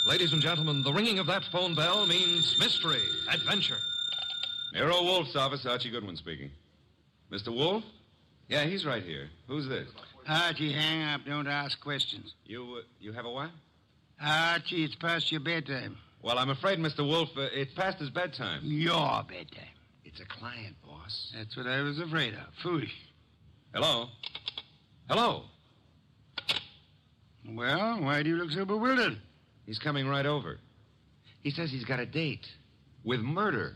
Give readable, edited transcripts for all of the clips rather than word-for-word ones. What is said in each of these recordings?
Ladies and gentlemen, the ringing of that phone bell means mystery, adventure. Nero Wolfe's office, Archie Goodwin speaking. Mr. Wolfe? Yeah, he's right here. Who's this? Archie, hang up. Don't ask questions. You have a what? Archie, it's past your bedtime. Well, I'm afraid, Mr. Wolfe, it's past his bedtime. Your bedtime. It's a client, boss. That's what I was afraid of. Foolish. Hello? Hello? Well, why do you look so bewildered? He's coming right over. He says he's got a date with murder.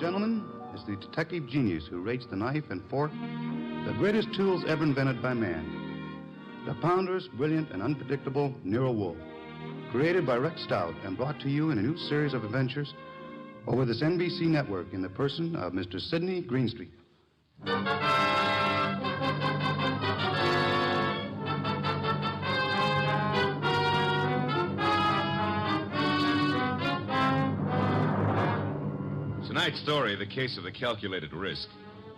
Gentlemen, is the detective genius who rates the knife and fork the greatest tools ever invented by man. The ponderous, brilliant, and unpredictable Nero Wolfe. Created by Rex Stout and brought to you in a new series of adventures over this NBC network in the person of Mr. Sidney Greenstreet. Tonight's story, The Case of the Calculated Risk,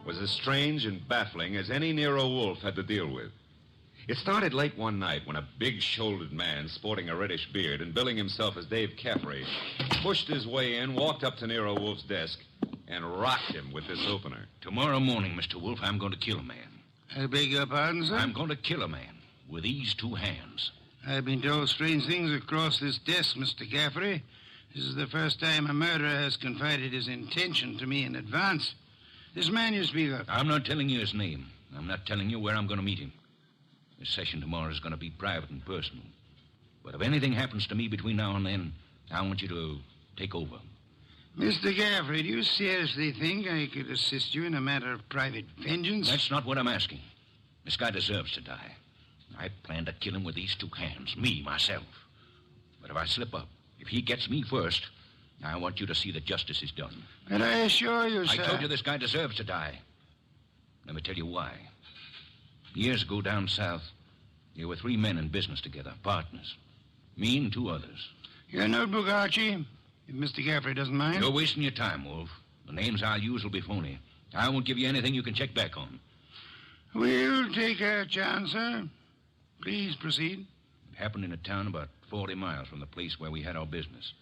was as strange and baffling as any Nero Wolfe had to deal with. It started late one night when a big-shouldered man sporting a reddish beard and billing himself as Dave Caffrey pushed his way in, walked up to Nero Wolfe's desk, and rocked him with this opener. Tomorrow morning, Mr. Wolfe, I'm going to kill a man. I beg your pardon, sir? I'm going to kill a man with these two hands. I've been told strange things across this desk, Mr. Caffrey. This is the first time a murderer has confided his intention to me in advance. This man you speak of. I'm not telling you his name. I'm not telling you where I'm going to meet him. This session tomorrow is going to be private and personal. But if anything happens to me between now and then, I want you to take over. Mr. Caffrey, do you seriously think I could assist you in a matter of private vengeance? That's not what I'm asking. This guy deserves to die. I plan to kill him with these two hands, me, myself. But if I slip up, if he gets me first, I want you to see that justice is done. And I assure you, sir... I told you this guy deserves to die. Let me tell you why. Years ago down south, there were three men in business together, partners. Me and two others. Your notebook, Archie, if Mr. Caffrey doesn't mind. You're wasting your time, Wolf. The names I'll use will be phony. I won't give you anything you can check back on. We'll take our chance, sir. Please proceed. It happened in a town about 40 miles from the place where we had our business.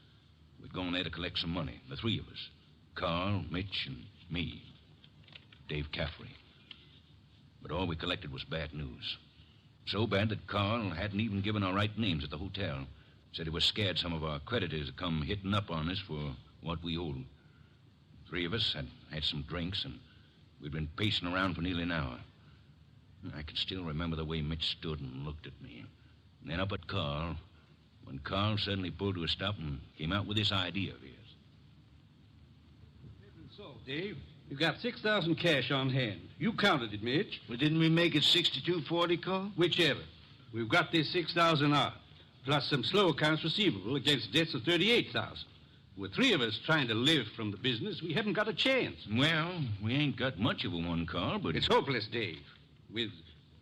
We'd gone there to collect some money, the three of us. Carl, Mitch, and me. Dave Caffrey. But all we collected was bad news. So bad that Carl hadn't even given our right names at the hotel. Said he was scared some of our creditors would come hitting up on us for what we owed. Three of us had some drinks, and we'd been pacing around for nearly an hour. I can still remember the way Mitch stood and looked at me. And then up at Carl, when Carl suddenly pulled to a stop and came out with this idea of his. So, Dave, you got 6,000 cash on hand. You counted it, Mitch. Well, didn't we make it 6240, Carl? Whichever. We've got this 6,000 odd, plus some slow accounts receivable against debts of 38,000. With three of us trying to live from the business, we haven't got a chance. Well, we ain't got much of a one, Carl, but... It's hopeless, Dave. With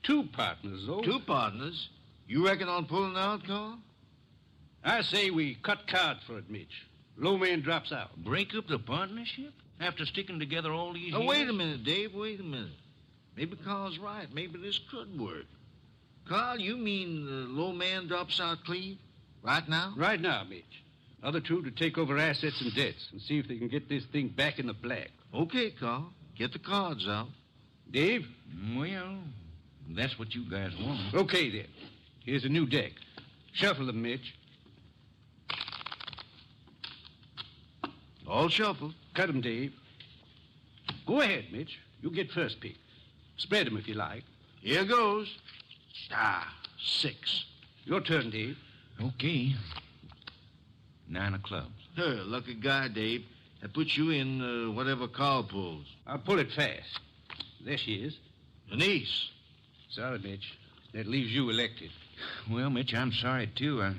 two partners, though. Two partners? You reckon on pulling out, Carl? I say we cut cards for it, Mitch. Low man drops out. Break up the partnership? After sticking together all these years? Wait a minute, Dave, wait a minute. Maybe Carl's right. Maybe this could work. Carl, you mean the low man drops out clean? Right now? Right now, Mitch. Other two to take over assets and debts and see if they can get this thing back in the black. Okay, Carl. Get the cards out. Dave? Well, that's what you guys want. Okay, then. Here's a new deck. Shuffle them, Mitch. All shuffled. Cut them, Dave. Go ahead, Mitch. You get first pick. Spread them if you like. Here goes. 6. Your turn, Dave. Okay. 9 of clubs. Lucky guy, Dave. That puts you in whatever Carl pulls. I'll pull it fast. There she is. An ace. Sorry, Mitch. That leaves you elected. Well, Mitch, I'm sorry, too. I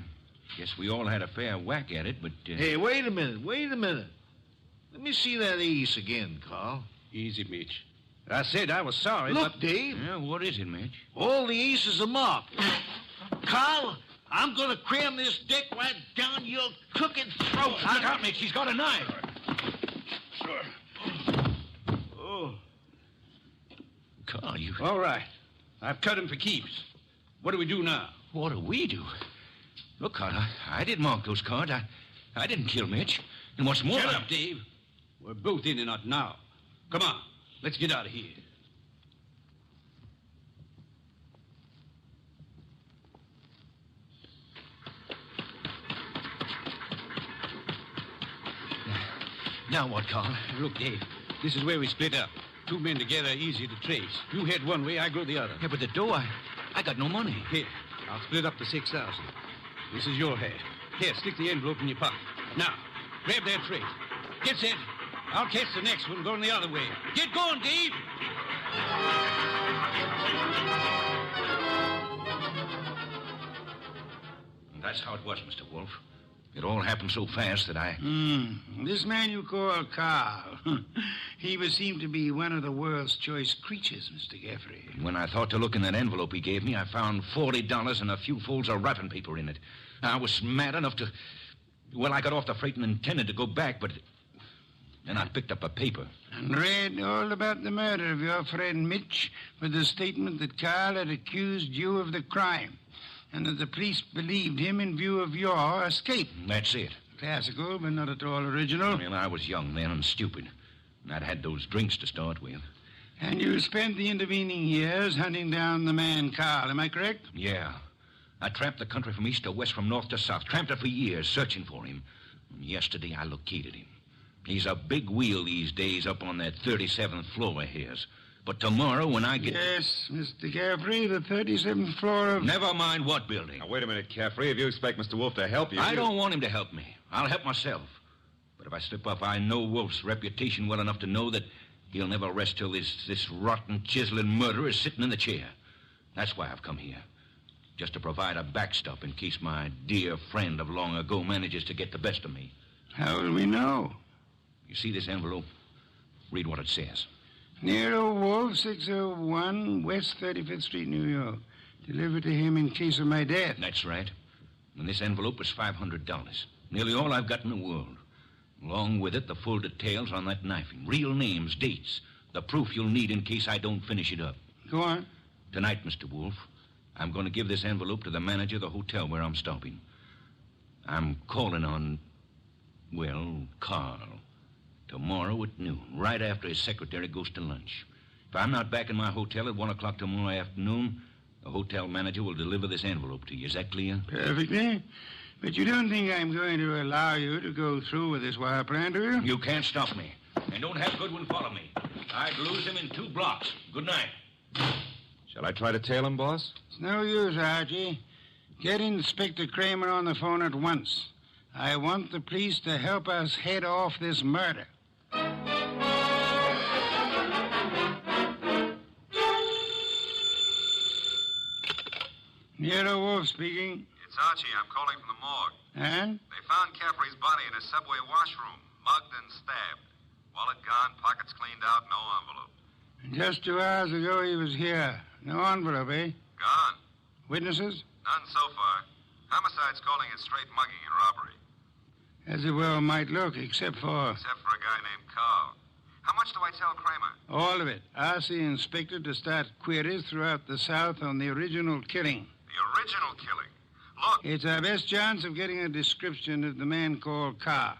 guess we all had a fair whack at it, but... Hey, wait a minute. Let me see that ace again, Carl. Easy, Mitch. I said I was sorry, Look, but... Dave. Yeah, what is it, Mitch? All the aces are marked. Carl, I'm going to cram this dick right down your crooked throat. Look out, Mitch. He's got a knife. Oh. Carl, you... All right. I've cut him for keeps. What do we do now? What do we do? Look, Carl, I didn't mark those cards. I didn't kill Mitch. And what's more... Shut up, Dave. We're both in and out now. Come on. Let's get out of here. Now what, Carl? Look, Dave, this is where we split up. Two men together, easy to trace. You head one way, I go the other. Yeah, but the dough, I got no money. Here, I'll split up the 6,000. This is your head. Here, stick the envelope in your pocket. Now, grab that freight. Get set. I'll catch the next one going the other way. Get going, Dave! And that's how it was, Mr. Wolfe. It all happened so fast that I... This man you call Carl, he would seem to be one of the world's choice creatures, Mr. Gaffrey. When I thought to look in that envelope he gave me, I found $40 and a few folds of wrapping paper in it. I was mad enough to... Well, I got off the freight and intended to go back, but... Then I picked up a paper. And read all about the murder of your friend Mitch with the statement that Carl had accused you of the crime and that the police believed him in view of your escape. That's it. Classical, but not at all original. Well, I was young then and stupid. And I'd had those drinks to start with. And you spent the intervening years hunting down the man Carl, am I correct? Yeah. I tramped the country from east to west, from north to south. Tramped it for years, searching for him. And yesterday I located him. He's a big wheel these days up on that 37th floor of his. But tomorrow when I get... Yes, Mr. Gaffrey, the 37th floor of... Never mind what building. Now, wait a minute, Caffrey. If you expect Mr. Wolfe to help you... I don't want him to help me. I'll help myself. But if I slip up, I know Wolfe's reputation well enough to know that he'll never rest till this rotten, chiseling murderer is sitting in the chair. That's why I've come here. Just to provide a backstop in case my dear friend of long ago manages to get the best of me. How will we know? You see this envelope? Read what it says. Nero Wolfe, 601 West 35th Street, New York. Delivered to him in case of my death. That's right. And this envelope was $500. Nearly all I've got in the world. Along with it, the full details on that knifing. Real names, dates. The proof you'll need in case I don't finish it up. Go on. Tonight, Mr. Wolfe, I'm going to give this envelope to the manager of the hotel where I'm stopping. I'm calling on, well, Carl. Tomorrow at noon, right after his secretary goes to lunch. If I'm not back in my hotel at 1 o'clock tomorrow afternoon, the hotel manager will deliver this envelope to you. Is that clear? Perfectly. But you don't think I'm going to allow you to go through with this wire plan, do you? You can't stop me. And don't have Goodwin follow me. I'd lose him in 2 blocks. Good night. Shall I try to tail him, boss? It's no use, Archie. Get Inspector Kramer on the phone at once. I want the police to help us head off this murder. Nero Wolfe speaking. It's Archie. I'm calling from the morgue. And? They found Caffrey's body in a subway washroom, mugged and stabbed. Wallet gone, pockets cleaned out, no envelope. And just 2 hours ago he was here. No envelope, eh? Gone. Witnesses? None so far. Homicide's calling it straight mugging and robbery. As it well might look, except for... Except for a guy named Carl. How much do I tell Kramer? All of it. Ask the inspector to start queries throughout the South on the original killing. The original killing? Look. It's our best chance of getting a description of the man called Carr.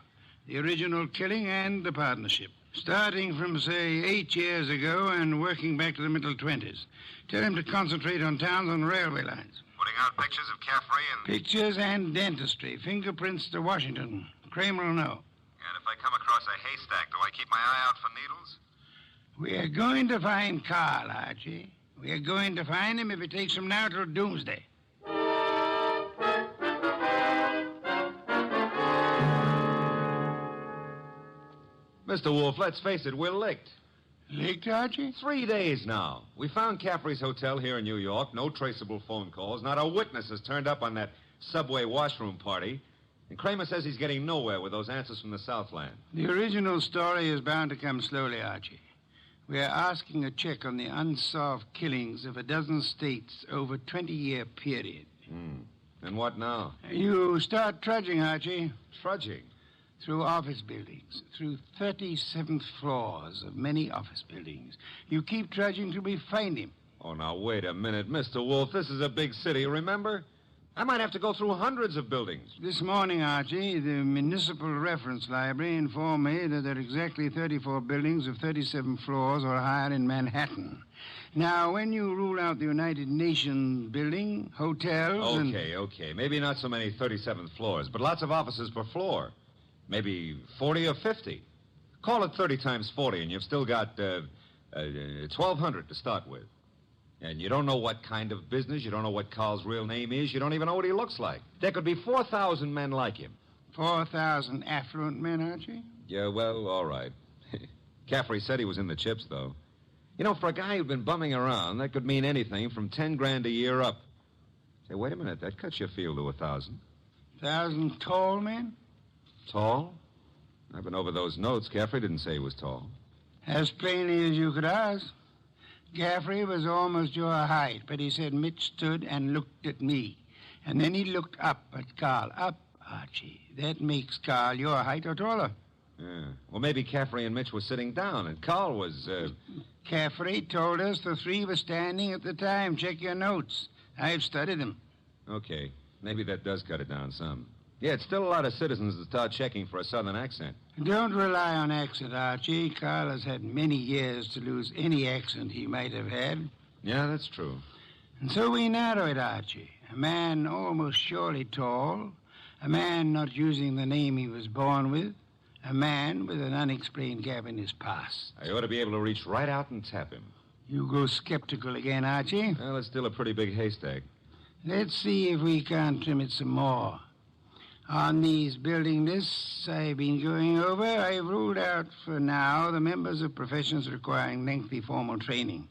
The original killing and the partnership. Starting from, say, 8 years ago and working back to the middle 20s. Tell him to concentrate on towns and railway lines. Putting out pictures of Caffrey and... Pictures and dentistry. Fingerprints to Washington. Kramer will know. And if I come across a haystack, do I keep my eye out for needles? We are going to find Carl, Archie. We are going to find him if it takes from now till doomsday. Mr. Wolfe, let's face it, we're licked. Licked, Archie? 3 days now. We found Caffrey's hotel here in New York. No traceable phone calls. Not a witness has turned up on that subway washroom party. And Kramer says he's getting nowhere with those answers from the Southland. The original story is bound to come slowly, Archie. We are asking a check on the unsolved killings of a dozen states over a 20-year period. And what now? You start trudging, Archie. Trudging. Through office buildings, through 37th floors of many office buildings. You keep trudging till we find him. Oh, now, wait a minute, Mr. Wolfe. This is a big city, remember? I might have to go through hundreds of buildings. This morning, Archie, the Municipal Reference Library informed me that there are exactly 34 buildings of 37 floors or higher in Manhattan. Now, when you rule out the United Nations building, hotels, Okay. Maybe not so many 37th floors, but lots of offices per floor. Maybe 40 or 50. Call it 30 times 40, and you've still got 1,200 to start with. And you don't know what kind of business, you don't know what Carl's real name is, you don't even know what he looks like. There could be 4,000 men like him. 4,000 affluent men, Archie? Yeah, well, all right. Caffrey said he was in the chips, though. You know, for a guy who'd been bumming around, that could mean anything from 10 grand a year up. Say, wait a minute, that cuts your field to 1,000. 1,000 tall men? Tall? I've been over those notes. Caffrey didn't say he was tall. As plainly as you could ask. Caffrey was almost your height, but he said Mitch stood and looked at me. And then he looked up at Carl. Up, Archie. That makes Carl your height or taller. Yeah. Well, maybe Caffrey and Mitch were sitting down, and Carl was, Caffrey told us the three were standing at the time. Check your notes. I've studied them. Okay. Maybe that does cut it down some. Yeah, it's still a lot of citizens that start checking for a southern accent. Don't rely on accent, Archie. Carl has had many years to lose any accent he might have had. Yeah, that's true. And so we narrow it, Archie. A man almost surely tall. A man not using the name he was born with. A man with an unexplained gap in his past. I ought to be able to reach right out and tap him. You go skeptical again, Archie. Well, it's still a pretty big haystack. Let's see if we can't trim it some more. On these building lists I've been going over, I've ruled out for now the members of professions requiring lengthy formal training.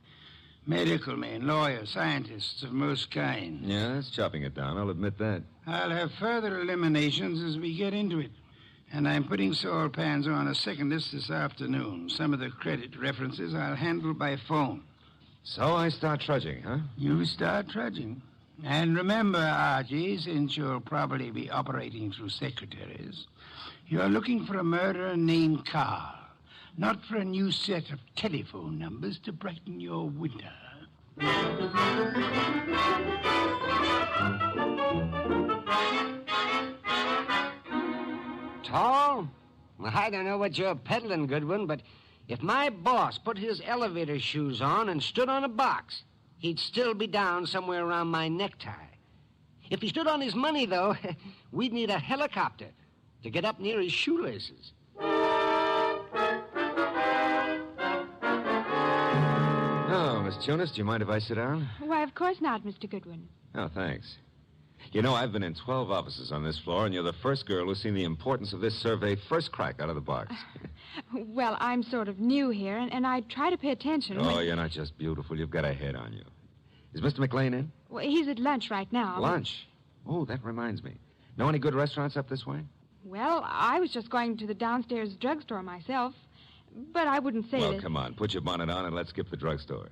Medical men, lawyers, scientists of most kinds. Yeah, that's chopping it down, I'll admit that. I'll have further eliminations as we get into it. And I'm putting Saul Panzo on a second list this afternoon. Some of the credit references I'll handle by phone. So I start trudging, huh? You start trudging. And remember, Archie, since you'll probably be operating through secretaries, you're looking for a murderer named Carl, not for a new set of telephone numbers to brighten your winter. Tall? Well, I don't know what you're peddling, Goodwin, but if my boss put his elevator shoes on and stood on a box, he'd still be down somewhere around my necktie. If he stood on his money, though, we'd need a helicopter to get up near his shoelaces. Oh, Miss Tunis, do you mind if I sit down? Why, of course not, Mr. Goodwin. Oh, thanks. You know, I've been in 12 offices on this floor, and you're the first girl who's seen the importance of this survey first crack out of the box. Well, I'm sort of new here, and I try to pay attention. Oh, you're not just beautiful. You've got a head on you. Is Mr. McLean in? Well, he's at lunch right now. Lunch? Oh, that reminds me. Know any good restaurants up this way? Well, I was just going to the downstairs drugstore myself, but I wouldn't say Well, that... come on. Put your bonnet on and let's skip the drugstore.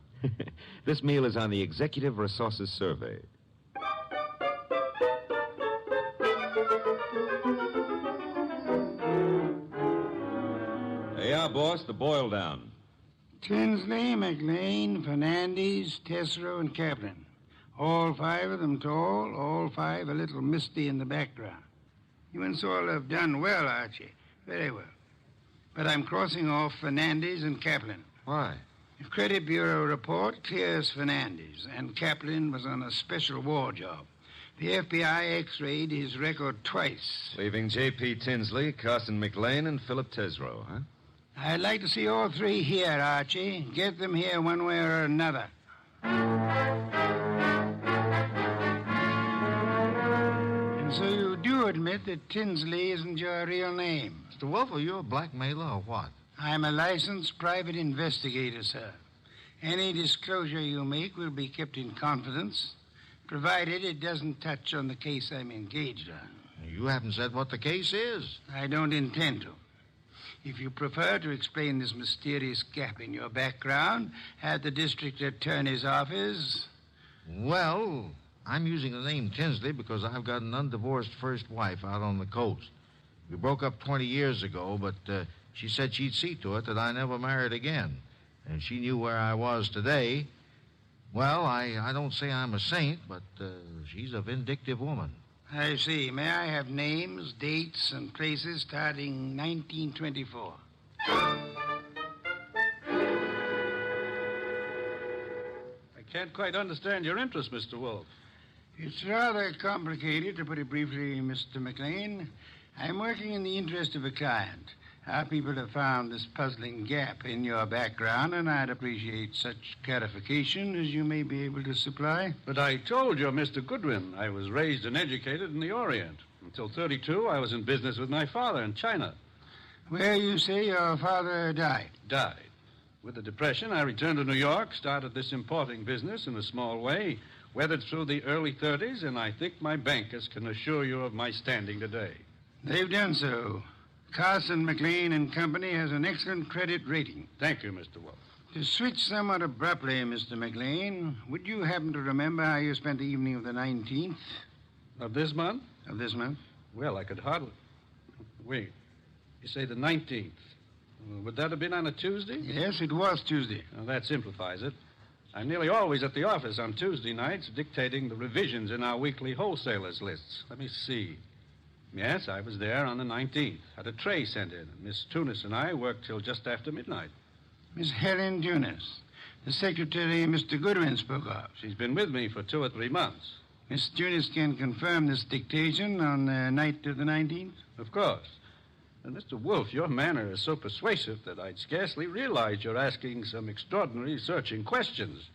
This meal is on the Executive Resources Survey. There you are, boss. The boil down. Tinsley, McLean, Fernandez, Tesreau, and Kaplan. All five of them tall, all five a little misty in the background. You and Saul have done well, Archie. Very well. But I'm crossing off Fernandez and Kaplan. Why? The Credit Bureau report clears Fernandez, and Kaplan was on a special war job. The FBI x-rayed his record twice. Leaving J.P. Tinsley, Carson McLean, and Philip Tesreau, huh? I'd like to see all three here, Archie. Get them here one way or another. And so you do admit that Tinsley isn't your real name? Mr. Wolfe, are you a blackmailer or what? I'm a licensed private investigator, sir. Any disclosure you make will be kept in confidence, provided it doesn't touch on the case I'm engaged on. You haven't said what the case is. I don't intend to. If you prefer to explain this mysterious gap in your background at the district attorney's office... Well, I'm using the name Tinsley because I've got an undivorced first wife out on the coast. We broke up 20 years ago, but she said she'd see to it that I never married again. And she knew where I was today. Well, I don't say I'm a saint, but she's a vindictive woman. I see. May I have names, dates, and places starting 1924? I can't quite understand your interest, Mr. Wolfe. It's rather complicated, to put it briefly, Mr. McLean. I'm working in the interest of a client. Our people have found this puzzling gap in your background, and I'd appreciate such clarification as you may be able to supply. But I told you, Mr. Goodwin, I was raised and educated in the Orient. Until 32, I was in business with my father in China. Where you say your father died? Died. With the Depression, I returned to New York, started this importing business in a small way, weathered through the early 30s, and I think my bankers can assure you of my standing today. They've done so. Carson, McLean and Company has an excellent credit rating. Thank you, Mr. Wolfe. To switch somewhat abruptly, Mr. McLean, would you happen to remember how you spent the evening of the 19th? Of this month? Of this month? Well, I could hardly... Wait. You say the 19th. Would that have been on a Tuesday? Yes, it was Tuesday. Well, that simplifies it. I'm nearly always at the office on Tuesday nights dictating the revisions in our weekly wholesalers' lists. Let me see. Yes, I was there on the 19th. Had a tray sent in. Miss Tunis and I worked till just after midnight. Miss Helen Tunis, the secretary Mr. Goodwin spoke of. She's been with me for 2 or 3 months. Miss Tunis can confirm this dictation on the night of the 19th? Of course. And Mr. Wolfe, your manner is so persuasive that I'd scarcely realize you're asking some extraordinary searching questions.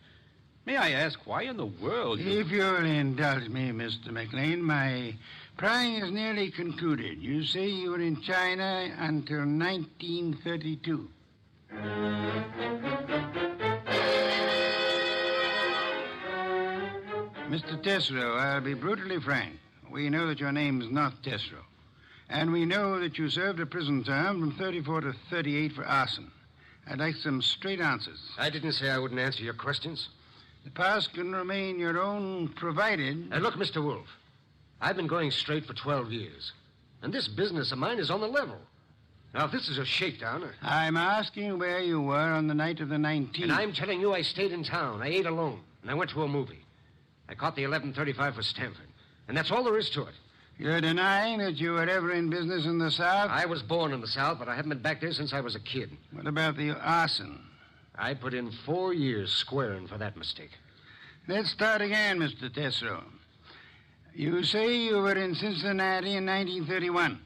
May I ask why in the world you... If you'll indulge me, Mr. McLean, my prying is nearly concluded. You say you were in China until 1932. Mr. Tesreau, I'll be brutally frank. We know that your name's not Tesreau. And we know that you served a prison term from 34 to 38 for arson. I'd like some straight answers. I didn't say I wouldn't answer your questions. The past can remain your own, provided... Look, Mr. Wolfe, I've been going straight for 12 years. And this business of mine is on the level. Now, if this is a shakedown... I'm asking where you were on the night of the 19th. And I'm telling you I stayed in town. I ate alone. And I went to a movie. I caught the 11:35 for Stanford. And that's all there is to it. You're denying that you were ever in business in the South? I was born in the South, but I haven't been back there since I was a kid. What about the arson? I put in 4 years squaring for that mistake. Let's start again, Mr. Tesreau. You say you were in Cincinnati in 1931.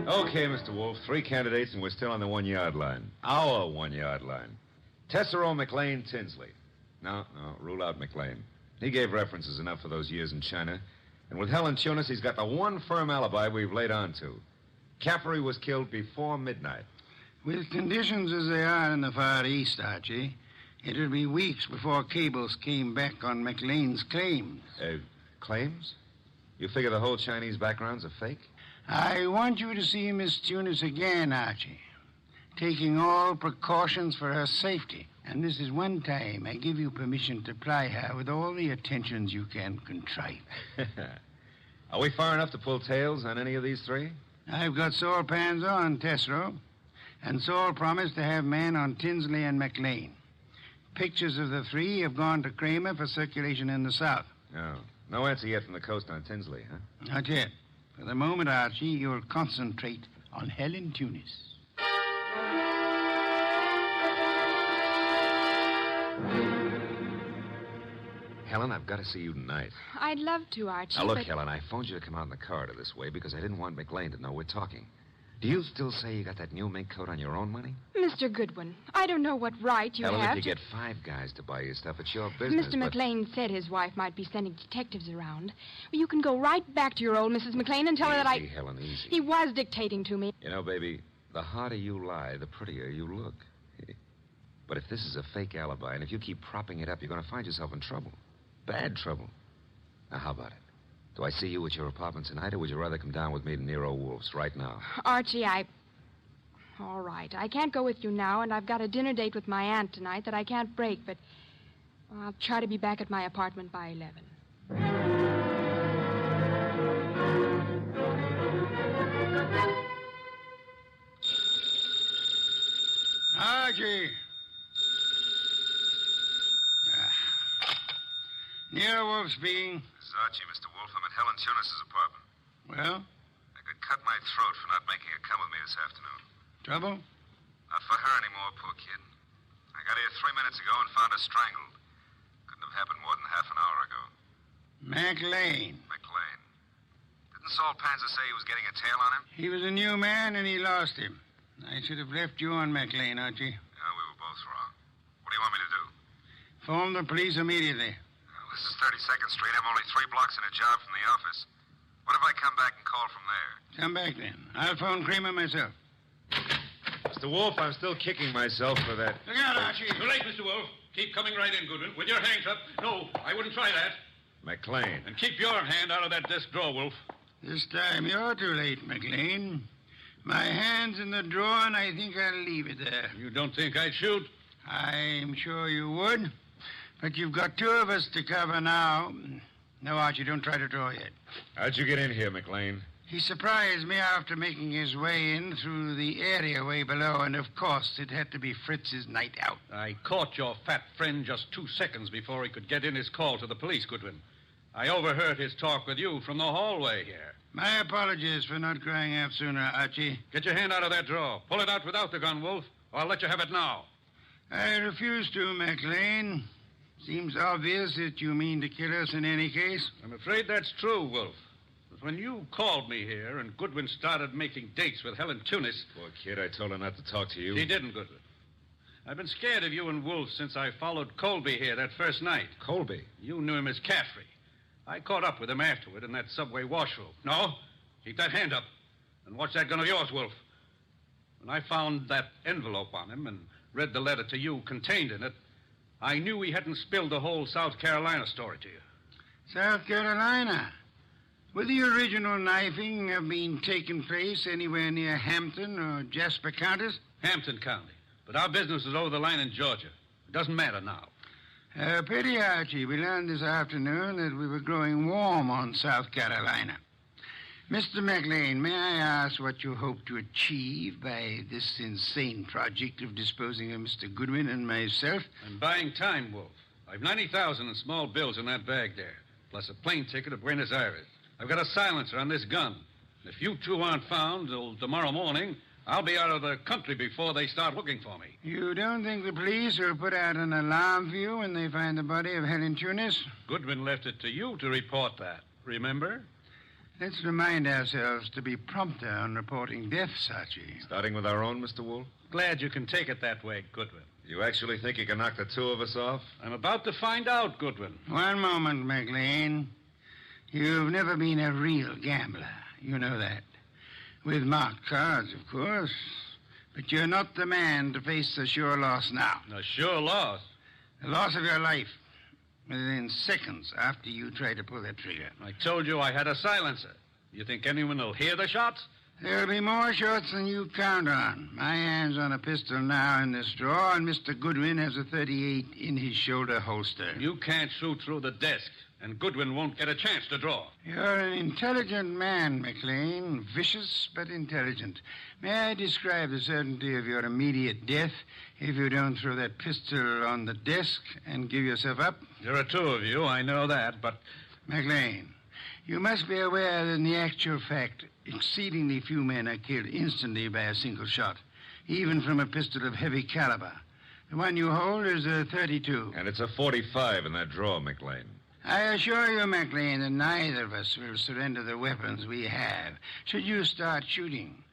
Okay, Mr. Wolfe, 3 candidates, and we're still on the 1-yard line. Our 1-yard line. Tesreau, McLean, Tinsley. No, rule out McLean. He gave references enough for those years in China. And with Helen Tunis, he's got the one firm alibi we've laid on to. Caffrey was killed before midnight. With conditions as they are in the Far East, Archie, it'll be weeks before cables came back on McLean's claims. Claims? You figure the whole Chinese background's a fake? I want you to see Miss Tunis again, Archie, taking all precautions for her safety. And this is one time I give you permission to ply her with all the attentions you can contrive. Are we far enough to pull tails on any of these 3? I've got Saul pans on, Tesreau. And Saul promised to have men on Tinsley and McLean. Pictures of the 3 have gone to Kramer for circulation in the South. Oh. No answer yet from the coast on Tinsley, huh? Not yet. For the moment, Archie, you'll concentrate on Helen Tunis. Helen, I've got to see you tonight. I'd love to, Archie. Now, look, but... Helen, I phoned you to come out in the corridor this way because I didn't want McLean to know we're talking. Do you still say you got that new mink coat on your own money? Mr. Goodwin, I don't know what right you Helen, have if you to... get 5 guys to buy your stuff, it's your business, Mr. McLean said his wife might be sending detectives around. Well, you can go right back to your old Mrs. McLean and tell her that I... Easy, Helen, easy. He was dictating to me. You know, baby, the harder you lie, the prettier you look. But if this is a fake alibi, and if you keep propping it up, you're going to find yourself in trouble. Bad trouble. Now, how about it? Do I see you at your apartment tonight, or would you rather come down with me to Nero Wolfe's right now? Archie, All right. I can't go with you now, and I've got a dinner date with my aunt tonight that I can't break, but I'll try to be back at my apartment by 11. Archie. Nero Wolfe speaking. This is Archie, Mr. Wolfe. I'm at Helen Tunis's apartment. Well, I could cut my throat for not making her come with me this afternoon. trouble? Not for her anymore, poor kid. I got here 3 minutes ago and found her strangled. Couldn't have happened more than half an hour ago. McLean. McLean. Didn't Saul Panzer say he was getting a tail on him? He was a new man, and he lost him. I should have left you on McLean, Archie. Yeah, we were both wrong. What do you want me to do? Phone the police immediately. Well, this is 32nd Street. I'm only 3 blocks in a job from the office. What if I come back and call from there? Come back then. I'll phone Kramer myself. Mr. Wolfe, I'm still kicking myself for that. Look out, Archie. Too late, Mr. Wolfe. Keep coming right in, Goodwin, with your hands up. No, I wouldn't try that. McLean. And keep your hand out of that desk drawer, Wolfe. This time you're too late, McLean. My hand's in the drawer, and I think I'll leave it there. You don't think I'd shoot? I'm sure you would. But you've got 2 of us to cover now. No, Archie, don't try to draw yet. How'd you get in here, McLean? He surprised me after making his way in through the area way below, and of course it had to be Fritz's night out. I caught your fat friend just 2 seconds before he could get in his call to the police, Goodwin. I overheard his talk with you from the hallway here. My apologies for not crying out sooner, Archie. Get your hand out of that drawer. Pull it out without the gun, Wolfe, or I'll let you have it now. I refuse to, McLean. Seems obvious that you mean to kill us in any case. I'm afraid that's true, Wolfe. But when you called me here and Goodwin started making dates with Helen Tunis... Poor kid, I told her not to talk to you. She didn't, Goodwin. I've been scared of you and Wolfe since I followed Colby here that first night. Colby? You knew him as Caffrey. I caught up with him afterward in that subway washroom. No, keep that hand up. And watch that gun of yours, Wolfe. When I found that envelope on him and read the letter to you contained in it, I knew he hadn't spilled the whole South Carolina story to you. South Carolina? Would the original knifing have been taking place anywhere near Hampton or Jasper counties? Hampton County. But our business is over the line in Georgia. It doesn't matter now. Pity, Archie. We learned this afternoon that we were growing warm on South Carolina. Mr. McLean, may I ask what you hope to achieve by this insane project of disposing of Mr. Goodwin and myself? I'm buying time, Wolfe. I've $90,000 in small bills in that bag there, plus a plane ticket to Buenos Aires. I've got a silencer on this gun. If you 2 aren't found till tomorrow morning, I'll be out of the country before they start looking for me. You don't think the police will put out an alarm for you when they find the body of Helen Tunis? Goodwin left it to you to report that, remember? Let's remind ourselves to be prompter on reporting deaths, Archie. Starting with our own, Mr. Wolfe? Glad you can take it that way, Goodwin. You actually think you can knock the 2 of us off? I'm about to find out, Goodwin. One moment, McLean. You've never been a real gambler. You know that. With marked cards, of course. But you're not the man to face a sure loss now. A sure loss? The loss of your life. Within seconds after you try to pull that trigger. I told you I had a silencer. You think anyone will hear the shots? There'll be more shots than you count on. My hand's on a pistol now in this drawer, and Mr. Goodwin has a .38 in his shoulder holster. You can't shoot through the desk, and Goodwin won't get a chance to draw. You're an intelligent man, McLean. Vicious, but intelligent. May I describe the certainty of your immediate death if you don't throw that pistol on the desk and give yourself up? There are 2 of you, I know that, but... McLean, you must be aware that in the actual fact, exceedingly few men are killed instantly by a single shot, even from a pistol of heavy caliber. The one you hold is a .32. And it's a .45 in that drawer, McLean. I assure you, McLean, that neither of us will surrender the weapons we have. Should you start shooting,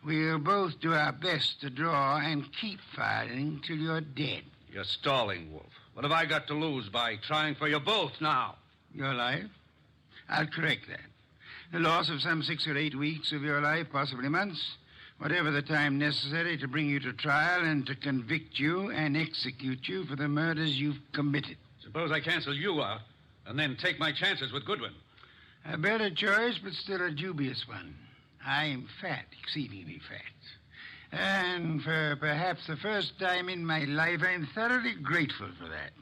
we'll both do our best to draw and keep firing till you're dead. You're stalling, Wolfe. What have I got to lose by trying for you both now? Your life? I'll correct that. The loss of some 6 or 8 weeks of your life, possibly months. Whatever the time necessary to bring you to trial and to convict you and execute you for the murders you've committed. Suppose I cancel you out and then take my chances with Goodwin. A better choice, but still a dubious one. I'm fat, exceedingly fat. And for perhaps the first time in my life, I'm thoroughly grateful for that.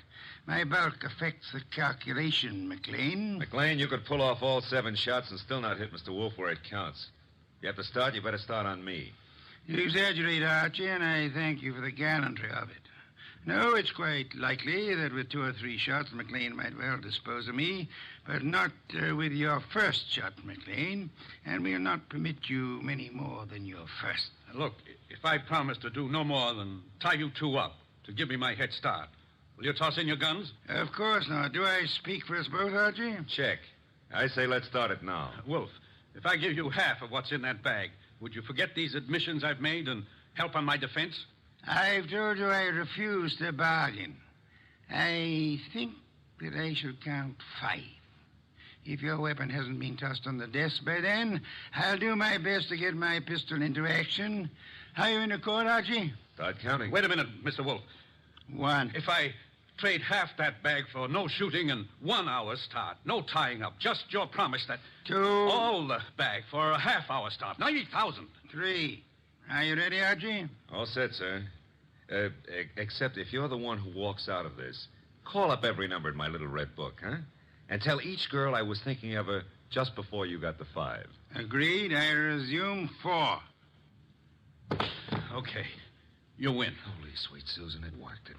My bulk affects the calculation, McLean. McLean, you could pull off all 7 shots and still not hit Mr. Wolfe where it counts. If you have to start, you better start on me. You exaggerate, Archie, and I thank you for the gallantry of it. No, it's quite likely that with 2 or 3 shots, McLean might well dispose of me, but not with your first shot, McLean, and we'll not permit you many more than your first. Look, if I promise to do no more than tie you 2 up to give me my head start, will you toss in your guns? Of course not. Do I speak for us both, Archie? Check. I say let's start it now. Wolf, if I give you half of what's in that bag, would you forget these admissions I've made and help on my defense? I've told you I refuse to bargain. I think that I shall count 5. If your weapon hasn't been tossed on the desk by then, I'll do my best to get my pistol into action. Are you in accord, Archie? Start counting. Wait a minute, Mr. Wolfe. 1. If I trade half that bag for no shooting and 1 hour's start, no tying up, just your promise that... 2. All the bag for a half-hour start, 90,000. 3. Are you ready, Archie? All set, sir. Except if you're the one who walks out of this, call up every number in my little red book, huh? And tell each girl I was thinking of her just before you got the 5. Agreed. I resume 4. Okay. You win. Holy sweet Susan, it worked.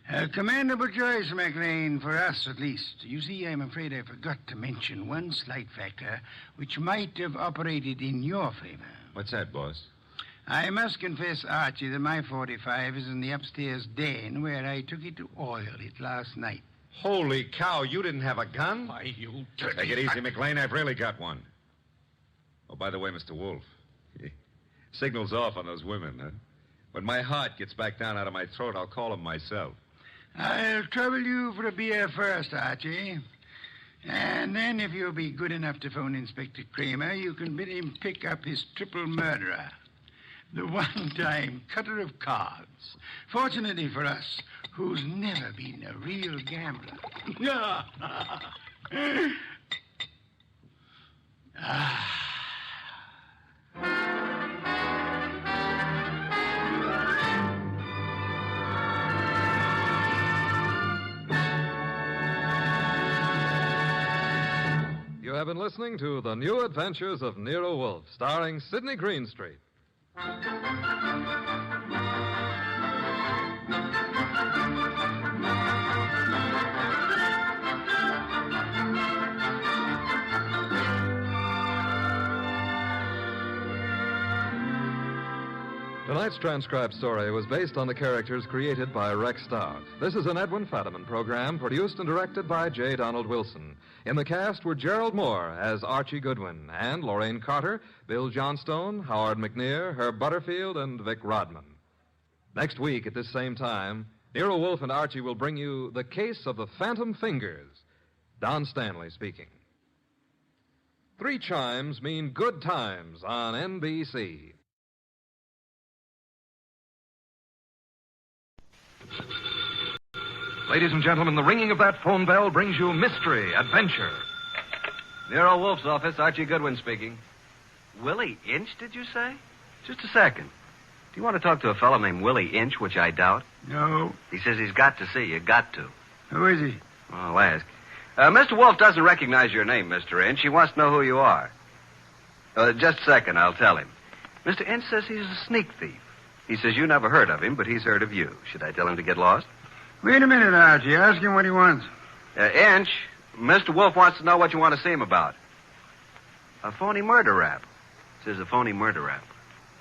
A commendable choice, McLean, for us at least. You see, I'm afraid I forgot to mention one slight factor which might have operated in your favor. What's that, boss? I must confess, Archie, that my 45 is in the upstairs den where I took it to oil it last night. Holy cow, you didn't have a gun? Why, you dirty... Take it easy, McLean. I've really got one. Oh, by the way, Mr. Wolfe, signal's off on those women, huh? When my heart gets back down out of my throat, I'll call them myself. I'll trouble you for a beer first, Archie. And then, if you'll be good enough to phone Inspector Kramer, you can bid him pick up his triple murderer. The one-time cutter of cards. Fortunately for us, who's never been a real gambler. You have been listening to The New Adventures of Nero Wolfe, starring Sidney Greenstreet. Tonight's transcribed story was based on the characters created by Rex Stout. This is an Edwin Fadiman program produced and directed by J. Donald Wilson. In the cast were Gerald Moore as Archie Goodwin and Lorraine Carter, Bill Johnstone, Howard McNear, Herb Butterfield, and Vic Rodman. Next week at this same time, Nero Wolfe and Archie will bring you The Case of the Phantom Fingers. Don Stanley speaking. 3 chimes mean good times on NBC. Ladies and gentlemen, the ringing of that phone bell brings you mystery, adventure. Nero Wolfe's office, Archie Goodwin speaking. Willie Inch, did you say? Just a second. Do you want to talk to a fellow named Willie Inch, which I doubt? No. He says he's got to see you. Got to. Who is he? Well, I'll ask. Mr. Wolfe doesn't recognize your name, Mr. Inch. He wants to know who you are. Just a second, I'll tell him. Mr. Inch says he's a sneak thief. He says you never heard of him, but he's heard of you. Should I tell him to get lost? Wait a minute, Archie. Ask him what he wants. Inch, Mr. Wolfe wants to know what you want to see him about. A phony murder rap. Says a phony murder rap.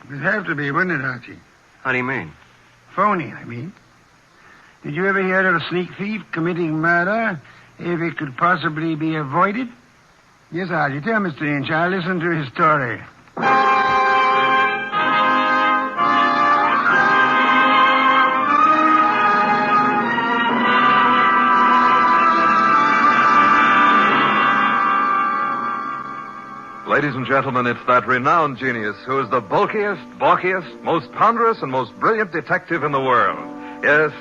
It'd have to be, wouldn't it, Archie? How do you mean? Phony, I mean. Did you ever hear of a sneak thief committing murder if it could possibly be avoided? Yes, Archie. Tell Mr. Inch. I'll listen to his story. Ladies and gentlemen, it's that renowned genius who is the bulkiest, balkiest, most ponderous, and most brilliant detective in the world. Yes,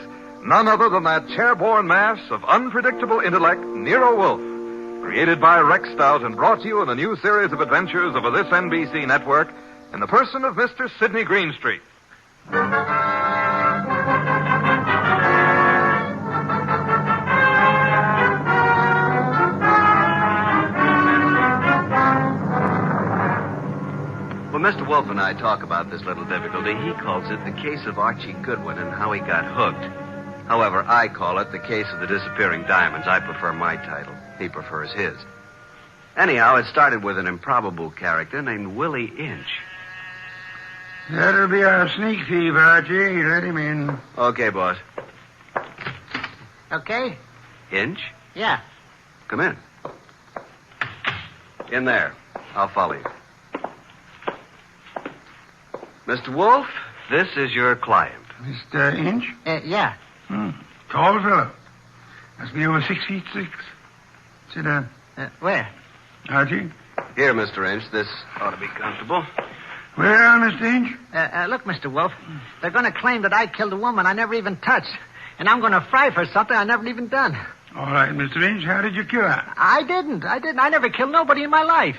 none other than that chair-borne mass of unpredictable intellect, Nero Wolfe, created by Rex Stout and brought to you in a new series of adventures over this NBC network in the person of Mr. Sidney Greenstreet. When Mr. Wolfe and I talk about this little difficulty, he calls it the case of Archie Goodwin and how he got hooked. However, I call it the case of the disappearing diamonds. I prefer my title. He prefers his. Anyhow, it started with an improbable character named Willie Inch. That'll be our sneak thief, Archie. Let him in. Okay, boss. Okay? Inch? Yeah. Come in. In there. I'll follow you. Mr. Wolfe, this is your client. Mr. Inch? Yeah. Tall fellow. Must be over 6'6". Sit down. Where? Archie? Here, Mr. Inch. This ought to be comfortable. Well, Mr. Inch? Look, Mr. Wolfe, they're going to claim that I killed a woman I never even touched. And I'm going to fry for something I never even done. All right, Mr. Inch, how did you kill her? I didn't. I never killed nobody in my life.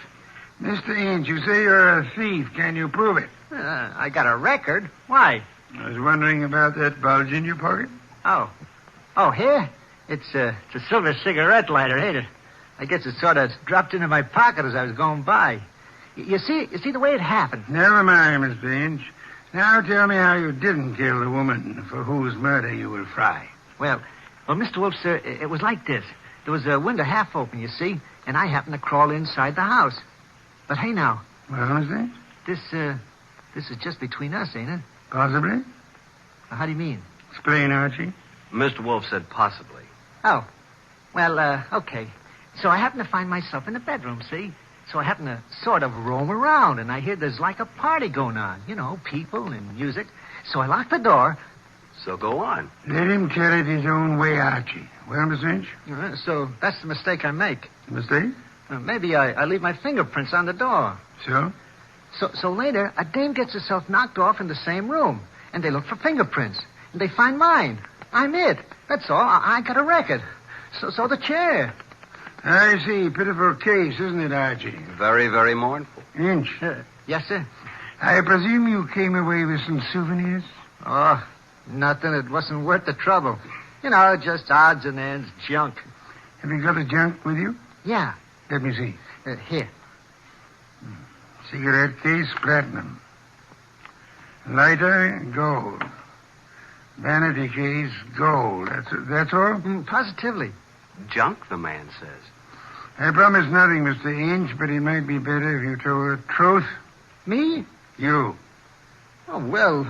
Mr. Inch, you say you're a thief. Can you prove it? I got a record. Why? I was wondering about that bulge in your pocket. Oh, here? It's a silver cigarette lighter, ain't it? I guess it sort of dropped into my pocket as I was going by. You see the way it happened. Never mind, Mr. Inch. Now tell me how you didn't kill the woman for whose murder you will fry. Well, Mr. Wolfe, sir, it was like this. There was a window half open, you see, and I happened to crawl inside the house. But hey, now. Well, Mr. Inch? This is just between us, ain't it? Possibly. How do you mean? Explain, Archie. Mr. Wolfe said possibly. Oh. Well, okay. So I happen to find myself in the bedroom, see? So I happen to sort of roam around, and I hear there's like a party going on. You know, people and music. So I lock the door. So go on. Let him tell it his own way, Archie. Well, Mr. Inch? So that's the mistake I make. Mistake? Maybe I leave my fingerprints on the door. So? So later, a dame gets herself knocked off in the same room, and they look for fingerprints, and they find mine. I'm it. That's all. I got a record. So the chair. I see. Pitiful case, isn't it, Archie? Very, very mournful. Inch. Yes, sir? I presume you came away with some souvenirs? Oh, nothing. It wasn't worth the trouble. You know, just odds and ends, junk. Have you got the junk with you? Yeah. Let me see. Here. Cigarette case, platinum. Lighter, gold. Vanity case, gold. That's all? Positively. Junk, the man says. I promise nothing, Mr. Inch, but it might be better if you told the truth. Me? You. Oh, well.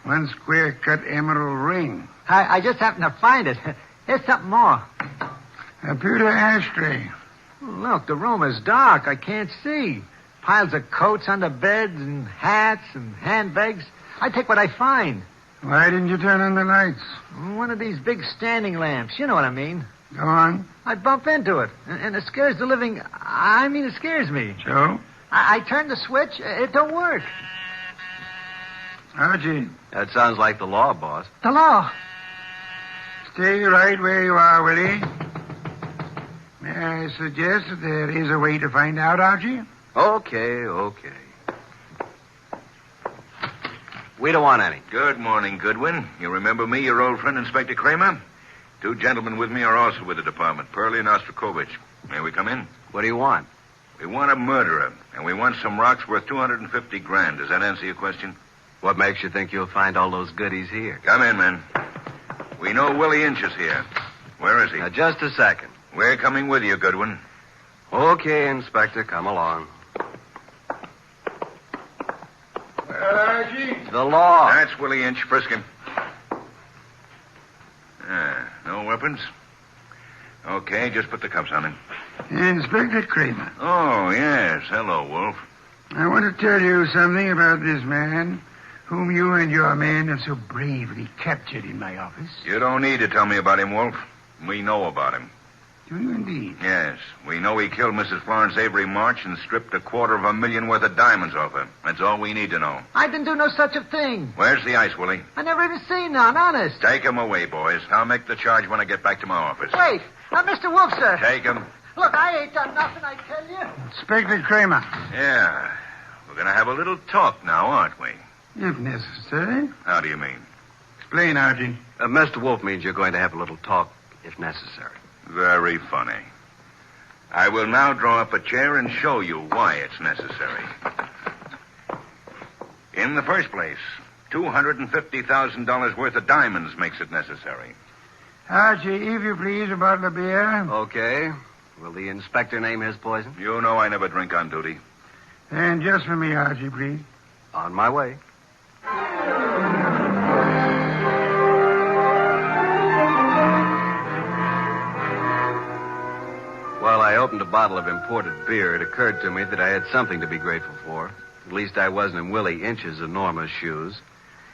One square-cut emerald ring. I just happened to find it. Here's something more. A pewter ashtray. Look, the room is dark. I can't see. Piles of coats under beds and hats and handbags. I take what I find. Why didn't you turn on the lights? One of these big standing lamps. You know what I mean. Go on. I bump into it, and it scares the living... I mean, it scares me. So? I turn the switch. It don't work. Archie. That sounds like the law, boss. The law. Stay right where you are, Willie. May I suggest that there is a way to find out, Archie? Okay. We don't want any. Good morning, Goodwin. You remember me, your old friend, Inspector Kramer? Two gentlemen with me are also with the department, Pearlie and Ostrakovich. May we come in? What do you want? We want a murderer, and we want some rocks worth $250,000. Does that answer your question? What makes you think you'll find all those goodies here? Come in, men. We know Willie Inch is here. Where is he? Now, just a second. We're coming with you, Goodwin. Okay, Inspector, come along. Well, Archie? The law. That's Willie Inch. Frisk him. No weapons? Okay, just put the cuffs on him. Inspector Kramer. Oh, yes. Hello, Wolf. I want to tell you something about this man whom you and your men have so bravely captured in my office. You don't need to tell me about him, Wolf. We know about him. Do you indeed? Yes. We know he killed Mrs. Florence Avery March and stripped $250,000 worth of diamonds off her. That's all we need to know. I didn't do no such a thing. Where's the ice, Willie? I never even seen none, honest. Take him away, boys. I'll make the charge when I get back to my office. Wait. Mr. Wolfe, sir. Take him. Look, I ain't done nothing, I tell you. Inspector Kramer. Yeah. We're going to have a little talk now, aren't we? If necessary. How do you mean? Explain, Archie. Mr. Wolfe means you're going to have a little talk, if necessary. Very funny. I will now draw up a chair and show you why it's necessary. In the first place, $250,000 worth of diamonds makes it necessary. Archie, if you please, a bottle of beer. Okay. Will the inspector name his poison? You know I never drink on duty. And just for me, Archie, please. On my way. While I opened a bottle of imported beer, it occurred to me that I had something to be grateful for. At least I wasn't in Willie Inch's enormous shoes.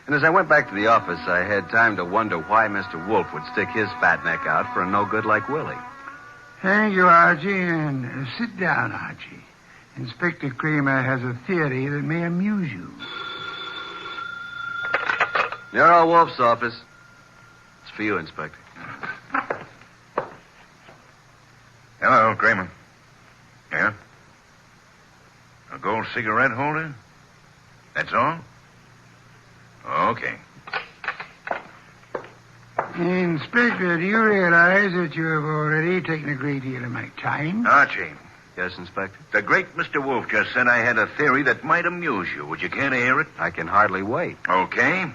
And as I went back to the office, I had time to wonder why Mr. Wolfe would stick his fat neck out for a no-good like Willie. Thank you, Archie, and sit down, Archie. Inspector Kramer has a theory that may amuse you. Nero Wolfe's office. It's for you, Inspector. Hello, Kramer. Yeah? A gold cigarette holder? That's all? Okay. Inspector, do you realize that you have already taken a great deal of my time? Archie, Yes, Inspector? the great Mr. Wolfe just said I had a theory that might amuse you. Would you care to hear it? I can hardly wait. Okay.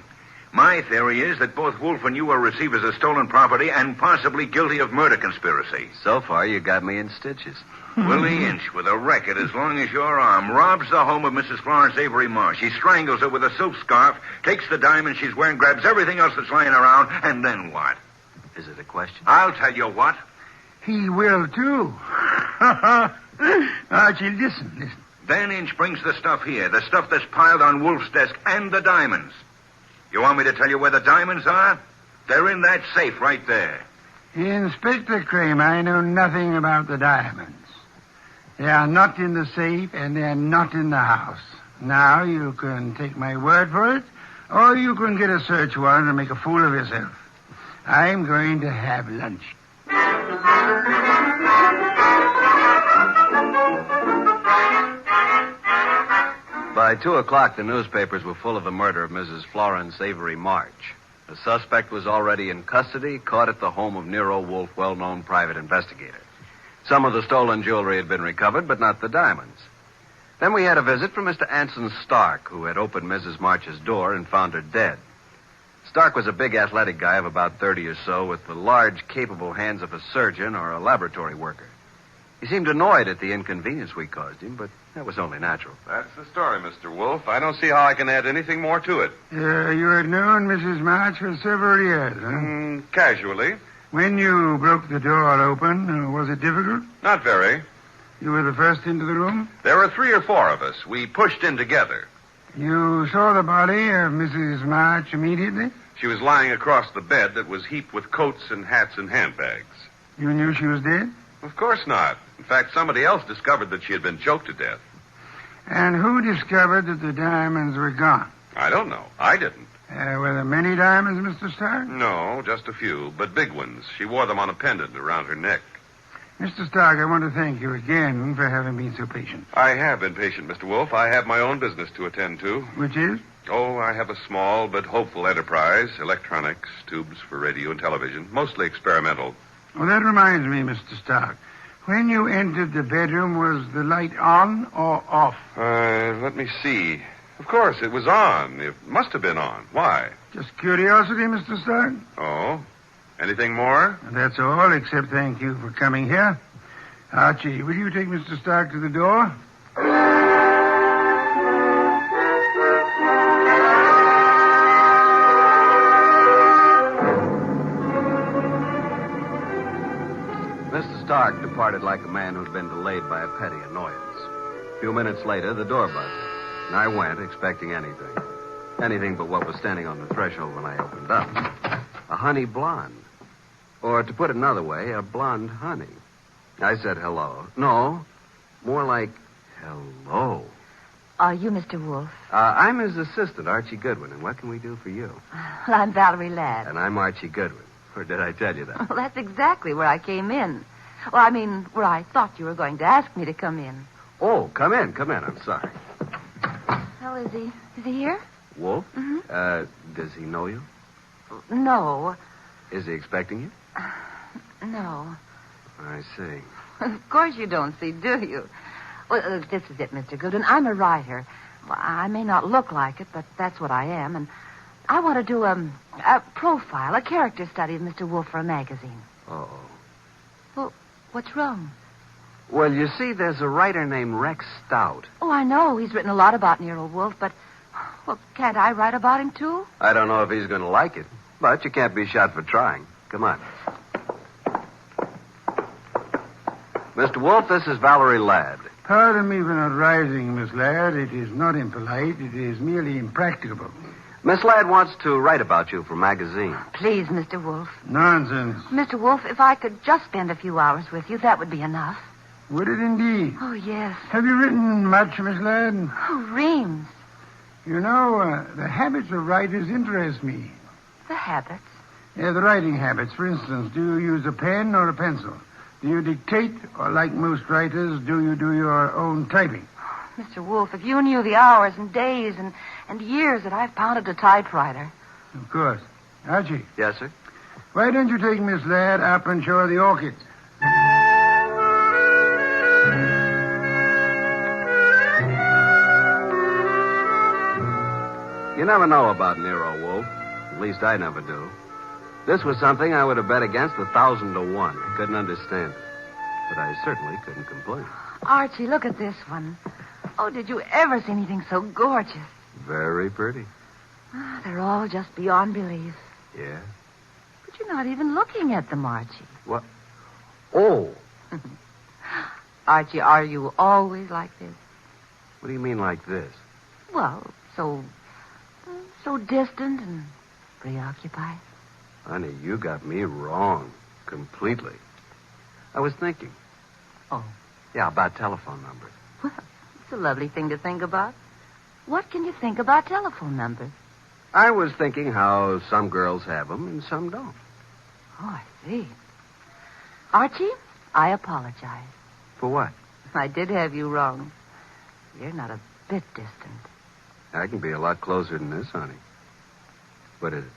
My theory is that both Wolfe and you are receivers of stolen property and possibly guilty of murder conspiracy. So far, you got me in stitches. Willie Inch, with a record as long as your arm, robs the home of Mrs. Florence Avery Marsh. He strangles her with a silk scarf, takes the diamond she's wearing, grabs everything else that's lying around, and then what? Is it a question? I'll tell you what. He will, too. Archie, listen. Then Inch brings the stuff here, the stuff that's piled on Wolfe's desk, and the diamonds. You want me to tell you where the diamonds are? They're in that safe right there. Inspector Kramer, I know nothing about the diamonds. They are not in the safe, and they're not in the house. Now, you can take my word for it, or you can get a search warrant and make a fool of yourself. I'm going to have lunch. By 2 o'clock, the newspapers were full of the murder of Mrs. Florence Avery March. The suspect was already in custody, caught at the home of Nero Wolfe, well-known private investigator. Some of the stolen jewelry had been recovered, but not the diamonds. Then we had a visit from Mr. Anson Stark, who had opened Mrs. March's door and found her dead. Stark was a big athletic guy of about 30 or so, with the large, capable hands of a surgeon or a laboratory worker. He seemed annoyed at the inconvenience we caused him, but that was only natural. That's the story, Mr. Wolfe. I don't see how I can add anything more to it. You had known Mrs. March for several years, huh? Casually. When you broke the door open, was it difficult? Not very. You were the first into the room? There were 3 or 4 of us. We pushed in together. You saw the body of Mrs. March immediately? She was lying across the bed that was heaped with coats and hats and handbags. You knew she was dead? Of course not. In fact, somebody else discovered that she had been choked to death. And who discovered that the diamonds were gone? I don't know. I didn't. Were there many diamonds, Mr. Stark? No, just a few, but big ones. She wore them on a pendant around her neck. Mr. Stark, I want to thank you again for having been so patient. I have been patient, Mr. Wolfe. I have my own business to attend to. Which is? Oh, I have a small but hopeful enterprise. Electronics, tubes for radio and television, mostly experimental. Oh, that reminds me, Mr. Stark. When you entered the bedroom, was the light on or off? Let me see. Of course, it was on. It must have been on. Why? Just curiosity, Mr. Stark. Oh? Anything more? That's all, except thank you for coming here. Archie, will you take Mr. Stark to the door? Mr. Stark departed like a man who'd been delayed by a petty annoyance. A few minutes later, the door buzzed, and I went expecting anything. Anything but what was standing on the threshold when I opened up. A honey blonde. Or, to put it another way, a blonde honey. I said hello. No, more like hello. Are you Mr. Wolfe? I'm his assistant, Archie Goodwin, and what can we do for you? Well, I'm Valerie Ladd. And I'm Archie Goodwin. Or did I tell you that? Well, that's exactly where I came in. Well, I mean, where I thought you were going to ask me to come in. Oh, come in. I'm sorry. Well, is he here? Wolfe? Mm-hmm. Does he know you? No. Is he expecting you? No. I see. Of course you don't see, do you? Well, this is it, Mr. Goodwin. I'm a writer. Well, I may not look like it, but that's what I am. And I want to do a profile, a character study of Mr. Wolfe for a magazine. Oh. Well, what's wrong? Well, you see, there's a writer named Rex Stout. Oh, I know. He's written a lot about Nero Wolfe, but, well, can't I write about him, too? I don't know if he's going to like it, but you can't be shot for trying. Come on. Mr. Wolfe, this is Valerie Ladd. Pardon me for not rising, Miss Ladd. It is not impolite. It is merely impracticable. Miss Ladd wants to write about you for a magazine. Please, Mr. Wolfe. Nonsense. Mr. Wolfe, if I could just spend a few hours with you, that would be enough. Would it indeed? Oh, yes. Have you written much, Miss Ladd? Oh, reams. You know, the habits of writers interest me. The habits? Yeah, the writing habits. For instance, do you use a pen or a pencil? Do you dictate, or like most writers, do you do your own typing? Mr. Wolfe, if you knew the hours and days and years that I've pounded a typewriter. Of course. Archie. Yes, sir? Why don't you take Miss Ladd up and show her the orchids? You never know about Nero Wolfe. At least I never do. This was something I would have bet against 1,000 to 1. I couldn't understand it. But I certainly couldn't complain. Archie, look at this one. Oh, did you ever see anything so gorgeous? Very pretty. They're all just beyond belief. Yeah? But you're not even looking at them, Archie. What? Oh. Archie, are you always like this? What do you mean like this? Well, so distant and preoccupied. Honey, you got me wrong. Completely. I was thinking. Oh. Yeah, about telephone numbers. Well, it's a lovely thing to think about. What can you think about telephone numbers? I was thinking how some girls have them and some don't. Oh, I see. Archie, I apologize. For what? I did have you wrong. You're not a bit distant. I can be a lot closer than this, honey. What is it?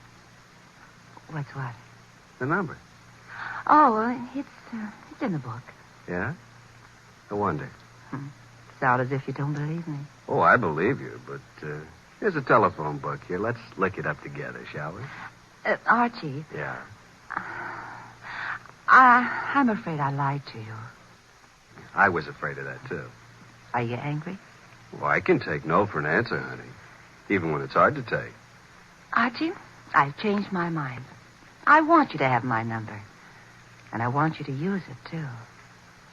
What's what? The number. Oh, it's in the book. Yeah? I wonder. Sound as if you don't believe me. Oh, I believe you, but here's a telephone book here. Let's lick it up together, shall we? Archie. Yeah. I'm afraid I lied to you. I was afraid of that, too. Are you angry? Well, I can take no for an answer, honey. Even when it's hard to take. Archie, I've changed my mind. I want you to have my number. And I want you to use it, too.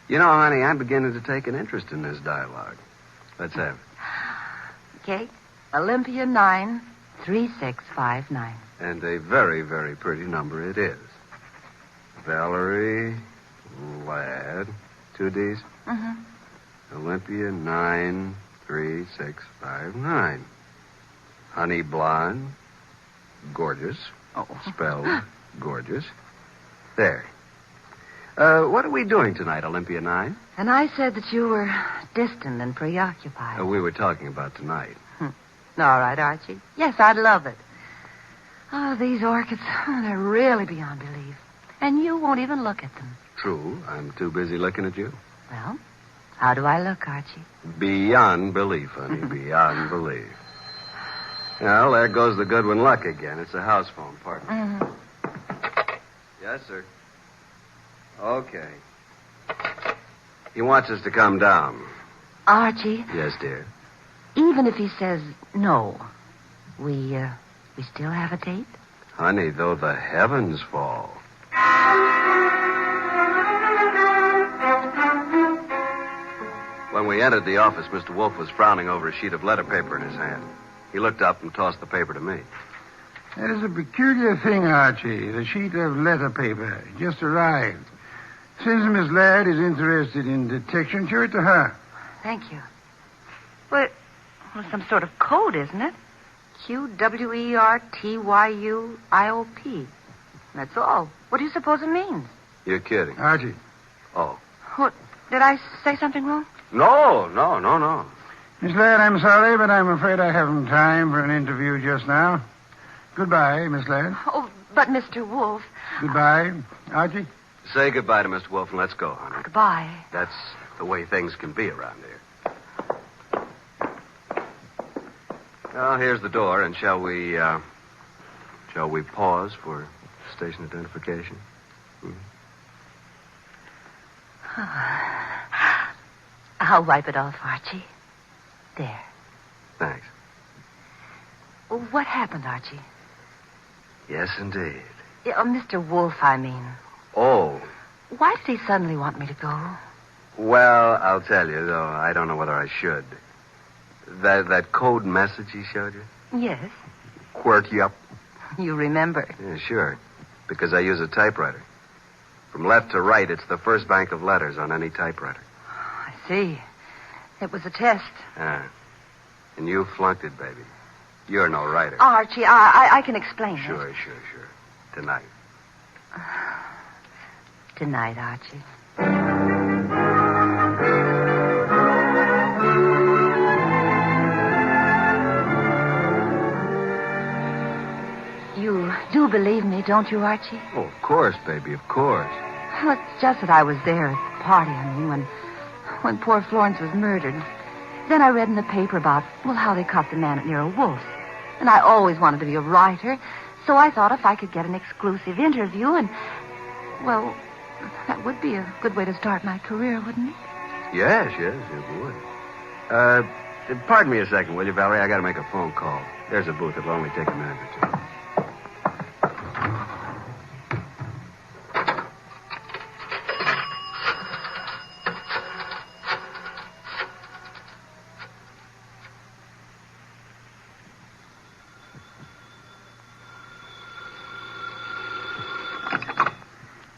You know, honey, I'm beginning to take an interest in this dialogue. Let's have it. Okay. Olympia 9, 3659. And a very, very pretty number it is. Valerie Ladd. 2 D's? Mm-hmm. Olympia 9, 3659. Honey blonde. Gorgeous. Oh. Spelled gorgeous. There. What are we doing tonight, Olympia 9? And I said that you were distant and preoccupied. We were talking about tonight. All right, Archie. Yes, I'd love it. Oh, these orchids, they're really beyond belief. And you won't even look at them. True. I'm too busy looking at you. Well, how do I look, Archie? Beyond belief, honey. Beyond belief. Well, there goes the Goodwin luck again. It's a house phone, partner. Mm-hmm. Yes, sir. Okay. He wants us to come down. Archie? Yes, dear. Even if he says no, we still have a date? Honey, though the heavens fall. When we entered the office, Mr. Wolfe was frowning over a sheet of letter paper in his hand. He looked up and tossed the paper to me. That is a peculiar thing, Archie. The sheet of letter paper just arrived. Since Miss Ladd is interested in detection, show it to her. Thank you. Well, some sort of code, isn't it? QWERTYUIOP. That's all. What do you suppose it means? You're kidding. Archie. Oh. What? Did I say something wrong? No. Miss Ladd, I'm sorry, but I'm afraid I haven't time for an interview just now. Goodbye, Miss Ladd. Oh, but Mr. Wolfe. Goodbye. Archie? Say goodbye to Mr. Wolfe and let's go, honey. Goodbye. That's the way things can be around here. Well, here's the door, and shall we pause for station identification? I'll wipe it off, Archie. There. Thanks. What happened, Archie? Yes, indeed. Mr. Wolfe, I mean. Oh. Why did he suddenly want me to go? Well, I'll tell you, though I don't know whether I should. That code message he showed you? Yes. Quirk you up? You remember. Yeah, sure. Because I use a typewriter. From left to right, it's the first bank of letters on any typewriter. I see. It was a test. Ah. And you flunked it, baby. You're no writer. Archie, I can explain it. Sure. Tonight. Tonight, Archie. You do believe me, don't you, Archie? Oh, of course, baby, of course. Well, it's just that I was there at the party, when poor Florence was murdered. Then I read in the paper about, how they caught the man at Nero Wolfe. And I always wanted to be a writer, so I thought if I could get an exclusive interview that would be a good way to start my career, wouldn't it? Yes, it would. Pardon me a second, will you, Valerie? I got to make a phone call. There's a booth. It'll only take a minute or two.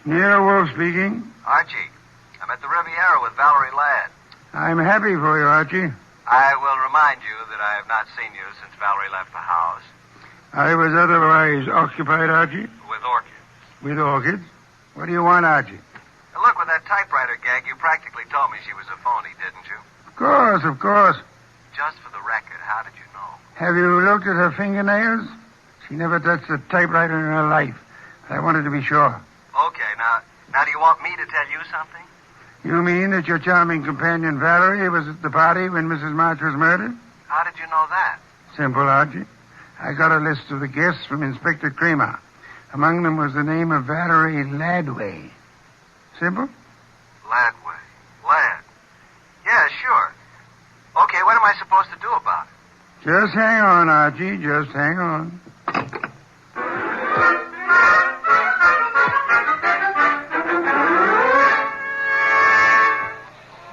Nero Wolfe speaking. Archie, I'm at the Riviera with Valerie Ladd. I'm happy for you, Archie. I will remind you that I have not seen you since Valerie left the house. I was otherwise occupied, Archie. With orchids. With orchids? What do you want, Archie? Now, look, with that typewriter gag, you practically told me she was a phony, didn't you? Of course. Just for the record, how did you know? Have you looked at her fingernails? She never touched a typewriter in her life. I wanted to be sure. Okay, now do you want me to tell you something? You mean that your charming companion Valerie was at the party when Mrs. March was murdered? How did you know that? Simple, Archie. I got a list of the guests from Inspector Kramer. Among them was the name of Valerie Ladway. Simple? Ladway. Ladd. Yeah, sure. Okay, what am I supposed to do about it? Just hang on, Archie. Just hang on.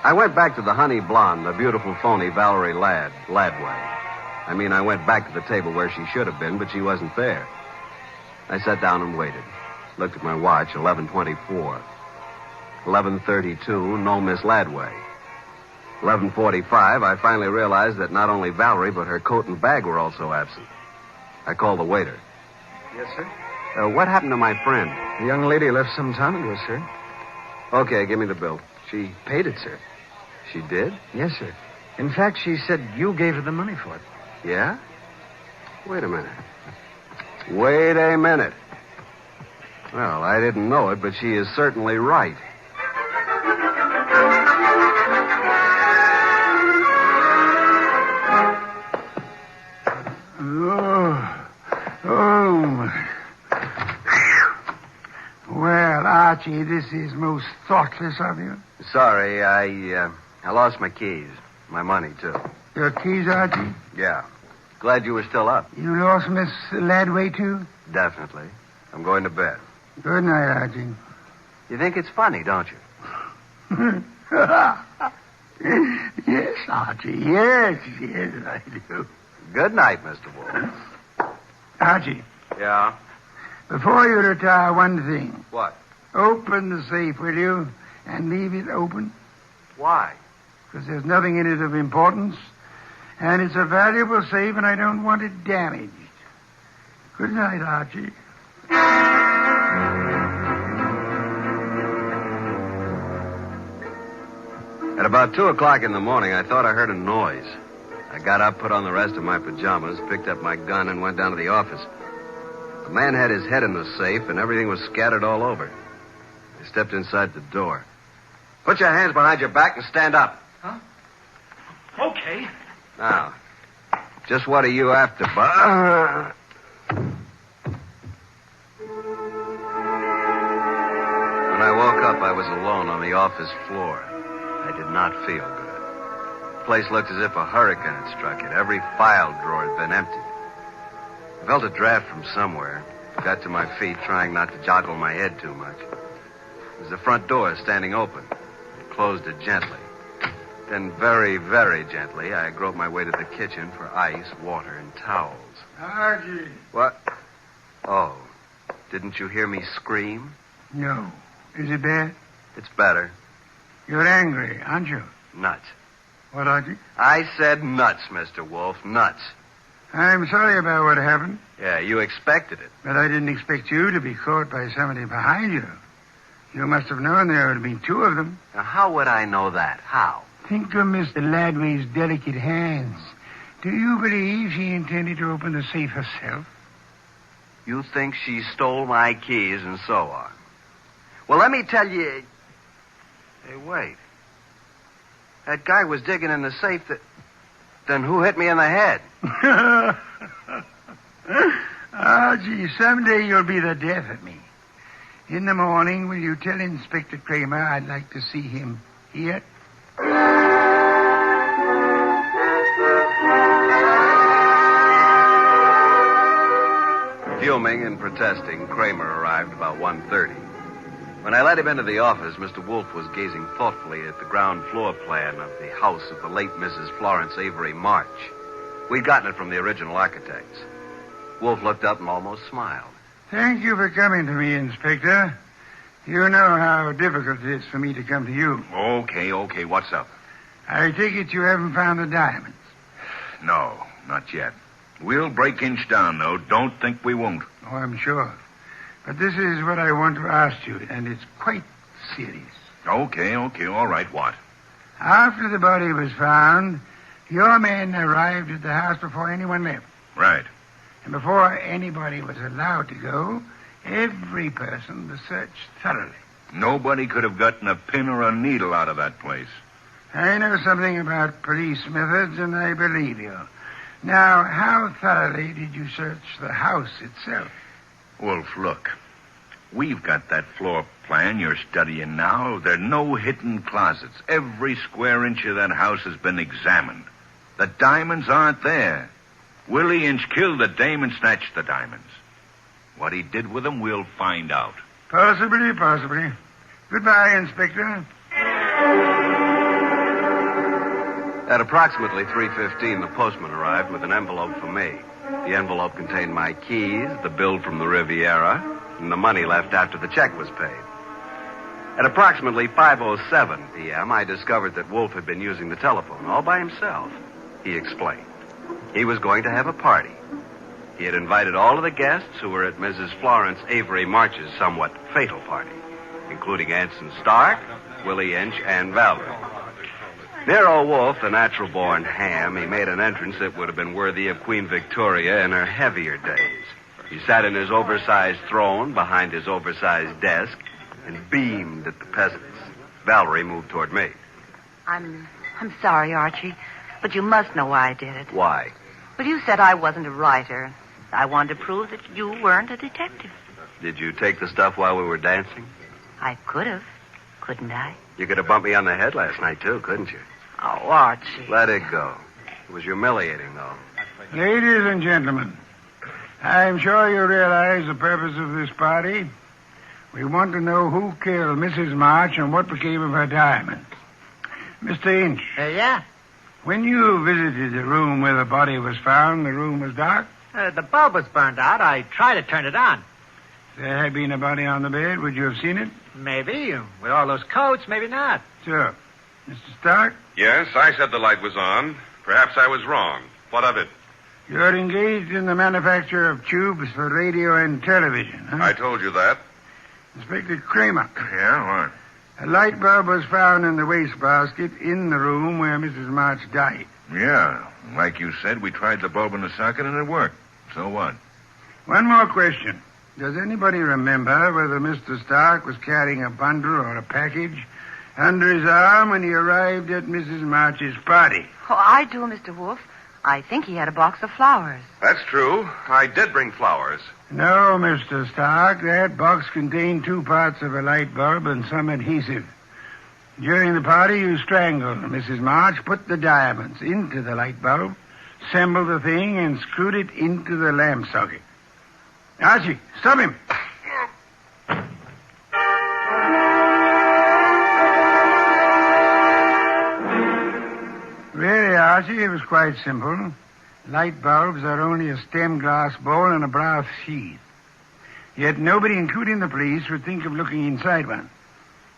I went back to the honey blonde, the beautiful phony Valerie Ladway. I went back to the table where she should have been, but she wasn't there. I sat down and waited. Looked at my watch, 11:24. 11:32, no Miss Ladway. 11:45, I finally realized that not only Valerie, but her coat and bag were also absent. I called the waiter. Yes, sir? What happened to my friend? The young lady left some time ago, sir. Okay, give me the bill. She paid it, sir. She did? Yes, sir. In fact, she said you gave her the money for it. Yeah? Wait a minute. Well, I didn't know it, but she is certainly right. Well, Archie, this is most thoughtless of you. Sorry, I lost my keys. My money, too. Your keys, Archie? Yeah. Glad you were still up. You lost Miss Ladway, too? Definitely. I'm going to bed. Good night, Archie. You think it's funny, don't you? Yes, Archie. Yes, I do. Good night, Mr. Wolfe. Archie. Yeah? Before you retire, one thing. What? Open the safe, will you? And leave it open. Why? Because there's nothing in it of importance. And it's a valuable safe, and I don't want it damaged. Good night, Archie. At about 2 o'clock in the morning, I thought I heard a noise. I got up, put on the rest of my pajamas, picked up my gun, and went down to the office. The man had his head in the safe, and everything was scattered all over. I stepped inside the door. Put your hands behind your back and stand up. Huh? Okay. Now, just what are you after, Bud? When I woke up, I was alone on the office floor. I did not feel good. The place looked as if a hurricane had struck it. Every file drawer had been emptied. I felt a draft from somewhere. Got to my feet, trying not to joggle my head too much. There was the front door standing open. I closed it gently. Then very, very gently, I groped my way to the kitchen for ice, water, and towels. Archie. What? Oh, didn't you hear me scream? No. Is it bad? It's better. You're angry, aren't you? Nuts. What, Archie? I said nuts, Mr. Wolfe. Nuts. I'm sorry about what happened, Yeah, you expected it. but I didn't expect you to be caught by somebody behind you. You must have known there would have been two of them. Now, how would I know that? How? Think of Mr. Ladway's delicate hands. Do you believe she intended to open the safe herself? You think she stole my keys and so on. Well, let me tell you... Hey, wait. That guy was digging in the safe that... Then who hit me in the head? Gee, someday you'll be the death of me. In the morning, will you tell Inspector Kramer I'd like to see him here? Fuming and protesting, Kramer arrived about 1:30. When I let him into the office, Mr. Wolfe was gazing thoughtfully at the ground floor plan of the house of the late Mrs. Florence Avery March. We'd gotten it from the original architects. Wolfe looked up and almost smiled. Thank you for coming to me, Inspector. You know how difficult it is for me to come to you. Okay. What's up? I take it you haven't found the diamonds. No, not yet. We'll break inch down, though. Don't think we won't. Oh, I'm sure. But this is what I want to ask you, and it's quite serious. Okay. All right, what? After the body was found, your men arrived at the house before anyone left. Right. And before anybody was allowed to go, every person was searched thoroughly. Nobody could have gotten a pin or a needle out of that place. I know something about police methods, and I believe you. Now, how thoroughly did you search the house itself? Wolf, look. We've got that floor plan you're studying now. There are no hidden closets. Every square inch of that house has been examined. The diamonds aren't there. Willie Inch killed the dame and snatched the diamonds. What he did with them, we'll find out. Possibly. Goodbye, Inspector. At approximately 3:15, the postman arrived with an envelope for me. The envelope contained my keys, the bill from the Riviera, and the money left after the check was paid. At approximately 5:07 p.m., I discovered that Wolfe had been using the telephone all by himself. He explained. He was going to have a party. He had invited all of the guests who were at Mrs. Florence Avery March's somewhat fatal party, including Anson Stark, Willie Inch, and Valerie. Nero Wolfe, the natural-born ham, he made an entrance that would have been worthy of Queen Victoria in her heavier days. He sat in his oversized throne behind his oversized desk and beamed at the peasants. Valerie moved toward me. I'm sorry, Archie, but you must know why I did it. Why? Well, you said I wasn't a writer. I wanted to prove that you weren't a detective. Did you take the stuff while we were dancing? I could have, couldn't I? You could have bumped me on the head last night, too, couldn't you? Oh, Archie. Let it go. It was humiliating, though. Ladies and gentlemen, I'm sure you realize the purpose of this party. We want to know who killed Mrs. March and what became of her diamonds. Mr. Inch. Yeah? When you visited the room where the body was found, the room was dark? The bulb was burned out. I tried to turn it on. If there had been a body on the bed, would you have seen it? Maybe. With all those coats, maybe not. Sure. Mr. Stark? Yes, I said the light was on. Perhaps I was wrong. What of it? You're engaged in the manufacture of tubes for radio and television, huh? I told you that. Inspector Kramer. Yeah, what? A light bulb was found in the wastebasket in the room where Mrs. March died. Yeah. Like you said, we tried the bulb in the socket and it worked. So what? One more question. Does anybody remember whether Mr. Stark was carrying a bundle or a package under his arm when he arrived at Mrs. March's party? Oh, I do, Mr. Wolfe. I think he had a box of flowers. That's true. I did bring flowers. No, Mr. Stark. That box contained 2 parts of a light bulb and some adhesive. During the party, you strangled Mrs. March, put the diamonds into the light bulb, assembled the thing, and screwed it into the lamp socket. Archie, stop him. Really, Archie, it was quite simple. Light bulbs are only a stem glass bowl and a brass sheath. Yet nobody, including the police, would think of looking inside one.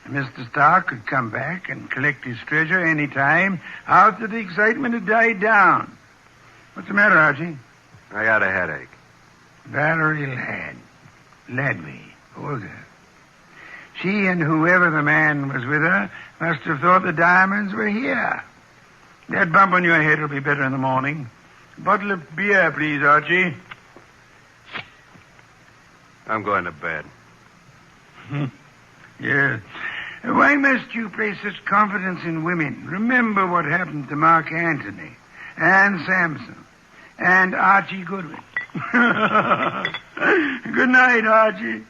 Mr. Stark could come back and collect his treasure any time after the excitement had died down. What's the matter, Archie? I got a headache. Valerie Ladway, older. She and whoever the man was with her must have thought the diamonds were here. That bump on your head will be better in the morning. A bottle of beer, please, Archie. I'm going to bed. Yes. Why must you place such confidence in women? Remember what happened to Mark Antony and Samson and Archie Goodwin. Good night, Archie.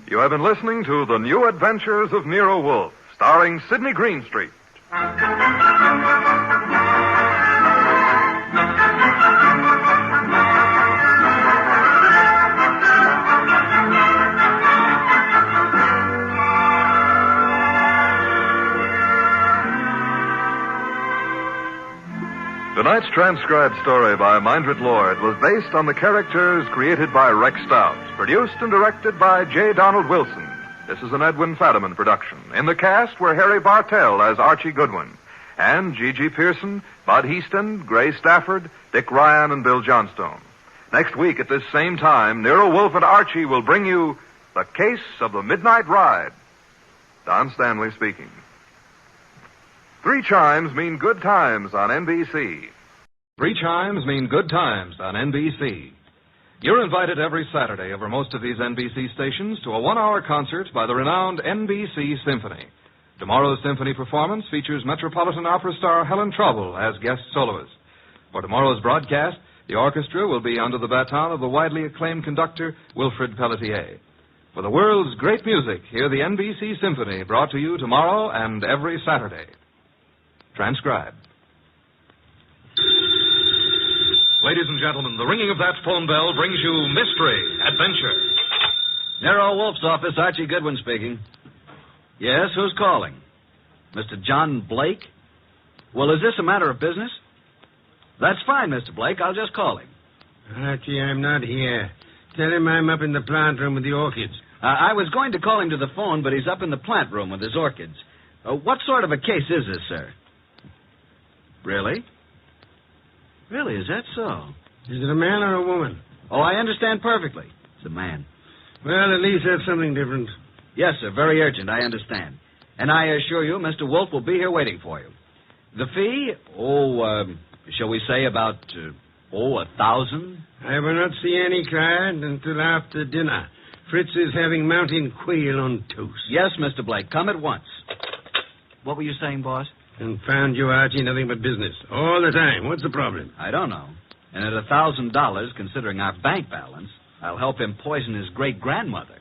You have been listening to The New Adventures of Nero Wolfe, starring Sidney Greenstreet. Tonight's transcribed story by Mindred Lord was based on the characters created by Rex Stout, produced and directed by J. Donald Wilson. This is an Edwin Fadiman production. In the cast were Harry Bartell as Archie Goodwin, and G.G. Pearson, Bud Heaston, Gray Stafford, Dick Ryan, and Bill Johnstone. Next week at this same time, Nero Wolfe and Archie will bring you The Case of the Midnight Ride. Don Stanley speaking. 3 chimes mean good times on NBC. 3 chimes mean good times on NBC. You're invited every Saturday over most of these NBC stations to a 1-hour concert by the renowned NBC Symphony. Tomorrow's symphony performance features Metropolitan Opera star Helen Trouble as guest soloist. For tomorrow's broadcast, the orchestra will be under the baton of the widely acclaimed conductor Wilfred Pelletier. For the world's great music, hear the NBC Symphony brought to you tomorrow and every Saturday. Transcribed. Ladies and gentlemen, the ringing of that phone bell brings you mystery, adventure. Nero Wolfe's office, Archie Goodwin speaking. Yes, who's calling? Mr. John Blake? Well, is this a matter of business? That's fine, Mr. Blake. I'll just call him. Archie, I'm not here. Tell him I'm up in the plant room with the orchids. I was going to call him to the phone, but he's up in the plant room with his orchids. What sort of a case is this, sir? Really? Really, is that so? Is it a man or a woman? Oh, I understand perfectly. It's a man. Well, at least that's something different. Yes, sir, very urgent, I understand. And I assure you, Mr. Wolfe will be here waiting for you. The fee? Shall we say about, 1,000? I will not see any client until after dinner. Fritz is having mountain quail on toast. Yes, Mr. Blake, come at once. What were you saying, boss? Confound you, Archie, nothing but business. All the time. What's the problem? I don't know. And at $1,000, considering our bank balance, I'll help him poison his great-grandmother.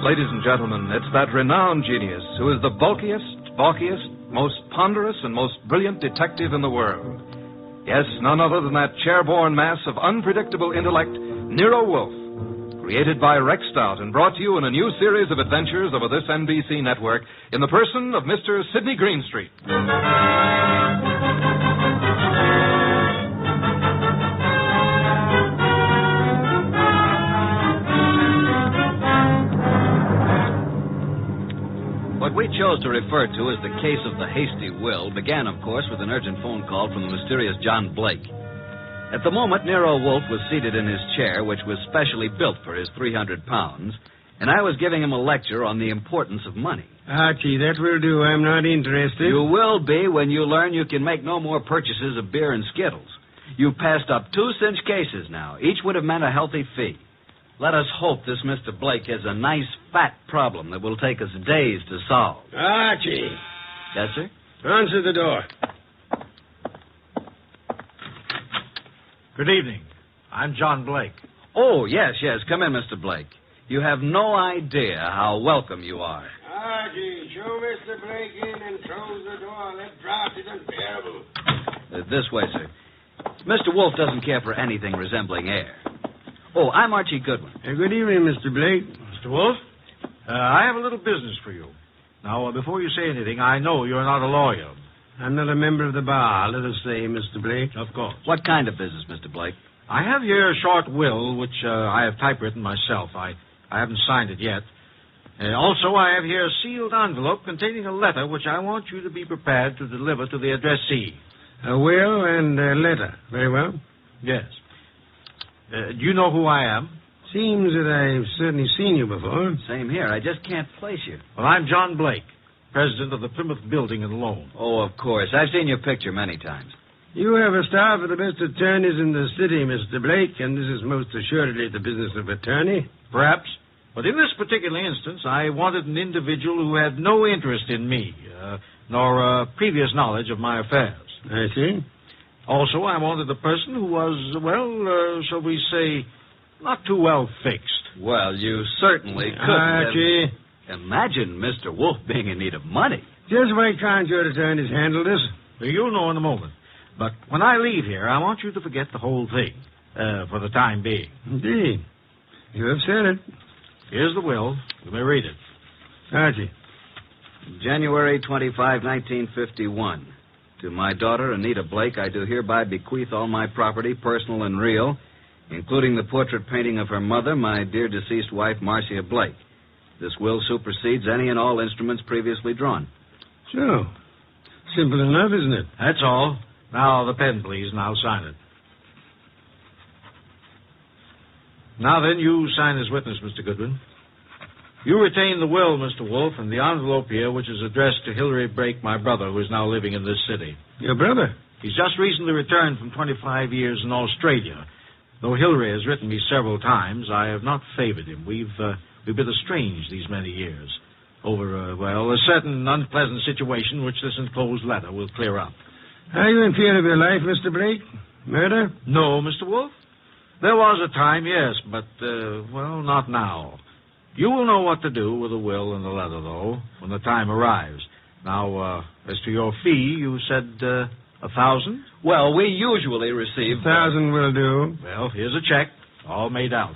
Ladies and gentlemen, it's that renowned genius who is the bulkiest, balkiest, most ponderous, and most brilliant detective in the world. Yes, none other than that chair-borne mass of unpredictable intellect, Nero Wolfe, created by Rex Stout and brought to you in a new series of adventures over this NBC network in the person of Mr. Sidney Greenstreet. What we chose to refer to as the case of the hasty will began, of course, with an urgent phone call from the mysterious John Blake. At the moment, Nero Wolfe was seated in his chair, which was specially built for his 300 pounds, and I was giving him a lecture on the importance of money. Archie, that will do. I'm not interested. You will be when you learn you can make no more purchases of beer and Skittles. You've passed up 2 cinch cases now. Each would have meant a healthy fee. Let us hope this Mr. Blake has a nice, fat problem that will take us days to solve. Archie. Yes, sir? Answer the door. Good evening. I'm John Blake. Oh, yes. Come in, Mr. Blake. You have no idea how welcome you are. Archie, show Mr. Blake in and close the door. That draft is unbearable. This way, sir. Mr. Wolfe doesn't care for anything resembling air. Oh, I'm Archie Goodwin. Good evening, Mr. Blake. Mr. Wolfe, I have a little business for you. Now, before you say anything, I know you're not a lawyer. I'm not a member of the bar, let us say, Mr. Blake. Of course. What kind of business, Mr. Blake? I have here a short will, which I have typewritten myself. I haven't signed it yet. Also, I have here a sealed envelope containing a letter which I want you to be prepared to deliver to the addressee. A will and a letter. Very well. Yes. Do you know who I am? Seems that I've certainly seen you before. Same here. I just can't place you. Well, I'm John Blake, president of the Plymouth Building and Loan. Oh, of course. I've seen your picture many times. You have a staff of the best attorneys in the city, Mr. Blake, and this is most assuredly the business of attorney. Perhaps. But in this particular instance, I wanted an individual who had no interest in me, nor previous knowledge of my affairs. I see. Also, I wanted a person who was, well, shall we say, not too well fixed. Well, you certainly could. Archie. Imagine Mr. Wolfe being in need of money. Just why can't your attorneys handle this? Well, you'll know in a moment. But when I leave here, I want you to forget the whole thing, for the time being. Indeed. You have said it. Here's the will. You may read it. Archie. January 25, 1951. To my daughter, Anita Blake, I do hereby bequeath all my property, personal and real, including the portrait painting of her mother, my dear deceased wife, Marcia Blake. This will supersedes any and all instruments previously drawn. So, simple enough, isn't it? That's all. Now, the pen, please, and I'll sign it. Now then, you sign as witness, Mr. Goodwin. You retain the will, Mr. Wolfe, and the envelope here, which is addressed to Hilary Blake, my brother, who is now living in this city. Your brother? He's just recently returned from 25 years in Australia. Though Hilary has written me several times, I have not favored him. We've been estranged these many years over, a certain unpleasant situation which this enclosed letter will clear up. Are you in fear of your life, Mr. Blake? Murder? No, Mr. Wolfe. There was a time, yes, but, not now. You will know what to do with the will and the letter, though, when the time arrives. Now, as to your fee, you said, 1,000? Well, we usually receive... 1,000 will do. Well, here's a check, all made out.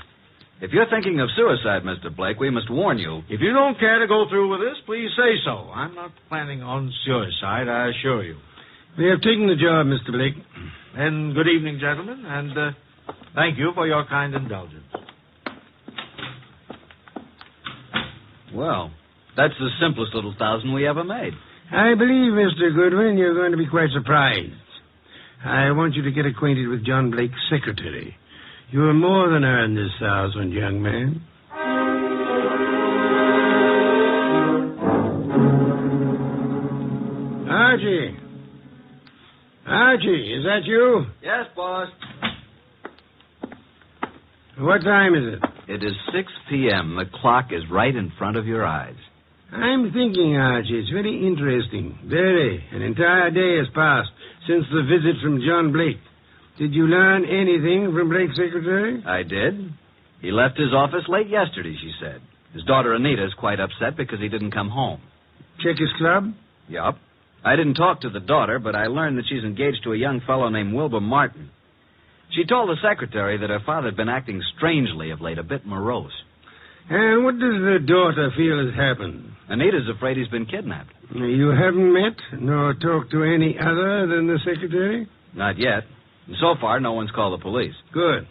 If you're thinking of suicide, Mr. Blake, we must warn you. If you don't care to go through with this, please say so. I'm not planning on suicide, I assure you. We have taken the job, Mr. Blake. And good evening, gentlemen, and thank you for your kind indulgence. Well, that's the simplest little 1,000 we ever made. I believe, Mr. Goodwin, you're going to be quite surprised. I want you to get acquainted with John Blake's secretary. You have more than earned this 1,000, young man. Archie. Archie, is that you? Yes, boss. What time is it? It is 6 p.m. The clock is right in front of your eyes. I'm thinking, Archie, it's very interesting. Very. An entire day has passed since the visit from John Blake. Did you learn anything from Blake's secretary? I did. He left his office late yesterday, she said. His daughter Anita is quite upset because he didn't come home. Check his club? Yup. I didn't talk to the daughter, but I learned that she's engaged to a young fellow named Wilbur Martin. She told the secretary that her father had been acting strangely of late, a bit morose. And what does the daughter feel has happened? Anita's afraid he's been kidnapped. You haven't met nor talked to any other than the secretary? Not yet. And so far, no one's called the police. Good.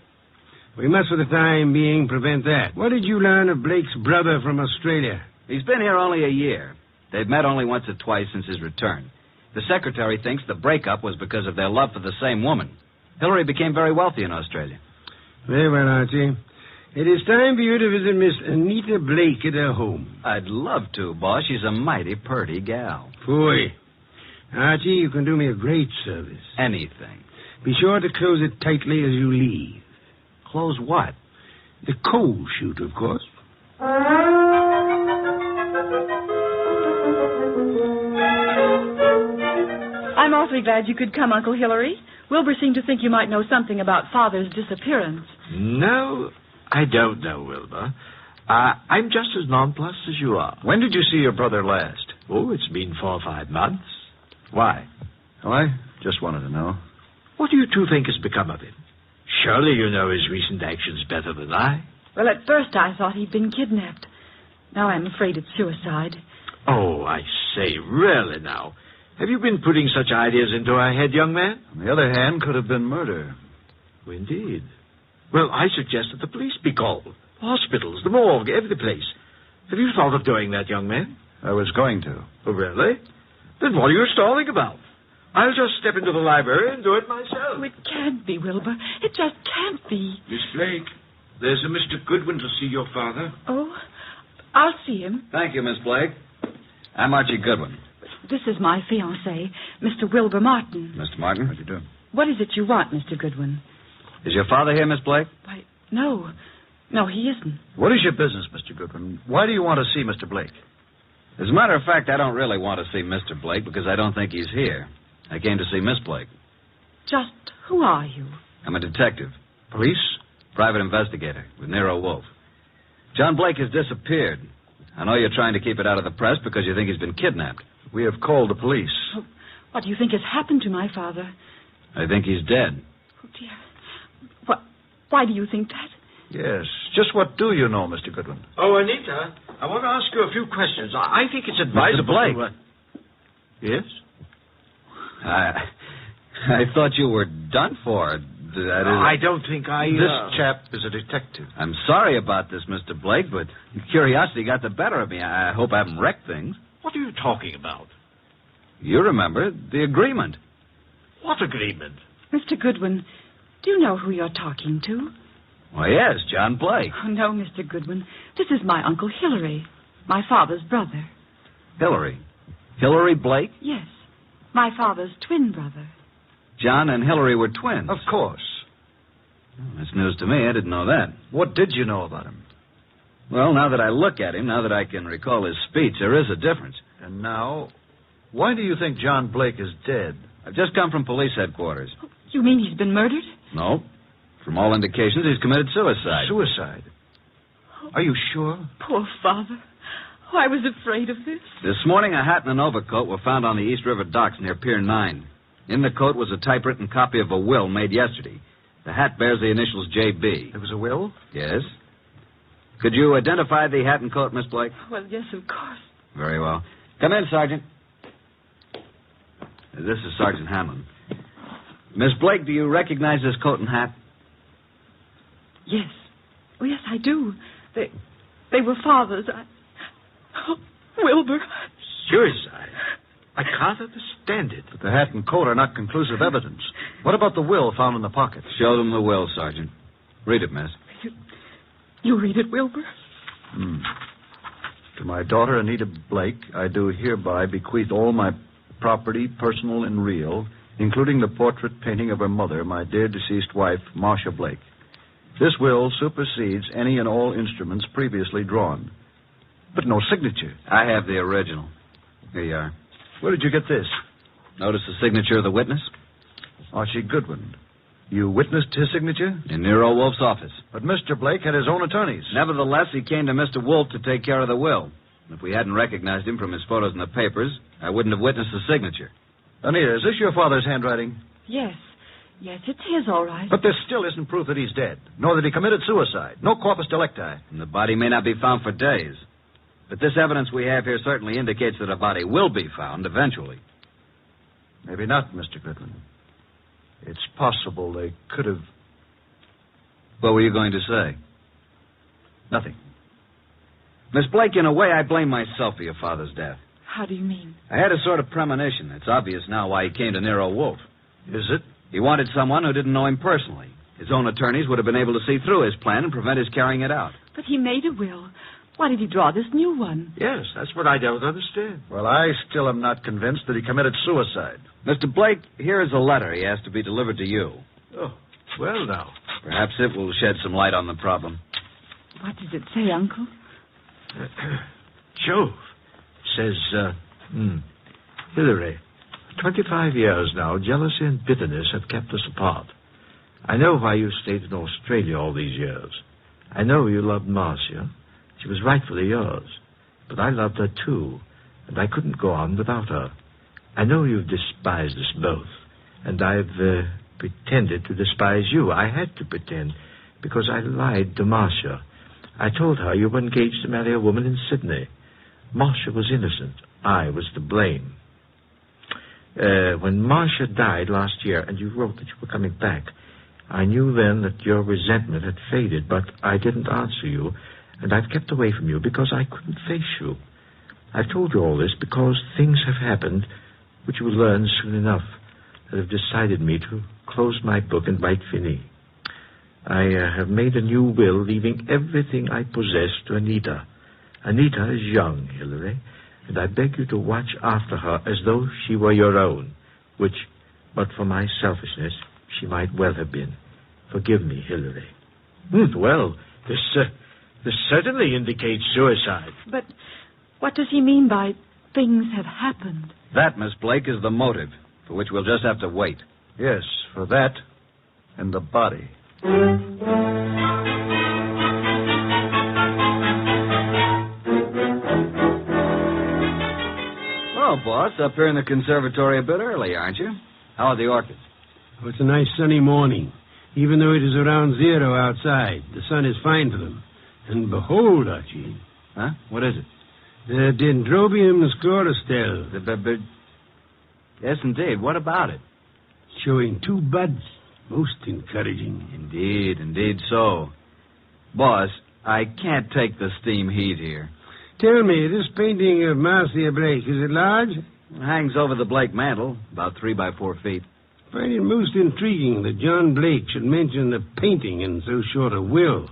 We must, for the time being, prevent that. What did you learn of Blake's brother from Australia? He's been here only a year. They've met only once or twice since his return. The secretary thinks the breakup was because of their love for the same woman. Hillary became very wealthy in Australia. Very well, Archie. It is time for you to visit Miss Anita Blake at her home. I'd love to, boss. She's a mighty purty gal. Boy. Archie, you can do me a great service. Anything. Be sure to close it tightly as you leave. Close what? The coal chute, of course. I'm awfully glad you could come, Uncle Hillary. Wilbur seemed to think you might know something about Father's disappearance. No, I don't know, Wilbur. I'm just as nonplussed as you are. When did you see your brother last? Oh, it's been 4 or 5 months. Why? Oh, I just wanted to know. What do you two think has become of him? Surely you know his recent actions better than I. Well, at first I thought he'd been kidnapped. Now I'm afraid it's suicide. Oh, I say, really now. Have you been putting such ideas into our head, young man? On the other hand, could have been murder. Oh, indeed. Well, I suggest that the police be called. Hospitals, the morgue, every place. Have you thought of doing that, young man? I was going to. Oh, really? Then what are you stalling about? I'll just step into the library and do it myself. Oh, it can't be, Wilbur. It just can't be. Miss Blake, there's a Mr. Goodwin to see your father. Oh, I'll see him. Thank you, Miss Blake. I'm Archie Goodwin. This is my fiancé, Mr. Wilbur Martin. Mr. Martin? How do you do? What is it you want, Mr. Goodwin? Is your father here, Miss Blake? Why, no. No, he isn't. What is your business, Mr. Goodwin? Why do you want to see Mr. Blake? As a matter of fact, I don't really want to see Mr. Blake because I don't think he's here. I came to see Miss Blake. Just who are you? I'm a detective. Police? Private investigator with Nero Wolfe. John Blake has disappeared. I know you're trying to keep it out of the press because you think he's been kidnapped. We have called the police. Oh, what do you think has happened to my father? I think he's dead. Oh, dear. Why do you think that? Yes. Just what do you know, Mr. Goodwin? Oh, Anita, I want to ask you a few questions. I think it's advisable. Mr. Blake. Yes? I thought you were done for. That is, I don't think I... This chap is a detective. I'm sorry about this, Mr. Blake, but curiosity got the better of me. I hope I haven't wrecked things. What are you talking about? You remember the agreement. What agreement? Mr. Goodwin, do you know who you're talking to? Why, yes, John Blake. Oh, no, Mr. Goodwin. This is my Uncle Hillary, my father's brother. Hillary? Hillary Blake? Yes, my father's twin brother. John and Hillary were twins. Of course. Well, that's news to me. I didn't know that. What did you know about him? Well, now that I look at him, now that I can recall his speech, there is a difference. And now, why do you think John Blake is dead? I've just come from police headquarters. You mean he's been murdered? No. From all indications, he's committed suicide. Suicide? Are you sure? Poor father. Oh, I was afraid of this. This morning, a hat and an overcoat were found on the East River docks near Pier 9. In the coat was a typewritten copy of a will made yesterday. The hat bears the initials J.B. There was a will? Yes. Could you identify the hat and coat, Miss Blake? Well, yes, of course. Very well. Come in, Sergeant. This is Sergeant Hamlin. Miss Blake, do you recognize this coat and hat? Yes. Oh, yes, I do. They were father's. Oh, Wilbur. Suicide? I can't understand it. But the hat and coat are not conclusive evidence. What about the will found in the pocket? Show them the will, Sergeant. Read it, miss. You read it, Wilbur? To my daughter, Anita Blake, I do hereby bequeath all my property, personal and real, including the portrait painting of her mother, my dear deceased wife, Marcia Blake. This will supersedes any and all instruments previously drawn. But no signature. I have the original. Here you are. Where did you get this? Notice the signature of the witness? Archie Goodwin. You witnessed his signature? In Nero Wolfe's office. But Mr. Blake had his own attorneys. Nevertheless, he came to Mr. Wolfe to take care of the will. If we hadn't recognized him from his photos in the papers, I wouldn't have witnessed the signature. Anita, is this your father's handwriting? Yes. Yes, it's his, all right. But this still isn't proof that he's dead, nor that he committed suicide. No corpus delicti. And the body may not be found for days. But this evidence we have here certainly indicates that a body will be found eventually. Maybe not, Mr. Goodwin. It's possible they could have... What were you going to say? Nothing. Miss Blake, in a way, I blame myself for your father's death. How do you mean? I had a sort of premonition. It's obvious now why he came to Nero Wolfe. Is it? He wanted someone who didn't know him personally. His own attorneys would have been able to see through his plan and prevent his carrying it out. But he made a will. Why did he draw this new one? Yes, that's what I don't understand. Well, I still am not convinced that he committed suicide. Mr. Blake, here is a letter he asked to be delivered to you. Oh, well now. Perhaps it will shed some light on the problem. What does it say, Uncle? Jove. Says, Hillary, 25 years now, jealousy and bitterness have kept us apart. I know why you stayed in Australia all these years. I know you loved Marcia. She was rightfully yours. But I loved her, too, and I couldn't go on without her. I know you've despised us both, and I've pretended to despise you. I had to pretend, because I lied to Marcia. I told her you were engaged to marry a woman in Sydney. Marcia was innocent. I was to blame. When Marcia died last year, and you wrote that you were coming back, I knew then that your resentment had faded, but I didn't answer you, and I've kept away from you because I couldn't face you. I've told you all this because things have happened, which you will learn soon enough, that have decided me to close my book and write fini. I have made a new will, leaving everything I possess to Anita. Anita is young, Hillary, and I beg you to watch after her as though she were your own, which, but for my selfishness, she might well have been. Forgive me, Hillary. Well, this certainly indicates suicide. But what does he mean by things have happened? That, Miss Blake, is the motive, for which we'll just have to wait. Yes, for that and the body. Well, boss, up here in the conservatory a bit early, aren't you? How are the orchids? Oh, it's a nice sunny morning. Even though it is around 0 outside, the sun is fine for them. And behold, Archie. Huh? What is it? The Dendrobium sclerostel. Yes, indeed. What about it? Showing 2 buds. Most encouraging. Indeed so. Boss, I can't take the steam heat here. Tell me, this painting of Marcia Blake, is it large? It hangs over the Blake mantel, about 3 by 4 feet. I find it most intriguing that John Blake should mention the painting in so short a will.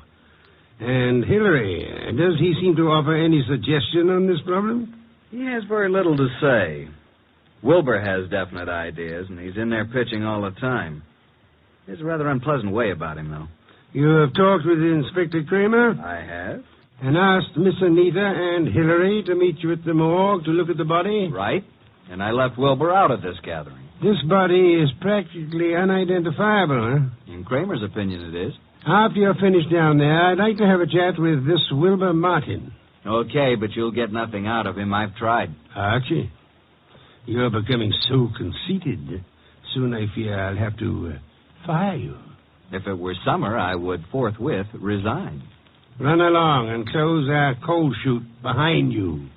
And Hillary, does he seem to offer any suggestion on this problem? He has very little to say. Wilbur has definite ideas, and he's in there pitching all the time. There's a rather unpleasant way about him, though. You have talked with Inspector Kramer? I have. And asked Miss Anita and Hillary to meet you at the morgue to look at the body? Right. And I left Wilbur out of this gathering. This body is practically unidentifiable, huh? In Kramer's opinion, it is. After you're finished down there, I'd like to have a chat with this Wilbur Martin. Okay, but you'll get nothing out of him. I've tried. Archie, you're becoming so conceited. Soon I fear I'll have to fire you. If it were summer, I would forthwith resign. Run along and close our coal chute behind you.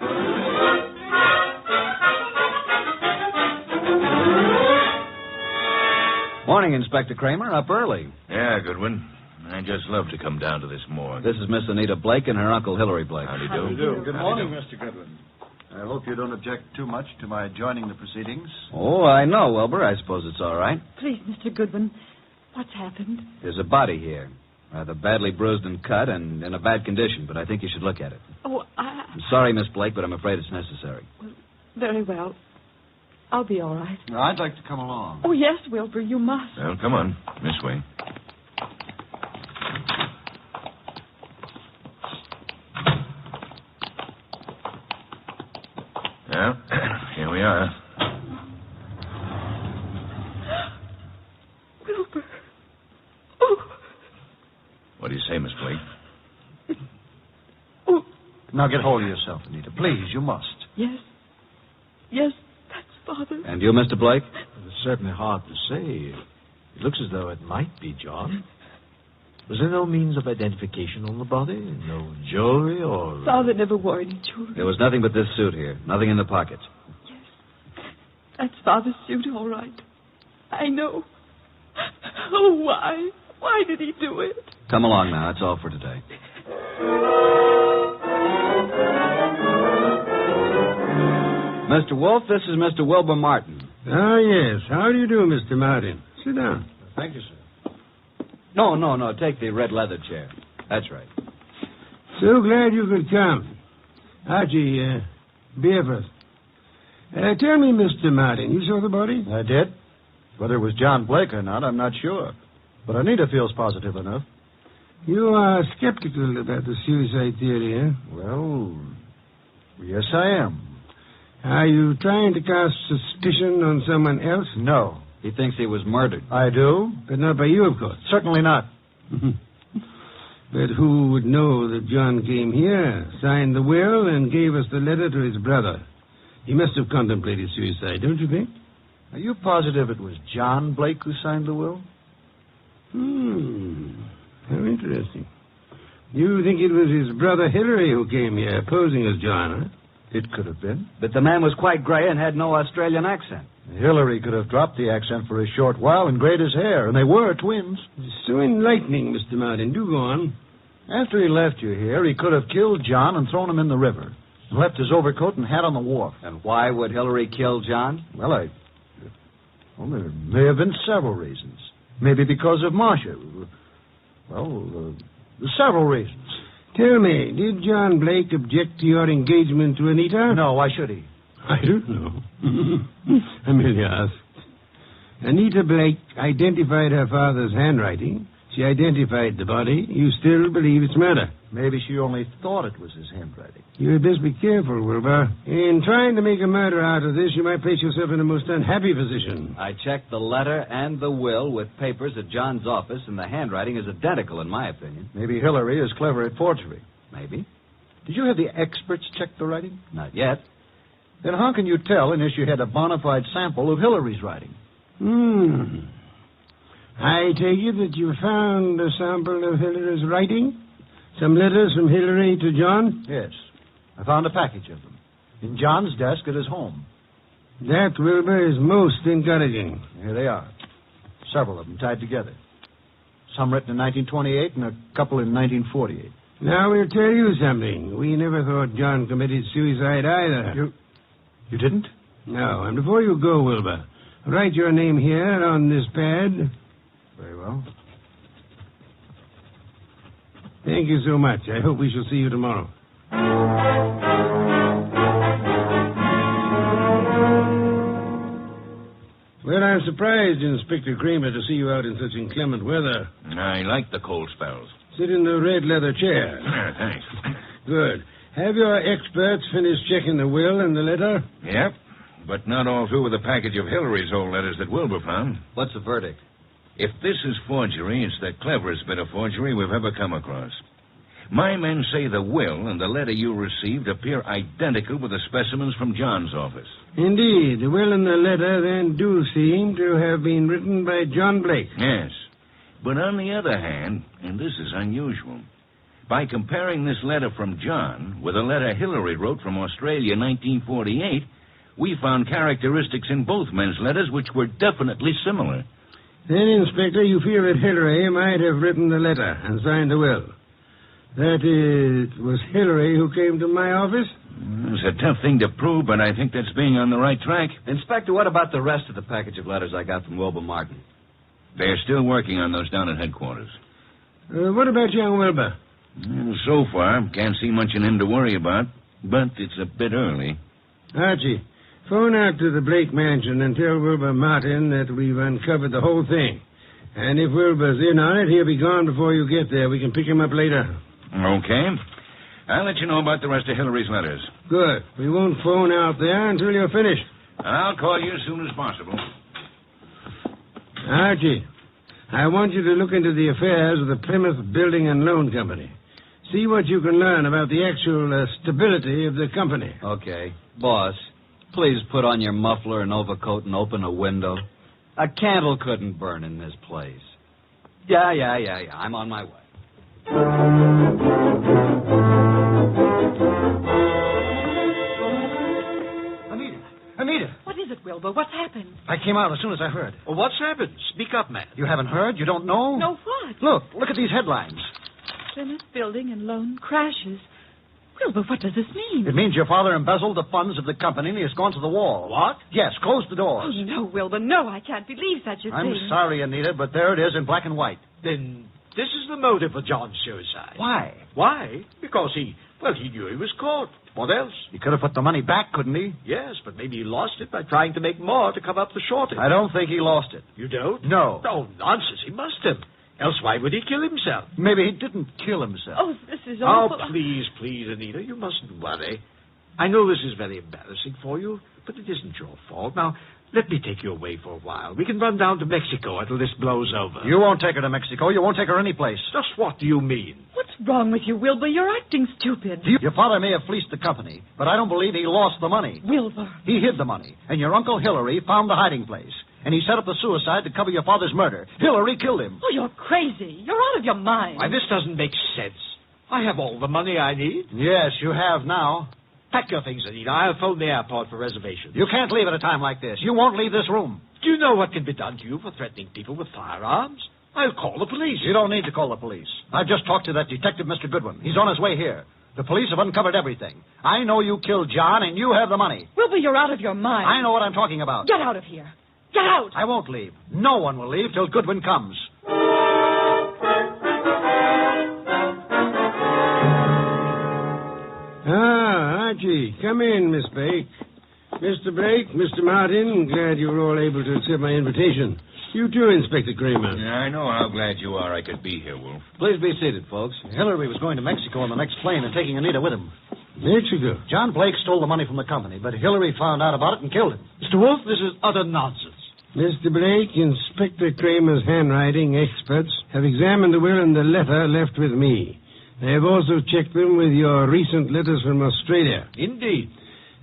Morning, Inspector Kramer. Up early. Yeah, Goodwin. I just love to come down to this morgue. This is Miss Anita Blake and her Uncle Hillary Blake. Howdy How do you do. do? Good morning, Mr. Goodwin. I hope you don't object too much to my joining the proceedings. Oh, I know, Wilbur. I suppose it's all right. Please, Mr. Goodwin, what's happened? There's a body here. Rather badly bruised and cut and in a bad condition, but I think you should look at it. Oh, I'm sorry, Miss Blake, but I'm afraid it's necessary. very well. I'll be all right. I'd like to come along. Oh, yes, Wilbur, you must. Well, come on. This way. Well, here we are. Wilbur. Oh. What do you say, Miss Blake? Oh. Now get hold of yourself, Anita. Please, you must. Yes. Yes, that's Father. And you, Mr. Blake? It's certainly hard to say. It looks as though it might be John. Was there no means of identification on the body? No jewelry or... Father never wore any jewelry. There was nothing but this suit here. Nothing in the pockets. Yes. That's Father's suit, all right. I know. Oh, why? Why did he do it? Come along now. That's all for today. Mr. Wolfe, this is Mr. Wilbur Martin. Ah, yes. How do you do, Mr. Martin? Sit down. Thank you, sir. No. Take the red leather chair. That's right. So glad you could come. Archie, beer first. Tell me, Mr. Martin, you saw the body? I did. Whether it was John Blake or not, I'm not sure. But Anita feels positive enough. You are skeptical about the suicide theory, eh? Well, yes, I am. Are you trying to cast suspicion on someone else? No. He thinks he was murdered. I do? But not by you, of course. Certainly not. But who would know that John came here, signed the will, and gave us the letter to his brother? He must have contemplated suicide, don't you think? Are you positive it was John Blake who signed the will? How interesting. You think it was his brother Hillary who came here, posing as John, huh? It could have been. But the man was quite gray and had no Australian accent. Hillary could have dropped the accent for a short while and grayed his hair, and they were twins. It's so enlightening, Mr. Martin. Do go on. After he left you here, he could have killed John and thrown him in the river, and left his overcoat and hat on the wharf. And why would Hillary kill John? Well, there may have been several reasons. Maybe because of Marcia. Well, several reasons. Tell me, did John Blake object to your engagement to Anita? No, why should he? I don't know. I merely asked. Anita Blake identified her father's handwriting. She identified the body. You still believe it's murder? Maybe she only thought it was his handwriting. You had best be careful, Wilbur. In trying to make a murder out of this, you might place yourself in a most unhappy position. I checked the letter and the will with papers at John's office, and the handwriting is identical, in my opinion. Maybe Hillary is clever at forgery. Maybe. Did you have the experts check the writing? Not yet. Then how can you tell unless you had a bona fide sample of Hillary's writing? I take it that you found a sample of Hillary's writing? Some letters from Hillary to John? Yes. I found a package of them in John's desk at his home. That, Wilbur, is most encouraging. Here they are. Several of them tied together. Some written in 1928 and a couple in 1948. Now, we'll tell you something. We never thought John committed suicide either. You didn't? No. And before you go, Wilbur, write your name here on this pad. Very well. Thank you so much. I hope we shall see you tomorrow. Well, I'm surprised, Inspector Kramer, to see you out in such inclement weather. I like the cold spells. Sit in the red leather chair. Thanks. Good. Have your experts finished checking the will and the letter? Yep, but not all through with the package of Hillary's old letters that Wilbur found. What's the verdict? If this is forgery, it's the cleverest bit of forgery we've ever come across. My men say the will and the letter you received appear identical with the specimens from John's office. Indeed. The will and the letter then do seem to have been written by John Blake. Yes. But on the other hand, and this is unusual, by comparing this letter from John with a letter Hillary wrote from Australia in 1948, we found characteristics in both men's letters which were definitely similar. Then, Inspector, you feel that Hillary might have written the letter and signed the will. That it was Hillary who came to my office? It's a tough thing to prove, but I think that's being on the right track. Inspector, what about the rest of the package of letters I got from Wilbur Martin? They're still working on those down at headquarters. What about young Wilbur? Well, so far, can't see much in him to worry about, but it's a bit early. Archie, phone out to the Blake mansion and tell Wilbur Martin that we've uncovered the whole thing. And if Wilbur's in on it, he'll be gone before you get there. We can pick him up later. Okay. I'll let you know about the rest of Hillary's letters. Good. We won't phone out there until you're finished. I'll call you as soon as possible. Archie, I want you to look into the affairs of the Plymouth Building and Loan Company. See what you can learn about the actual stability of the company. Okay. Boss, please put on your muffler and overcoat and open a window. A candle couldn't burn in this place. Yeah. I'm on my way. Anita! What is it, Wilbur? What's happened? I came out as soon as I heard. Well, what's happened? Speak up, man. You haven't heard? You don't know? No, what? Look at these headlines. Plymouth Building and Loan crashes. Wilbur, what does this mean? It means your father embezzled the funds of the company and he has gone to the wall. What? Yes, close the doors. Oh, no, Wilbur, no, I can't believe such a I'm thing. sorry, Anita, but there it is in black and white. Then this is the motive for John's suicide. Why? Why? Because he knew he was caught. What else? He could have put the money back, couldn't he? Yes, but maybe he lost it by trying to make more to cover up the shortage. I don't think he lost it. You don't? No. Oh, nonsense. He must have. Else why would he kill himself? Maybe he didn't kill himself. Oh, this is awful. Oh, please, Anita, you mustn't worry. I know this is very embarrassing for you, but it isn't your fault. Now, let me take you away for a while. We can run down to Mexico until this blows over. You won't take her to Mexico. You won't take her any place. Just what do you mean? What's wrong with you, Wilbur? You're acting stupid. Your father may have fleeced the company, but I don't believe he lost the money. Wilbur. He hid the money, and your Uncle Hillary found the hiding place. And he set up the suicide to cover your father's murder. Hillary killed him. Oh, you're crazy. You're out of your mind. Why, this doesn't make sense. I have all the money I need. Yes, you have now. Pack your things, Anita. I'll phone the airport for reservations. You can't leave at a time like this. You won't leave this room. Do you know what can be done to you for threatening people with firearms? I'll call the police. You don't need to call the police. I've just talked to that detective, Mr. Goodwin. He's on his way here. The police have uncovered everything. I know you killed John, and you have the money. Wilbur, you're out of your mind. I know what I'm talking about. Get out of here. Get out! I won't leave. No one will leave till Goodwin comes. Archie, come in, Miss Blake. Mr. Blake, Mr. Martin, glad you were all able to accept my invitation. You too, Inspector Kramer. Yeah, I know how glad you are I could be here, Wolf. Please be seated, folks. Hillary was going to Mexico on the next plane and taking Anita with him. Mexico? John Blake stole the money from the company, but Hillary found out about it and killed him. Mr. Wolf, this is utter nonsense. Mr. Blake, Inspector Kramer's handwriting experts have examined the will and the letter left with me. They have also checked them with your recent letters from Australia. Indeed.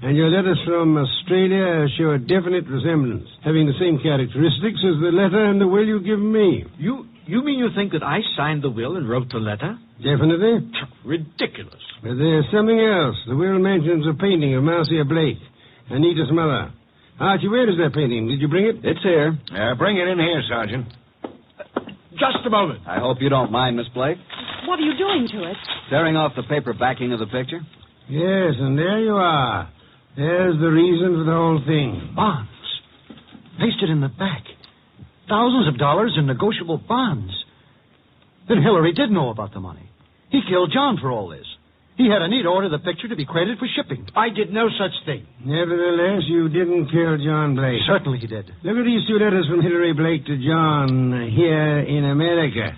And your letters from Australia show a definite resemblance, having the same characteristics as the letter and the will you give me. You mean you think that I signed the will and wrote the letter? Definitely. Ridiculous. But there's something else. The will mentions a painting of Marcia Blake, Anita's mother. Archie, where is that painting? Did you bring it? It's here. Bring it in here, Sergeant. Just a moment. I hope you don't mind, Miss Blake. What are you doing to it? Tearing off the paper backing of the picture? Yes, and there you are. There's the reason for the whole thing. Bonds. Pasted in the back. Thousands of dollars in negotiable bonds. Then Hillary did know about the money. He killed John for all this. He had Anita order the picture to be credited for shipping. I did no such thing. Nevertheless, you didn't kill John Blake. Certainly he did. Look at these two letters from Hillary Blake to John here in America.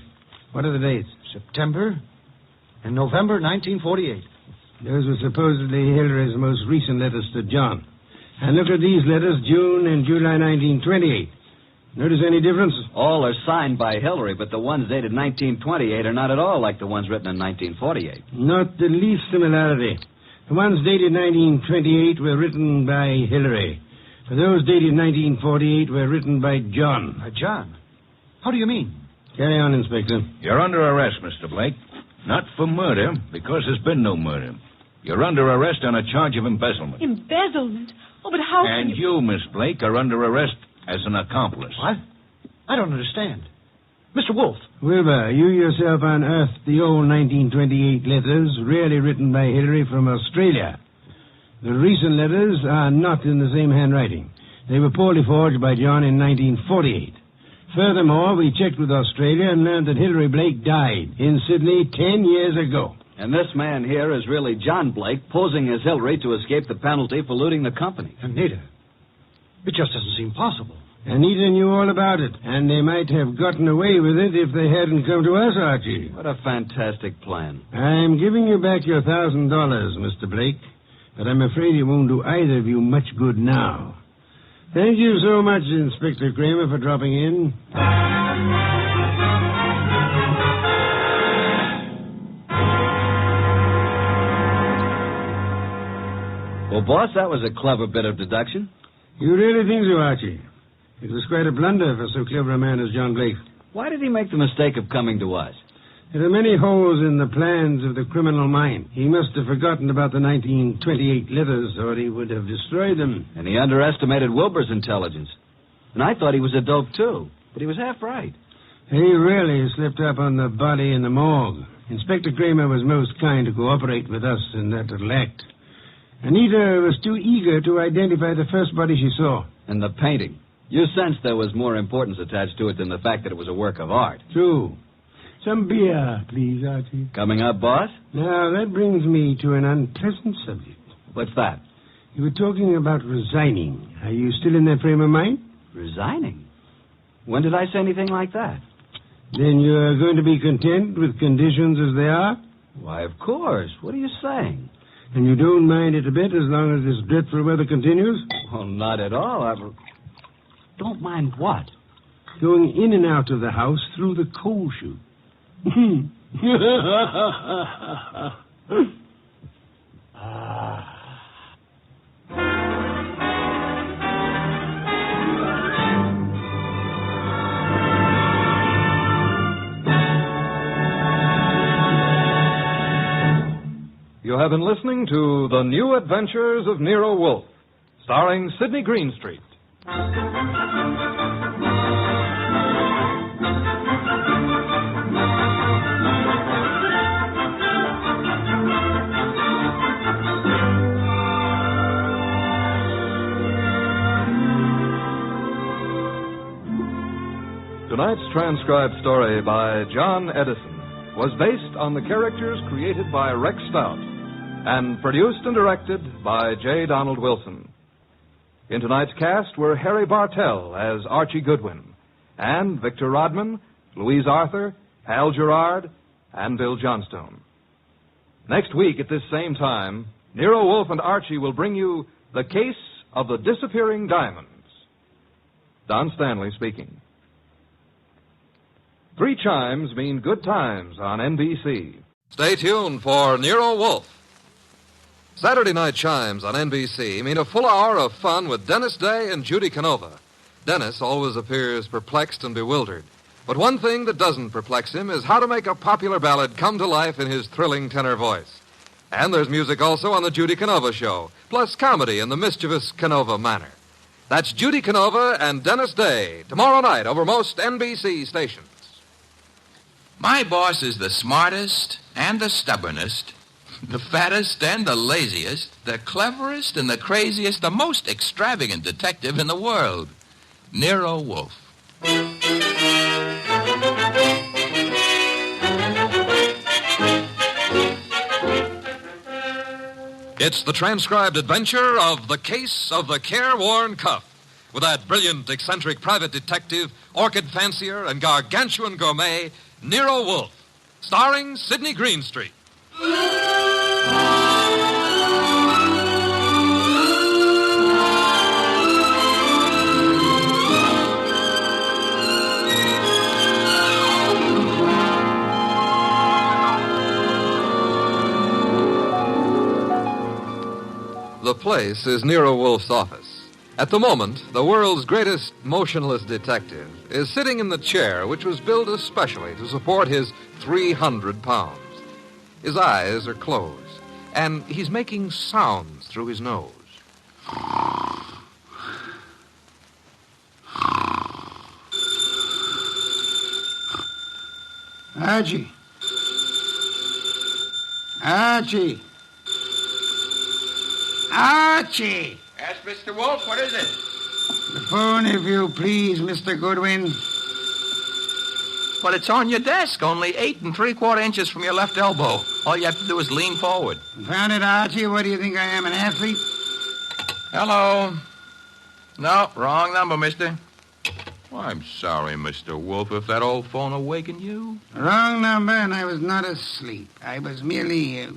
What are the dates? September and November 1948. Those were supposedly Hillary's most recent letters to John. And look at these letters, June and July 1928. Notice any difference? All are signed by Hillary, but the ones dated 1928 are not at all like the ones written in 1948. Not the least similarity. The ones dated 1928 were written by Hillary. Those dated 1948 were written by John. John? How do you mean? Carry on, Inspector. You're under arrest, Mr. Blake. Not for murder, because there's been no murder. You're under arrest on a charge of embezzlement. Embezzlement? Oh, but how And can you, Miss Blake, are under arrest as an accomplice. What? I don't understand. Mr. Wolfe. Wilbur, you yourself unearthed the old 1928 letters, really written by Hillary from Australia. The recent letters are not in the same handwriting. They were poorly forged by John in 1948. Furthermore, we checked with Australia and learned that Hillary Blake died in Sydney 10 years ago. And this man here is really John Blake, posing as Hillary to escape the penalty for looting the company. Anita. It just doesn't seem possible. Anita knew all about it, and they might have gotten away with it if they hadn't come to us, Archie. What a fantastic plan. I'm giving you back your $1,000, Mr. Blake, but I'm afraid it won't do either of you much good now. Thank you so much, Inspector Kramer, for dropping in. Well, boss, that was a clever bit of deduction. You really think so, Archie? It was quite a blunder for so clever a man as John Blake. Why did he make the mistake of coming to us? There are many holes in the plans of the criminal mind. He must have forgotten about the 1928 letters, or he would have destroyed them. And he underestimated Wilbur's intelligence. And I thought he was a dope, too. But he was half right. He really slipped up on the body in the morgue. Inspector Kramer was most kind to cooperate with us in that little act. Anita was too eager to identify the first body she saw. And the painting. You sensed there was more importance attached to it than the fact that it was a work of art. True. Some beer, please, Archie. Coming up, boss? Now, that brings me to an unpleasant subject. What's that? You were talking about resigning. Are you still in that frame of mind? Resigning? When did I say anything like that? Then you're going to be content with conditions as they are? Why, of course. What are you saying? And you don't mind it a bit as long as this dreadful weather continues? Well, not at all. Don't mind what? Going in and out of the house through the coal chute. You have been listening to The New Adventures of Nero Wolfe, starring Sidney Greenstreet. Tonight's transcribed story by John Edison was based on the characters created by Rex Stout and produced and directed by J. Donald Wilson. In tonight's cast were Harry Bartell as Archie Goodwin, and Victor Rodman, Louise Arthur, Hal Gerard, and Bill Johnstone. Next week at this same time, Nero Wolfe and Archie will bring you The Case of the Disappearing Diamonds. Don Stanley speaking. 3 chimes mean good times on NBC. Stay tuned for Nero Wolfe. Saturday night chimes on NBC mean a full hour of fun with Dennis Day and Judy Canova. Dennis always appears perplexed and bewildered. But one thing that doesn't perplex him is how to make a popular ballad come to life in his thrilling tenor voice. And there's music also on the Judy Canova Show, plus comedy in the mischievous Canova manner. That's Judy Canova and Dennis Day, tomorrow night over most NBC stations. My boss is the smartest and the stubbornest, the fattest and the laziest, the cleverest and the craziest, the most extravagant detective in the world, Nero Wolfe. It's the transcribed adventure of The Case of the Careworn Cuff, with that brilliant, eccentric private detective, orchid fancier, and gargantuan gourmet, Nero Wolfe, starring Sidney Greenstreet. The place is Nero Wolfe's office. At the moment, the world's greatest motionless detective is sitting in the chair which was built especially to support his 300 pounds. His eyes are closed, and he's making sounds through his nose. Archie. Archie. Archie! Yes, Mr. Wolfe, what is it? The phone, if you please, Mr. Goodwin. But it's on your desk, only 8 3/4 inches from your left elbow. All you have to do is lean forward. Found it, Archie? What do you think I am, an athlete? Hello. No, wrong number, mister. Well, I'm sorry, Mr. Wolfe, if that old phone awakened you. Wrong number, and I was not asleep. I was merely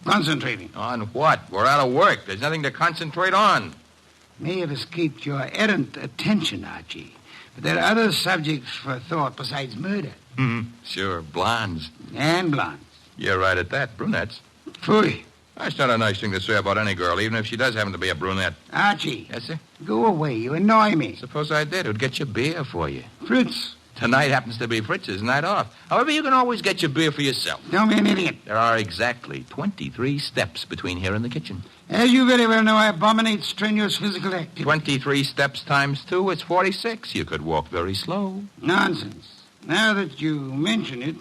concentrating. On what? We're out of work. There's nothing to concentrate on. May have escaped your errant attention, Archie. But there are other subjects for thought besides murder. Sure, blondes. And blondes. You're right at that. Brunettes. Phooey. That's not a nice thing to say about any girl, even if she does happen to be a brunette. Archie. Yes, sir? Go away. You annoy me. Suppose I did. Who'd get your beer for you? Fritz. Tonight happens to be Fritz's night off. However, you can always get your beer for yourself. Don't be an idiot. There are exactly 23 steps between here and the kitchen. As you very well know, I abominate strenuous physical activity. 23 steps times 2 is 46. You could walk very slow. Nonsense. Now that you mention it,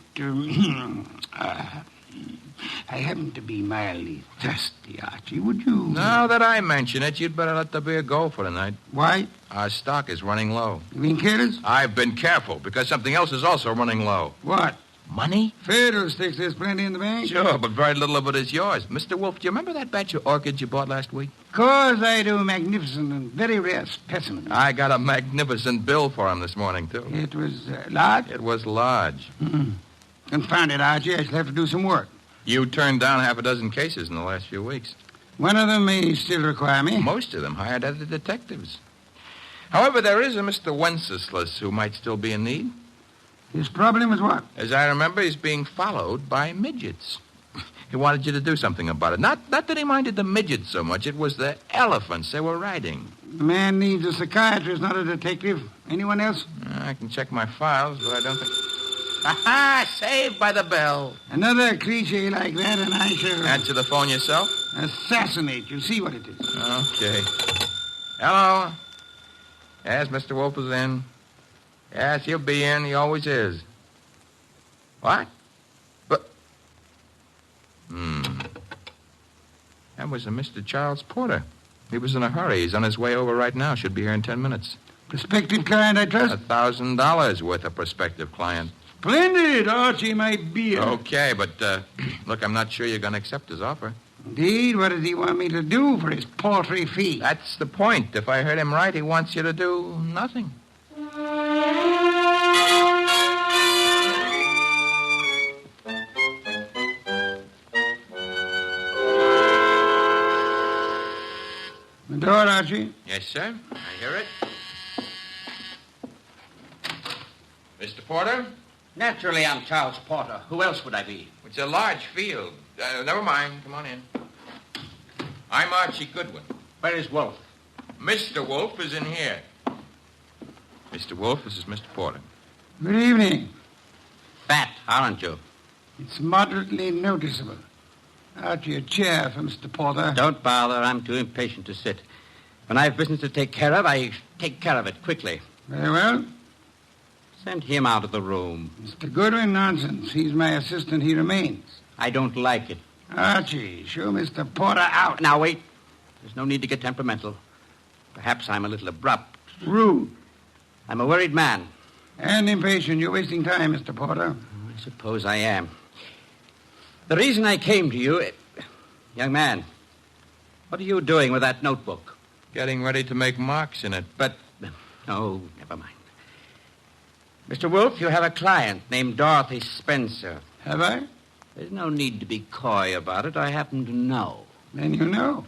I happen to be mildly thirsty, Archie. Would you... Now that I mention it, you'd better let the beer go for tonight. Why? Our stock is running low. You been careless? I've been careful, because something else is also running low. What? Money? Fiddlesticks, there's plenty in the bank. Sure, but very little of it is yours. Mr. Wolfe, do you remember that batch of orchids you bought last week? Of course I do. Magnificent and very rare specimens. I got a magnificent bill for him this morning, too. It was large? It was large. Confound it, Archie. I shall have to do some work. You turned down half a dozen cases in the last few weeks. One of them may still require me. Most of them hired other detectives. However, there is a Mr. Wenceslas who might still be in need. His problem is what? As I remember, he's being followed by midgets. He wanted you to do something about it. Not that he minded the midgets so much. It was the elephants they were riding. The man needs a psychiatrist, not a detective. Anyone else? I can check my files, but I don't think... Aha! Saved by the bell. Another cliche like that, and I shall... Answer the phone yourself? Assassinate. You'll see what it is. Okay. Hello? Yes, Mr. Wolfe is in. Yes, he'll be in. He always is. What? But... That was a Mr. Charles Porter. He was in a hurry. He's on his way over right now. Should be here in 10 minutes. Prospective client, I trust? $1,000 worth of prospective client. Splendid, Archie, my beer. Okay, but, look, I'm not sure you're going to accept his offer. Indeed? What does he want me to do for his paltry fee? That's the point. If I heard him right, he wants you to do nothing. The door, Archie. Yes, sir. I hear it. Mr. Porter? Naturally, I'm Charles Porter. Who else would I be? It's a large field. Never mind. Come on in. I'm Archie Goodwin. Where is Wolfe? Mr. Wolfe is in here. Mr. Wolfe, this is Mr. Porter. Good evening. Fat, aren't you? It's moderately noticeable. Archie, a chair for Mr. Porter. Don't bother. I'm too impatient to sit. When I have business to take care of, I take care of it quickly. Very well. Send him out of the room. Mr. Goodwin, nonsense. He's my assistant. He remains. I don't like it. Archie, show Mr. Porter out. Now, wait. There's no need to get temperamental. Perhaps I'm a little abrupt. Rude. I'm a worried man. And impatient. You're wasting time, Mr. Porter. I suppose I am. The reason I came to you... Young man, what are you doing with that notebook? Getting ready to make marks in it. But... Oh, never mind. Mr. Wolfe, you have a client named Dorothy Spencer. Have I? There's no need to be coy about it. I happen to know. Then you know.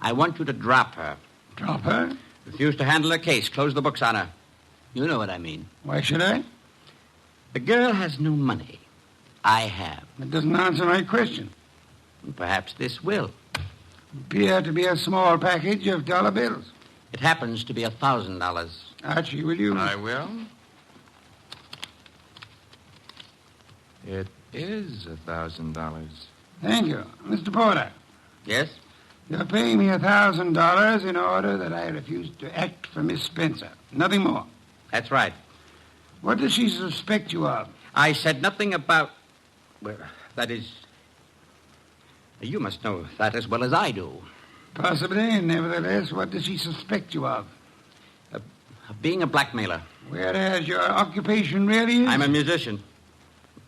I want you to drop her. Drop her? Refuse to handle her case. Close the books on her. You know what I mean. Why should I? The girl has no money. I have. That doesn't answer my question. Perhaps this will. Appear to be a small package of dollar bills. It happens to be $1,000. Archie, will you? I will. It is $1,000. Thank you. Mr. Porter. Yes? You're paying me $1,000 in order that I refuse to act for Miss Spencer. Nothing more. That's right. What does she suspect you of? I said nothing about... Well, that is... You must know that as well as I do. Possibly. Nevertheless, what does she suspect you of? Of being a blackmailer. Whereas your occupation really is? I'm a musician.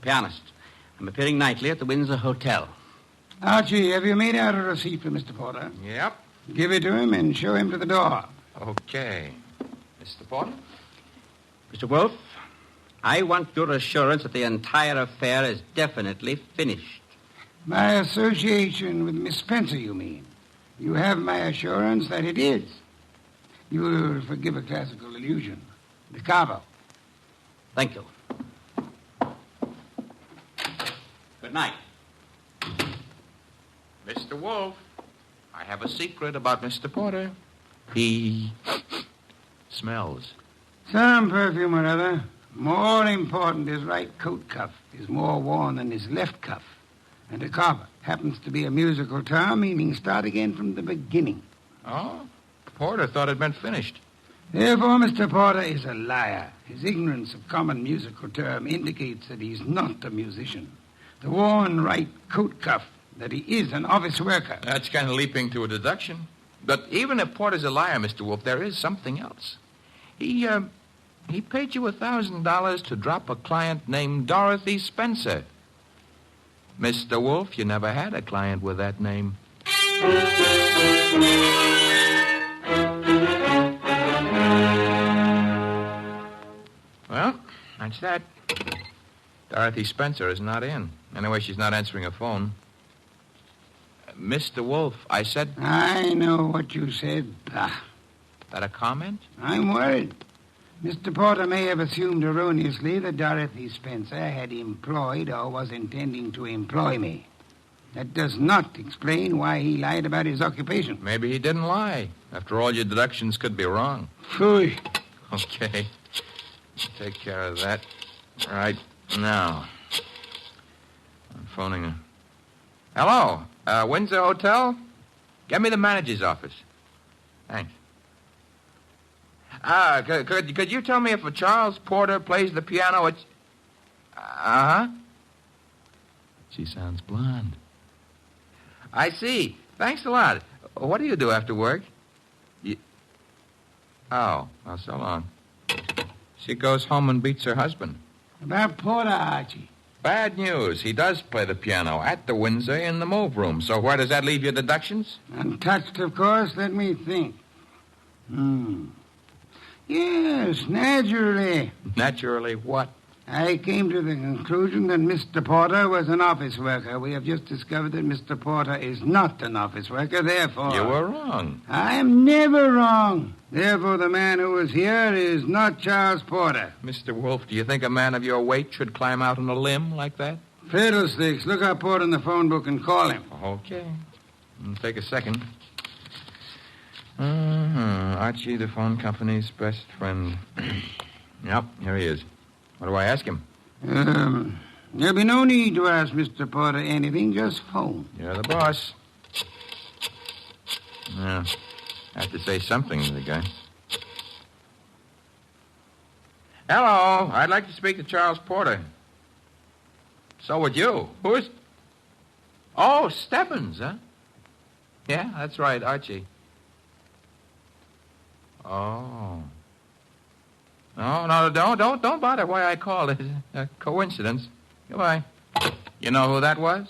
Pianist. I'm appearing nightly at the Windsor Hotel. Archie, have you made out a receipt for Mr. Porter? Yep. Give it to him and show him to the door. Okay. Mr. Porter? Mr. Wolfe, I want your assurance that the entire affair is definitely finished. My association with Miss Spencer, you mean? You have my assurance that it is. You will forgive a classical illusion. The Cavo. Thank you. Good night. Mr. Wolfe, I have a secret about Mr. Porter. He smells. Some perfume or other. More important, his right coat cuff is more worn than his left cuff. And a carver happens to be a musical term meaning start again from the beginning. Oh? Porter thought it meant finished. Therefore, Mr. Porter is a liar. His ignorance of common musical term indicates that he's not a musician. The worn right coat cuff, that he is an office worker. That's kind of leaping to a deduction. But even if Porter's a liar, Mr. Wolfe, there is something else. He paid you $1,000 to drop a client named Dorothy Spencer. Mr. Wolfe, you never had a client with that name. Well, that's that. Dorothy Spencer is not in. Anyway, she's not answering her phone. Mr. Wolfe, I said... I know what you said. That a comment? I'm worried. Mr. Porter may have assumed erroneously that Dorothy Spencer had employed or was intending to employ me. That does not explain why he lied about his occupation. Maybe he didn't lie. After all, your deductions could be wrong. Phooey. Okay. Take care of that right now. I'm phoning her. Hello, Windsor Hotel? Get me the manager's office. Thanks. Could you tell me if a Charles Porter plays the piano? It's... Uh-huh. She sounds blonde. I see. Thanks a lot. What do you do after work? Oh, well, so long. She goes home and beats her husband. About Porter, Archie. Bad news. He does play the piano at the Windsor in the move room. So where does that leave your deductions? Untouched, of course. Let me think. Yes, naturally. Naturally what? I came to the conclusion that Mr. Porter was an office worker. We have just discovered that Mr. Porter is not an office worker, therefore... You were wrong. I am never wrong. Therefore, the man who was here is not Charles Porter. Mr. Wolfe, do you think a man of your weight should climb out on a limb like that? Fiddlesticks. Look up Porter in the phone book and call him. Okay. It'll take a second. Archie, the phone company's best friend. Yep, here he is. What do I ask him? There'll be no need to ask Mr. Porter anything. Just phone. You're the boss. Yeah. I have to say something to the guy. Hello. I'd like to speak to Charles Porter. So would you. Who is... Oh, Stebbins, huh? Yeah, that's right, Archie. Oh. No, don't bother why I called. It's a coincidence. Goodbye. You know who that was?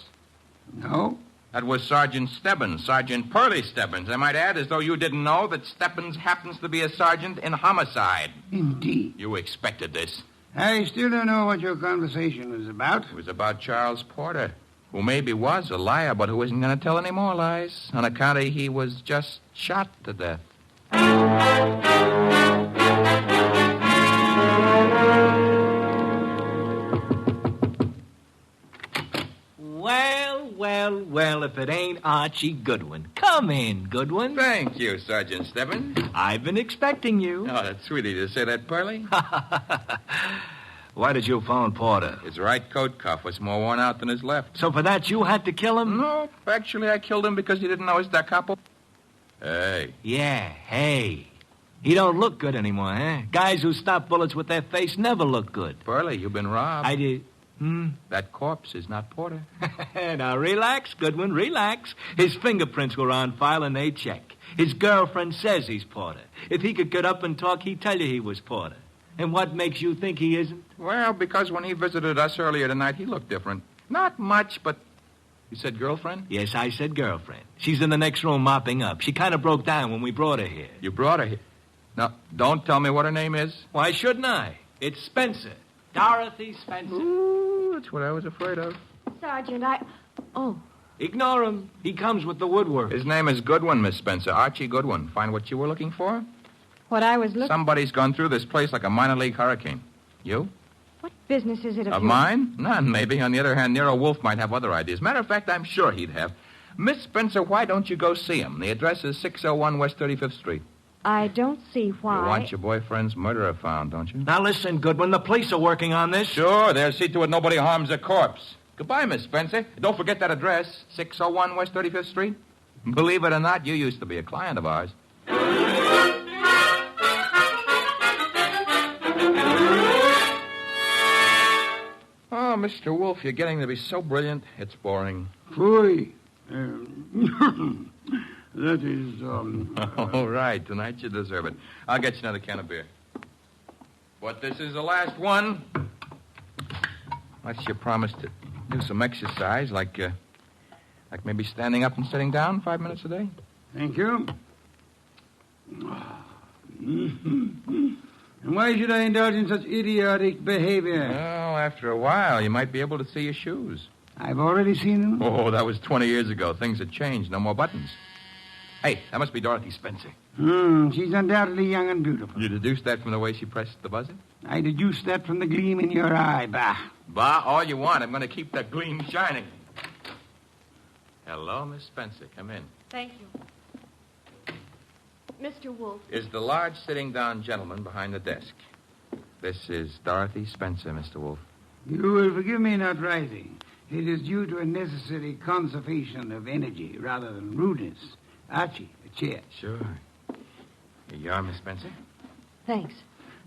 No. That was Sergeant Stebbins, Sergeant Pearlie Stebbins. I might add, as though you didn't know, that Stebbins happens to be a sergeant in homicide. Indeed. You expected this. I still don't know what your conversation was about. It was about Charles Porter, who maybe was a liar, but who isn't going to tell any more lies, on account of he was just shot to death. Well, if it ain't Archie Goodwin. Come in, Goodwin. Thank you, Sergeant Stebbins. I've been expecting you. Oh, that's sweet of you to say that, Pearlie. Why did you phone Porter? His right coat cuff was more worn out than his left. So for that, you had to kill him? No, actually, I killed him because he didn't know his da capo. Hey. Yeah, hey. He don't look good anymore, huh? Guys who stop bullets with their face never look good. Pearlie, you've been robbed. I did... That corpse is not Porter. Now, relax, Goodwin, relax. His fingerprints were on file and they check. His girlfriend says he's Porter. If he could get up and talk, he'd tell you he was Porter. And what makes you think he isn't? Well, because when he visited us earlier tonight, he looked different. Not much, but... You said girlfriend? Yes, I said girlfriend. She's in the next room mopping up. She kind of broke down when we brought her here. You brought her here? Now, don't tell me what her name is. Why shouldn't I? It's Spencer. Dorothy Spencer. Ooh, that's what I was afraid of. Sergeant, Oh. Ignore him. He comes with the woodwork. His name is Goodwin, Miss Spencer. Archie Goodwin. Find what you were looking for? What I was looking... Somebody's gone through this place like a minor league hurricane. You? What business is it of mine? None, maybe. On the other hand, Nero Wolfe might have other ideas. Matter of fact, I'm sure he'd have. Miss Spencer, why don't you go see him? The address is 601 West 35th Street. I don't see why. You want your boyfriend's murderer found, don't you? Now listen, Goodwin, the police are working on this. Sure, they'll see to it nobody harms a corpse. Goodbye, Miss Spencer. Don't forget that address, 601 West 35th Street. Believe it or not, you used to be a client of ours. Mr. Wolfe, you're getting to be so brilliant, it's boring. Phooey. That is, All right. Tonight you deserve it. I'll get you another can of beer. But this is the last one. Unless you promise to do some exercise, like maybe standing up and sitting down 5 minutes a day. Thank you. And why should I indulge in such idiotic behavior? Well, after a while, you might be able to see your shoes. I've already seen them. Oh, that was 20 years ago. Things have changed. No more buttons. Hey, that must be Dorothy Spencer. She's undoubtedly young and beautiful. You deduced that from the way she pressed the buzzer? I deduced that from the gleam in your eye, bah. Bah, all you want. I'm going to keep that gleam shining. Hello, Miss Spencer. Come in. Thank you. Mr. Wolfe. Is the large sitting-down gentleman behind the desk. This is Dorothy Spencer, Mr. Wolfe. You will forgive me not rising. It is due to a necessary conservation of energy rather than rudeness. Archie, a chair. Sure. Here you are, Miss Spencer. Thanks.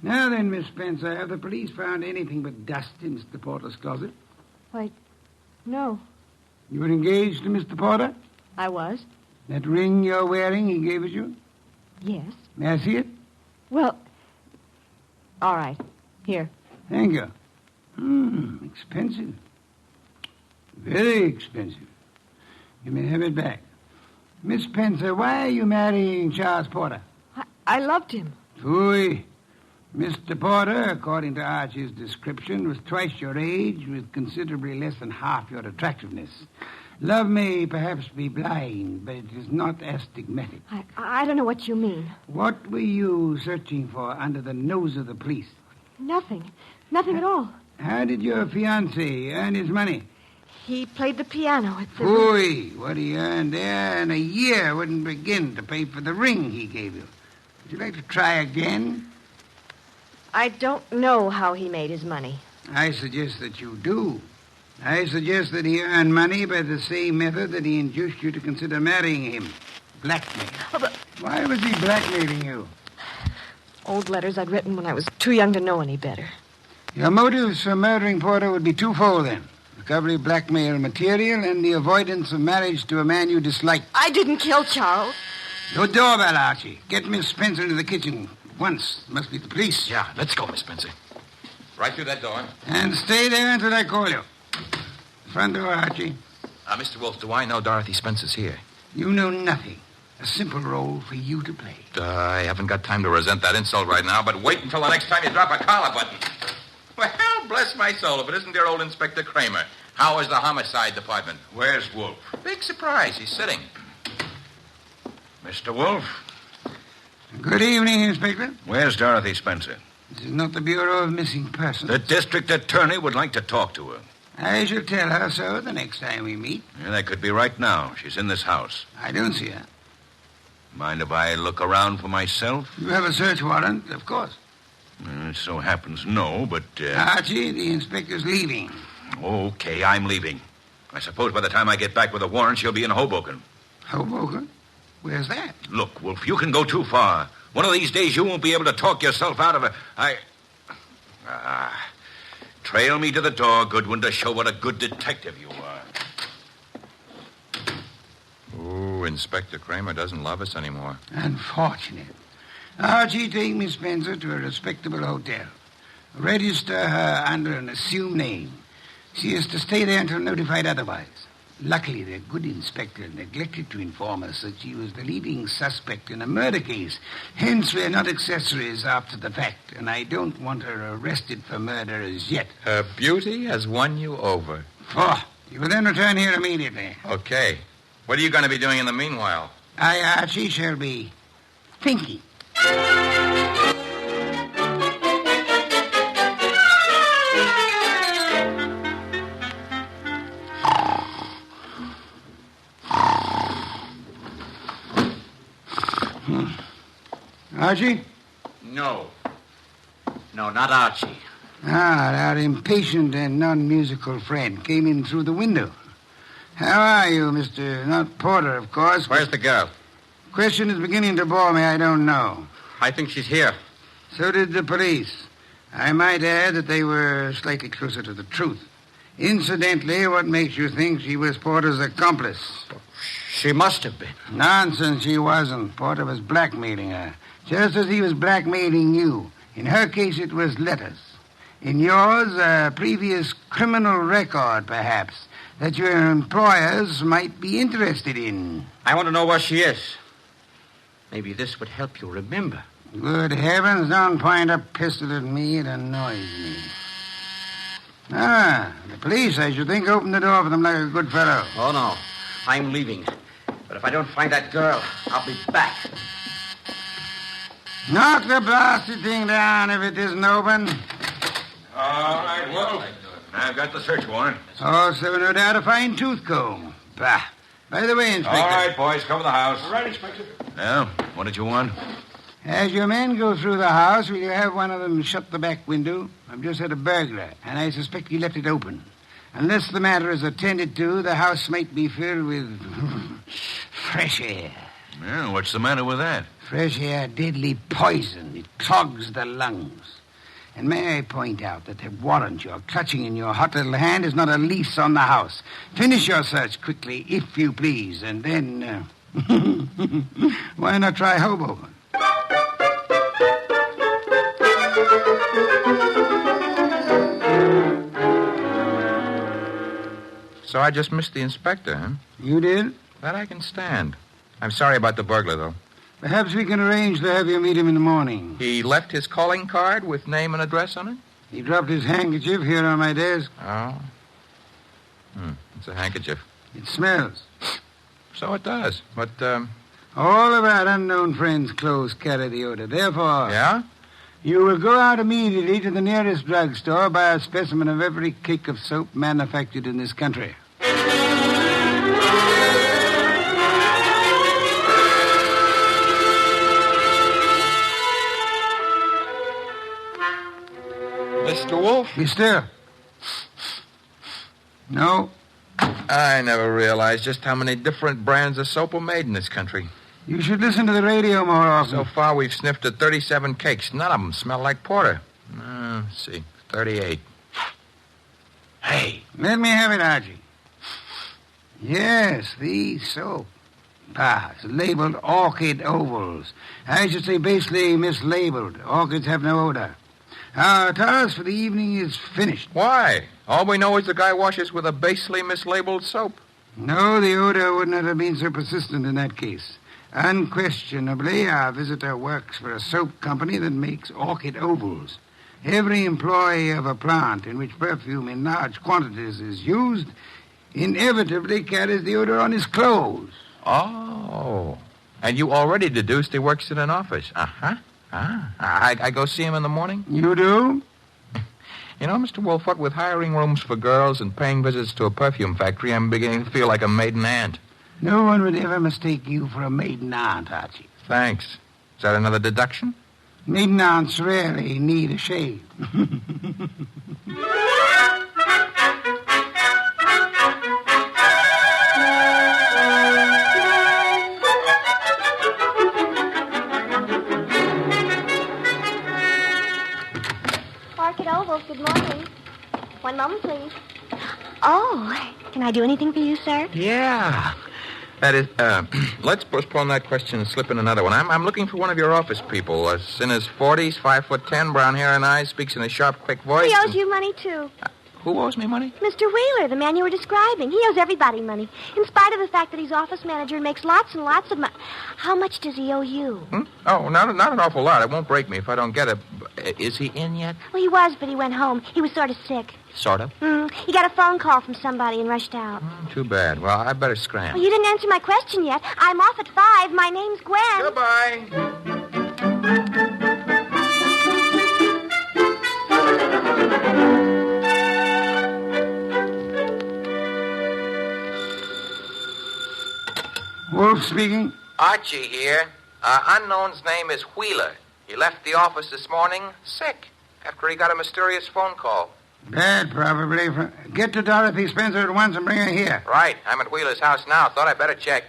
Now then, Miss Spencer, have the police found anything but dust in Mr. Porter's closet? Why, no. You were engaged to Mr. Porter? I was. That ring you're wearing, he gave it you? Yes. May I see it? Well, all right. Here. Thank you. Expensive. Very expensive. You may have it back. Miss Spencer, why are you marrying Charles Porter? I loved him. Phooey. Mr. Porter, according to Archie's description, was twice your age with considerably less than half your attractiveness. Love may perhaps be blind, but it is not astigmatic. I don't know what you mean. What were you searching for under the nose of the police? Nothing. Nothing at all. How did your fiancé earn his money? He played the piano at the... Phooey. What he earned there in a year wouldn't begin to pay for the ring he gave you. Would you like to try again? I don't know how he made his money. I suggest that you do. I suggest that he earned money by the same method that he induced you to consider marrying him. Blackmail. Oh, but... Why was he blackmailing you? Old letters I'd written when I was too young to know any better. Your motives for murdering Porter would be twofold, then. Recovery of blackmail material and the avoidance of marriage to a man you dislike. I didn't kill Charles. Your doorbell, Archie. Get Miss Spencer into the kitchen. Once. Must be the police. Yeah, let's go, Miss Spencer. Right through that door. And stay there until I call you. Front door, Archie. Mr. Wolfe, do I know Dorothy Spencer's here? You know nothing. A simple role for you to play. I haven't got time to resent that insult right now, but wait until the next time you drop a collar button. Well, bless my soul, if it isn't dear old Inspector Kramer. How is the homicide department? Where's Wolfe? Big surprise. He's sitting. Mr. Wolfe? Good evening, Inspector. Where's Dorothy Spencer? This is not the Bureau of Missing Persons. The district attorney would like to talk to her. I shall tell her so the next time we meet. Yeah, that could be right now. She's in this house. I don't see her. Mind if I look around for myself? You have a search warrant, of course. It so happens no, but... Archie, the inspector's leaving. Okay, I'm leaving. I suppose by the time I get back with a warrant, she'll be in Hoboken. Hoboken? Where's that? Look, Wolfe, you can go too far. One of these days you won't be able to talk yourself out of it. Trail me to the door, Goodwin, to show what a good detective you are. Ooh, Inspector Kramer doesn't love us anymore. Unfortunate. Archie, take Miss Spencer to a respectable hotel. Register her under an assumed name. She is to stay there until notified otherwise. Luckily, the good inspector neglected to inform us that she was the leading suspect in a murder case. Hence, we're not accessories after the fact, and I don't want her arrested for murder as yet. Her beauty has won you over. You will then return here immediately. Okay. What are you going to be doing in the meanwhile? I, Archie, shall be thinking. Archie? No. No, not Archie. Our impatient and non-musical friend came in through the window. How are you, Mr. Not Porter, of course. Where's the girl? Question is beginning to bore me. I don't know. I think she's here. So did the police. I might add that they were slightly closer to the truth. Incidentally, what makes you think she was Porter's accomplice? She must have been. Nonsense, she wasn't. Porter was blackmailing her, just as he was blackmailing you. In her case, it was letters. In yours, a previous criminal record, perhaps, that your employers might be interested in. I want to know where she is. Maybe this would help you remember. Good heavens, don't point a pistol at me. It annoys me. Ah, the police, I should think, opened the door for them like a good fellow. Oh, no. I'm leaving. But if I don't find that girl, I'll be back. Knock the blasted thing down if it isn't open. All right, Wolf. I've got the search warrant. Also, no doubt, a fine tooth comb. Bah. By the way, Inspector. All right, boys, cover the house. All right, Inspector. Now, what did you want? As your men go through the house, will you have one of them shut the back window? I've just had a burglar, and I suspect he left it open. Unless the matter is attended to, the house might be filled with fresh air. Well, what's the matter with that? Fresh air, deadly poison. It clogs the lungs. And may I point out that the warrant you're clutching in your hot little hand is not a lease on the house. Finish your search quickly, if you please, and then... why not try Hoboken? So I just missed the inspector, huh? You did? That I can stand. I'm sorry about the burglar, though. Perhaps we can arrange to have you meet him in the morning. He left his calling card with name and address on it? He dropped his handkerchief here on my desk. Oh. It's a handkerchief. It smells. So it does. But, all of our unknown friends' clothes carry the odor. Therefore... Yeah? You will go out immediately to the nearest drugstore, buy a specimen of every cake of soap manufactured in this country. Mr. Wolfe? Be still. No. I never realized just how many different brands of soap are made in this country. You should listen to the radio more often. So far, we've sniffed at 37 cakes. None of them smell like porter. Let's see. 38. Hey. Let me have it, Archie. Yes, the soap. It's labeled orchid ovals. I should say basically mislabeled. Orchids have no odor. Our task for the evening is finished. Why? All we know is the guy washes with a basely mislabeled soap. No, the odor would not have been so persistent in that case. Unquestionably, our visitor works for a soap company that makes orchid ovals. Every employee of a plant in which perfume in large quantities is used inevitably carries the odor on his clothes. Oh. And you already deduced he works in an office. Uh-huh. I go see him in the morning? You do? You know, Mr. Wolfe, what with hiring rooms for girls and paying visits to a perfume factory, I'm beginning to feel like a maiden aunt. No one would ever mistake you for a maiden aunt, Archie. Thanks. Is that another deduction? Maiden aunts rarely need a shave. Orchid Ovals, good morning. One moment, please. Oh, can I do anything for you, sir? Yeah. That is, let's postpone that question and slip in another one. I'm looking for one of your office people. In his 40s, 5'10", brown hair and eyes, speaks in a sharp, quick voice. He owes you money, too. Who owes me money? Mr. Wheeler, the man you were describing. He owes everybody money, in spite of the fact that he's office manager and makes lots and lots of money. How much does he owe you? Oh, not an awful lot. It won't break me if I don't get it. Is he in yet? Well, he was, but he went home. He was sort of sick. Sort of? He got a phone call from somebody and rushed out. Too bad. Well, I better scram. Well, you didn't answer my question yet. I'm off at 5. My name's Gwen. Goodbye. Wolfe speaking. Archie here. Unknown's name is Wheeler. He left the office this morning sick after he got a mysterious phone call. Bad, probably. Get to Dorothy Spencer at once and bring her here. Right. I'm at Wheeler's house now. Thought I'd better check.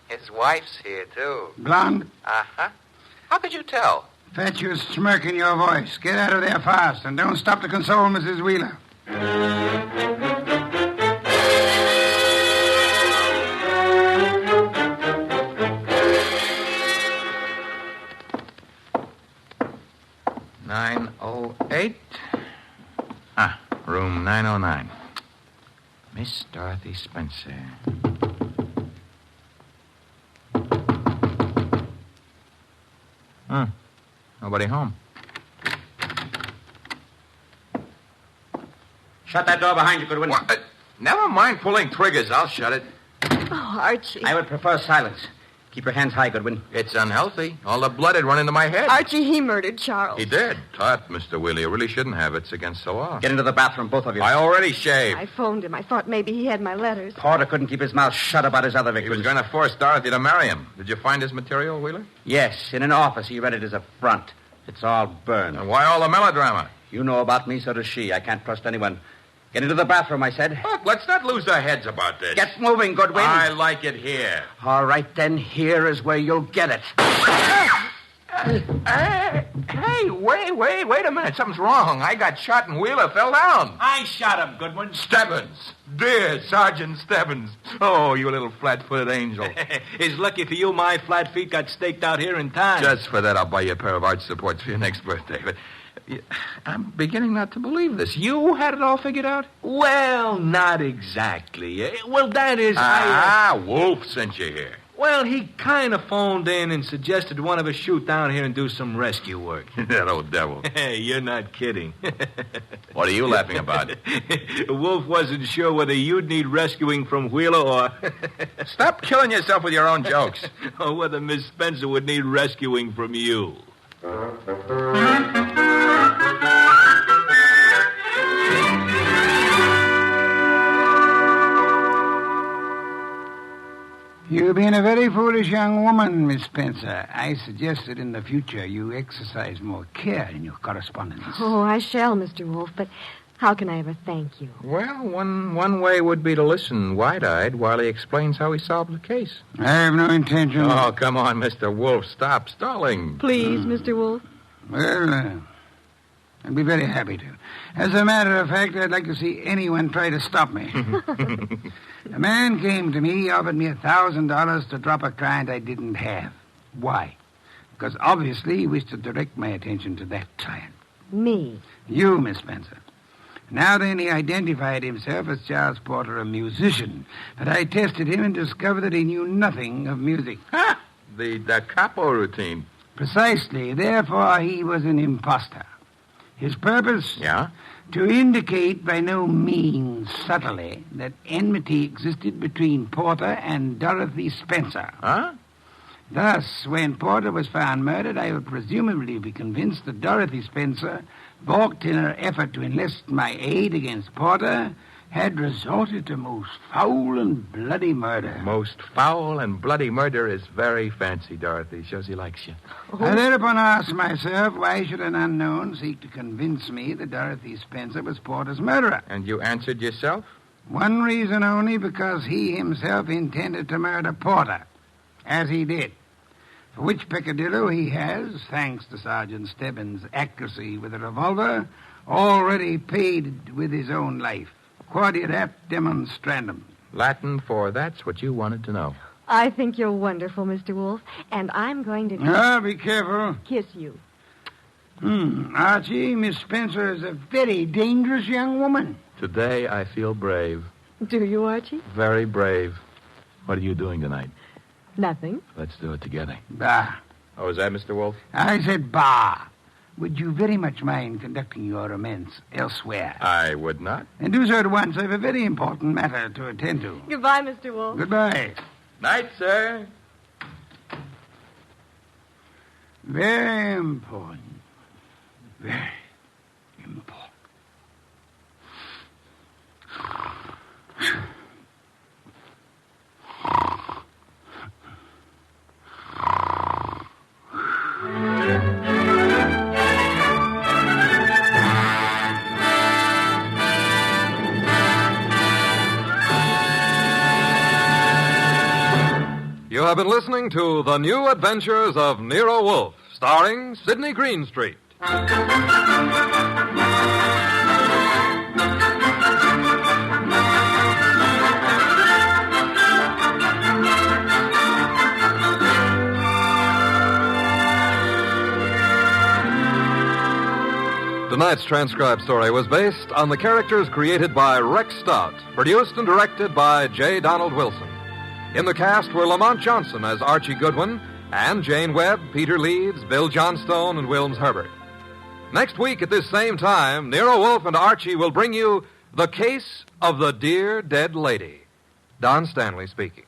His wife's here, too. Blonde? Uh-huh. How could you tell? Fatuous smirk in your voice. Get out of there fast, and don't stop to console Mrs. Wheeler. 909. Miss Dorothy Spencer. Nobody home. Shut that door behind you, Goodwin. Never mind pulling triggers. I'll shut it. Oh, Archie. I would prefer silence. Keep your hands high, Goodwin. It's unhealthy. All the blood had run into my head. Archie, he murdered Charles. He did. Tut, Mr. Wheeler. You really shouldn't have. It's against the law. Get into the bathroom, both of you. I already shaved. I phoned him. I thought maybe he had my letters. Porter couldn't keep his mouth shut about his other He victims. was going to force Dorothy to marry him. Did you find his material, Wheeler? Yes, in an office. He read it as a front. It's all burned. And why all the melodrama? You know about me, so does she. I can't trust anyone. Get into the bathroom, I said. Look, let's not lose our heads about this. Get moving, Goodwin. I like it here. All right, then. Here is where you'll get it. Hey, wait a minute. Something's wrong. I got shot and Wheeler fell down. I shot him, Goodwin. Stebbins. Dear Sergeant Stebbins. Oh, you little flat-footed angel. It's lucky for you my flat feet got staked out here in time. Just for that, I'll buy you a pair of arch supports for your next birthday. But I'm beginning not to believe this. You had it all figured out? Well, not exactly. Well, that is... Wolfe sent you here. Well, he kind of phoned in and suggested one of us shoot down here and do some rescue work. That old devil. Hey, you're not kidding. What are you laughing about? Wolfe wasn't sure whether you'd need rescuing from Wheeler or... Stop killing yourself with your own jokes. Or whether Miss Spencer would need rescuing from you. You've been a very foolish young woman, Miss Spencer. I suggest that in the future you exercise more care in your correspondence. Oh, I shall, Mr. Wolfe, but how can I ever thank you? Well, one way would be to listen wide-eyed while he explains how he solved the case. I have no intention... Oh, come on, Mr. Wolfe. Stop stalling. Please, Mr. Wolfe. Well, I'd be very happy to. As a matter of fact, I'd like to see anyone try to stop me. A man came to me, offered me $1,000 to drop a client I didn't have. Why? Because obviously he wished to direct my attention to that client. Me? You, Miss Spencer. Now then, he identified himself as Charles Porter, a musician. But I tested him and discovered that he knew nothing of music. Ha! The da capo routine. Precisely. Therefore, he was an imposter. His purpose? Yeah? To indicate by no means subtly that enmity existed between Porter and Dorothy Spencer. Huh? Thus, when Porter was found murdered, I would presumably be convinced that Dorothy Spencer, balked in her effort to enlist my aid against Porter, had resorted to most foul and bloody murder. Most foul and bloody murder is very fancy, Dorothy. Shows he likes you. I thereupon asked myself, why should an unknown seek to convince me that Dorothy Spencer was Porter's murderer? And you answered yourself? One reason only, because he himself intended to murder Porter, as he did. For which peccadillo he has, thanks to Sergeant Stebbins' accuracy with a revolver, already paid with his own life. Quodirat demonstrandum. Latin for that's what you wanted to know. I think you're wonderful, Mr. Wolfe, and I'm going to... Be careful. Kiss you. Archie, Miss Spencer is a very dangerous young woman. Today I feel brave. Do you, Archie? Very brave. What are you doing tonight? Nothing. Let's do it together. Bah. Oh, is that Mr. Wolfe? I said bah. Would you very much mind conducting your romance elsewhere? I would not. And do so at once. I have a very important matter to attend to. Goodbye, Mr. Wolfe. Goodbye. Night, sir. Very important. Very important. You have been listening to The New Adventures of Nero Wolfe, starring Sidney Greenstreet. Tonight's transcribed story was based on the characters created by Rex Stout, produced and directed by J. Donald Wilson. In the cast were Lamont Johnson as Archie Goodwin, and Jane Webb, Peter Leeds, Bill Johnstone, and Wilms Herbert. Next week at this same time, Nero Wolfe and Archie will bring you The Case of the Dear Dead Lady. Don Stanley speaking.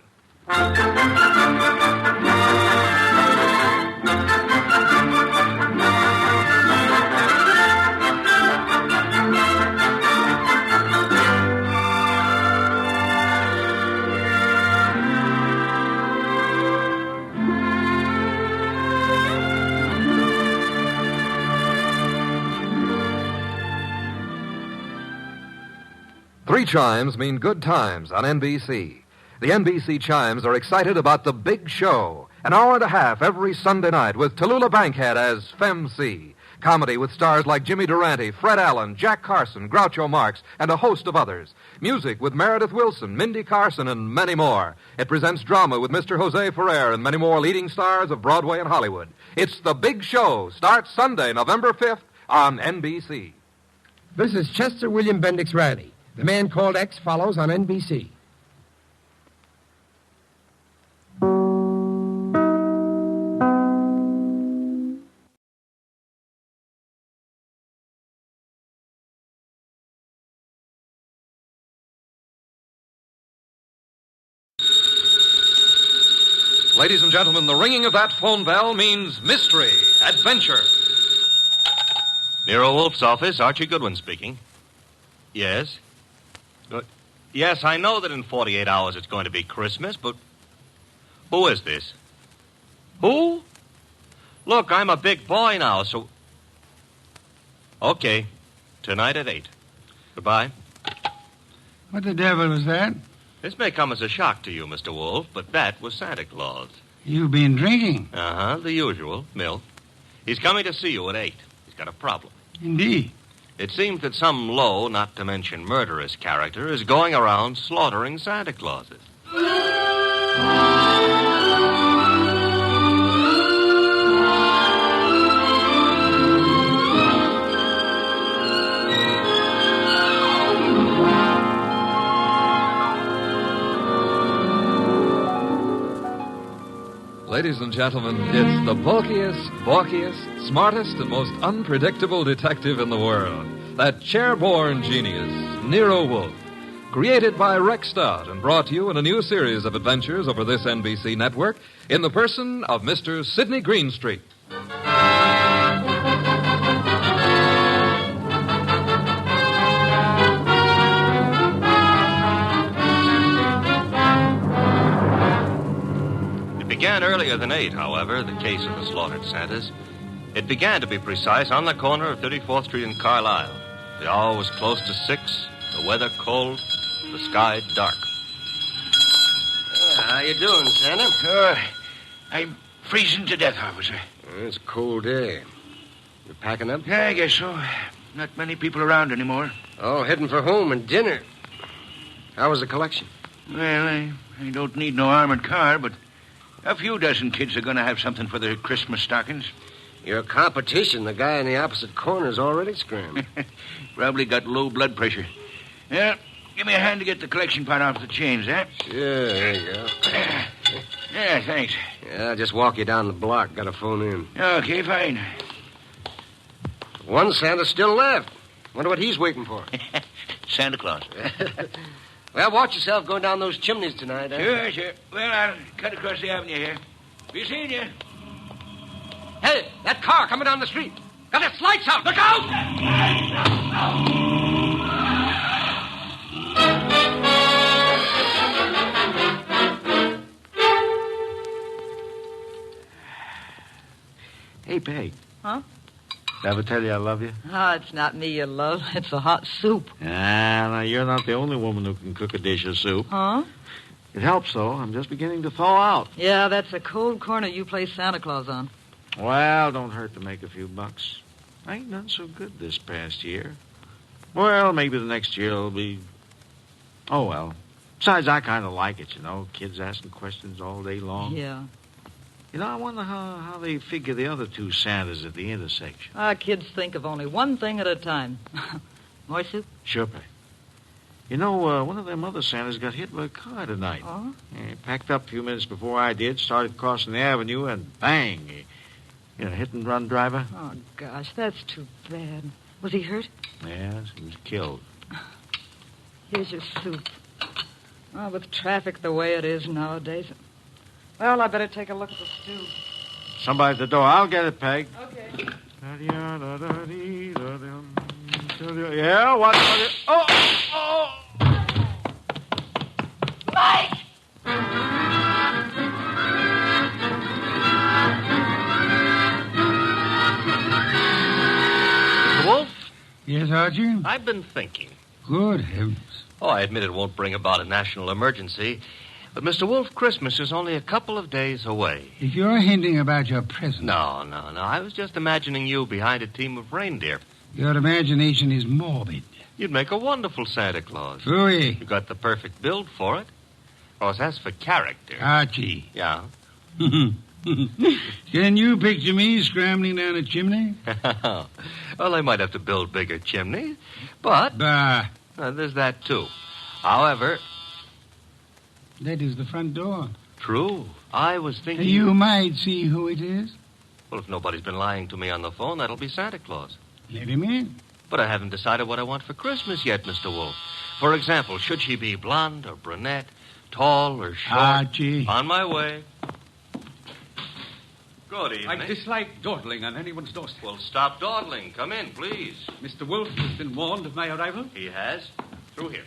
Three chimes mean good times on NBC. The NBC chimes are excited about the big show, an hour and a half every Sunday night with Tallulah Bankhead as Femme C. Comedy with stars like Jimmy Durante, Fred Allen, Jack Carson, Groucho Marx, and a host of others. Music with Meredith Wilson, Mindy Carson, and many more. It presents drama with Mr. Jose Ferrer and many more leading stars of Broadway and Hollywood. It's The Big Show. Starts Sunday, November 5th on NBC. This is Chester William Bendix Riley. The Man Called X follows on NBC. Ladies and gentlemen, the ringing of that phone bell means mystery, adventure. Nero Wolfe's office, Archie Goodwin speaking. Yes? Yes, I know that in 48 hours it's going to be Christmas, but who is this? Who? Look, I'm a big boy now, so... Okay. Tonight at 8. Goodbye. What the devil was that? This may come as a shock to you, Mr. Wolfe, but that was Santa Claus. You've been drinking? Uh-huh, the usual, milk. He's coming to see you at 8. He's got a problem. Indeed. It seems that some low, not to mention murderous character is going around slaughtering Santa Clauses. Ladies and gentlemen, it's the bulkiest, balkiest, smartest, and most unpredictable detective in the world. That chair-born genius, Nero Wolfe. Created by Rex Stout and brought to you in a new series of adventures over this NBC network in the person of Mr. Sidney Greenstreet. It began earlier than 8, however, the case of the slaughtered Santas. It began, to be precise, on the corner of 34th Street and Carlisle. The hour was close to 6, the weather cold, the sky dark. How you doing, Santa? I'm freezing to death, officer. It's a cold day. You packing up? Yeah, I guess so. Not many people around anymore. Oh, heading for home and dinner. How was the collection? Well, I don't need no armored car, but a few dozen kids are going to have something for their Christmas stockings. Your competition, the guy in the opposite corner, is already screaming. Probably got low blood pressure. Yeah, give me a hand to get the collection pot off the chains, eh? Sure, there you go. Yeah, thanks. Yeah, I'll just walk you down the block. Got a phone in. Okay, fine. One Santa still left. Wonder what he's waiting for. Santa Claus. Well, watch yourself going down those chimneys tonight, eh? Sure. Well, I'll cut across the avenue here. Be seeing you. Hey, that car coming down the street. Got its lights out. Look out! Hey, Peg. Huh? Did I ever tell you I love you? Oh, it's not me you love. It's the hot soup. Now, you're not the only woman who can cook a dish of soup. Huh? It helps, though. I'm just beginning to thaw out. Yeah, that's a cold corner you play Santa Claus on. Well, don't hurt to make a few bucks. I ain't done so good this past year. Well, maybe the next year will be... Oh, well. Besides, I kind of like it, you know. Kids asking questions all day long. Yeah. You know, I wonder how they figure the other two Santas at the intersection. Our kids think of only one thing at a time. More soup? Sure, Peg. You know, one of them other Santas got hit by a car tonight. Oh? He packed up a few minutes before I did, started crossing the avenue, and bang! Hit-and-run driver. Oh, gosh, that's too bad. Was he hurt? Yes, he was killed. Here's your soup. Oh, with traffic the way it is nowadays. Well, I better take a look at the stew. Somebody at the door. I'll get it, Peg. Okay. Yeah, what? Oh! Mike! Mr. Wolfe? Yes, Archie? I've been thinking. Good heavens. Oh, I admit it won't bring about a national emergency. But, Mr. Wolfe, Christmas is only a couple of days away. If you're hinting about your present... No. I was just imagining you behind a team of reindeer. Your imagination is morbid. You'd make a wonderful Santa Claus. Phooey. You've got the perfect build for it. Of course, as for character... Archie. Yeah? Can you picture me scrambling down a chimney? Well, I might have to build bigger chimneys, but... Bah. There's that, too. However... That is the front door. True. I was thinking... You might see who it is. Well, if nobody's been lying to me on the phone, that'll be Santa Claus. Let him in. But I haven't decided what I want for Christmas yet, Mr. Wolfe. For example, should she be blonde or brunette, tall or short? Archie. On my way. Good evening. I dislike dawdling on anyone's doorstep. Well, stop dawdling. Come in, please. Mr. Wolfe has been warned of my arrival? He has. Through here.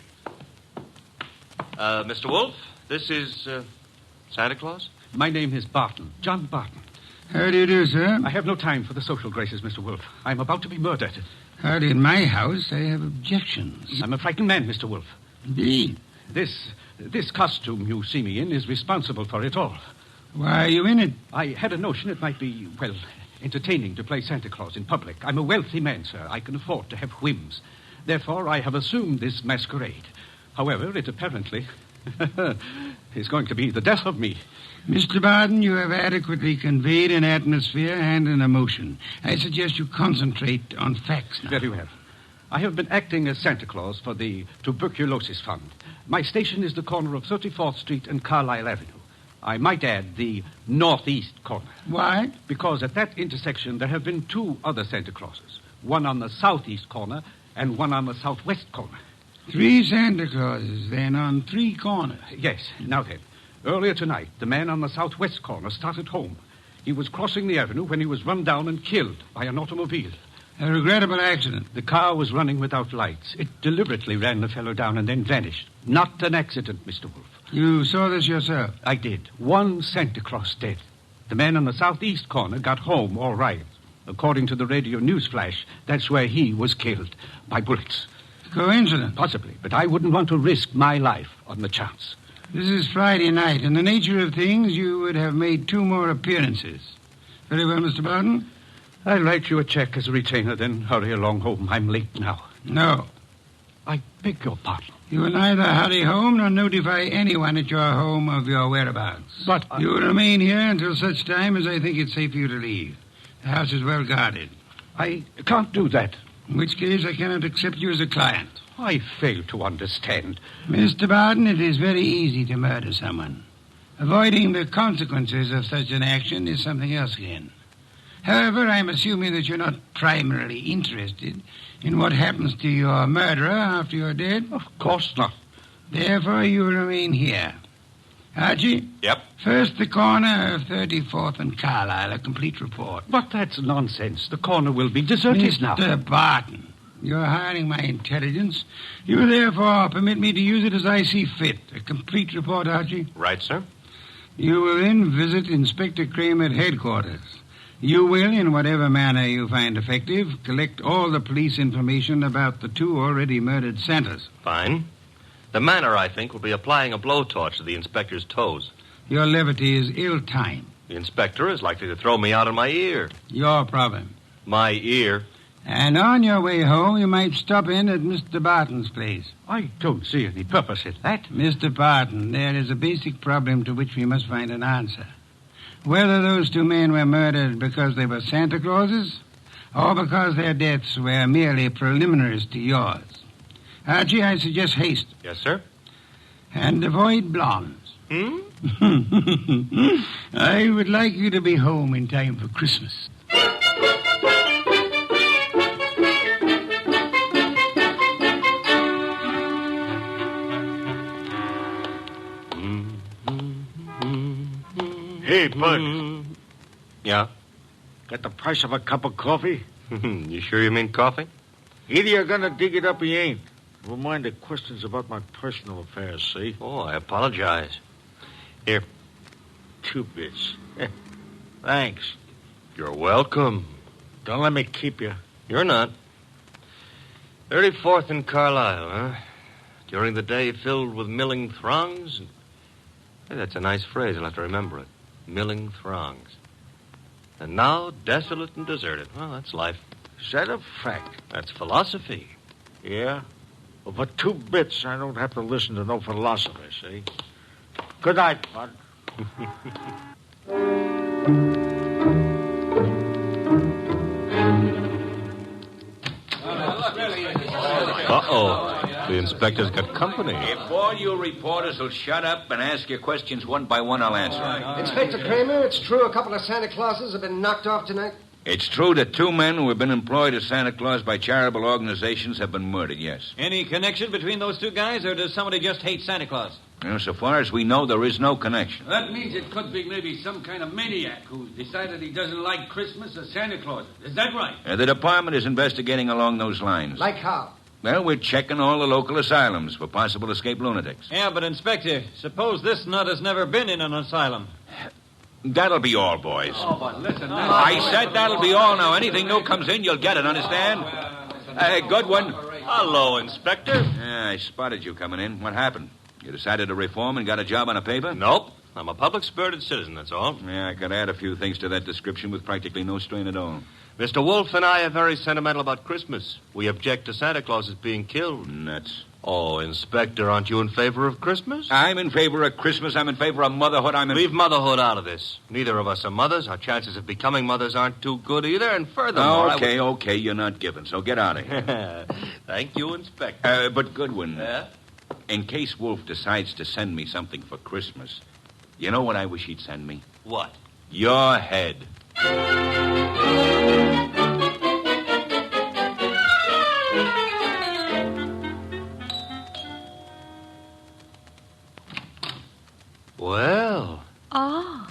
Mr. Wolfe, this is Santa Claus? My name is Barton, John Barton. How do you do, sir? I have no time for the social graces, Mr. Wolfe. I'm about to be murdered. Hardly in my house. I have objections. I'm a frightened man, Mr. Wolfe. Indeed. This costume you see me in is responsible for it all. Why are you in it? I had a notion it might be, well, entertaining to play Santa Claus in public. I'm a wealthy man, sir. I can afford to have whims. Therefore, I have assumed this masquerade. However, it apparently is going to be the death of me. Mr. Barton, you have adequately conveyed an atmosphere and an emotion. I suggest you concentrate on facts now. Very well. I have been acting as Santa Claus for the Tuberculosis Fund. My station is the corner of 34th Street and Carlisle Avenue. I might add the northeast corner. Why? Because at that intersection there have been two other Santa Clauses. One on the southeast corner and one on the southwest corner. 3 Santa Clauses, then, on 3 corners. Yes. Now then, earlier tonight, the man on the southwest corner started home. He was crossing the avenue when he was run down and killed by an automobile. A regrettable accident. The car was running without lights. It deliberately ran the fellow down and then vanished. Not an accident, Mr. Wolfe. You saw this yourself? I did. 1 Santa Claus dead. The man on the southeast corner got home all right. According to the radio news flash, that's where he was killed by bullets. Coincidence? Possibly, but I wouldn't want to risk my life on the chance. This is Friday night. In the nature of things, you would have made 2 more appearances. Very well, Mr. Barton. I'll write you a check as a retainer, then hurry along home. I'm late now. No. I beg your pardon. You will neither hurry home nor notify anyone at your home of your whereabouts. But you will remain here until such time as I think it's safe for you to leave. The house is well guarded. I can't do that. In which case, I cannot accept you as a client. I fail to understand. Mr. Barton, it is very easy to murder someone. Avoiding the consequences of such an action is something else again. However, I'm assuming that you're not primarily interested in what happens to your murderer after you're dead. Of course not. Therefore, you will remain here. Archie? Yep. First, the corner of 34th and Carlisle, a complete report. But that's nonsense. The corner will be deserted now. Mr. Barton, you're hiring my intelligence. You therefore permit me to use it as I see fit. A complete report, Archie? Right, sir. You will then visit Inspector Kramer at headquarters. You will, in whatever manner you find effective, collect all the police information about the 2 already murdered Santas. Fine. The manner, I think, will be applying a blowtorch to the inspector's toes. Your levity is ill-timed. The inspector is likely to throw me out of my ear. Your problem. My ear? And on your way home, you might stop in at Mr. Barton's place. I don't see any purpose in that. Mr. Barton, there is a basic problem to which we must find an answer. whether those two men were murdered because they were Santa Clauses or because their deaths were merely preliminaries to yours. Archie, I suggest haste. Yes, sir. And avoid blondes. Hmm? I would like you to be home in time for Christmas. Hey, Bud. Yeah? Got the price of a cup of coffee? You sure you mean coffee? Either you're gonna dig it up or you ain't. Never mind the questions about my personal affairs, see? Oh, I apologize. Here. 2 bits. Thanks. You're welcome. Don't let me keep you. You're not. 34th and Carlisle, huh? During the day filled with milling throngs. Hey, that's a nice phrase. I'll have to remember it. Milling throngs. And now desolate and deserted. Well, that's life. Is that a fact? That's philosophy. Yeah? Well, for 2 bits, I don't have to listen to no philosophy, see? Good night, Bud. Uh-oh. The inspector's got company. If all you reporters will shut up and ask your questions one by one, I'll answer them. Inspector Kramer, it's true a couple of Santa Clauses have been knocked off tonight? It's true that 2 men who have been employed as Santa Claus by charitable organizations have been murdered, yes. Any connection between those 2 guys, or does somebody just hate Santa Claus? Well, so far as we know, there is no connection. That means it could be maybe some kind of maniac who's decided he doesn't like Christmas or Santa Claus. Is that right? The department is investigating along those lines. Like how? Well, we're checking all the local asylums for possible escaped lunatics. Yeah, but, Inspector, suppose this nut has never been in an asylum. That'll be all, boys. Oh, but listen, I said that'll be all. Now, anything new comes in, you'll get it, understand? Goodwin. Hello, Inspector. Yeah, I spotted you coming in. What happened? You decided to reform and got a job on a paper? Nope. I'm a public-spirited citizen, that's all. Yeah, I could add a few things to that description with practically no strain at all. Mr. Wolfe and I are very sentimental about Christmas. We object to Santa Claus's being killed. Nuts. Oh, Inspector, aren't you in favor of Christmas? I'm in favor of Christmas. I'm in favor of motherhood. Leave motherhood out of this. Neither of us are mothers. Our chances of becoming mothers aren't too good either. And furthermore... Okay, you're not giving, so get out of here. Thank you, Inspector. But, Goodwin, Yeah? in case Wolfe decides to send me something for Christmas, you know what I wish he'd send me? What? Your head. Well, Oh.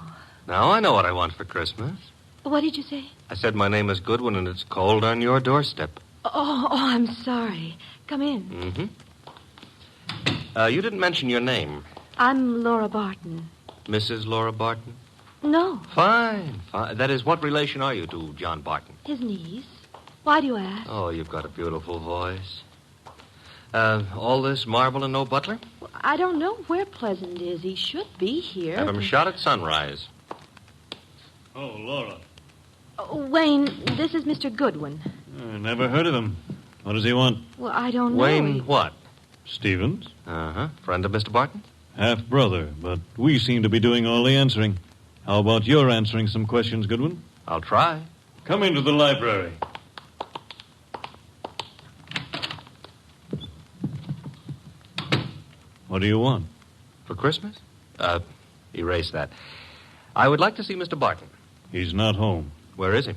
now I know what I want for Christmas. What did you say? I said my name is Goodwin and it's cold on your doorstep. Oh, I'm sorry. Come in. Mm-hmm. You didn't mention your name. I'm Laura Barton. Mrs. Laura Barton? No, Fine. That is, what relation are you to John Barton? his niece. Why do you ask? Oh, you've got a beautiful voice. All this marble and no butler? Well, I don't know where Pleasant is. He should be here. Have him shot at sunrise. Oh, Laura. Wayne, this is Mr. Goodwin. Never heard of him. What does he want? Well, I don't know. Wayne what? Stevens? Uh-huh. Friend of Mr. Barton? Half-brother, but we seem to be doing all the answering. How about your answering some questions, Goodwin? I'll try. Come into the library. What do you want? For Christmas? Erase that. I would like to see Mr. Barton. He's not home. Where is he?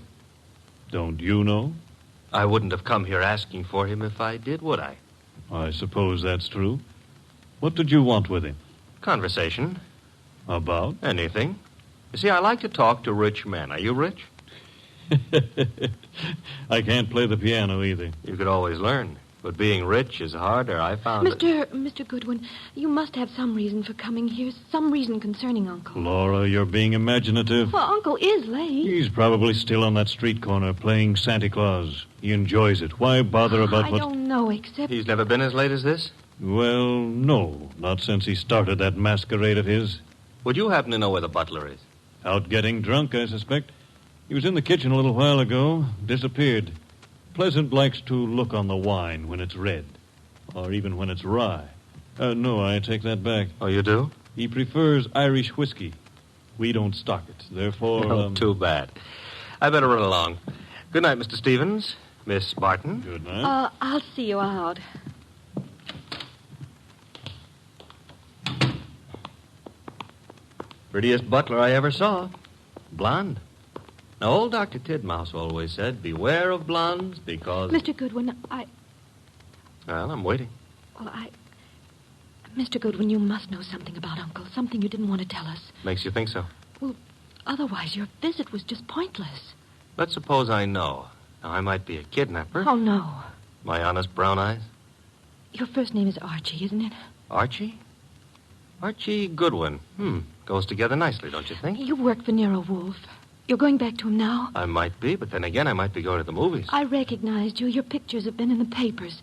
Don't you know? I wouldn't have come here asking for him if I did, would I? I suppose that's true. What did you want with him? Conversation. About? Anything. You see, I like to talk to rich men. Are you rich? I can't play the piano either. You could always learn. But being rich is harder, I found it. Mr. Goodwin, you must have some reason for coming here, some reason concerning Uncle. Laura, you're being imaginative. Well, Uncle is late. He's probably still on that street corner playing Santa Claus. He enjoys it. Why bother about what... I don't know, except... He's never been as late as this? Well, no. Not since he started that masquerade of his. Would you happen to know where the butler is? Out getting drunk, I suspect. He was in the kitchen a little while ago. Disappeared. Pleasant likes to look on the wine when it's red. Or even when it's rye. No, I take that back. Oh, you do? He prefers Irish whiskey. We don't stock it. Therefore... Oh, too bad. I better run along. Good night, Mr. Stevens. Miss Barton. Good night. I'll see you out. Prettiest butler I ever saw. Blonde. Now, old Dr. Tidmouse always said, beware of blondes because... Mr. Goodwin, Well, I'm waiting. Well, Mr. Goodwin, you must know something about Uncle. Something you didn't want to tell us. Makes you think so? Well, otherwise your visit was just pointless. Let's suppose I know. Now, I might be a kidnapper. Oh, no. My honest brown eyes. Your first name is Archie, isn't it? Archie? Archie Goodwin. Goes together nicely, don't you think? You work for Nero Wolfe. You're going back to him now? I might be, but then again, I might be going to the movies. I recognized you. Your pictures have been in the papers.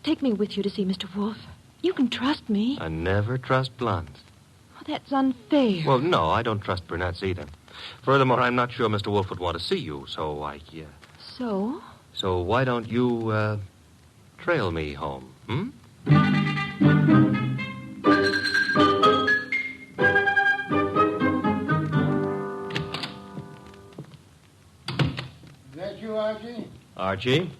Take me with you to see Mr. Wolfe. You can trust me. I never trust blondes. Oh, that's unfair. Well, no, I don't trust brunettes either. Furthermore, I'm not sure Mr. Wolfe would want to see you, so So? So why don't you, trail me home, Is that you, Archie? Archie?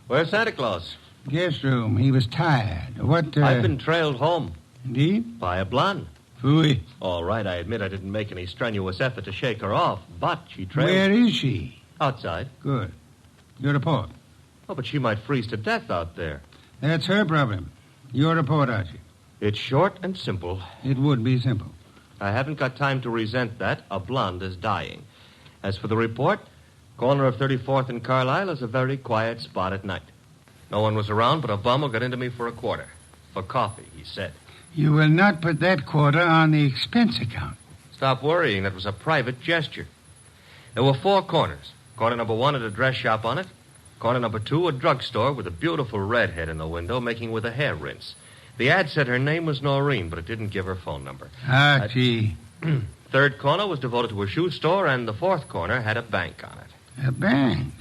Where's Santa Claus? Guest room. He was tired. What, I've been trailed home. Indeed? By a blonde. Phooey. All right, I admit I didn't make any strenuous effort to shake her off, but she trailed... Where is she? Outside. Good. Your report. Oh, but she might freeze to death out there. That's her problem. Your report, Archie. It's short and simple. It would be simple. I haven't got time to resent that. A blonde is dying. As for the report, corner of 34th and Carlisle is a very quiet spot at night. No one was around, but a bum who got into me for a quarter. For coffee, he said. You will not put that quarter on the expense account. Stop worrying. That was a private gesture. There were 4 corners. Corner number 1 had a dress shop on it. Corner number 2, a drugstore with a beautiful redhead in the window making with a hair rinse. The ad said her name was Noreen, but it didn't give her phone number. Archie. 3rd corner was devoted to a shoe store, and the 4th corner had a bank on it. A bank?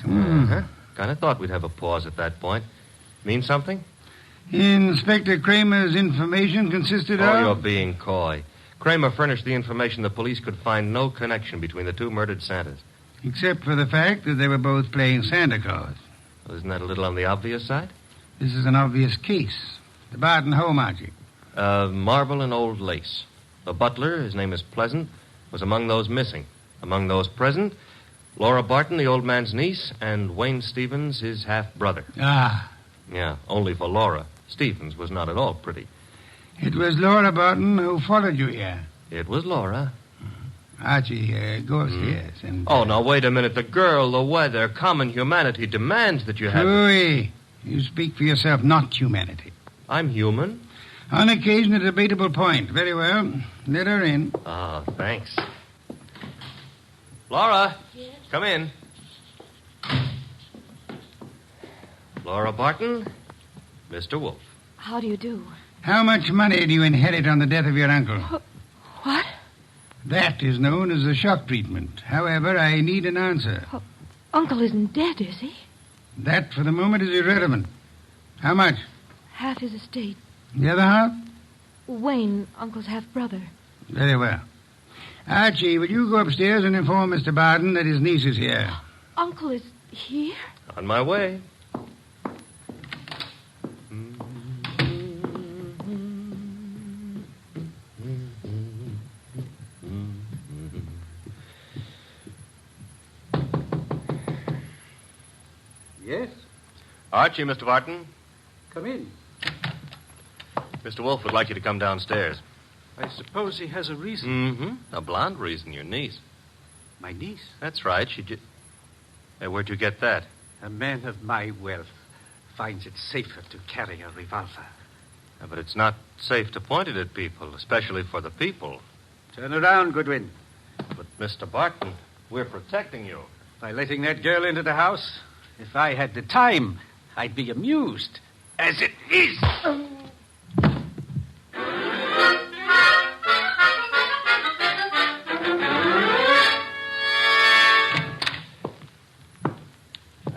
Kind of thought we'd have a pause at that point. Mean something? Inspector Kramer's information consisted of... Oh, you're being coy. Kramer furnished the information the police could find no connection between the 2 murdered Santas. Except for the fact that they were both playing Santa Claus. Well, isn't that a little on the obvious side? This is an obvious case. The Barton home, Archie. Marble and old lace. The butler, his name is Pleasant, was among those missing. Among those present, Laura Barton, the old man's niece, and Wayne Stevens, his half-brother. Ah. Yeah, only for Laura. Stevens was not at all pretty. It was Laura Barton who followed you here. It was Laura. Archie, go upstairs and... Oh, now, wait a minute. The girl, the weather, common humanity demands that you have... Louis, you speak for yourself, not humanity. I'm human. On occasion, a debatable point. Very well. Let her in. Oh, thanks. Laura, yes? Come in. Laura Barton, Mr. Wolfe. How do you do? How much money do you inherit on the death of your uncle? What? That is known as the shock treatment. However, I need an answer. Uncle isn't dead, is he? That, for the moment, is irrelevant. How much? Half his estate. The other half? Wayne, Uncle's half-brother. Very well. Archie, will you go upstairs and inform Mr. Barton that his niece is here? Uncle is here? On my way. Yes? Archie, Mr. Barton. Come in. Mr. Wolfe would like you to come downstairs. I suppose he has a reason. Mm-hmm. A blonde reason, your niece. My niece? That's right. She just... Hey, where'd you get that? A man of my wealth finds it safer to carry a revolver. Yeah, but it's not safe to point it at people, especially for the people. Turn around, Goodwin. But, Mr. Barton, we're protecting you. By letting that girl into the house, if I had the time, I'd be amused. As it is...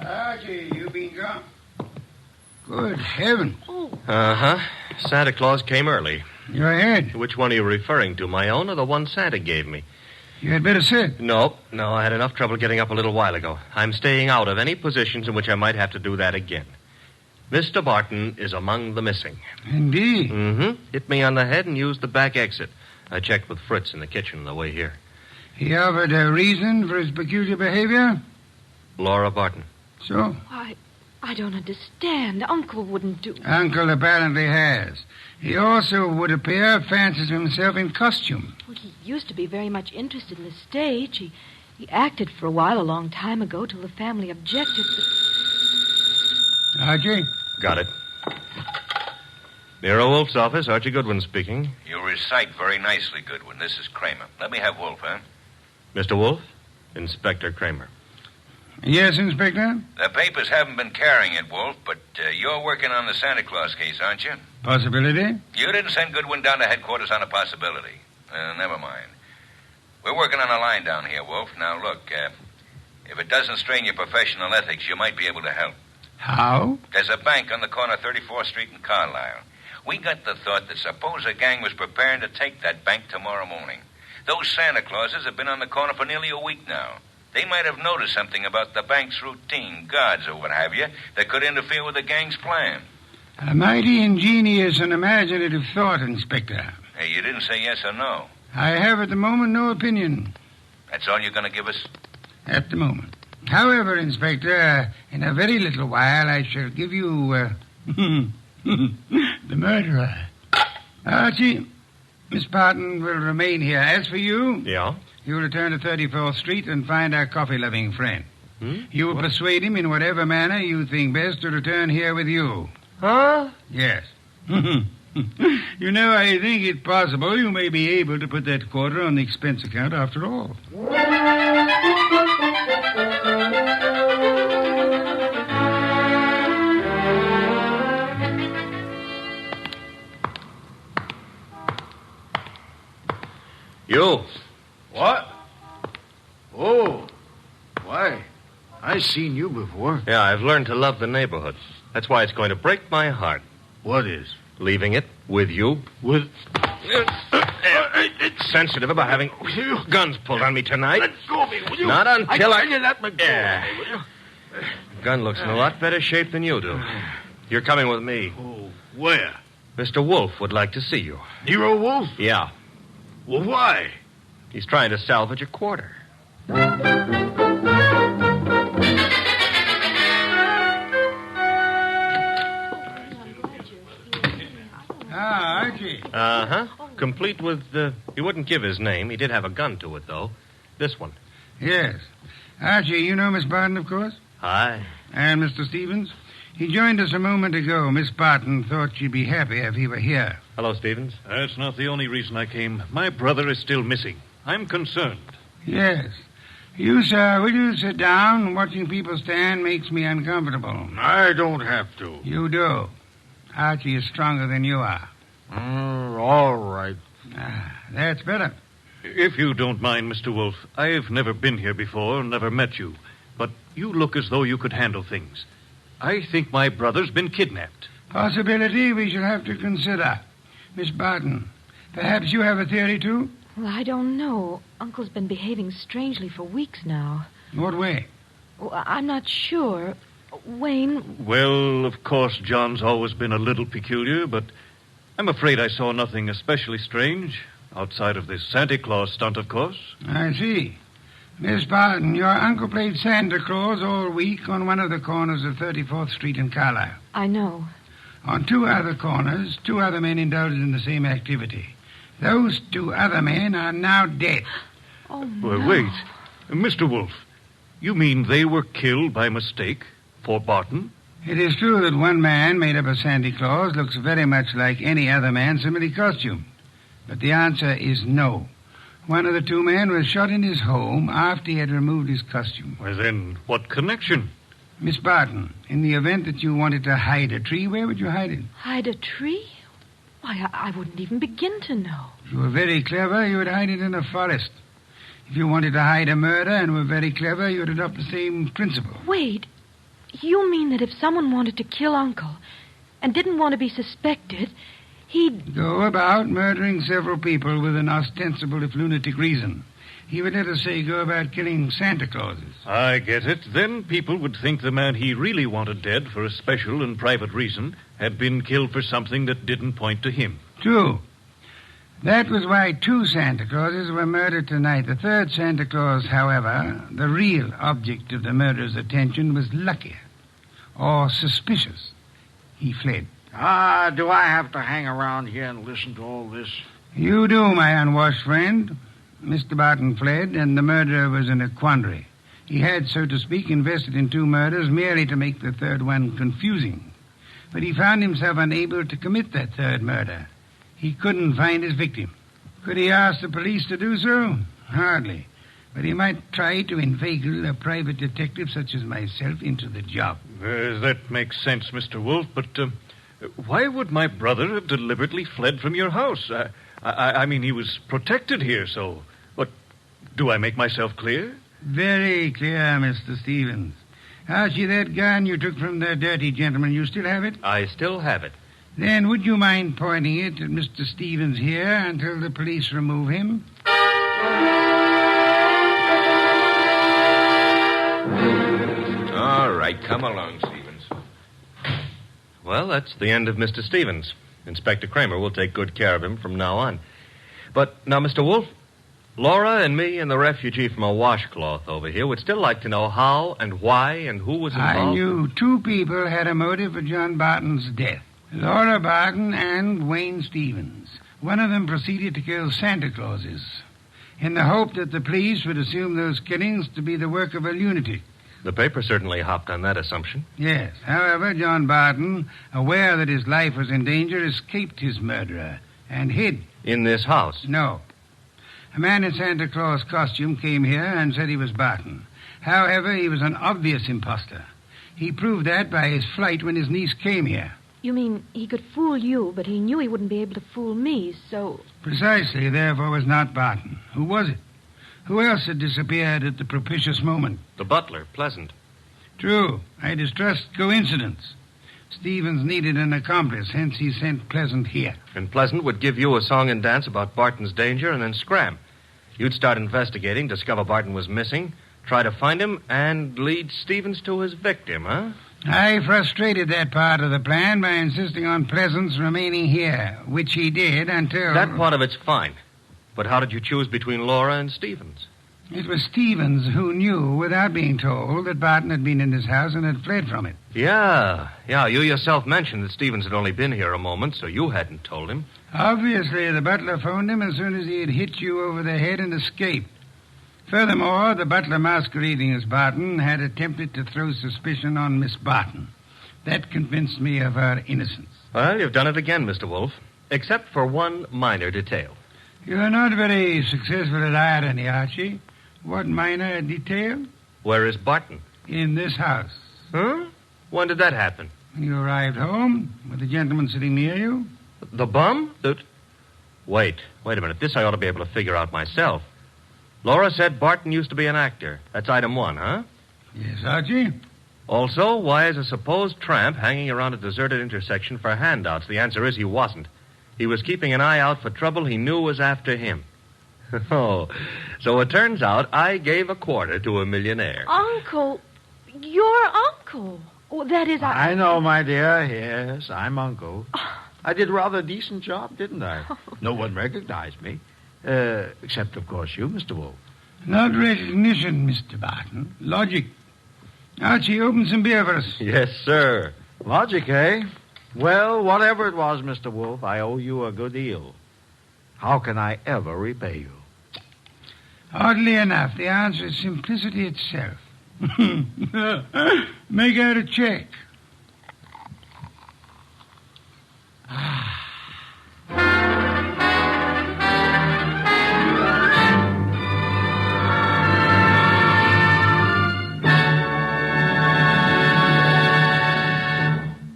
Archie, you been gone? Good heavens. Uh-huh. Santa Claus came early. Go ahead. Which one are you referring to, my own or the one Santa gave me? You had better sit. No, I had enough trouble getting up a little while ago. I'm staying out of any positions in which I might have to do that again. Mr. Barton is among the missing. Indeed. Mm-hmm. Hit me on the head and used the back exit. I checked with Fritz in the kitchen on the way here. He offered a reason for his peculiar behavior? Laura Barton. So? I don't understand. Uncle wouldn't do... Uncle apparently has. He also, would appear, fancies himself in costume. Well, he used to be very much interested in the stage. He acted for a while a long time ago till the family objected. Archie? Got it. Nero Wolfe's office, Archie Goodwin speaking. You recite very nicely, Goodwin. This is Kramer. Let me have Wolfe, huh? Mr. Wolfe? Inspector Kramer. Yes, Inspector? The papers haven't been carrying it, Wolfe, but you're working on the Santa Claus case, aren't you? Possibility? You didn't send Goodwin down to headquarters on a possibility. Never mind. We're working on a line down here, Wolfe. Now, look, if it doesn't strain your professional ethics, you might be able to help. How? There's a bank on the corner of 34th Street and Carlisle. We got the thought that suppose a gang was preparing to take that bank tomorrow morning. Those Santa Clauses have been on the corner for nearly a week now. They might have noticed something about the bank's routine, guards or what have you, that could interfere with the gang's plan. A mighty ingenious and imaginative thought, Inspector. Hey, you didn't say yes or no. I have at the moment no opinion. That's all you're going to give us? At the moment. However, Inspector, in a very little while I shall give you, the murderer. Archie, Miss Barton will remain here. As for you... Yeah? You will return to 34th Street and find our coffee-loving friend. You will persuade him in whatever manner you think best to return here with you. Huh? Yes. You know, I think it possible you may be able to put that quarter on the expense account after all. You. What? Oh, why? I've seen you before. Yeah, I've learned to love the neighborhood. That's why it's going to break my heart. What is? Leaving it with you. With... It's sensitive about having guns pulled on me tonight. Let go of me, will you? Not until I tell you that, McGill. Will you? The gun looks in a lot better shape than you do. You're coming with me. Oh, where? Mr. Wolfe would like to see you. Nero Wolfe? Yeah. Well, why? He's trying to salvage a quarter. Archie. Uh-huh. Complete with, he wouldn't give his name. He did have a gun to it, though. This one. Yes. Archie, you know Miss Barton, of course? Hi. And Mr. Stevens? He joined us a moment ago. Miss Barton thought she'd be happy if he were here. Hello, Stevens. That's not the only reason I came. My brother is still missing. I'm concerned. Yes. You, sir, will you sit down? Watching people stand makes me uncomfortable. I don't have to. You do. Archie is stronger than you are. All right. That's better. If you don't mind, Mr. Wolfe, I've never been here before, never met you. But you look as though you could handle things. I think my brother's been kidnapped. Possibility we shall have to consider. Miss Barton, perhaps you have a theory, too? Well, I don't know. Uncle's been behaving strangely for weeks now. What way? Well, I'm not sure. Wayne... Well, of course, John's always been a little peculiar, but I'm afraid I saw nothing especially strange. Outside of this Santa Claus stunt, of course. I see. Miss Barton, your uncle played Santa Claus all week on one of the corners of 34th Street in Carlisle. I know. On two other corners, two other men indulged in the same activity. Those two other men are now dead. Oh, no. Well, wait. Mr. Wolfe, you mean they were killed by mistake for Barton? It is true that one man made up of Santa Claus looks very much like any other man similarly costumed. But the answer is no. One of the two men was shot in his home after he had removed his costume. Well, then, what connection? Miss Barton, in the event that you wanted to hide a tree, where would you hide it? Hide a tree? Why, I wouldn't even begin to know. If you were very clever, you would hide it in a forest. If you wanted to hide a murder and were very clever, you would adopt the same principle. Wait. You mean that if someone wanted to kill Uncle and didn't want to be suspected, He'd... Go about murdering several people with an ostensible, if lunatic, reason. He would, let us say, go about killing Santa Clauses. I get it. Then people would think the man he really wanted dead for a special and private reason had been killed for something that didn't point to him. True. That was why 2 Santa Clauses were murdered tonight. The third Santa Claus, however, the real object of the murderer's attention, was luckier or suspicious. He fled. Do I have to hang around here and listen to all this? You do, my unwashed friend. Mr. Barton fled, and the murderer was in a quandary. He had, so to speak, invested in 2 murders merely to make the third one confusing. But he found himself unable to commit that third murder. He couldn't find his victim. Could he ask the police to do so? Hardly. But he might try to inveigle a private detective such as myself into the job. That makes sense, Mr. Wolfe, but why would my brother have deliberately fled from your house? I mean, he was protected here, so... But do I make myself clear? Very clear, Mr. Stevens. Archie, that gun you took from the dirty gentleman, you still have it? I still have it. Then would you mind pointing it at Mr. Stevens here until the police remove him? All right, come along, Stevens. Well, that's the end of Mr. Stevens. Inspector Kramer will take good care of him from now on. But now, Mr. Wolfe, Laura and me and the refugee from a washcloth over here would still like to know how and why and who was involved. I knew 2 people had a motive for John Barton's death. Laura Barton and Wayne Stevens. One of them proceeded to kill Santa Clauses in the hope that the police would assume those killings to be the work of a lunatic. The paper certainly hopped on that assumption. Yes. However, John Barton, aware that his life was in danger, escaped his murderer and hid. In this house? No. A man in Santa Claus costume came here and said he was Barton. However, he was an obvious imposter. He proved that by his flight when his niece came here. You mean he could fool you, but he knew he wouldn't be able to fool me, so... Precisely, therefore, was not Barton. Who was it? Who else had disappeared at the propitious moment? The butler, Pleasant. True. I distrust coincidence. Stevens needed an accomplice, hence he sent Pleasant here. And Pleasant would give you a song and dance about Barton's danger and then scram. You'd start investigating, discover Barton was missing, try to find him, and lead Stevens to his victim, huh? I frustrated that part of the plan by insisting on Pleasant's remaining here, which he did until... That part of it's fine. But how did you choose between Laura and Stevens? It was Stevens who knew, without being told, that Barton had been in his house and had fled from it. Yeah. You yourself mentioned that Stevens had only been here a moment, so you hadn't told him. Obviously, the butler phoned him as soon as he had hit you over the head and escaped. Furthermore, the butler masquerading as Barton had attempted to throw suspicion on Miss Barton. That convinced me of her innocence. Well, you've done it again, Mr. Wolfe, except for one minor detail. You're not very successful at irony, Archie. What minor detail? Where is Barton? In this house. Huh? When did that happen? When you arrived home, with the gentleman sitting near you. The bum? Wait a minute. This I ought to be able to figure out myself. Laura said Barton used to be an actor. That's item 1, huh? Yes, Archie. Also, why is a supposed tramp hanging around a deserted intersection for handouts? The answer is he wasn't. He was keeping an eye out for trouble he knew was after him. Oh, so it turns out I gave a quarter to a millionaire. Uncle, your uncle. Oh, that is... I know, my dear. Yes, I'm Uncle. I did a rather decent job, didn't I? No one recognized me. Except, of course, you, Mr. Wolfe. Not recognition, Mr. Barton. Logic. Archie, open some beer for us. Yes, sir. Logic, eh? Well, whatever it was, Mr. Wolfe, I owe you a good deal. How can I ever repay you? Oddly enough, the answer is simplicity itself. Make out a check.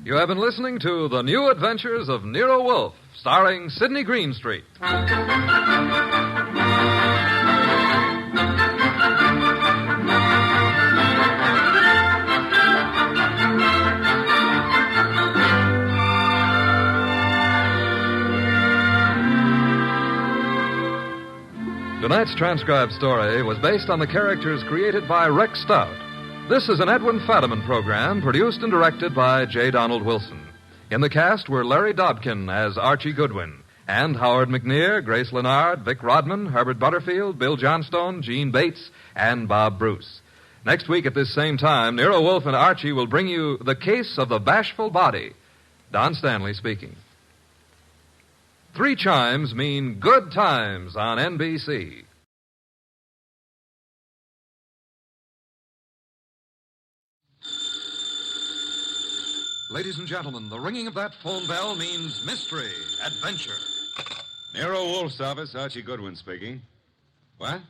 You have been listening to The New Adventures of Nero Wolfe, starring Sidney Greenstreet. Tonight's transcribed story was based on the characters created by Rex Stout. This is an Edwin Fadiman program produced and directed by J. Donald Wilson. In the cast were Larry Dobkin as Archie Goodwin, and Howard McNear, Grace Lennard, Vic Rodman, Herbert Butterfield, Bill Johnstone, Gene Bates, and Bob Bruce. Next week at this same time, Nero Wolfe and Archie will bring you The Case of the Bashful Body. Don Stanley speaking. 3 chimes mean good times on NBC. Ladies and gentlemen, the ringing of that phone bell means mystery, adventure. Nero Wolfe's office, Archie Goodwin speaking. What?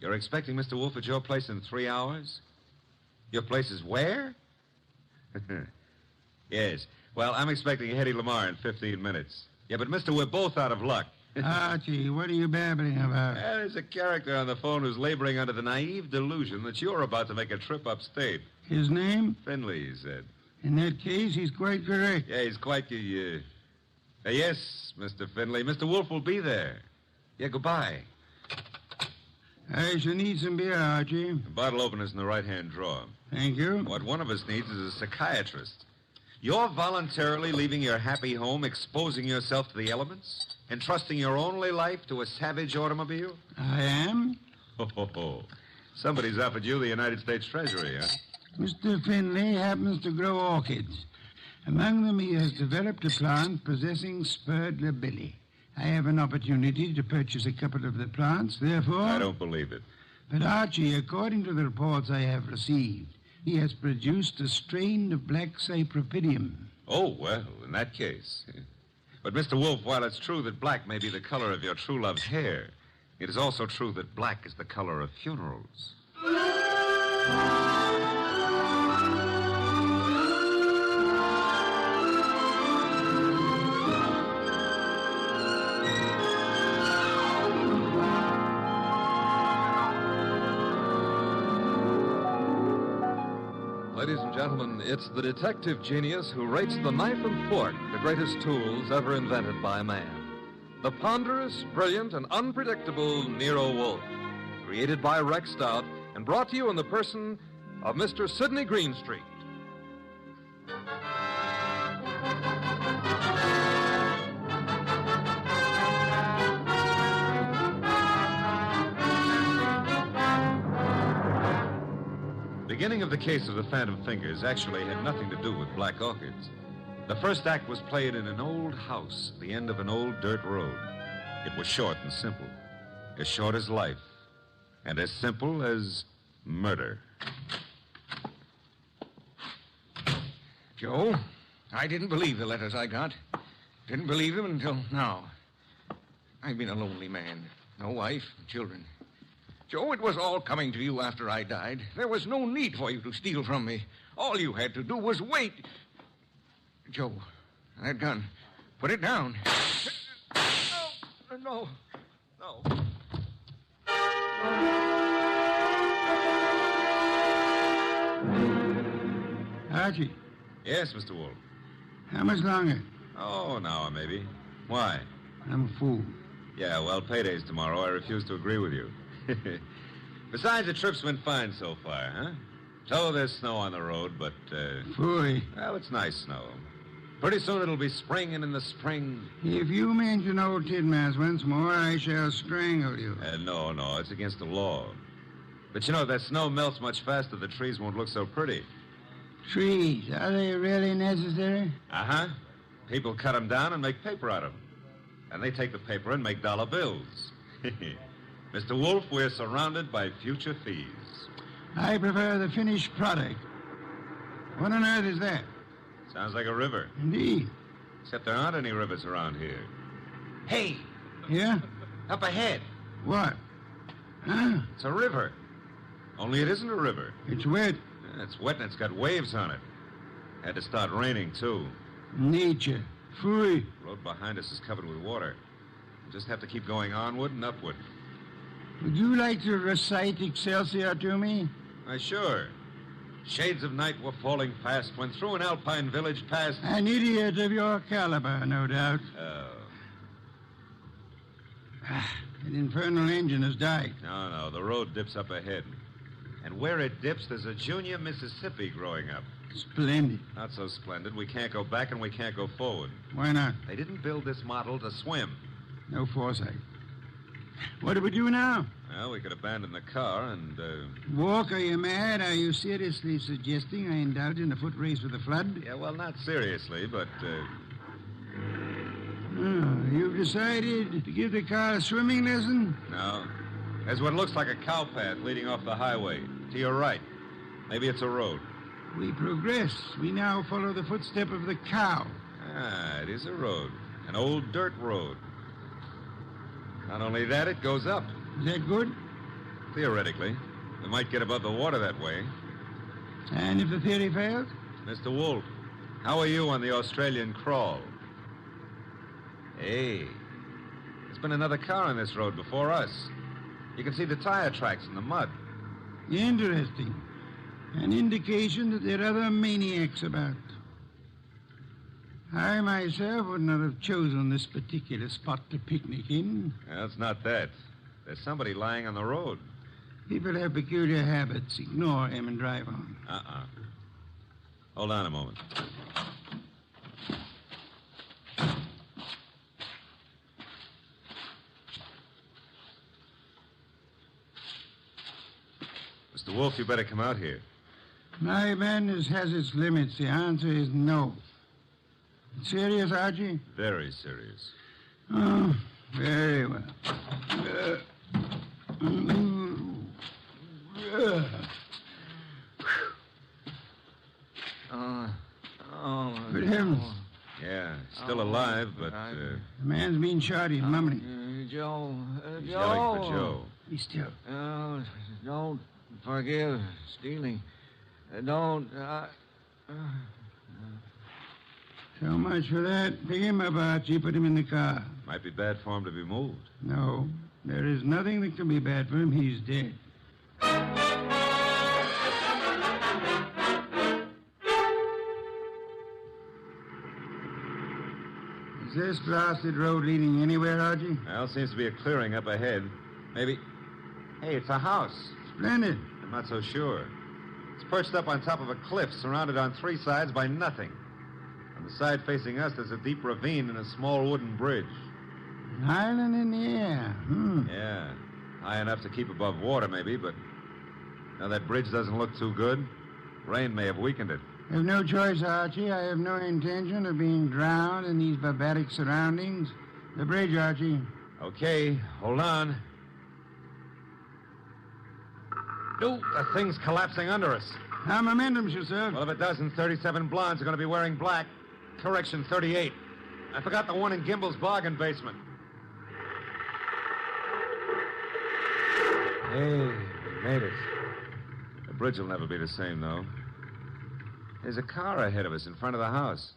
You're expecting Mr. Wolfe at your place in 3 hours? Your place is where? Yes. Well, I'm expecting Hetty Lamar in 15 minutes. Yeah, but, mister, we're both out of luck. Archie, what are you babbling about? There's a character on the phone who's laboring under the naive delusion that you're about to make a trip upstate. His name? Finley, he said. In that case, he's quite correct. Yeah, he's quite the, yes, Mr. Finley. Mr. Wolfe will be there. Yeah, goodbye. I shall need some beer, Archie. The bottle opener's in the right-hand drawer. Thank you. What one of us needs is a psychiatrist. You're voluntarily leaving your happy home, exposing yourself to the elements, entrusting your only life to a savage automobile? I am. Oh. Somebody's offered you the United States Treasury, huh? Mr. Finley happens to grow orchids. Among them, he has developed a plant possessing spurred labilli. I have an opportunity to purchase a couple of the plants, therefore... I don't believe it. But, Archie, according to the reports I have received, he has produced a strain of black cypripedium. Oh, well, in that case. But, Mr. Wolfe, while it's true that black may be the color of your true love's hair, it is also true that black is the color of funerals. Ladies and gentlemen, it's the detective genius who rates the knife and fork the greatest tools ever invented by man. The ponderous, brilliant, and unpredictable Nero Wolfe. Created by Rex Stout and brought to you in the person of Mr. Sidney Greenstreet. The beginning of the case of the Phantom Fingers actually had nothing to do with black orchids. The first act was played in an old house at the end of an old dirt road. It was short and simple. As short as life. And as simple as murder. Joe, I didn't believe the letters I got. Didn't believe them until now. I've been a lonely man. No wife, children. Joe, it was all coming to you after I died. There was no need for you to steal from me. All you had to do was wait. Joe, that gun. Put it down. No. Archie. Yes, Mr. Wolfe. How much longer? Oh, an hour, maybe. Why? I'm a fool. Yeah, well, payday's tomorrow. I refuse to agree with you. Besides, the trip's been fine so far, huh? So there's snow on the road, but, Phooey. Well, it's nice snow. Pretty soon it'll be spring, and in the spring... If you mention old Tidmas once more, I shall strangle you. No, it's against the law. But you know, that snow melts much faster, the trees won't look so pretty. Trees, are they really necessary? Uh-huh. People cut them down and make paper out of them. And they take the paper and make dollar bills. Mr. Wolfe, we're surrounded by future thieves. I prefer the finished product. What on earth is that? Sounds like a river. Indeed. Except there aren't any rivers around here. Hey! Yeah? Up ahead. What? Huh? It's a river. Only it isn't a river. It's wet. Yeah, it's wet and it's got waves on it. Had to start raining, too. Nature. Phooey. The road behind us is covered with water. We'll just have to keep going onward and upward. Would you like to recite Excelsior to me? Why, sure. Shades of night were falling fast when through an alpine village passed... An idiot of your caliber, no doubt. Oh. That infernal engine has died. No, the road dips up ahead. And where it dips, there's a junior Mississippi growing up. Splendid. Not so splendid. We can't go back and we can't go forward. Why not? They didn't build this model to swim. No foresight. What do we do now? Well, we could abandon the car and, Walk, are you mad? Are you seriously suggesting I indulge in a foot race with the flood? Yeah, well, not seriously, but, You've decided to give the car a swimming lesson? No. There's what looks like a cow path leading off the highway. To your right. Maybe it's a road. We progress. We now follow the footstep of the cow. Ah, it is a road. An old dirt road. Not only that, it goes up. Is that good? Theoretically. We might get above the water that way. And if the theory fails? Mr. Wolfe, how are you on the Australian crawl? Hey, there's been another car on this road before us. You can see the tire tracks in the mud. Interesting. An indication that there are other maniacs about. I myself would not have chosen this particular spot to picnic in. Well, it's not that. There's somebody lying on the road. People have peculiar habits. Ignore him and drive on. Hold on a moment. Mr. Wolfe, you better come out here. My madness has its limits. The answer is no. Serious, Archie? Very serious. Oh, very well. Good heavens. Yeah, still alive, but... The man's been shot. He's mumbling. Joe. He's yelling for Joe. Be still. Don't forgive stealing. Don't. So much for that. Pick him up, Archie. Put him in the car. Might be bad for him to be moved. No. There is nothing that can be bad for him. He's dead. Is this blasted road leading anywhere, Archie? Well, seems to be a clearing up ahead. Maybe... Hey, it's a house. Splendid. I'm not so sure. It's perched up on top of a cliff, surrounded on three sides by nothing. On the side facing us, there's a deep ravine and a small wooden bridge. An island in the air. Yeah. High enough to keep above water, maybe, but... Now, that bridge doesn't look too good. Rain may have weakened it. I have no choice, Archie. I have no intention of being drowned in these barbaric surroundings. The bridge, Archie. Okay, hold on. No, the thing's collapsing under us. How momentum, sir? Well, if it doesn't, 37 blondes are going to be wearing black. Correction, 38. I forgot the one in Gimbel's bargain basement. Hey, we made it. The bridge will never be the same, though. There's a car ahead of us in front of the house.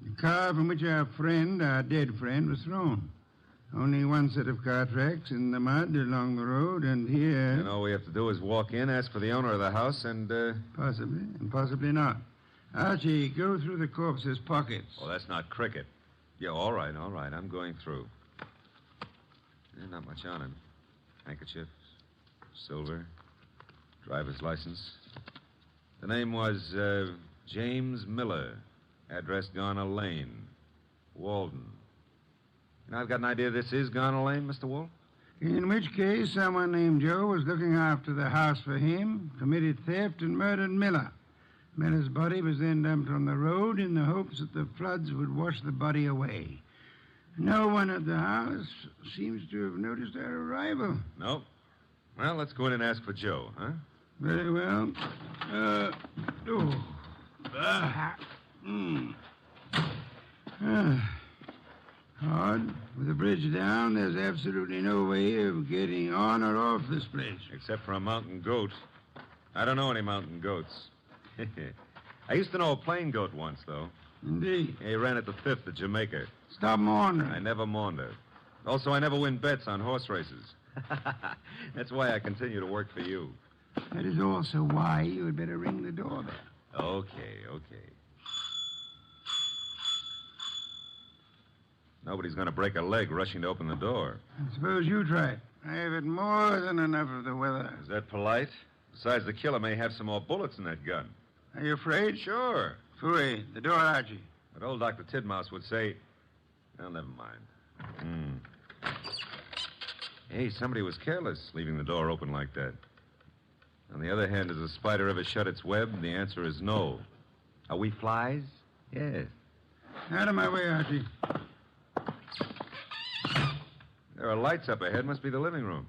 The car from which our dead friend, was thrown. Only one set of car tracks in the mud along the road, and here... And all we have to do is walk in, ask for the owner of the house, and, Possibly, and possibly not. Archie, go through the corpse's pockets. Oh, that's not cricket. Yeah, all right. I'm going through. Not much on him. Handkerchief, silver, driver's license. The name was, James Miller. Address Garner Lane, Walden. You know, I've got an idea this is Garner Lane, Mr. Wolfe. In which case, someone named Joe was looking after the house for him, committed theft, and murdered Miller. Miller's body was then dumped on the road in the hopes that the floods would wash the body away. No one at the house seems to have noticed our arrival. No. Well, let's go in and ask for Joe, huh? Very well. Hard. With the bridge down, there's absolutely no way of getting on or off this place. Except for a mountain goat. I don't know any mountain goats. I used to know a plain goat once, though. Indeed. Yeah, he ran at the 5th at Jamaica. Stop maundering. I never maunder. Also, I never win bets on horse races. That's why I continue to work for you. That is also why you had better ring the doorbell. Okay. Nobody's going to break a leg rushing to open the door. I suppose you try it. I have had more than enough of the weather. Is that polite? Besides, the killer may have some more bullets in that gun. Are you afraid? Sure. Fooey, the door, Archie. But old Dr. Tidmouse would say... Well, never mind. Hey, somebody was careless leaving the door open like that. On the other hand, does a spider ever shut its web? The answer is no. Are we flies? Yes. Out of my way, Archie. There are lights up ahead. Must be the living room.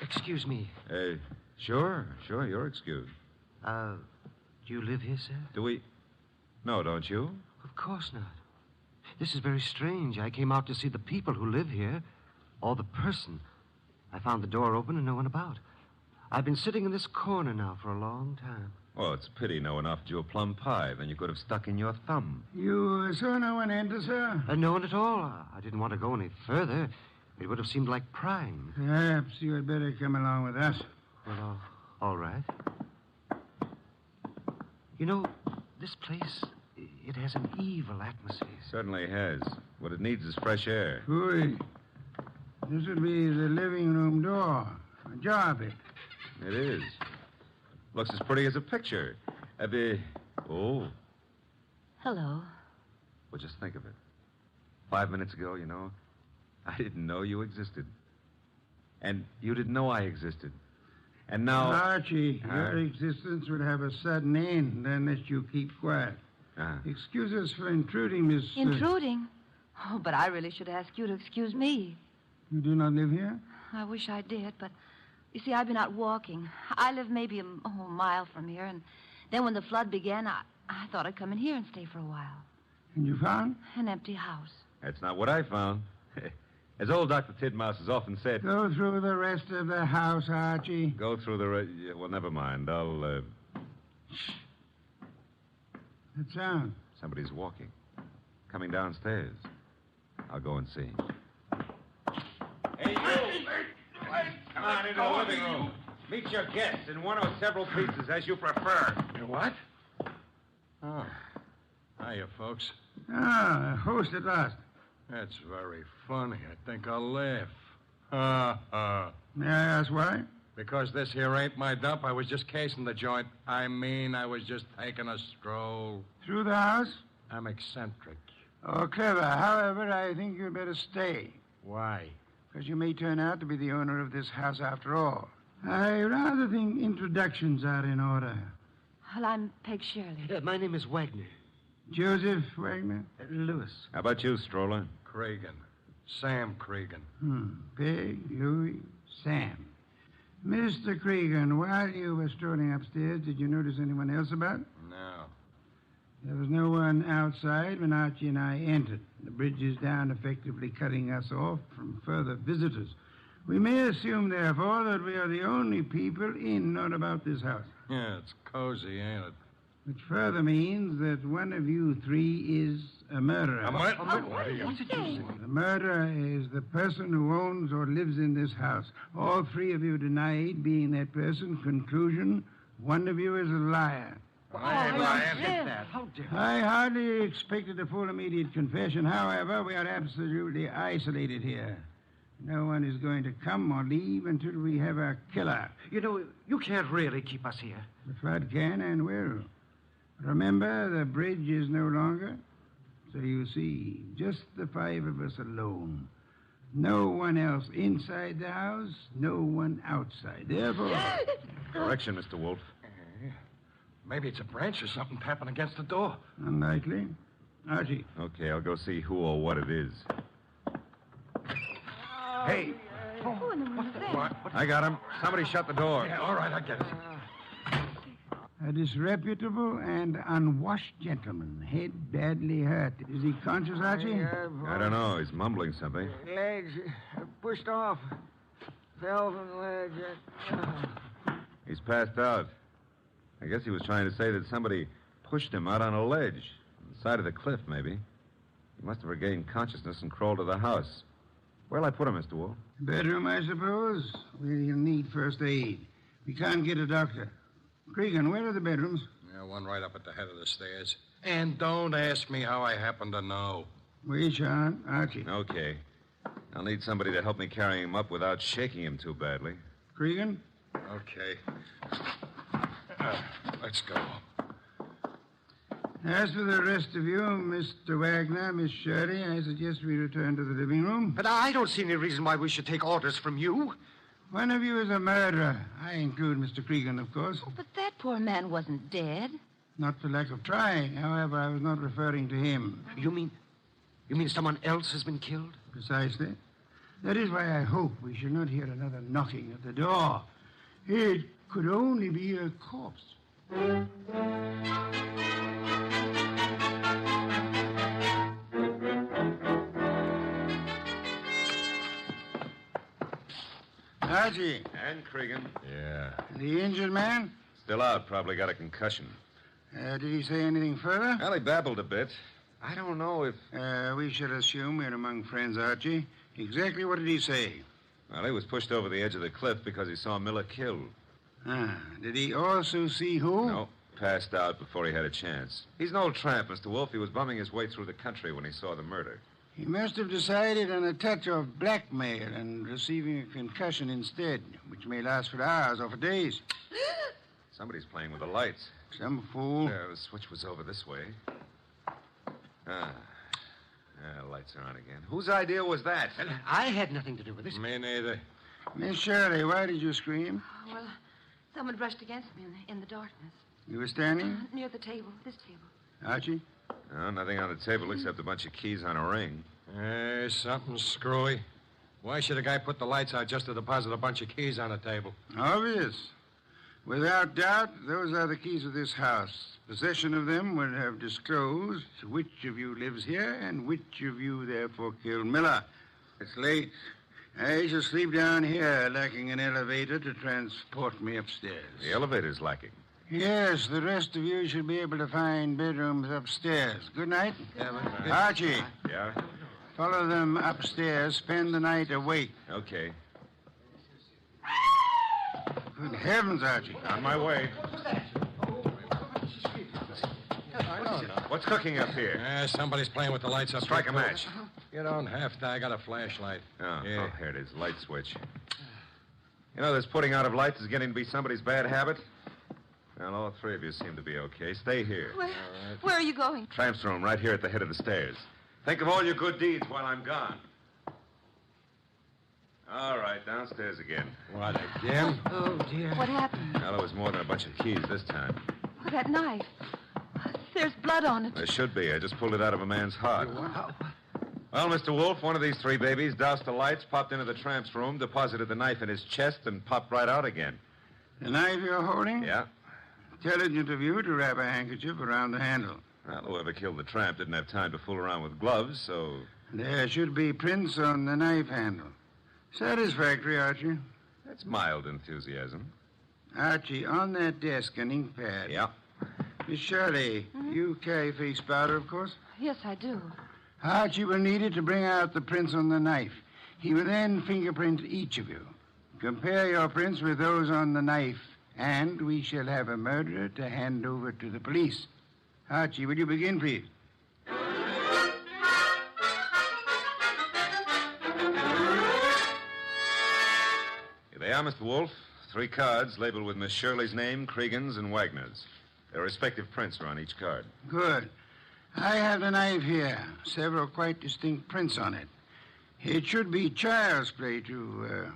Excuse me. Sure, you're excused. Do you live here, sir? Do we? No, don't you? Of course not. This is very strange. I came out to see the people who live here, or the person. I found the door open and no one about. I've been sitting in this corner now for a long time. Oh, it's a pity no one offered you a plum pie. Then you could have stuck in your thumb. You saw no one enter, sir? No one at all. I didn't want to go any further. It would have seemed like prying. Perhaps you had better come along with us. Well, all right. You know, this place, it has an evil atmosphere. Certainly has. What it needs is fresh air. Fooey, this would be the living room door. Ajar a bit. It is. Looks as pretty as a picture. Oh. Hello. Well, just think of it. 5 minutes ago, you know, I didn't know you existed. And you didn't know I existed. And now... Archie, your existence would have a sudden end unless you keep quiet. Excuse us for intruding, Miss... Intruding? Oh, but I really should ask you to excuse me. You do not live here? I wish I did, but... You see, I've been out walking. I live maybe a mile from here, and then when the flood began, I thought I'd come in here and stay for a while. And you found? An empty house. That's not what I found. As old Dr. Tidmouse has often said... Go through the rest of the house, Archie. Go through the rest... Well, never mind. I'll, Shh. That sound? Somebody's walking. Coming downstairs. I'll go and see. Hey, you! Come on into the living room. Meet your guests in one or several pieces, as you prefer. What? Oh. Hiya, folks. Ah, a host at last. That's very funny. I think I'll laugh. Ha. May I ask why? Because this here ain't my dump. I was just casing the joint. I was just taking a stroll. Through the house? I'm eccentric. Oh, clever. However, I think you'd better stay. Why? Because you may turn out to be the owner of this house after all. I rather think introductions are in order. Well, I'm Peg Shirley. My name is Wagner. Joseph Wagner? Lewis. How about you, Stroller? Cregan. Sam Cregan. Peg, Louis, Sam. Mr. Cregan, while you were strolling upstairs, did you notice anyone else about? No. There was no one outside when Archie and I entered. The bridge is down, effectively cutting us off from further visitors. We may assume, therefore, that we are the only people in or about this house. Yeah, it's cozy, ain't it? Which further means that one of you three is a murderer. What are you saying? The murderer is the person who owns or lives in this house. All three of you denied being that person. Conclusion, one of you is a liar. How dare I hardly expected a full immediate confession. However, we are absolutely isolated here. No one is going to come or leave until we have a killer. You know, you can't really keep us here. The flood can and will. Remember, the bridge is no longer. So you see, just the five of us alone. No one else inside the house, no one outside. Therefore... Correction, Mr. Wolfe. Maybe it's a branch or something tapping against the door. Unlikely. Archie. Okay, I'll go see who or what it is. Hey! Who in the world is that? What? I got him. Somebody shut the door. Yeah, all right, I get it. A disreputable and unwashed gentleman, head badly hurt. Is he conscious, Archie? I don't know. He's mumbling something. Legs pushed off. Fell from the ledge. He's passed out. I guess he was trying to say that somebody pushed him out on a ledge. On the side of the cliff, maybe. He must have regained consciousness and crawled to the house. Where'll I put him, Mr. Wolfe? Bedroom, I suppose. We'll need first aid. We can't get a doctor. Cregan, where are the bedrooms? Yeah, one right up at the head of the stairs. And don't ask me how I happen to know. Wait, Sean. Archie. Okay. I'll need somebody to help me carry him up without shaking him too badly. Cregan? Okay. Let's go. As for the rest of you, Mr. Wagner, Miss Shirley, I suggest we return to the living room. But I don't see any reason why we should take orders from you. One of you is a murderer. I include Mr. Cregan, of course. Oh, but that poor man wasn't dead. Not for lack of trying. However, I was not referring to him. You mean someone else has been killed? Precisely. That is why I hope we shall not hear another knocking at the door. It could only be a corpse. Archie. And Cregan. Yeah. The injured man? Still out. Probably got a concussion. Did he say anything further? Well, he babbled a bit. I don't know if... we shall assume we're among friends, Archie. Exactly what did he say? Well, he was pushed over the edge of the cliff because he saw Miller killed. Did he also see who? No. Passed out before he had a chance. He's an old tramp, Mr. Wolfe. He was bumming his way through the country when he saw the murder. He must have decided on a touch of blackmail and receiving a concussion instead, which may last for hours or for days. Somebody's playing with the lights. Some fool. The switch was over this way. Lights are on again. Whose idea was that? I had nothing to do with this. Me neither. Miss Shirley, why did you scream? Well, someone brushed against me in the darkness. You were standing? Near the table, this table. Archie? No, nothing on the table except a bunch of keys on a ring. Hey, something screwy. Why should a guy put the lights out just to deposit a bunch of keys on the table? Obvious. Without doubt, those are the keys of this house. Possession of them would have disclosed which of you lives here and which of you therefore killed Miller. It's late. I shall sleep down here, lacking an elevator to transport me upstairs. The elevator's lacking. Yes, the rest of you should be able to find bedrooms upstairs. Good night. Archie. Yeah? Follow them upstairs. Spend the night awake. Okay. Good heavens, Archie. On my way. What's cooking up here? Somebody's playing with the lights up. Strike a match. You don't have to. I got a flashlight. Oh, Yeah. here it is. Light switch. You know, this putting out of lights is getting to be somebody's bad habit. Well, all three of you seem to be okay. Stay here. Where are you going? Tramp's room right here at the head of the stairs. Think of all your good deeds while I'm gone. All right, downstairs again. What, again? Oh, dear. What happened? Well, there was more than a bunch of keys this time. Oh, that knife. There's blood on it. There should be. I just pulled it out of a man's heart. Well, Mr. Wolfe, one of these three babies doused the lights, popped into the tramp's room, deposited the knife in his chest, and popped right out again. The knife you're holding? Yeah. Intelligent of you to wrap a handkerchief around the handle. Well, whoever killed the tramp didn't have time to fool around with gloves, so... There should be prints on the knife handle. Satisfactory, Archie. That's mild enthusiasm. Archie, on that desk, an ink pad. Yeah. Miss Shirley, you carry face powder, of course? Yes, I do. Archie will need it to bring out the prints on the knife. He will then fingerprint each of you. Compare your prints with those on the knife, and we shall have a murderer to hand over to the police. Archie, will you begin, please? Here they are, Mr. Wolfe. 3 cards labeled with Miss Shirley's name, Cregan's, and Wagner's. Their respective prints are on each card. Good. I have the knife here. Several quite distinct prints on it. It should be child's play to,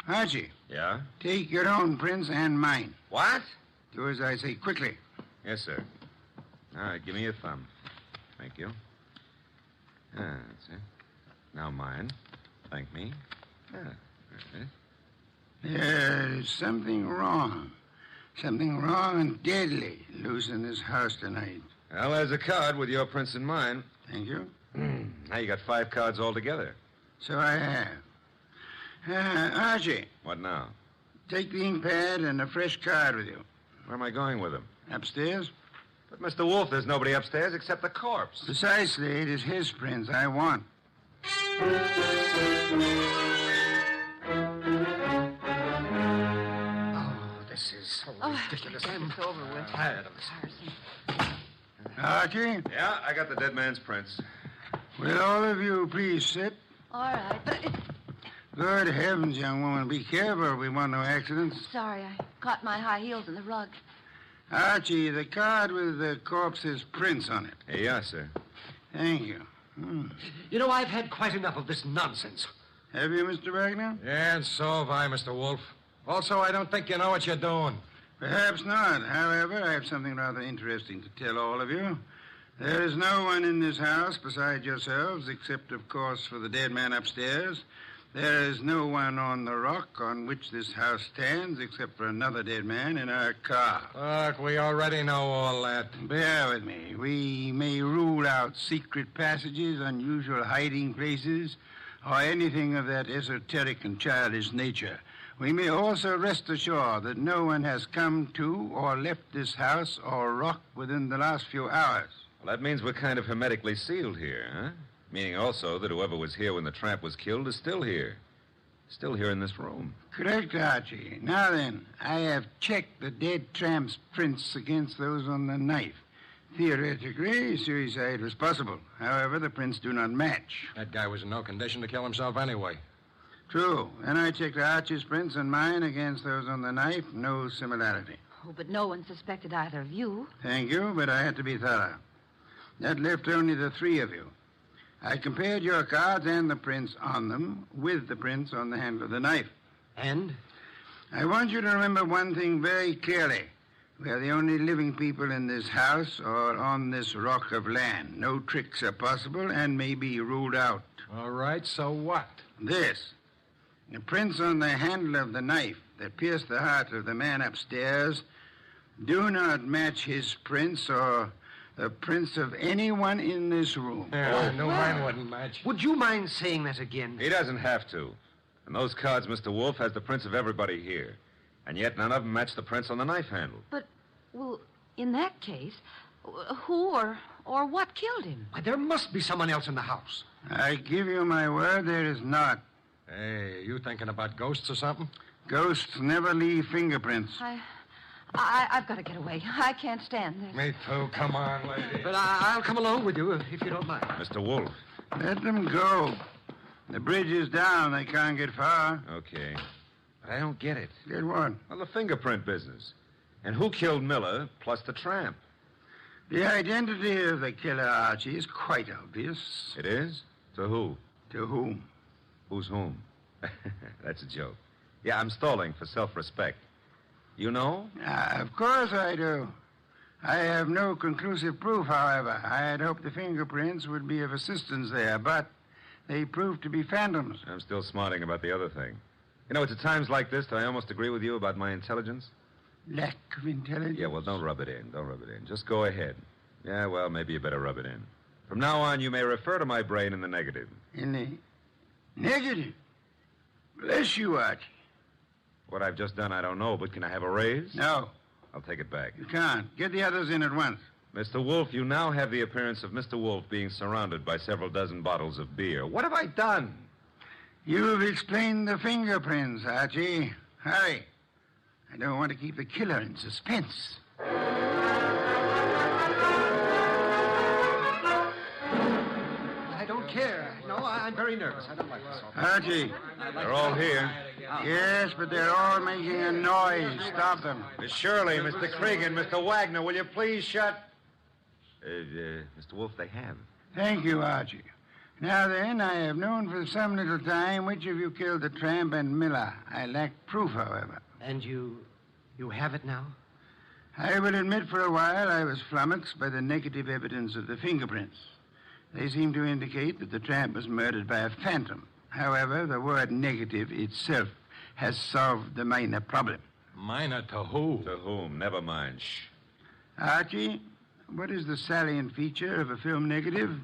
Archie. Yeah? Take your own prints and mine. What? Do as I say quickly. Yes, sir. All right, give me your thumb. Thank you. That's it. Now mine. Thank me. There it is. There's something wrong. Something wrong and deadly loose in this house tonight. Well, there's a card with your prints and mine. Thank you. Now you got 5 cards altogether. So I have. Archie. What now? Take the ink pad and a fresh card with you. Where am I going with them? Upstairs? But, Mr. Wolfe, there's nobody upstairs except the corpse. Precisely. It is his prints I want. This is so ridiculous. It's over with. Tired of this. Archie? Yeah, I got the dead man's prints. Will all of you please sit? All right, but it's... Good heavens, young woman, be careful. We want no accidents. Sorry, I caught my high heels in the rug. Archie, the card with the corpse's prints on it. Yes, sir. Thank you. You know, I've had quite enough of this nonsense. Have you, Mr. Wagner? Yeah, and so have I, Mr. Wolfe. Also, I don't think you know what you're doing. Perhaps not. However, I have something rather interesting to tell all of you. There is no one in this house besides yourselves, except, of course, for the dead man upstairs. There is no one on the rock on which this house stands, except for another dead man in our car. Look, we already know all that. Bear with me. We may rule out secret passages, unusual hiding places, or anything of that esoteric and childish nature. We may also rest assured that no one has come to or left this house or rock within the last few hours. Well, that means we're kind of hermetically sealed here, huh? Meaning also that whoever was here when the tramp was killed is still here. Still here in this room. Correct, Archie. Now then, I have checked the dead tramp's prints against those on the knife. Theoretically, suicide was possible. However, the prints do not match. That guy was in no condition to kill himself anyway. True. And I checked Archie's prints and mine against those on the knife. No similarity. Oh, but no one suspected either of you. Thank you, but I had to be thorough. That left only the three of you. I compared your cards and the prints on them with the prints on the handle of the knife. And? I want you to remember one thing very clearly. We are the only living people in this house or on this rock of land. No tricks are possible and may be ruled out. All right, so what? This. The prints on the handle of the knife that pierced the heart of the man upstairs do not match his prints or the prints of anyone in this room. Yeah, I knew mine wouldn't match. Would you mind saying that again? He doesn't have to. And those cards, Mr. Wolfe, has the prints of everybody here. And yet none of them match the prints on the knife handle. But, well, in that case, who or what killed him? Why, there must be someone else in the house. I give you my word, there is not. Hey, you thinking about ghosts or something? Ghosts never leave fingerprints. I've got to get away. I can't stand this. Me too. Come on, lady. But I'll come along with you, if you don't mind. Mr. Wolfe. Let them go. The bridge is down. They can't get far. Okay. But I don't get it. Get what? Well, the fingerprint business. And who killed Miller plus the tramp? The identity of the killer, Archie, is quite obvious. It is? To who? To whom? Who's whom? That's a joke. Yeah, I'm stalling for self-respect. You know? Of course I do. I have no conclusive proof, however. I had hoped the fingerprints would be of assistance there, but they proved to be phantoms. I'm still smarting about the other thing. You know, it's at times like this that I almost agree with you about my intelligence. Lack of intelligence? Yeah, well, don't rub it in. Don't rub it in. Just go ahead. Yeah, well, maybe you better rub it in. From now on, you may refer to my brain in the negative. In the negative? Bless you, Archie. What I've just done, I don't know, but can I have a raise? No. I'll take it back. You can't. Get the others in at once. Mr. Wolfe, you now have the appearance of Mr. Wolfe being surrounded by several dozen bottles of beer. What have I done? You've explained the fingerprints, Archie. Hurry. I don't want to keep the killer in suspense. I don't care. No, I'm very nervous. I don't like this. Archie. They're all here. Yes, but they're all making a noise. Stop them. Miss Shirley, Mr. Cregan, Mr. Wagner, will you please shut... Mr. Wolfe, they have. Thank you, Archie. Now then, I have known for some little time which of you killed the tramp and Miller. I lack proof, however. And you have it now? I will admit for a while I was flummoxed by the negative evidence of the fingerprints. They seem to indicate that the tramp was murdered by a phantom. However, the word negative itself has solved the minor problem. Minor to who? To whom? Never mind. Shh. Archie, what is the salient feature of a film negative?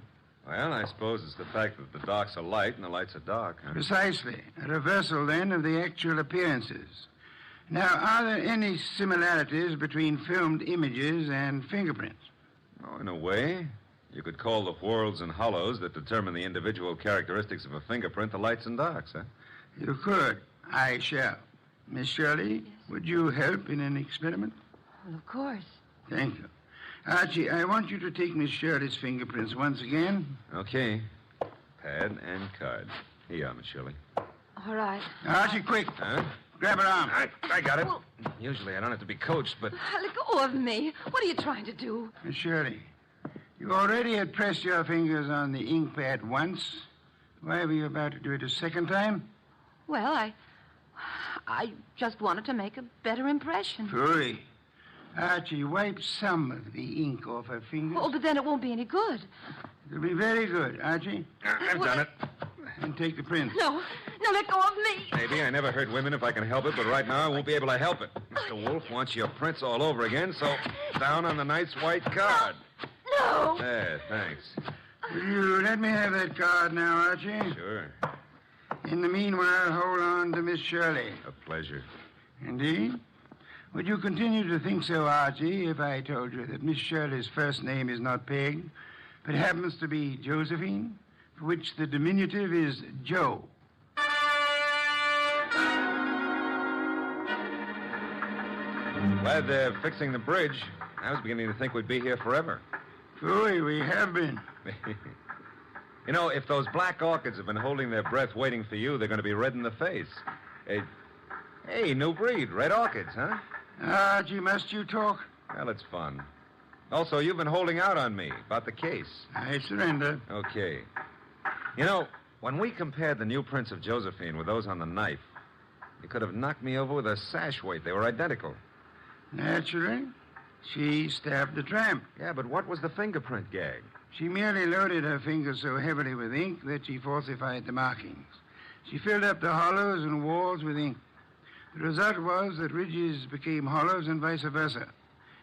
Well, I suppose it's the fact that the darks are light and the lights are dark. Huh? Precisely. A reversal, then, of the actual appearances. Now, are there any similarities between filmed images and fingerprints? Oh, in a way. You could call the whorls and hollows that determine the individual characteristics of a fingerprint the lights and darks, huh? You could. I shall. Miss Shirley, would you help in an experiment? Well, of course. Thank you. Archie, I want you to take Miss Shirley's fingerprints once again. Okay. Pad and card. Here you are, Miss Shirley. All right. Archie, quick. Huh? Grab her arm. I got it. Usually I don't have to be coached, but... Let go of me. What are you trying to do? Miss Shirley, you already had pressed your fingers on the ink pad once. Why were you about to do it a second time? Well, I just wanted to make a better impression. Hurry. Archie, wipe some of the ink off her fingers. Oh, but then it won't be any good. It'll be very good, Archie. I've done it. And take the print. No, let go of me. Maybe I never hurt women if I can help it, but right now I won't be able to help it. Mr. Wolfe wants your prints all over again, so down on the nice white card. No. There, thanks. Will you let me have that card now, Archie? Sure. In the meanwhile, hold on to Miss Shirley. A pleasure. Indeed? Would you continue to think so, Archie, if I told you that Miss Shirley's first name is not Peg, but happens to be Josephine, for which the diminutive is Joe? Glad they're fixing the bridge. I was beginning to think we'd be here forever. Phooey, we have been. You know, if those black orchids have been holding their breath waiting for you, they're going to be red in the face. Hey, new breed, red orchids, huh? Archie, must you talk? Well, it's fun. Also, you've been holding out on me about the case. I surrender. Okay. You know, when we compared the new prints of Josephine with those on the knife, you could have knocked me over with a sash weight. They were identical. Naturally. She stabbed the tramp. Yeah, but what was the fingerprint gag? She merely loaded her fingers so heavily with ink that she falsified the markings. She filled up the hollows and walls with ink. The result was that ridges became hollows and vice versa,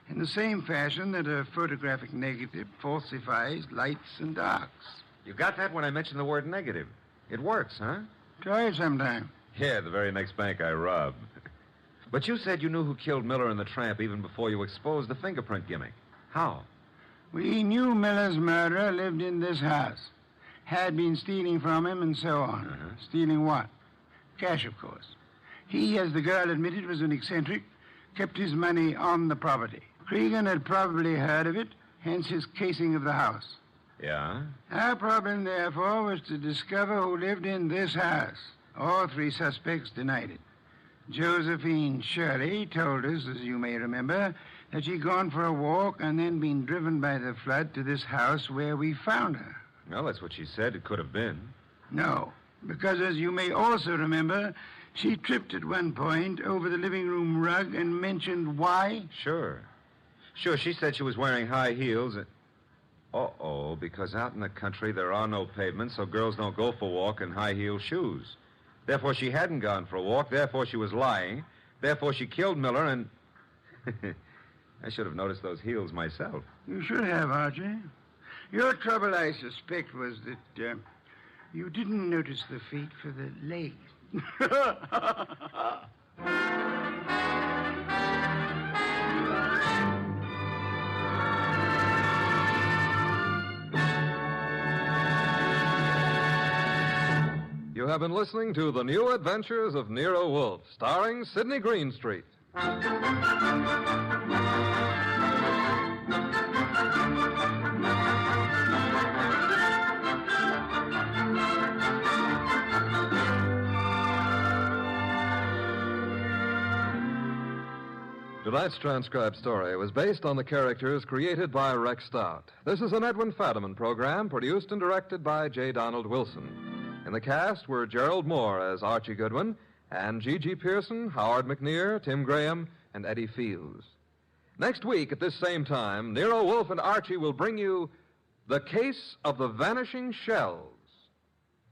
in the same fashion that a photographic negative falsifies lights and darks. You got that when I mentioned the word negative? It works, huh? Try it sometime. Yeah, the very next bank I robbed. But you said you knew who killed Miller and the tramp even before you exposed the fingerprint gimmick. How? We knew Miller's murderer lived in this house, had been stealing from him and so on. Uh-huh. Stealing what? Cash, of course. He, as the girl admitted, was an eccentric, kept his money on the property. Cregan had probably heard of it, hence his casing of the house. Yeah? Our problem, therefore, was to discover who lived in this house. All three suspects denied it. Josephine Shirley told us, as you may remember, that she'd gone for a walk and then been driven by the flood to this house where we found her. Well, that's what she said it could have been. No, because as you may also remember, she tripped at one point over the living room rug and mentioned why. Sure, she said she was wearing high heels. Uh-oh, because out in the country there are no pavements, so girls don't go for a walk in high-heel shoes. Therefore, she hadn't gone for a walk. Therefore, she was lying. Therefore, she killed Miller, and... I should have noticed those heels myself. You should have, Archie. Your trouble, I suspect, was that you didn't notice the feet for the legs. You have been listening to The New Adventures of Nero Wolfe, starring Sidney Greenstreet. Tonight's transcribed story was based on the characters created by Rex Stout. This is an Edwin Fadiman program produced and directed by J. Donald Wilson. In the cast were Gerald Moore as Archie Goodwin, and G.G. Pearson, Howard McNear, Tim Graham, and Eddie Fields. Next week at this same time, Nero Wolfe and Archie will bring you The Case of the Vanishing Shells.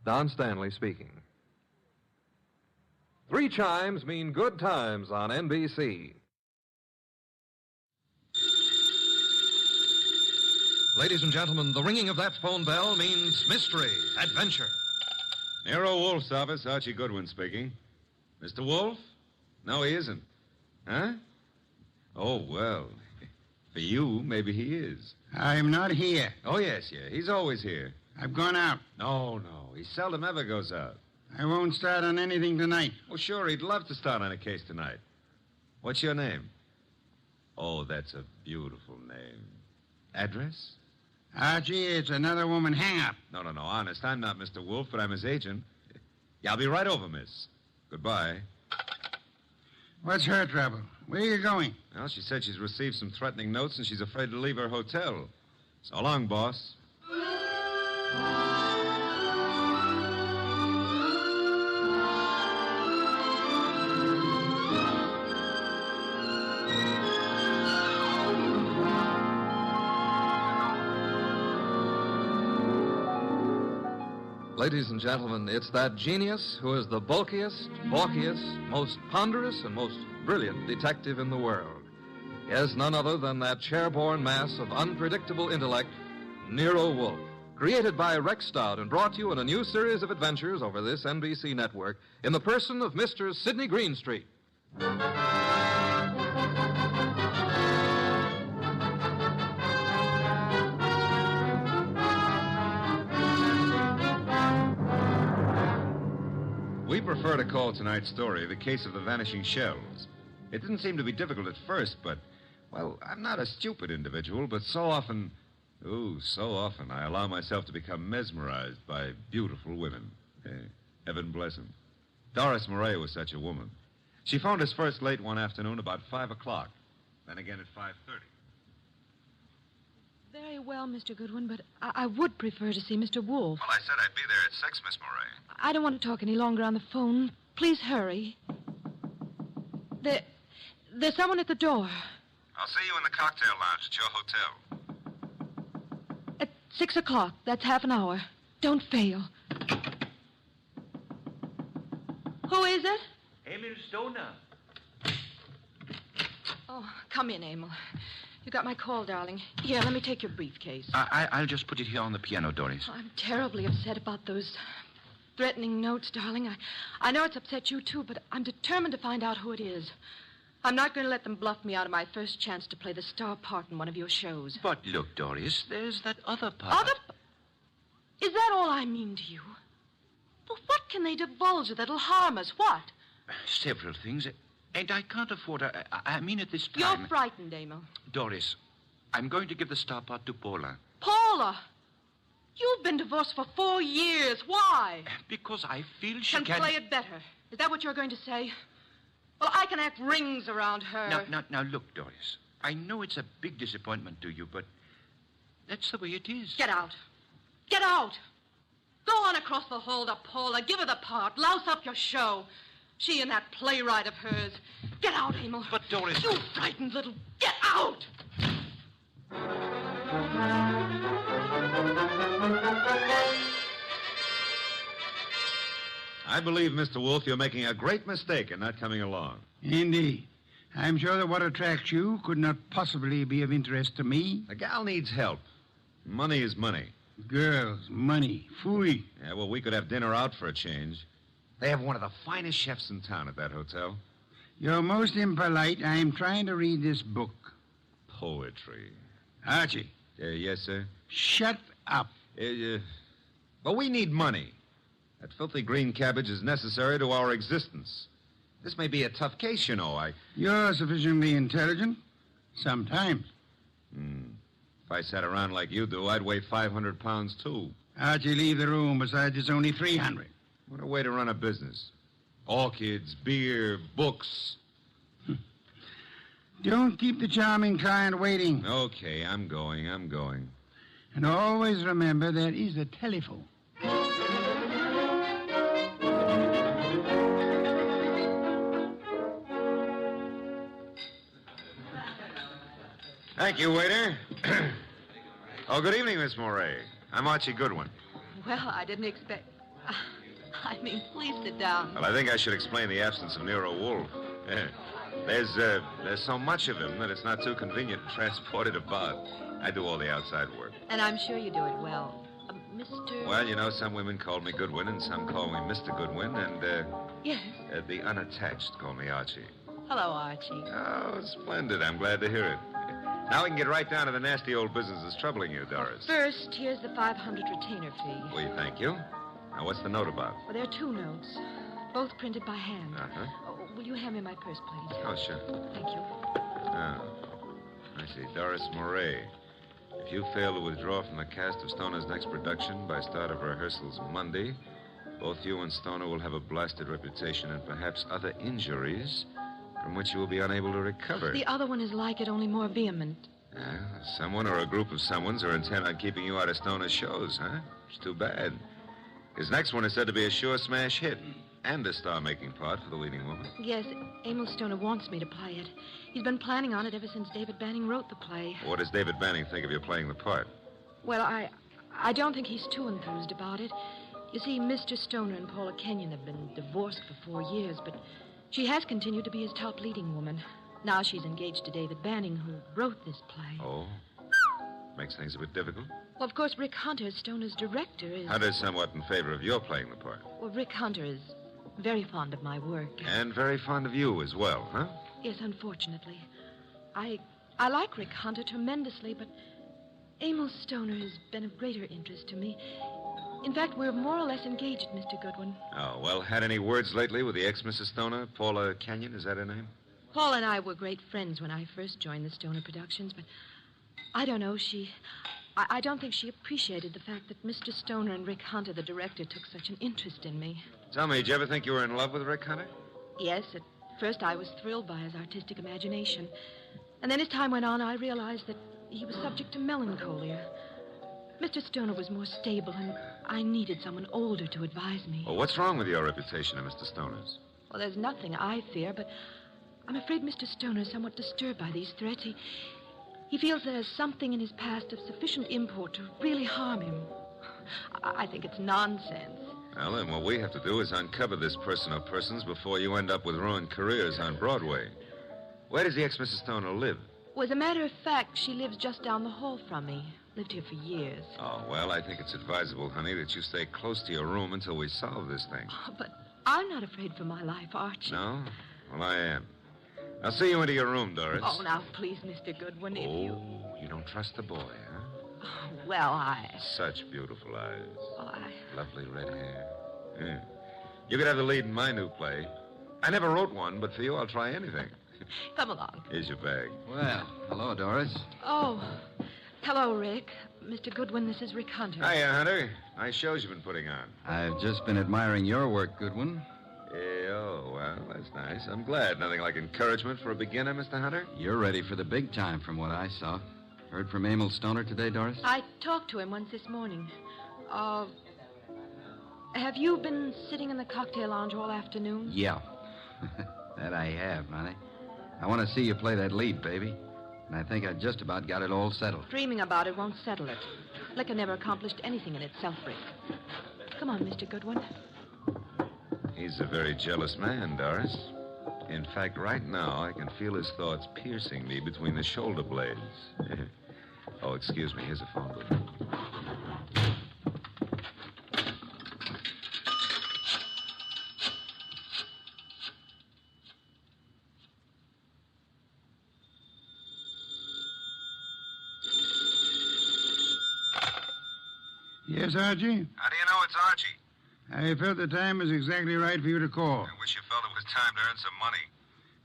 Don Stanley speaking. 3 chimes mean good times on NBC. Ladies and gentlemen, the ringing of that phone bell means mystery, adventure. Nero Wolfe's office, Archie Goodwin speaking. Mr. Wolfe? No, he isn't. Huh? Oh, well, for you, maybe he is. I'm not here. Oh, yes, yeah. He's always here. I've gone out. No. He seldom ever goes out. I won't start on anything tonight. Oh, sure, he'd love to start on a case tonight. What's your name? Oh, that's a beautiful name. Address? Archie, it's another woman hang-up. No, honest. I'm not Mr. Wolfe, but I'm his agent. Yeah, I'll be right over, miss. Goodbye. What's her trouble? Where are you going? Well, she said she's received some threatening notes and she's afraid to leave her hotel. So long, boss. Ladies and gentlemen, it's that genius who is the bulkiest, balkiest, most ponderous, and most brilliant detective in the world. Yes, none other than that chair-borne mass of unpredictable intellect, Nero Wolfe. Created by Rex Stout and brought to you in a new series of adventures over this NBC network in the person of Mr. Sidney Greenstreet. We prefer to call tonight's story The Case of the Vanishing Shells. It didn't seem to be difficult at first, but, well, I'm not a stupid individual, but so often I allow myself to become mesmerized by beautiful women. Heaven bless them. Doris Murray was such a woman. She phoned us first late one afternoon about 5 o'clock, then again at 5:30. Very well, Mr. Goodwin, but I would prefer to see Mr. Wolfe. Well, I said I'd be there at 6, Miss Murray. I don't want to talk any longer on the phone. Please hurry. There's someone at the door. I'll see you in the cocktail lounge at your hotel. At 6 o'clock. That's half an hour. Don't fail. Who is it? Emil Stoner. Oh, come in, Emil. You got my call, darling. Here, let me take your briefcase. I'll just put it here on the piano, Doris. Oh, I'm terribly upset about those threatening notes, darling. I know it's upset you, too, but I'm determined to find out who it is. I'm not going to let them bluff me out of my first chance to play the star part in one of your shows. But look, Doris, there's that other part. Is that all I mean to you? Well, what can they divulge that'll harm us? What? Several things. And I can't afford... I mean, at this time... You're frightened, Emil. Doris, I'm going to give the star part to Paula. Paula? You've been divorced for 4 years. Why? Because I feel she can play it better. Is that what you're going to say? Well, I can act rings around her. Now, look, Doris. I know it's a big disappointment to you, but that's the way it is. Get out. Get out. Go on across the hall to Paula. Give her the part. Louse up your show. She and that playwright of hers. Get out, Emil. But, Doris... You frightened little... Get out! I believe, Mr. Wolfe, you're making a great mistake in not coming along. Indeed. I'm sure that what attracts you could not possibly be of interest to me. A gal needs help. Money is money. Girls, money, phooey. Yeah, well, we could have dinner out for a change. They have one of the finest chefs in town at that hotel. You're most impolite. I'm trying to read this book. Poetry. Archie. Yes, sir? Shut up. But we need money. That filthy green cabbage is necessary to our existence. This may be a tough case, you know. You're sufficiently intelligent. Sometimes. If I sat around like you do, I'd weigh 500 pounds, too. Archie, leave the room. Besides, it's only 300. What a way to run a business. Orchids, beer, books. Don't keep the charming client waiting. Okay, I'm going. And always remember there is a telephone. Thank you, waiter. Oh, good evening, Miss Moray. I'm Archie Goodwin. Well, I didn't expect... please sit down. Well, I think I should explain the absence of Nero Wolfe. There's so much of him that it's not too convenient to transport it about. I do all the outside work. And I'm sure you do it well. Mr... Well, you know, some women call me Goodwin and some call me Mr. Goodwin, and, Yes? The unattached call me Archie. Hello, Archie. Oh, splendid. I'm glad to hear it. Now we can get right down to the nasty old business that's troubling you, Doris. First, here's the 500 retainer fee. Well, thank you. Now, what's the note about? Well, there are 2 notes, both printed by hand. Uh-huh. Oh, will you hand me my purse, please? Oh, sure. Thank you. Oh, I see. Doris Moray. If If you fail to withdraw from the cast of Stoner's next production by start of rehearsals Monday, both you and Stoner will have a blasted reputation and perhaps other injuries from which you will be unable to recover. The other one is like it, only more vehement. Someone or a group of someones are intent on keeping you out of Stoner's shows, huh? It's too bad. His next one is said to be a sure smash hit and a star-making part for the leading woman. Yes, Emil Stoner wants me to play it. He's been planning on it ever since David Banning wrote the play. What does David Banning think of you playing the part? Well, I don't think he's too enthused about it. You see, Mr. Stoner and Paula Kenyon have been divorced for 4 years, but she has continued to be his top leading woman. Now she's engaged to David Banning, who wrote this play. Oh? Makes things a bit difficult. Well, of course, Rick Hunter, Stoner's director, is... Hunter's somewhat in favor of your playing the part. Well, Rick Hunter is very fond of my work. And very fond of you as well, huh? Yes, unfortunately. I like Rick Hunter tremendously, but Emil Stoner has been of greater interest to me. In fact, we're more or less engaged, Mr. Goodwin. Oh, well, had any words lately with the ex-Mrs. Stoner? Paula Kenyon, is that her name? Paul and I were great friends when I first joined the Stoner Productions, but I don't know, I don't think she appreciated the fact that Mr. Stoner and Rick Hunter, the director, took such an interest in me. Tell me, did you ever think you were in love with Rick Hunter? Yes, at first I was thrilled by his artistic imagination. And then as time went on, I realized that he was subject to melancholia. Mr. Stoner was more stable, and I needed someone older to advise me. Well, what's wrong with your reputation of Mr. Stoner's? Well, there's nothing I fear, but I'm afraid Mr. Stoner is somewhat disturbed by these threats. He feels there's something in his past of sufficient import to really harm him. I think it's nonsense. Well, then what we have to do is uncover this person or persons before you end up with ruined careers on Broadway. Where does the ex-Mrs. Stoner live? Well, as a matter of fact, she lives just down the hall from me. Lived here for years. Oh, well, I think it's advisable, honey, that you stay close to your room until we solve this thing. Oh, but I'm not afraid for my life, Archie. No? Well, I am. I'll see you into your room, Doris. Oh, now, please, Mr. Goodwin, if you... Oh, you don't trust the boy, huh? Oh, well, Such beautiful eyes. Oh, Lovely red hair. Yeah. You could have the lead in my new play. I never wrote one, but for you, I'll try anything. Come along. Here's your bag. Well, hello, Doris. Oh, hello, Rick. Mr. Goodwin, this is Rick Hunter. Hiya, Hunter. Nice shows you've been putting on. I've just been admiring your work, Goodwin. Oh, well, that's nice. I'm glad. Nothing like encouragement for a beginner, Mr. Hunter? You're ready for the big time from what I saw. Heard from Emil Stoner today, Doris? I talked to him once this morning. Have you been sitting in the cocktail lounge all afternoon? Yeah. That I have, honey. I want to see you play that lead, baby. And I think I just about got it all settled. Dreaming about it won't settle it. Liquor never accomplished anything in itself, Rick. Come on, Mr. Goodwin. He's a very jealous man, Doris. In fact, right now, I can feel his thoughts piercing me between the shoulder blades. Oh, excuse me. Here's a phone book. Yes, Archie? How do you know it's Archie? I felt the time was exactly right for you to call. I wish you felt it was time to earn some money.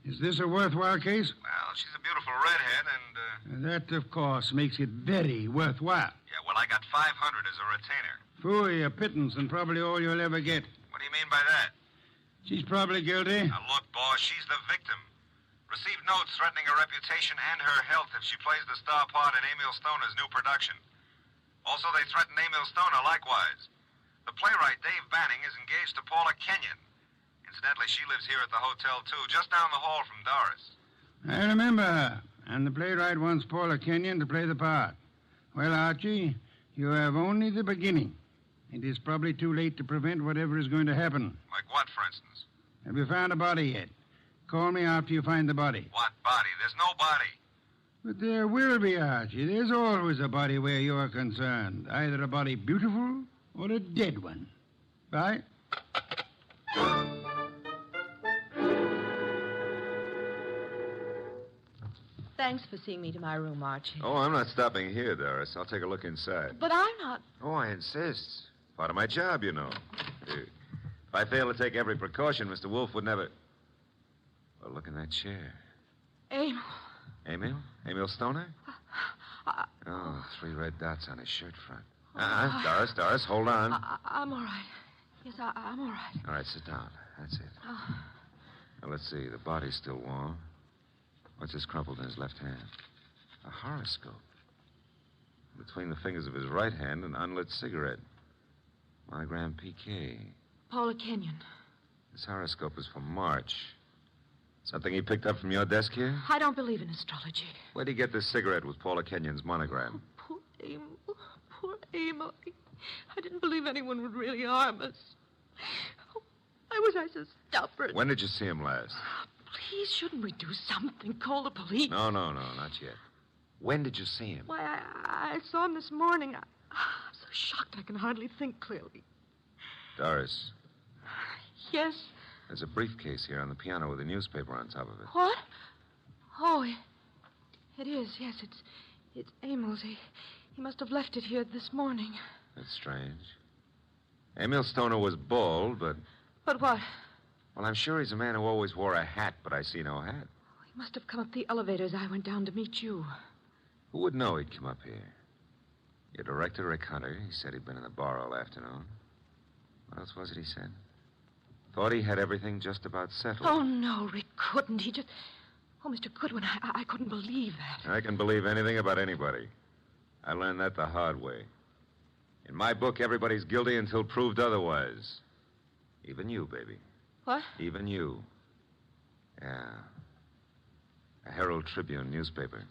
Is this a worthwhile case? Well, she's a beautiful redhead, and, That, of course, makes it very worthwhile. Yeah, well, I got 500 as a retainer. Phooey, a pittance, and probably all you'll ever get. What do you mean by that? She's probably guilty. Now, look, boss, she's the victim. Received notes threatening her reputation and her health if she plays the star part in Emil Stoner's new production. Also, they threatened Emil Stoner likewise. The playwright, Dave Banning, is engaged to Paula Kenyon. Incidentally, she lives here at the hotel, too, just down the hall from Doris. I remember her. And the playwright wants Paula Kenyon to play the part. Well, Archie, you have only the beginning. It is probably too late to prevent whatever is going to happen. Like what, for instance? Have you found a body yet? Call me after you find the body. What body? There's no body. But there will be, Archie. There's always a body where you're concerned. Either a body beautiful or a dead one. Bye. Thanks for seeing me to my room, Archie. Oh, I'm not stopping here, Doris. I'll take a look inside. But I'm not... Oh, I insist. Part of my job, you know. If I fail to take every precaution, Mr. Wolfe would never... Well, look in that chair. Emil. Emil? Emil Stoner? Oh, 3 red dots on his shirt front. Doris, hold on. I'm all right. Yes, I'm all right. All right, sit down. That's it. Oh. Now, let's see. The body's still warm. What's this crumpled in his left hand? A horoscope. Between the fingers of his right hand, an unlit cigarette. Monogram PK. Paula Kenyon. This horoscope is for March. Something he picked up from your desk here? I don't believe in astrology. Where'd he get this cigarette with Paula Kenyon's monogram? Poor Emil. Poor Emil. I didn't believe anyone would really harm us. Oh, why was I so stubborn? When did you see him last? Please, shouldn't we do something? Call the police? No, not yet. When did you see him? Why, I saw him this morning. I'm so shocked I can hardly think clearly. Doris. Yes? There's a briefcase here on the piano with a newspaper on top of it. What? Oh, it is. Yes, it's Emil's. He must have left it here this morning. That's strange. Emil Stoner was bald, but... But what? Well, I'm sure he's a man who always wore a hat, but I see no hat. He must have come up the elevator as I went down to meet you. Who would know he'd come up here? Your director, Rick Hunter, he said he'd been in the bar all afternoon. What else was it he said? Thought he had everything just about settled. Oh, no, Rick couldn't. He just... Oh, Mr. Goodwin, I couldn't believe that. I can believe anything about anybody. I learned that the hard way. In my book, everybody's guilty until proved otherwise. Even you, baby. What? Even you. Yeah. A Herald Tribune newspaper.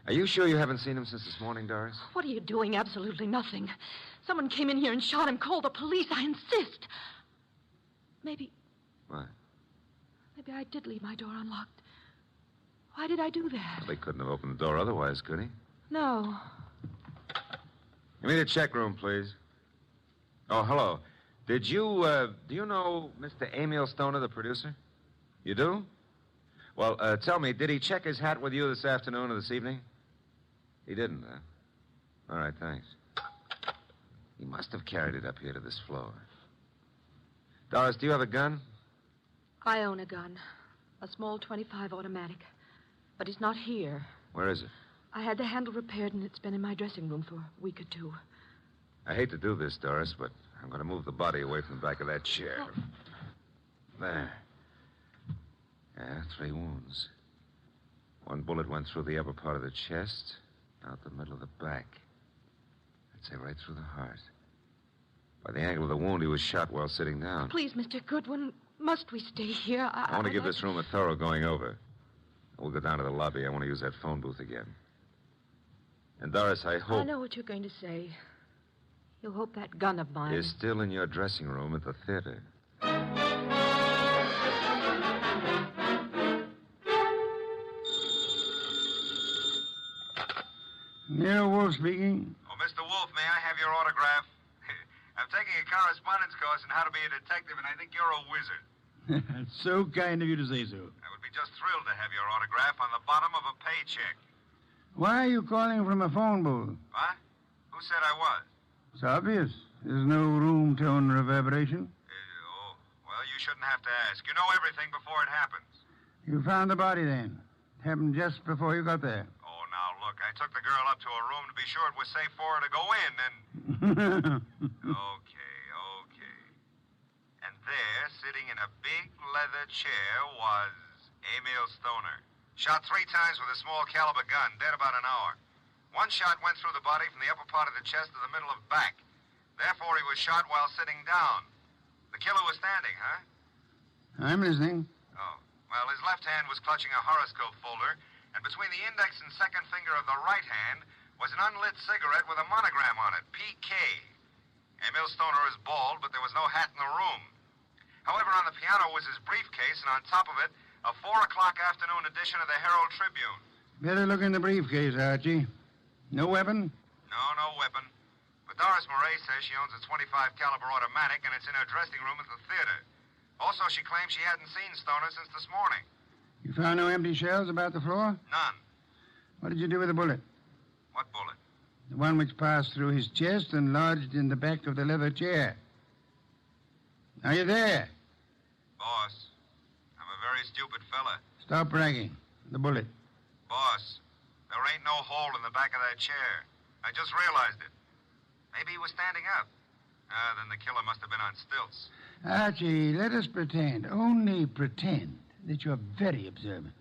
Are you sure you haven't seen him since this morning, Doris? What are you doing? Absolutely nothing. Someone came in here and shot him. Call the police. I insist. Maybe... What? Maybe I did leave my door unlocked. Why did I do that? Well, they couldn't have opened the door otherwise, could he? No. Give me the check room, please. Oh, hello. Do you know Mr. Emil Stoner, the producer? You do? Well, tell me, did he check his hat with you this afternoon or this evening? He didn't, huh? All right, thanks. He must have carried it up here to this floor. Doris, do you have a gun? I own a gun. A small .25 automatic. But it's not here. Where is it? I had the handle repaired, and it's been in my dressing room for a week or 2. I hate to do this, Doris, but I'm going to move the body away from the back of that chair. Oh. There. Yeah, 3 wounds. 1 bullet went through the upper part of the chest, out the middle of the back. I'd say right through the heart. By the angle of the wound, he was shot while sitting down. Please, Mr. Goodwin, must we stay here? I want to give this room a thorough going over. We'll go down to the lobby. I want to use that phone booth again. And, Doris, I hope... I know what you're going to say. You hope that gun of mine... is still in your dressing room at the theater. Nero Wolfe speaking. Oh, Mr. Wolfe, may I have your autograph? I'm taking a correspondence course on how to be a detective, and I think you're a wizard. That's so kind of you to say so. I would be just thrilled to have your autograph on the bottom of a paycheck. Why are you calling from a phone booth? What? Who said I was? It's obvious. There's no room tone reverberation. Well, you shouldn't have to ask. You know everything before it happens. You found the body then. It happened just before you got there. Oh, now, look, I took the girl up to her room to be sure it was safe for her to go in, and... Okay. And there, sitting in a big leather chair, was Emil Stoner. Shot 3 times with a small caliber gun, dead about an hour. 1 shot went through the body from the upper part of the chest to the middle of back. Therefore, he was shot while sitting down. The killer was standing, huh? I'm listening. Oh. Well, his left hand was clutching a horoscope folder, and between the index and second finger of the right hand was an unlit cigarette with a monogram on it, PK. Emil Stoner is bald, but there was no hat in the room. However, on the piano was his briefcase, and on top of it, a 4 o'clock afternoon edition of the Herald Tribune. Better look in the briefcase, Archie. No weapon? No weapon. But Doris Murray says she owns a .25 caliber automatic, and it's in her dressing room at the theater. Also, she claims she hadn't seen Stoner since this morning. You found no empty shells about the floor? None. What did you do with the bullet? What bullet? The one which passed through his chest and lodged in the back of the leather chair. Are you there? Boss, I'm a very stupid fella. Stop bragging. The bullet. Boss, there There ain't no hole in the back of that chair. I just realized it. Maybe he was standing up. Then the killer must have been on stilts. Archie, let us pretend, only pretend, that you're very observant.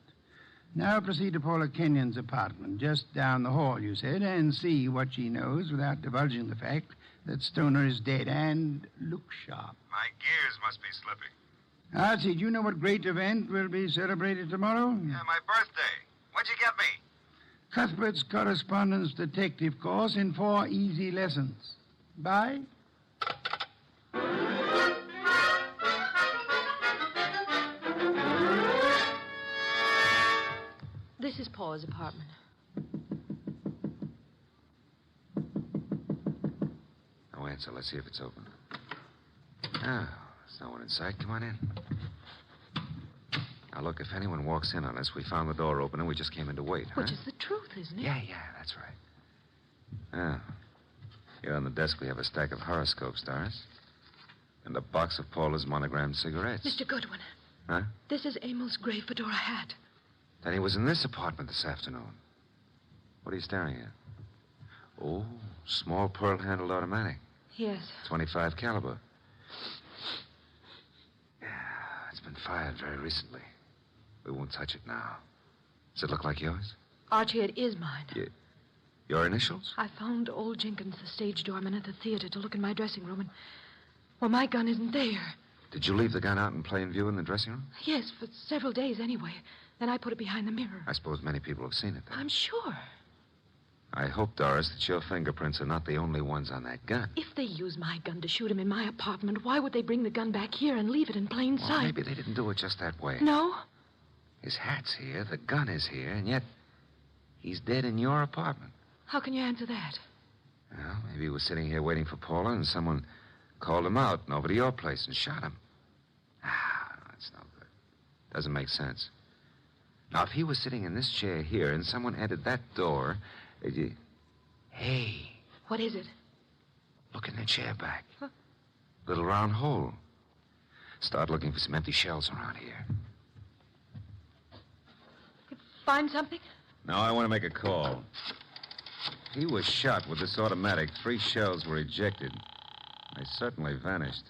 Now proceed to Paula Kenyon's apartment, just down the hall, you said, and see what she knows without divulging the fact that Stoner is dead, and look sharp. My gears must be slipping. Archie, do you know what great event will be celebrated tomorrow? Yeah, my birthday. What'd you get me? Cuthbert's correspondence detective course in 4 easy lessons. Bye. This is Paula's apartment. No answer. Let's see if it's open. Oh, there's no one in sight. Come on in. Now, look, if anyone walks in on us, we found the door open and we just came in to wait, huh? Which is the truth, isn't it? Yeah, that's right. Ah. Here on the desk we have a stack of horoscopes, Doris. And a box of Paula's monogrammed cigarettes. Mr. Goodwin. Huh? This is Emil's gray fedora hat. Then he was in this apartment this afternoon. What are you staring at? Oh, small pearl-handled automatic. Yes. 25 caliber. Yeah, it's been fired very recently. We won't touch it now. Does it look like yours? Archie, it is mine. Your initials? I found old Jenkins, the stage doorman at the theater, to look in my dressing room, and... well, my gun isn't there. Did you leave the gun out in plain view in the dressing room? Yes, for several days anyway. Then I put it behind the mirror. I suppose many people have seen it then. I'm sure. I hope, Doris, that your fingerprints are not the only ones on that gun. If they use my gun to shoot him in my apartment, why would they bring the gun back here and leave it in plain sight? Maybe they didn't do it just that way. No? His hat's here, the gun is here, and yet he's dead in your apartment. How can you answer that? Well, maybe he was sitting here waiting for Paula, and someone called him out and over to your place and shot him. That's no good. Doesn't make sense. Now, if he was sitting in this chair here and someone entered that door... Hey. What is it? Look in the chair back. Huh? Little round hole. Start looking for some empty shells around here. You find something? Now, I want to make a call. He was shot with this automatic. 3 shells were ejected. They certainly vanished.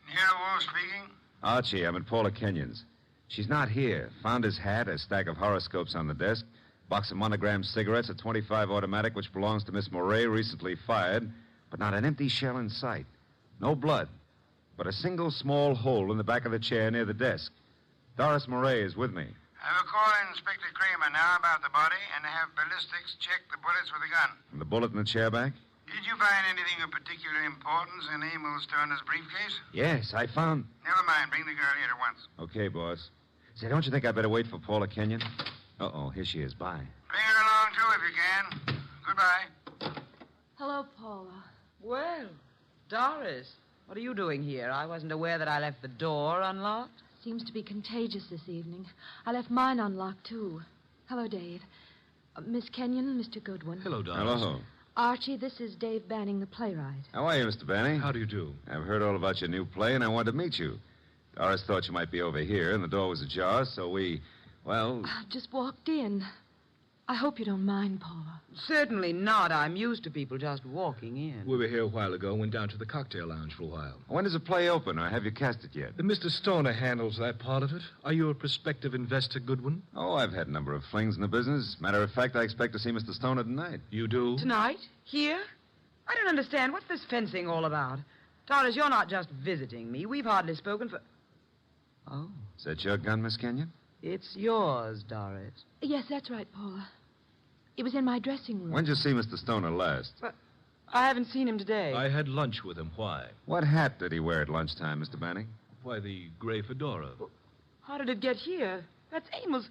Nero Wolfe speaking. Archie, I'm at Paula Kenyon's. She's not here. Found his hat, a stack of horoscopes on the desk, box of monogrammed cigarettes, a .25 automatic which belongs to Miss Moray, recently fired, but not an empty shell in sight. No blood, but a single small hole in the back of the chair near the desk. Doris Moray is with me. I will call Inspector Kramer now about the body and have ballistics check the bullets with the gun. And the bullet in the chair back? Did you find anything of particular importance in Emil Stoner's briefcase? Yes, I found... Never mind. Bring the girl here at once. Okay, boss. Say, don't you think I'd better wait for Paula Kenyon? Uh-oh, here she is. Bye. Bring her along, too, if you can. Goodbye. Hello, Paula. Well, Doris, what are you doing here? I wasn't aware that I left the door unlocked. Seems to be contagious this evening. I left mine unlocked, too. Hello, Dave. Miss Kenyon, Mr. Goodwin. Hello, Doris. Hello. Archie, this is Dave Banning, the playwright. How are you, Mr. Banning? How do you do? I've heard all about your new play, and I wanted to meet you. Doris thought you might be over here, and the door was ajar, so we, well... I just walked in. I hope you don't mind, Paula. Certainly not. I'm used to people just walking in. We were here a while ago and went down to the cocktail lounge for a while. When does the play open, or have you cast it yet? Mr. Stoner handles that part of it. Are you a prospective investor, Goodwin? Oh, I've had a number of flings in the business. Matter of fact, I expect to see Mr. Stoner tonight. You do? Tonight? Here? I don't understand. What's this fencing all about? Doris, you're not just visiting me. We've hardly spoken for... Oh. Is that your gun, Miss Kenyon? It's yours, Doris. Yes, that's right, Paula. It was in my dressing room. When did you see Mr. Stoner last? But I haven't seen him today. I had lunch with him. Why? What hat did he wear at lunchtime, Mr. Banning? Why, the gray fedora. How did it get here? That's Emil's.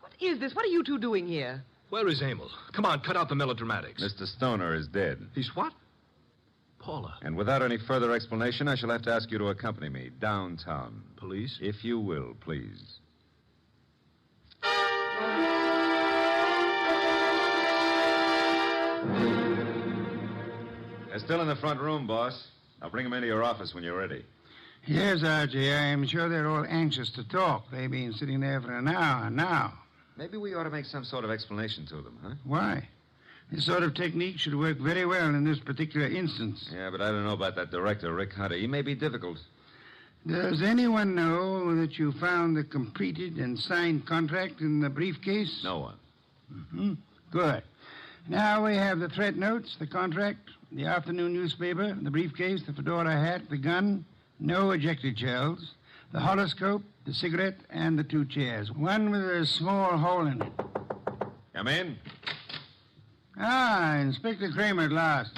What is this? What are you two doing here? Where is Emil? Come on, cut out the melodramatics. Mr. Stoner is dead. He's what? Paula. And without any further explanation, I shall have to ask you to accompany me downtown. Police? If you will, please. They're still in the front room, boss. I'll bring them into your office when you're ready. Yes, Archie, I'm sure they're all anxious to talk. They've been sitting there for an hour now. Maybe we ought to make some sort of explanation to them, huh? Why? This sort of technique should work very well in this particular instance. Yeah, but I don't know about that director, Rick Hunter. He may be difficult. Does anyone know that you found the completed and signed contract in the briefcase? No one. Mm-hmm. Good. Now we have the threat notes, the contract, the afternoon newspaper, the briefcase, the fedora hat, the gun, no ejected shells, the horoscope, the cigarette, and the 2 chairs. One with a small hole in it. Come in. Ah, Inspector Kramer at last.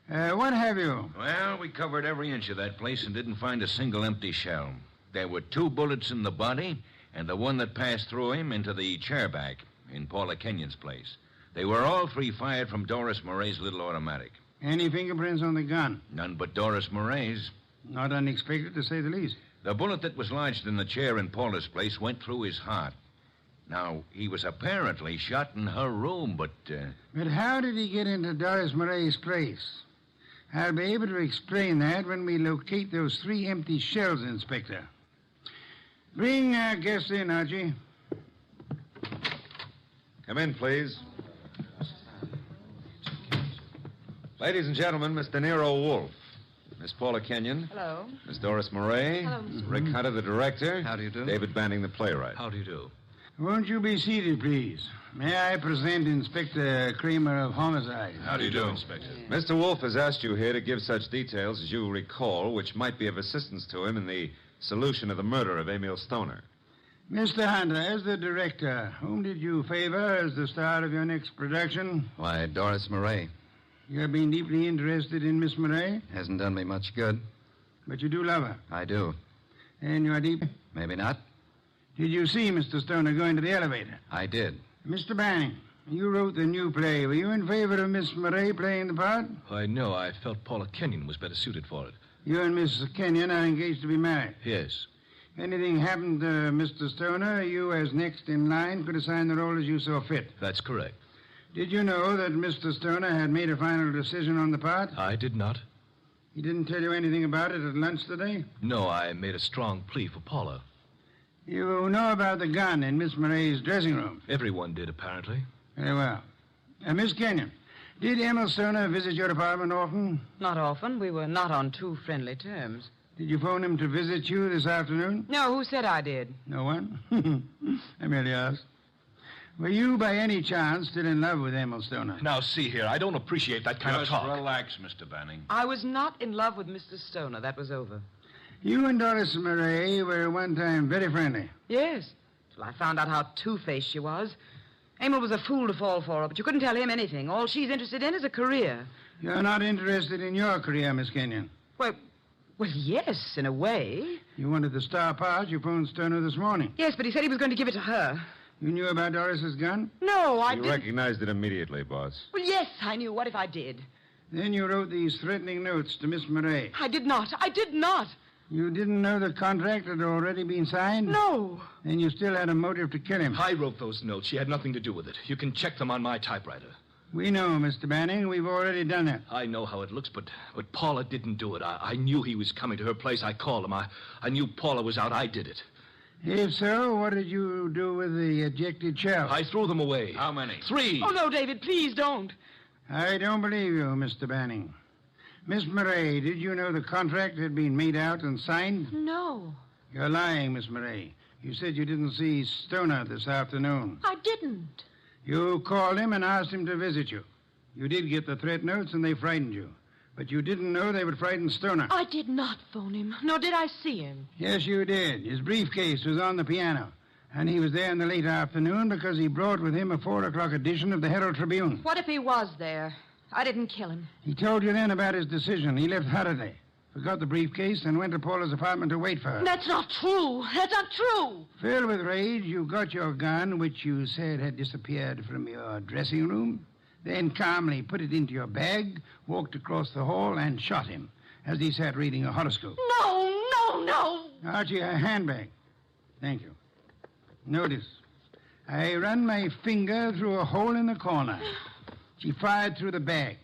What have you? Well, we covered every inch of that place and didn't find a single empty shell. There were 2 bullets in the body and the one that passed through him into the chair back in Paula Kenyon's place. They were all 3 fired from Doris Murray's little automatic. Any fingerprints on the gun? None but Doris Murray's. Not unexpected, to say the least. The bullet that was lodged in the chair in Paula's place went through his heart. Now, he was apparently shot in her room, but... But how did he get into Doris Murray's place? I'll be able to explain that when we locate those 3 empty shells, Inspector. Bring our guest in, Archie. Come in, please. Ladies and gentlemen, Mr. Nero Wolfe. Miss Paula Kenyon. Hello. Miss Doris Murray. Hello, Mr. Rick Hunter, the director. How do you do? David Banning, the playwright. How do you do? Won't you be seated, please? May I present Inspector Kramer of Homicide? How do you do, Inspector? Mr. Wolfe has asked you here to give such details as you recall, which might be of assistance to him in the solution of the murder of Emil Stoner. Mr. Hunter, as the director, whom did you favor as the star of your next production? Why, Doris Murray. You have been deeply interested in Miss Murray? Hasn't done me much good. But you do love her? I do. And you are deep? Maybe not. Did you see Mr. Stoner go into the elevator? I did. Mr. Banning, you wrote the new play. Were you in favor of Miss Murray playing the part? Why, no. I felt Paula Kenyon was better suited for it. You and Miss Kenyon are engaged to be married? Yes. Anything happened to Mr. Stoner, you, as next in line, could assign the role as you saw fit? That's correct. Did you know that Mr. Stoner had made a final decision on the part? I did not. He didn't tell you anything about it at lunch today? No, I made a strong plea for Paula. You know about the gun in Miss Murray's dressing room? Everyone did, apparently. Very well. Miss Kenyon, did Emil Stoner visit your apartment often? Not often. We were not on too friendly terms. Did you phone him to visit you this afternoon? No, who said I did? No one? I merely asked. Were you, by any chance, still in love with Emil Stoner? Now, see here, I don't appreciate that kind of talk. Just relax, Mr. Banning. I was not in love with Mr. Stoner. That was over. You and Doris Murray were one time very friendly. Yes. Till I found out how two-faced she was. Emil was a fool to fall for her, but you couldn't tell him anything. All she's interested in is a career. You're not interested in your career, Miss Kenyon? Well, yes, in a way. You wanted the star part. You phoned Stoner this morning. Yes, but he said he was going to give it to her. You knew about Doris's gun? No, I You didn't. recognized it immediately, boss. Well, yes, I knew. What if I did? Then you wrote these threatening notes to Miss Murray. I did not. I did not. You didn't know the contract had already been signed? No. Then you still had a motive to kill him. I wrote those notes. She had nothing to do with it. You can check them on my typewriter. We know, Mr. Banning. We've already done it. I know how it looks, but Paula didn't do it. I knew he was coming to her place. I called him. I knew Paula was out. I did it. If so, what did you do with the ejected shells? I threw them away. How many? 3. Oh, no, David, please don't. I don't believe you, Mr. Banning. Miss Murray, did you know the contract had been made out and signed? No. You're lying, Miss Murray. You said you didn't see Stoner this afternoon. I didn't. You called him and asked him to visit you. You did get the threat notes, and they frightened you. But you didn't know they would frighten Stoner. I did not phone him, nor did I see him. Yes, you did. His briefcase was on the piano. And he was there in the late afternoon because he brought with him a 4 o'clock edition of the Herald Tribune. What if he was there? I didn't kill him. He told you then about his decision. He left Saturday, forgot the briefcase, and went to Paula's apartment to wait for her. That's not true. That's not true. Filled with rage, you got your gun, which you said had disappeared from your dressing room, then calmly put it into your bag, walked across the hall, and shot him as he sat reading a horoscope. No. Archie, a handbag. Thank you. Notice, I run my finger through a hole in the corner. She fired through the bag.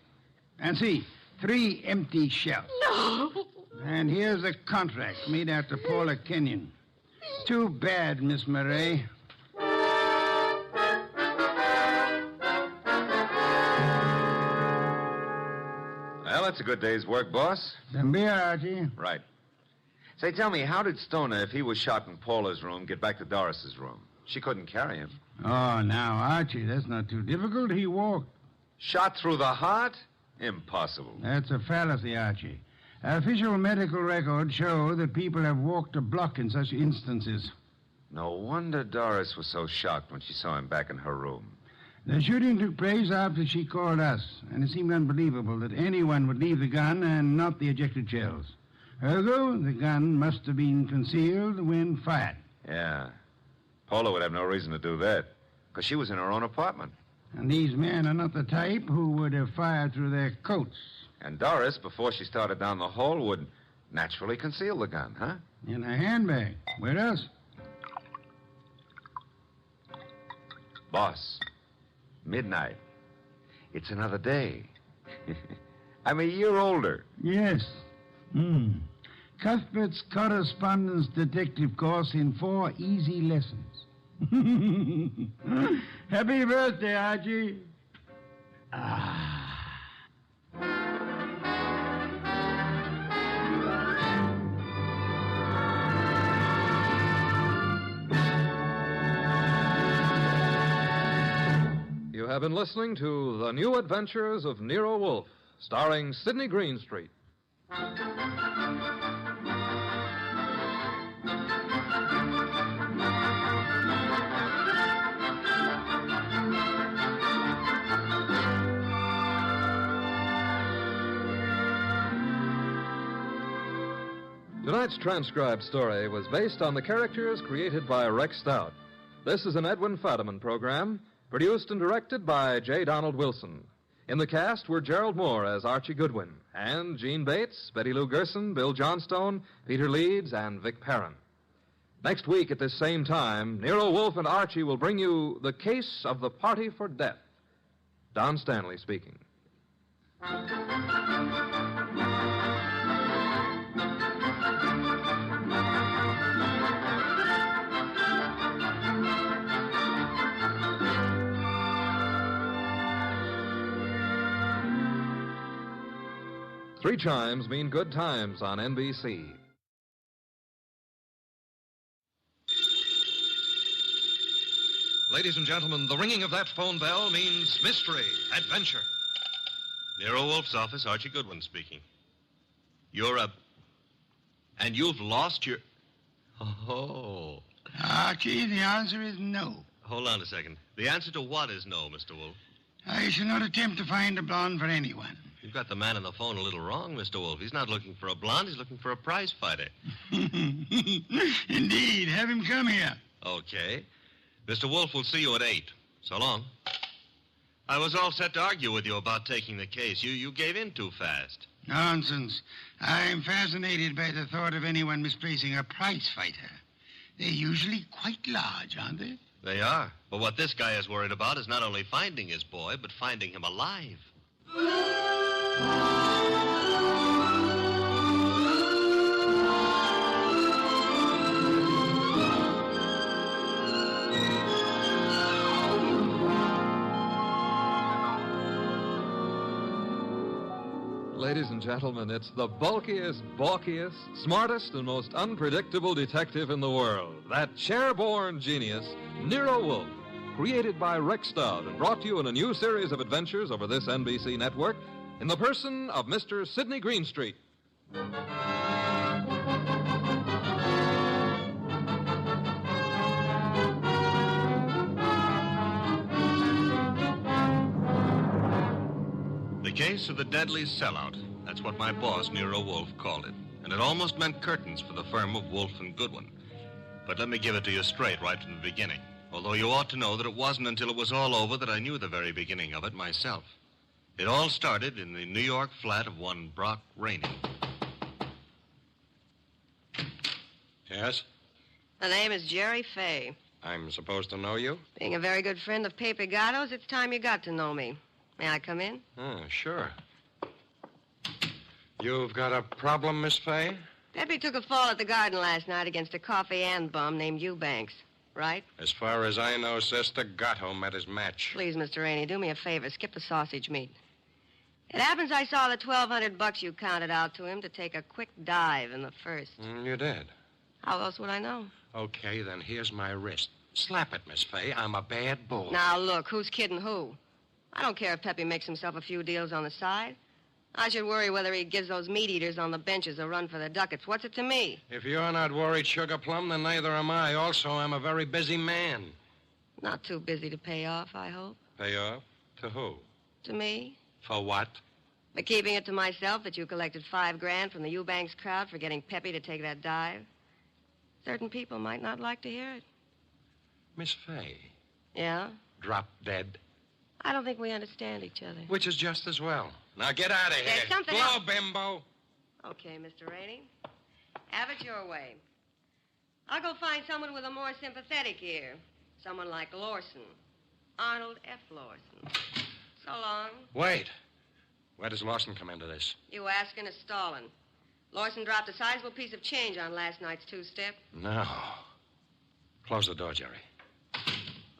And see, 3 empty shells. No. And here's a contract made out to Paula Kenyon. Too bad, Miss Murray. that's a good day's work, boss. Some beer, Archie. Right. Say, tell me, how did Stoner, if he was shot in Paula's room, get back to Doris's room? She couldn't carry him. Oh, now, Archie, that's not too difficult. He walked. Shot through the heart? Impossible. That's a fallacy, Archie. Official medical records show that people have walked a block in such instances. No wonder Doris was so shocked when she saw him back in her room. The shooting took place after she called us, and it seemed unbelievable that anyone would leave the gun and not the ejected shells. Ergo, the gun must have been concealed when fired. Yeah. Paula would have no reason to do that, because she was in her own apartment. And these men are not the type who would have fired through their coats. And Doris, before she started down the hall, would naturally conceal the gun, huh? In a handbag. Where else? Boss, midnight. It's another day. I'm a year older. Yes. Cuthbert's correspondence detective course in 4 easy lessons. Happy birthday, Archie. You have been listening to The New Adventures of Nero Wolfe, starring Sidney Greenstreet. Tonight's transcribed story was based on the characters created by Rex Stout. This is an Edwin Fadiman program, produced and directed by J. Donald Wilson. In the cast were Gerald Moore as Archie Goodwin, and Gene Bates, Betty Lou Gerson, Bill Johnstone, Peter Leeds, and Vic Perrin. Next week at this same time, Nero Wolfe and Archie will bring you The Case of the Party for Death. Don Stanley speaking. Three chimes mean good times on NBC. Ladies and gentlemen, the ringing of that phone bell means mystery, adventure. Nero Wolfe's office, Archie Goodwin speaking. And you've lost your... Oh. Archie, the answer is no. Hold on a second. The answer to what is no, Mr. Wolfe? I shall not attempt to find a blonde for anyone. You've got the man on the phone a little wrong, Mr. Wolfe. He's not looking for a blonde. He's looking for a prize fighter. Indeed. Have him come here. Okay. Mr. Wolfe will see you at 8. So long. I was all set to argue with you about taking the case. You gave in too fast. Nonsense. I'm fascinated by the thought of anyone misplacing a prize fighter. They're usually quite large, aren't they? They are. But what this guy is worried about is not only finding his boy, but finding him alive. Ladies and gentlemen, it's the bulkiest, balkiest, smartest, and most unpredictable detective in the world. That chair-born genius, Nero Wolfe, created by Rex Stout and brought to you in a new series of adventures over this NBC network in the person of Mr. Sidney Greenstreet. The case of the deadly sellout. That's what my boss, Nero Wolfe, called it. And it almost meant curtains for the firm of Wolfe and Goodwin. But let me give it to you straight right from the beginning. Although you ought to know that it wasn't until it was all over that I knew the very beginning of it myself. It all started in the New York flat of one Brock Rainey. Yes? The name is Jerry Fay. I'm supposed to know you? Being a very good friend of Pepe Gatto's, it's time you got to know me. May I come in? Sure. You've got a problem, Miss Fay? Pepe took a fall at the garden last night against a coffee and bum named Eubanks, right? As far as I know, Sister Gatto met his match. Please, Mr. Rainey, do me a favor. Skip the sausage meat. It happens I saw the $1,200 you counted out to him to take a quick dive in the first. You did? How else would I know? Okay, then here's my wrist. Slap it, Miss Fay. I'm a bad bull. Now, look, who's kidding who? I don't care if Peppy makes himself a few deals on the side. I should worry whether he gives those meat eaters on the benches a run for the ducats. What's it to me? If you're not worried, Sugar Plum, then neither am I. Also, I'm a very busy man. Not too busy to pay off, I hope. Pay off? To who? To me? For what? For keeping it to myself that you collected $5,000 from the Eubanks crowd for getting Peppy to take that dive. Certain people might not like to hear it. Miss Fay. Yeah? Drop dead. I don't think we understand each other. Which is just as well. Now get out of here. There's something Blow, else. bimbo. Okay, Mr. Rainey. Have it your way. I'll go find someone with a more sympathetic ear. Someone like Lawson. Arnold F. Lawson. So long. Wait. Where does Lawson come into this? You asking is stalling. Lawson dropped a sizable piece of change on last night's two-step. No. Close the door, Jerry.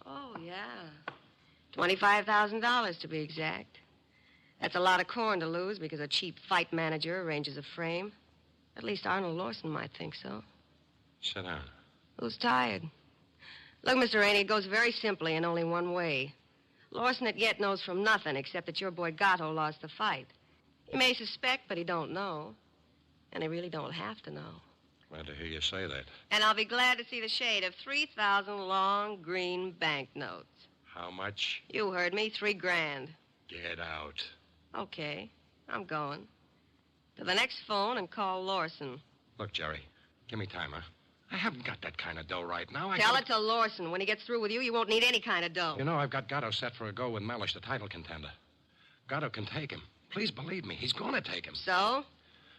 Oh, yeah. $25,000 to be exact. That's a lot of corn to lose because a cheap fight manager arranges a frame. At least Arnold Lawson might think so. Sit down. Who's tired? Look, Mr. Rainey, it goes very simply in only one way. Lawson at yet knows from nothing except that your boy Gatto lost the fight. He may suspect, but he don't know. And he really don't have to know. Glad to hear you say that. And I'll be glad to see the shade of 3,000 long green banknotes. How much? You heard me, $3,000. Get out. Okay, I'm going. To the next phone and call Lawson. Look, Jerry, give me time, huh? I haven't got that kind of dough right now. Tell it to Lawson. When he gets through with you, you won't need any kind of dough. You know, I've got Gatto set for a go with Mellish, the title contender. Gatto can take him. Please believe me, he's going to take him. So?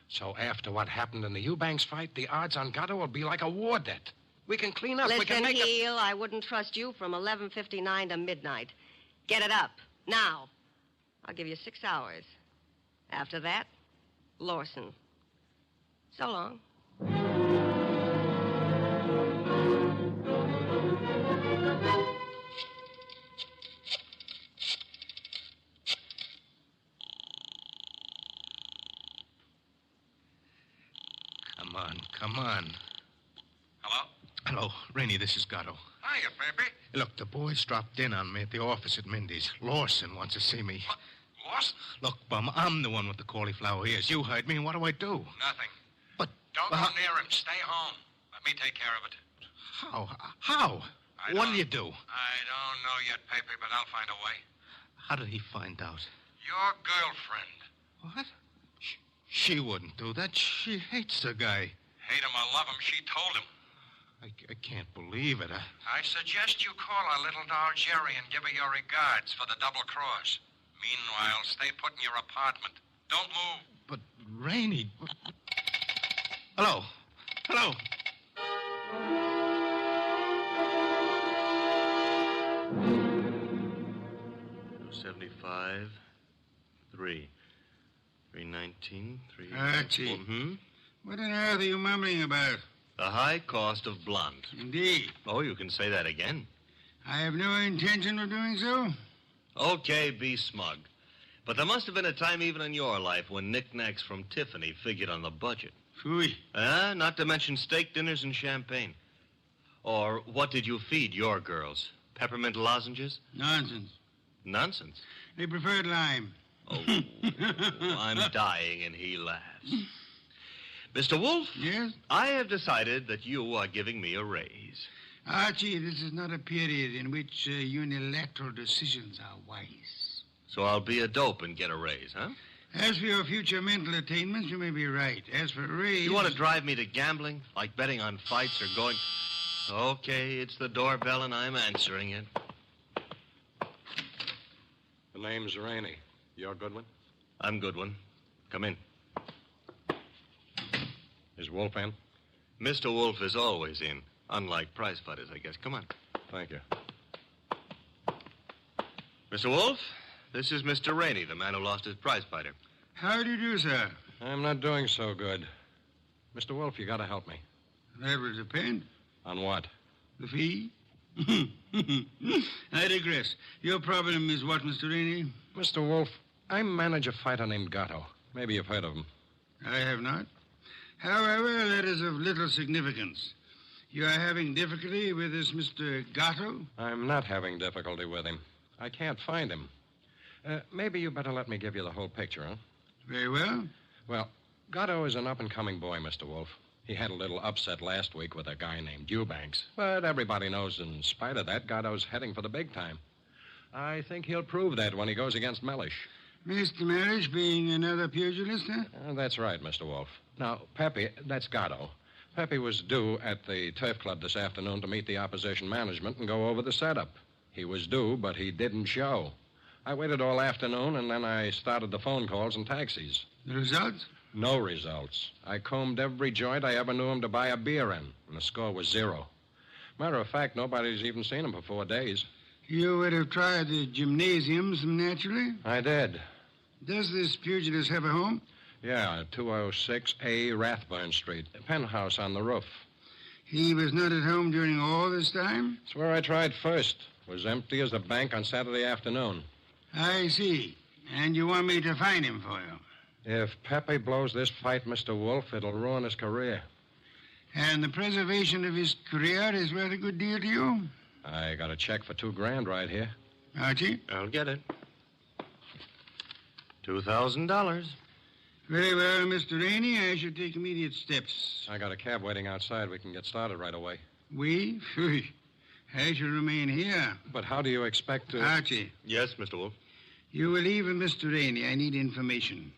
So after what happened in the Eubanks fight, the odds on Gatto will be like a war debt. We can clean up. Listen, we can make Heel, I wouldn't trust you from 11:59 to midnight. Get it up. Now. I'll give you 6 hours. After that, Lawson. So long. Come on. Hello? Hello, Rainey, this is Gatto. Hiya, baby. Look, the boys dropped in on me at the office at Mindy's. Lawson wants to see me. Lost? Look, Bum, I'm the one with the cauliflower ears. You heard me, and what do I do? Nothing. But... Don't go near him. Stay home. Let me take care of it. How? What do you do? I don't know yet, Pepe, but I'll find a way. How did he find out? Your girlfriend. What? She wouldn't do that. She hates the guy. Hate him or love him, she told him. I can't believe it. I suggest you call our little doll Jerry and give her your regards for the double cross. Meanwhile, stay put in your apartment. Don't move. But, Rainey... Hello? Hello? $275, 319, 3... Archie. What on earth are you mumbling about? The high cost of blonde. Indeed. Oh, you can say that again. I have no intention of doing so. Okay, be smug. But there must have been a time even in your life when knickknacks from Tiffany figured on the budget. Phooey. Not to mention steak dinners and champagne. Or what did you feed your girls? Peppermint lozenges? Nonsense. Nonsense? They preferred lime. Oh, I'm dying, and he laughs. Mr. Wolfe? Yes? I have decided that you are giving me a raise. Archie, this is not a period in which unilateral decisions are wise. So I'll be a dope and get a raise, huh? As for your future mental attainments, you may be right. As for a raise... You want to drive me to gambling? Like betting on fights or going... Okay, it's the doorbell, and I'm answering it. The name's Rainey. You're Goodwin? I'm Goodwin. Come in. Is Wolfe in? Mr. Wolfe is always in. Unlike prize fighters, I guess. Come on. Thank you. Mr. Wolfe, this is Mr. Rainey, the man who lost his prize fighter. How do you do, sir? I'm not doing so good. Mr. Wolfe, you gotta help me. That would depend. On what? The fee? I digress. Your problem is what, Mr. Rainey? Mr. Wolfe, I manage a fighter named Gatto. Maybe you've heard of him. I have not. However, that is of little significance. You are having difficulty with this Mr. Gatto? I'm not having difficulty with him. I can't find him. Maybe you better let me give you the whole picture, huh? Very well. Well, Gatto is an up-and-coming boy, Mr. Wolfe. He had a little upset last week with a guy named Eubanks. But everybody knows in spite of that, Gatto's heading for the big time. I think he'll prove that when he goes against Mellish. Mr. Mellish being another pugilist, huh? That's right, Mr. Wolfe. Now, Pepe, that's Gatto. Pepe was due at the turf club this afternoon to meet the opposition management and go over the setup. He was due, but he didn't show. I waited all afternoon, and then I started the phone calls and taxis. The results? No results. I combed every joint I ever knew him to buy a beer in, and the score was 0. Matter of fact, nobody's even seen him for 4 days. You would have tried the gymnasiums, naturally? I did. Does this pugilist have a home? Yeah, 206A Rathburn Street. A penthouse on the roof. He was not at home during all this time? It's where I tried first. It was empty as the bank on Saturday afternoon. I see. And you want me to find him for you? If Pepe blows this fight, Mr. Wolfe, it'll ruin his career. And the preservation of his career is worth a good deal to you? I got a check for $2,000 right here. Archie? I'll get it. $2,000. Very well, Mr. Rainey. I shall take immediate steps. I got a cab waiting outside. We can get started right away. We? Phew. I shall remain here. But how do you expect to... Archie. Yes, Mr. Wolfe. You will leave with Mr. Rainey. I need information.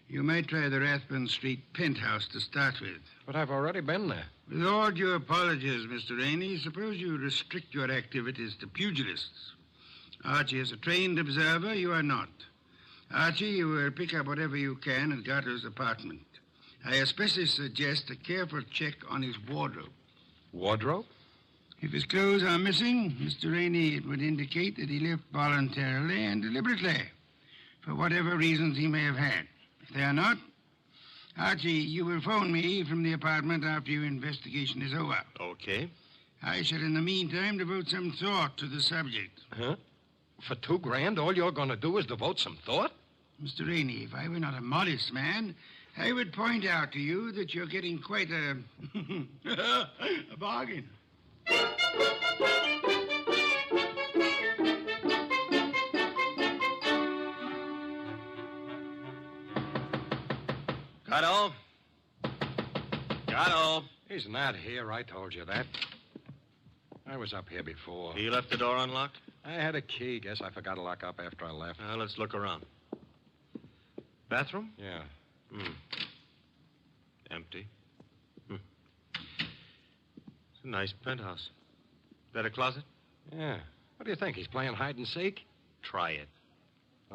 You might try the Rathburn Street penthouse to start with. But I've already been there. With all due apologies, Mr. Rainey, suppose you restrict your activities to pugilists. Archie is a trained observer. You are not. Archie, you will pick up whatever you can at Gatto's apartment. I especially suggest a careful check on his wardrobe. Wardrobe? If his clothes are missing, Mr. Rainey, it would indicate that he left voluntarily and deliberately, for whatever reasons he may have had. If they are not, Archie, you will phone me from the apartment after your investigation is over. Okay. I shall, in the meantime, devote some thought to the subject. Huh? For $2,000, all you're going to do is devote some thought? Mr. Rainey, if I were not a modest man, I would point out to you that you're getting quite a bargain. Gatto? Gatto? He's not here. I told you that. I was up here before. He left the door unlocked? I had a key. Guess I forgot to lock up after I left. Let's look around. Bathroom? Yeah. Empty. It's a nice penthouse. That a closet? Yeah. What do you think? He's playing hide and seek? Try it.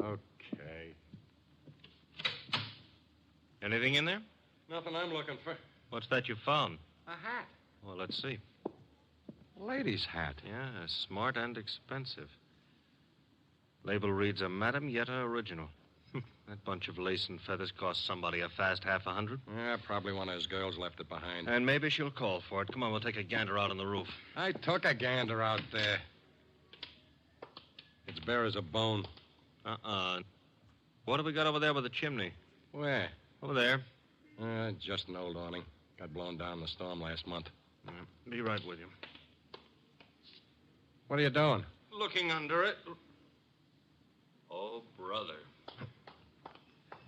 Okay. Anything in there? Nothing I'm looking for. What's that you found? A hat. Well, let's see. Lady's hat. Yeah, smart and expensive. Label reads a Madame Yetta original. That bunch of lace and feathers cost somebody a fast $50. Yeah, probably one of his girls left it behind. And maybe she'll call for it. Come on, we'll take a gander out on the roof. I took a gander out there. It's bare as a bone. What have we got over there by the chimney? Where? Over there. Just an old awning. Got blown down in the storm last month. Be right with you. What are you doing? Looking under it. Oh, brother.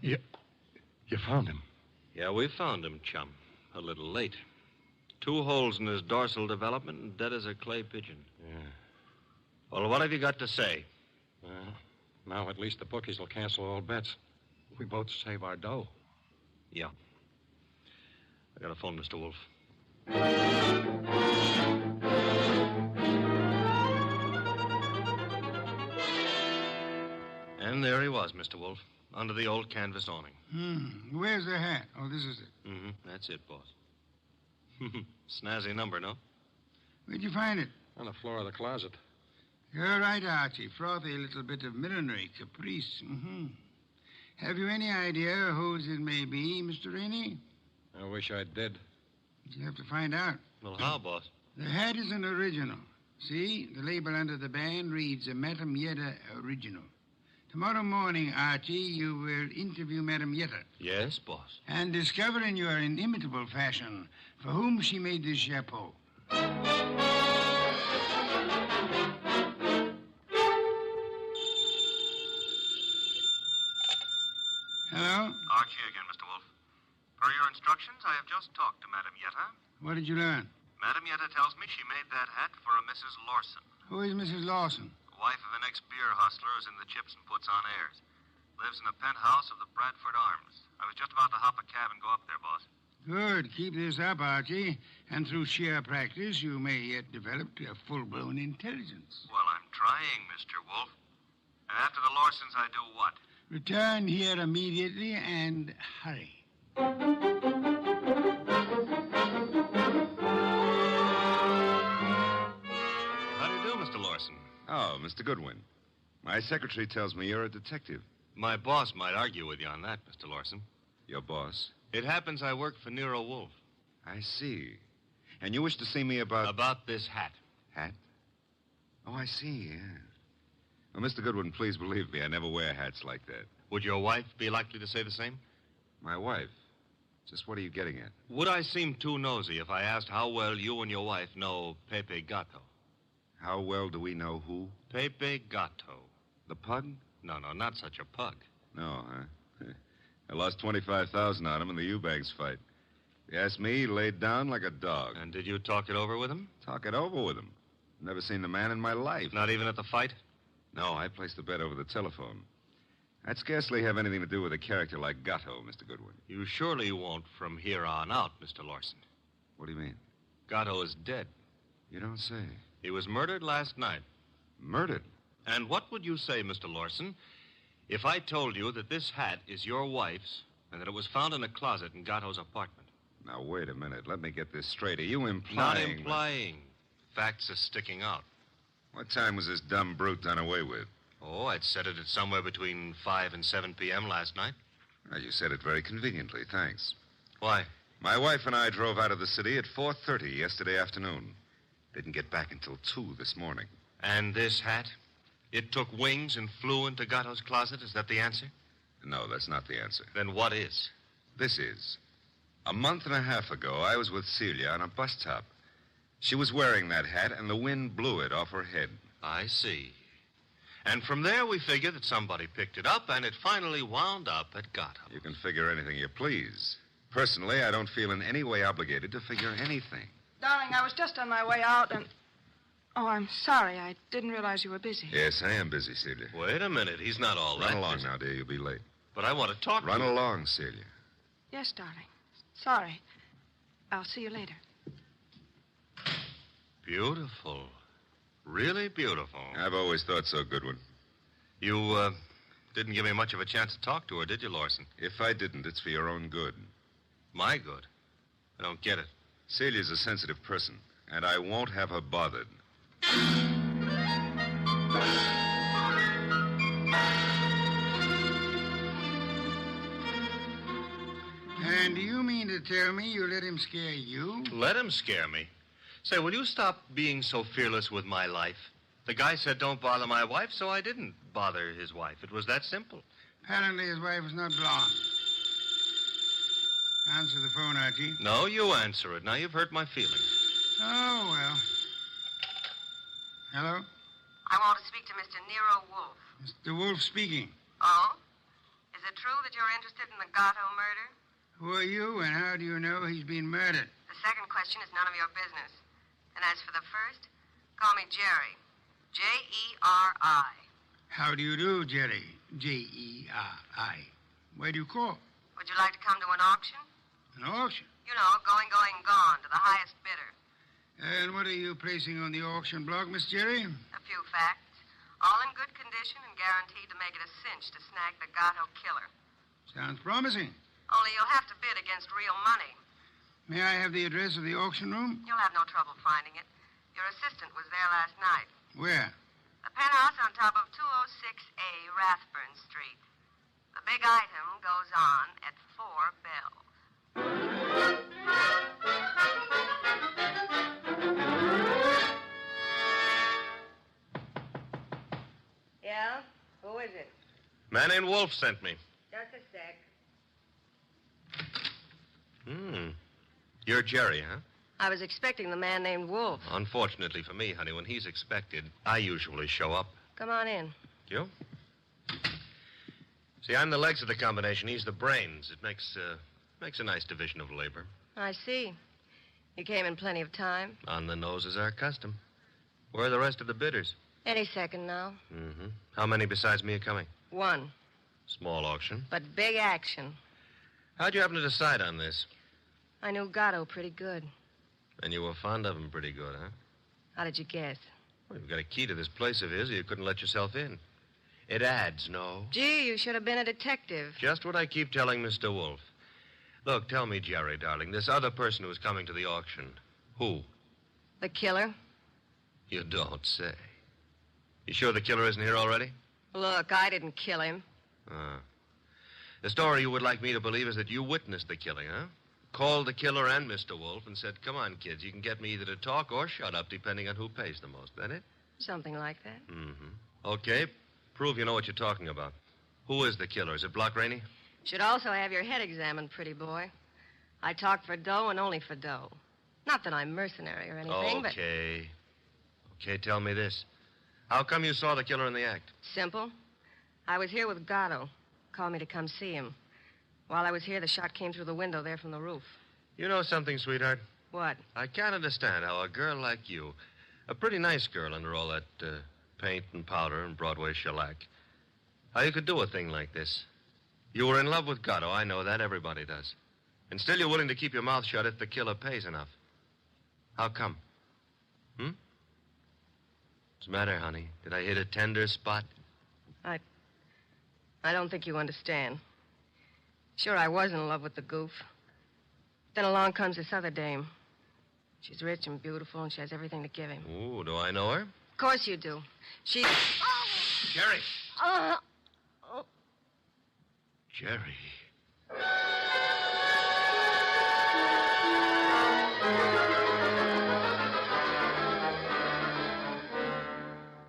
You found him? Yeah, we found him, chum. A little late. 2 holes in his dorsal development and dead as a clay pigeon. Yeah. Well, what have you got to say? Now at least the bookies will cancel all bets. We both save our dough. Yeah. I got a phone, Mr. Wolfe. And there he was, Mr. Wolfe, under the old canvas awning. Where's the hat? Oh, this is it. That's it, boss. Snazzy number, no? Where'd you find it? On the floor of the closet. You're right, Archie. Frothy little bit of millinery, caprice. Have you any idea whose it may be, Mr. Rainey? I wish I did. You have to find out. Well, how, boss? The hat is an original. See, the label under the band reads a Madame Yetta original. Tomorrow morning, Archie, you will interview Madame Yetta. Yes, boss. And discover in your inimitable fashion for whom she made this chapeau. Hello? Archie again, Mr. Wolfe. Per your instructions, I have just talked to Madame Yetta. What did you learn? Madame Yetta tells me she made that hat for a Mrs. Lawson. Who is Mrs. Lawson? Wife of an ex-beer hustler who's in the chips and puts on airs. Lives in a penthouse of the Bradford Arms. I was just about to hop a cab and go up there, boss. Good. Keep this up, Archie. And through sheer practice, you may yet develop a full-blown intelligence. Well, I'm trying, Mr. Wolfe. And after the Lawsons, I do what? Return here immediately and hurry. How do you do, Mr. Lawson? Oh, Mr. Goodwin. My secretary tells me you're a detective. My boss might argue with you on that, Mr. Lawson. Your boss? It happens I work for Nero Wolfe. I see. And you wish to see me about... About this hat. Hat? Oh, I see, yeah. Well, Mr. Goodwin, please believe me, I never wear hats like that. Would your wife be likely to say the same? My wife? Just what are you getting at? Would I seem too nosy if I asked how well you and your wife know Pepe Gato? How well do we know who? Pepe Gato. The pug? No, not such a pug. No, huh? I lost $25,000 on him in the Eubanks fight. If you ask me, he laid down like a dog. And did you talk it over with him? Talk it over with him. Never seen the man in my life. Not even at the fight? No, I placed the bet over the telephone. I'd scarcely have anything to do with a character like Gatto, Mr. Goodwin. You surely won't from here on out, Mr. Lawson. What do you mean? Gatto is dead. You don't say. He was murdered last night. Murdered? And what would you say, Mr. Lawson, if I told you that this hat is your wife's and that it was found in a closet in Gatto's apartment? Now, wait a minute. Let me get this straight. Are you implying... Not implying. Facts are sticking out. What time was this dumb brute done away with? Oh, I'd set it at somewhere between 5 and 7 p.m. last night. Well, you said it very conveniently. Thanks. Why? My wife and I drove out of the city at 4:30 yesterday afternoon. Didn't get back until 2 this morning. And this hat? It took wings and flew into Gatto's closet? Is that the answer? No, that's not the answer. Then what is? This is. A month and a half ago, I was with Celia on a bus top. She was wearing that hat, and the wind blew it off her head. I see. And from there, we figure that somebody picked it up, and it finally wound up at Gatto. You can figure anything you please. Personally, I don't feel in any way obligated to figure anything. Darling, I was just on my way out, and... Oh, I'm sorry. I didn't realize you were busy. Yes, I am busy, Celia. Wait a minute. He's not all that Run along busy. now, dear. You'll be late. But I want to talk Run to you. along, Celia. Yes, darling. Sorry. I'll see you later. Beautiful. Really beautiful. I've always thought so, Goodwin. You, didn't give me much of a chance to talk to her, did you, Lawson? If I didn't, it's for your own good. My good? I don't get it. Celia's a sensitive person, and I won't have her bothered. And do you mean to tell me you let him scare you? Let him scare me? Say, will you stop being so fearless with my life? The guy said don't bother my wife, so I didn't bother his wife. It was that simple. Apparently his wife is not blonde. Answer the phone, Archie. No, you answer it. Now you've hurt my feelings. Oh, well. Hello? I want to speak to Mr. Nero Wolfe. Mr. Wolfe speaking. Oh? Is it true that you're interested in the Gatto murder? Who are you, and how do you know he's been murdered? The second question is none of your business. And as for the first, call me Jerry. J-E-R-I. How do you do, Jerry? J-E-R-I. Where do you call? Would you like to come to an auction? An auction? You know, going, gone, to the highest bidder. And what are you placing on the auction block, Miss Jerry? A few facts. All in good condition and guaranteed to make it a cinch to snag the Gatto killer. Sounds promising. Only you'll have to bid against real money. May I have the address of the auction room? You'll have no trouble finding it. Your assistant was there last night. Where? The penthouse on top of 206A Rathburn Street. The big item goes on at 4 bells. Yeah? Who is it? Man named Wolfe sent me. Just a sec. You're Jerry, huh? I was expecting the man named Wolfe. Unfortunately for me, honey, when he's expected, I usually show up. Come on in. You? See, I'm the legs of the combination. He's the brains. It makes a nice division of labor. I see. You came in plenty of time. On the nose is our custom. Where are the rest of the bidders? Any second now. Mm-hmm. How many besides me are coming? One. Small auction. But big action. How'd you happen to decide on this? I knew Gatto pretty good. And you were fond of him pretty good, huh? How did you guess? Well, you've got a key to this place of his, or you couldn't let yourself in. It adds, no? Gee, you should have been a detective. Just what I keep telling Mr. Wolfe. Look, tell me, Jerry, darling, this other person who's coming to the auction, who? The killer? You don't say. You sure the killer isn't here already? Look, I didn't kill him. The story you would like me to believe is that you witnessed the killing, huh? Called the killer and Mr. Wolfe and said, come on, kids, you can get me either to talk or shut up, depending on who pays the most. That it? Something like that. Mm-hmm. Okay, prove you know what you're talking about. Who is the killer? Is it Block Rainey? Should also have your head examined, pretty boy. I talk for dough and only for dough. Not that I'm mercenary or anything, but... Okay, tell me this. How come you saw the killer in the act? Simple. I was here with Gatto. Called me to come see him. While I was here, the shot came through the window there from the roof. You know something, sweetheart? What? I can't understand how a girl like you, a pretty nice girl under all that paint and powder and Broadway shellac, how you could do a thing like this. You were in love with Gatto, I know that. Everybody does. And still you're willing to keep your mouth shut if the killer pays enough. How come? What's the matter, honey? Did I hit a tender spot? I don't think you understand. Sure, I was in love with the goof. Then along comes this other dame. She's rich and beautiful, and she has everything to give him. Ooh, do I know her? Of course you do. She... Jerry! Oh. Jerry.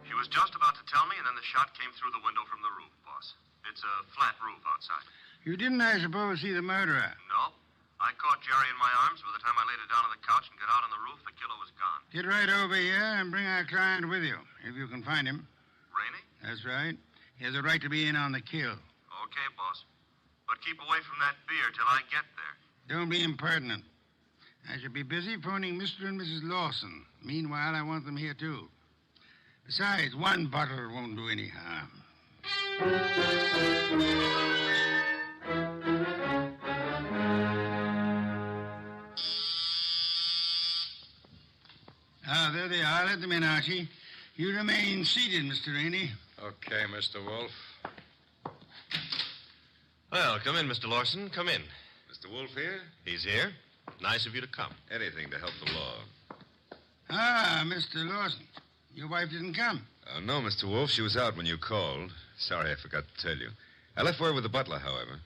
She was just about to tell me, and then the shot came through the window from the roof, boss. It's a flat roof outside. You didn't, I suppose, see the murderer? No. I caught Jerry in my arms. By the time I laid her down on the couch and got out on the roof, the killer was gone. Get right over here and bring our client with you, if you can find him. Rainey? That's right. He has a right to be in on the kill. Okay, boss. But keep away from that beer till I get there. Don't be impertinent. I shall be busy phoning Mr. and Mrs. Lawson. Meanwhile, I want them here, too. Besides, one bottle won't do any harm. There they are. Let them in, Archie. You remain seated, Mr. Rainey. Okay, Mr. Wolfe. Well, come in, Mr. Lawson. Come in. Mr. Wolfe here? He's here. Nice of you to come. Anything to help the law. Ah, Mr. Lawson. Your wife didn't come. No, Mr. Wolfe. She was out when you called. Sorry, I forgot to tell you. I left word with the butler, however.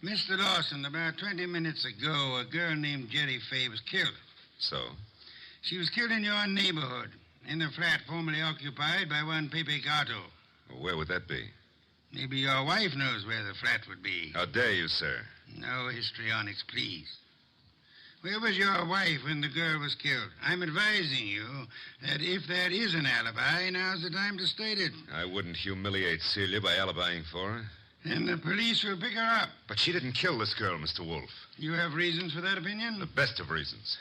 Mr. Lawson, about 20 minutes ago, a girl named Jerry Fay was killed. So? She was killed in your neighborhood, in the flat formerly occupied by one Pepe Gatto. Well, where would that be? Maybe your wife knows where the flat would be. How dare you, sir? No histrionics, please. Where was your wife when the girl was killed? I'm advising you that if there is an alibi, now's the time to state it. I wouldn't humiliate Celia by alibying for her. And the police will pick her up. But she didn't kill this girl, Mr. Wolfe. You have reasons for that opinion? The best of reasons.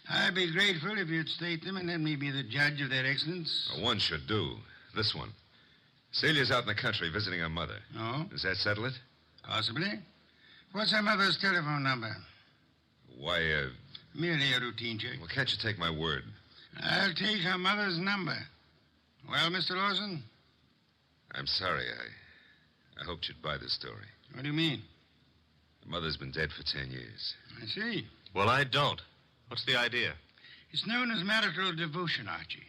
I'd be grateful if you'd state them and let me be the judge of their excellence. One should do. This one. Celia's out in the country visiting her mother. Oh? Does that settle it? Possibly. What's her mother's telephone number? Why, Merely a routine check. Well, can't you take my word? I'll take her mother's number. Well, Mr. Lawson? I'm sorry. I hoped you'd buy this story. What do you mean? The mother's been dead for 10 years. I see. Well, I don't. What's the idea? It's known as marital devotion, Archie.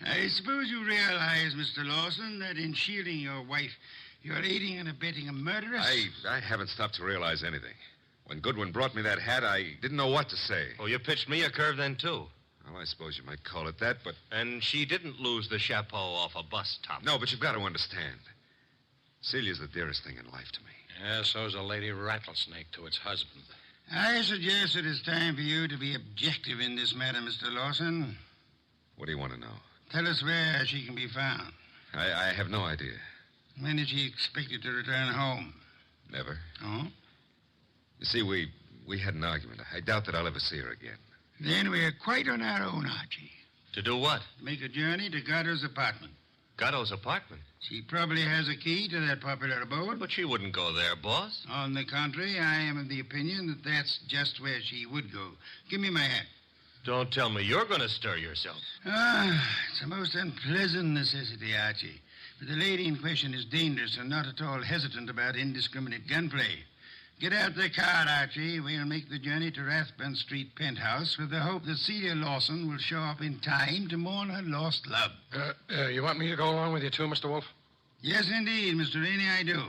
I suppose you realize, Mr. Lawson, that in shielding your wife, you're aiding and abetting a murderess? I haven't stopped to realize anything. When Goodwin brought me that hat, I didn't know what to say. Oh, you pitched me a curve then, too. Well, I suppose you might call it that, but... And she didn't lose the chapeau off a bus top. No, but you've got to understand. Celia's the dearest thing in life to me. Yeah, so's a lady rattlesnake to its husband. I suggest it is time for you to be objective in this matter, Mr. Lawson. What do you want to know? Tell us where she can be found. I have no idea. When is she expected to return home? Never. Oh? You see, we had an argument. I doubt that I'll ever see her again. Then we're quite on our own, Archie. To do what? Make a journey to Gatto's apartment. Gatto's apartment? She probably has a key to that popular abode. But she wouldn't go there, boss. On the contrary, I am of the opinion that that's just where she would go. Give me my hat. Don't tell me you're going to stir yourself. It's a most unpleasant necessity, Archie. But the lady in question is dangerous and not at all hesitant about indiscriminate gunplay. Get out the car, Archie. We'll make the journey to Rathbun Street penthouse with the hope that Celia Lawson will show up in time to mourn her lost love. You want me to go along with you, too, Mr. Wolfe? Yes, indeed, Mr. Rainey, I do.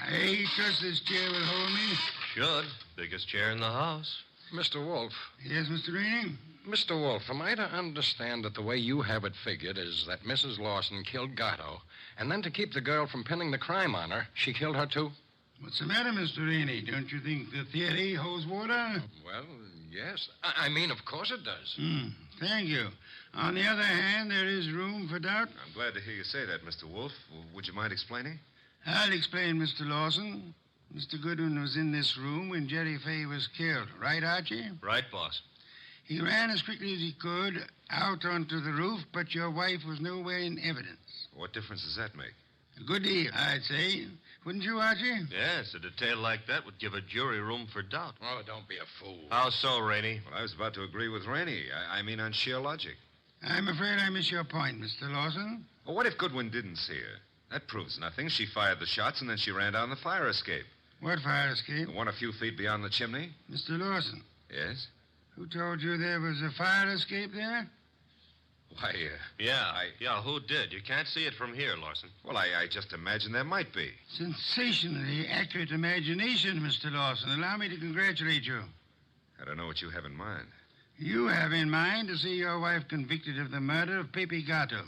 I trust this chair will hold me. Should. Biggest chair in the house. Mr. Wolfe. Yes, Mr. Rainey? Mr. Wolfe, am I to understand that the way you have it figured is that Mrs. Lawson killed Gatto, and then to keep the girl from pinning the crime on her, she killed her, too? What's the matter, Mr. Rainey? Don't you think the theory holds water? Well, yes. I mean, of course it does. Thank you. On the other hand, there is room for doubt. I'm glad to hear you say that, Mr. Wolfe. Would you mind explaining? I'll explain, Mr. Lawson. Mr. Goodwin was in this room when Jerry Fay was killed. Right, Archie? Right, boss. He ran as quickly as he could out onto the roof, but your wife was nowhere in evidence. What difference does that make? A good deal, I'd say. Wouldn't you, Archie? Yes, a detail like that would give a jury room for doubt. Oh, don't be a fool. How so, Rainey? Well, I was about to agree with Rainey. I mean on sheer logic. I'm afraid I miss your point, Mr. Lawson. Well, what if Goodwin didn't see her? That proves nothing. She fired the shots, and then she ran down the fire escape. What fire escape? The one a few feet beyond the chimney. Mr. Lawson. Yes? Who told you there was a fire escape there? Why, Yeah, who did? You can't see it from here, Lawson. Well, I just imagined there might be. Sensationally accurate imagination, Mr. Lawson. Allow me to congratulate you. I don't know what you have in mind. You have in mind to see your wife convicted of the murder of Pepe Gatto,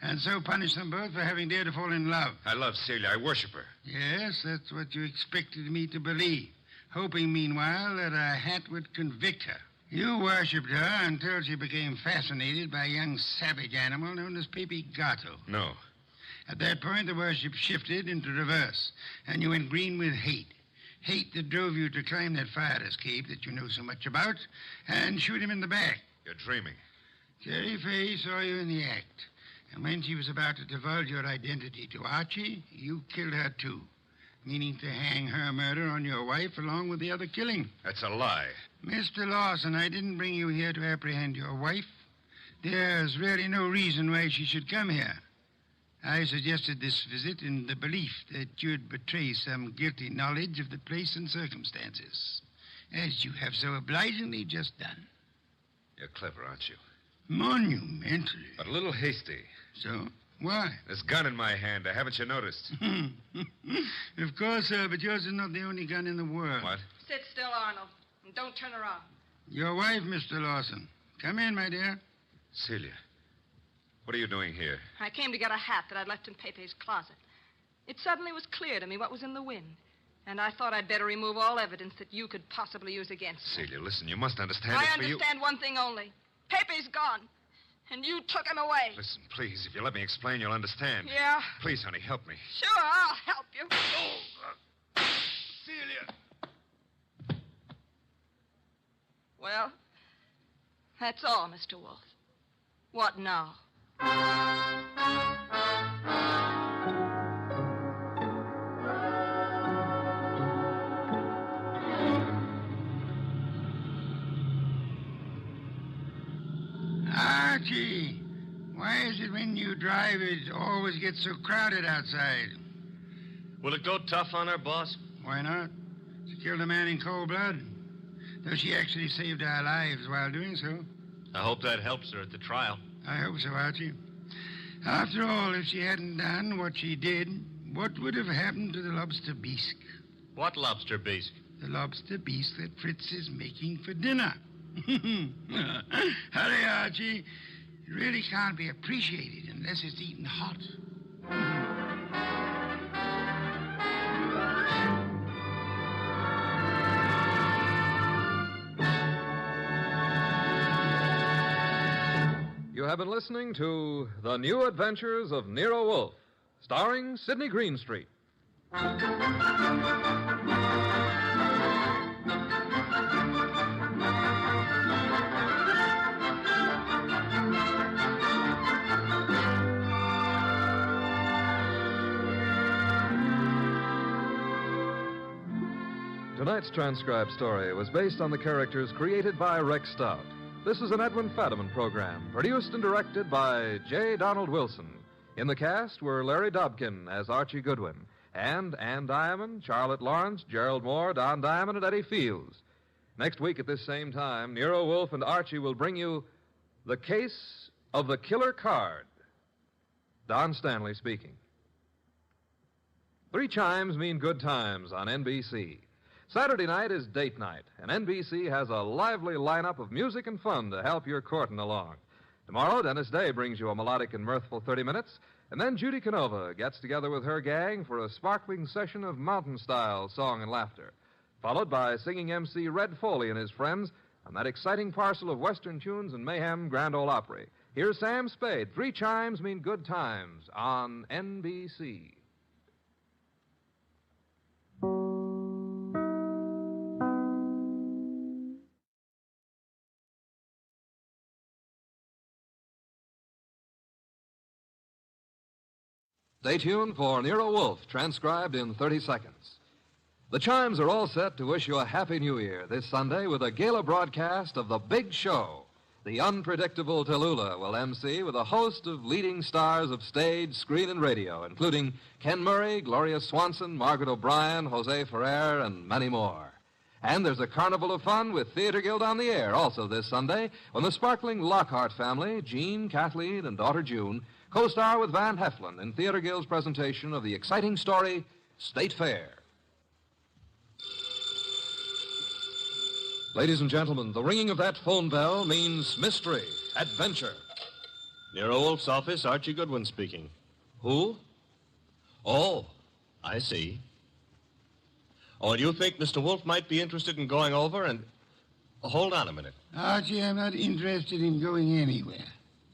and so punish them both for having dared to fall in love. I love Celia. I worship her. Yes, that's what you expected me to believe, hoping, meanwhile, that a hat would convict her. You worshipped her until she became fascinated by a young savage animal known as Pepe Gatto. No. At that point, the worship shifted into reverse, and you went green with hate. Hate that drove you to climb that fire escape that you know so much about and shoot him in the back. You're dreaming. Jerry Fay saw you in the act, and when she was about to divulge your identity to Archie, you killed her too, meaning to hang her murder on your wife along with the other killing. That's a lie. Mr. Lawson, I didn't bring you here to apprehend your wife. There's really no reason why she should come here. I suggested this visit in the belief that you'd betray some guilty knowledge of the place and circumstances, as you have so obligingly just done. You're clever, aren't you? Monumentally. But a little hasty. So? Why? This gun in my hand. Haven't you noticed? Of course, sir, but yours is not the only gun in the world. What? Sit still, Arnold, and don't turn around. Your wife, Mr. Lawson. Come in, my dear. Celia, what are you doing here? I came to get a hat that I'd left in Pepe's closet. It suddenly was clear to me what was in the wind, and I thought I'd better remove all evidence that you could possibly use against me. Celia, listen, you must understand I it's for you. understand one thing only. Pepe's gone, and you took him away. Listen, please, if you let me explain, you'll understand. Yeah? Please, honey, help me. Sure, I'll help you. Celia! Well, that's all, Mr. Wolfe. What now? Archie, why is it when you drive it always gets so crowded outside? Will it go tough on her, boss? Why not? She killed a man in cold blood. Though she actually saved our lives while doing so. I hope that helps her at the trial. I hope so, Archie. After all, if she hadn't done what she did, what would have happened to the lobster bisque? What lobster bisque? the lobster beast that Fritz is making for dinner. Hurry, Archie. It really can't be appreciated unless it's eaten hot. You have been listening to The New Adventures of Nero Wolfe, starring Sidney Greenstreet. Tonight's transcribed story was based on the characters created by Rex Stout. This is an Edwin Fadiman program, produced and directed by J. Donald Wilson. In the cast were Larry Dobkin as Archie Goodwin, and Ann Diamond, Charlotte Lawrence, Gerald Moore, Don Diamond, and Eddie Fields. Next week at this same time, Nero Wolfe and Archie will bring you The Case of the Killer Card. Don Stanley speaking. 3 chimes mean good times on NBC. Saturday night is date night, and NBC has a lively lineup of music and fun to help your courting along. Tomorrow, Dennis Day brings you a melodic and mirthful 30 minutes, and then Judy Canova gets together with her gang for a sparkling session of mountain-style song and laughter, followed by singing MC Red Foley and his friends on that exciting parcel of Western tunes and mayhem Grand Ole Opry. Here's Sam Spade. 3 chimes mean good times on NBC. Stay tuned for Nero Wolfe, transcribed in 30 seconds. The chimes are all set to wish you a Happy New Year this Sunday with a gala broadcast of The Big Show. The unpredictable Tallulah will MC with a host of leading stars of stage, screen, and radio, including Ken Murray, Gloria Swanson, Margaret O'Brien, Jose Ferrer, and many more. And there's a carnival of fun with Theater Guild on the Air also this Sunday when the sparkling Lockhart family, Jean, Kathleen, and daughter June, co-star with Van Heflin in Theater Guild's presentation of the exciting story, State Fair. Ladies and gentlemen, the ringing of that phone bell means mystery, adventure. Nero Wolfe's office, Archie Goodwin speaking. Who? Oh, I see. Oh, and you think Mr. Wolfe might be interested in going over and... Hold on a minute. Archie, I'm not interested in going anywhere.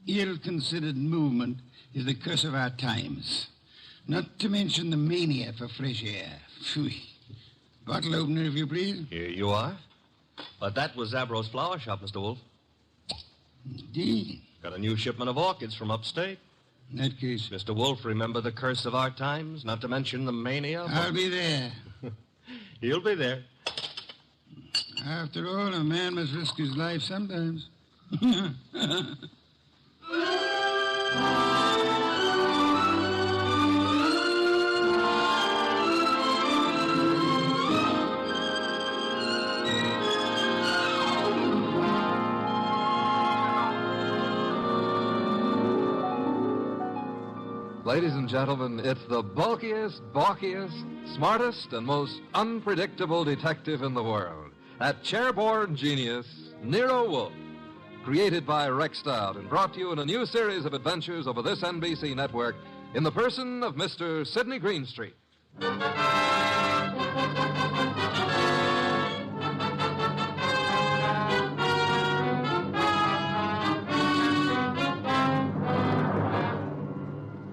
Ill-considered movement is the curse of our times. Not to mention the mania for fresh air. Phew. Bottle opener, if you please. Here you are. But that was Zabro's flower shop, Mr. Wolfe. Indeed. Got a new shipment of orchids from upstate. In that case... Mr. Wolfe, remember the curse of our times? Not to mention the mania? I'll be there. He'll be there. After all, a man must risk his life sometimes. Ladies and gentlemen, it's the bulkiest, balkiest, smartest, and most unpredictable detective in the world. That chair-borne genius, Nero Wolfe. Created by Rex Stout and brought to you in a new series of adventures over this NBC network in the person of Mr. Sidney Greenstreet.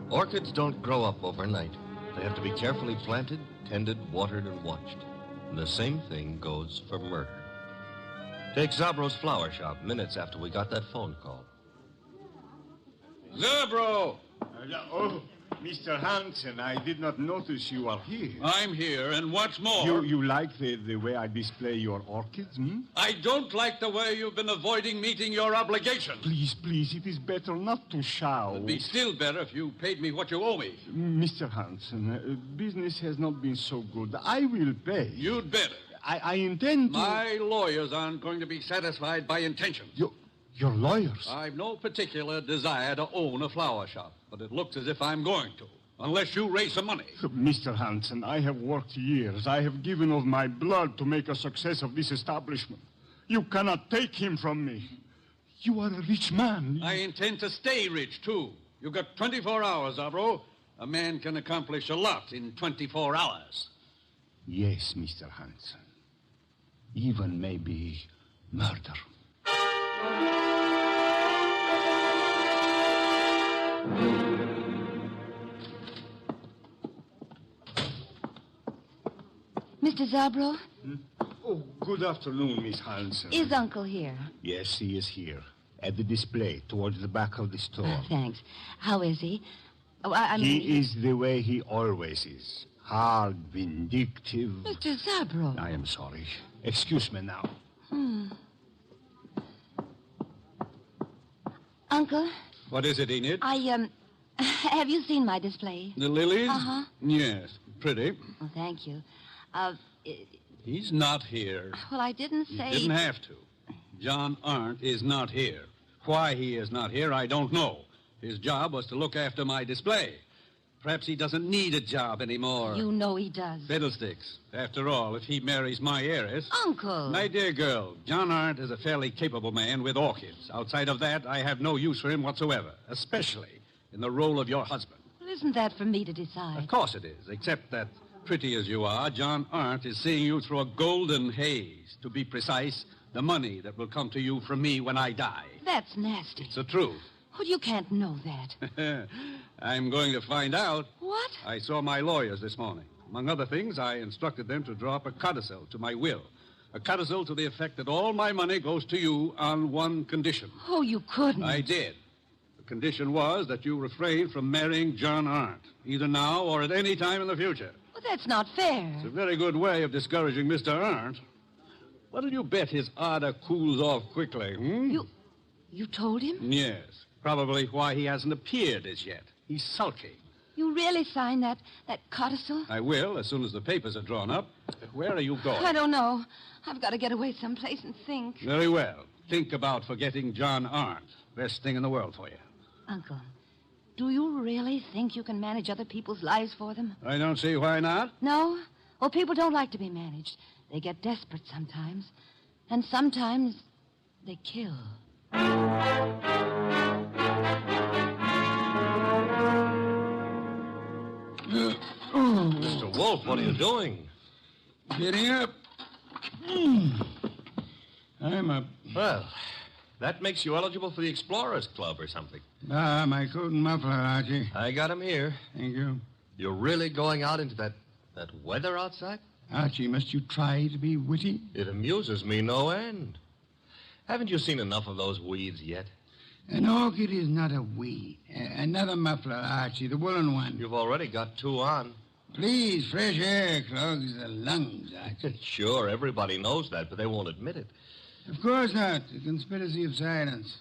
Orchids don't grow up overnight. They have to be carefully planted, tended, watered, and watched. And the same thing goes for murder. Take Zabro's flower shop minutes after we got that phone call. Zabro! Oh, Mr. Hansen, I did not notice you are here. I'm here, and what's more... You like the way I display your orchids, hmm? I don't like the way you've been avoiding meeting your obligation. Please, it is better not to shout. It'd be still better if you paid me what you owe me. Mr. Hansen, business has not been so good. I will pay. You'd better. I intend to... My lawyers aren't going to be satisfied by intentions. Your lawyers? I've no particular desire to own a flower shop, but it looks as if I'm going to. unless you raise some money. Mr. Hansen, I have worked years. I have given of my blood to make a success of this establishment. You cannot take him from me. You are a rich man. I intend to stay rich, too. You've got 24 hours, Avro. A man can accomplish a lot in 24 hours. Yes, Mr. Hansen. Even maybe murder. Mr. Zabro, Oh, good afternoon, Miss Hansen. is Uncle here? Yes, he is here. At the display, towards the back of the store. Thanks. How is he? Oh, I mean... He is the way he always is. Hard, vindictive. Mr. Zabro. I am sorry. Excuse me now. Uncle, What is it, Enid? have you seen my display? The lilies? Uh-huh. Yes, pretty. Oh, thank you. He's not here. Well, I didn't say... You didn't have to. John Arndt is not here. Why he is not here, I don't know. His job was to look after my display. Perhaps he doesn't need a job anymore. You know he does. Fiddlesticks. After all, if he marries my heiress... Uncle! My dear girl, John Arndt is a fairly capable man with orchids. Outside of that, I have no use for him whatsoever, especially in the role of your husband. Well, isn't that for me to decide? Of course it is, except that, pretty as you are, John Arndt is seeing you through a golden haze. To be precise, the money that will come to you from me when I die. That's nasty. It's the truth. Well, you can't know that. I'm going to find out. What? I saw my lawyers this morning. Among other things, I instructed them to draw up a codicil to my will. A codicil to the effect that all my money goes to you on one condition. Oh, you couldn't. I did. The condition was that you refrain from marrying John Arndt, either now or at any time in the future. Well, that's not fair. It's a very good way of discouraging Mr. Arndt. What'll you bet his ardor cools off quickly, You told him? Yes. Probably why he hasn't appeared as yet. He's sulky. You really signed that codicil? I will, as soon as the papers are drawn up. Where are you going? I don't know. I've got to get away someplace and think. Very well. Think about forgetting John Arndt. Best thing in the world for you. Uncle, do you really think you can manage other people's lives for them? I don't see why not. No? Well, people don't like to be managed. They get desperate sometimes. And sometimes they kill. Mr. Wolfe, what are you doing? Getting up. I'm up. Well, that makes you eligible for the Explorers Club or something. Ah, my coat and muffler, Archie. I got him here. Thank you. You're really going out into that weather outside? Archie, must you try to be witty? It amuses me no end. Haven't you seen enough of those weeds yet? An orchid is not a weed. Another muffler, Archie, the woolen one. You've already got two on. Please, fresh air clogs the lungs, Archie. Sure, everybody knows that, but they won't admit it. Of course not. The conspiracy of silence.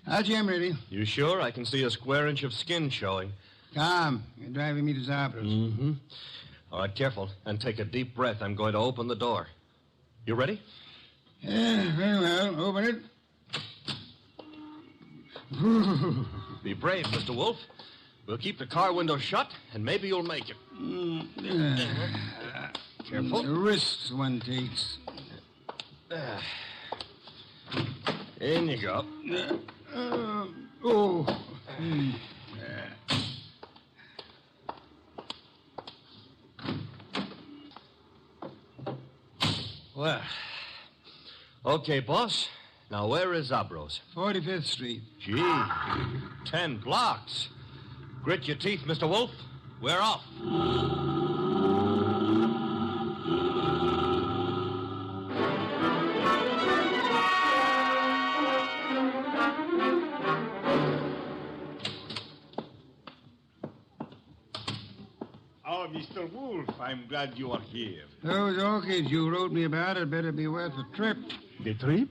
Archie, I'm ready. You sure? I can see a square inch of skin showing. Come. You're driving me to Zabro's. Mm-hmm. All right, careful. And take a deep breath. I'm going to open the door. You ready? Yeah, very well. Open it. Be brave, Mr. Wolfe. We'll keep the car window shut, and maybe you'll make it. Careful. The risks one takes. In you go. Well, okay, boss. Now, where is Zabro's? 45th Street. Gee, 10 blocks. Grit your teeth, Mr. Wolfe. We're off. Oh, Mr. Wolfe, I'm glad you are here. Those orchids you wrote me about had better be worth a trip. The trip?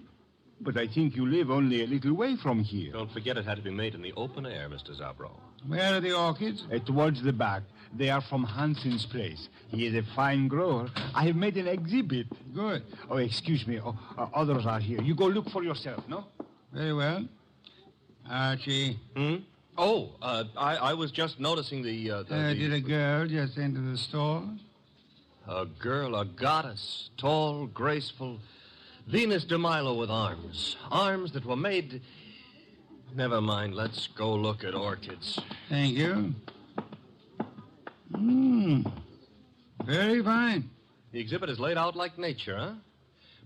But I think you live only a little way from here. Don't forget it had to be made in the open air, Mr. Zabro. Where are the orchids? Towards the back. They are from Hansen's place. He is a fine grower. I have made an exhibit. Good. Oh, excuse me. Others are here. You go look for yourself, no? Very well. Archie. I was just noticing the... Did a girl just enter the store? A girl, a goddess, tall, graceful, Venus de Milo with arms. Arms that were made... Never mind, let's go look at orchids. Thank you. Very fine. The exhibit is laid out like nature, huh?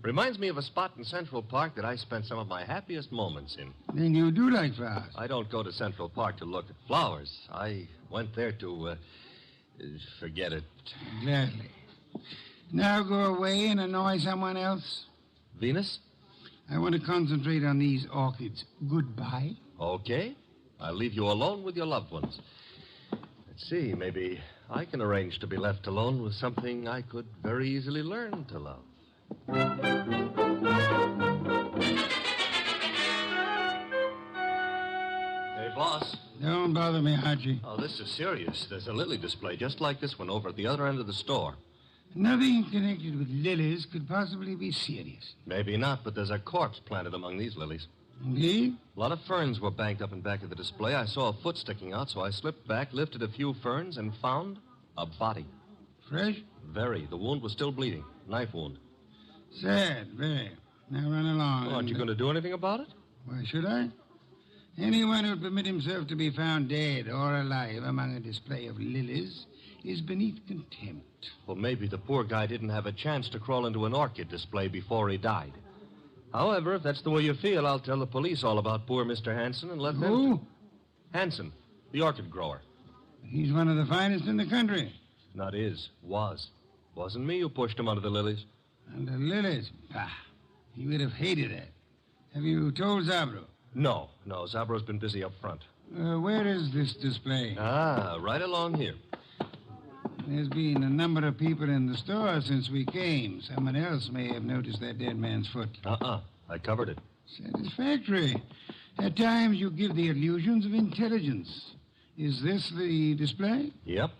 Reminds me of a spot in Central Park that I spent some of my happiest moments in. Then you do like flowers? I don't go to Central Park to look at flowers. I went there to, forget it. Gladly. Now go away and annoy someone else. Venus? I want to concentrate on these orchids. Goodbye. Okay. I'll leave you alone with your loved ones. Let's see, maybe I can arrange to be left alone with something I could very easily learn to love. Hey, boss. Don't bother me, Archie. Oh, this is serious. There's a lily display just like this one over at the other end of the store. Nothing connected with lilies could possibly be serious. Maybe not, but there's a corpse planted among these lilies. Indeed? A lot of ferns were banked up in back of the display. I saw a foot sticking out, so I slipped back, lifted a few ferns, and found a body. Fresh? Very. The wound was still bleeding. Knife wound. Sad, very. Now run along. Aren't you going to do anything about it? Why should I? Anyone who would permit himself to be found dead or alive among a display of lilies is beneath contempt. Well, maybe the poor guy didn't have a chance to crawl into an orchid display before he died. However, if that's the way you feel, I'll tell the police all about poor Mr. Hanson and let them... Who? Hanson, the orchid grower. He's one of the finest in the country. Not is. Was. Wasn't me who pushed him under the lilies. Under lilies? Bah. He would have hated that. Have you told Zabro? No. Zabro's been busy up front. Where is this display? Right along here. There's been a number of people in the store since we came. Someone else may have noticed that dead man's foot. I covered it. Satisfactory. At times you give the illusions of intelligence. Is this the display? Yep.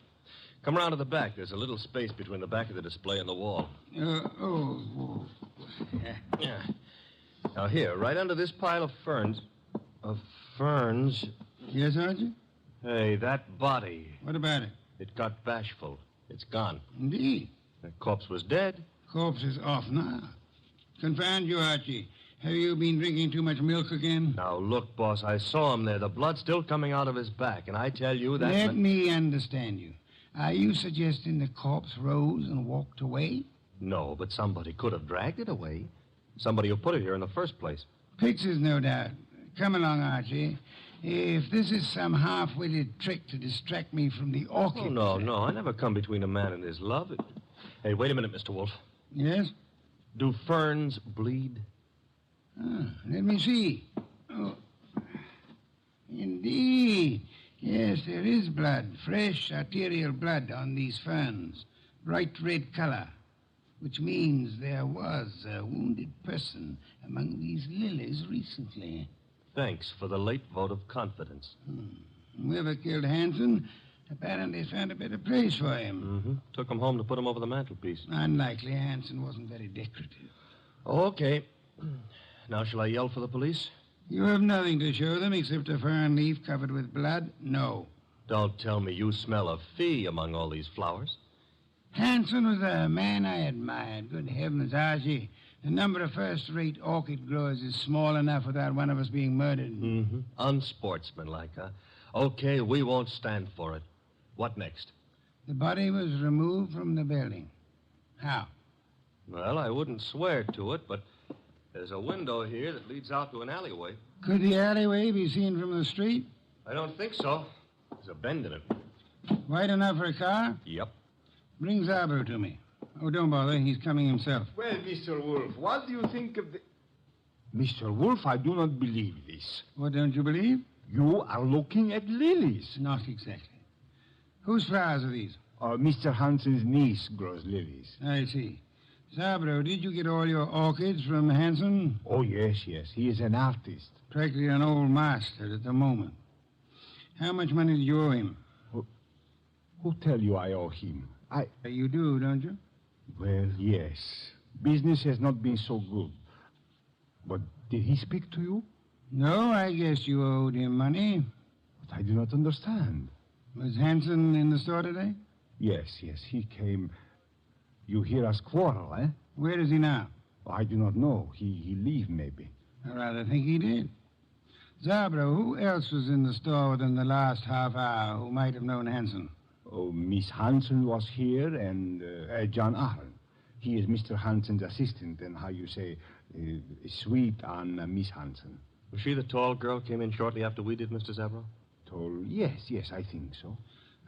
Come around to the back. There's a little space between the back of the display and the wall. Yeah. Now here, right under this pile of ferns... Yes, Archie? Hey, that body. What about it? It got bashful. It's gone. Indeed. The corpse was dead. Corpse is off now. Confound you, Archie. Have you been drinking too much milk again? Now, look, boss, I saw him there. The blood's still coming out of his back, and I tell you that... Let me understand you. Are you suggesting the corpse rose and walked away? No, but somebody could have dragged it away. Somebody who put it here in the first place. Pixies, no doubt. Come along, Archie. If this is some half-witted trick to distract me from the orchid... Oh, no. I never come between a man and his love. Hey, wait a minute, Mr. Wolfe. Yes? Do ferns bleed? Let me see. Oh, indeed. Yes, there is blood. Fresh arterial blood on these ferns. Bright red color. Which means there was a wounded person among these lilies recently. Thanks for the late vote of confidence. Whoever killed Hanson apparently found a better place for him. Took him home to put him over the mantelpiece. Unlikely. Hanson wasn't very decorative. Okay. Now, shall I yell for the police? You have nothing to show them except a fern leaf covered with blood? No. Don't tell me you smell a fee among all these flowers. Hanson was a man I admired. Good heavens, Archie. The number of first-rate orchid growers is small enough without one of us being murdered. Unsportsmanlike, huh? Okay, we won't stand for it. What next? The body was removed from the building. How? Well, I wouldn't swear to it, but there's a window here that leads out to an alleyway. Could the alleyway be seen from the street? I don't think so. There's a bend in it. Wide enough for a car? Yep. Bring Zabro to me. Oh, don't bother. He's coming himself. Well, Mr. Wolfe, what do you think of the... Mr. Wolfe, I do not believe this. What don't you believe? You are looking at lilies. Not exactly. Whose flowers are these? Mr. Hanson's niece grows lilies. I see. Zabro, did you get all your orchids from Hanson? Oh, yes. He is an artist. Practically an old master at the moment. How much money did you owe him? Who tell you I owe him? You do, don't you? Well, yes. Business has not been so good. But did he speak to you? No, I guess you owed him money. But I do not understand. Was Hanson in the store today? Yes, he came. You hear us quarrel, eh? Where is he now? I do not know. He leave, maybe. I rather think he did. Zabro, who else was in the store within the last half hour who might have known Hanson? Oh, Miss Hanson was here, and John Aaron. He is Mr. Hanson's assistant, and how you say, sweet on Miss Hanson. Was she the tall girl came in shortly after we did, Mr. Zabro? Tall? Yes, I think so.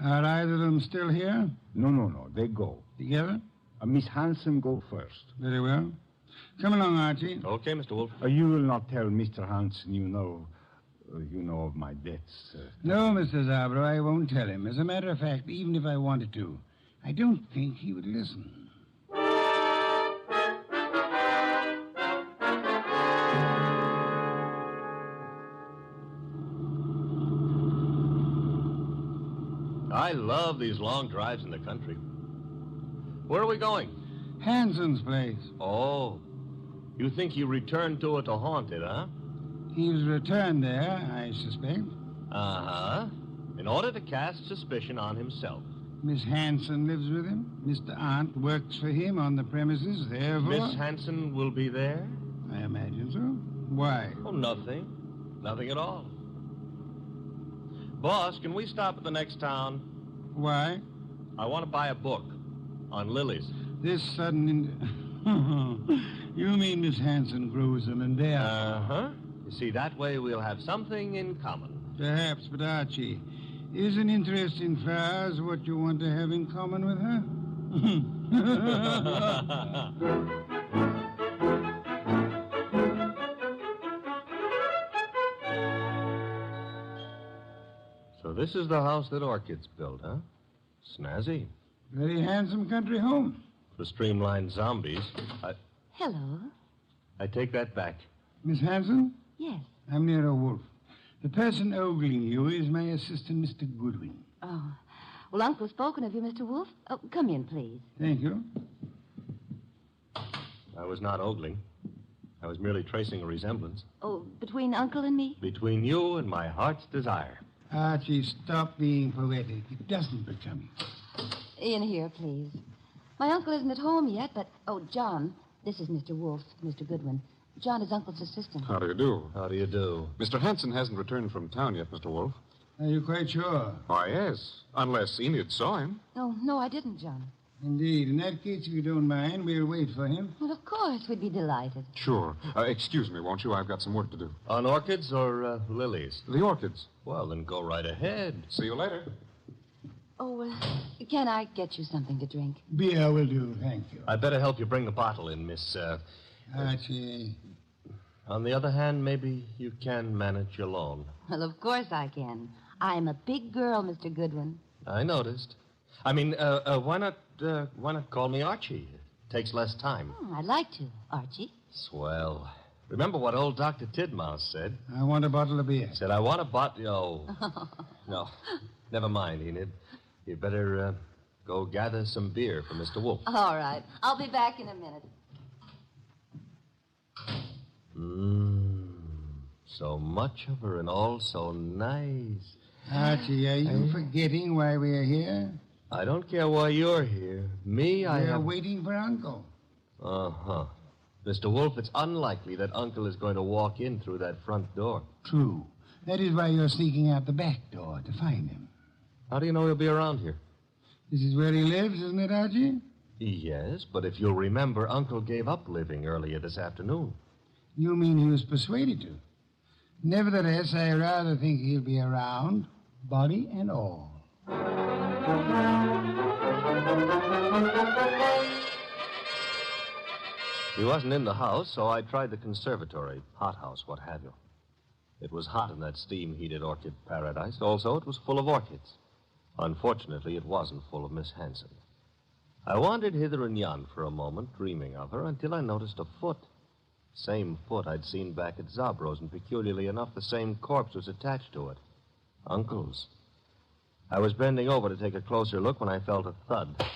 Are either of them still here? No. They go. Together? Miss Hanson go first. Very well. Come along, Archie. Okay, Mr. Wolfe. You will not tell Mr. Hanson you know of my debts. No, Mr. Zabro, I won't tell him. As a matter of fact, even if I wanted to, I don't think he would listen. I love these long drives in the country. Where are we going? Hanson's place. Oh. You think he returned to it to haunt it, huh? He was returned there, I suspect. Uh-huh. In order to cast suspicion on himself. Miss Hanson lives with him. Mr. Arndt works for him on the premises, therefore... Miss Hanson will be there? I imagine so. Why? Oh, nothing. Nothing at all. Boss, can we stop at the next town? Why? I want to buy a book on lilies. This sudden... You mean Miss Hanson grows them and there. Uh-huh. You see, that way we'll have something in common. Perhaps, but Archie, is an interest in flowers what you want to have in common with her? So this is the house that Orchids built, huh? Snazzy. Very handsome country home. For streamlined zombies, Hello. I take that back. Miss Hanson? Yes. I'm Nero Wolfe. The person ogling you is my assistant, Mr. Goodwin. Oh. Well, Uncle's spoken of you, Mr. Wolfe. Oh, come in, please. Thank you. I was not ogling. I was merely tracing a resemblance. Oh, between Uncle and me? Between you and my heart's desire. Archie, stop being poetic. It doesn't become you. In here, please. My uncle isn't at home yet, but... Oh, John, this is Mr. Wolfe, Mr. Goodwin. John is Uncle's assistant. How do you do? How do you do? Mr. Hanson hasn't returned from town yet, Mr. Wolfe. Are you quite sure? Why, yes. Unless Enid saw him. No, I didn't, John. Indeed. In that case, if you don't mind, we'll wait for him. Well, of course, we'd be delighted. Sure. Excuse me, won't you? I've got some work to do. On orchids or lilies? The orchids. Well, then go right ahead. See you later. Oh, can I get you something to drink? Beer will do, thank you. I'd better help you bring the bottle in, Miss... Archie. On the other hand, maybe you can manage alone. Well, of course I can. I'm a big girl, Mr. Goodwin. I noticed. I mean, why not call me Archie? It takes less time. Oh, I'd like to, Archie. Swell. Remember what old Dr. Tidmouse said? I want a bottle of beer. Said, I want a bottle... Oh. No. Never mind, Enid. You better go gather some beer for Mr. Wolfe. All right. I'll be back in a minute. So much of her and all so nice. Archie, are you forgetting why we're here? I don't care why you're here. We're waiting for Uncle. Uh-huh. Mr. Wolfe, it's unlikely that Uncle is going to walk in through that front door. True. That is why you're sneaking out the back door to find him. How do you know he'll be around here? This is where he lives, isn't it, Archie? Yes, but if you'll remember, Uncle gave up living earlier this afternoon. You mean he was persuaded to? Nevertheless, I rather think he'll be around, body and all. He wasn't in the house, so I tried the conservatory, hothouse, what have you. It was hot in that steam-heated orchid paradise. Also, it was full of orchids. Unfortunately, it wasn't full of Miss Hanson. I wandered hither and yon for a moment, dreaming of her, until I noticed a foot. Same foot I'd seen back at Zabro's, and peculiarly enough, the same corpse was attached to it. Uncle's. I was bending over to take a closer look when I felt a thud. I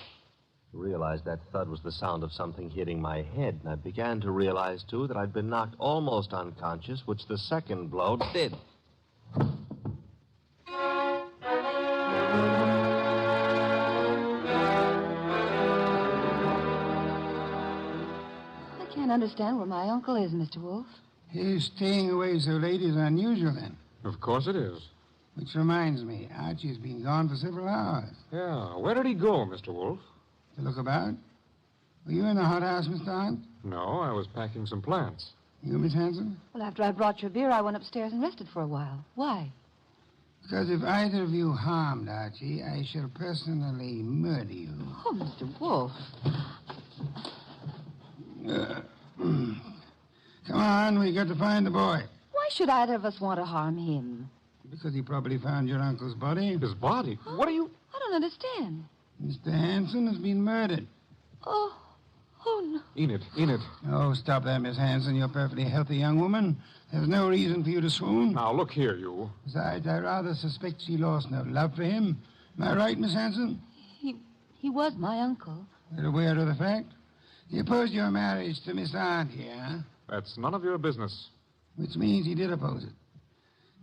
realized that thud was the sound of something hitting my head, and I began to realize, too, that I'd been knocked almost unconscious, which the second blow did. Can't understand where my uncle is, Mr. Wolfe. His staying away so late is unusual, then. Of course it is. Which reminds me, Archie's been gone for several hours. Yeah. Where did he go, Mr. Wolfe? To look about? Were you in the hothouse, Mr. Arndt? No, I was packing some plants. You, Miss Hanson? Well, after I brought your beer, I went upstairs and rested for a while. Why? Because if either of you harmed Archie, I shall personally murder you. Oh, Mr. Wolfe. Come on, we got to find the boy. Why should either of us want to harm him? Because he probably found your uncle's body. His body? Huh? What are you... I don't understand. Mr. Hanson has been murdered. Oh no. Enid. Oh, stop that, Miss Hanson. You're a perfectly healthy young woman. There's no reason for you to swoon. Now, look here, you. Besides, I rather suspect she lost no love for him. Am I right, Miss Hanson? He was my uncle. You're aware of the fact? He opposed your marriage to Miss Arndt here, huh? That's none of your business. Which means he did oppose it.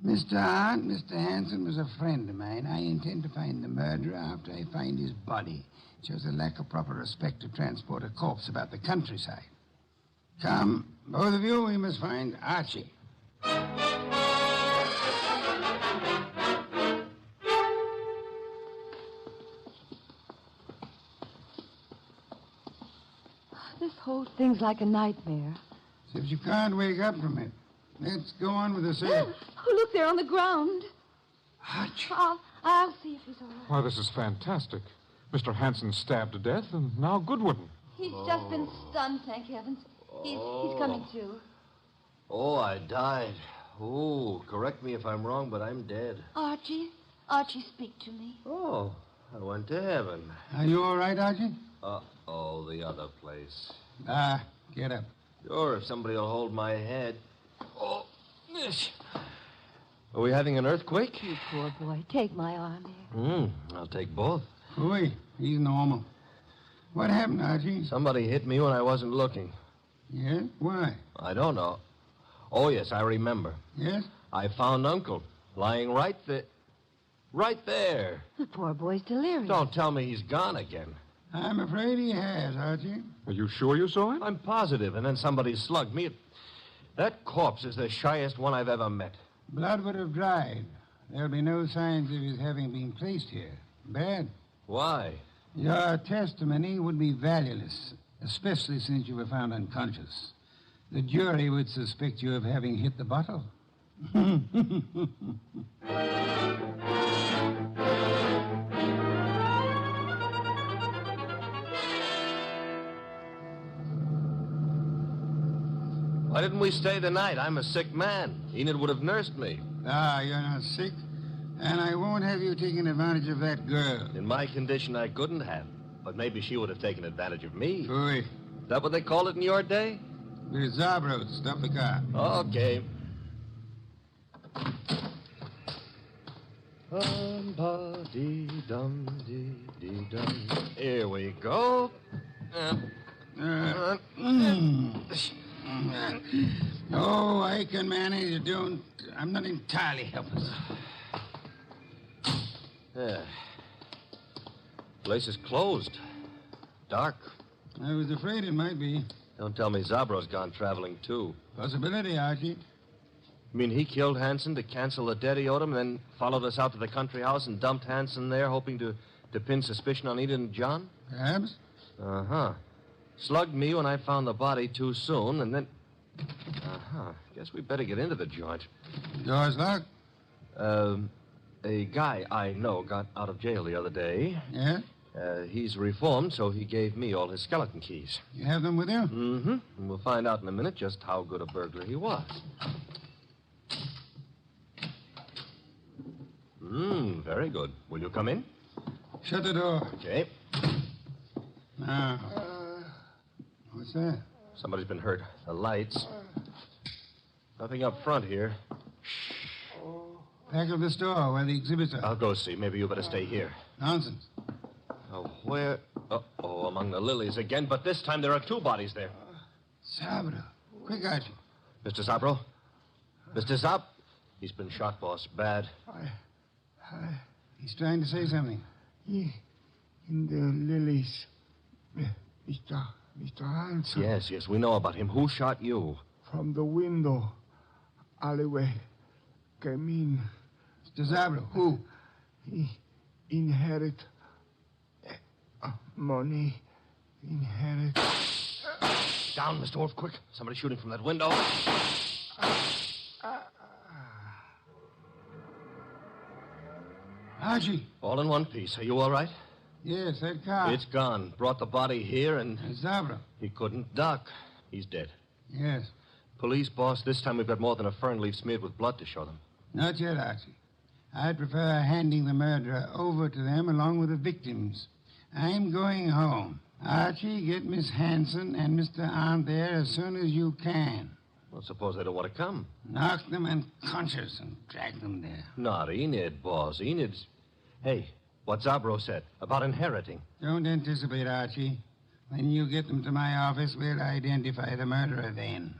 Mr. Arndt, Mr. Hanson was a friend of mine. I intend to find the murderer after I find his body. It shows a lack of proper respect to transport a corpse about the countryside. Come, both of you, we must find Archie. This whole thing's like a nightmare. Except you can't wake up from it. Let's go on with the search. Oh, look, there on the ground. Archie. I'll see if he's all right. Why, this is fantastic. Mr. Hanson stabbed to death, and now Goodwin. He's just been stunned, thank heavens. He's coming to. Oh, I died. Oh, correct me if I'm wrong, but I'm dead. Archie, speak to me. Oh, I went to heaven. Are you all right, Archie? Uh-oh, the other place. Get up. Sure, if somebody will hold my head. Oh, are we having an earthquake? You poor boy. Take my arm here. I'll take both. Ooh, he's normal. What happened, Archie? Somebody hit me when I wasn't looking. Yes? Why? I don't know. Oh, yes, I remember. Yes? I found Uncle lying right there. Right there. The poor boy's delirious. Don't tell me he's gone again. I'm afraid he has, Archie. Are you sure you saw him? I'm positive, and then somebody slugged me. That corpse is the shyest one I've ever met. Blood would have dried. There'll be no signs of his having been placed here. Bad. Why? Your testimony would be valueless, especially since you were found unconscious. The jury would suspect you of having hit the bottle. Why didn't we stay the night? I'm a sick man. Enid would have nursed me. You're not sick. And I won't have you taking advantage of that girl. In my condition, I couldn't have. But maybe she would have taken advantage of me. Ooh. Is that what they call it in your day? There's Zabro. Stop the car. Okay. Here we go. Oh, I can manage. I'm not entirely helpless. Yeah. Place is closed. Dark. I was afraid it might be. Don't tell me Zabro's gone traveling, too. Possibility, Archie. You mean he killed Hanson to cancel the debt he owed him, and then followed us out to the country house and dumped Hanson there, hoping to pin suspicion on Enid and John? Perhaps. Uh-huh. Slugged me when I found the body too soon, and then... Guess we better get into the joint. Door's locked? A guy I know got out of jail the other day. Yeah? He's reformed, so he gave me all his skeleton keys. You have them with you? Mm-hmm. And we'll find out in a minute just how good a burglar he was. Very good. Will you come in? Shut the door. Okay. Now, what's that? Somebody's been hurt. The lights. Nothing up front here. Back of the store where the exhibits are. I'll go see. Maybe you better stay here. Nonsense. Oh, where? Uh-oh, among the lilies again. But this time there are two bodies there. Sabro. Quick, Archie. Mr. Zabro? Mr. Zab? He's been shot, boss. Bad. He's trying to say something. In the lilies, Mr. Mr. Hanson. Yes, we know about him. Who shot you? From the window. Alleyway. Came in. Mr. Zabro, who? He inherit money. Inherit. Down, Mr. Wolfe, quick. Somebody shooting from that window. Archie. All in one piece. Are you all right? Yes, that car. It's gone. Brought the body here and... Zabro. He couldn't duck. He's dead. Yes. Police, boss, this time we've got more than a fern leaf smeared with blood to show them. Not yet, Archie. I'd prefer handing the murderer over to them along with the victims. I'm going home. Archie, get Miss Hanson and Mr. Arndt there as soon as you can. Well, suppose they don't want to come. Knock them unconscious and drag them there. Not Enid, boss. Enid's... Hey, what Zabro said about inheriting. Don't anticipate, Archie. When you get them to my office, we'll identify the murderer then.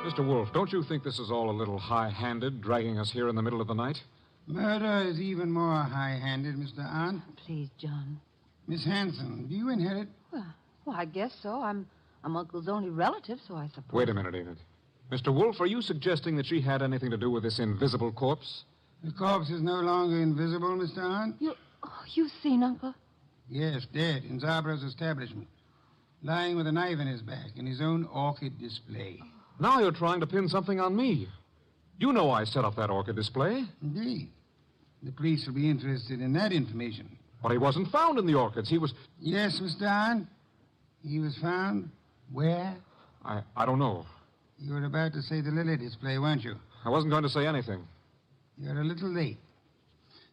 Mr. Wolfe, don't you think this is all a little high-handed, dragging us here in the middle of the night? Murder is even more high-handed, Mr. Arndt. Please, John. Miss Hanson, do you inherit? Well, I guess so. I'm Uncle's only relative, so I suppose. Wait a minute, Enid. Mr. Wolfe, are you suggesting that she had anything to do with this invisible corpse? The corpse is no longer invisible, Mr. Arndt. You've seen Uncle? Yes, dead in Zabro's establishment. Lying with a knife in his back in his own orchid display. Now you're trying to pin something on me. You know I set up that orchid display. Indeed. The police will be interested in that information. But he wasn't found in the orchids. He was... Yes, Mr. Arndt. He was found where? I don't know. You were about to say the lily display, weren't you? I wasn't going to say anything. You're a little late.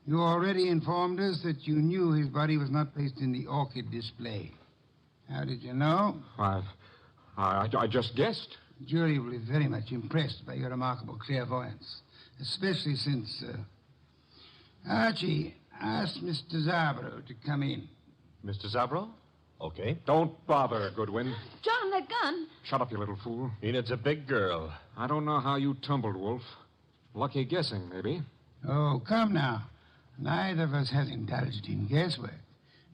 You already informed us that you knew his body was not placed in the orchid display. How did you know? I just guessed. The jury will be very much impressed by your remarkable clairvoyance, especially since... Archie, ask Mr. Zabro to come in. Mr. Zabro? Okay. Don't bother, Goodwin. John, that gun. Shut up, you little fool. Enid's a big girl. I don't know how you tumbled, Wolfe. Lucky guessing, maybe. Oh, come now. Neither of us has indulged in guesswork.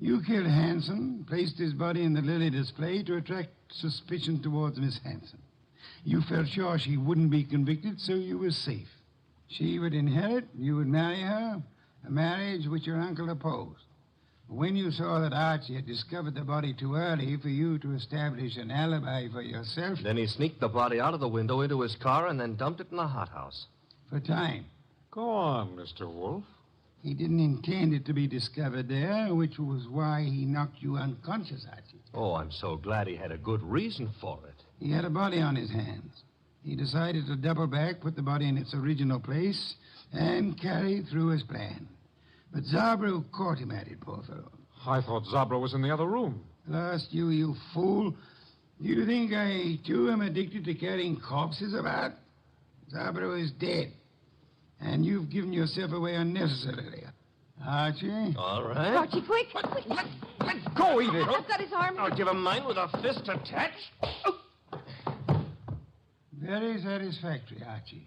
You killed Hanson, placed his body in the lily display to attract suspicion towards Miss Hanson. You felt sure she wouldn't be convicted, so you were safe. She would inherit, you would marry her, a marriage which your uncle opposed. When you saw that Archie had discovered the body too early for you to establish an alibi for yourself... Then he sneaked the body out of the window into his car and then dumped it in the hothouse. For time. Go on, Mr. Wolfe. He didn't intend it to be discovered there, which was why he knocked you unconscious, Archie. Oh, I'm so glad he had a good reason for it. He had a body on his hands. He decided to double back, put the body in its original place, and carry through his plan. But Zabro caught him at it, poor fellow. I thought Zabro was in the other room. Lost you fool. Do you think I, too, am addicted to carrying corpses about? Zabro is dead. And you've given yourself away unnecessarily. Archie? All right. Archie, quick. Let go, Enid. I've got his arm. I'll give him mine with a fist attached. Very satisfactory, Archie.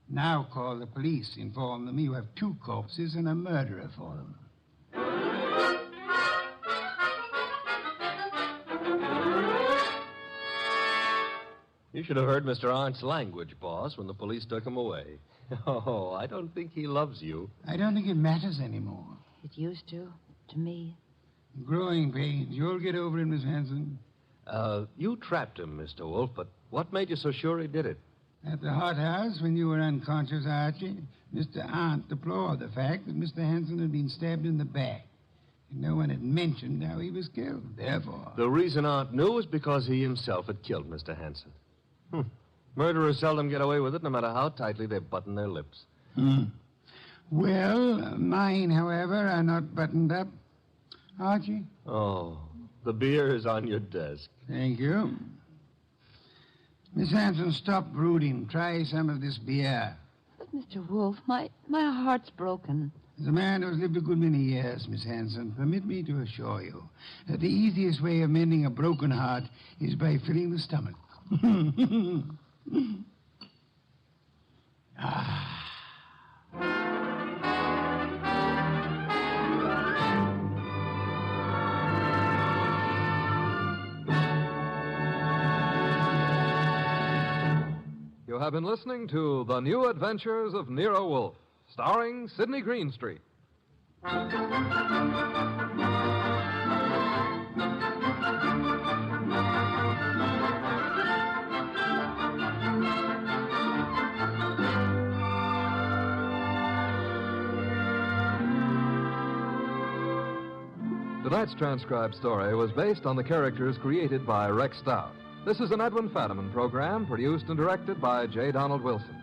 Now call the police. Inform them you have 2 corpses and a murderer for them. You should have heard Mr. Arndt's language, boss, when the police took him away. Oh, I don't think he loves you. I don't think it matters anymore. It used to me. Growing pains. You'll get over it, Miss Hanson. You trapped him, Mr. Wolfe, but what made you so sure he did it? At the hothouse, when you were unconscious, Archie, Mr. Arndt deplored the fact that Mr. Hanson had been stabbed in the back. And no one had mentioned how he was killed. Therefore... The reason Arndt knew was because he himself had killed Mr. Hanson. Murderers seldom get away with it, no matter how tightly they button their lips. Well, mine, however, are not buttoned up. Archie? Oh, the beer is on your desk. Thank you. Miss Hanson, stop brooding. Try some of this beer. But, Mr. Wolfe, my heart's broken. As a man who has lived a good many years, Miss Hanson, permit me to assure you that the easiest way of mending a broken heart is by filling the stomach. Ah. have been listening to The New Adventures of Nero Wolfe, starring Sidney Greenstreet. Tonight's transcribed story was based on the characters created by Rex Stout. This is an Edwin Fadiman program produced and directed by J. Donald Wilson.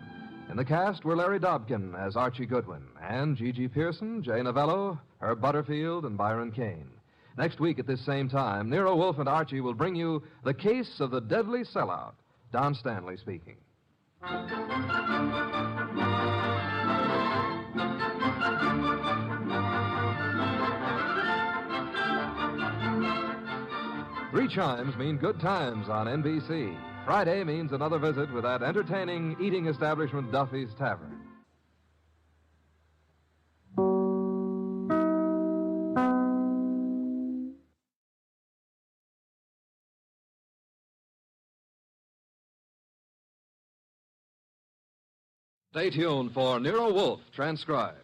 In the cast were Larry Dobkin as Archie Goodwin and Gigi Pearson, Jay Novello, Herb Butterfield, and Byron Kane. Next week at this same time, Nero Wolfe and Archie will bring you The Case of the Deadly Sellout. Don Stanley speaking. Three chimes mean good times on NBC. Friday means another visit with that entertaining eating establishment, Duffy's Tavern. Stay tuned for Nero Wolfe, transcribed.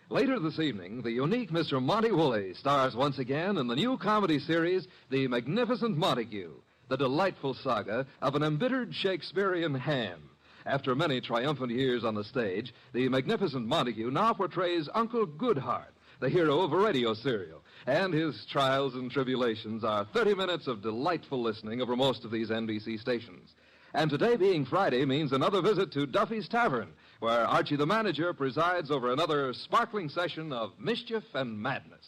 Later this evening, the unique Mr. Monty Woolley stars once again in the new comedy series, The Magnificent Montague, the delightful saga of an embittered Shakespearean ham. After many triumphant years on the stage, the Magnificent Montague now portrays Uncle Goodhart, the hero of a radio serial, and his trials and tribulations are 30 minutes of delightful listening over most of these NBC stations. And today being Friday means another visit to Duffy's Tavern, where Archie the manager presides over another sparkling session of mischief and madness.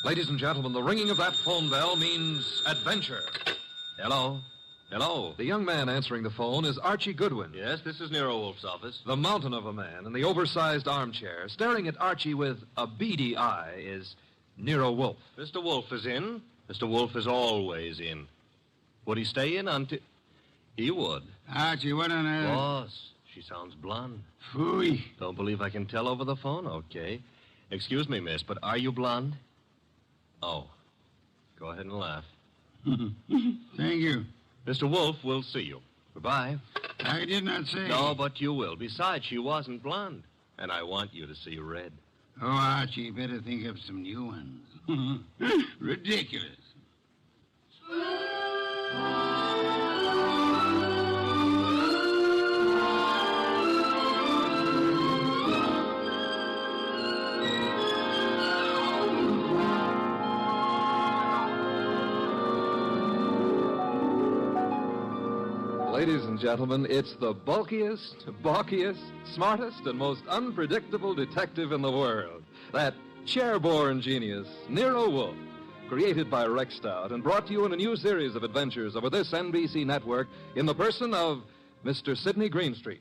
Ladies and gentlemen, the ringing of that phone bell means adventure. Hello? Hello. The young man answering the phone is Archie Goodwin. Yes, this is Nero Wolfe's office. The mountain of a man in the oversized armchair, staring at Archie with a beady eye, is Nero Wolfe. Mr. Wolfe is in. Mr. Wolfe is always in. Would he stay in until... He would. Archie, what on earth? Boss, she sounds blonde. Phooey. Don't believe I can tell over the phone? Okay. Excuse me, miss, but are you blonde? Oh. Go ahead and laugh. Thank you. Mr. Wolfe, we'll see you. Goodbye. I did not say. No, but you will. Besides, she wasn't blonde. And I want you to see red. Oh, Archie, better think of some new ones. Ridiculous. Ladies and gentlemen, it's the bulkiest, balkiest, smartest, and most unpredictable detective in the world. That chair-borne genius, Nero Wolfe, created by Rex Stout and brought to you in a new series of adventures over this NBC network in the person of Mr. Sidney Greenstreet.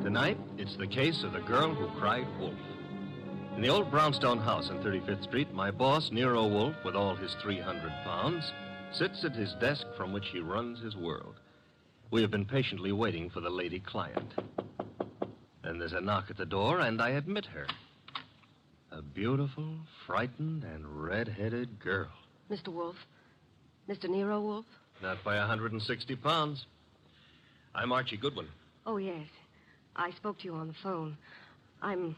Tonight, it's the case of the girl who cried wolf. In the old brownstone house on 35th Street, my boss, Nero Wolfe, with all his 300 pounds, sits at his desk from which he runs his world. We have been patiently waiting for the lady client. Then there's a knock at the door, and I admit her. A beautiful, frightened, and red-headed girl. Mr. Wolfe? Mr. Nero Wolfe? Not by 160 pounds. I'm Archie Goodwin. Oh, yes. I spoke to you on the phone. I'm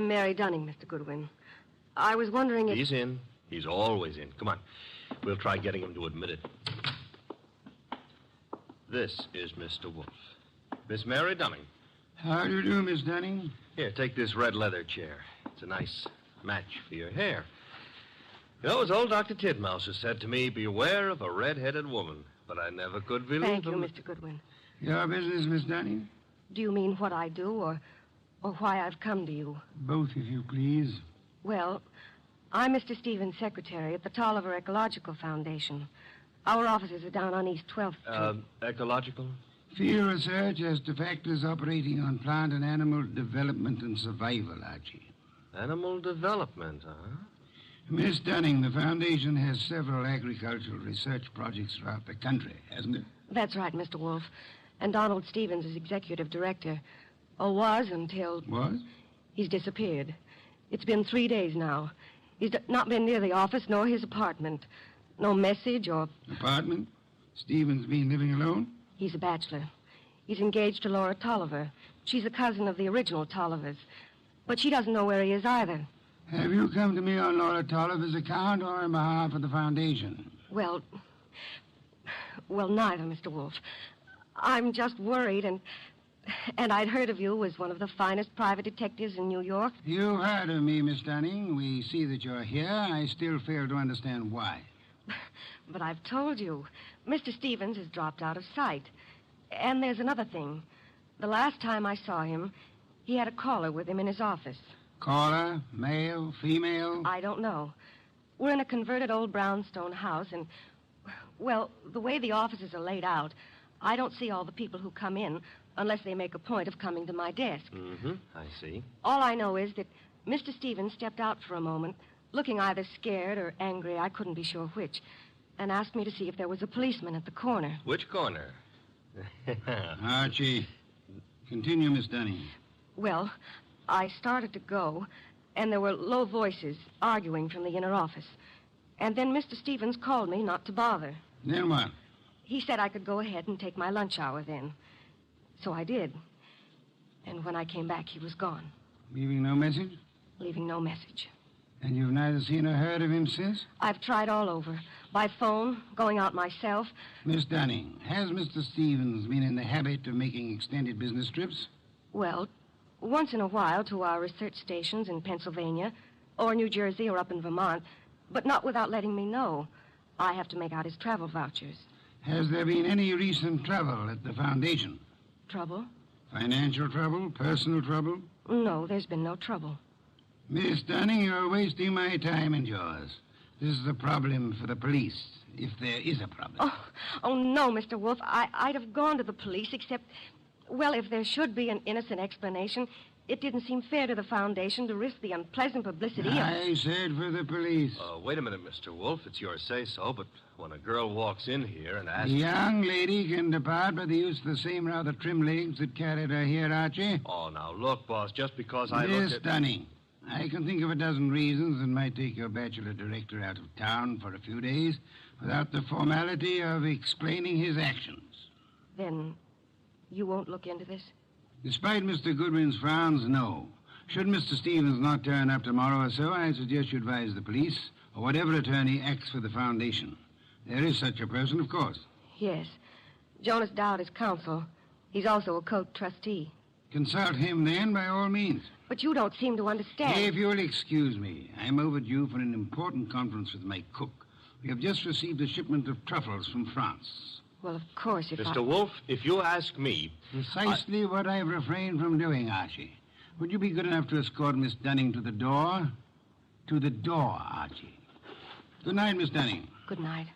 Mary Dunning, Mr. Goodwin. I was wondering if... He's in. He's always in. Come on. We'll try getting him to admit it. This is Mr. Wolfe. Miss Mary Dunning. How do you do, Miss Dunning? Here, take this red leather chair. It's a nice match for your hair. You know, as old Dr. Titmouse has said to me, beware of a red-headed woman. But I never could believe Thank you, them. Mr. Goodwin. Your business, Miss Dunning? Do you mean what I do or why I've come to you? Both, if you please. Well, I'm Mr. Stevens' secretary at the Tolliver Ecological Foundation. Our offices are down on East 12th Street. Ecological? Field research as to factors operating on plant and animal development and survival, Archie. Animal development, huh? Miss Dunning, the foundation has several agricultural research projects throughout the country, hasn't it? That's right, Mr. Wolfe. And Donald Stevens is executive director. Or was until... Was? He's disappeared. It's been 3 days now. He's not been near the office nor his apartment. No message or... Apartment? Stevens been living alone? He's a bachelor. He's engaged to Laura Tolliver. She's a cousin of the original Tollivers. But she doesn't know where he is either. Have you come to me on Laura Tolliver's account or on behalf of the Foundation? Well, neither, Mr. Wolfe. I'm just worried, and I'd heard of you as one of the finest private detectives in New York. You've heard of me, Miss Dunning. We see that you're here. I still fail to understand why. But I've told you. Mr. Stevens has dropped out of sight. And there's another thing. The last time I saw him, he had a caller with him in his office. Caller? Male? Female? I don't know. We're in a converted old brownstone house, and, well, the way the offices are laid out, I don't see all the people who come in unless they make a point of coming to my desk. Mm-hmm. I see. All I know is that Mr. Stevens stepped out for a moment, looking either scared or angry, I couldn't be sure which, and asked me to see if there was a policeman at the corner. Which corner? Archie, continue, Miss Dunning. Well, I started to go, and there were low voices arguing from the inner office. And then Mr. Stevens called me not to bother. Then what? He said I could go ahead and take my lunch hour then. So I did. And when I came back, he was gone. Leaving no message? Leaving no message. And you've neither seen or heard of him since? I've tried all over. By phone, going out myself. Miss Dunning, has Mr. Stevens been in the habit of making extended business trips? Well, once in a while to our research stations in Pennsylvania, or New Jersey, or up in Vermont, but not without letting me know. I have to make out his travel vouchers. Has there been any recent trouble at the Foundation? Trouble? Financial trouble? Personal trouble? No, there's been no trouble. Miss Dunning, you're wasting my time and yours. This is a problem for the police, if there is a problem. Oh no, Mr. Wolfe. I'd have gone to the police, except, well, if there should be an innocent explanation, it didn't seem fair to the Foundation to risk the unpleasant publicity I said for the police. Wait a minute, Mr. Wolfe. It's your say-so, but when a girl walks in here and asks... The young lady can depart by the use of the same rather trim legs that carried her here, Archie. Oh, now, look, boss, just because I Miss looked at... Dunning, I can think of a dozen reasons that might take your bachelor director out of town for a few days without the formality of explaining his actions. Then you won't look into this? Despite Mr. Goodwin's frowns, no. Should Mr. Stevens not turn up tomorrow or so, I suggest you advise the police or whatever attorney acts for the Foundation. There is such a person, of course. Yes. Jonas Dowd is counsel. He's also a Coke trustee. Consult him, then, by all means. But you don't seem to understand. If you'll excuse me, I'm overdue for an important conference with my cook. We have just received a shipment of truffles from France. Well, of course, if Mr. Wolfe, if you ask me... Precisely what I've refrained from doing, Archie. Would you be good enough to escort Miss Dunning to the door? To the door, Archie. Good night, Miss Dunning. Good night.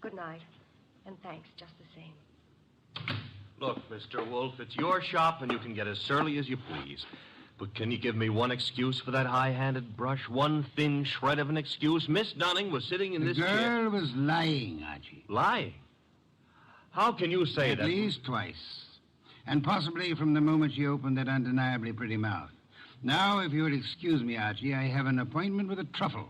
Good night. And thanks, just the same. Look, Mr. Wolfe, it's your shop and you can get as surly as you please. But can you give me one excuse for that high-handed brush? One thin shred of an excuse? Miss Dunning was sitting in this chair... The girl was lying, Archie. Lying? How can you say that? At least twice. And possibly from the moment she opened that undeniably pretty mouth. Now, if you would excuse me, Archie, I have an appointment with a truffle.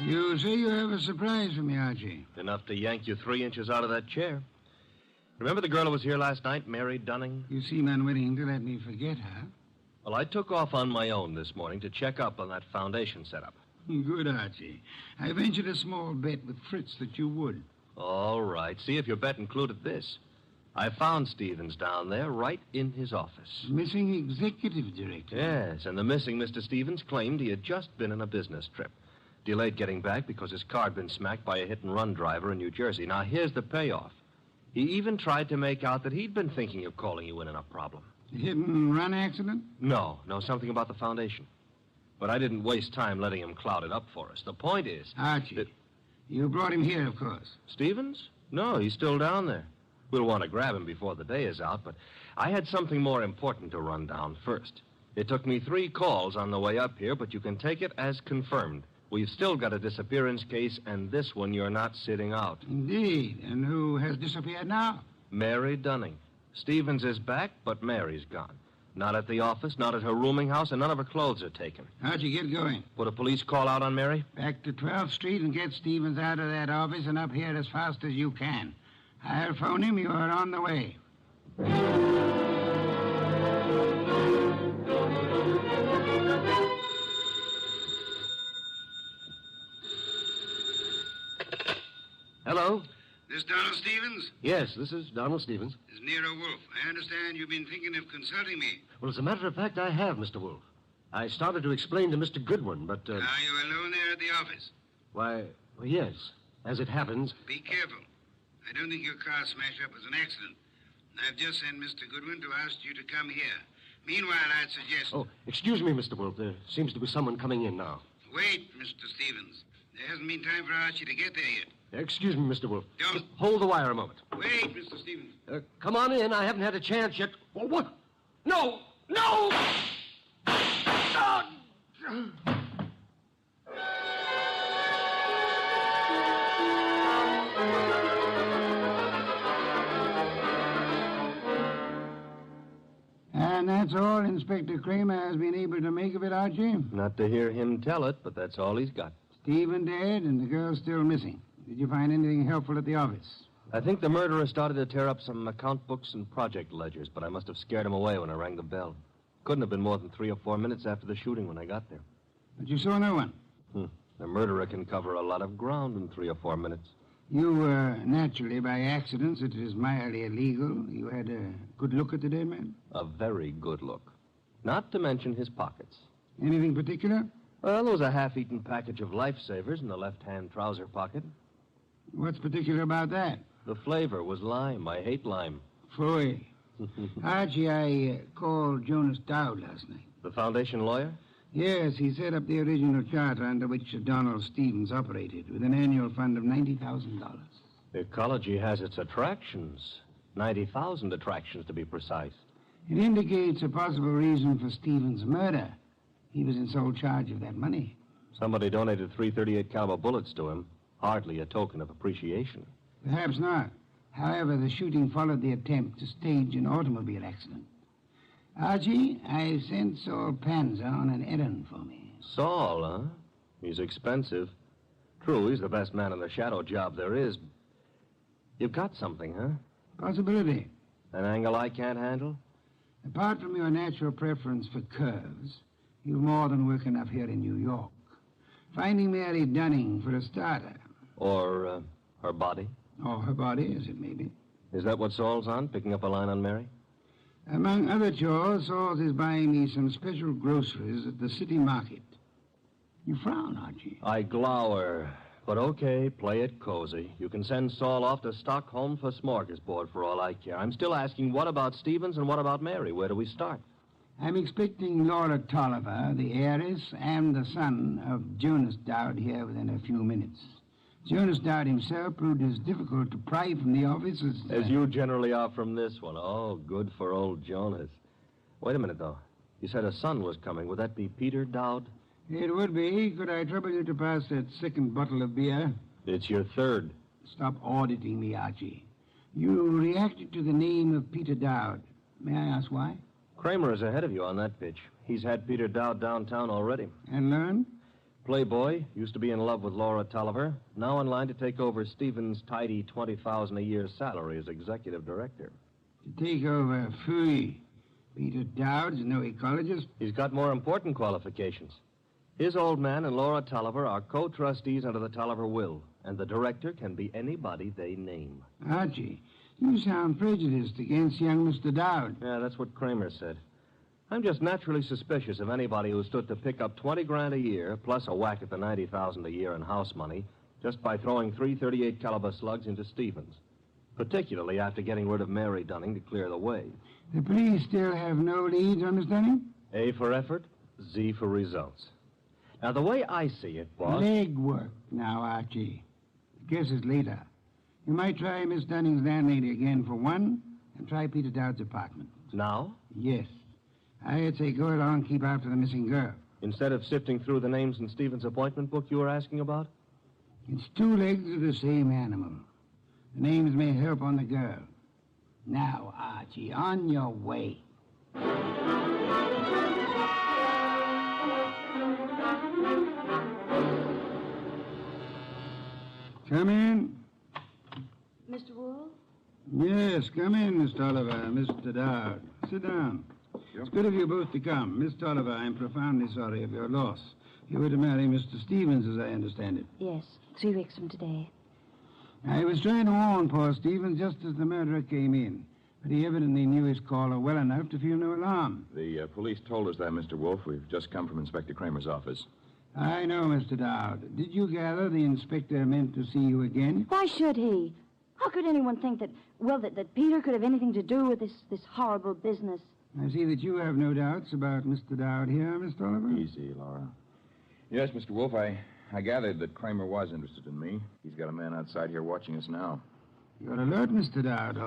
You say you have a surprise for me, Archie. Enough to yank you 3 inches out of that chair. Remember the girl who was here last night, Mary Dunning? You seem unwilling to let me forget her. Well, I took off on my own this morning to check up on that Foundation setup. Good, Archie. I ventured a small bet with Fritz that you would. All right. See if your bet included this. I found Stevens down there right in his office. Missing executive director. Yes, and the missing Mr. Stevens claimed he had just been on a business trip. Delayed getting back because his car had been smacked by a hit-and-run driver in New Jersey. Now, here's the payoff. He even tried to make out that he'd been thinking of calling you in on a problem. Hit-and-run accident? No, something about the Foundation. But I didn't waste time letting him cloud it up for us. The point is... Archie, you brought him here, of course. Stevens? No, he's still down there. We'll want to grab him before the day is out, but I had something more important to run down first. It took me 3 calls on the way up here, but you can take it as confirmed. We've still got a disappearance case, and this one you're not sitting out. Indeed. And who has disappeared now? Mary Dunning. Stevens is back, but Mary's gone. Not at the office, not at her rooming house, and none of her clothes are taken. How'd you get going? Put a police call out on Mary? Back to 12th Street and get Stevens out of that office and up here as fast as you can. I'll phone him. You are on the way. Hello? This Donald Stevens? Yes, this is Donald Stevens. This is Nero Wolfe. I understand you've been thinking of consulting me. Well, as a matter of fact, I have, Mr. Wolfe. I started to explain to Mr. Goodwin, but... Are you alone there at the office? Why, well, yes. As it happens... Be careful. I don't think your car smash-up was an accident. I've just sent Mr. Goodwin to ask you to come here. Meanwhile, I'd suggest... Oh, excuse me, Mr. Wolfe. There seems to be someone coming in now. Wait, Mr. Stevens. There hasn't been time for Archie to get there yet. Excuse me, Mr. Wolfe. Don't. Just hold the wire a moment. Wait, Mr. Stevens. Come on in. I haven't had a chance yet. Well, what? No! No! Oh! And that's all Inspector Kramer has been able to make of it, Archie? Not to hear him tell it, but that's all he's got. Stephen dead and the girl still missing. Did you find anything helpful at the office? I think the murderer started to tear up some account books and project ledgers, but I must have scared him away when I rang the bell. Couldn't have been more than 3 or 4 minutes after the shooting when I got there. But you saw no one? The murderer can cover a lot of ground in 3 or 4 minutes. You were naturally by accident. It is mildly illegal. You had a good look at the dead man? A very good look. Not to mention his pockets. Anything particular? Well, there was a half-eaten package of lifesavers in the left-hand trouser pocket. What's particular about that? The flavor was lime. I hate lime. Phooey. Archie, I called Jonas Dowd last night. The foundation lawyer? Yes, he set up the original charter under which Donald Stevens operated, with an annual fund of $90,000. The ecology has its attractions. 90,000 attractions, to be precise. It indicates a possible reason for Stevens' murder. He was in sole charge of that money. Somebody donated 338 caliber bullets to him. Hardly a token of appreciation. Perhaps not. However, the shooting followed the attempt to stage an automobile accident. Archie, I've sent Saul Panza on an errand for me. Saul, huh? He's expensive. True, he's the best man in the shadow job there is. You've got something, huh? Possibility. An angle I can't handle? Apart from your natural preference for curves, you've more than work enough here in New York. Finding Mary Dunning for a starter. Or her body? Or her body, as it may be. Is that what Saul's on, picking up a line on Mary? Among other chores, Saul is buying me some special groceries at the city market. You frown, Archie. I glower. But okay, play it cozy. You can send Saul off to Stockholm for smorgasbord for all I care. I'm still asking, what about Stevens and what about Mary? Where do we start? I'm expecting Laura Tolliver, the heiress, and the son of Jonas Dowd here within a few minutes. Jonas Dowd himself proved as difficult to pry from the office as you generally are from this one. Oh, good for old Jonas. Wait a minute, though. You said a son was coming. Would that be Peter Dowd? It would be. Could I trouble you to pass that second bottle of beer? It's your third. Stop auditing me, Archie. You reacted to the name of Peter Dowd. May I ask why? Kramer is ahead of you on that pitch. He's had Peter Dowd downtown already. And learned? Playboy, used to be in love with Laura Tolliver, now in line to take over Stevens' tidy $20,000 a year salary as executive director. To take over Fooey. Peter Dowd's no ecologist. He's got more important qualifications. His old man and Laura Tolliver are co-trustees under the Tolliver will, and the director can be anybody they name. Archie, you sound prejudiced against young Mr. Dowd. Yeah, that's what Kramer said. I'm just naturally suspicious of anybody who stood to pick up $20,000 a year, plus a whack at the $90,000 a year in house money, just by throwing 338 caliber slugs into Stevens. Particularly after getting rid of Mary Dunning to clear the way. The police still have no leads on Miss Dunning? A for effort, Z for results. Now, the way I see it, boss... Legwork now, Archie. Guess it's later. You might try Miss Dunning's landlady again for one, and try Peter Dowd's apartment. Now? Yes. I'd say go along and keep after the missing girl. Instead of sifting through the names in Stephen's appointment book you were asking about? It's two legs of the same animal. The names may help on the girl. Now, Archie, on your way. Come in. Mr. Wolfe? Yes, come in, Miss Tolliver, Mr. Dowd. Sit down. It's good of you both to come. Miss Tolliver, I'm profoundly sorry of your loss. You were to marry Mr. Stevens, as I understand it. Yes, 3 weeks from today. I was trying to warn poor Stevens just as the murderer came in, but he evidently knew his caller well enough to feel no alarm. The police told us that, Mr. Wolfe. We've just come from Inspector Kramer's office. I know, Mr. Dowd. Did you gather the inspector meant to see you again? Why should he? How could anyone think that Peter could have anything to do with this horrible business? I see that you have no doubts about Mr. Dowd here, Miss Tolliver. Easy, Laura. Yes, Mr. Wolfe, I gathered that Kramer was interested in me. He's got a man outside here watching us now. You're alert, Mr. Dowd,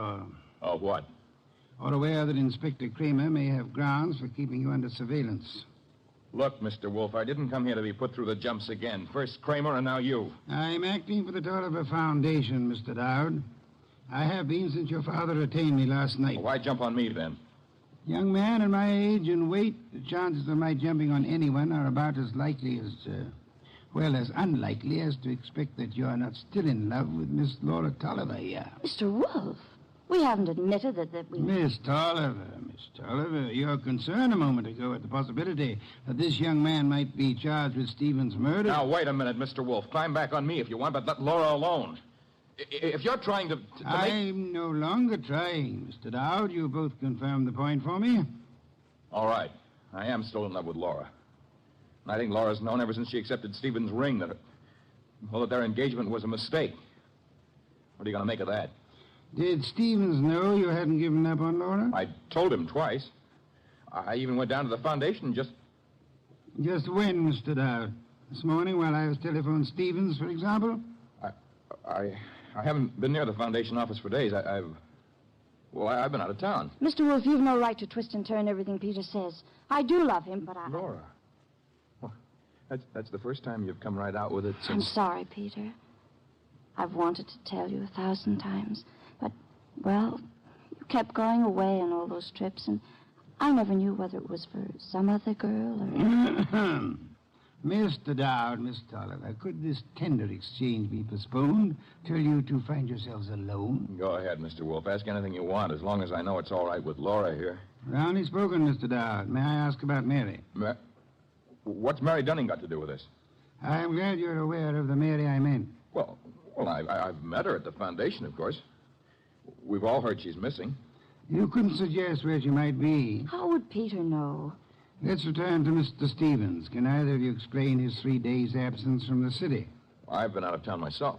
Oh, what? Or aware that Inspector Kramer may have grounds for keeping you under surveillance. Look, Mr. Wolfe, I didn't come here to be put through the jumps again. First Kramer and now you. I'm acting for the Tolliver Foundation, Mr. Dowd. I have been since your father retained me last night. Why jump on me, then? Young man at my age and weight, the chances of my jumping on anyone are about as likely as unlikely as to expect that you're not still in love with Miss Laura Tolliver here. Mr. Wolfe, we haven't admitted that we... Miss Tolliver, your concern a moment ago at the possibility that this young man might be charged with Stephen's murder... Now, wait a minute, Mr. Wolfe. Climb back on me if you want, but let Laura alone. If you're trying to I'm no longer trying, Mr. Dowd. You both confirmed the point for me. All right. I am still in love with Laura. And I think Laura's known ever since she accepted Stephen's ring that their engagement was a mistake. What are you going to make of that? Did Stevens know you hadn't given up on Laura? I told him twice. I even went down to the foundation just... Just when, Mr. Dowd? This morning while I was telephoning Stevens, for example? I haven't been near the foundation office for days. I've been out of town. Mr. Wolfe, you've no right to twist and turn everything Peter says. I do love him, but Laura. Well, that's the first time you've come right out with it since... I'm sorry, Peter. I've wanted to tell you 1,000 times. But, well, you kept going away on all those trips, and I never knew whether it was for some other girl or... Mr. Dowd, Miss Tolliver, could this tender exchange be postponed till you two find yourselves alone? Go ahead, Mr. Wolfe. Ask anything you want, as long as I know it's all right with Laura here. Roundly spoken, Mr. Dowd. May I ask about Mary? What's Mary Dunning got to do with this? I'm glad you're aware of the Mary I meant. Well, I've met her at the foundation, of course. We've all heard she's missing. You couldn't suggest where she might be. How would Peter know? Let's return to Mr. Stevens. Can either of you explain his 3 days' absence from the city? I've been out of town myself.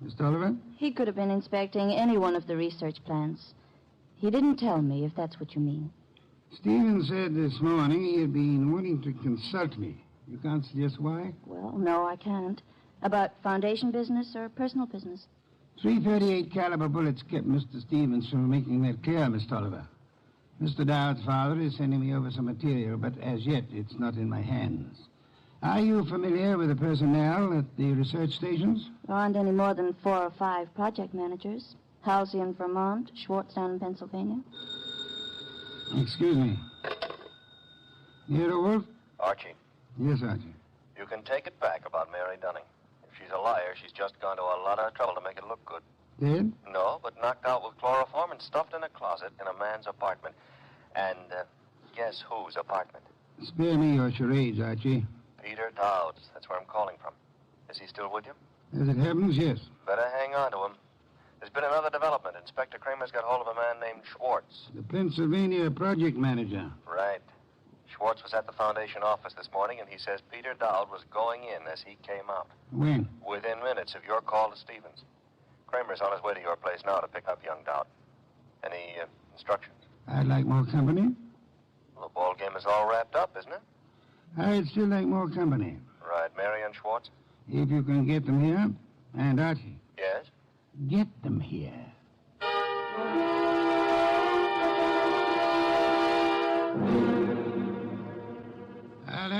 Miss Tolliver? He could have been inspecting any one of the research plants. He didn't tell me, if that's what you mean. Stevens said this morning he had been wanting to consult me. You can't suggest why? Well, no, I can't. About foundation business or personal business? 338 caliber bullets kept Mr. Stevens from making that clear, Miss Tolliver. Mr. Dowd's father is sending me over some material, but as yet it's not in my hands. Are you familiar with the personnel at the research stations? There aren't any more than 4 or 5 project managers. Halsey in Vermont, Schwartz down in Pennsylvania. Excuse me. Nero Wolfe? Archie. Yes, Archie. You can take it back about Mary Dunning. If she's a liar, she's just gone to a lot of trouble to make it look good. Dead? No, but knocked out with chloroform and stuffed in a closet in a man's apartment. And guess whose apartment? Spare me your charades, Archie. Peter Dowd's. That's where I'm calling from. Is he still with you? As it happens, yes. Better hang on to him. There's been another development. Inspector Kramer's got hold of a man named Schwartz. The Pennsylvania project manager. Right. Schwartz was at the foundation office this morning, and he says Peter Dowd was going in as he came out. When? Within minutes of your call to Stevens. Kramer's on his way to your place now to pick up young Dowd. Any instructions? I'd like more company. Well, the ball game is all wrapped up, isn't it? I'd still like more company. Right. Mary and Schwartz? If you can get them here. And Archie. Yes? Get them here.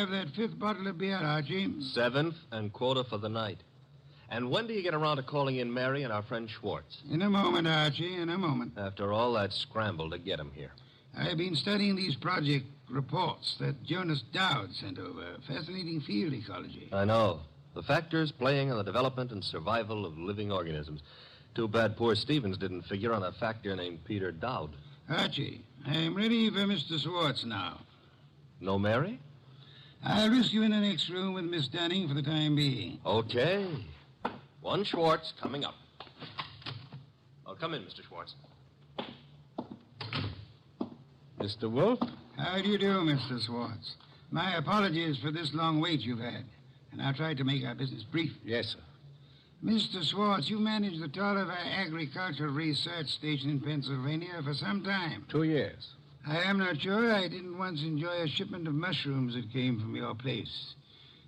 have that fifth bottle of beer, Archie? 7th and quarter for the night. And when do you get around to calling in Mary and our friend Schwartz? In a moment, Archie, in a moment. After all that scramble to get him here. I've been studying these project reports that Jonas Dowd sent over. Fascinating field ecology. I know. The factors playing on the development and survival of living organisms. Too bad poor Stevens didn't figure on a factor named Peter Dowd. Archie, I'm ready for Mr. Schwartz now. No Mary? I'll risk you in the next room with Miss Dunning for the time being. Okay. One Schwartz coming up. Oh, come in, Mr. Schwartz. Mr. Wolfe? How do you do, Mr. Schwartz? My apologies for this long wait you've had. And I'll try to make our business brief. Yes, sir. Mr. Schwartz, you managed the Tolliver Agricultural Research Station in Pennsylvania for some time. 2 years. I am not sure I didn't once enjoy a shipment of mushrooms that came from your place.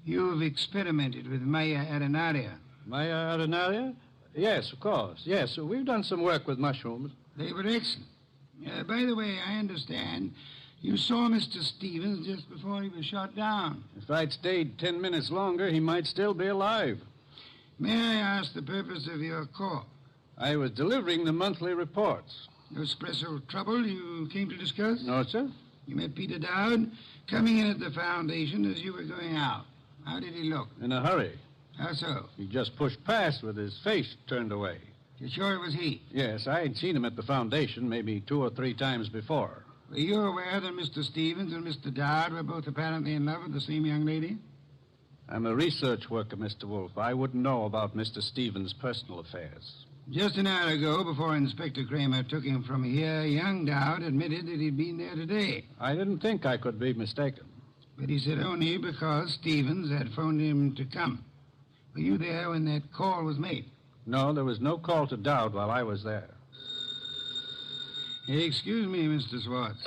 You've experimented with Maya arenaria. Maya arenaria? Yes, of course. Yes, we've done some work with mushrooms. They were excellent. By the way, I understand you saw Mr. Stevens just before he was shot down. If I'd stayed 10 minutes longer, he might still be alive. May I ask the purpose of your call? I was delivering the monthly reports. No special trouble you came to discuss? No, sir. You met Peter Dowd coming in at the foundation as you were going out. How did he look? In a hurry. How so? He just pushed past with his face turned away. You're sure it was he? Yes, I had seen him at the foundation maybe 2 or 3 times before. Were you aware that Mr. Stevens and Mr. Dowd were both apparently in love with the same young lady? I'm a research worker, Mr. Wolfe. I wouldn't know about Mr. Stevens' personal affairs. Just an hour ago, before Inspector Kramer took him from here, young Dowd admitted that he'd been there today. I didn't think I could be mistaken. But he said only because Stevens had phoned him to come. Were you there when that call was made? No, there was no call to Dowd while I was there. Excuse me, Mr. Schwartz.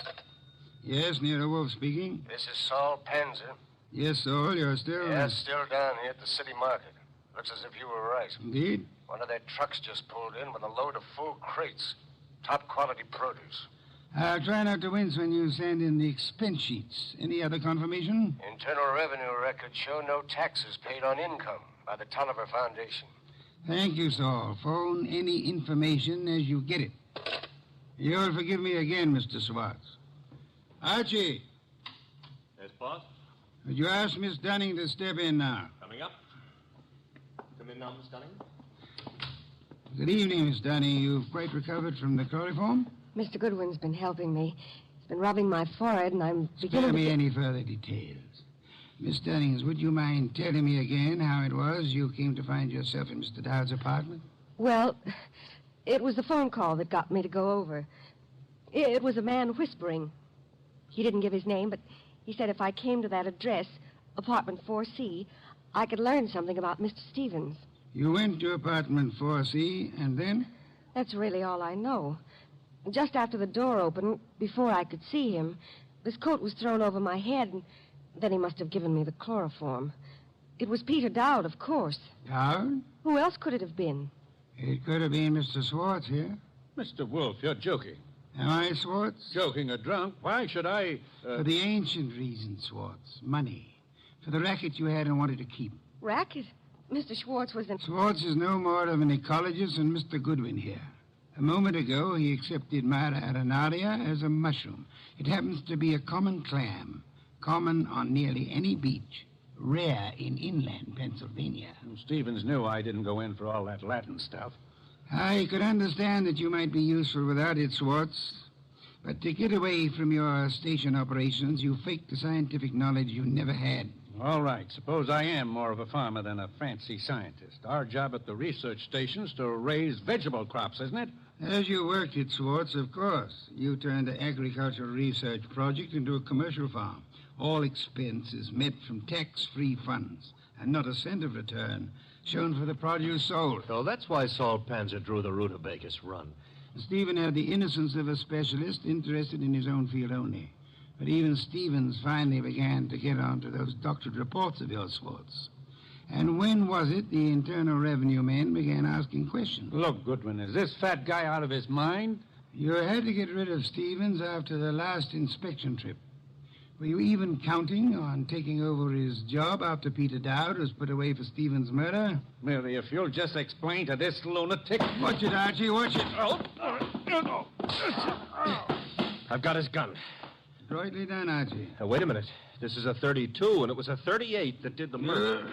Yes, Nero Wolfe speaking. This is Saul Panzer. Yes, Saul, you're still... Yes, still down here at the city market. Looks as if you were right. Indeed? One of their trucks just pulled in with a load of full crates. Top quality produce. I'll try not to wince when you send in the expense sheets. Any other confirmation? Internal Revenue records show no taxes paid on income by the Tolliver Foundation. Thank you, Saul. Phone any information as you get it. You'll forgive me again, Mr. Schwartz. Archie. Yes, boss? Would you ask Miss Dunning to step in now? Coming up. Come in now, Miss Dunning. Good evening, Miss Dunning. You've quite recovered from the chloroform? Mr. Goodwin's been helping me. He's been rubbing my forehead, and I'm beginning Spare me to... any further details. Miss Dunnings, would you mind telling me again how it was you came to find yourself in Mr. Dowd's apartment? Well, it was the phone call that got me to go over. It was a man whispering. He didn't give his name, but he said if I came to that address, apartment 4C, I could learn something about Mr. Stevens. You went to apartment 4C, and then? That's really all I know. Just after the door opened, before I could see him, his coat was thrown over my head, and then he must have given me the chloroform. It was Peter Dowd, of course. Dowd? Who else could it have been? It could have been Mr. Schwartz here. Mr. Wolfe, you're joking. Am I, Schwartz? Joking or drunk? Why should I... For the ancient reason, Schwartz. Money. For the racket you had and wanted to keep. Racket? Mr. Schwartz was in... Schwartz is no more of an ecologist than Mr. Goodwin here. A moment ago, he accepted Myra arenaria as a mushroom. It happens to be a common clam, common on nearly any beach, rare in inland Pennsylvania. Stevens knew I didn't go in for all that Latin stuff. I could understand that you might be useful without it, Schwartz. But to get away from your station operations, you faked the scientific knowledge you never had. All right. Suppose I am more of a farmer than a fancy scientist. Our job at the research station is to raise vegetable crops, isn't it? As you worked it, Schwartz, of course. You turned the agricultural research project into a commercial farm. All expenses met from tax-free funds, and not a cent of return shown for the produce sold. So that's why Saul Panzer drew the rutabagus run. Stephen had the innocence of a specialist interested in his own field only. But even Stevens finally began to get on to those doctored reports of yours, Schwartz. And when was it the Internal Revenue men began asking questions? Look, Goodwin, is this fat guy out of his mind? You had to get rid of Stevens after the last inspection trip. Were you even counting on taking over his job after Peter Dowd was put away for Stevens' murder? Mary, if you'll just explain to this lunatic... Watch it, Archie, watch it. I've got his gun. Adroitly done, Archie. Now, wait a minute. This is a 32, and it was a 38 that did the murder.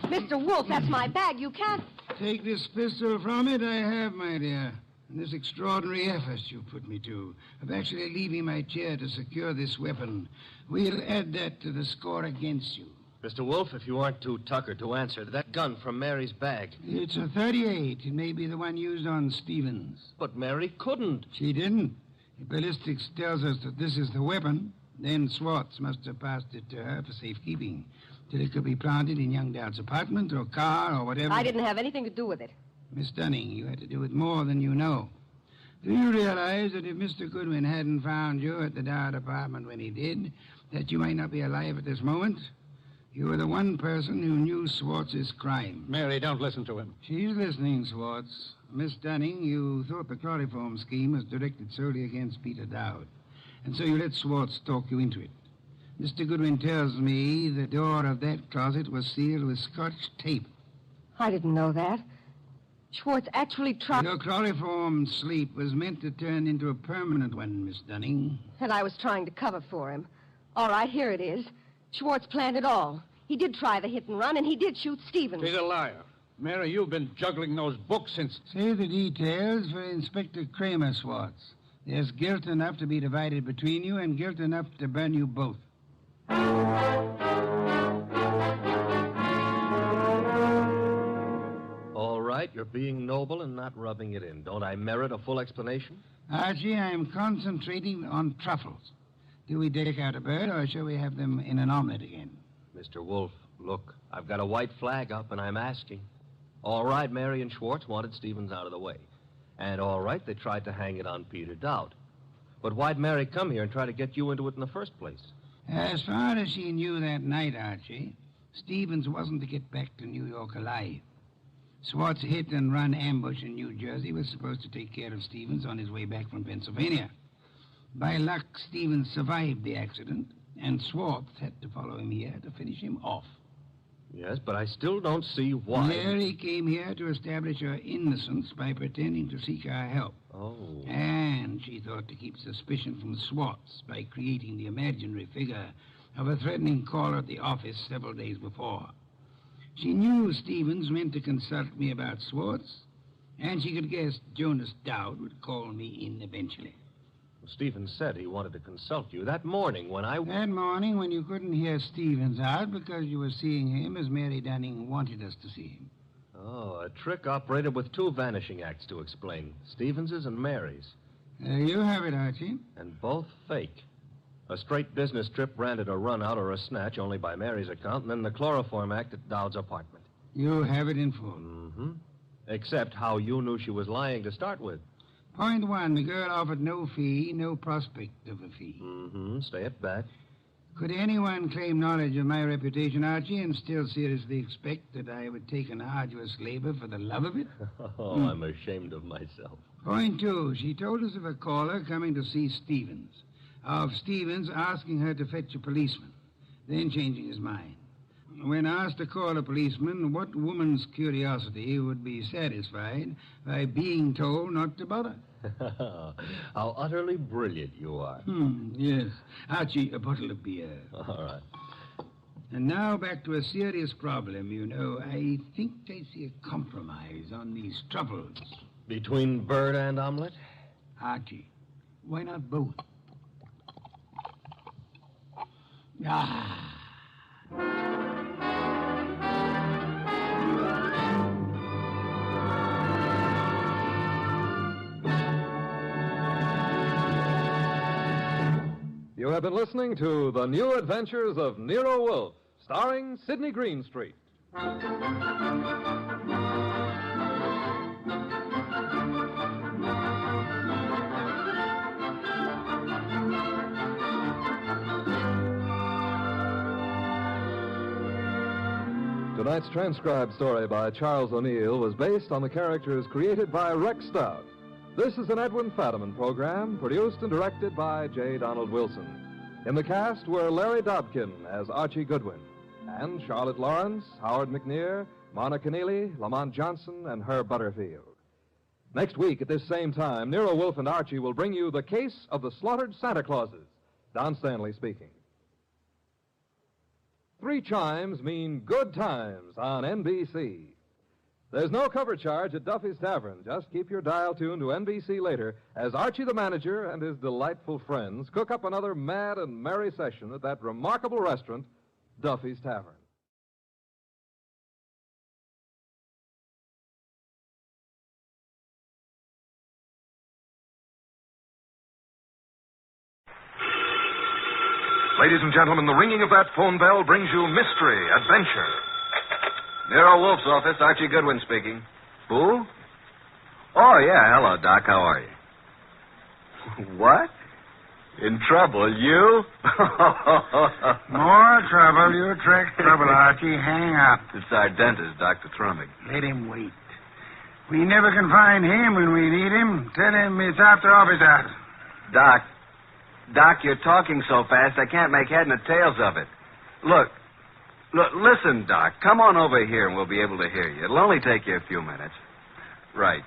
Mr. Wolfe, that's my bag. You can't... Take this pistol from it, I have, my dear. And this extraordinary effort you put me to, of actually leaving my chair to secure this weapon, we'll add that to the score against you. Mr. Wolfe, if you aren't too tuckered to answer, that gun from Mary's bag. It's a 38. It may be the one used on Stevens. But Mary couldn't. She didn't. The ballistics tells us that this is the weapon. Then Swartz must have passed it to her for safekeeping, till it could be planted in young Dowd's apartment or car or whatever. I didn't have anything to do with it. Miss Dunning, you had to do with more than you know. Do you realize that if Mr. Goodwin hadn't found you at the Dowd apartment when he did, that you might not be alive at this moment? You were the one person who knew Swartz's crime. Mary, don't listen to him. She's listening, Swartz. Miss Dunning, you thought the chloroform scheme was directed solely against Peter Dowd, and so you let Swartz talk you into it. Mr. Goodwin tells me the door of that closet was sealed with Scotch tape. I didn't know that. Schwartz actually tried... Your chloroform sleep was meant to turn into a permanent one, Miss Dunning. And I was trying to cover for him. All right, here it is. Schwartz planned it all. He did try the hit and run, and he did shoot Stevens. He's a liar. Mary, you've been juggling those books since... Save the details for Inspector Kramer, Swartz. There's guilt enough to be divided between you and guilt enough to burn you both. All right, you're being noble and not rubbing it in. Don't I merit a full explanation? Archie, I'm concentrating on truffles. Do we take out a bird, or shall we have them in an omelet again? Mr. Wolfe, look, I've got a white flag up, and I'm asking. All right, Mary and Schwartz wanted Stevens out of the way. And all right, they tried to hang it on Peter Dowd. But why'd Mary come here and try to get you into it in the first place? As far as she knew that night, Archie, Stevens wasn't to get back to New York alive. Swartz hit and run ambush in New Jersey was supposed to take care of Stevens on his way back from Pennsylvania. By luck, Stevens survived the accident, and Swartz had to follow him here to finish him off. Yes, but I still don't see why... Mary came here to establish her innocence by pretending to seek our help. Oh. And she thought to keep suspicion from Swartz by creating the imaginary figure of a threatening caller at the office several days before. She knew Stevens meant to consult me about Swartz, and she could guess Jonas Dowd would call me in eventually. Well, Stevens said he wanted to consult you that morning when I... That morning when you couldn't hear Stevens out because you were seeing him as Mary Dunning wanted us to see him. Oh, a trick operated with two vanishing acts to explain. Stevens's and Mary's. You have it, Archie. And both fake. A straight business trip branded a run-out or a snatch only by Mary's account, and then the chloroform act at Dowd's apartment. You have it in full. Mm-hmm. Except how you knew she was lying to start with. Point one, the girl offered no fee, no prospect of a fee. Mm-hmm. Stay at that. Could anyone claim knowledge of my reputation, Archie, and still seriously expect that I would take an arduous labor for the love of it? Oh, I'm ashamed of myself. Point two, she told us of a caller coming to see Stevens. Of Stevens asking her to fetch a policeman, then changing his mind. When asked to call a policeman, what woman's curiosity would be satisfied by being told not to bother? How utterly brilliant you are. Yes. Archie, a bottle of beer. All right. And now back to a serious problem, you know. I think I see a compromise on these troubles. Between bird and omelet? Archie, why not both? Ah. You have been listening to The New Adventures of Nero Wolfe, starring Sidney Greenstreet. Tonight's transcribed story by Charles O'Neill was based on the characters created by Rex Stout. This is an Edwin Fadiman program, produced and directed by J. Donald Wilson. In the cast were Larry Dobkin as Archie Goodwin, and Charlotte Lawrence, Howard McNear, Mona Keneally, Lamont Johnson, and Herb Butterfield. Next week at this same time, Nero Wolfe and Archie will bring you The Case of the Slaughtered Santa Clauses. Don Stanley speaking. 3 chimes mean good times on NBC. There's no cover charge at Duffy's Tavern. Just keep your dial tuned to NBC later as Archie the manager and his delightful friends cook up another mad and merry session at that remarkable restaurant, Duffy's Tavern. Ladies and gentlemen, the ringing of that phone bell brings you mystery, adventure. Nero Wolfe's office, Archie Goodwin speaking. Who? Oh, yeah. Hello, Doc. How are you? What? In trouble, you? More trouble. You attract trouble, Archie. Hang up. It's our dentist, Dr. Trummig. Let him wait. We never can find him when we need him. Tell him it's after office hours. Doc, you're talking so fast I can't make head nor tails of it. Look, listen, Doc. Come on over here and we'll be able to hear you. It'll only take you a few minutes. Right.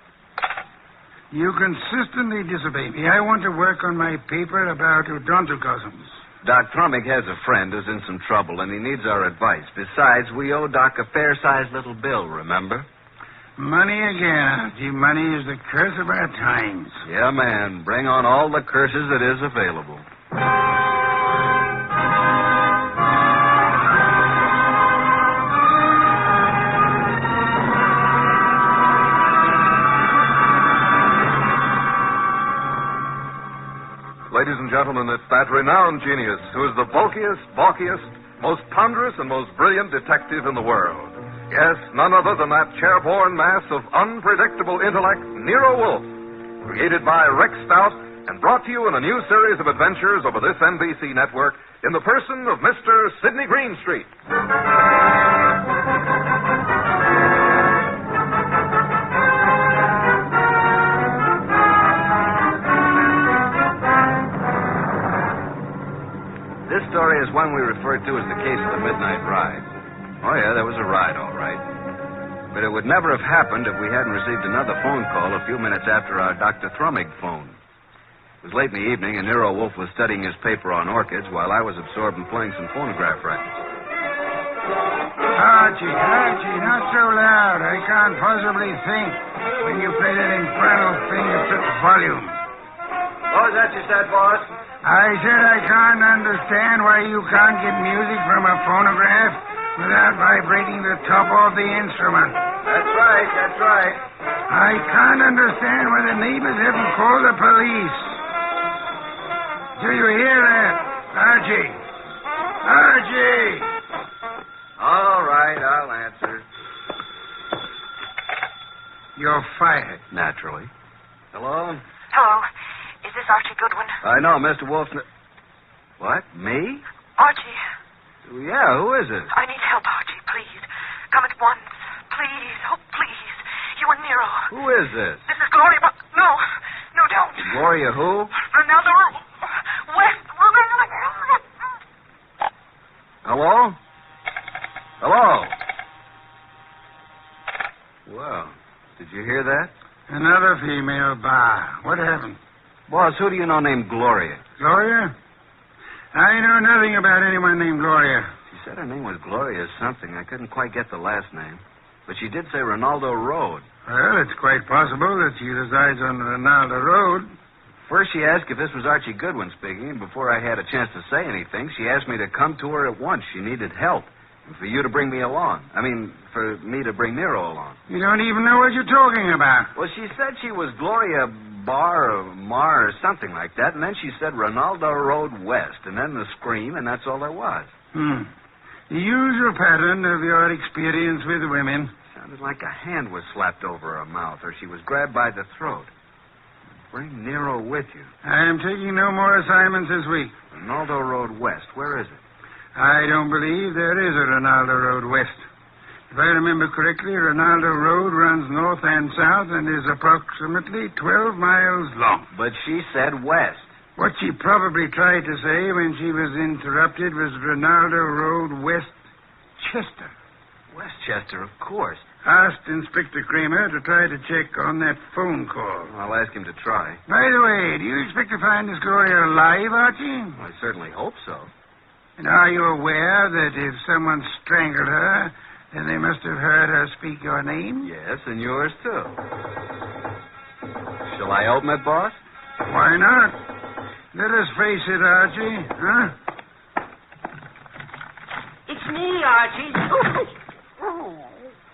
You consistently disobey me. I want to work on my paper about odontocosms. Doc Trummig has a friend who's in some trouble, and he needs our advice. Besides, we owe Doc a fair-sized little bill, remember? Money again, Archie. Money is the curse of our times. Yeah, man. Bring on all the curses that is available. Ladies and gentlemen, it's that renowned genius who is the bulkiest, balkiest, most ponderous, and most brilliant detective in the world. Yes, none other than that chair-borne mass of unpredictable intellect, Nero Wolfe, created by Rex Stout and brought to you in a new series of adventures over this NBC network in the person of Mr. Sidney Greenstreet. This story is one we refer to as the case of the Midnight Ride. Oh, yeah, there was a ride, all right. But it would never have happened if we hadn't received another phone call a few minutes after our Dr. Trummig phone. It was late in the evening, and Nero Wolfe was studying his paper on orchids while I was absorbed in playing some phonograph records. Archie, not so loud. I can't possibly think when you play that infernal thing at such volume. What was that you said, boss? I said I can't understand why you can't get music from a phonograph without vibrating the top of the instrument. That's right. I can't understand why the neighbors haven't called the police. Do you hear that, Archie? Archie! All right, I'll answer. You're fired. Naturally. Hello? Hello. Is this Archie Goodwin? I know, Mr. Wolfe. What? Me? Archie. Yeah, who is it? I need help, Archie, please. Come at once. Please. Oh, please. You and Nero. Who is this? This is Gloria, but... No, don't. Gloria who? Ronaldo West. Hello? Well, did you hear that? Another female bar. What happened? Boss, who do you know named Gloria? Gloria? I know nothing about anyone named Gloria. She said her name was Gloria something. I couldn't quite get the last name. But she did say Ronaldo Road. Well, it's quite possible that she resides on Ronaldo Road. First, she asked if this was Archie Goodwin speaking, and before I had a chance to say anything, she asked me to come to her at once. She needed help. And for you to bring me along. For me to bring Nero along. You don't even know what you're talking about. Well, she said she was Gloria Bar or Mar or something like that, and then she said Ronaldo Road West, and then the scream, and that's all there was. The usual pattern of your experience with women. Sounded like a hand was slapped over her mouth, or she was grabbed by the throat. Bring Nero with you. I am taking no more assignments this week. Ronaldo Road West. Where is it? I don't believe there is a Ronaldo Road West. If I remember correctly, Ronaldo Road runs north and south and is approximately 12 miles long. But she said west. What she probably tried to say when she was interrupted was Ronaldo Road, Westchester. Westchester, of course. Asked Inspector Kramer to try to check on that phone call. I'll ask him to try. By the way, do you expect to find this Gloria alive, Archie? I certainly hope so. And are you aware that if someone strangled her, then they must have heard her speak your name? Yes, and yours, too. Shall I open it, boss? Why not? Let us face it, Archie, huh? It's me, Archie.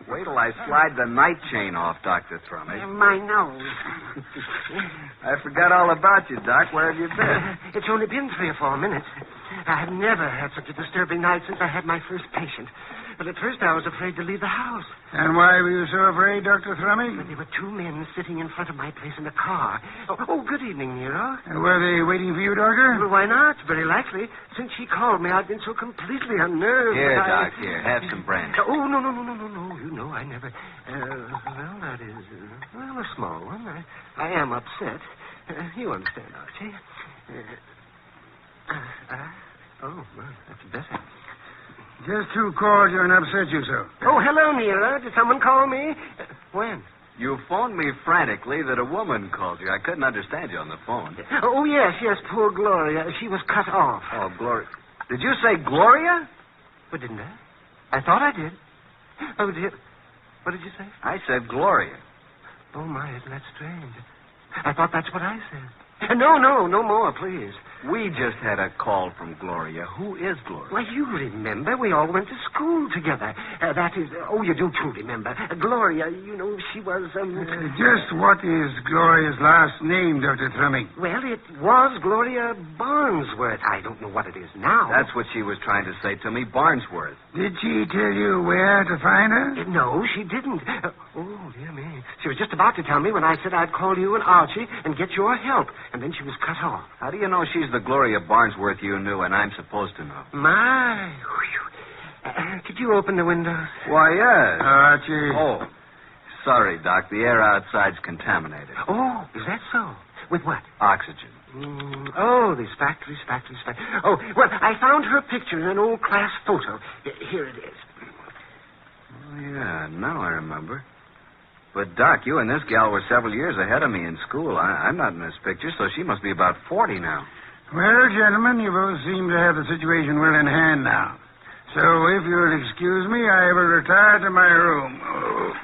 Wait till I slide the night chain off, Dr. Thrumming. My nose. I forgot all about you, Doc. Where have you been? It's only been 3 or 4 minutes. I have never had such a disturbing night since I had my first patient. But at first I was afraid to leave the house. And why were you so afraid, Dr. Thrumming? There were 2 men sitting in front of my place in a car. Oh, good evening, Nero. Were they waiting for you, Doctor? Well, why not? Very likely. Since she called me, I've been so completely unnerved. Here, Doc, here. Have some brandy. Oh, no. You know, I never... well, that is... a small one. I am upset. You understand, Archie. Well, that's better. Just who called you and upset you so? Oh, hello, Nero. Did someone call me? When? You phoned me frantically that a woman called you. I couldn't understand you on the phone. Oh, yes, poor Gloria. She was cut off. Oh, Gloria. Did you say Gloria? But didn't I? I thought I did. Oh, dear. What did you say? I said Gloria. Oh, my, isn't that strange? I thought that's what I said. No more, please. We just had a call from Gloria. Who is Gloria? Well, you remember. We all went to school together. That is... Oh, you do too remember. Gloria, you know, she was... Just what is Gloria's last name, Dr. Thrumming? Well, it was Gloria Barnsworth. I don't know what it is now. That's what she was trying to say to me, Barnsworth. Did she tell you where to find her? No, she didn't. Oh, dear me. She was just about to tell me when I said I'd call you and Archie and get your help. And then she was cut off. How do you know she's the Gloria Barnsworth you knew and I'm supposed to know? My. Could you open the window? Why, yes. Archie. Oh, sorry, Doc. The air outside's contaminated. Oh, is that so? With what? Oxygen. Oh, these factories. Oh, well, I found her picture in an old class photo. Here it is. Oh, yeah, now I remember. But, Doc, you and this gal were several years ahead of me in school. I'm not in this picture, so she must be about 40 now. Well, gentlemen, you both seem to have the situation well in hand now. So, if you'll excuse me, I will retire to my room. Oh,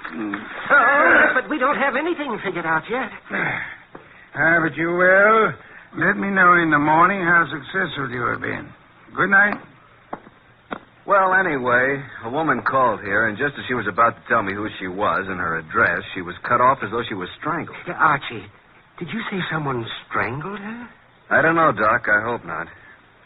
but we don't have anything figured out yet. But you will. Let me know in the morning how successful you have been. Good night. Well, anyway, a woman called here, and just as she was about to tell me who she was and her address, she was cut off as though she was strangled. Archie, did you say someone strangled her? I don't know, Doc. I hope not.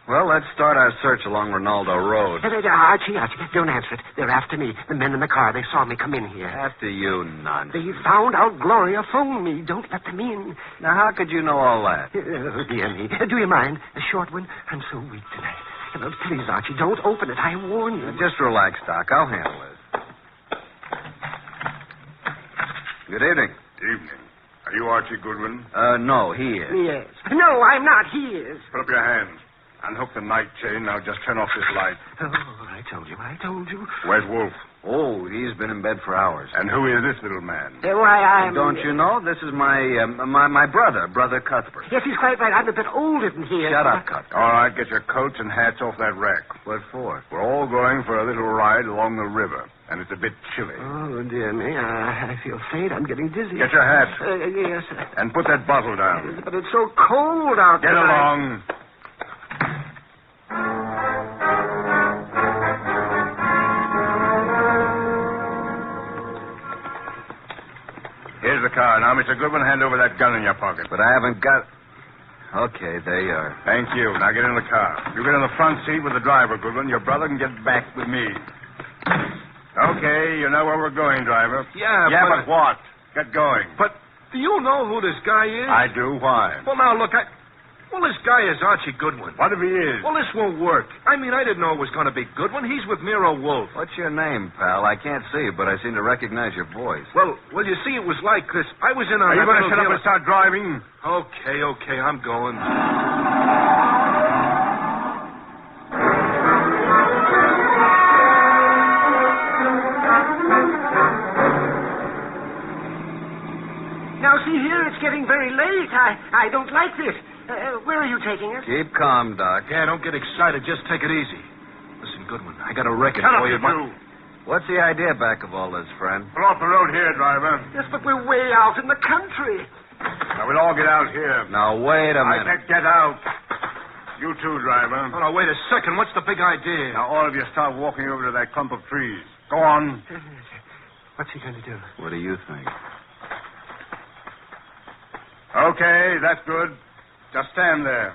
Well, let's start our search along Ronaldo Road. Archie, don't answer it. They're after me. The men in the car, they saw me come in here. After you, nonsense. They found out Gloria phoned me. Don't let them in. Now, how could you know all that? Dear me. Do you mind? A short one? I'm so weak tonight. Please, Archie, don't open it. I warn you. Just relax, Doc. I'll handle it. Good evening. Evening. Are you Archie Goodwin? No, he is. Yes. No, I'm not. He is. Put up your hands. Unhook the night chain. Now just turn off this light. Oh, I told you. Where's Wolfe? Oh, he's been in bed for hours. And who is this little man? Why, I'm... Don't you know? This is my brother, Brother Cuthbert. Yes, he's quite right. I'm a bit older than he is. Shut up, Cuthbert. All right, get your coats and hats off that rack. What for? We're all going for a little ride along the river, and it's a bit chilly. Oh, dear me. I feel faint. I'm getting dizzy. Get your hat. Yes. And put that bottle down. But it's so cold out there. Get along. Here's the car. Now, Mr. Goodwin, hand over that gun in your pocket. But I haven't got... Okay, there you are. Thank you. Now get in the car. You get in the front seat with the driver, Goodwin. Your brother can get back with me. Okay, you know where we're going, driver. Yeah, but what? Get going. But do you know who this guy is? I do. Why? Well, now, look, Well, this guy is Archie Goodwin. What if he is? Well, this won't work. I mean, I didn't know it was going to be Goodwin. He's with Nero Wolfe. What's your name, pal? I can't see you, but I seem to recognize your voice. Well, you see, it was like this. I was in on... Are you that going to little shut up deal- and start driving? Okay, I'm going. Now, see here, it's getting very late. I don't like this. Where are you taking us? Keep calm, Doc. Yeah, don't get excited. Just take it easy. Listen, Goodwin, I got a record Shut up, for you. you two. What's the idea back of all this, friend? Pull off the road here, driver. Yes, but we're way out in the country. Now, we'll all get out here. Now, wait a I minute. said get out. You too, driver. Oh, no, wait a second. What's the big idea? Now, all of you start walking over to that clump of trees. Go on. What's he going to do? What do you think? Okay, that's good. Just stand there.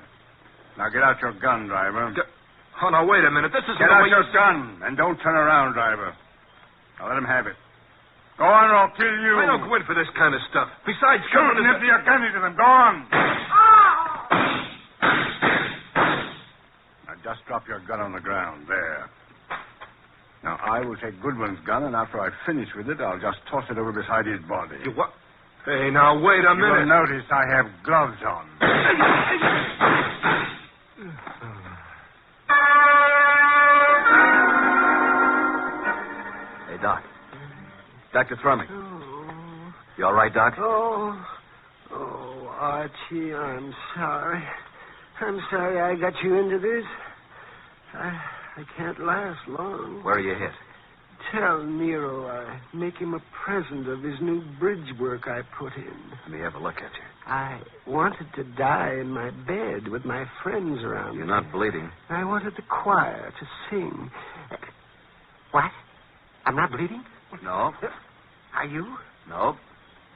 Now, get out your gun, driver. Oh, no, wait a minute. This isn't Get the out way your you... gun, and don't turn around, driver. Now, let him have it. Go on, or I'll kill you. I don't go in for this kind of stuff. Besides, Shoot Goodwin and is... empty your gun into them. Go on. Now, just drop your gun on the ground. There. Now, I will take Goodwin's gun, and after I finish with it, I'll just toss it over beside his body. You what? Hey, now, wait a You minute. will notice I have gloves on. Hey, Doc. Dr. Thrumming. You all right, Doc? Oh, Archie, I'm sorry. I'm sorry I got you into this. I can't last long. Where are you hit? Tell Nero I make him a present of his new bridge work I put in. Let me have a look at you. I wanted to die in my bed with my friends around You're me. not bleeding. I wanted the choir to sing. What? I'm not bleeding? No. Are you? No.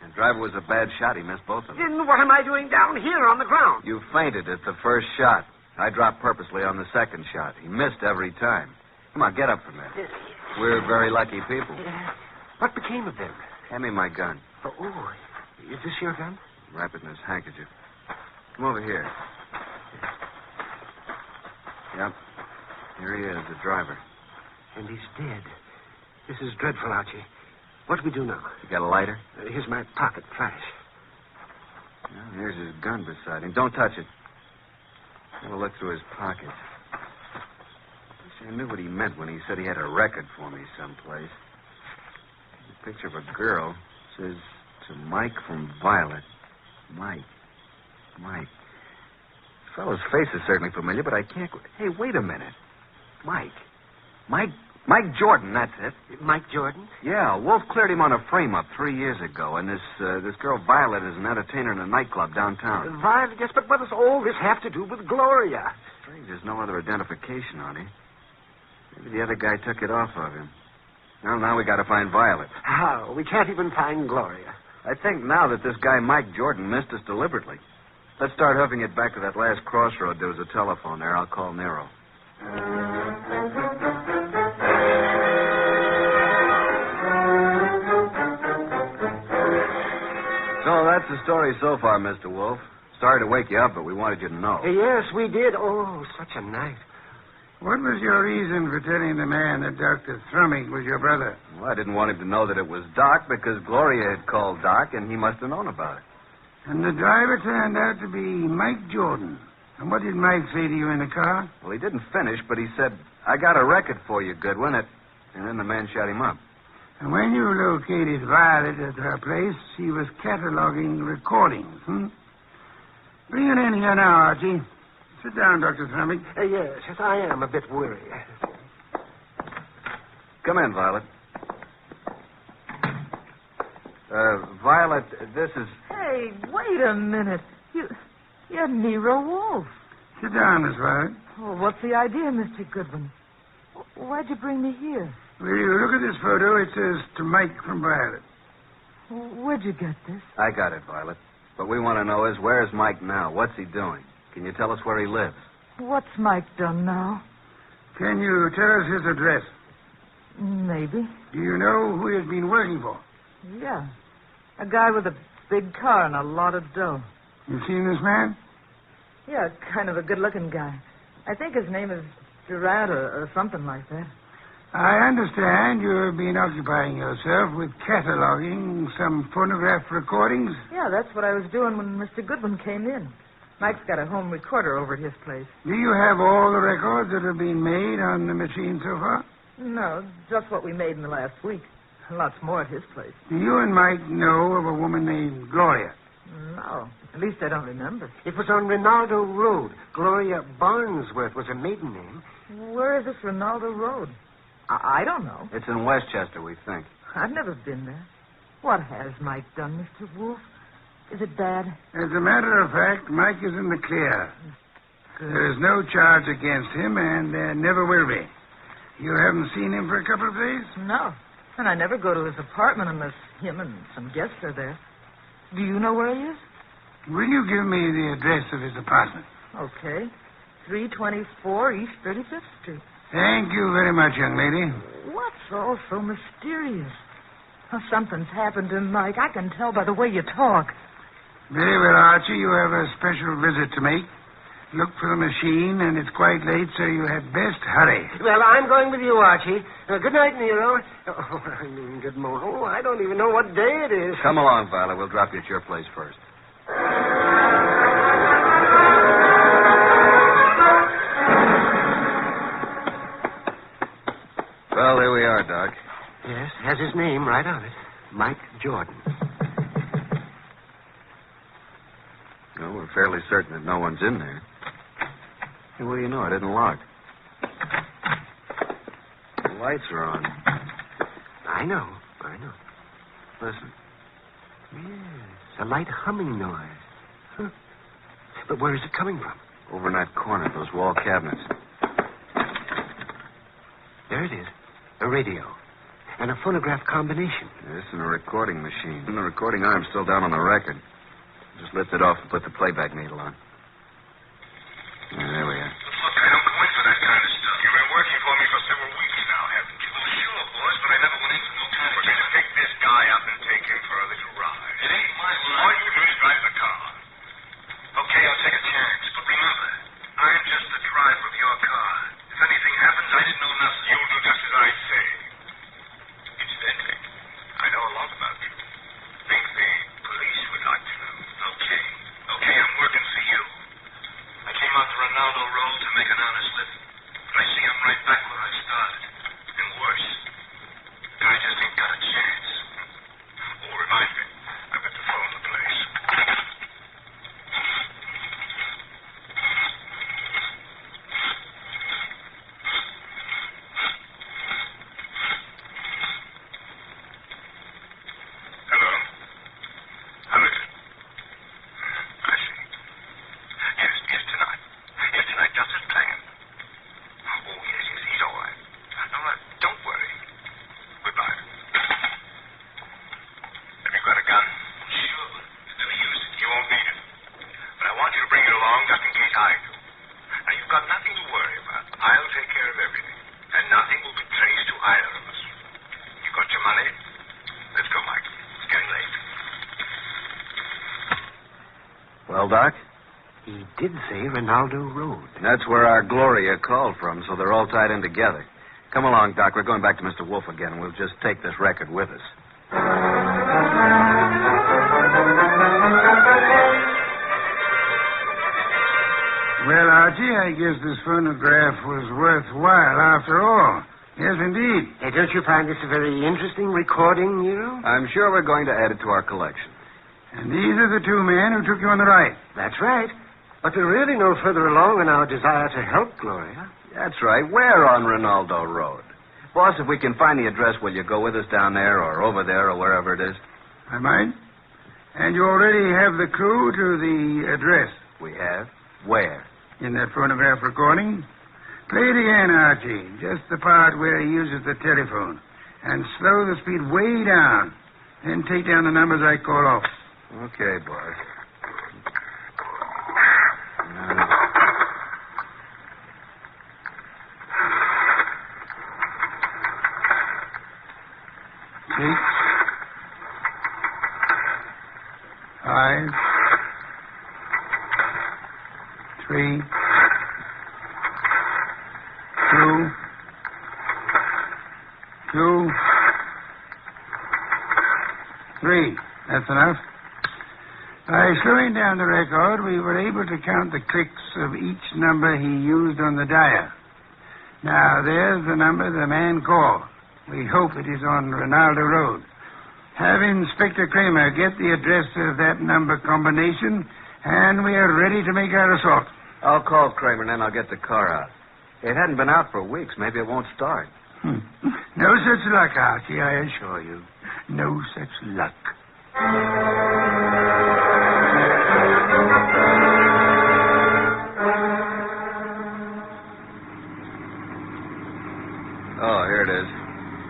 The driver was a bad shot. He missed both of them. Then what am I doing down here on the ground? You fainted at the first shot. I dropped purposely on the second shot. He missed every time. Come on, get up from there. We're very lucky people. What became of them? Hand me my gun. Oh, is this your gun? Wrap it in his handkerchief. Come over here. Yep. Here he is, the driver. And he's dead. This is dreadful, Archie. What do we do now? You got a lighter? Here's my pocket flash. Well, here's his gun beside him. Don't touch it. Have a look through his pockets. See, I knew what he meant when he said he had a record for me someplace. A picture of a girl. Says, to Mike from Violet. Mike. This fellow's face is certainly familiar, but I can't... Hey, wait a minute. Mike Jordan, that's it. Mike Jordan? Yeah, Wolf cleared him on a frame-up 3 years ago, and this girl Violet is an entertainer in a nightclub downtown. Violet, yes, but what does all this have to do with Gloria? Strange there's no other identification on him. Maybe the other guy took it off of him. Well, now we got to find Violet. How? We can't even find Gloria. I think now that this guy Mike Jordan missed us deliberately. Let's start hoofing it back to that last crossroad. There was a telephone there. I'll call Nero. So that's the story so far, Mr. Wolfe. Sorry to wake you up, but we wanted you to know. Yes, we did. Oh, such a night. What was your reason for telling the man that Dr. Thrumming was your brother? Well, I didn't want him to know that it was Doc because Gloria had called Doc, and he must have known about it. And the driver turned out to be Mike Jordan. And what did Mike say to you in the car? Well, he didn't finish, but he said, I got a record for you, Goodwin. And then the man shot him up. And when you located Violet at her place, she was cataloging recordings, Bring it in here now, Archie. Sit down, Dr. Thrumming. Yes, I am a bit worried. Come in, Violet. Violet, this is... Hey, wait a minute. You're Nero Wolfe. Sit down, Miss Violet. Oh, what's the idea, Mr. Goodwin? Why'd you bring me here? Well, you look at this photo. It says to Mike from Violet. Where'd you get this? I got it, Violet. What we want to know is, where's Mike now? What's he doing? Can you tell us where he lives? What's Mike done now? Can you tell us his address? Maybe. Do you know who he's been working for? Yeah. A guy with a big car and a lot of dough. You seen this man? Yeah, kind of a good-looking guy. I think his name is Durant or something like that. I understand you've been occupying yourself with cataloging some phonograph recordings. Yeah, that's what I was doing when Mr. Goodwin came in. Mike's got a home recorder over at his place. Do you have all the records that have been made on the machine so far? No, just what we made in the last week. Lots more at his place. Do you and Mike know of a woman named Gloria? No, at least I don't remember. It was on Rinaldo Road. Gloria Barnsworth was her maiden name. Where is this Rinaldo Road? I don't know. It's in Westchester, we think. I've never been there. What has Mike done, Mr. Wolfe? Is it bad? As a matter of fact, Mike is in the clear. Good. There is no charge against him, and there never will be. You haven't seen him for a couple of days? No. And I never go to his apartment unless him and some guests are there. Do you know where he is? Will you give me the address of his apartment? Okay. 324 East 35th Street. Thank you very much, young lady. What's all so mysterious? Oh, something's happened to Mike. I can tell by the way you talk. Very well, Archie. You have a special visit to make. Look for the machine, and it's quite late, so you had best hurry. Well, I'm going with you, Archie. Good night, Nero. Oh, I mean, good morning. Oh, I don't even know what day it is. Come along, Violet. We'll drop you at your place first. Well, there we are, Doc. Yes, has his name right on it. Mike Jordan. Well, we're fairly certain that no one's in there. Hey, what do you know? It isn't locked. The lights are on. I know. Listen. Yes, a light humming noise. Huh. But where is it coming from? Over in that corner, those wall cabinets. There it is. A radio. And a phonograph combination. Yes, and a recording machine. And the recording arm's still down on the record. Just lift it off and put the playback needle on. Yeah, there we are. Look, I don't go in for that kind of stuff. You've been working for me for several weeks now, haven't you? Well, sure, boss, but I never went in for no kind of... We're going to pick this guy up and take him for a little ride. It ain't my line. All you do is drive the car. Okay, I'll take a chance. But remember, I'm just the driver of your car. If anything happens, I didn't know nothing. You'll do just as I say. Incidentally, I know a lot about you. Think the police would like to know. Okay, I'm working for you. I came out to Rinaldo Road to make an honest living. But I see I'm right back where I started. And worse. I just ain't got a chance. Oh, remind me. I've got to phone the place. Hello? How is it? I see. Yes, tonight. Yes, tonight, just as planned. Oh, yes, he's all right. No, don't worry. Goodbye. Have you got a gun? Sure. It's no use. You won't need it. But I want you to bring it along just in case I do. Now, you've got nothing to worry about. I'll take care of everything. And nothing will be traced to either of us. You got your money? Let's go, Mike. It's getting late. Well, Doc? He did say Rinaldo Road. That's where our Gloria called from, so they're all tied in together. Come along, Doc. We're going back to Mr. Wolfe again, and we'll just take this record with us. Well, Archie, I guess this phonograph was worthwhile after all. Yes, indeed. Hey, don't you find this a very interesting recording, Nero? I'm sure we're going to add it to our collection. And these are the two men who took you on the right. That's right. But we're really no further along in our desire to help Gloria. That's right. We're on Rinaldo Road. Boss, if we can find the address, will you go with us down there or over there or wherever it is? I might. And you already have the clue to the address. We have? Where? In that phonograph recording. Play it again, Archie. Just the part where he uses the telephone. And slow the speed way down. Then take down the numbers I call off. Okay, boss. Six, 5, 3, 2, 2, 3. That's enough. By slowing down the record, we were able to count the clicks of each number he used on the dial. Now, there's the number the man called. We hope it is on Ronaldo Road. Have Inspector Kramer get the address of that number combination, and we are ready to make our assault. I'll call Kramer, and then I'll get the car out. It hadn't been out for weeks. Maybe it won't start. No such luck, Archie, I assure you. No such luck. Oh, here it is.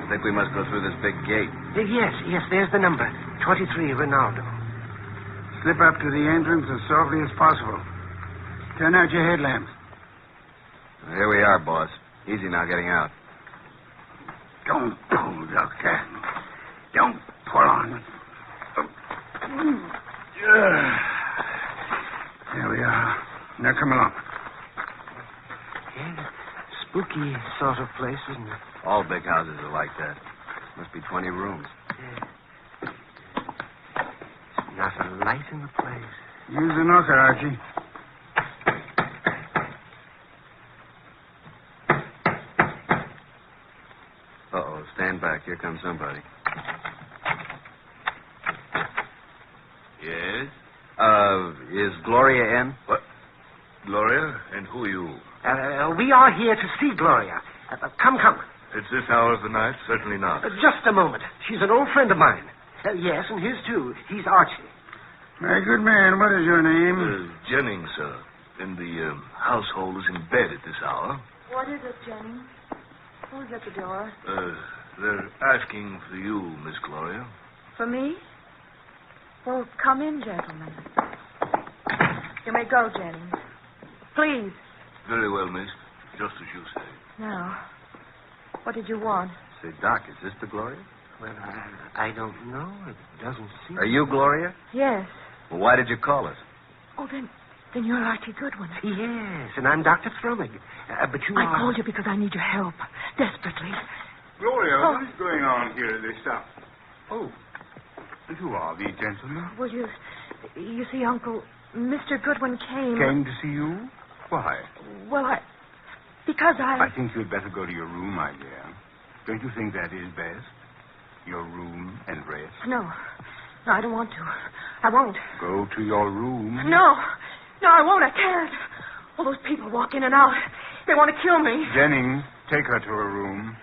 I think we must go through this big gate. Yes, there's the number. 23 Ronaldo. Slip up to the entrance as softly as possible. Turn out your headlamps. Here we are, boss. Easy now getting out. Don't pull, Doctor. Don't pull on. There we are. Now come along. Yeah, spooky sort of place, isn't it? All big houses are like that. Must be 20 rooms. Yeah. Not a light in the place. Use the knocker, Archie. Uh-oh, stand back. Here comes somebody. Yes? Is Gloria in? What? Gloria? And who are you? We are here to see Gloria. Come. It's this hour of the night? Certainly not. Just a moment. She's an old friend of mine. Yes, and his, too. He's Archie. My good man, what is your name? Jennings, sir. And the household is in bed at this hour. What is it, Jennings? Who's at the door? They're asking for you, Miss Gloria. For me? Well, come in, gentlemen. You may go, Jennings. Please. Very well, miss. Just as you say. Now, what did you want? Say, Doc, is this the Gloria? Well, I don't know. It doesn't seem... Are you Gloria? Yes. Well, why did you call us? Oh, then you're Archie Goodwin. Yes, and I'm Dr. Thrumming. But you I called you because I need your help. Desperately. Gloria, what is going on here at this house? Oh, who are these gentlemen? Well, you see, Uncle, Mr. Goodwin came... Came to see you? Why? Well, because I think you'd better go to your room, my dear. Don't you think that is best? Your room and rest? No, I don't want to. I won't. Go to your room. No, I won't. I can't. All those people walk in and out. They want to kill me. Jennings, take her to her room.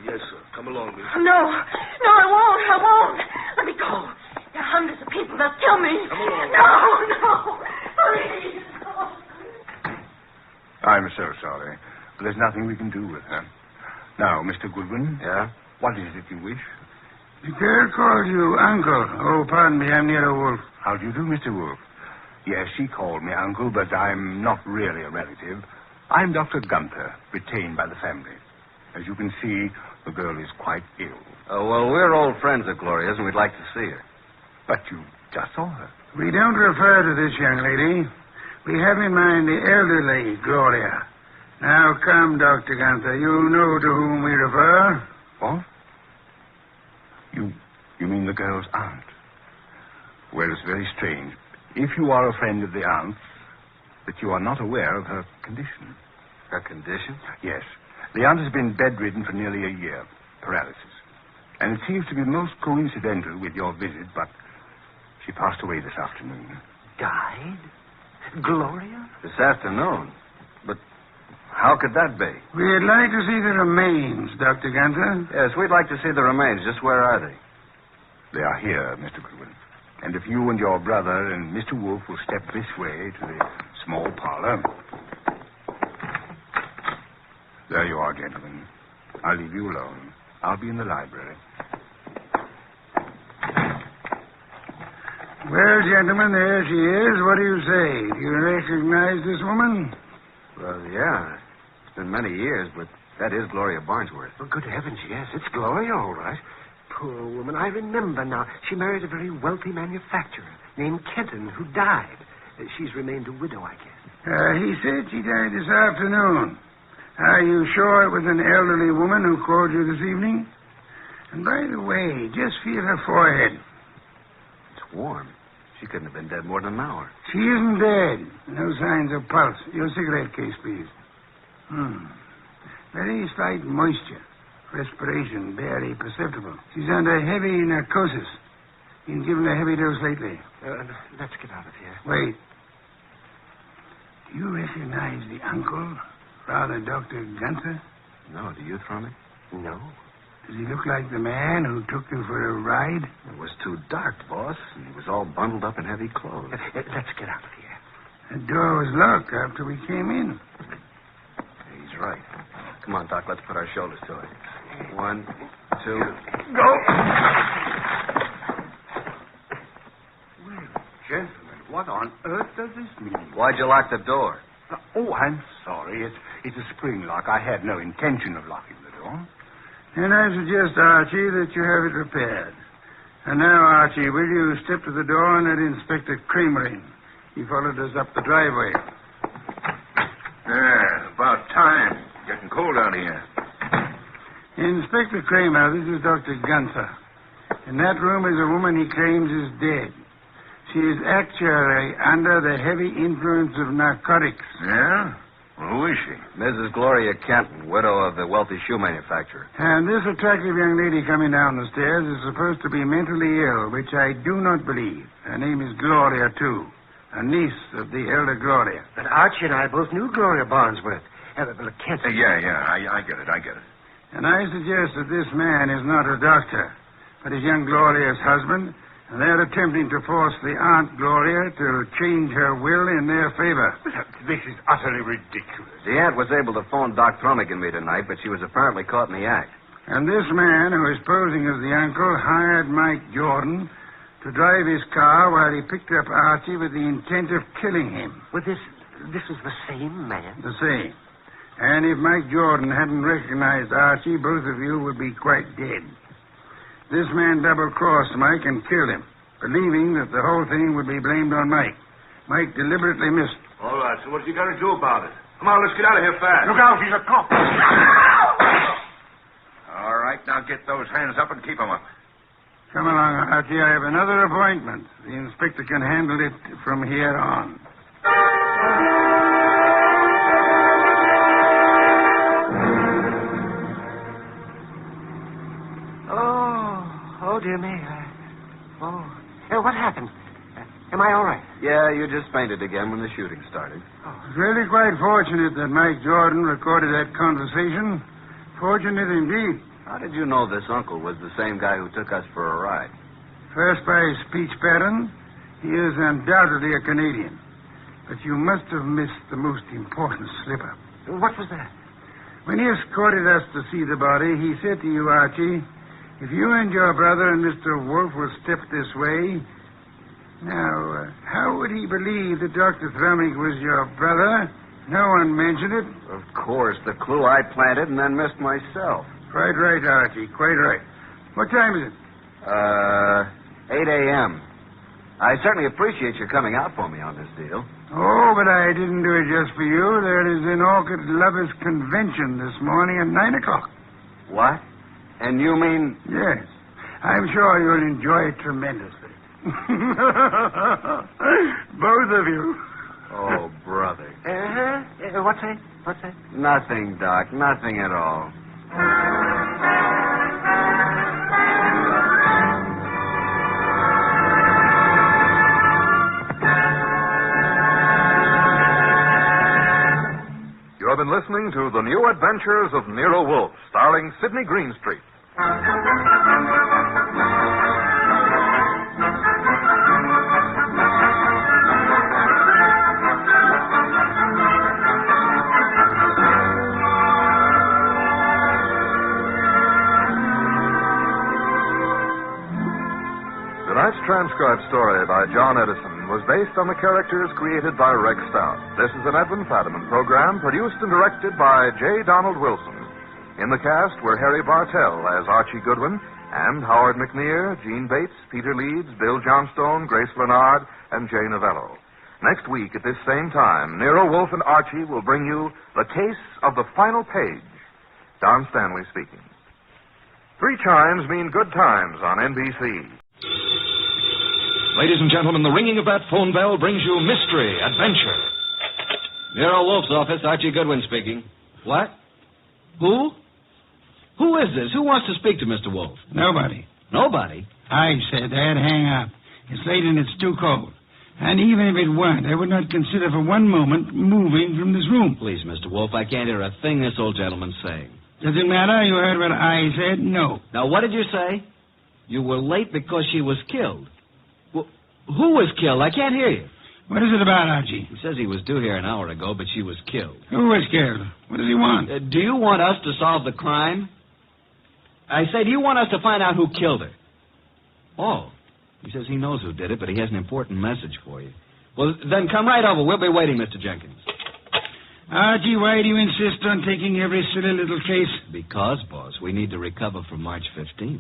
Yes, sir. Come along, miss. No, I won't. Let me go. There are hundreds of people. They'll kill me. Come along. No, please. I'm so sorry. But there's nothing we can do with her. Now, Mr. Goodwin. Yeah? What is it you wish? The girl called you Uncle. Oh, pardon me, I'm Nero Wolfe. How do you do, Mr. Wolfe? Yes, she called me Uncle, but I'm not really a relative. I'm Dr. Gunther, retained by the family. As you can see, the girl is quite ill. Oh, well, we're old friends of Gloria's, and we'd like to see her. But you just saw her. We don't refer to this young lady. We have in mind the elderly Gloria. Now, come, Dr. Gunther. You know to whom we refer. What? You mean the girl's aunt? Well, it's very strange. If you are a friend of the aunt's, that you are not aware of her condition. Her condition? Yes. The aunt has been bedridden for nearly a year. Paralysis. And it seems to be most coincidental with your visit, but she passed away this afternoon. Died? Gloria? This afternoon? But how could that be? We'd like to see the remains, Dr. Gunther. Yes, we'd like to see the remains. Just where are they? They are here, Mr. Goodwin. And if you and your brother and Mr. Wolfe will step this way to the small parlor. There you are, gentlemen. I'll leave you alone. I'll be in the library. Well, gentlemen, there she is. What do you say? Do you recognize this woman? Well, yeah. It's been many years, but that is Gloria Barnesworth. Oh, good heavens, yes. It's Gloria, all right. Poor woman. I remember now. She married a very wealthy manufacturer named Kenton, who died. She's remained a widow, I guess. He said she died this afternoon. Are you sure it was an elderly woman who called you this evening? And by the way, just feel her forehead. It's warm. She couldn't have been dead more than an hour. She isn't dead. No signs of pulse. Your cigarette case, please. Very slight moisture. Respiration barely perceptible. She's under heavy narcosis. Been given a heavy dose lately. Let's get out of here. Wait. Do you recognize the uncle, Father Dr. Gunther? No, do you, Thrumming? No. Does he look like the man who took you for a ride? It was too dark, boss, and he was all bundled up in heavy clothes. Let's get out of here. The door was locked after we came in. He's right. Come on, Doc, let's put our shoulders to it. 1, 2... Go! Well, gentlemen, what on earth does this mean? Why'd you lock the door? I'm sorry. It's a spring lock. I had no intention of locking the door. And I suggest, Archie, that you have it repaired. And now, Archie, will you step to the door and let Inspector Kramer in? He followed us up the driveway. About time. Getting cold out here. Inspector Kramer, this is Dr. Gunther. In that room is a woman he claims is dead. She is actually under the heavy influence of narcotics. Yeah? Well, who is she? Mrs. Gloria Kenton, widow of the wealthy shoe manufacturer. And this attractive young lady coming down the stairs is supposed to be mentally ill, which I do not believe. Her name is Gloria, too. A niece of the elder Gloria. But Archie and I both knew Gloria Barnesworth. Kenton. I get it. And I suggest that this man is not a doctor, but is young Gloria's husband, and they're attempting to force the Aunt Gloria to change her will in their favor. This is utterly ridiculous. The aunt was able to phone Doc Thrumming and me tonight, but she was apparently caught in the act. And this man, who is posing as the uncle, hired Mike Jordan to drive his car while he picked up Archie with the intent of killing him. Well, this is the same man? The same. And if Mike Jordan hadn't recognized Archie, both of you would be quite dead. This man double-crossed Mike and killed him, believing that the whole thing would be blamed on Mike. Mike deliberately missed. All right, so what are you going to do about it? Come on, let's get out of here fast. Look out, he's a cop. All right, now get those hands up and keep them up. Come along, Archie. I have another appointment. The inspector can handle it from here on. Oh, dear me. What happened? Am I all right? Yeah, you just fainted again when the shooting started. It's really quite fortunate that Mike Jordan recorded that conversation. Fortunate indeed. How did you know this uncle was the same guy who took us for a ride? First, by his speech pattern, he is undoubtedly a Canadian. But you must have missed the most important slip-up. What was that? When he escorted us to see the body, he said to you, Archie, if you and your brother and Mr. Wolfe will step this way... Now, how would he believe that Dr. Thrumming was your brother? No one mentioned it. Of course, the clue I planted and then missed myself. Quite right, Archie, quite right. What time is it? 8 a.m. I certainly appreciate your coming out for me on this deal. Oh, but I didn't do it just for you. There is an Orchid Lovers Convention this morning at 9 o'clock. What? And you mean... Yes. I'm sure you'll enjoy it tremendously. Both of you. Oh, brother. What's that? Nothing, Doc. Nothing at all. You have been listening to The New Adventures of Nero Wolfe, starring Sidney Greenstreet. Tonight's transcribed story by John Edison was based on the characters created by Rex Stout. This is an Edwin Fadiman program produced and directed by J. Donald Wilson. In the cast were Harry Bartell as Archie Goodwin and Howard McNear, Gene Bates, Peter Leeds, Bill Johnstone, Grace Leonard, and Jay Novello. Next week at this same time, Nero Wolfe and Archie will bring you The Case of the Final Page. Don Stanley speaking. 3 chimes mean good times on NBC. Ladies and gentlemen, the ringing of that phone bell brings you mystery, adventure. Nero Wolfe's office, Archie Goodwin speaking. What? Who? Who is this? Who wants to speak to Mr. Wolfe? Nobody. Nobody? I said that. Hang up. It's late and it's too cold. And even if it weren't, I would not consider for one moment moving from this room. Please, Mr. Wolfe, I can't hear a thing this old gentleman's saying. Does it matter? You heard what I said? No. Now, what did you say? You were late because she was killed. Well, who was killed? I can't hear you. What is it about, Archie? He says he was due here an hour ago, but she was killed. Who was killed? What does he want? Do you want us to solve the crime? I say, do you want us to find out who killed her? Oh. He says he knows who did it, but he has an important message for you. Well, then come right over. We'll be waiting, Mr. Jenkins. Archie, why do you insist on taking every silly little case? Because, boss, we need to recover for March 15th.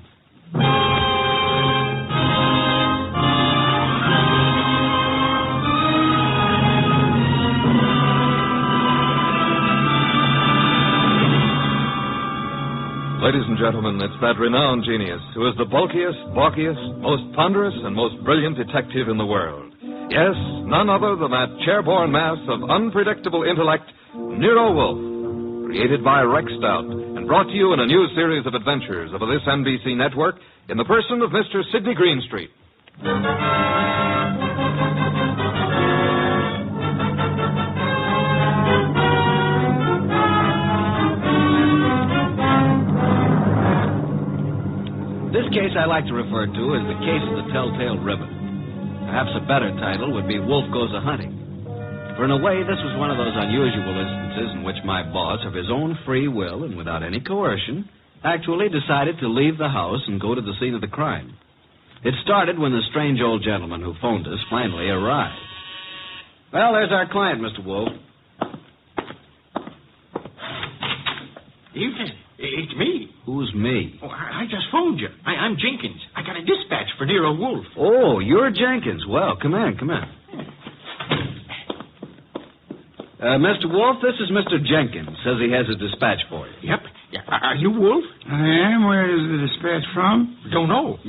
Ladies and gentlemen, it's that renowned genius who is the bulkiest, balkiest, most ponderous, and most brilliant detective in the world. Yes, none other than that chairborne mass of unpredictable intellect, Nero Wolfe, created by Rex Stout and brought to you in a new series of adventures over this NBC network in the person of Mr. Sidney Greenstreet. This case I like to refer to as the case of the Telltale Ribbon. Perhaps a better title would be Wolfe Goes A-Hunting. For in a way, this was one of those unusual instances in which my boss, of his own free will and without any coercion, actually decided to leave the house and go to the scene of the crime. It started when the strange old gentleman who phoned us finally arrived. Well, there's our client, Mr. Wolfe. Evening. It's me. Who's me? Oh, I just phoned you. I'm Jenkins. I got a dispatch for Nero Wolfe. Oh, you're Jenkins. Well, come in. Mr. Wolfe, this is Mr. Jenkins. Says he has a dispatch for you. Yep. Yeah. Are you Wolfe? I am. Where is the dispatch from? Don't know.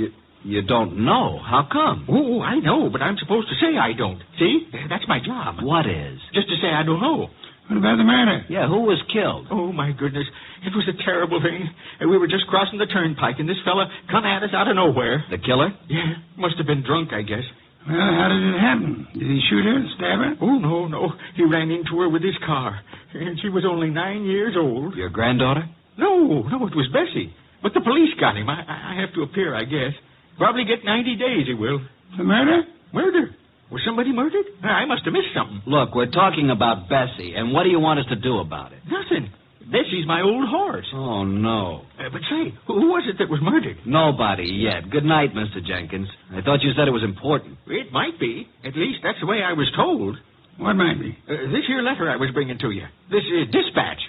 You don't know? How come? Oh, I know, but I'm supposed to say I don't. See? That's my job. What is? Just to say I don't know. What about the murder? Yeah, who was killed? Oh, my goodness. It was a terrible thing. We were just crossing the turnpike, and this fella come at us out of nowhere. The killer? Yeah. Must have been drunk, I guess. Well, how did it happen? Did he shoot her, stab her? Oh, no. He ran into her with his car. And she was only 9 years old. Your granddaughter? No, it was Bessie. But the police got him. I have to appear, I guess. Probably get 90 days, he will. For murder? Murder? Was somebody murdered? I must have missed something. Look, we're talking about Bessie, and what do you want us to do about it? Nothing. Bessie's my old horse. Oh, no. But say, who was it that was murdered? Nobody yet. Good night, Mr. Jenkins. I thought you said it was important. It might be. At least that's the way I was told. What might be? This here letter I was bringing to you. This dispatch.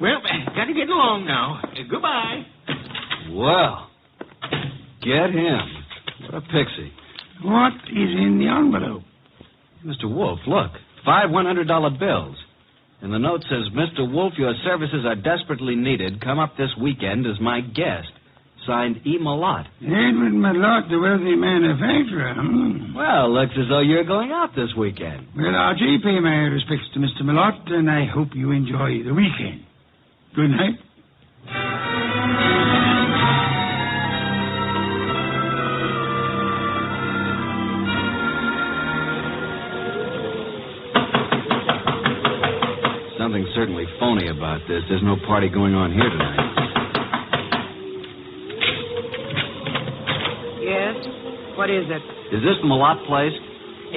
Well, gotta get along now. Goodbye. Well, get him. What a pixie. What is in the envelope? Mr. Wolfe, look. 5 $100 bills. And the note says, Mr. Wolfe, your services are desperately needed. Come up this weekend as my guest. Signed E. Malott. Edward Malott, the wealthy manufacturer. Well, looks as though you're going out this weekend. Well, Archie, pay my respects to Mr. Malott, and I hope you enjoy the weekend. Good night. Something certainly phony about this. There's no party going on here tonight. Yes? What is it? Is this the Malott place?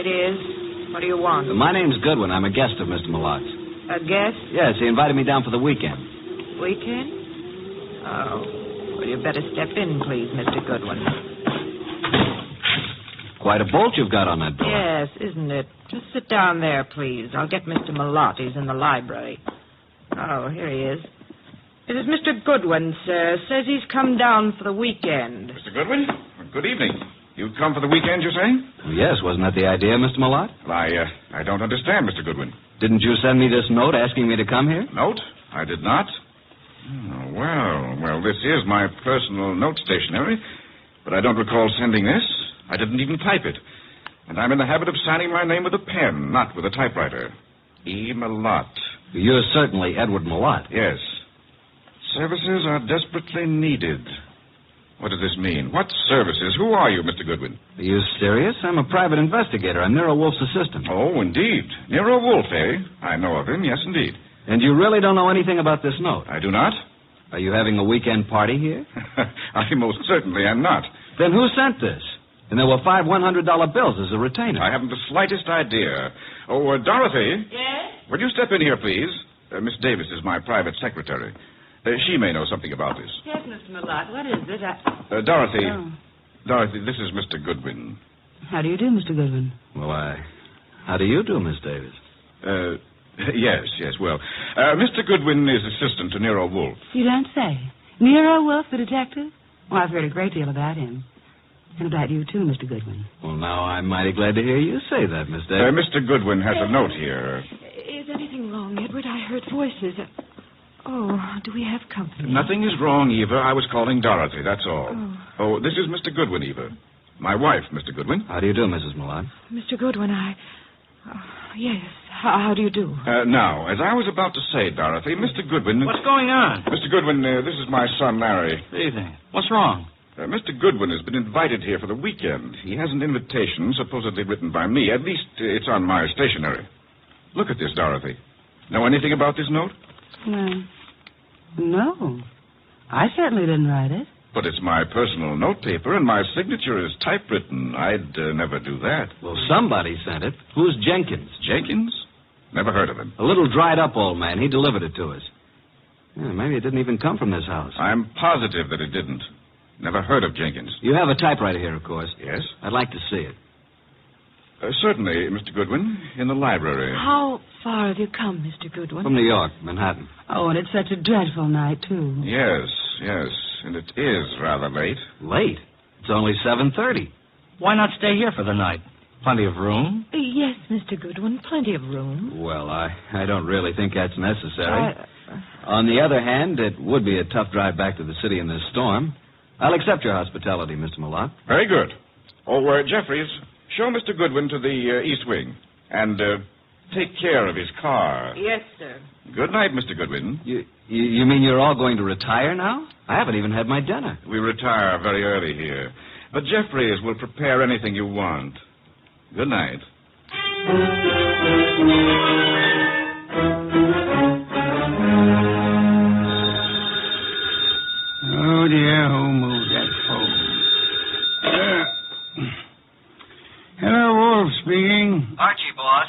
It is. What do you want? My name's Goodwin. I'm a guest of Mr. Malott's. A guest? Yes, he invited me down for the weekend. Weekend? Oh. Well, you better step in, please, Mr. Goodwin. Quite a bolt you've got on that door. Yes, isn't it? Just sit down there, please. I'll get Mr. Malott. He's in the library. Oh, here he is. It is Mr. Goodwin, sir. Says he's come down for the weekend. Mr. Goodwin, good evening. You've come for the weekend, you say? Well, yes, wasn't that the idea, Mr. Malott? Well, I don't understand, Mr. Goodwin. Didn't you send me this note asking me to come here? Note? I did not. Oh, well, this is my personal note stationery, but I don't recall sending this. I didn't even type it. And I'm in the habit of signing my name with a pen, not with a typewriter. E. Malott. You're certainly Edward Malott. Yes. Services are desperately needed. What does this mean? What services? Who are you, Mr. Goodwin? Are you serious? I'm a private investigator. I'm Nero Wolfe's assistant. Oh, indeed. Nero Wolfe, eh? I know of him, yes, indeed. And you really don't know anything about this note? I do not. Are you having a weekend party here? I most certainly am not. Then who sent this? And there were 5 $100 bills as a retainer. I haven't the slightest idea. Oh, Dorothy. Yes? Would you step in here, please? Miss Davis is my private secretary. She may know something about this. Yes, Mr. Malott. What is it? Dorothy. Oh. Dorothy, this is Mr. Goodwin. How do you do, Mr. Goodwin? Well, how do you do, Miss Davis? Yes, well. Mr. Goodwin is assistant to Nero Wolfe. You don't say. Nero Wolfe, the detective? Well, I've heard a great deal about him. And about you, too, Mr. Goodwin. Well, now, I'm mighty glad to hear you say that, Miss Davis. Mr. Goodwin has a note here. Is anything wrong, Edward? I heard voices. Oh, do we have company? Nothing is wrong, Eva. I was calling Dorothy, that's all. Oh, this is Mr. Goodwin, Eva. My wife, Mr. Goodwin. How do you do, Mrs. Malott? Mr. Goodwin, yes. How do you do? Now, as I was about to say, Dorothy, Mr. Goodwin... What's going on? Mr. Goodwin, this is my son, Larry. Evening. What's wrong? Mr. Goodwin has been invited here for the weekend. He has an invitation supposedly written by me. At least it's on my stationery. Look at this, Dorothy. Know anything about this note? No. I certainly didn't write it. But it's my personal notepaper, and my signature is typewritten. I'd never do that. Well, somebody sent it. Who's Jenkins? Jenkins? Never heard of him. A little dried-up old man. He delivered it to us. Yeah, maybe it didn't even come from this house. I'm positive that it didn't. Never heard of Jenkins. You have a typewriter here, of course. Yes? I'd like to see it. Certainly, Mr. Goodwin, in the library. How far have you come, Mr. Goodwin? From New York, Manhattan. Oh, and it's such a dreadful night, too. Yes. And it is rather late. Late? It's only 7:30. Why not stay here for the night? Plenty of room? Yes, Mr. Goodwin, plenty of room. Well, I don't really think that's necessary. On the other hand, it would be a tough drive back to the city in this storm. I'll accept your hospitality, Mr. Malott. Very good. Oh, Jeffries, show Mr. Goodwin to the East Wing. And take care of his car. Yes, sir. Good night, Mr. Goodwin. You mean you're all going to retire now? I haven't even had my dinner. We retire very early here. But Jeffries will prepare anything you want. Good night. Oh, dear, who moved that phone? Hello, Wolf speaking. Archie, boss.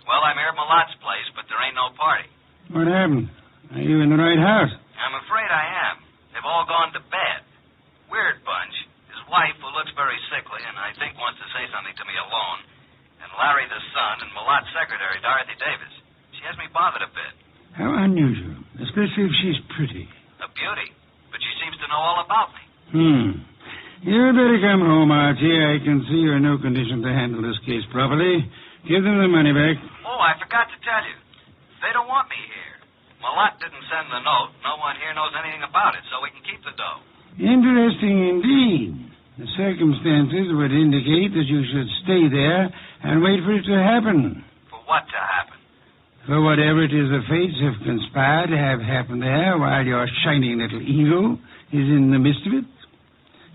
Well, I'm here at Malott's place, but there ain't no party. What happened? Are you in the right house? I'm afraid I am. They've all gone to bed. Weird bunch. His wife, who looks very sickly and I think wants to say something to me alone, and Larry the son, and Malott's secretary, Dorothy Davis. She has me bothered a bit. How unusual, especially if she's pretty. A beauty. But she seems to know all about me. You'd better come home, Archie. I can see you're in no condition to handle this case properly. Give them the money back. Oh, I forgot to tell you. They don't want me here. Malott didn't send the note. No one here knows anything about it, so we can keep the dough. Interesting indeed. The circumstances would indicate that you should stay there and wait for it to happen. For what to happen? For whatever it is the fates have conspired to have happen there while your shining little ego is in the midst of it.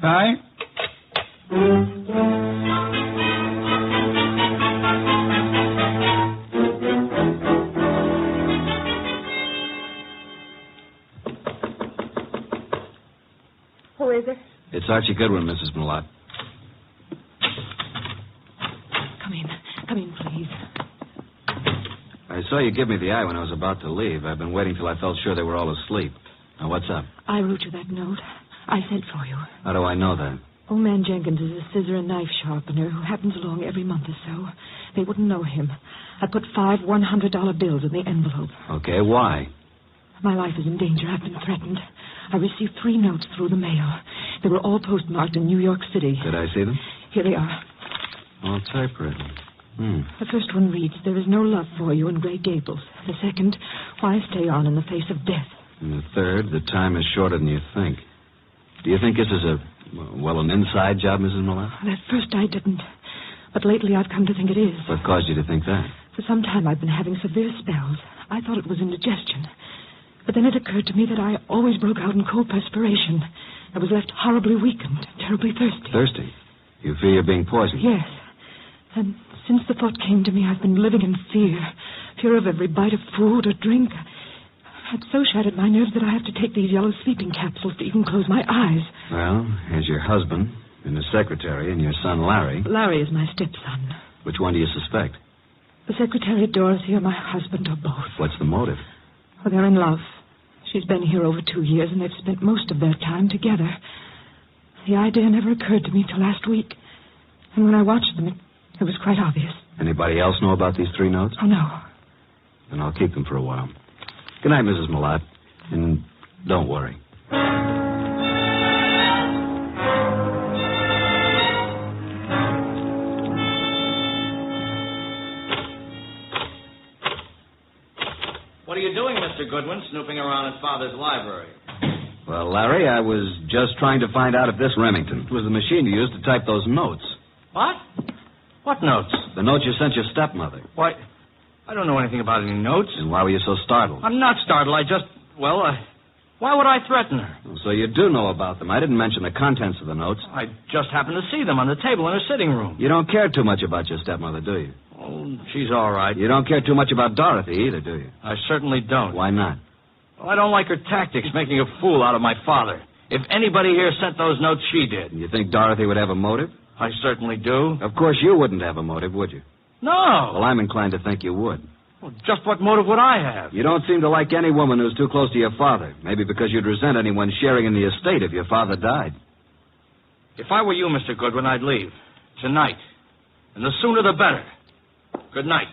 Bye. Who is it? It's Archie Goodwin, Mrs. Malott. Come in, please. I saw you give me the eye when I was about to leave. I've been waiting till I felt sure they were all asleep. Now, what's up? I wrote you that note. I sent for you. How do I know that? Old man Jenkins is a scissor and knife sharpener who happens along every month or so. They wouldn't know him. I put 5 $100 bills in the envelope. Okay, why? My life is in danger. I've been threatened. I received 3 notes through the mail. They were all postmarked in New York City. Could I see them? Here they are. All typewritten. The first one reads, "There is no love for you in Grey Gables." The second, "Why stay on in the face of death?" And the third, "The time is shorter than you think." Do you think this is an inside job, Mrs. Miller? At first I didn't. But lately I've come to think it is. What caused you to think that? For some time I've been having severe spells. I thought it was indigestion. But then it occurred to me that I always broke out in cold perspiration. I was left horribly weakened, terribly thirsty. Thirsty? You fear you're being poisoned? Yes. And since the thought came to me, I've been living in fear. Fear of every bite of food or drink. It's so shattered my nerves that I have to take these yellow sleeping capsules to even close my eyes. Well, here's your husband, and his secretary, and your son, Larry. Larry is my stepson. Which one do you suspect? The secretary, Dorothy, or my husband, or both. What's the motive? Well, they're in love. She's been here over 2 years, and they've spent most of their time together. The idea never occurred to me till last week. And when I watched them, it was quite obvious. Anybody else know about these 3 notes? Oh, no. Then I'll keep them for a while. Good night, Mrs. Millot. And don't worry. What are you doing, Mr. Goodwin, snooping around in Father's library? Well, Larry, I was just trying to find out if this Remington was the machine you used to type those notes. What? What notes? The notes you sent your stepmother. Why, I don't know anything about any notes. And why were you so startled? I'm not startled. Why would I threaten her? So you do know about them. I didn't mention the contents of the notes. I just happened to see them on the table in her sitting room. You don't care too much about your stepmother, do you? Oh, she's all right. You don't care too much about Dorothy either, do you? I certainly don't. Why not? Well, I don't like her tactics, making a fool out of my father. If anybody here sent those notes, she did. You think Dorothy would have a motive? I certainly do. Of course you wouldn't have a motive, would you? No. Well, I'm inclined to think you would. Well, just what motive would I have? You don't seem to like any woman who's too close to your father. Maybe because you'd resent anyone sharing in the estate if your father died. If I were you, Mr. Goodwin, I'd leave. Tonight. And the sooner the better. Good night.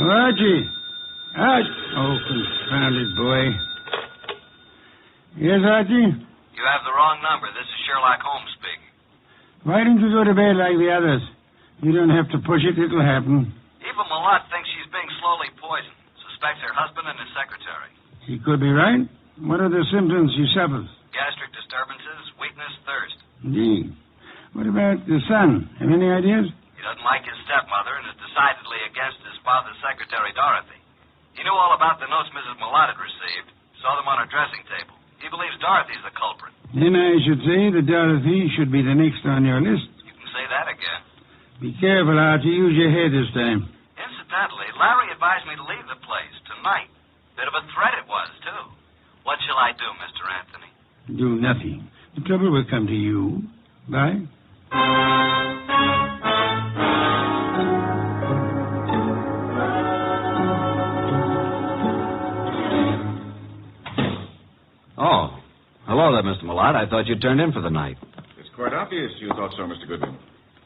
Archie. Oh, confounded boy. Yes, Archie? You have the wrong number. This is Sherlock Holmes speaking. Why don't you go to bed like the others? You don't have to push it. It'll happen. Eva Malott thinks she's being slowly poisoned. Suspects her husband and his secretary. She could be right. What are the symptoms she suffers? Gastric disturbances, weakness, thirst. Indeed. What about the son? Have any ideas? He doesn't like his stepmother and is decidedly against his father's secretary, Dorothy. He knew all about the notes Mrs. Malott had received. Saw them on her dressing table. He believes Dorothy's the culprit. Then I should say that Dorothy should be the next on your list. You can say that again. Be careful, Archie. Use your head this time. Incidentally, Larry advised me to leave the place tonight. Bit of a threat it was, too. What shall I do, Mr. Anthony? Do nothing. The trouble will come to you. Bye. Oh. Hello there, Mr. Millot. I thought you'd turned in for the night. It's quite obvious you thought so, Mr. Goodwin.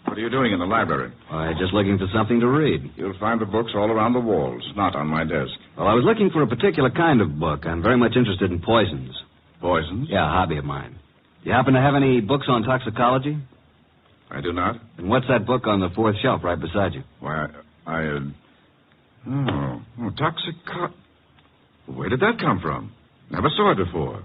What are you doing in the library? Just looking for something to read. You'll find the books all around the walls, not on my desk. Well, I was looking for a particular kind of book. I'm very much interested in poisons. Poisons? Yeah, a hobby of mine. You happen to have any books on toxicology? I do not. And what's that book on the 4th shelf right beside you? Why, Where did that come from? Never saw it before.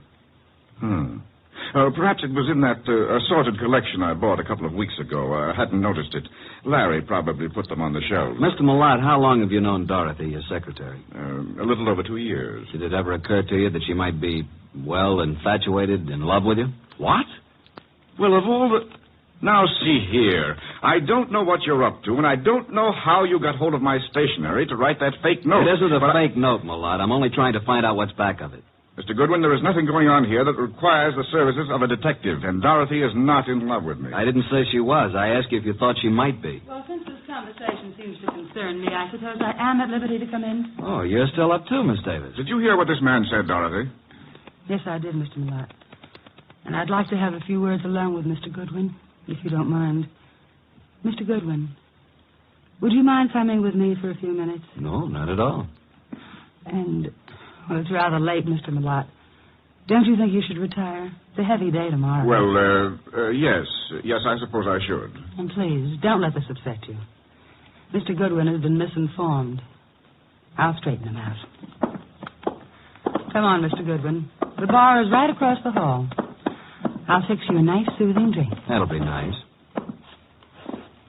Perhaps it was in that assorted collection I bought a couple of weeks ago. I hadn't noticed it. Larry probably put them on the shelf. Mr. Millot, how long have you known Dorothy, your secretary? A little over 2 years. Did it ever occur to you that she might be, infatuated, in love with you? What? Well, of all the... Now, see here. I don't know what you're up to, and I don't know how you got hold of my stationery to write that fake note. It isn't a fake note, Millot. I'm only trying to find out what's back of it. Mr. Goodwin, there is nothing going on here that requires the services of a detective, and Dorothy is not in love with me. I didn't say she was. I asked you if you thought she might be. Well, since this conversation seems to concern me, I suppose I am at liberty to come in. Oh, you're still up too, Miss Davis. Did you hear what this man said, Dorothy? Yes, I did, Mr. Millot. And I'd like to have a few words alone with Mr. Goodwin, if you don't mind. Mr. Goodwin, would you mind coming with me for a few minutes? No, not at all. And, well, it's rather late, Mr. Millot. Don't you think you should retire? It's a heavy day tomorrow. Well, yes. Yes, I suppose I should. And please, don't let this upset you. Mr. Goodwin has been misinformed. I'll straighten him out. Come on, Mr. Goodwin. The bar is right across the hall. I'll fix you a nice, soothing drink. That'll be nice.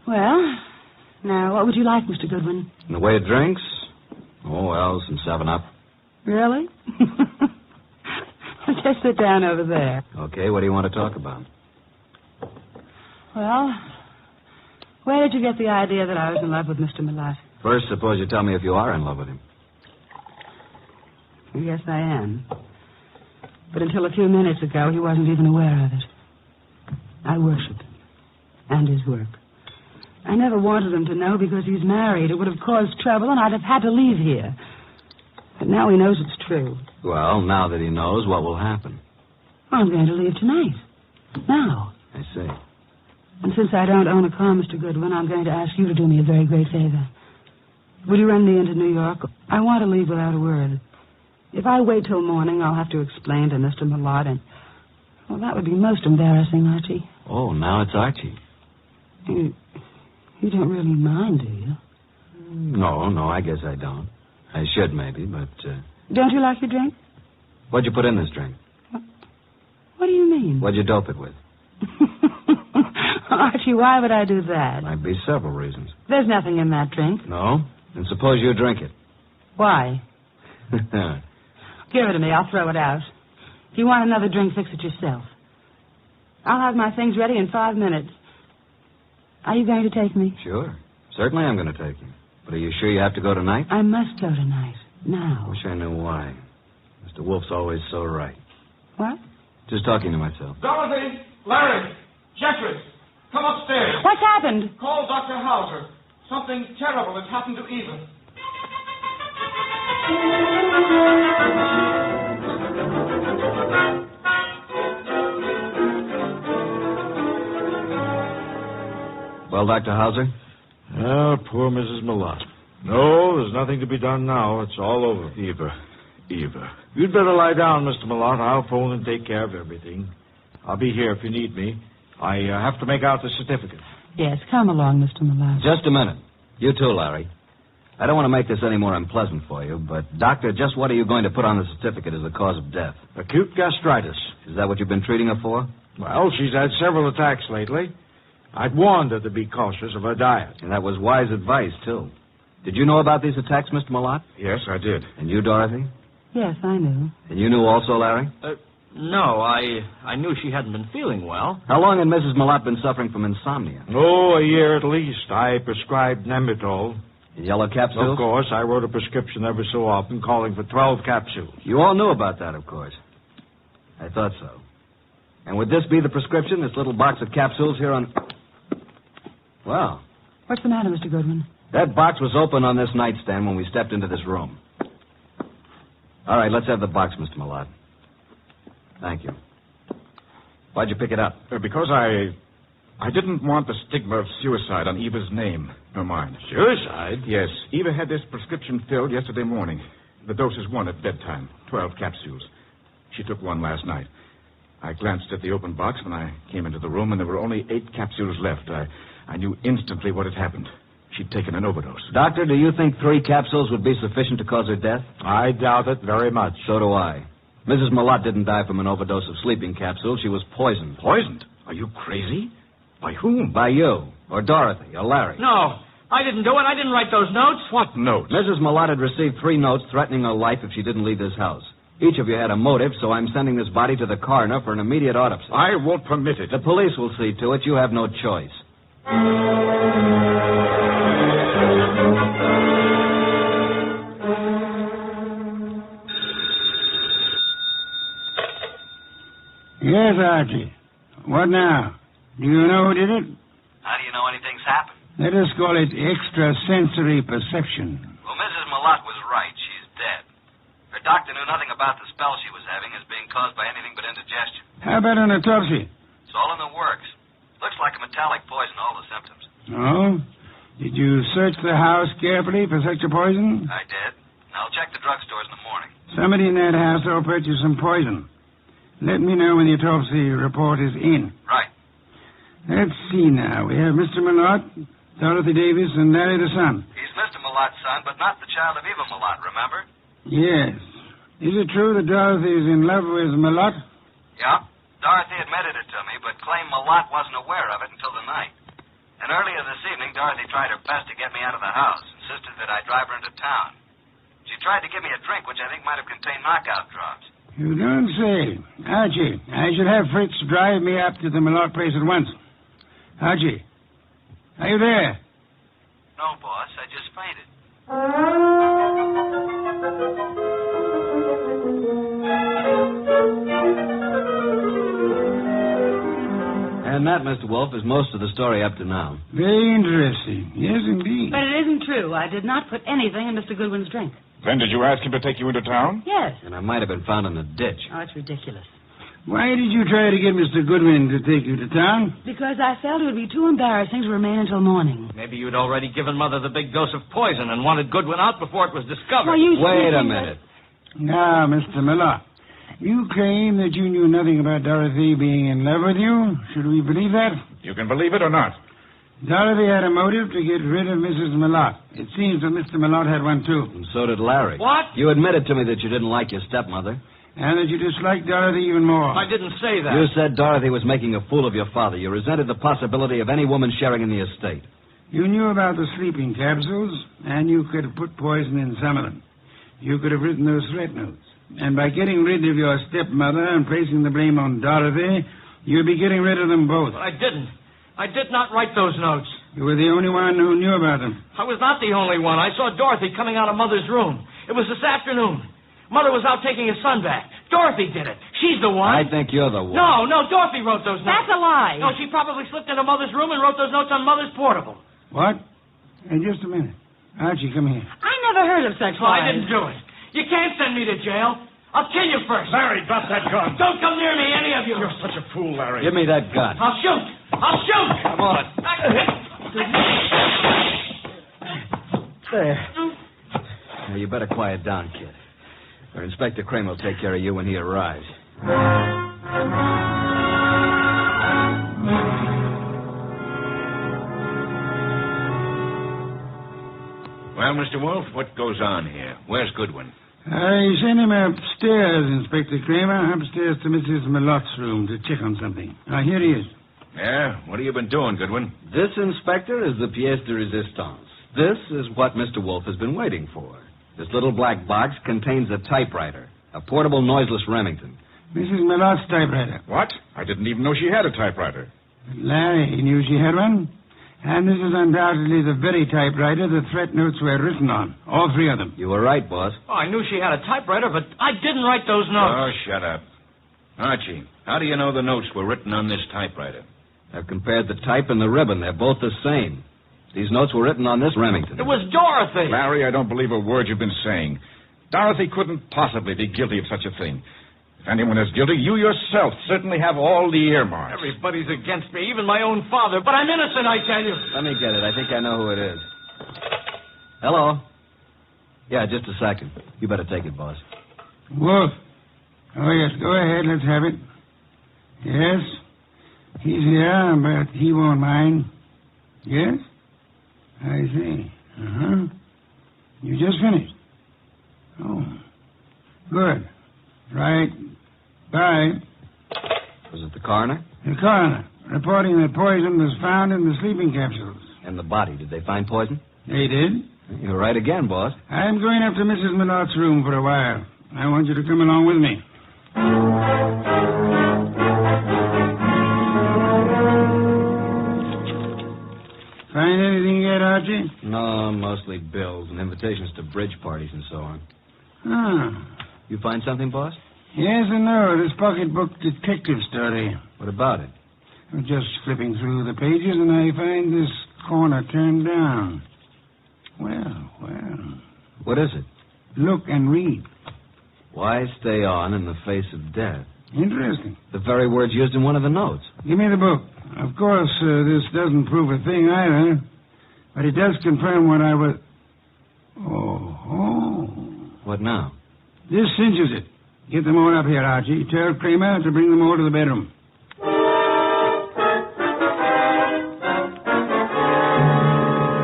Well, now, what would you like, Mr. Goodwin? In the way of drinks? Oh, well, some 7-Up. Really? Just sit down over there. Okay, what do you want to talk about? Well, where did you get the idea that I was in love with Mr. Millot? First, suppose you tell me if you are in love with him. Yes, I am. But until a few minutes ago, he wasn't even aware of it. I worship him and his work. I never wanted him to know because he's married. It would have caused trouble, and I'd have had to leave here. But now he knows it's true. Well, now that he knows, what will happen? I'm going to leave tonight. Now. I see. And since I don't own a car, Mr. Goodwin, I'm going to ask you to do me a very great favor. Will you run me into New York? I want to leave without a word. If I wait till morning, I'll have to explain to Mr. Millot, and, well, that would be most embarrassing, Archie. Oh, now it's Archie. You don't really mind, do you? No, I guess I don't. I should, maybe, but... Don't you like your drink? What'd you put in this drink? What do you mean? What'd you dope it with? Archie, why would I do that? Might be several reasons. There's nothing in that drink. No? Then suppose you drink it. Why? Give it to me. I'll throw it out. If you want another drink, fix it yourself. I'll have my things ready in 5 minutes. Are you going to take me? Sure. Certainly I'm going to take you. But are you sure you have to go tonight? I must go tonight. Now. Wish I knew why. Mr. Wolfe's always so right. What? Just talking to myself. Dorothy! Larry! Jeffrey! Come upstairs. What's happened? Call Dr. Hauser. Something terrible has happened to Eva. Well, Dr. Hauser? Oh, poor Mrs. Millot. No, there's nothing to be done now. It's all over. Eva. You'd better lie down, Mr. Millot. I'll phone and take care of everything. I'll be here if you need me. I have to make out the certificate. Yes, come along, Mr. Millot. Just a minute. You too, Larry. I don't want to make this any more unpleasant for you, but, Doctor, just what are you going to put on the certificate as the cause of death? Acute gastritis. Is that what you've been treating her for? Well, she's had several attacks lately. I'd warned her to be cautious of her diet. And that was wise advice, too. Did you know about these attacks, Mr. Millot? Yes, I did. And you, Dorothy? Yes, I knew. And you knew also, Larry? No, I knew she hadn't been feeling well. How long had Mrs. Millot been suffering from insomnia? Oh, a year at least. I prescribed Nemitol. In yellow capsules? Of course. I wrote a prescription every so often calling for 12 capsules. You all knew about that, of course. I thought so. And would this be the prescription, this little box of capsules here on... Well. What's the matter, Mr. Goodwin? That box was open on this nightstand when we stepped into this room. All right, let's have the box, Mr. Millot. Thank you. Why'd you pick it up? Because I didn't want the stigma of suicide on Eva's name, or mine. Suicide? Yes. Eva had this prescription filled yesterday morning. The dose is 1 at bedtime, 12 capsules. She took 1 last night. I glanced at the open box when I came into the room, and there were only 8 capsules left. I knew instantly what had happened. She'd taken an overdose. Doctor, do you think 3 capsules would be sufficient to cause her death? I doubt it very much. So do I. Mrs. Millot didn't die from an overdose of sleeping capsules. She was poisoned. Poisoned? Are you crazy? By whom? By you, or Dorothy, or Larry. No, I didn't do it. I didn't write those notes. What notes? Mrs. Millot had received 3 notes threatening her life if she didn't leave this house. Each of you had a motive, so I'm sending this body to the coroner for an immediate autopsy. I won't permit it. The police will see to it. You have no choice. Yes, Archie. What now? Do you know who did it? How do you know anything's happened? Let us call it extrasensory perception. Well, Mrs. Millot was right. She's dead. Her doctor knew nothing about the spell she was having as being caused by anything but indigestion. How about an autopsy? It's all in the works. Looks like a metallic poison, all the symptoms. Oh? Did you search the house carefully for such a poison? I did. and I'll check the drugstores in the morning. Somebody in that house will purchase some poison. Let me know when the autopsy report is in. Right. Let's see now. We have Mr. Malott, Dorothy Davis, and Larry the son. He's Mr. Malott's son, but not the child of Eva Malott, remember? Yes. Is it true that Dorothy is in love with Malott? Yeah. Dorothy admitted it to me, but claimed Malott wasn't aware of it until the night. And earlier this evening, Dorothy tried her best to get me out of the house, insisted that I drive her into town. She tried to give me a drink, which I think might have contained knockout drops. You don't say. Archie, I should have Fritz drive me up to the Malott place at once. Archie, are you there? No, boss. I just fainted. And that, Mr. Wolfe, is most of the story up to now. Very interesting. Yes, indeed. But it isn't true. I did not put anything in Mr. Goodwin's drink. Then did you ask him to take you into town? Yes. And I might have been found in a ditch. Oh, it's ridiculous. Why did you try to get Mr. Goodwin to take you to town? Because I felt it would be too embarrassing to remain until morning. Maybe you'd already given Mother the big dose of poison and wanted Goodwin out before it was discovered. Well, you Wait a minute. Now, Mr. Malott, you claim that you knew nothing about Dorothy being in love with you. Should we believe that? You can believe it or not. Dorothy had a motive to get rid of Mrs. Malott. It seems that Mr. Malott had one, too. And so did Larry. What? You admitted to me that you didn't like your stepmother. And that you disliked Dorothy even more. I didn't say that. You said Dorothy was making a fool of your father. You resented the possibility of any woman sharing in the estate. You knew about the sleeping capsules, and you could have put poison in some of them. You could have written those threat notes. And by getting rid of your stepmother and placing the blame on Dorothy, you'd be getting rid of them both. But I didn't. I did not write those notes. You were the only one who knew about them. I was not the only one. I saw Dorothy coming out of Mother's room. It was this afternoon. Mother was out taking his son back. Dorothy did it. She's the one. I think you're the one. No, Dorothy wrote those notes. That's a lie. No, she probably slipped into Mother's room and wrote those notes on Mother's portable. What? Hey, just a minute. Archie, come here. I never heard of such Well, lies. I didn't do it. You can't send me to jail. I'll kill you first. Larry, drop that gun. Don't come near me, any of you. You're such a fool, Larry. Give me that gun. I'll shoot. I'll shoot. Come on. There. Now, you better quiet down, kid. Or Inspector Crane will take care of you when he arrives. Well, Mr. Wolfe, what goes on here? Where's Goodwin? I sent him upstairs, Inspector Kramer, upstairs to Mrs. Malott's room to check on something. Here he is. Yeah? What have you been doing, Goodwin? This, Inspector, is the pièce de résistance. This is what Mr. Wolfe has been waiting for. This little black box contains a typewriter, a portable noiseless Remington. Mrs. Malott's typewriter. What? I didn't even know she had a typewriter. Larry knew she had one. And this is undoubtedly the very typewriter the threat notes were written on. All three of them. You were right, boss. Oh, I knew she had a typewriter, but I didn't write those notes. Oh, shut up. Archie, how do you know the notes were written on this typewriter? I've compared the type and the ribbon. They're both the same. These notes were written on this Remington. It was Dorothy. Larry, I don't believe a word you've been saying. Dorothy couldn't possibly be guilty of such a thing. If anyone is guilty, you yourself certainly have all the earmarks. Everybody's against me, even my own father. But I'm innocent, I tell you. Let me get it. I think I know who it is. Hello? Yeah, just a second. You better take it, boss. Wolf. Oh, yes, go ahead. Let's have it. Yes? He's here, but he won't mind. Yes? I see. Uh-huh. You just finished? Oh. Good. Right. Bye. Was it the coroner? The coroner, reporting that poison was found in the sleeping capsules. And the body. Did they find poison? They did. You're right again, boss. I'm going up to Mrs. Malott's room for a while. I want you to come along with me. Find anything yet, Archie? No, mostly bills and invitations to bridge parties and so on. Ah. You find something, boss? Yes and no. This pocketbook detective story. What about it? I'm just flipping through the pages, and I find this corner turned down. Well. What is it? Look and read. Why stay on in the face of death? Interesting. The very words used in one of the notes. Give me the book. Of course, this doesn't prove a thing either, but it does confirm what I was... Oh. What now? This cinches it. Get them all up here, Archie. Tell Kramer to bring them all to the bedroom.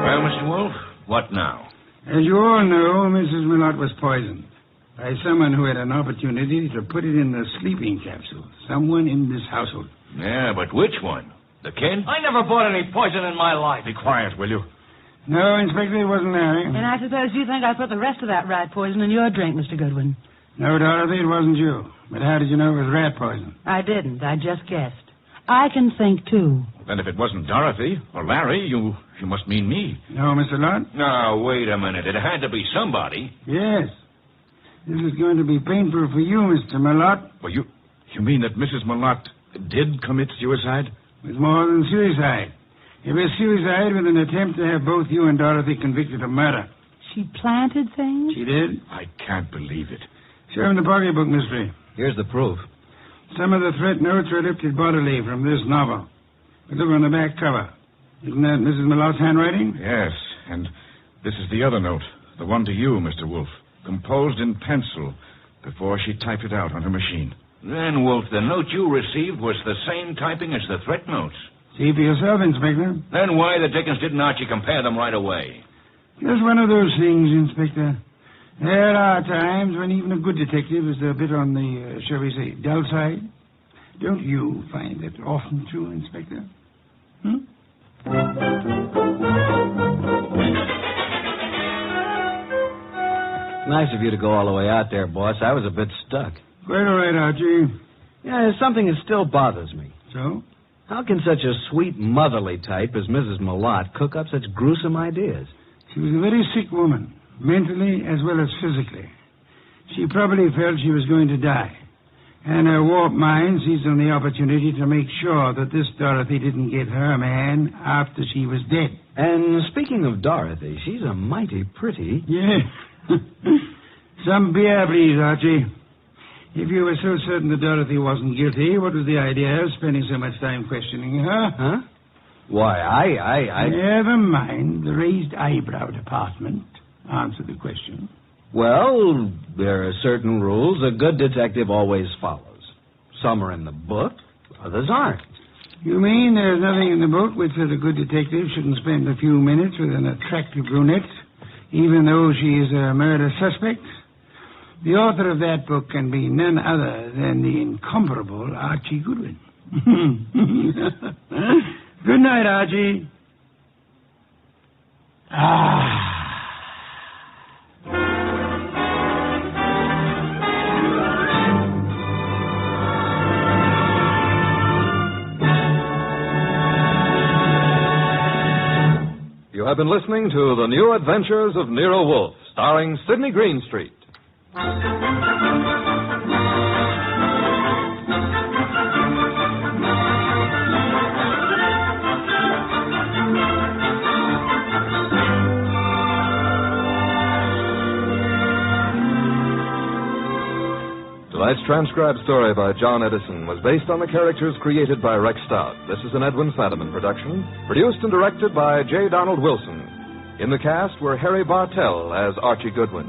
Well, Mr. Wolfe, what now? As you all know, Mrs. Millot was poisoned by someone who had an opportunity to put it in the sleeping capsule. Someone in this household. Yeah, but which one? The kid? I never bought any poison in my life. Be quiet, will you? No, Inspector, it wasn't Larry. And I suppose you think I put the rest of that rat poison in your drink, Mr. Goodwin. No, Dorothy, it wasn't you. But how did you know it was rat poison? I didn't. I just guessed. I can think, too. Then if it wasn't Dorothy or Larry, you must mean me. No, Mr. Lott? Now, wait a minute. It had to be somebody. Yes. This is going to be painful for you, Mr. Millot. Well, you mean that Mrs. Millot did commit suicide? It was more than suicide. It was suicide with an attempt to have both you and Dorothy convicted of murder. She planted things? She did. I can't believe it. Show him the pocketbook, mystery. Here's the proof. Some of the threat notes were lifted bodily from this novel. But look on the back cover. Isn't that Mrs. Millot's handwriting? Yes, and this is the other note, the one to you, Mr. Wolfe, composed in pencil before she typed it out on her machine. Then, Wolfe, the note you received was the same typing as the threat notes. See for yourself, Inspector. Then why the dickens didn't Archie compare them right away? Just one of those things, Inspector. There are times when even a good detective is a bit on the, shall we say, dull side. Don't you find that often true, Inspector? Nice of you to go all the way out there, boss. I was a bit stuck. Quite all right, Archie. Yeah, there's something that still bothers me. So? How can such a sweet, motherly type as Mrs. Millot cook up such gruesome ideas? She was a very sick woman, mentally as well as physically. She probably felt she was going to die. And her warped mind seized on the opportunity to make sure that this Dorothy didn't get her man after she was dead. And speaking of Dorothy, she's a mighty pretty... Yeah. Some beer, please, Archie. If you were so certain that Dorothy wasn't guilty, what was the idea of spending so much time questioning her? Huh? Why, I... Never mind. The raised eyebrow department. Answer the question. Well, there are certain rules a good detective always follows. Some are in the book, others aren't. You mean there's nothing in the book which says a good detective shouldn't spend a few minutes with an attractive brunette, even though she is a murder suspect? The author of that book can be none other than the incomparable Archie Goodwin. Good night, Archie. You have been listening to The New Adventures of Nero Wolfe, starring Sidney Greenstreet. Tonight's transcribed story by John Edison was based on the characters created by Rex Stout. This is an Edwin Fadiman production, produced and directed by J. Donald Wilson. In the cast were Harry Bartell as Archie Goodwin,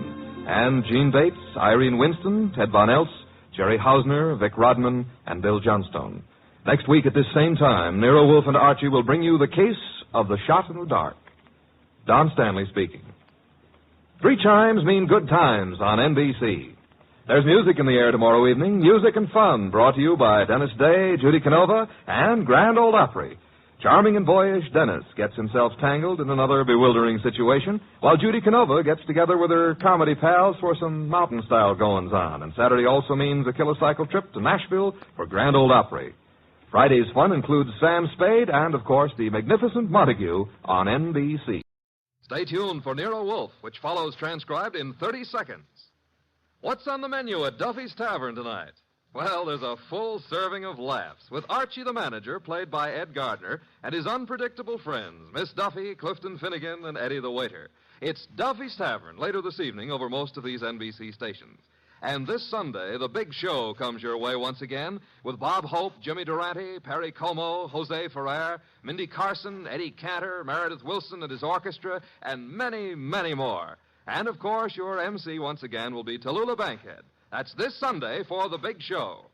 and Gene Bates, Irene Winston, Ted Von Eltz, Jerry Hausner, Vic Rodman, and Bill Johnstone. Next week at this same time, Nero Wolfe and Archie will bring you the case of the shot in the dark. Don Stanley speaking. 3 chimes mean good times on NBC. There's music in the air tomorrow evening, music and fun, brought to you by Dennis Day, Judy Canova, and Grand Ole Opry. Charming and boyish Dennis gets himself tangled in another bewildering situation, while Judy Canova gets together with her comedy pals for some mountain-style goings-on. And Saturday also means a kilocycle trip to Nashville for Grand Ole Opry. Friday's fun includes Sam Spade and, of course, the magnificent Montague on NBC. Stay tuned for Nero Wolfe, which follows transcribed in 30 seconds. What's on the menu at Duffy's Tavern tonight? Well, there's a full serving of laughs with Archie the manager, played by Ed Gardner, and his unpredictable friends, Miss Duffy, Clifton Finnegan, and Eddie the waiter. It's Duffy's Tavern later this evening over most of these NBC stations. And this Sunday, the big show comes your way once again with Bob Hope, Jimmy Durante, Perry Como, Jose Ferrer, Mindy Carson, Eddie Cantor, Meredith Wilson and his orchestra, and many, many more. And, of course, your MC once again will be Tallulah Bankhead. That's this Sunday for the big show.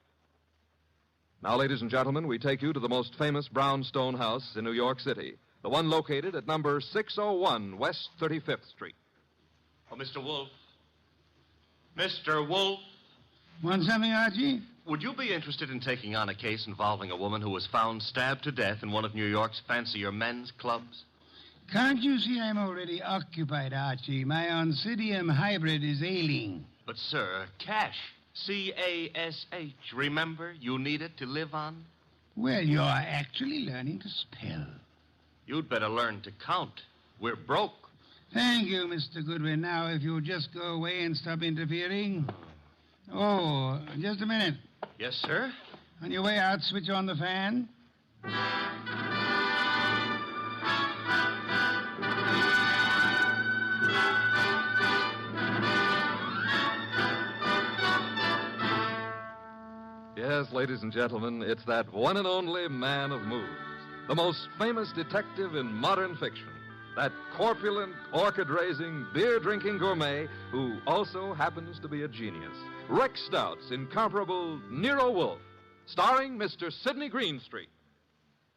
Now, ladies and gentlemen, we take you to the most famous brownstone house in New York City, the one located at number 601 West 35th Street. Oh, Mr. Wolfe. Mr. Wolfe. Want something, Archie? Would you be interested in taking on a case involving a woman who was found stabbed to death in one of New York's fancier men's clubs? Can't you see I'm already occupied, Archie? My Oncidium hybrid is ailing. But, sir, cash. C-A-S-H. Remember, you need it to live on? Well, you're actually learning to spell. You'd better learn to count. We're broke. Thank you, Mr. Goodwin. Now, if you'll just go away and stop interfering. Oh, just a minute. Yes, sir? On your way out, switch on the fan. Yes, ladies and gentlemen, it's that one and only man of moves, the most famous detective in modern fiction, that corpulent, orchid-raising, beer-drinking gourmet who also happens to be a genius. Rex Stout's incomparable Nero Wolfe, starring Mr. Sidney Greenstreet.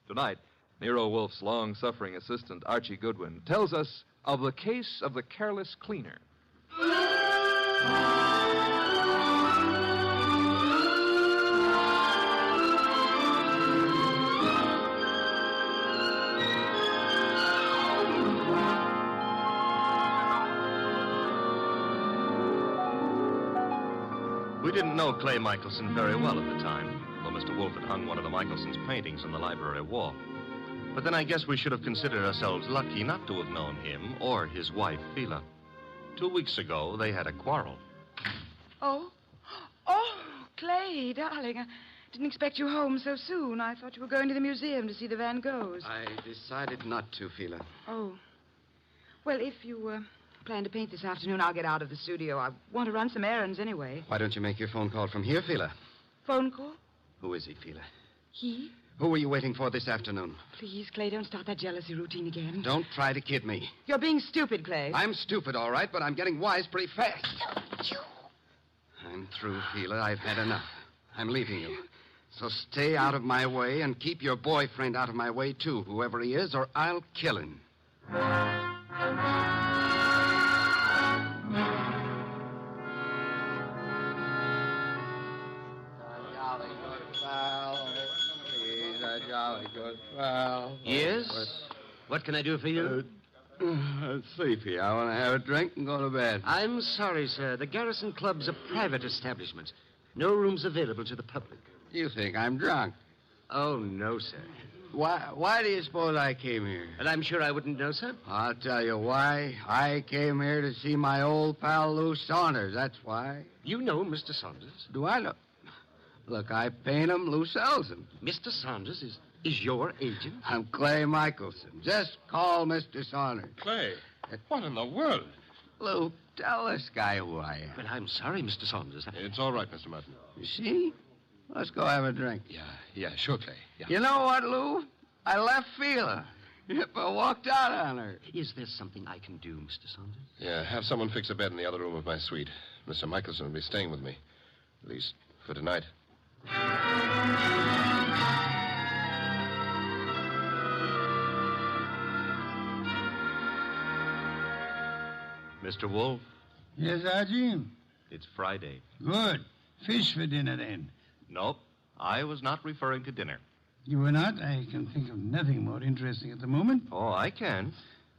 Tonight, Nero Wolfe's long-suffering assistant, Archie Goodwin, tells us of the case of the careless cleaner. We didn't know Clay Michelson very well at the time, though Mr. Wolfe had hung one of the Michelson's paintings on the library wall. But then I guess we should have considered ourselves lucky not to have known him or his wife, Phila. 2 weeks ago, they had a quarrel. Oh, Clay, darling, I didn't expect you home so soon. I thought you were going to the museum to see the Van Goghs. I decided not to, Phila. Oh. Well, if you plan to paint this afternoon, I'll get out of the studio. I want to run some errands anyway. Why don't you make your phone call from here, Phila? Phone call? Who is he, Phila? He? Who were you waiting for this afternoon? Please, Clay, don't start that jealousy routine again. Don't try to kid me. You're being stupid, Clay. I'm stupid, all right, but I'm getting wise pretty fast. I'm through, Phila. I've had enough. I'm leaving you. So stay out of my way and keep your boyfriend out of my way, too, whoever he is, or I'll kill him. Yes? What can I do for you? Sleepy. I want to have a drink and go to bed. I'm sorry, sir. The Garrison Club's a private establishment. No rooms available to the public. You think I'm drunk? Oh, no, sir. Why do you suppose I came here? And I'm sure I wouldn't know, sir. I'll tell you why. I came here to see my old pal Lou Saunders. That's why. You know Mr. Saunders? Do I know? Look, I paint him. Lou sells him. Mr. Saunders is your agent? I'm Clay Michelson. Just call Mr. Saunders. Clay, what in the world? Lou, tell this guy who I am. Well, I'm sorry, Mr. Saunders. It's all right, Mr. Martin. You see? Let's go have a drink. Yeah, sure, Clay. Yeah. You know what, Lou? I left Phila. I walked out on her. Is there something I can do, Mr. Saunders? Yeah, have someone fix a bed in the other room of my suite. Mr. Michelson will be staying with me. At least for tonight. Mr. Wolfe? Yes, Archie? It's Friday. Good. Fish for dinner, then. Nope. I was not referring to dinner. You were not? I can think of nothing more interesting at the moment. Oh, I can.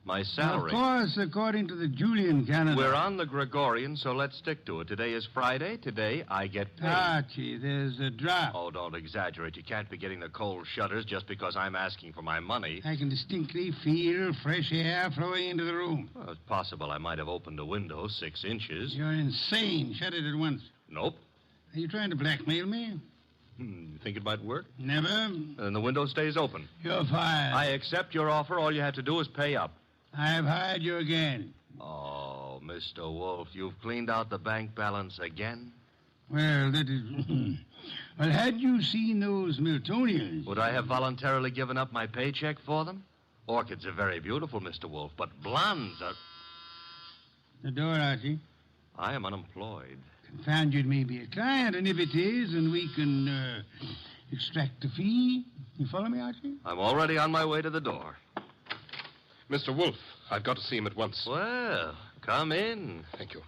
My salary. Of course, according to the Julian calendar. We're on the Gregorian, so let's stick to it. Today is Friday. Today I get paid. Archie, there's a drop. Oh, don't exaggerate. You can't be getting the cold shutters just because I'm asking for my money. I can distinctly feel fresh air flowing into the room. Well, it's possible I might have opened a window 6 inches. You're insane. Shut it at once. Nope. Are you trying to blackmail me? You think it might work? Never. And the window stays open. You're fired. I accept your offer. All you have to do is pay up. I've hired you again. Oh, Mr. Wolfe, you've cleaned out the bank balance again? Well, that is... Well, had you seen those Miltonians... Would I have voluntarily given up my paycheck for them? Orchids are very beautiful, Mr. Wolfe, but blondes are... The door, Archie. I am unemployed. Found you'd maybe a client, and if it is, and we can extract the fee. You follow me, Archie? I'm already on my way to the door. Mr. Wolfe, I've got to see him at once. Well, come in. Thank you.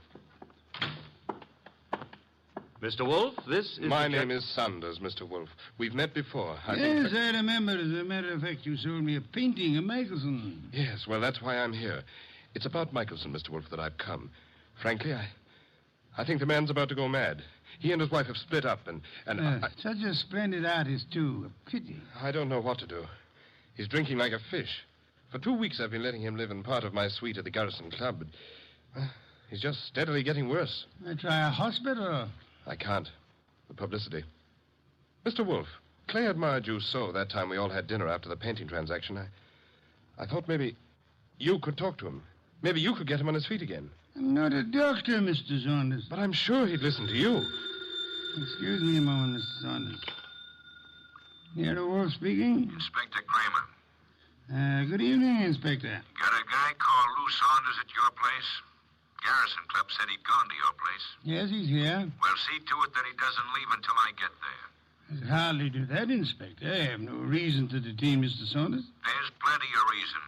Mr. Wolfe, this is... My name is Saunders, Mr. Wolfe. We've met before. Yes, I remember. As a matter of fact, you sold me a painting of Michelson. Yes, well, that's why I'm here. It's about Michelson, Mr. Wolfe, that I've come. Frankly, I think the man's about to go mad. He and his wife have split up, and such a splendid artist, too. A pity. I don't know what to do. He's drinking like a fish. For 2 weeks, I've been letting him live in part of my suite at the Garrison Club, but he's just steadily getting worse. Try a hospital. I can't. The publicity. Mr. Wolfe, Clay admired you so that time we all had dinner after the painting transaction. I thought maybe you could talk to him. Maybe you could get him on his feet again. I'm not a doctor, Mr. Saunders. But I'm sure he'd listen to you. Excuse me a moment, Mr. Saunders. Nero Wolfe speaking. Inspector Kramer. Good evening, Inspector. Got a guy called Lou Saunders at your place? Garrison Club said he'd gone to your place. Yes, he's here. Well, see to it that he doesn't leave until I get there. I could hardly do that, Inspector. I have no reason to detain Mr. Saunders. There's plenty of reason.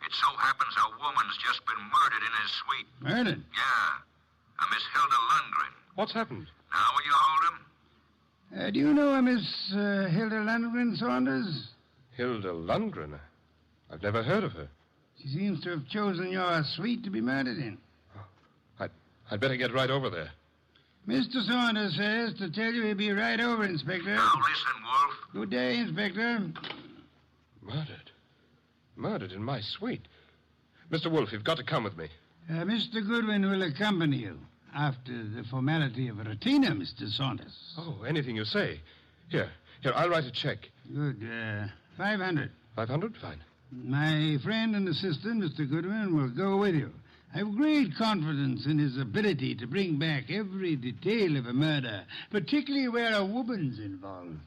It so happens a woman's just been murdered in his suite. Murdered? Yeah. A Miss Hilda Lundgren. What's happened? Now will you hold him? Do you know a Miss Hilda Lundgren, Saunders? Hilda Lundgren? I've never heard of her. She seems to have chosen your suite to be murdered in. I'd better get right over there. Mr. Saunders says to tell you he'll be right over, Inspector. Now listen, Wolfe. Good day, Inspector. Murdered? Murdered in my suite? Mr. Wolfe, you've got to come with me. Mr. Goodwin will accompany you after the formality of a retainer, Mr. Saunders. Oh, anything you say. Here, I'll write a check. Good. 500. 500? Fine. My friend and assistant, Mr. Goodwin, will go with you. I have great confidence in his ability to bring back every detail of a murder, particularly where a woman's involved.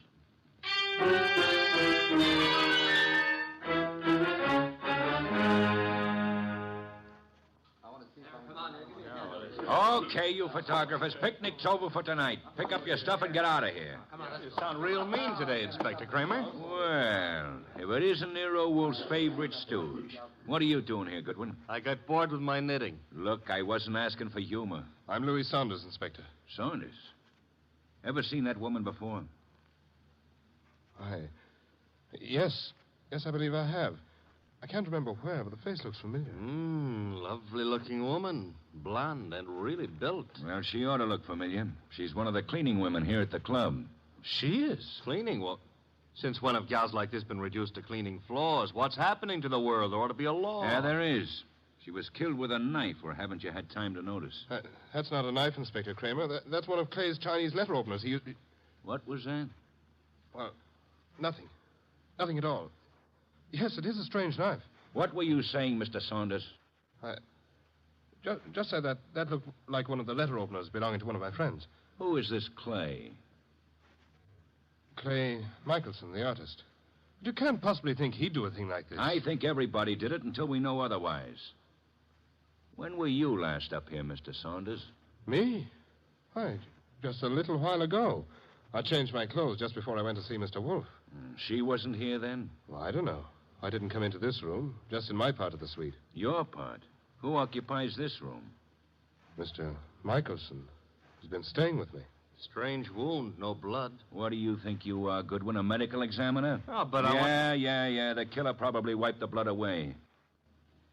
Okay, you photographers, picnic's over for tonight. Pick up your stuff and get out of here. You sound real mean today, Inspector Kramer. Well, if it isn't Nero Wolfe's favorite stooge. What are you doing here, Goodwin? I got bored with my knitting. Look, I wasn't asking for humor. I'm Louis Saunders, Inspector. Saunders? Ever seen that woman before? Yes, I believe I have. I can't remember where, but the face looks familiar. Lovely-looking woman. Blonde and really built. Well, she ought to look familiar. She's one of the cleaning women here at the club. She is? Cleaning? Well, since when have gals like this been reduced to cleaning floors? What's happening to the world? There ought to be a law. Yeah, there is. She was killed with a knife, or haven't you had time to notice? That's not a knife, Inspector Kramer. That's one of Clay's Chinese letter openers. What was that? Well, nothing. Nothing at all. Yes, it is a strange knife. What were you saying, Mr. Saunders? Just said that looked like one of the letter openers belonging to one of my friends. Who is this Clay? Clay Michelson, the artist. But you can't possibly think he'd do a thing like this. I think everybody did it until we know otherwise. When were you last up here, Mr. Saunders? Me? Why, just a little while ago. I changed my clothes just before I went to see Mr. Wolfe. She wasn't here then? Well, I don't know. I didn't come into this room, just in my part of the suite. Your part? Who occupies this room? Mr. Michelson. He's been staying with me. Strange wound, no blood. What do you think you are, Goodwin, a medical examiner? Oh, but Yeah. The killer probably wiped the blood away.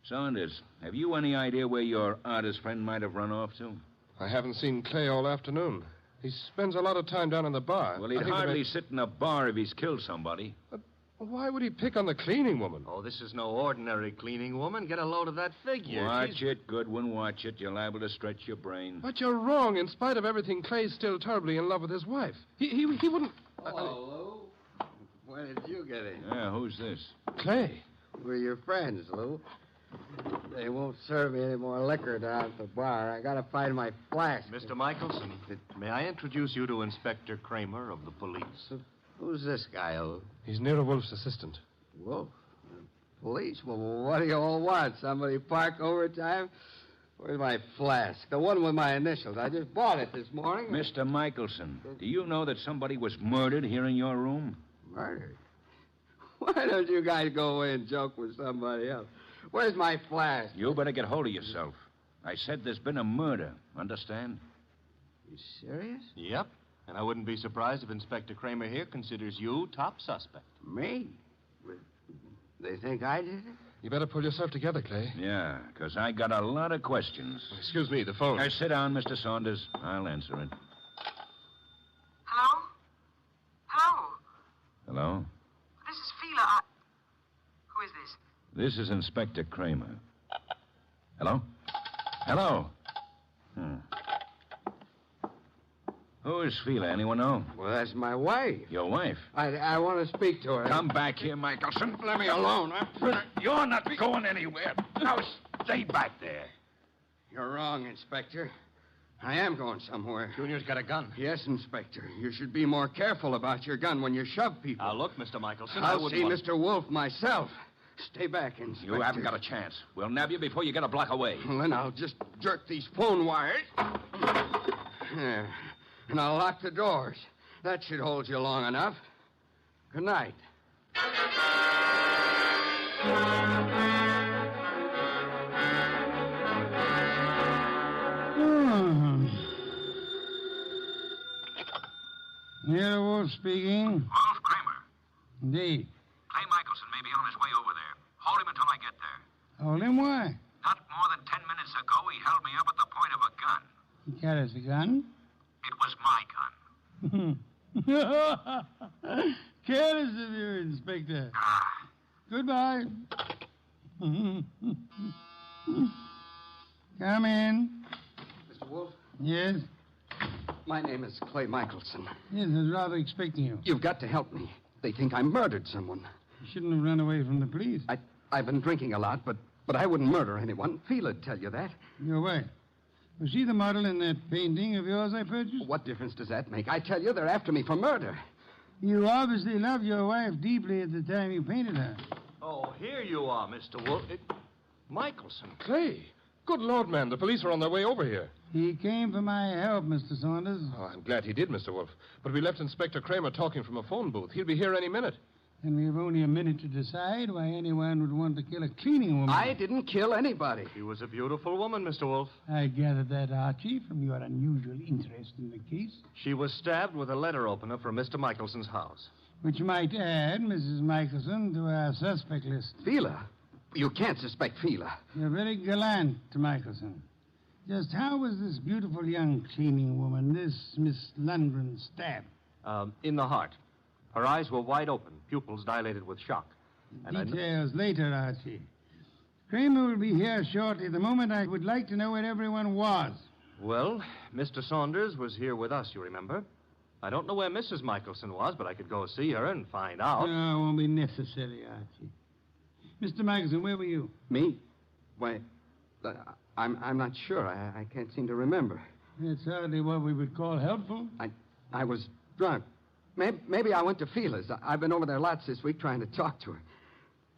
Saunders, have you any idea where your artist friend might have run off to? I haven't seen Clay all afternoon. He spends a lot of time down in the bar. Well, he'd hardly sit in a bar if he's killed somebody. Why would he pick on the cleaning woman? Oh, this is no ordinary cleaning woman. Get a load of that figure. Watch it, Goodwin, watch it. You're liable to stretch your brain. But you're wrong. In spite of everything, Clay's still terribly in love with his wife. He wouldn't... Hello, Lou. When did you get in? Yeah, who's this? Clay. We're your friends, Lou. They won't serve me any more liquor down at the bar. I gotta find my flask. Mr. Michelson, may I introduce you to Inspector Kramer of the police? Who's this guy, Lou? He's Nero Wolfe's assistant. Wolfe? Police? Well, what do you all want? Somebody park overtime? Where's my flask? The one with my initials. I just bought it this morning. Mr. Michelson, do you know that somebody was murdered here in your room? Murdered? Why don't you guys go away and joke with somebody else? Where's my flask? You better get hold of yourself. I said there's been a murder. Understand? You serious? Yep. And I wouldn't be surprised if Inspector Kramer here considers you top suspect. Me? They think I did it? You better pull yourself together, Clay. Yeah, because I got a lot of questions. Excuse me, the phone. Now, sit down, Mr. Saunders. I'll answer it. Hello? Hello? Hello? This is Fila. Who is this? This is Inspector Kramer. Hello? Hello? Who is Fila? Anyone know? Well, that's my wife. Your wife? I want to speak to her. Come back here, Michelson. Let me alone. You're not going anywhere. Now, stay back there. You're wrong, Inspector. I am going somewhere. Junior's got a gun. Yes, Inspector. You should be more careful about your gun when you shove people. Now, look, Mr. Michelson, I'll see Mr. Wolfe myself. Stay back, Inspector. You haven't got a chance. We'll nab you before you get a block away. Well, then I'll just jerk these phone wires. There. And I'll lock the doors. That should hold you long enough. Good night. Nero Wolfe speaking. Wolf Kramer. Indeed. Clay Michelson may be on his way over there. Hold him until I get there. Hold him, why? Not more than 10 minutes ago, he held me up at the point of a gun. He carries a gun? It was my gun. Careless of you, Inspector. Goodbye. Come in. Mr. Wolfe? Yes? My name is Clay Michelson. Yes, I was rather expecting you. You've got to help me. They think I murdered someone. You shouldn't have run away from the police. I've been drinking a lot, but I wouldn't murder anyone. Fela'd tell you that. Your wife. Was she the model in that painting of yours I purchased? What difference does that make? I tell you, they're after me for murder. You obviously loved your wife deeply at the time you painted her. Oh, here you are, Mr. Wolfe. Michelson. Clay. Good Lord, man. The police are on their way over here. He came for my help, Mr. Saunders. Oh, I'm glad he did, Mr. Wolfe. But we left Inspector Kramer talking from a phone booth. He'll be here any minute. And we have only a minute to decide why anyone would want to kill a cleaning woman. I didn't kill anybody. She was a beautiful woman, Mr. Wolfe. I gathered that, Archie, from your unusual interest in the case. She was stabbed with a letter opener from Mr. Michelson's house. Which might add Mrs. Michelson to our suspect list. Fila? You can't suspect Fila. You're very gallant, Michelson. Just how was this beautiful young cleaning woman, this Miss Lundgren, stabbed? In the heart. Her eyes were wide open, pupils dilated with shock. And Details later, Archie. Kramer will be here shortly. The moment I would like to know where everyone was. Well, Mr. Saunders was here with us, you remember. I don't know where Mrs. Michelson was, but I could go see her and find out. No, it won't be necessary, Archie. Mr. Michelson, where were you? Me? Why, I'm not sure. I can't seem to remember. That's hardly what we would call helpful. I was drunk. Maybe I went to Fila's. I've been over there lots this week trying to talk to her.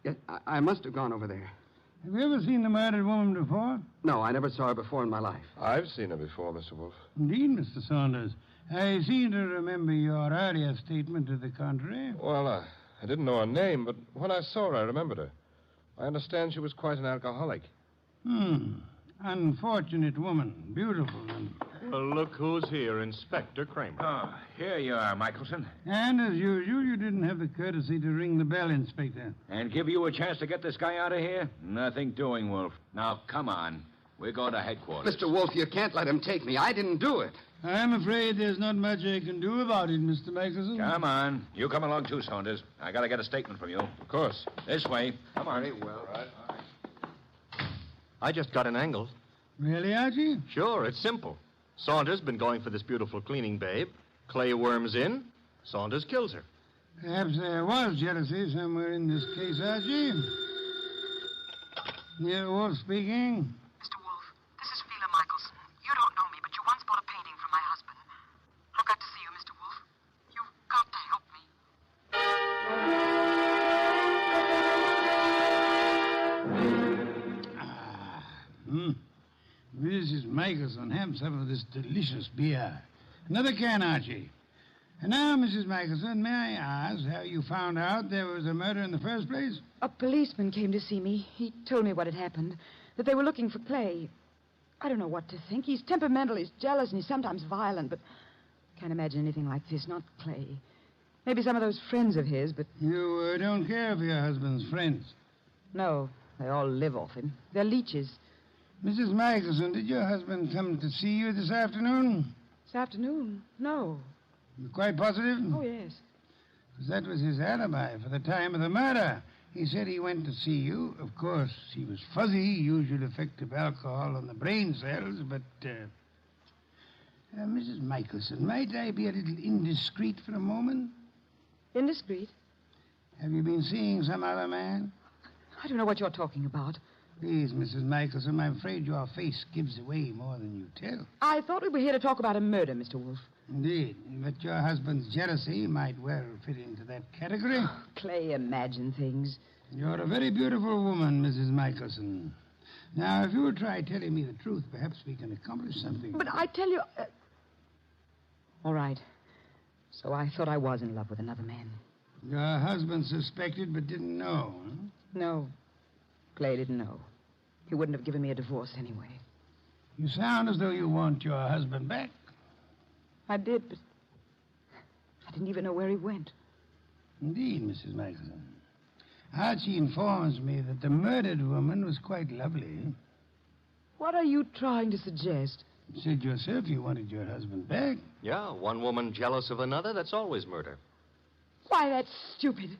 Yes, I must have gone over there. Have you ever seen the murdered woman before? No, I never saw her before in my life. I've seen her before, Mr. Wolfe. Indeed, Mr. Saunders. I seem to remember your earlier statement to the contrary. Well, I didn't know her name, but when I saw her, I remembered her. I understand she was quite an alcoholic. Unfortunate woman. Beautiful. Well, look who's here, Inspector Kramer. Oh, here you are, Michelson. And as usual, you didn't have the courtesy to ring the bell, Inspector. And give you a chance to get this guy out of here? Nothing doing, Wolf. Now, come on. We're going to headquarters. Mr. Wolfe, you can't let him take me. I didn't do it. I'm afraid there's not much I can do about it, Mr. Michelson. Come on. You come along too, Saunders. I got to get a statement from you. Of course. This way. Come on. Very well. All right. I just got an angle. Really, Archie? Sure, it's simple. Saunders been going for this beautiful cleaning babe. Clay worms in. Saunders kills her. Perhaps there was jealousy somewhere in this case, Archie. Nero Wolfe speaking. Mr. Wolfe, this is Fila Michelson. You don't know me, but you once bought a painting from my husband. I've got to see you, Mr. Wolfe. You've got to help me. Michelson, have some of this delicious beer. Another can, Archie. And now, Mrs. Michelson, may I ask how you found out there was a murder in the first place? A policeman came to see me. He told me what had happened, that they were looking for Clay. I don't know what to think. He's temperamental, he's jealous, and he's sometimes violent, but I can't imagine anything like this, not Clay. Maybe some of those friends of his, but... You don't care for your husband's friends? No, they all live off him. They're leeches. Mrs. Michelson, did your husband come to see you this afternoon? This afternoon? No. You're quite positive? Oh, yes. Because that was his alibi for the time of the murder. He said he went to see you. Of course, he was fuzzy, usual effect of alcohol on the brain cells, but... Mrs. Michelson, might I be a little indiscreet for a moment? Indiscreet? Have you been seeing some other man? I don't know what you're talking about. Please, Mrs. Michelson, I'm afraid your face gives away more than you tell. I thought we were here to talk about a murder, Mr. Wolfe. Indeed, but your husband's jealousy might well fit into that category. Clay, imagine things. You're a very beautiful woman, Mrs. Michelson. Now, if you will try telling me the truth, perhaps we can accomplish something. But I tell you... All right. So I thought I was in love with another man. Your husband suspected but didn't know, huh? No. Clay didn't know. He wouldn't have given me a divorce anyway. You sound as though you want your husband back. I did, but I didn't even know where he went. Indeed, Mrs. Michelson. Archie informs me that the murdered woman was quite lovely. What are you trying to suggest? You said yourself you wanted your husband back. Yeah, one woman jealous of another, that's always murder. Why, that's stupid.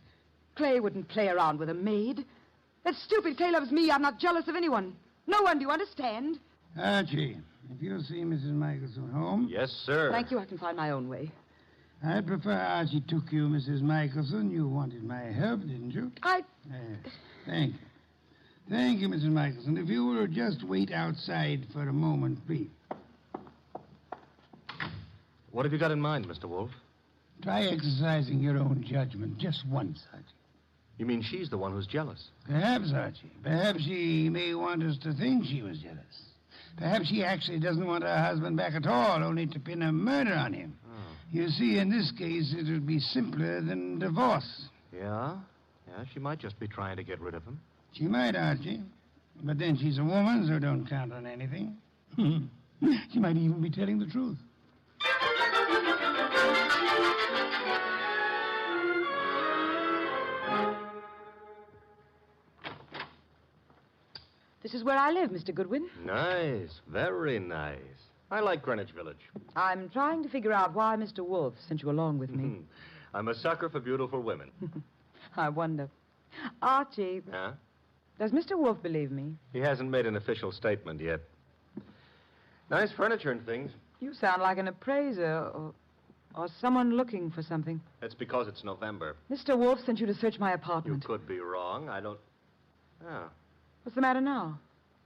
Clay wouldn't play around with a maid. That's stupid. Clay loves me. I'm not jealous of anyone. No one, do you understand? Archie, if you'll see Mrs. Michelson home... Yes, sir. Thank you. I can find my own way. I'd prefer Archie took you, Mrs. Michelson. You wanted my help, didn't you? Thank you. Thank you, Mrs. Michelson. If you will just wait outside for a moment, please. What have you got in mind, Mr. Wolfe? Try exercising your own judgment just once, Archie. You mean she's the one who's jealous? Perhaps, Archie. Perhaps she may want us to think she was jealous. Perhaps she actually doesn't want her husband back at all, only to pin a murder on him. Oh. You see, in this case, it would be simpler than divorce. Yeah? Yeah, she might just be trying to get rid of him. She might, Archie. But then she's a woman, so don't count on anything. She might even be telling the truth. This is where I live, Mr. Goodwin. Nice. Very nice. I like Greenwich Village. I'm trying to figure out why Mr. Wolfe sent you along with me. I'm a sucker for beautiful women. I wonder. Archie. Huh? Does Mr. Wolfe believe me? He hasn't made an official statement yet. Nice furniture and things. You sound like an appraiser or someone looking for something. That's because it's November. Mr. Wolfe sent you to search my apartment. You could be wrong. I don't... Oh. What's the matter now?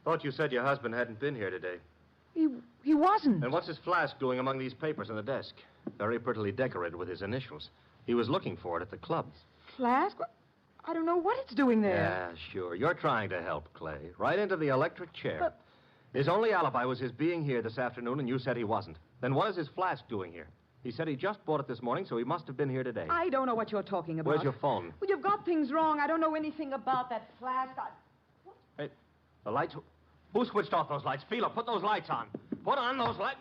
Thought you said your husband hadn't been here today. He wasn't. And what's his flask doing among these papers on the desk? Very prettily decorated with his initials. He was looking for it at the club. Flask? I don't know what it's doing there. Yeah, sure. You're trying to help, Clay. Right into the electric chair. But... His only alibi was his being here this afternoon, and you said he wasn't. Then what is his flask doing here? He said he just bought it this morning, so he must have been here today. I don't know what you're talking about. Where's your phone? Well, you've got things wrong. I don't know anything about that flask. Hey, the lights... Who switched off those lights? Fila, put those lights on. Put on those lights.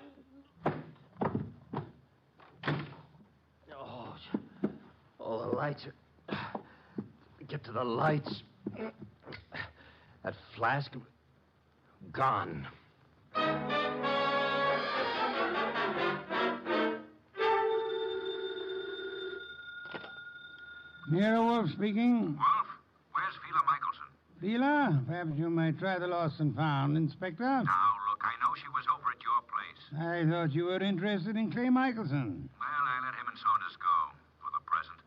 Oh, the lights are... Get to the lights. That flask... Gone. Nero Wolfe speaking. Wolfe, where's Fila Michelson? Fila? Perhaps you might try the lost and found, Inspector. Now, look, I know she was over at your place. I thought you were interested in Clay Michelson. Well, I let him and Saunders go, for the present.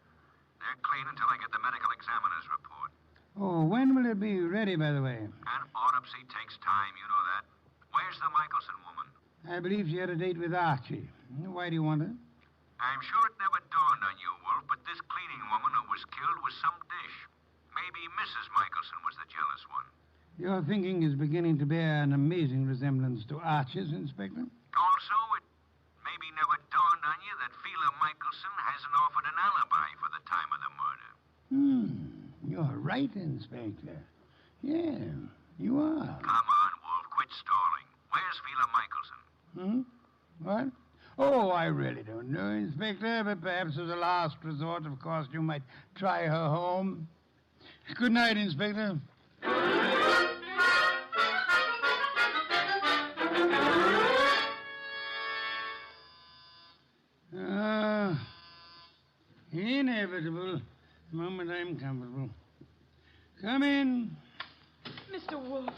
They're clean until I get the medical examiner's report. Oh, when will it be ready, by the way? An autopsy takes time, you know that. Where's the Michelson woman? I believe she had a date with Archie. Why do you want her? I'm sure it never dawned on you, Wolf, but this cleaning woman who was killed was some dish. Maybe Mrs. Michelson was the jealous one. Your thinking is beginning to bear an amazing resemblance to Archie's, Inspector. Also, it maybe never dawned on you that Fela Michelson hasn't offered an alibi for the time of the murder. You're right, Inspector. Yeah, you are. Come on, Wolf, quit stalling. Where's Fela Michelson? What? Oh, I really don't know, Inspector, but perhaps as a last resort, of course, you might try her home. Good night, Inspector. Inevitable. The moment I'm comfortable. Come in. Mr. Wolfe.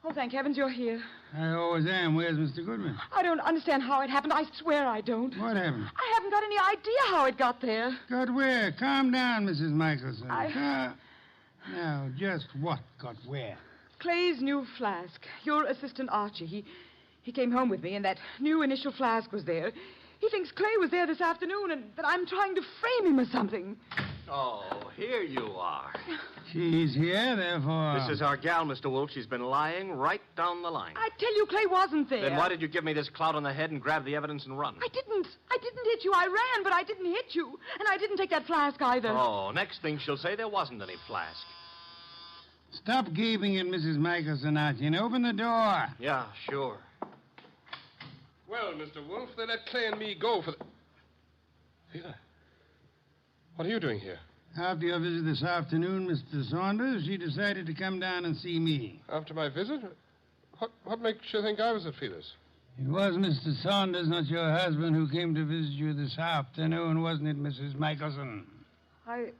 Oh, thank heavens you're here. I always am. Where's Mr. Goodwin? I don't understand how it happened. I swear I don't. What happened? I haven't got any idea how it got there. Got where? Calm down, Mrs. Michelson. Now, just what got where? Clay's new flask. Your assistant, Archie. He came home with me, and that new initial flask was there. He thinks Clay was there this afternoon, and that I'm trying to frame him or something. Oh, here you are. She's here, therefore. This is our gal, Mr. Wolfe. She's been lying right down the line. I tell you, Clay wasn't there. Then why did you give me this clout on the head and grab the evidence and run? I didn't hit you. I ran, but I didn't hit you. And I didn't take that flask either. Oh, next thing she'll say there wasn't any flask. Stop gaping at Mrs. Michelson, Archie, and open the door. Yeah, sure. Well, Mr. Wolfe, they let Clay and me go for the... Fela, what are you doing here? After your visit this afternoon, Mr. Saunders, she decided to come down and see me. After my visit? What makes you think I was at Fela's? It was Mr. Saunders, not your husband, who came to visit you this afternoon, wasn't it, Mrs. Michelson? I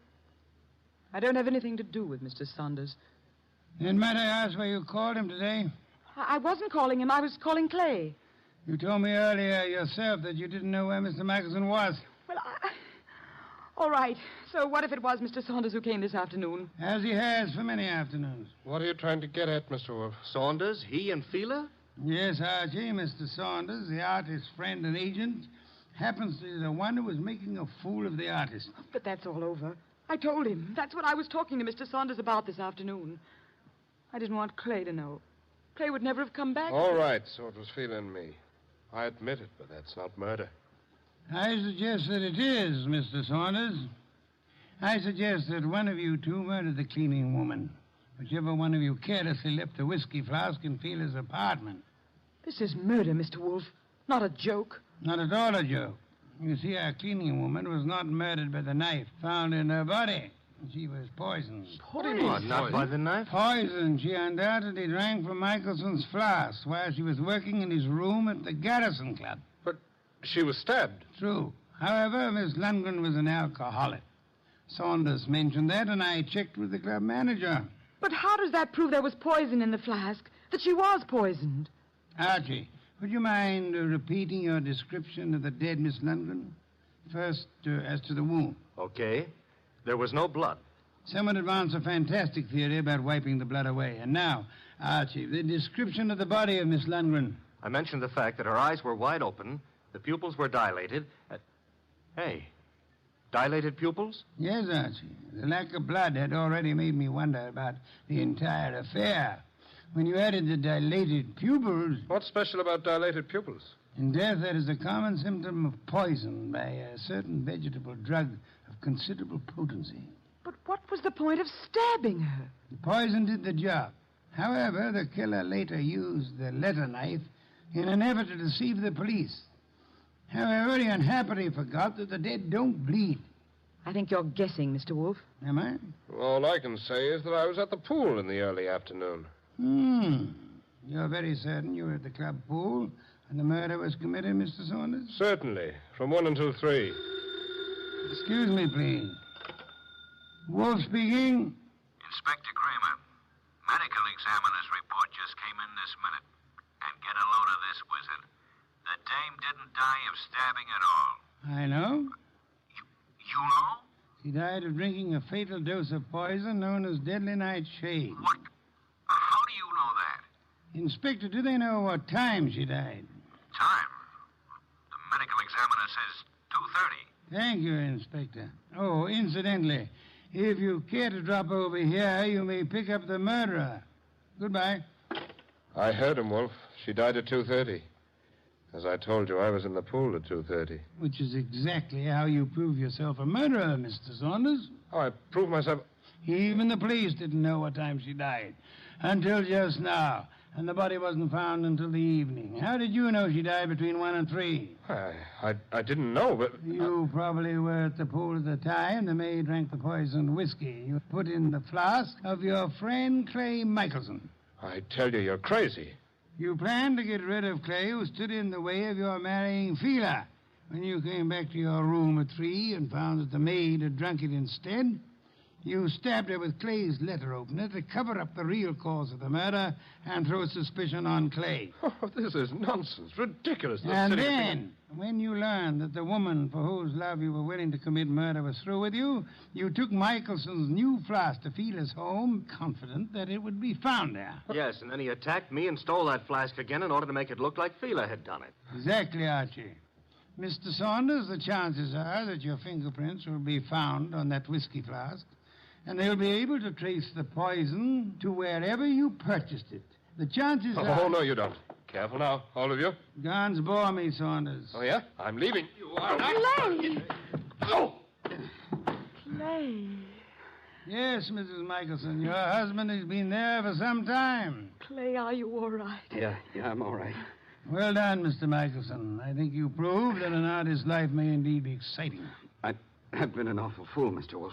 don't have anything to do with Mr. Saunders. Then might I ask why you called him today? I wasn't calling him. I was calling Clay. You told me earlier yourself that you didn't know where Mr. Michelson was. Well, all right. So what if it was Mr. Saunders who came this afternoon? As he has for many afternoons. What are you trying to get at, Mr. Wolfe? Saunders? He and Fela? Yes, Archie. Mr. Saunders, the artist's friend and agent, happens to be the one who was making a fool of the artist. But that's all over. I told him. That's what I was talking to Mr. Saunders about this afternoon. I didn't want Clay to know. Clay would never have come back. All right, so it was Fela and me. I admit it, but that's not murder. I suggest that it is, Mr. Saunders. I suggest that one of you two murdered the cleaning woman. Whichever one of you carelessly left the whiskey flask in Fela's apartment. This is murder, Mr. Wolfe. Not a joke. Not at all a joke. You see, our cleaning woman was not murdered by the knife found in her body. She was poisoned. What do you mean, not by the knife? Poisoned. She undoubtedly drank from Michelson's flask while she was working in his room at the Garrison Club. But she was stabbed. True. However, Miss Lundgren was an alcoholic. Saunders mentioned that, and I checked with the club manager. But how does that prove there was poison in the flask? That she was poisoned? Archie, would you mind repeating your description of the dead Miss Lundgren? First, as to the wound. Okay. There was no blood. Someone advanced a fantastic theory about wiping the blood away. And now, Archie, the description of the body of Miss Lundgren. I mentioned the fact that her eyes were wide open, the pupils were dilated. Hey, dilated pupils? Yes, Archie. The lack of blood had already made me wonder about the entire affair. When you added the dilated pupils... What's special about dilated pupils? In death, that is a common symptom of poison by a certain vegetable drug of considerable potency. But what was the point of stabbing her? The poison did the job. However, the killer later used the letter knife in an effort to deceive the police. However, he unhappily forgot that the dead don't bleed. I think you're guessing, Mr. Wolfe. Am I? All I can say is that I was at the pool in the early afternoon. You're very certain you were at the club pool and the murder was committed, Mr. Saunders? Certainly. From 1 until 3. Excuse me, please. Wolf speaking. Inspector Kramer, medical examiner's report just came in this minute. And get a load of this, wizard. The dame didn't die of stabbing at all. I know. You know? She died of drinking a fatal dose of poison known as deadly nightshade. What? How do you know that? Inspector, do they know what time she died? Time? The medical examiner says 2:30. Thank you, Inspector. Oh, incidentally, if you care to drop over here, you may pick up the murderer. Goodbye. I heard him, Wolf. She died at 2:30. As I told you, I was in the pool at 2:30. Which is exactly how you prove yourself a murderer, Mr. Saunders. Oh, I proved myself... Even the police didn't know what time she died. Until just now. And the body wasn't found until the evening. How did you know she died between 1 and 3? I didn't know, but... You probably were at the pool at the time. The maid drank the poisoned whiskey you put in the flask of your friend Clay Michelson. I tell you, you're crazy. You planned to get rid of Clay, who stood in the way of your marrying Fila. When you came back to your room at 3 and found that the maid had drunk it instead, you stabbed her with Clay's letter opener to cover up the real cause of the murder and throw suspicion on Clay. Oh, this is nonsense. Ridiculous. And then, when you learned that the woman for whose love you were willing to commit murder was through with you, you took Michelson's new flask to Fila's home, confident that it would be found there. Yes, and then he attacked me and stole that flask again in order to make it look like Fila had done it. Exactly, Archie. Mr. Saunders, the chances are that your fingerprints will be found on that whiskey flask, and they'll be able to trace the poison to wherever you purchased it. The chances are... Oh, no, you don't. Careful now, all of you. Guns bore me, Saunders. Oh, yeah? I'm leaving. You are... Clay! Oh! Clay. Yes, Mrs. Michelson, your husband has been there for some time. Clay, are you all right? Yeah, I'm all right. Well done, Mr. Michelson. I think you proved that an artist's life may indeed be exciting. I've been an awful fool, Mr. Wolfe.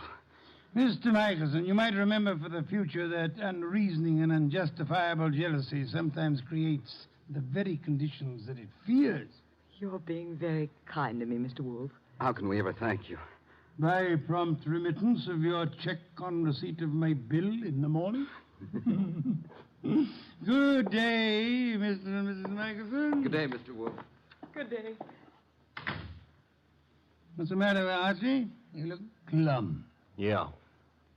Mr. Michelson, you might remember for the future that unreasoning and unjustifiable jealousy sometimes creates the very conditions that it fears. You're being very kind to me, Mr. Wolfe. How can we ever thank you? By prompt remittance of your check on receipt of my bill in the morning. Good day, Mr. and Mrs. Michelson. Good day, Mr. Wolfe. Good day. What's the matter, Archie? You look glum. Yeah.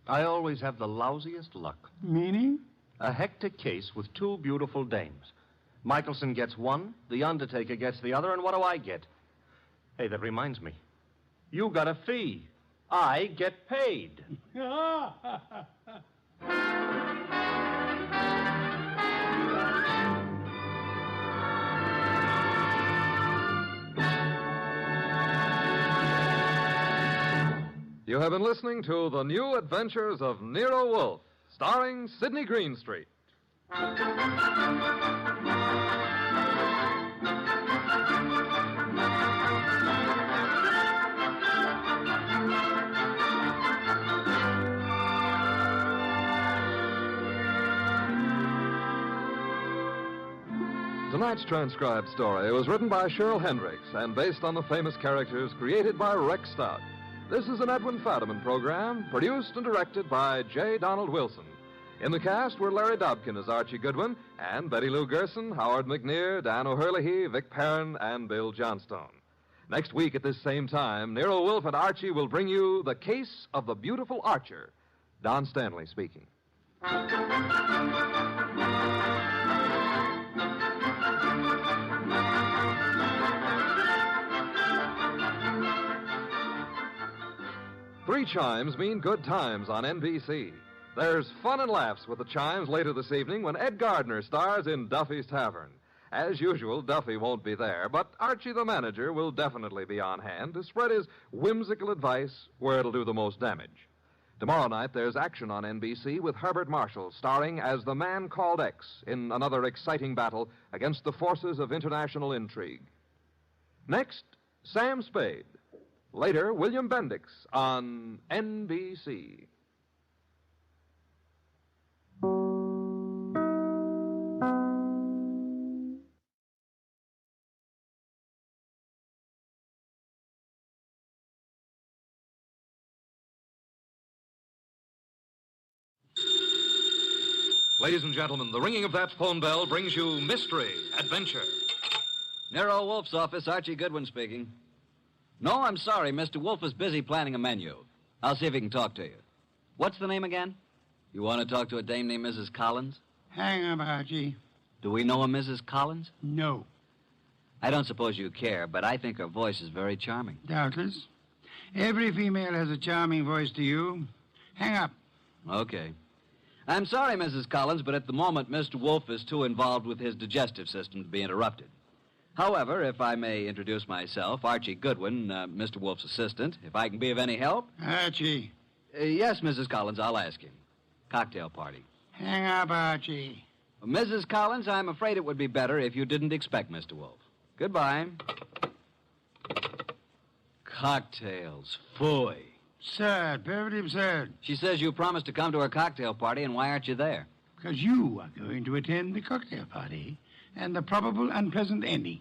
I always have the lousiest luck. Meaning? A hectic case with 2 beautiful dames. Michelson gets one, the undertaker gets the other, and what do I get? Hey, that reminds me. You got a fee. I get paid. You have been listening to The New Adventures of Nero Wolfe, starring Sidney Greenstreet. Tonight's transcribed story was written by Cheryl Hendricks and based on the famous characters created by Rex Stout. This is an Edwin Fadiman program, produced and directed by J. Donald Wilson. In the cast were Larry Dobkin as Archie Goodwin, and Betty Lou Gerson, Howard McNear, Dan O'Hurley, Vic Perrin, and Bill Johnstone. Next week at this same time, Nero Wolfe and Archie will bring you The Case of the Beautiful Archer. Don Stanley speaking. Three chimes mean good times on NBC. There's fun and laughs with the chimes later this evening when Ed Gardner stars in Duffy's Tavern. As usual, Duffy won't be there, but Archie the manager will definitely be on hand to spread his whimsical advice where it'll do the most damage. Tomorrow night, there's action on NBC with Herbert Marshall starring as the man called X in another exciting battle against the forces of international intrigue. Next, Sam Spade. Later, William Bendix on NBC. Ladies and gentlemen, the ringing of that phone bell brings you mystery, adventure. Nero Wolfe's office, Archie Goodwin speaking. No, I'm sorry. Mr. Wolfe is busy planning a menu. I'll see if he can talk to you. What's the name again? You want to talk to a dame named Mrs. Collins? Hang up, Archie. Do we know a Mrs. Collins? No. I don't suppose you care, but I think her voice is very charming. Doubtless. Every female has a charming voice to you. Hang up. Okay. I'm sorry, Mrs. Collins, but at the moment, Mr. Wolfe is too involved with his digestive system to be interrupted. However, if I may introduce myself, Archie Goodwin, Mr. Wolfe's assistant, if I can be of any help. Archie. Yes, Mrs. Collins, I'll ask him. Cocktail party. Hang up, Archie. Mrs. Collins, I'm afraid it would be better if you didn't expect Mr. Wolfe. Goodbye. Cocktails. Phooey. Absurd. Perfectly absurd. She says you promised to come to her cocktail party, and why aren't you there? Because you are going to attend the cocktail party and the probable unpleasant ending.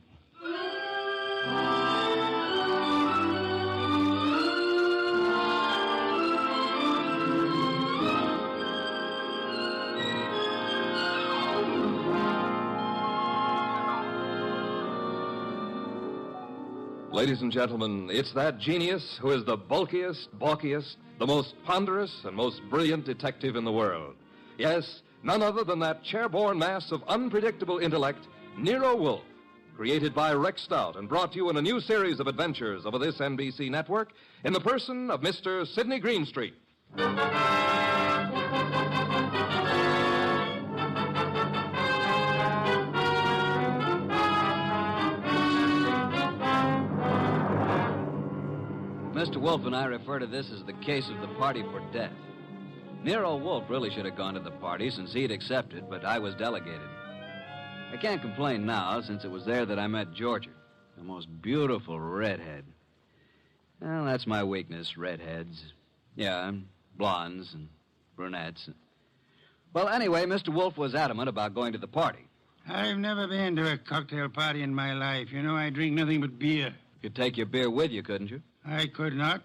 Ladies and gentlemen, it's that genius who is the bulkiest, balkiest, the most ponderous, and most brilliant detective in the world. Yes, none other than that chair-borne mass of unpredictable intellect, Nero Wolfe, created by Rex Stout and brought to you in a new series of adventures over this NBC network in the person of Mr. Sidney Greenstreet. Mr. Wolfe and I refer to this as the case of the party for death. Nero Wolfe really should have gone to the party since he'd accepted, but I was delegated. I can't complain now, since it was there that I met Georgia, the most beautiful redhead. Well, that's my weakness, redheads. Yeah, blondes and brunettes. Well, anyway, Mr. Wolfe was adamant about going to the party. I've never been to a cocktail party in my life. You know, I drink nothing but beer. You could take your beer with you, couldn't you? I could not.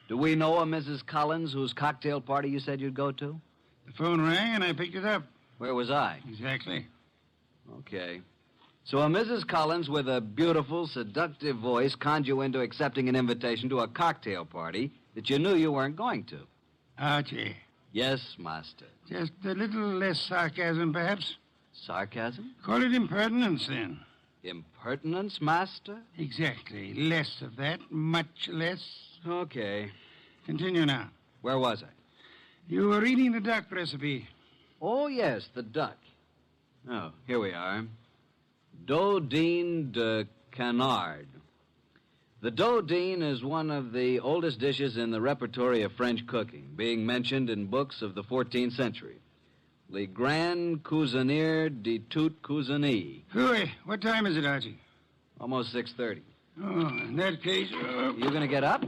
Do we know a Mrs. Collins whose cocktail party you said you'd go to? The phone rang and I picked it up. Where was I? Exactly. Okay. So a Mrs. Collins with a beautiful, seductive voice conned you into accepting an invitation to a cocktail party that you knew you weren't going to. Archie. Yes, master. Just a little less sarcasm, perhaps. Sarcasm? Call it impertinence, then. Impertinence, master? Exactly. Less of that. Much less. Okay. Continue now. Where was I? You were reading the duck recipe. Oh, yes, the duck. Oh, here we are. Dodine de canard. The dodine is one of the oldest dishes in the repertory of French cooking, being mentioned in books of the 14th century. Le Grand Cuisinier de Toute Cuisine. Hooey, what time is it, Archie? Almost 6:30. Oh, in that case... You going to get up?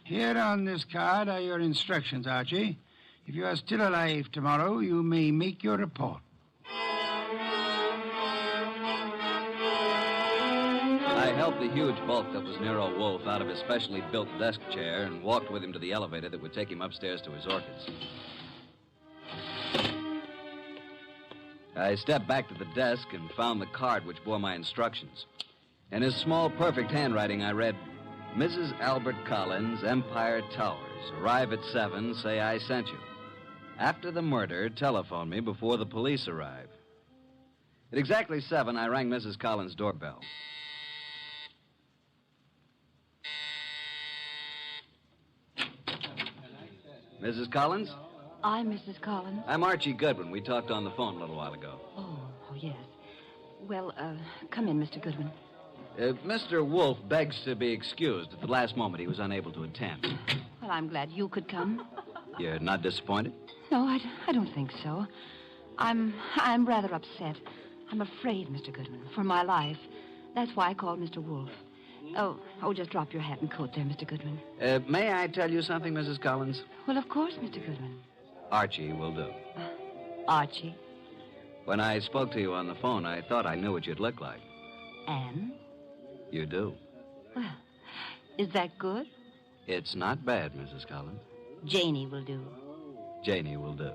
Here on this card are your instructions, Archie. If you are still alive tomorrow, you may make your report. I helped the huge bulk that was Nero Wolfe out of his specially built desk chair and walked with him to the elevator that would take him upstairs to his orchids. I stepped back to the desk and found the card which bore my instructions. In his small, perfect handwriting, I read, Mrs. Albert Collins, Empire Towers. Arrive at 7, say I sent you. After the murder, telephone me before the police arrive. At exactly 7, I rang Mrs. Collins' doorbell. Mrs. Collins? I'm Mrs. Collins. I'm Archie Goodwin. We talked on the phone a little while ago. Oh, yes. Well, come in, Mr. Goodwin. Mr. Wolfe begs to be excused. At the last moment, he was unable to attend. Well, I'm glad you could come. You're not disappointed? No, I don't think so. I'm rather upset. I'm afraid, Mr. Goodwin, for my life. That's why I called Mr. Wolfe. Oh, just drop your hat and coat there, Mr. Goodwin. May I tell you something, Mrs. Collins? Well, of course, Mr. Goodwin. Archie will do. Archie? When I spoke to you on the phone, I thought I knew what you'd look like. And? You do. Well, is that good? It's not bad, Mrs. Collins. Janie will do. Janie will do.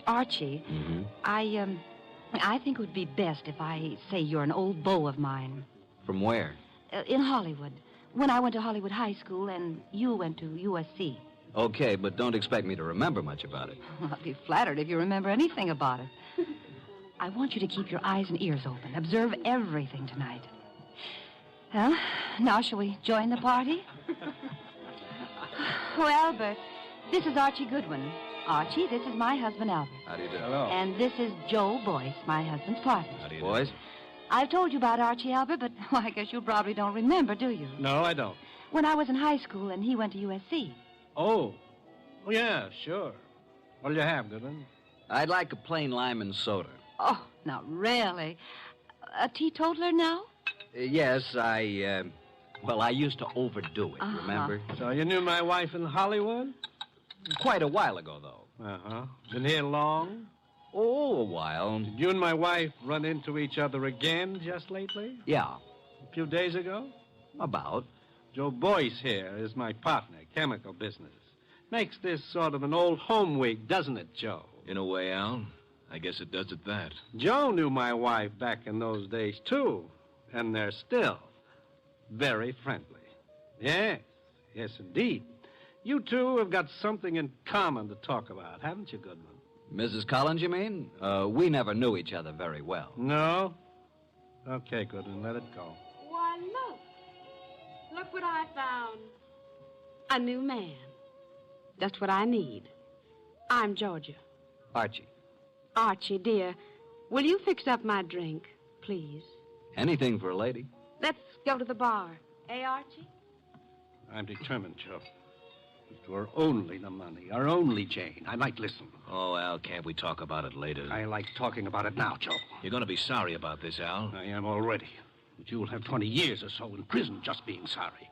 Archie, Mm-hmm. I think it would be best if I say you're an old beau of mine. From where? In Hollywood. When I went to Hollywood High School and you went to USC. Okay, but don't expect me to remember much about it. Well, I'll be flattered if you remember anything about it. I want you to keep your eyes and ears open. Observe everything tonight. Well, now shall we join the party? Oh, Albert, this is Archie Goodwin. Archie, this is my husband, Albert. How do you do? Hello. And this is Joe Boyce, my husband's partner. How do you do? Boys? I've told you about Archie, Albert, but well, I guess you probably don't remember, do you? No, I don't. When I was in high school and he went to USC. Oh, yeah, sure. What'll you have, Goodwin? I'd like a plain lime and soda. Oh, now, really? A teetotaler now? Yes, I used to overdo it, remember? So you knew my wife in Hollywood? Quite a while ago, though. Uh-huh. Been here long? Oh, a while. Did you and my wife run into each other again just lately? Yeah. A few days ago? About. Joe Boyce here is my partner, chemical business. Makes this sort of an old home week, doesn't it, Joe? In a way, Al. I guess it does at that. Joe knew my wife back in those days, too. And they're still very friendly. Yes, indeed. You two have got something in common to talk about, haven't you, Goodwin? Mrs. Collins, you mean? We never knew each other very well. No? Okay, Goodwin, let it go. Why, look. Look what I found. A new man. Just what I need. I'm Georgia. Archie. Archie, dear, will you fix up my drink, please? Anything for a lady. Let's go to the bar. Eh, Archie? I'm determined, Joe. It were only the money, our only Jane. I might listen. Oh, Al, can't we talk about it later? I like talking about it now, Joe. You're going to be sorry about this, Al. I am already. But you'll have 20 years or so in prison just being sorry.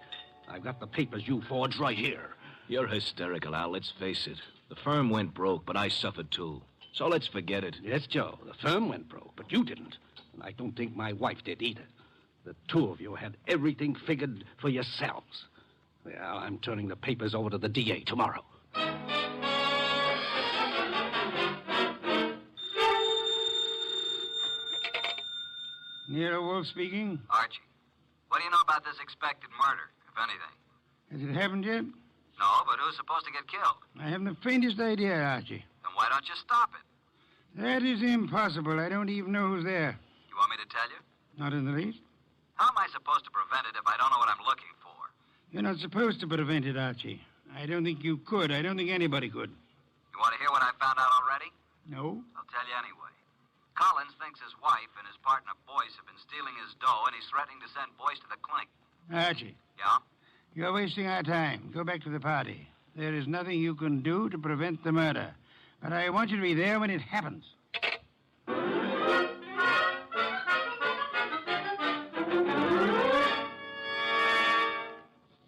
I've got the papers you forged right here. You're hysterical, Al. Let's face it. The firm went broke, but I suffered too. So let's forget it. Yes, Joe. The firm went broke, but you didn't. And I don't think my wife did either. The two of you had everything figured for yourselves. Well, I'm turning the papers over to the DA tomorrow. Nero Wolfe speaking. Archie, what do you know about this expected murder, if anything? Has it happened yet? No, but who's supposed to get killed? I haven't the faintest idea, Archie. Then why don't you stop it? That is impossible. I don't even know who's there. You want me to tell you? Not in the least. How am I supposed to prevent it if I don't know what I'm looking for? You're not supposed to prevent it, Archie. I don't think you could. I don't think anybody could. You want to hear what I found out already? No? I'll tell you anyway. Collins thinks his wife and his partner Boyce have been stealing his dough, and he's threatening to send Boyce to the clink. Archie. Yeah? You're wasting our time. Go back to the party. There is nothing you can do to prevent the murder. But I want you to be there when it happens.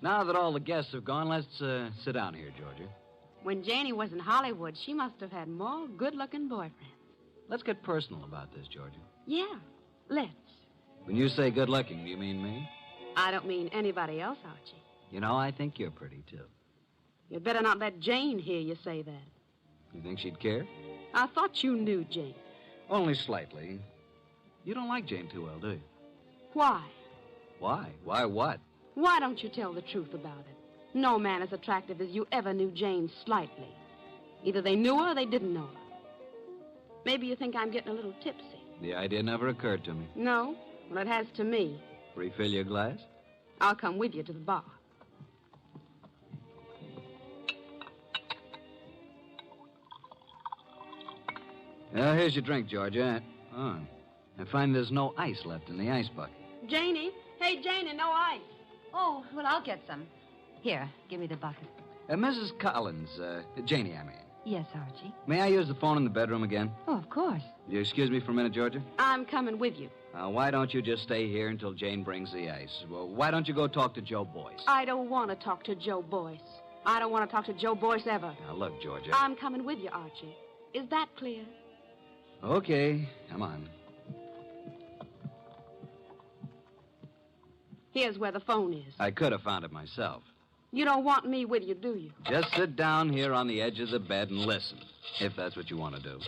Now that all the guests have gone, let's sit down here, Georgia. When Janie was in Hollywood, she must have had more good-looking boyfriends. Let's get personal about this, Georgia. Yeah, let's. When you say good-looking, do you mean me? I don't mean anybody else, Archie. You know, I think you're pretty, too. You'd better not let Jane hear you say that. You think she'd care? I thought you knew Jane. Only slightly. You don't like Jane too well, do you? Why? Why? Why what? Why don't you tell the truth about it? No man as attractive as you ever knew Jane slightly. Either they knew her or they didn't know her. Maybe you think I'm getting a little tipsy. The idea never occurred to me. No? Well, it has to me. Refill your glass? I'll come with you to the bar. Here's your drink, Georgia. Oh, I find there's no ice left in the ice bucket. Janie? Hey, Janie, no ice. Oh, well, I'll get some. Here, give me the bucket. Mrs. Collins, Janie, I mean. Yes, Archie. May I use the phone in the bedroom again? Oh, of course. You excuse me for a minute, Georgia? I'm coming with you. Why don't you just stay here until Jane brings the ice? Well, why don't you go talk to Joe Boyce? I don't want to talk to Joe Boyce. I don't want to talk to Joe Boyce ever. Now, look, Georgia. I'm coming with you, Archie. Is that clear? Okay, come on. Here's where the phone is. I could have found it myself. You don't want me with you, do you? Just sit down here on the edge of the bed and listen, if that's what you want to do.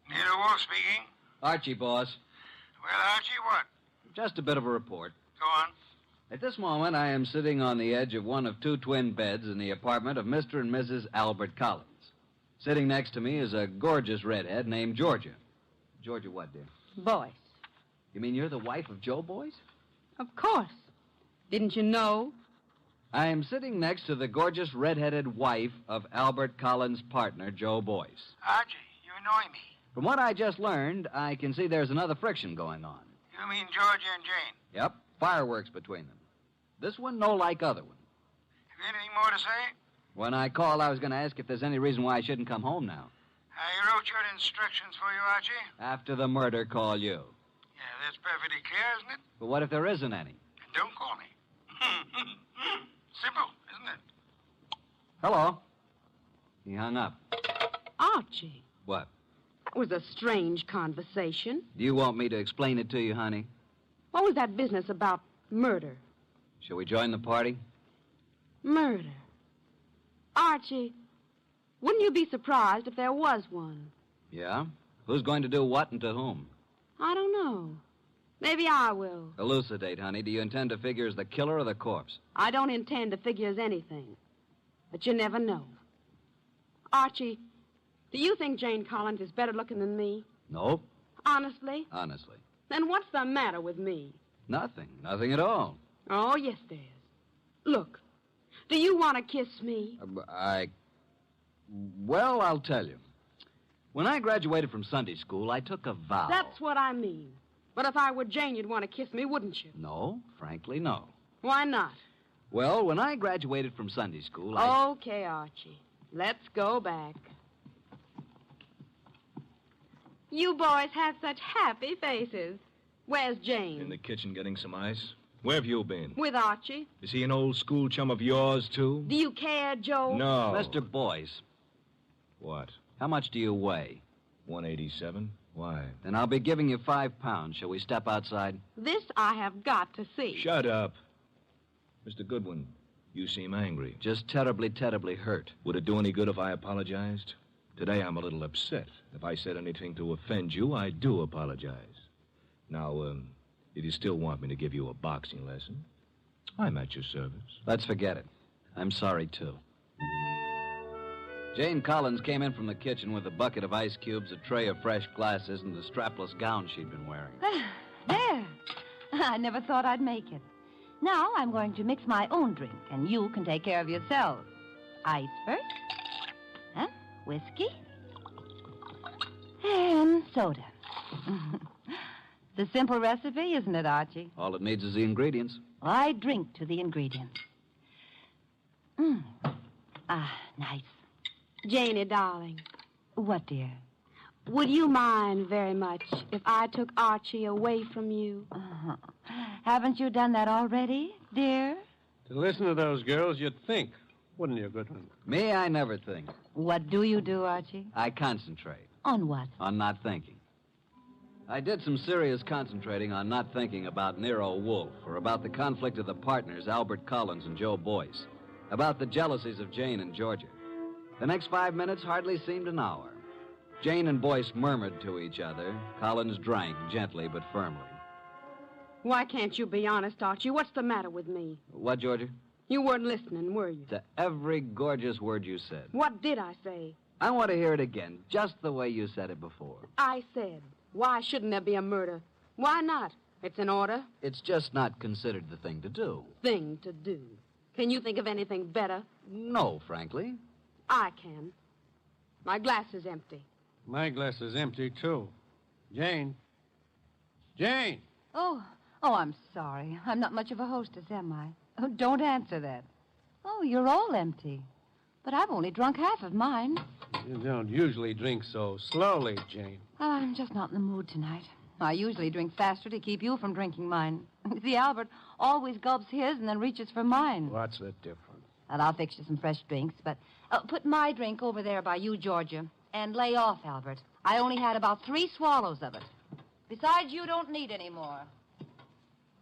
Nero Wolfe speaking. Archie, boss. Well, Archie, what? Just a bit of a report. Go on. At this moment, I am sitting on the edge of one of two twin beds in the apartment of Mr. and Mrs. Albert Collins. Sitting next to me is a gorgeous redhead named Georgia. Georgia what, dear? Boyce. You mean you're the wife of Joe Boyce? Of course. Didn't you know? I'm sitting next to the gorgeous red-headed wife of Albert Collins' partner, Joe Boyce. Archie, you annoy me. From what I just learned, I can see there's another friction going on. You mean Georgia and Jane? Yep, fireworks between them. This one no like other one. Have you anything more to say? When I called, I was going to ask if there's any reason why I shouldn't come home now. I wrote your instructions for you, Archie. After the murder, call you. Yeah, that's perfectly clear, isn't it? But what if there isn't any? Don't call me. Simple, isn't it? Hello. He hung up. Archie, What? that was a strange conversation. Do you want me to explain it to you, honey? What was that business about murder? Shall we join the party? Murder. Archie, wouldn't you be surprised if there was one? Yeah? Who's going to do what and to whom? I don't know. Maybe I will. Elucidate, honey. Do you intend to figure as the killer or the corpse? I don't intend to figure as anything. But you never know. Archie, do you think Jane Collins is better looking than me? No. Honestly? Honestly. Then what's the matter with me? Nothing. Nothing at all. Oh, yes, there is. Look, do you want to kiss me? Well, I'll tell you. When I graduated from Sunday school, I took a vow. That's what I mean. But if I were Jane, you'd want to kiss me, wouldn't you? No, frankly, no. Why not? Well, when I graduated from Sunday school, Okay, Archie. Let's go back. You boys have such happy faces. Where's Jane? In the kitchen getting some ice. Where have you been? With Archie. Is he an old school chum of yours, too? Do you care, Joe? No. Mr. Boyce. What? How much do you weigh? 187. Why? Then I'll be giving you 5 pounds. Shall we step outside? This I have got to see. Shut up. Mr. Goodwin, you seem angry. Just terribly, terribly hurt. Would it do any good if I apologized? Today I'm a little upset. If I said anything to offend you, I do apologize. Now, if you still want me to give you a boxing lesson, I'm at your service. Let's forget it. I'm sorry, too. Jane Collins came in from the kitchen with a bucket of ice cubes, a tray of fresh glasses, and the strapless gown she'd been wearing. There. I never thought I'd make it. Now I'm going to mix my own drink, and you can take care of yourselves. Ice first. Huh? Whiskey. And soda. It's a simple recipe, isn't it, Archie? All it needs is the ingredients. Well, I drink to the ingredients. Nice. Janie, darling. What, dear? Would you mind very much if I took Archie away from you? Haven't you done that already, dear? To listen to those girls, you'd think, wouldn't you, Goodwin? Me, I never think. What do you do, Archie? I concentrate. On what? On not thinking. I did some serious concentrating on not thinking about Nero Wolfe or about the conflict of the partners, Albert Collins and Joe Boyce, about the jealousies of Jane and Georgia. The next 5 minutes hardly seemed an hour. Jane and Boyce murmured to each other. Collins drank gently but firmly. Why can't you be honest, Archie? What's the matter with me? What, Georgia? You weren't listening, were you? To every gorgeous word you said. What did I say? I want to hear it again, just the way you said it before. I said, why shouldn't there be a murder? Why not? It's an order. It's just not considered the thing to do. Thing to do. Can you think of anything better? No, frankly. I can. My glass is empty. My glass is empty, too. Jane. Jane! Oh, I'm sorry. I'm not much of a hostess, am I? Oh, don't answer that. Oh, you're all empty. But I've only drunk half of mine. You don't usually drink so slowly, Jane. Well, I'm just not in the mood tonight. I usually drink faster to keep you from drinking mine. See, Albert always gulps his and then reaches for mine. What's the difference? Well, I'll fix you some fresh drinks, but put my drink over there by you, Georgia, and lay off, Albert. I only had about 3 swallows of it. Besides, you don't need any more.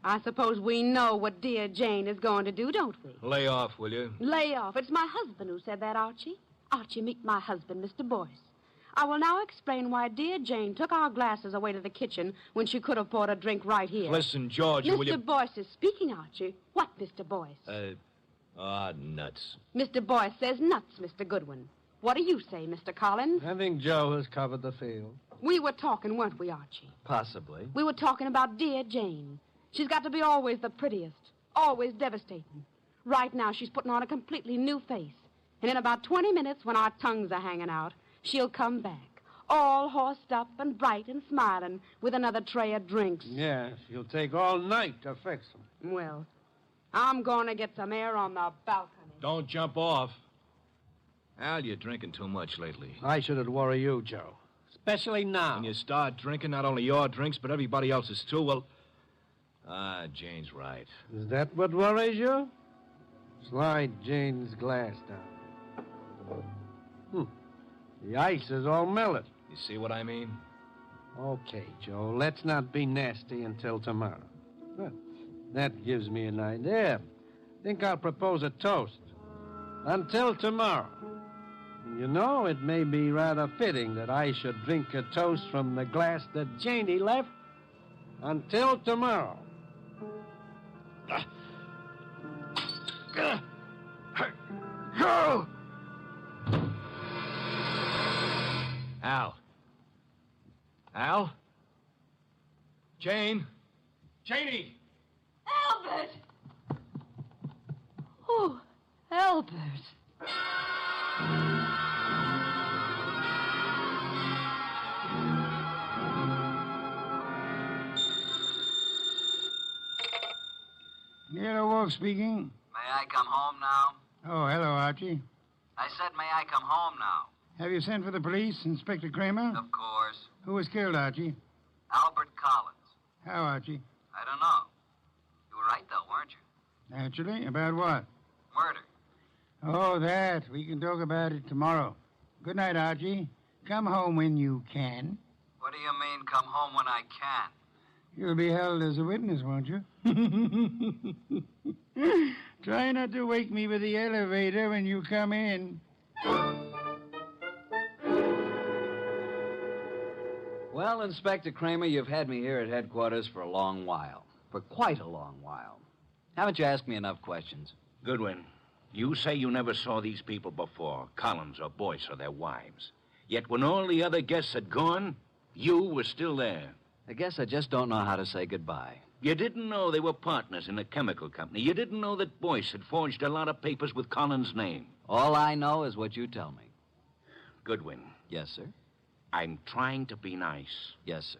I suppose we know what dear Jane is going to do, don't we? Lay off, will you? Lay off. It's my husband who said that, Archie. Archie, meet my husband, Mr. Boyce. I will now explain why dear Jane took our glasses away to the kitchen when she could have poured a drink right here. Listen, Georgia, will you... Mr. Boyce is speaking, Archie. What, Mr. Boyce? Nuts. Mr. Boyce says nuts, Mr. Goodwin. What do you say, Mr. Collins? I think Joe has covered the field. We were talking, weren't we, Archie? Possibly. We were talking about dear Jane. She's got to be always the prettiest, always devastating. Right now, she's putting on a completely new face. And in about 20 minutes, when our tongues are hanging out, she'll come back, all horsed up and bright and smiling, with another tray of drinks. Yeah, she'll take all night to fix them. Well, I'm going to get some air on the balcony. Don't jump off. Al, you're drinking too much lately. I shouldn't worry you, Joe. Especially now. When you start drinking, not only your drinks, but everybody else's too, well... Jane's right. Is that what worries you? Slide Jane's glass down. The ice is all melted. You see what I mean? Okay, Joe, let's not be nasty until tomorrow. Good. That gives me an idea. Think I'll propose a toast. Until tomorrow. And you know, it may be rather fitting that I should drink a toast from the glass that Janie left. Until tomorrow. Go! Al? Al? Jane? Janie! Albert! Oh, Albert. Nero Wolfe speaking. May I come home now? Oh, hello, Archie. I said, may I come home now? Have you sent for the police, Inspector Kramer? Of course. Who was killed, Archie? Albert Collins. How, Archie? I don't know. You were right, though, weren't you? Naturally. About what? Murder. Oh, that. We can talk about it tomorrow. Good night, Archie. Come home when you can. What do you mean, come home when I can? You'll be held as a witness, won't you? Try not to wake me with the elevator when you come in. Well, Inspector Kramer, you've had me here at headquarters for a long while. For quite a long while. Haven't you asked me enough questions? Goodwin, you say you never saw these people before, Collins or Boyce or their wives. Yet when all the other guests had gone, you were still there. I guess I just don't know how to say goodbye. You didn't know they were partners in a chemical company. You didn't know that Boyce had forged a lot of papers with Collins' name. All I know is what you tell me. Goodwin. Yes, sir? I'm trying to be nice. Yes, sir.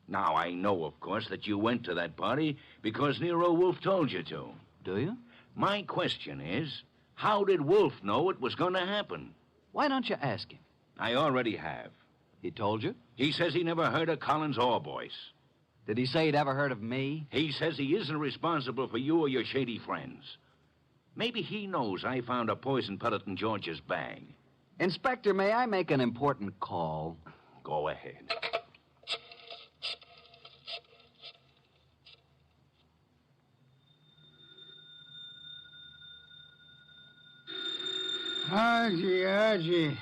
Now, I know, of course, that you went to that party because Nero Wolfe told you to. Do you? My question is, how did Wolfe know it was going to happen? Why don't you ask him? I already have. He told you? He says he never heard of Collins or Boyce. Did he say he'd ever heard of me? He says he isn't responsible for you or your shady friends. Maybe he knows I found a poison pellet in George's bag. Inspector, may I make an important call? Go ahead. Archie.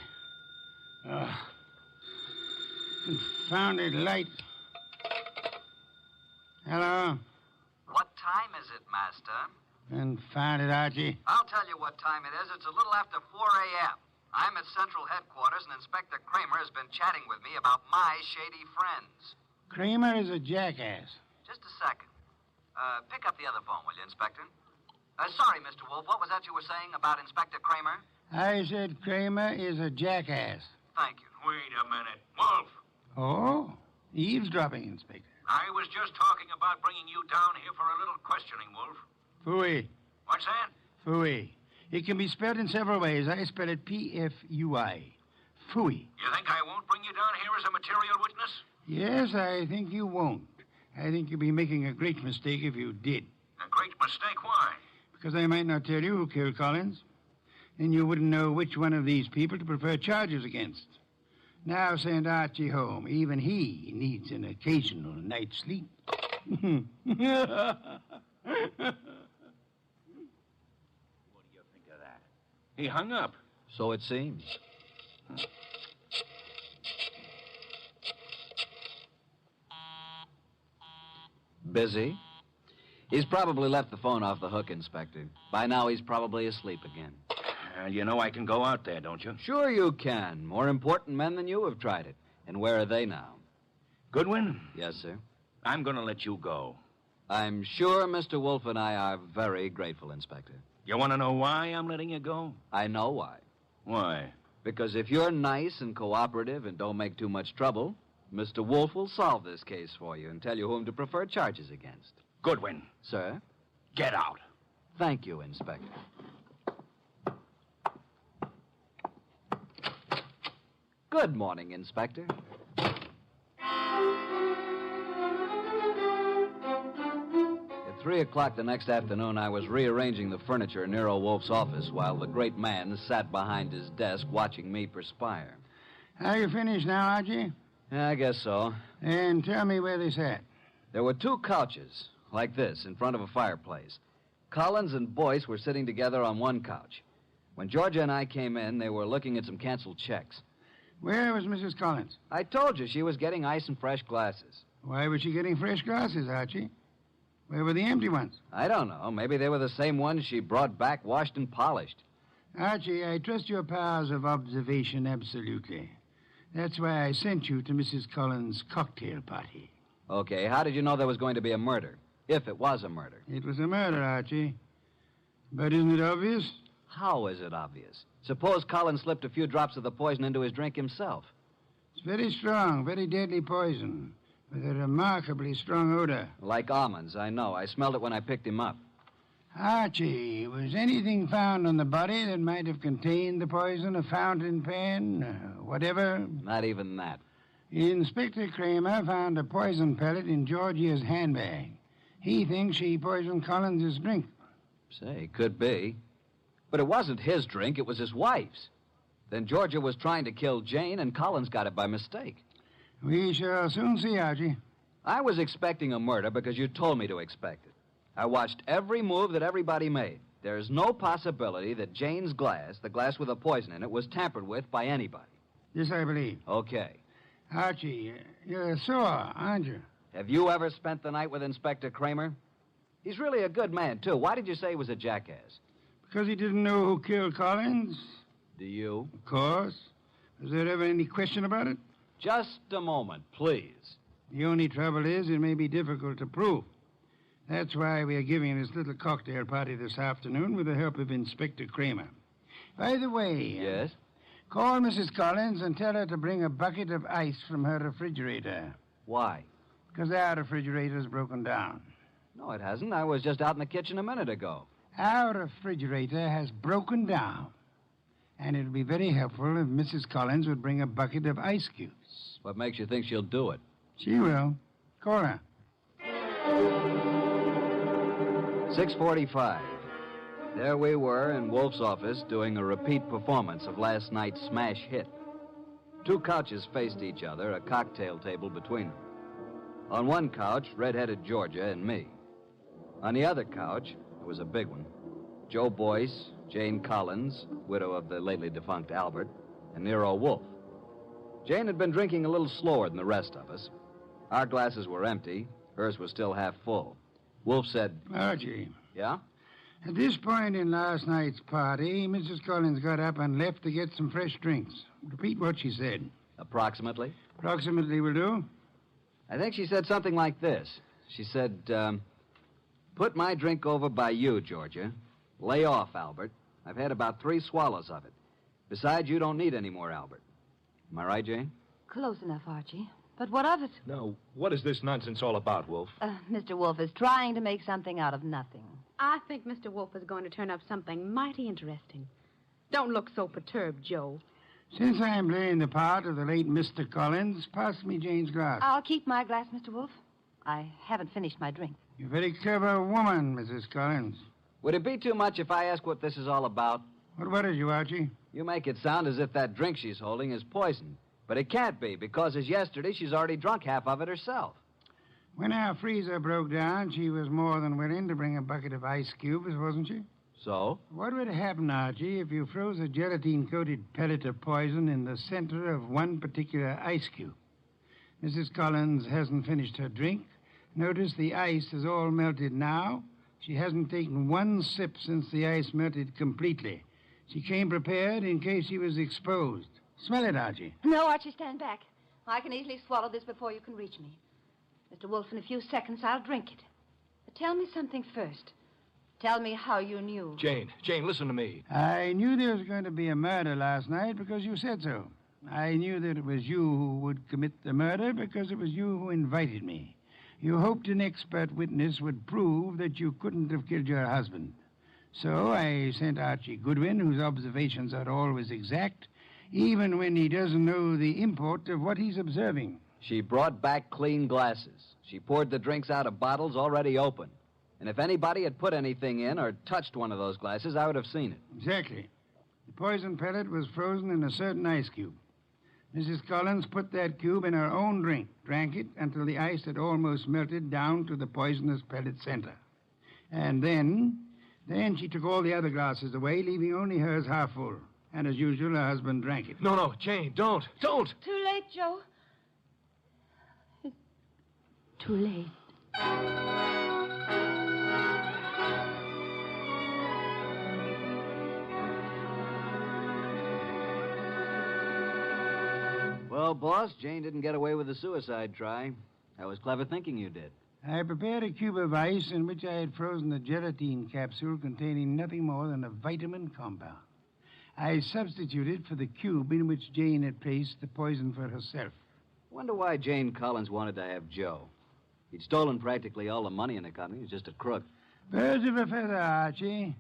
Confounded light. Hello? What time is it, Master? Confounded, Archie. I'll tell you what time it is. It's a little after 4 a.m. I'm at Central Headquarters, and Inspector Kramer has been chatting with me about my shady friends. Kramer is a jackass. Just a second. Pick up the other phone, will you, Inspector? Sorry, Mr. Wolfe. What was that you were saying about Inspector Kramer? I said Kramer is a jackass. Thank you. Wait a minute. Wolfe, Oh? Eavesdropping, Inspector. I was just talking about bringing you down here for a little questioning, Wolfe. Phooey. What's that? Phooey. It can be spelled in several ways. I spell it P-F-U-I. Phooey. You think I won't bring you down here as a material witness? Yes, I think you won't. I think you'd be making a great mistake if you did. A great mistake? Why? Because I might not tell you who killed Collins. Then you wouldn't know which one of these people to prefer charges against. Now send Archie home. Even he needs an occasional night's sleep. What do you think of that? He hung up. So it seems. Busy? He's probably left the phone off the hook, Inspector. By now, he's probably asleep again. You know I can go out there, don't you? Sure you can. More important men than you have tried it. And where are they now? Goodwin? Yes, sir. I'm going to let you go. I'm sure Mr. Wolfe and I are very grateful, Inspector. You want to know why I'm letting you go? I know why. Why? Because if you're nice and cooperative and don't make too much trouble, Mr. Wolfe will solve this case for you and tell you whom to prefer charges against. Goodwin. Sir? Get out. Thank you, Inspector. Good morning, Inspector. At 3 o'clock the next afternoon, I was rearranging the furniture in Nero Wolfe's office while the great man sat behind his desk watching me perspire. Are you finished now, Archie? Yeah, I guess so. And tell me where they sat. There were 2 couches, like this, in front of a fireplace. Collins and Boyce were sitting together on one couch. When Georgia and I came in, they were looking at some canceled checks. Where was Mrs. Collins? I told you she was getting ice and fresh glasses. Why was she getting fresh glasses, Archie? Where were the empty ones? I don't know. Maybe they were the same ones she brought back, washed and polished. Archie, I trust your powers of observation absolutely. That's why I sent you to Mrs. Collins' cocktail party. Okay, how did you know there was going to be a murder? If it was a murder. It was a murder, Archie. But isn't it obvious? How is it obvious? Suppose Collins slipped a few drops of the poison into his drink himself. It's very strong, very deadly poison, with a remarkably strong odor. Like almonds, I know. I smelled it when I picked him up. Archie, was anything found on the body that might have contained the poison? A fountain pen, whatever? Not even that. Inspector Kramer found a poison pellet in Georgia's handbag. He thinks she poisoned Collins' drink. Say, could be. But it wasn't his drink, it was his wife's. Then Georgia was trying to kill Jane, and Collins got it by mistake. We shall soon see, Archie. I was expecting a murder because you told me to expect it. I watched every move that everybody made. There's no possibility that Jane's glass, the glass with the poison in it, was tampered with by anybody. This I believe. Okay. Archie, you're sore, aren't you? Have you ever spent the night with Inspector Kramer? He's really a good man, too. Why did you say he was a jackass? Because he didn't know who killed Collins. Do you? Of course. Was there ever any question about it? Just a moment, please. The only trouble is it may be difficult to prove. That's why we are giving this little cocktail party this afternoon with the help of Inspector Kramer. By the way... Yes? Call Mrs. Collins and tell her to bring a bucket of ice from her refrigerator. Why? Because our refrigerator's broken down. No, it hasn't. I was just out in the kitchen a minute ago. Our refrigerator has broken down. And it would be very helpful if Mrs. Collins would bring a bucket of ice cubes. What makes you think she'll do it? She will. Call her. 6:45. There we were in Wolfe's office doing a repeat performance of last night's smash hit. 2 couches faced each other, a cocktail table between them. On one couch, red-headed Georgia and me. On the other couch, it was a big one, Joe Boyce, Jane Collins, widow of the lately defunct Albert, and Nero Wolfe. Jane had been drinking a little slower than the rest of us. Our glasses were empty. Hers was still half full. Wolfe said... Archie. Yeah? At this point in last night's party, Mrs. Collins got up and left to get some fresh drinks. Repeat what she said. Approximately? Approximately will do. I think she said something like this. She said, put my drink over by you, Georgia. Lay off, Albert. I've had about 3 swallows of it. Besides, you don't need any more, Albert. Am I right, Jane? Close enough, Archie. But what of it? Now, what is this nonsense all about, Wolfe? Mr. Wolfe is trying to make something out of nothing. I think Mr. Wolfe is going to turn up something mighty interesting. Don't look so perturbed, Joe. Since I am playing the part of the late Mr. Collins, pass me Jane's glass. I'll keep my glass, Mr. Wolfe. I haven't finished my drink. You're a very clever woman, Mrs. Collins. Would it be too much if I ask what this is all about? What worries you, Archie? You make it sound as if that drink she's holding is poison. But it can't be, because as yesterday, she's already drunk half of it herself. When our freezer broke down, she was more than willing to bring a bucket of ice cubes, wasn't she? So? What would happen, Archie, if you froze a gelatine-coated pellet of poison in the center of one particular ice cube? Mrs. Collins hasn't finished her drink. Notice the ice is all melted now. She hasn't taken one sip since the ice melted completely. She came prepared in case she was exposed. Smell it, Archie. No, Archie, stand back. I can easily swallow this before you can reach me. Mr. Wolfe, in a few seconds, I'll drink it. tell me something first. Tell me how you knew. Jane, listen to me. I knew there was going to be a murder last night because you said so. I knew that it was you who would commit the murder because it was you who invited me. You hoped an expert witness would prove that you couldn't have killed your husband. So I sent Archie Goodwin, whose observations are always exact, even when he doesn't know the import of what he's observing. She brought back clean glasses. She poured the drinks out of bottles already open. And if anybody had put anything in or touched one of those glasses, I would have seen it. Exactly. The poison pellet was frozen in a certain ice cube. Mrs. Collins put that cube in her own drink, drank it until the ice had almost melted down to the poisonous pellet center. And then she took all the other glasses away, leaving only hers half full. And as usual, her husband drank it. No, Jane, don't. Too late, Joe. Too late. Well, boss, Jane didn't get away with the suicide try. That was clever thinking you did. I prepared a cube of ice in which I had frozen a gelatine capsule containing nothing more than a vitamin compound. I substituted for the cube in which Jane had placed the poison for herself. Wonder why Jane Collins wanted to have Joe. He'd stolen practically all the money in the company. He was just a crook. Birds of a feather, Archie.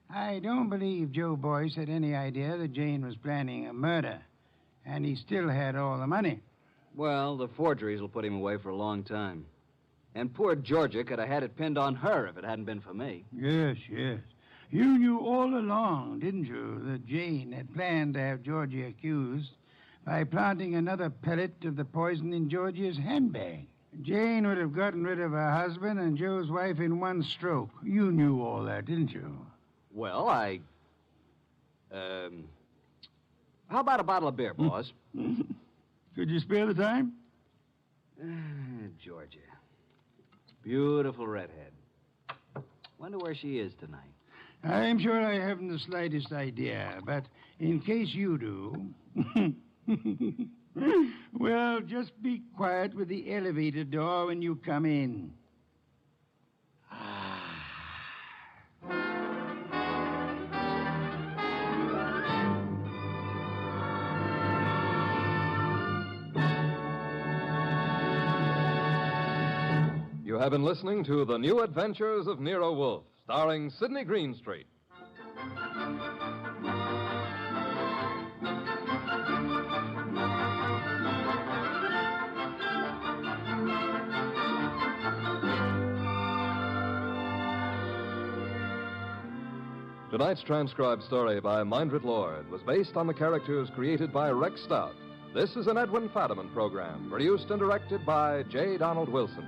I don't believe Joe Boyce had any idea that Jane was planning a murder. And he still had all the money. Well, the forgeries will put him away for a long time. And poor Georgia could have had it pinned on her if it hadn't been for me. Yes. You knew all along, didn't you, that Jane had planned to have Georgia accused by planting another pellet of the poison in Georgia's handbag. Jane would have gotten rid of her husband and Joe's wife in one stroke. You knew all that, didn't you? Well, how about a bottle of beer, boss? Could you spare the time? Georgia. Beautiful redhead. Wonder where she is tonight. I'm sure I haven't the slightest idea, but in case you do... Well, just be quiet with the elevator door when you come in. You have been listening to The New Adventures of Nero Wolfe, starring Sidney Greenstreet. Tonight's transcribed story by Mindred Lord was based on the characters created by Rex Stout. This is an Edwin Fadiman program, produced and directed by J. Donald Wilson.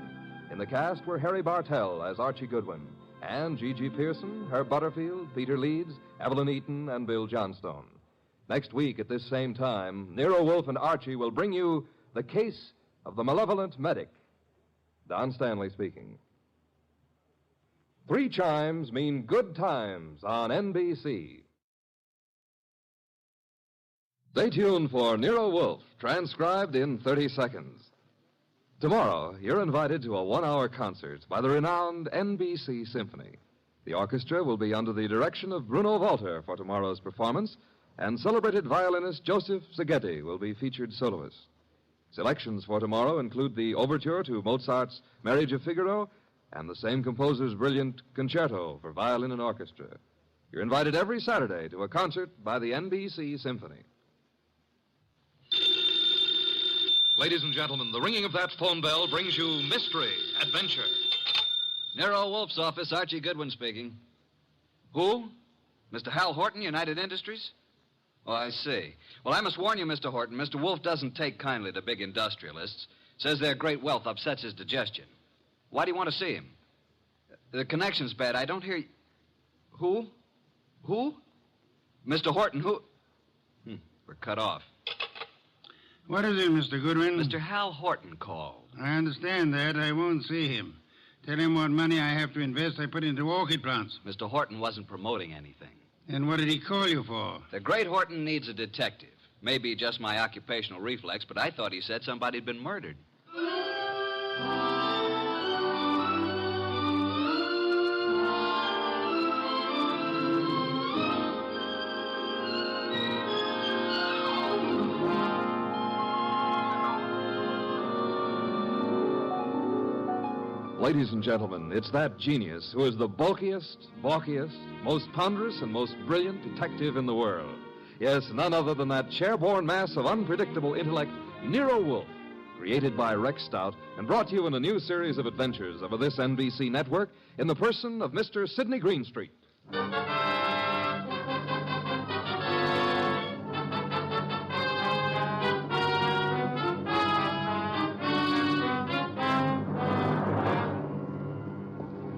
In the cast were Harry Bartell as Archie Goodwin, and G.G. Pearson, Herb Butterfield, Peter Leeds, Evelyn Eaton, and Bill Johnstone. Next week at this same time, Nero Wolfe and Archie will bring you The Case of the Malevolent Medic. Don Stanley speaking. 3 chimes mean good times on NBC. Stay tuned for Nero Wolfe, transcribed in 30 seconds. Tomorrow, you're invited to a 1-hour concert by the renowned NBC Symphony. The orchestra will be under the direction of Bruno Walter for tomorrow's performance, and celebrated violinist Joseph Szigeti will be featured soloist. Selections for tomorrow include the overture to Mozart's Marriage of Figaro and the same composer's brilliant concerto for violin and orchestra. You're invited every Saturday to a concert by the NBC Symphony. Ladies and gentlemen, the ringing of that phone bell brings you mystery, adventure. Nero Wolfe's office, Archie Goodwin speaking. Who? Mr. Hal Horton, United Industries? Oh, I see. Well, I must warn you, Mr. Horton, Mr. Wolfe doesn't take kindly to big industrialists. Says their great wealth upsets his digestion. Why do you want to see him? The connection's bad. I don't hear you. Who? Who? Mr. Horton, who? We're cut off. What is it, Mr. Goodwin? Mr. Hal Horton called. I understand that. I won't see him. Tell him what money I have to invest I put into orchid plants. Mr. Horton wasn't promoting anything. And what did he call you for? The great Horton needs a detective. Maybe just my occupational reflex, but I thought he said somebody'd been murdered. Ladies and gentlemen, it's that genius who is the bulkiest, balkiest, most ponderous, and most brilliant detective in the world. Yes, none other than that chair-borne mass of unpredictable intellect, Nero Wolfe, created by Rex Stout and brought to you in a new series of adventures over this NBC network in the person of Mr. Sidney Greenstreet.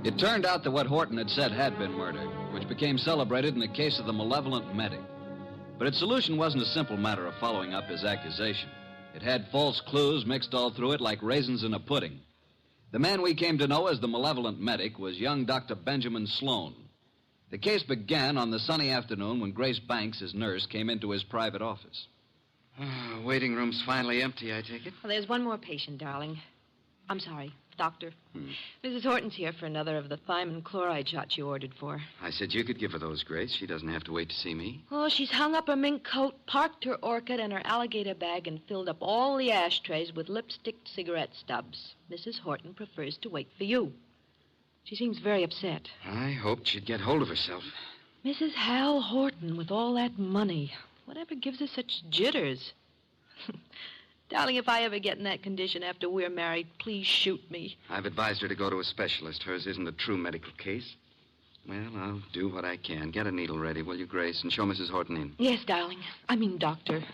It turned out that what Horton had said had been murder, which became celebrated in the case of the malevolent medic. But its solution wasn't a simple matter of following up his accusation. It had false clues mixed all through it like raisins in a pudding. The man we came to know as the malevolent medic was young Dr. Benjamin Sloan. The case began on the sunny afternoon when Grace Banks, his nurse, came into his private office. Waiting room's finally empty, I take it? Well, there's one more patient, darling. I'm sorry, doctor. Mrs. Horton's here for another of the thiamine chloride shots you ordered for. I said you could give her those, Grace. She doesn't have to wait to see me. Oh, she's hung up her mink coat, parked her orchid and her alligator bag, and filled up all the ashtrays with lipstick cigarette stubs. Mrs. Horton prefers to wait for you. She seems very upset. I hoped she'd get hold of herself. Mrs. Hal Horton with all that money. Whatever gives her such jitters? Darling, if I ever get in that condition after we're married, please shoot me. I've advised her to go to a specialist. Hers isn't a true medical case. Well, I'll do what I can. Get a needle ready, will you, Grace, and show Mrs. Horton in. Yes, darling. I mean, doctor.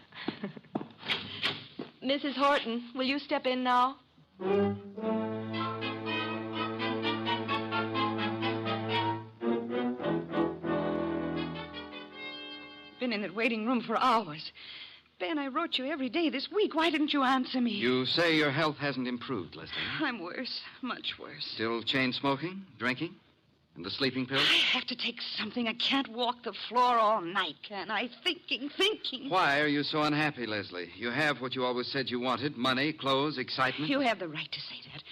Mrs. Horton, will you step in now? Been in that waiting room for hours. Ben, I wrote you every day this week. Why didn't you answer me? You say your health hasn't improved, Leslie. I'm worse. Much worse. Still chain smoking, drinking, and the sleeping pills? I have to take something. I can't walk the floor all night, can I? Thinking. Why are you so unhappy, Leslie? You have what you always said you wanted. Money, clothes, excitement. You have the right to say that.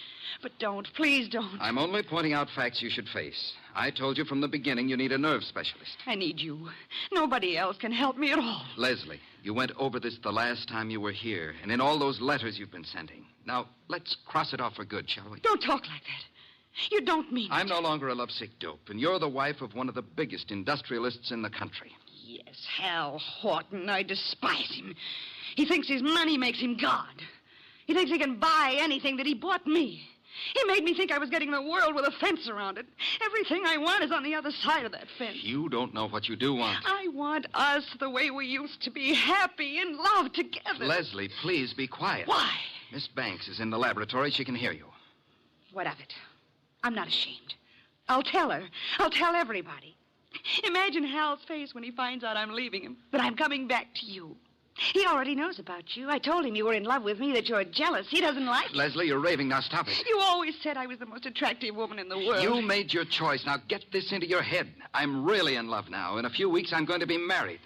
But don't. Please don't. I'm only pointing out facts you should face. I told you from the beginning you need a nerve specialist. I need you. Nobody else can help me at all. Leslie, you went over this the last time you were here, and in all those letters you've been sending. Now, let's cross it off for good, shall we? Don't talk like that. You don't mean I'm no longer a lovesick dope, and you're the wife of one of the biggest industrialists in the country. Yes, Hal Horton. I despise him. He thinks his money makes him God. He thinks he can buy anything that he bought me. He made me think I was getting the world with a fence around it. Everything I want is on the other side of that fence. You don't know what you do want. I want us the way we used to be, happy in love together. Leslie, please be quiet. Why? Miss Banks is in the laboratory. She can hear you. What of it? I'm not ashamed. I'll tell her. I'll tell everybody. Imagine Hal's face when he finds out I'm leaving him, that I'm coming back to you. He already knows about you. I told him you were in love with me, that you're jealous. He doesn't like it. Leslie, you're raving. Now stop it. You always said I was the most attractive woman in the world. You made your choice. Now get this into your head. I'm really in love now. In a few weeks, I'm going to be married.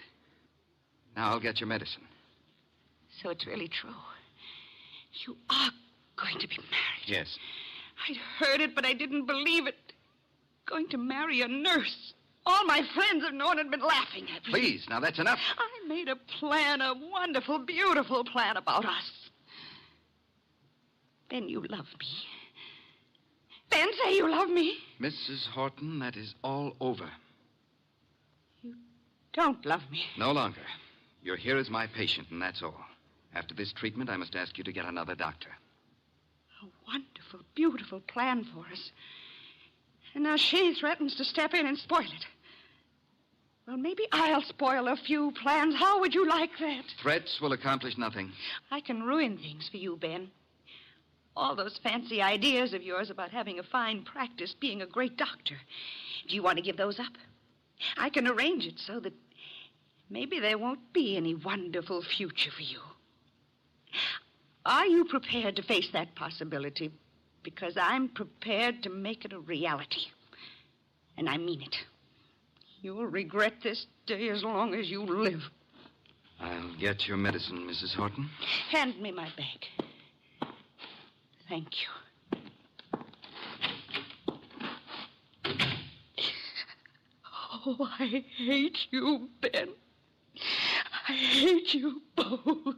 Now I'll get your medicine. So it's really true. You are going to be married. Yes. I'd heard it, but I didn't believe it. Going to marry a nurse. All my friends have known and been laughing at me. Please, now that's enough. I made a plan, a wonderful, beautiful plan about us. Ben, you love me. Ben, say you love me. Mrs. Horton, that is all over. Don't love me. No longer. You're here as my patient, and that's all. After this treatment, I must ask you to get another doctor. A wonderful, beautiful plan for us. And now she threatens to step in and spoil it. Well, maybe I'll spoil a few plans. How would you like that? Threats will accomplish nothing. I can ruin things for you, Ben. All those fancy ideas of yours about having a fine practice, being a great doctor. Do you want to give those up? I can arrange it so that maybe there won't be any wonderful future for you. Are you prepared to face that possibility? Because I'm prepared to make it a reality. And I mean it. You'll regret this day as long as you live. I'll get your medicine, Mrs. Horton. Hand me my bag. Thank you. Oh, I hate you, Ben. I hate you both.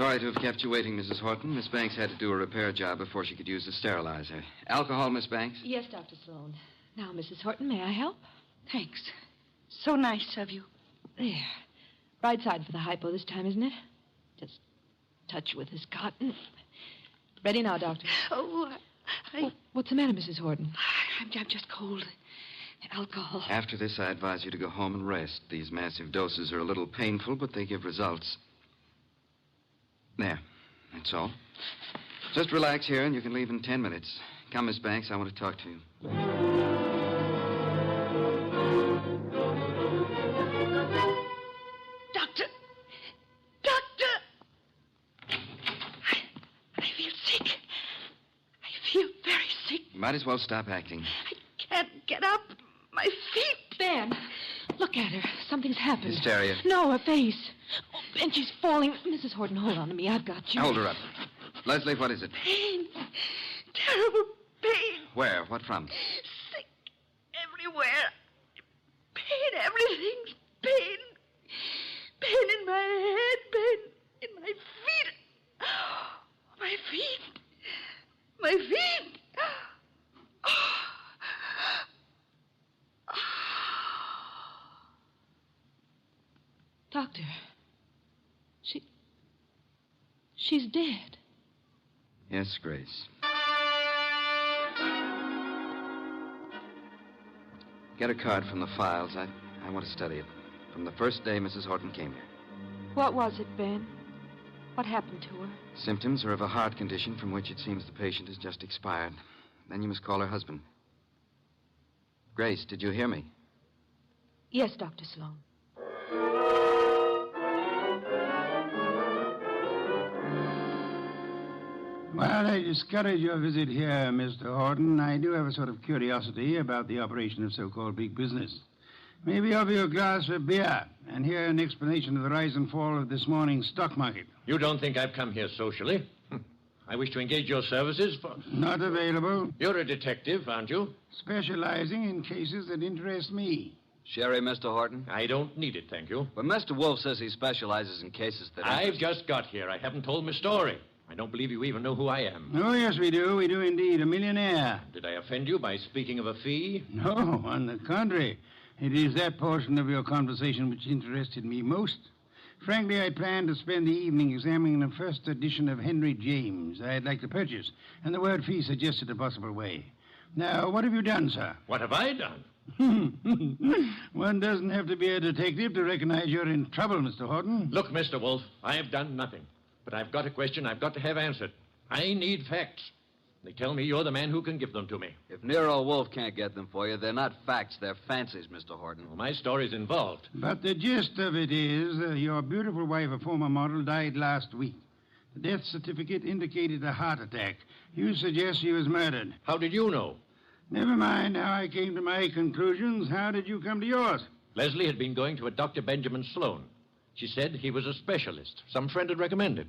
Sorry to have kept you waiting, Mrs. Horton. Miss Banks had to do a repair job before she could use the sterilizer. Alcohol, Miss Banks? Yes, Dr. Sloan. Now, Mrs. Horton, may I help? Thanks. So nice of you. There. Right side for the hypo this time, isn't it? Just touch with this cotton. Ready now, Doctor. Oh, what's the matter, Mrs. Horton? I'm just cold. Alcohol. After this, I advise you to go home and rest. These massive doses are a little painful, but they give results. There. That's all. Just relax here, and you can leave in 10 minutes. Come, Miss Banks. I want to talk to you. Doctor! I feel sick. I feel very sick. You might as well stop acting. I can't get up. My feet. Ben, look at her. Something's happened. Hysteria. No, her face. Oh, Ben, she's falling. Mrs. Horton, hold on to me. I've got you. Hold her up. Leslie, what is it? Pain. Terrible pain. Where? What from? Sick everywhere. Pain, everything's pain. Pain in my head, pain in my feet. My feet. My feet. Doctor, she's dead. Yes, Grace. Get a card from the files. I want to study it. From the first day Mrs. Horton came here. What was it, Ben? What happened to her? Symptoms are of a heart condition from which it seems the patient has just expired. Then you must call her husband. Grace, did you hear me? Yes, Dr. Sloan. Well, I discourage your visit here, Mr. Horton. I do have a sort of curiosity about the operation of so-called big business. Maybe offer you a glass of beer and hear an explanation of the rise and fall of this morning's stock market. You don't think I've come here socially? I wish to engage your services for... Not available. You're a detective, aren't you? Specializing in cases that interest me. Sherry, Mr. Horton? I don't need it, thank you. But Mr. Wolfe says he specializes in cases that... I've just got here. I haven't told my story. I don't believe you even know who I am. Oh, yes, we do. We do indeed. A millionaire. Did I offend you by speaking of a fee? No, on the contrary. It is that portion of your conversation which interested me most. Frankly, I plan to spend the evening examining the first edition of Henry James I'd like to purchase, and the word fee suggested a possible way. Now, what have you done, sir? What have I done? One doesn't have to be a detective to recognize you're in trouble, Mr. Horton. Look, Mr. Wolfe, I have done nothing. But I've got a question I've got to have answered. I need facts. They tell me you're the man who can give them to me. If Nero Wolfe can't get them for you, they're not facts, they're fancies, Mr. Horton. Well, my story's involved. But the gist of it is your beautiful wife, a former model, died last week. The death certificate indicated a heart attack. You suggest she was murdered. How did you know? Never mind how I came to my conclusions. How did you come to yours? Leslie had been going to a Dr. Benjamin Sloan. She said he was a specialist. Some friend had recommended.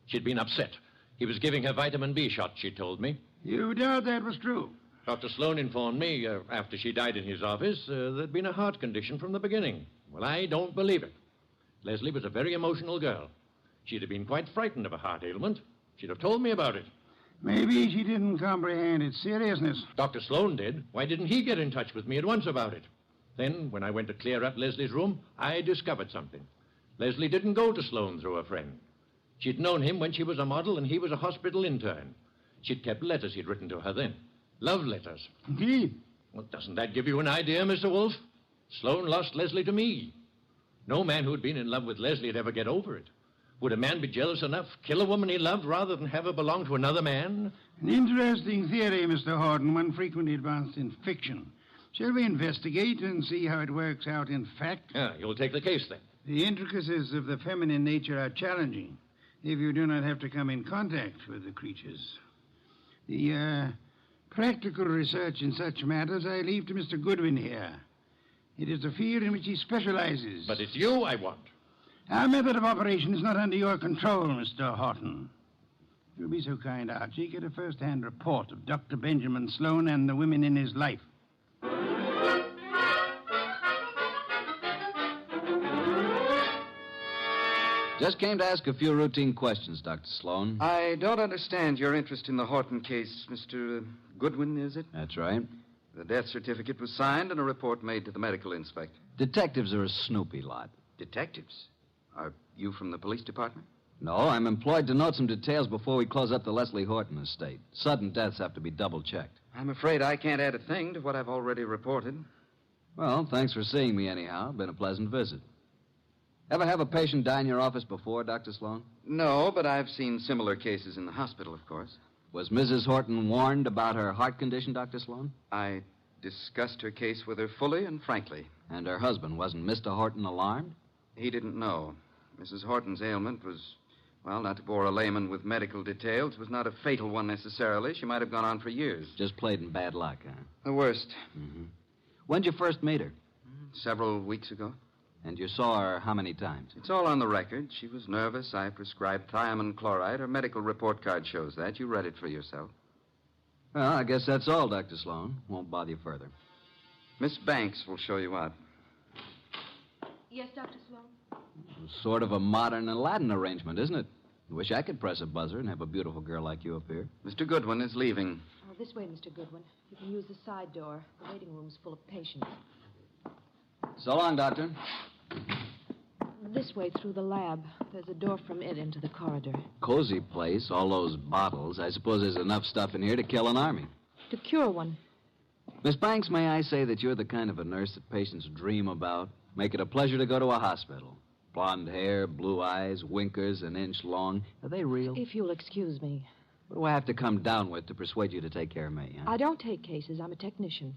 She'd been upset. He was giving her vitamin B shot, she told me. You doubt that was true? Dr. Sloan informed me, after she died in his office, there'd been a heart condition from the beginning. Well, I don't believe it. Leslie was a very emotional girl. She'd have been quite frightened of a heart ailment. She'd have told me about it. Maybe she didn't comprehend its seriousness. Dr. Sloan did. Why didn't he get in touch with me at once about it? Then, when I went to clear up Leslie's room, I discovered something. Leslie didn't go to Sloan through a friend. She'd known him when she was a model and he was a hospital intern. She'd kept letters he'd written to her then. Love letters. Indeed. Well, doesn't that give you an idea, Mr. Wolfe? Sloan lost Leslie to me. No man who'd been in love with Leslie would ever get over it. Would a man be jealous enough, kill a woman he loved, rather than have her belong to another man? An interesting theory, Mr. Horton, one frequently advanced in fiction. Shall we investigate and see how it works out in fact? Yeah, you'll take the case, then. The intricacies of the feminine nature are challenging if you do not have to come in contact with the creatures. The practical research in such matters I leave to Mr. Goodwin here. It is a field in which he specializes. But it's you I want. Our method of operation is not under your control, Mr. Horton. If you'll be so kind, Archie, get a first-hand report of Dr. Benjamin Sloan and the women in his life. Just came to ask a few routine questions, Dr. Sloan. I don't understand your interest in the Horton case, Mr. Goodwin, is it? That's right. The death certificate was signed and a report made to the medical inspector. Detectives are a snoopy lot. Detectives? Are you from the police department? No, I'm employed to note some details before we close up the Leslie Horton estate. Sudden deaths have to be double-checked. I'm afraid I can't add a thing to what I've already reported. Well, thanks for seeing me anyhow. Been a pleasant visit. Ever have a patient die in your office before, Dr. Sloan? No, but I've seen similar cases in the hospital, of course. Was Mrs. Horton warned about her heart condition, Dr. Sloan? I discussed her case with her fully and frankly. And her husband, wasn't Mr. Horton alarmed? He didn't know. Mrs. Horton's ailment was, well, not to bore a layman with medical details, was not a fatal one necessarily. She might have gone on for years. Just played in bad luck, huh? The worst. Mm-hmm. When'd you first meet her? Several weeks ago. And you saw her how many times? It's all on the record. She was nervous. I prescribed thiamine chloride. Her medical report card shows that. You read it for yourself. Well, I guess that's all, Dr. Sloan. Won't bother you further. Miss Banks will show you out. Yes, Dr. Sloan? Sort of a modern Aladdin arrangement, isn't it? I wish I could press a buzzer and have a beautiful girl like you up here. Mr. Goodwin is leaving. Oh, this way, Mr. Goodwin. You can use the side door. The waiting room's full of patients. So long, Doctor. This way through the lab. There's a door from it into the corridor. Cozy place, all those bottles. I suppose there's enough stuff in here to kill an army. To cure one. Miss Banks, may I say that you're the kind of a nurse that patients dream about? Make it a pleasure to go to a hospital. Blonde hair, blue eyes, winkers an inch long. Are they real? If you'll excuse me. What do I have to come down with to persuade you to take care of me, huh? I don't take cases. I'm a technician.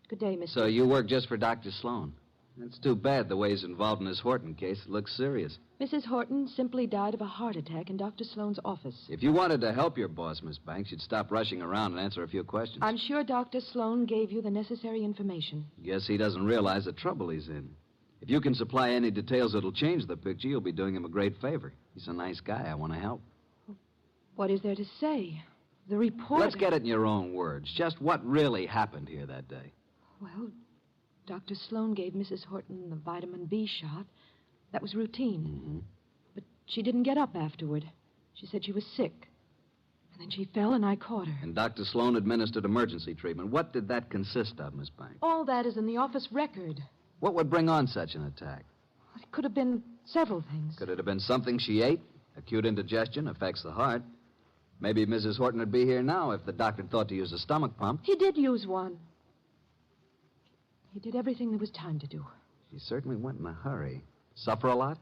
Good day, Mr. So you work just for Dr. Sloan? That's too bad the way he's involved in this Horton case. It looks serious. Mrs. Horton simply died of a heart attack in Dr. Sloan's office. If you wanted to help your boss, Miss Banks, you'd stop rushing around and answer a few questions. I'm sure Dr. Sloan gave you the necessary information. Guess he doesn't realize the trouble he's in. If you can supply any details that'll change the picture, you'll be doing him a great favor. He's a nice guy. I want to help. What is there to say? The report... Let's get it in your own words. Just what really happened here that day. Well, Dr. Sloan gave Mrs. Horton the vitamin B shot. That was routine. Mm-hmm. But she didn't get up afterward. She said she was sick. And then she fell and I caught her. And Dr. Sloan administered emergency treatment. What did that consist of, Miss Banks? All that is in the office record. What would bring on such an attack? It could have been several things. Could it have been something she ate? Acute indigestion affects the heart. Maybe Mrs. Horton would be here now if the doctor thought to use a stomach pump. He did use one. He did everything there was time to do. She certainly went in a hurry. Suffer a lot?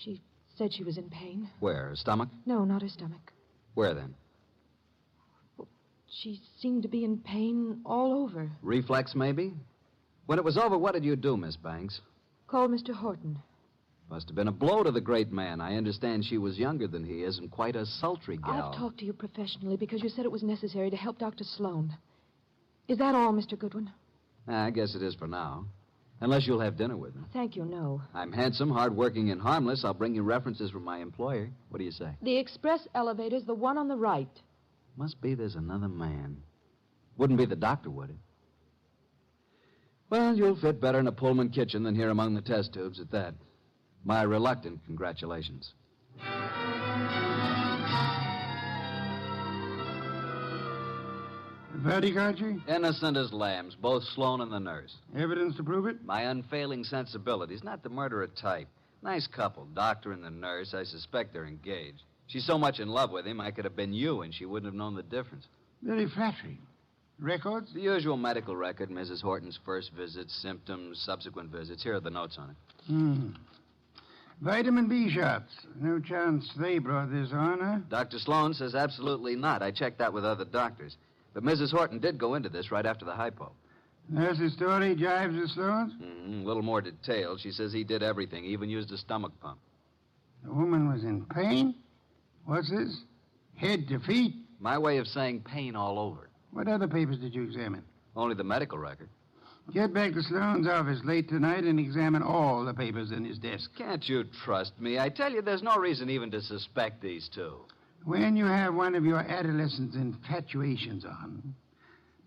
She said she was in pain. Where? Her stomach? No, not her stomach. Where then? Well, she seemed to be in pain all over. Reflex, maybe? When it was over, what did you do, Miss Banks? Called Mr. Horton. Must have been a blow to the great man. I understand she was younger than he is and quite a sultry gal. I've talked to you professionally because you said it was necessary to help Dr. Sloan. Is that all, Mr. Goodwin? I guess it is for now. Unless you'll have dinner with me. Thank you, no. I'm handsome, hardworking, and harmless. I'll bring you references from my employer. What do you say? The express elevator's the one on the right. Must be there's another man. Wouldn't be the doctor, would it? Well, you'll fit better in a Pullman kitchen than here among the test tubes at that. My reluctant congratulations. Verdict, Archie? Innocent as lambs, both Sloan and the nurse. Evidence to prove it? My unfailing sensibilities, not the murderer type. Nice couple, doctor and the nurse. I suspect they're engaged. She's so much in love with him, I could have been you, and she wouldn't have known the difference. Very flattering. Records? The usual medical record, Mrs. Horton's first visits, symptoms, subsequent visits. Here are the notes on it. Vitamin B shots. No chance they brought this on, huh? Dr. Sloan says absolutely not. I checked that with other doctors. But Mrs. Horton did go into this right after the hypo. Nurse's story jives with Sloan's? A little more detailed. She says he did everything, even used a stomach pump. The woman was in pain? What's this? Head to feet? My way of saying pain all over. What other papers did you examine? Only the medical record. Get back to Sloan's office late tonight and examine all the papers in his desk. Can't you trust me? I tell you, there's no reason even to suspect these two. When you have one of your adolescent infatuations on,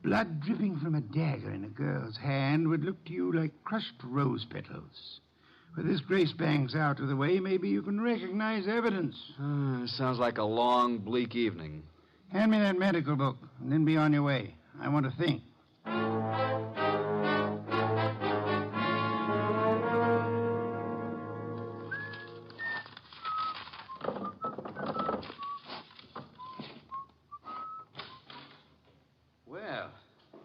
blood dripping from a dagger in a girl's hand would look to you like crushed rose petals. With this Grace Banks out of the way, maybe you can recognize evidence. Sounds like a long, bleak evening. Hand me that medical book, and then be on your way. I want to think. Well,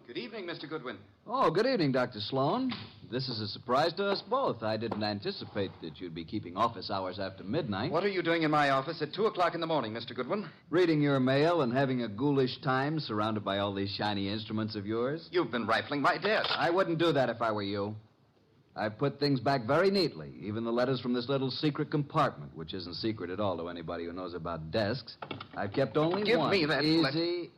good evening, Mr. Goodwin. Oh, good evening, Dr. Sloan. This is a surprise to us both. I didn't anticipate that you'd be keeping office hours after midnight. What are you doing in my office at 2 o'clock in the morning, Mr. Goodwin? Reading your mail and having a ghoulish time surrounded by all these shiny instruments of yours. You've been rifling my desk. I wouldn't do that if I were you. I put things back very neatly, even the letters from this little secret compartment, which isn't secret at all to anybody who knows about desks. I've kept only Give one. me that Easy.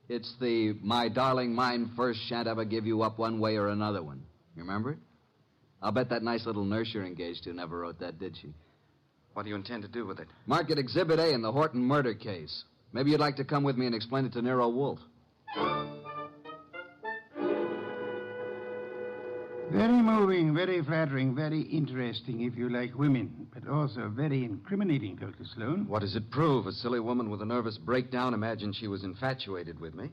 It's the "My darling, mine first, shan't ever give you up one way or another" one. You remember it? I'll bet that nice little nurse you're engaged to never wrote that, did she? What do you intend to do with it? Mark it Exhibit A in the Horton murder case. Maybe you'd like to come with me and explain it to Nero Wolfe. Very moving, very flattering, very interesting if you like women, but also very incriminating, Dr. Sloan. What does it prove? A silly woman with a nervous breakdown imagined she was infatuated with me.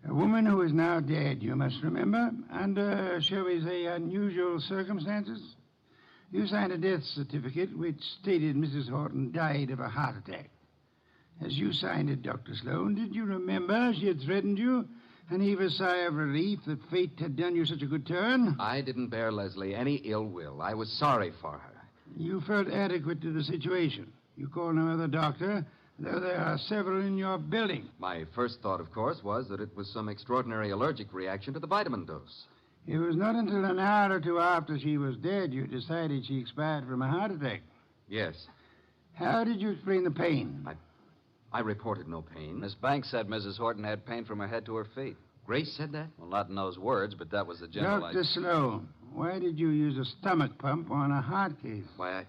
A woman who is now dead, you must remember, under, shall we say, unusual circumstances. You signed a death certificate which stated Mrs. Horton died of a heart attack. As you signed it, Dr. Sloan, did you remember she had threatened you and heave a sigh of relief that fate had done you such a good turn? I didn't bear Leslie any ill will. I was sorry for her. You felt adequate to the situation. You called no other doctor, though there are several in your building. My first thought, of course, was that it was some extraordinary allergic reaction to the vitamin dose. It was not until an hour or two after she was dead you decided she expired from a heart attack. Yes. How did you explain the pain? I reported no pain. Miss Banks said Mrs. Horton had pain from her head to her feet. Grace said that? Well, not in those words, but that was the general Dr. idea. Sloan, why did you use a stomach pump on a heart case? Why,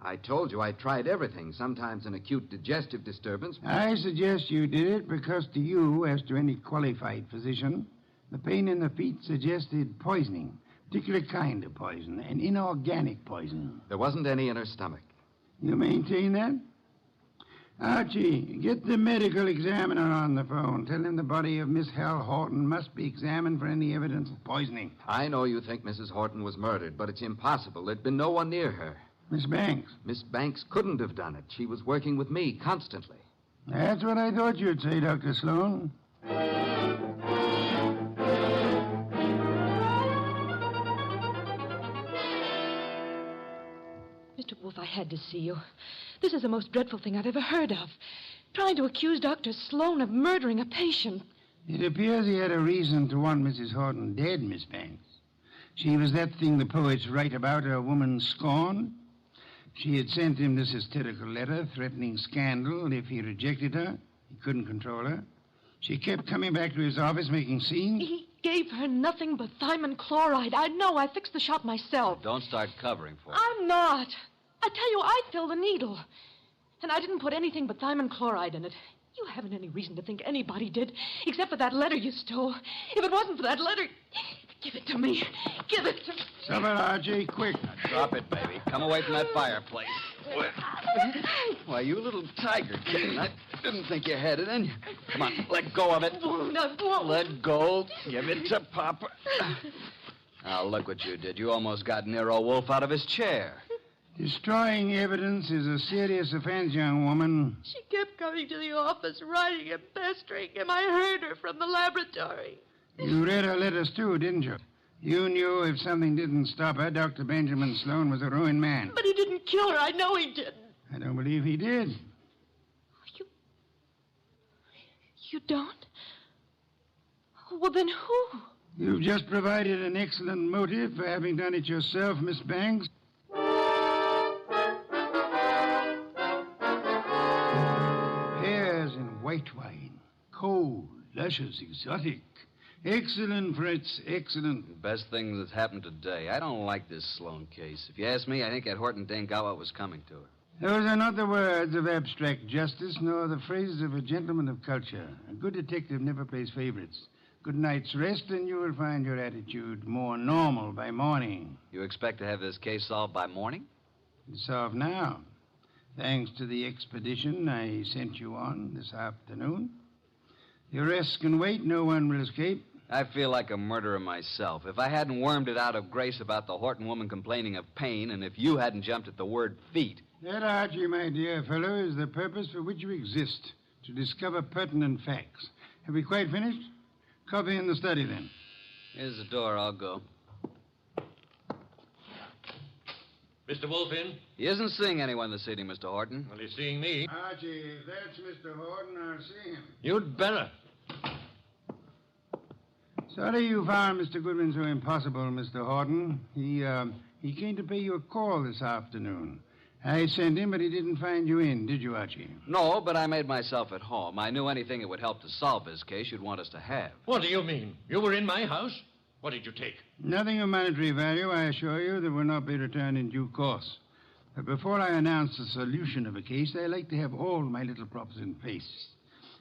I told you I tried everything. Sometimes an acute digestive disturbance. I suggest you did it because to you, as to any qualified physician, the pain in the feet suggested poisoning, particular kind of poison, an inorganic poison. There wasn't any in her stomach. You maintain that? Archie, get the medical examiner on the phone. Tell him the body of Miss Hal Horton must be examined for any evidence of poisoning. I know you think Mrs. Horton was murdered, but it's impossible. There'd been no one near her. Miss Banks? Miss Banks couldn't have done it. She was working with me constantly. That's what I thought you'd say, Dr. Sloan. Mr. Wolfe, I had to see you. This is the most dreadful thing I've ever heard of. Trying to accuse Dr. Sloan of murdering a patient. It appears he had a reason to want Mrs. Horton dead, Miss Banks. She was that thing the poets write about, a woman scorned. She had sent him this hysterical letter threatening scandal if he rejected her. He couldn't control her. She kept coming back to his office making scenes. He gave her nothing but thiamine chloride. I know. I fixed the shot myself. Don't start covering for her. I'm not. I tell you, I filled the needle. And I didn't put anything but thiamine chloride in it. You haven't any reason to think anybody did, except for that letter you stole. If it wasn't for that letter... Give it to me. Give it to me. Stop it, Archie, quick. Now, drop it, baby. Come away from that fireplace. Why, you little tiger kitten. I didn't think you had it in you. Come on, let go of it. Let go. Give it to Papa. Now, look what you did. You almost got Nero Wolfe out of his chair. Destroying evidence is a serious offense, young woman. She kept coming to the office, writing and pestering him. I heard her from the laboratory. You read her letters, too, didn't you? You knew if something didn't stop her, Dr. Benjamin Sloan was a ruined man. But he didn't kill her. I know he didn't. I don't believe he did. You don't? Well, then who? You've just provided an excellent motive for having done it yourself, Miss Banks. Pears and white wine. Cold, luscious, exotic. Excellent, Fritz, excellent. The best thing that's happened today. I don't like this Sloan case. If you ask me, I think that Horton dame got what was coming to her. Those are not the words of abstract justice, nor the phrases of a gentleman of culture. A good detective never plays favorites. Good night's rest, and you will find your attitude more normal by morning. You expect to have this case solved by morning? It's solved now, thanks to the expedition I sent you on this afternoon. The arrests can wait. No one will escape. I feel like a murderer myself. If I hadn't wormed it out of Grace about the Horton woman complaining of pain, and if you hadn't jumped at the word feet. That, Archie, my dear fellow, is the purpose for which you exist, to discover pertinent facts. Have we quite finished? Coffee in the study, then. Here's the door. I'll go. Mr. Wolfe in? He isn't seeing anyone this evening, Mr. Horton. Well, he's seeing me. Archie, if that's Mr. Horton, I'll see him. You'd better. Sorry you found Mr. Goodwin so impossible, Mr. Horton. He came to pay you a call this afternoon. I sent him, but he didn't find you in, did you, Archie? No, but I made myself at home. I knew anything that would help to solve this case you'd want us to have. What do you mean? You were in my house? What did you take? Nothing of monetary value, I assure you, that will not be returned in due course. But before I announce the solution of a case, I like to have all my little props in place.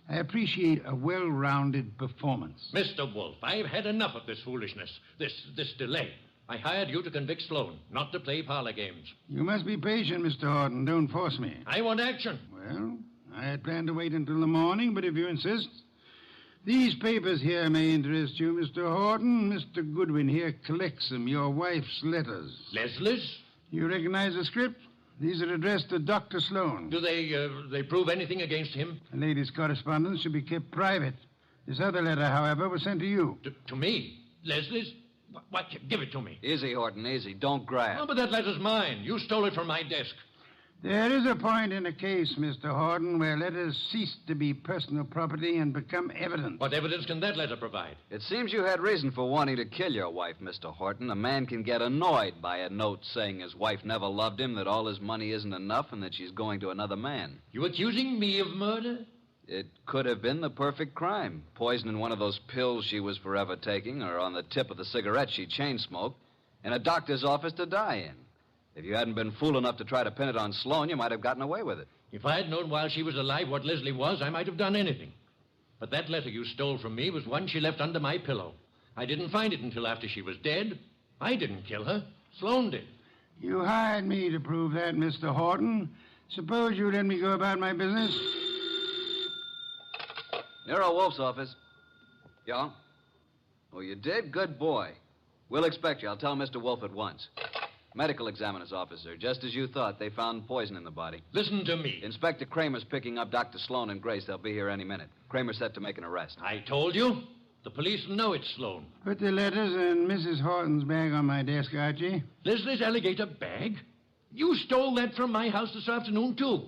I appreciate a well-rounded performance. Mr. Wolfe, I've had enough of this foolishness, this delay. I hired you to convict Sloan, not to play parlor games. You must be patient, Mr. Horton. Don't force me. I want action. Well, I had planned to wait until the morning, but if you insist... These papers here may interest you, Mr. Horton. Mr. Goodwin here collects them, your wife's letters. Leslie's? You recognize the script? These are addressed to Dr. Sloan. Do they prove anything against him? The lady's correspondence should be kept private. This other letter, however, was sent to you. To me? Leslie's? What? Give it to me. Easy, Horton, easy. Don't grab. Oh, but that letter's mine. You stole it from my desk. There is a point in a case, Mr. Horton, where letters cease to be personal property and become evidence. What evidence can that letter provide? It seems you had reason for wanting to kill your wife, Mr. Horton. A man can get annoyed by a note saying his wife never loved him, that all his money isn't enough, and that she's going to another man. You accusing me of murder? It could have been the perfect crime. Poison in one of those pills she was forever taking, or on the tip of the cigarette she chain-smoked, in a doctor's office to die in. If you hadn't been fool enough to try to pin it on Sloan, you might have gotten away with it. If I had known while she was alive what Leslie was, I might have done anything. But that letter you stole from me was one she left under my pillow. I didn't find it until after she was dead. I didn't kill her. Sloan did. You hired me to prove that, Mr. Horton. Suppose you let me go about my business. Nero Wolfe's office. Yeah? Oh, you did? Good boy. We'll expect you. I'll tell Mr. Wolfe at once. Medical examiner's officer. Just as you thought, they found poison in the body. Listen to me. Inspector Kramer's picking up Dr. Sloan and Grace. They'll be here any minute. Kramer's set to make an arrest. I told you. The police know it's Sloan. Put the letters in Mrs. Horton's bag on my desk, Archie. Leslie's alligator bag? You stole that from my house this afternoon, too.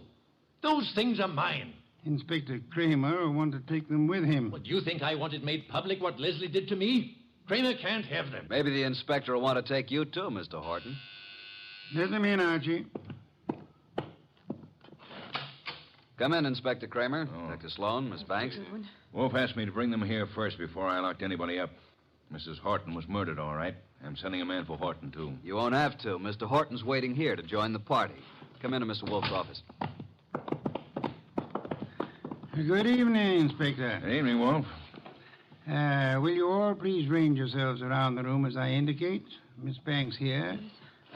Those things are mine. Inspector Kramer will want to take them with him. What, do you think I wanted made public what Leslie did to me? Kramer can't have them. Maybe the inspector will want to take you, too, Mr. Horton. Let them in, Archie. Come in, Inspector Kramer. Dr. Sloan, Miss Banks. Wolf asked me to bring them here first before I locked anybody up. Mrs. Horton was murdered, all right. I'm sending a man for Horton, too. You won't have to. Mr. Horton's waiting here to join the party. Come into Mr. Wolfe's office. Good evening, Inspector. Good evening, Wolf. Will you all please range yourselves around the room as I indicate? Miss Banks here.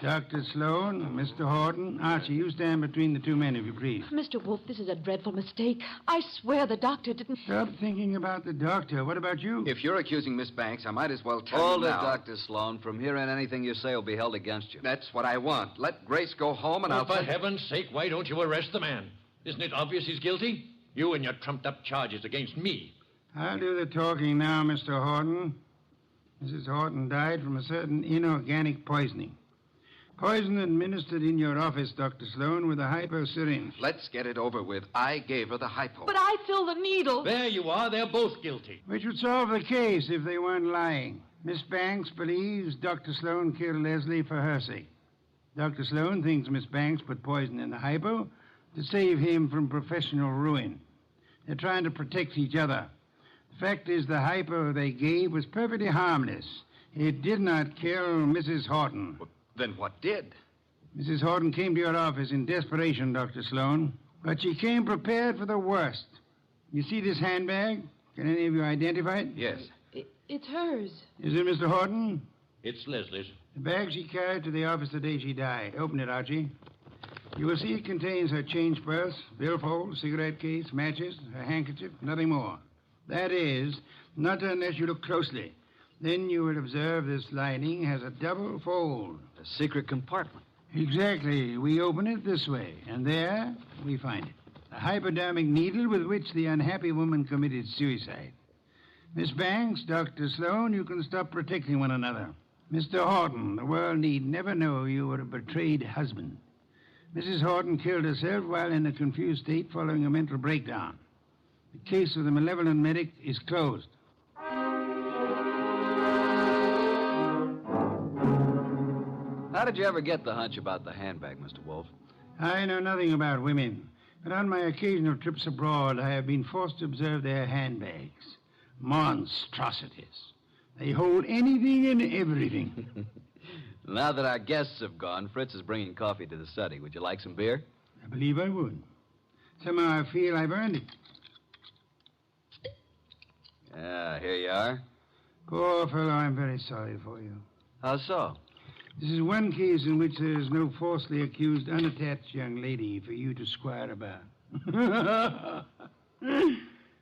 Dr. Sloan, Mr. Horton. Archie, you stand between the two men, if you please. Mr. Wolfe, this is a dreadful mistake. I swear the doctor didn't... Stop thinking about the doctor. What about you? If you're accusing Miss Banks, I might as well tell Hold you it, now. Dr. Sloan. From here on, anything you say will be held against you. That's what I want. Let Grace go home and I'll... For heaven's sake, why don't you arrest the man? Isn't it obvious he's guilty? You and your trumped-up charges against me. I'll do the talking now, Mr. Horton. Mrs. Horton died from a certain inorganic poisoning. Poison administered in your office, Dr. Sloan, with a hypo syringe. Let's get it over with. I gave her the hypo. But I filled the needle. There you are. They're both guilty. Which would solve the case if they weren't lying. Miss Banks believes Dr. Sloan killed Leslie for her sake. Dr. Sloan thinks Miss Banks put poison in the hypo to save him from professional ruin. They're trying to protect each other. The fact is, the hypo they gave was perfectly harmless. It did not kill Mrs. Horton. Then what did? Mrs. Horton came to your office in desperation, Dr. Sloan. But she came prepared for the worst. You see this handbag? Can any of you identify it? Yes. It's hers. Is it Mr. Horton? It's Leslie's. The bag she carried to the office the day she died. Open it, Archie. You will see it contains her change purse, billfold, cigarette case, matches, her handkerchief, nothing more. That is, not unless you look closely. Then you will observe this lining has a double fold. A secret compartment. Exactly. We open it this way, and there we find it. A hypodermic needle with which the unhappy woman committed suicide. Miss Banks, Dr. Sloan, you can stop protecting one another. Mr. Horton, the world need never know you were a betrayed husband. Mrs. Horton killed herself while in a confused state following a mental breakdown. The case of the malevolent medic is closed. How did you ever get the hunch about the handbag, Mr. Wolfe? I know nothing about women, but on my occasional trips abroad, I have been forced to observe their handbags. Monstrosities. They hold anything and everything. Now that our guests have gone, Fritz is bringing coffee to the study. Would you like some beer? I believe I would. Somehow I feel I've earned it. Here you are. Poor fellow, I'm very sorry for you. How so? This is one case in which there is no falsely accused, unattached young lady for you to squire about.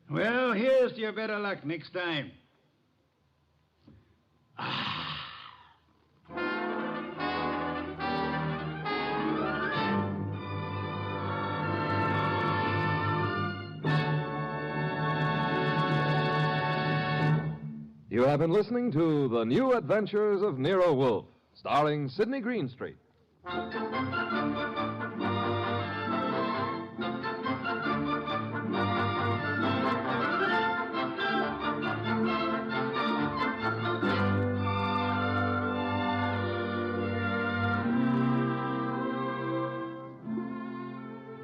Well, here's to your better luck next time. You have been listening to The New Adventures of Nero Wolfe, starring Sidney Greenstreet.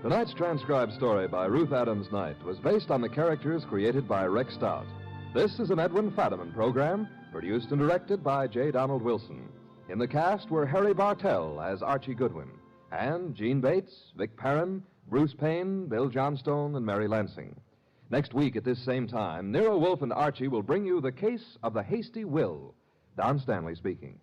Tonight's transcribed story by Ruth Adams Knight was based on the characters created by Rex Stout. This is an Edwin Fadiman program, produced and directed by J. Donald Wilson. In the cast were Harry Bartell as Archie Goodwin, and Gene Bates, Vic Perrin, Bruce Payne, Bill Johnstone, and Mary Lansing. Next week at this same time, Nero Wolfe and Archie will bring you The Case of the Hasty Will. Don Stanley speaking.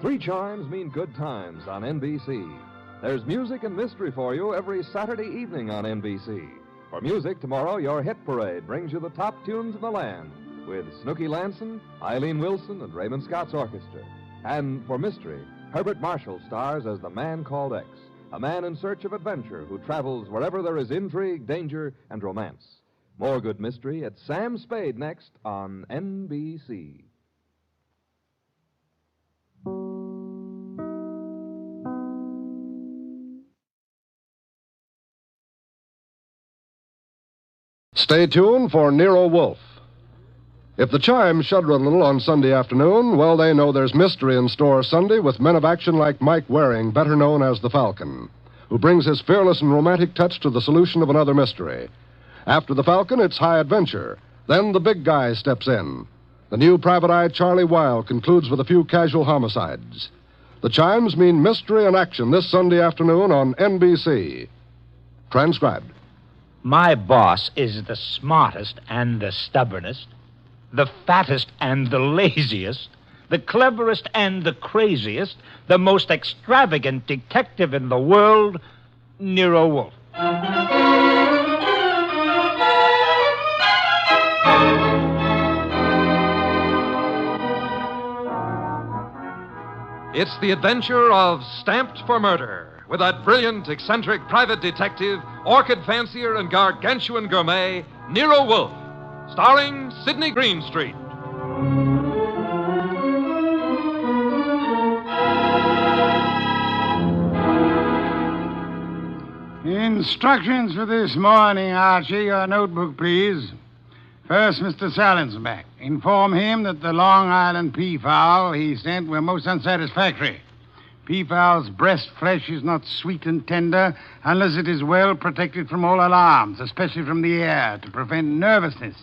Three chimes mean good times on NBC. There's music and mystery for you every Saturday evening on NBC. For music, tomorrow, your hit parade brings you the top tunes in the land with Snooky Lanson, Eileen Wilson, and Raymond Scott's orchestra. And for mystery, Herbert Marshall stars as the Man Called X, a man in search of adventure who travels wherever there is intrigue, danger, and romance. More good mystery at Sam Spade next on NBC. Stay tuned for Nero Wolfe. If the chimes shudder a little on Sunday afternoon, well, they know there's mystery in store Sunday with men of action like Mike Waring, better known as the Falcon, who brings his fearless and romantic touch to the solution of another mystery. After the Falcon, it's high adventure. Then the big guy steps in. The new private eye Charlie Wilde concludes with a few casual homicides. The chimes mean mystery and action this Sunday afternoon on NBC. Transcribed. My boss is the smartest and the stubbornest, the fattest and the laziest, the cleverest and the craziest, the most extravagant detective in the world, Nero Wolfe. It's the adventure of Stamped for Murder, with that brilliant, eccentric private detective, orchid fancier, and gargantuan gourmet, Nero Wolfe, starring Sidney Greenstreet. Instructions for this morning, Archie. Your notebook, please. First, Mr. Salinsbeck. Inform him that the Long Island peafowl he sent were most unsatisfactory. Peafowl's breast flesh is not sweet and tender unless it is well protected from all alarms, especially from the air, to prevent nervousness.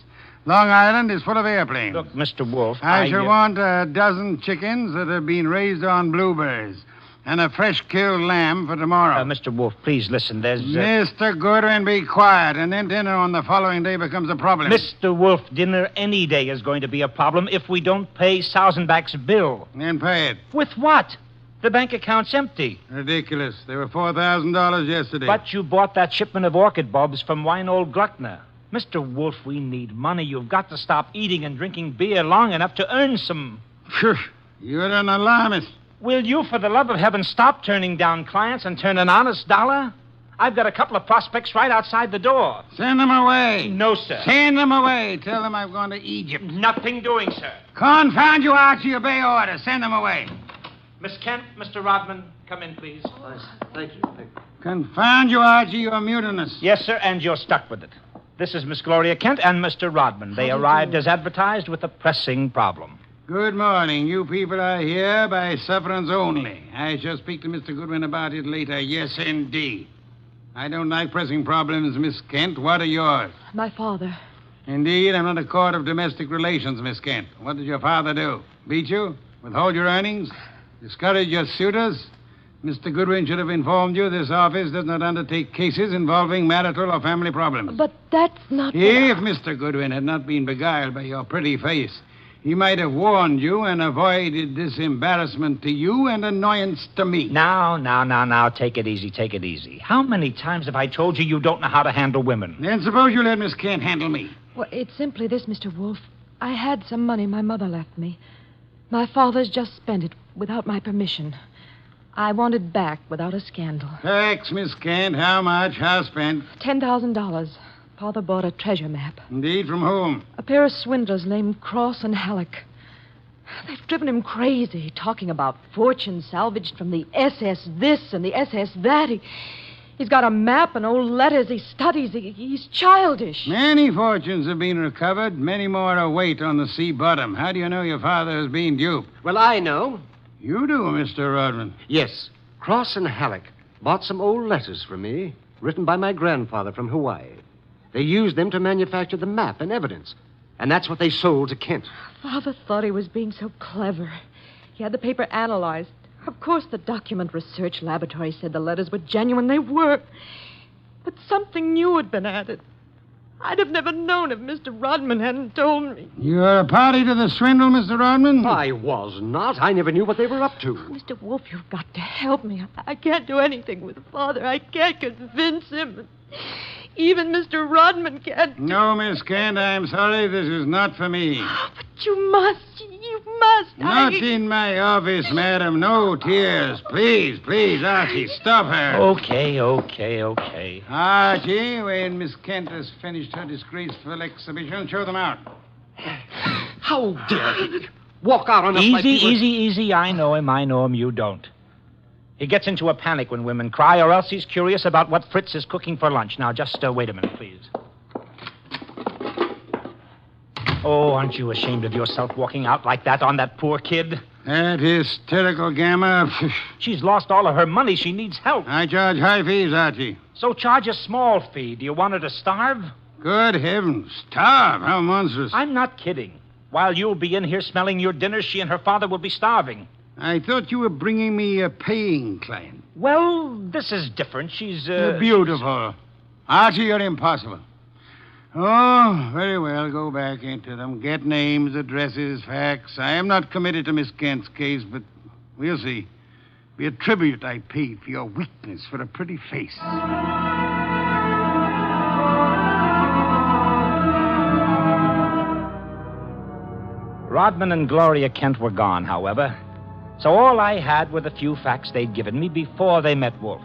Long Island is full of airplanes. Look, Mr. Wolfe, I shall want a dozen chickens that have been raised on blueberries. and a fresh killed lamb for tomorrow. Mr. Wolfe, please listen. There's... Mr. Goodwin, be quiet, and then dinner on the following day becomes a problem. Mr. Wolfe, dinner any day is going to be a problem if we don't pay Sausenbach's bill. Then pay it. With what? The bank account's empty. Ridiculous. There were $4,000 yesterday. But you bought that shipment of orchid bulbs from Weinold Gluckner. Mr. Wolfe, we need money. You've got to stop eating and drinking beer long enough to earn some. You're an alarmist. Will you, for the love of heaven, stop turning down clients and turn an honest dollar? I've got a couple of prospects right outside the door. Send them away. No, sir. Send them away. Tell them I've gone to Egypt. Nothing doing, sir. Confound you, Archie. Obey orders. Send them away. Miss Kent, Mr. Rodman, come in, please. Thank you. Confound you, Archie. You're mutinous. Yes, sir, and you're stuck with it. This is Miss Gloria Kent and Mr. Rodman. They arrived as advertised with a pressing problem. Good morning. You people are here by sufferance only. I shall speak to Mr. Goodwin about it later. Yes, indeed. I don't like pressing problems, Miss Kent. What are yours? My father. Indeed, I'm not a court of domestic relations, Miss Kent. What did your father do? Beat you? Withhold your earnings? Discourage your suitors? Mr. Goodwin should have informed you this office does not undertake cases involving marital or family problems. But that's not... If Mr. Goodwin had not been beguiled by your pretty face, he might have warned you and avoided this embarrassment to you and annoyance to me. Now, take it easy. How many times have I told you you don't know how to handle women? Then suppose you let Miss Kent handle me. Well, it's simply this, Mr. Wolfe. I had some money my mother left me. My father's just spent it without my permission. I want it back without a scandal. Thanks, Miss Kent. How much? How spent? $10,000. Father bought a treasure map. Indeed, from whom? A pair of swindlers named Cross and Halleck. They've driven him crazy, talking about fortune salvaged from the SS this and the SS that. He's got a map and old letters he studies. He's childish. Many fortunes have been recovered. Many more await on the sea bottom. How do you know your father has been duped? Well, I know. You do, Mr. Rodman. Yes. Cross and Halleck bought some old letters from me, written by my grandfather from Hawaii. They used them to manufacture the map and evidence. And that's what they sold to Kent. Father thought he was being so clever. He had the paper analyzed. Of course, the document research laboratory said the letters were genuine. They were. But something new had been added. I'd have never known if Mr. Rodman hadn't told me. You're a party to the swindle, Mr. Rodman? I was not. I never knew what they were up to. Mr. Wolfe, you've got to help me. I can't do anything with Father. I can't convince him. Even Mr. Rodman can't. No, Miss Kent, I'm sorry. This is not for me. But you must. You must. Not in my office, madam. No tears. Please, Archie, stop her. Okay. Archie, when Miss Kent has finished her disgraceful exhibition, show them out. How dare he walk out on us like Easy. I know him. You don't. He gets into a panic when women cry, or else he's curious about what Fritz is cooking for lunch. Now, just wait a minute, please. Oh, aren't you ashamed of yourself walking out like that on that poor kid? That hysterical gamma. She's lost all of her money. She needs help. I charge high fees, Archie. So charge a small fee. Do you want her to starve? Good heavens. Starve? How monstrous. I'm not kidding. While you'll be in here smelling your dinner, she and her father will be starving. I thought you were bringing me a paying client. Well, this is different. She's, Beautiful. Archie, you're impossible. Oh, very well. Go back into them. Get names, addresses, facts. I am not committed to Miss Kent's case, but we'll see. Be a tribute I paid for your weakness for a pretty face. Rodman and Gloria Kent were gone, however. So all I had were the few facts they'd given me before they met Wolfe.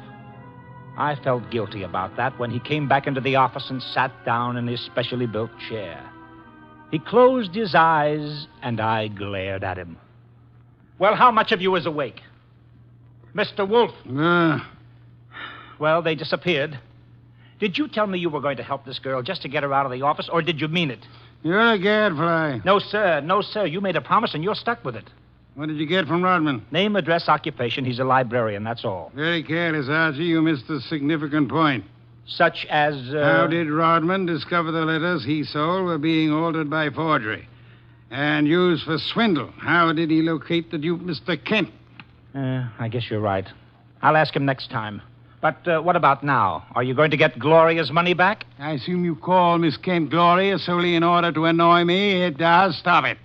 I felt guilty about that when he came back into the office and sat down in his specially built chair. He closed his eyes, and I glared at him. Well, how much of you is awake? Mr. Wolfe. Well, they disappeared. Did you tell me you were going to help this girl just to get her out of the office, or did you mean it? You're a gadfly. No, sir. You made a promise, and you're stuck with it. What did you get from Rodman? Name, address, occupation. He's a librarian, that's all. Very careless, Archie. You missed a significant point. Such as, How did Rodman discover the letters he sold were being altered by forgery and used for swindle? How did he locate the dupe, Mr. Kent? I guess you're right. I'll ask him next time. But what about now? Are you going to get Gloria's money back? I assume you call Miss Kent Gloria solely in order to annoy me. It does. Stop it.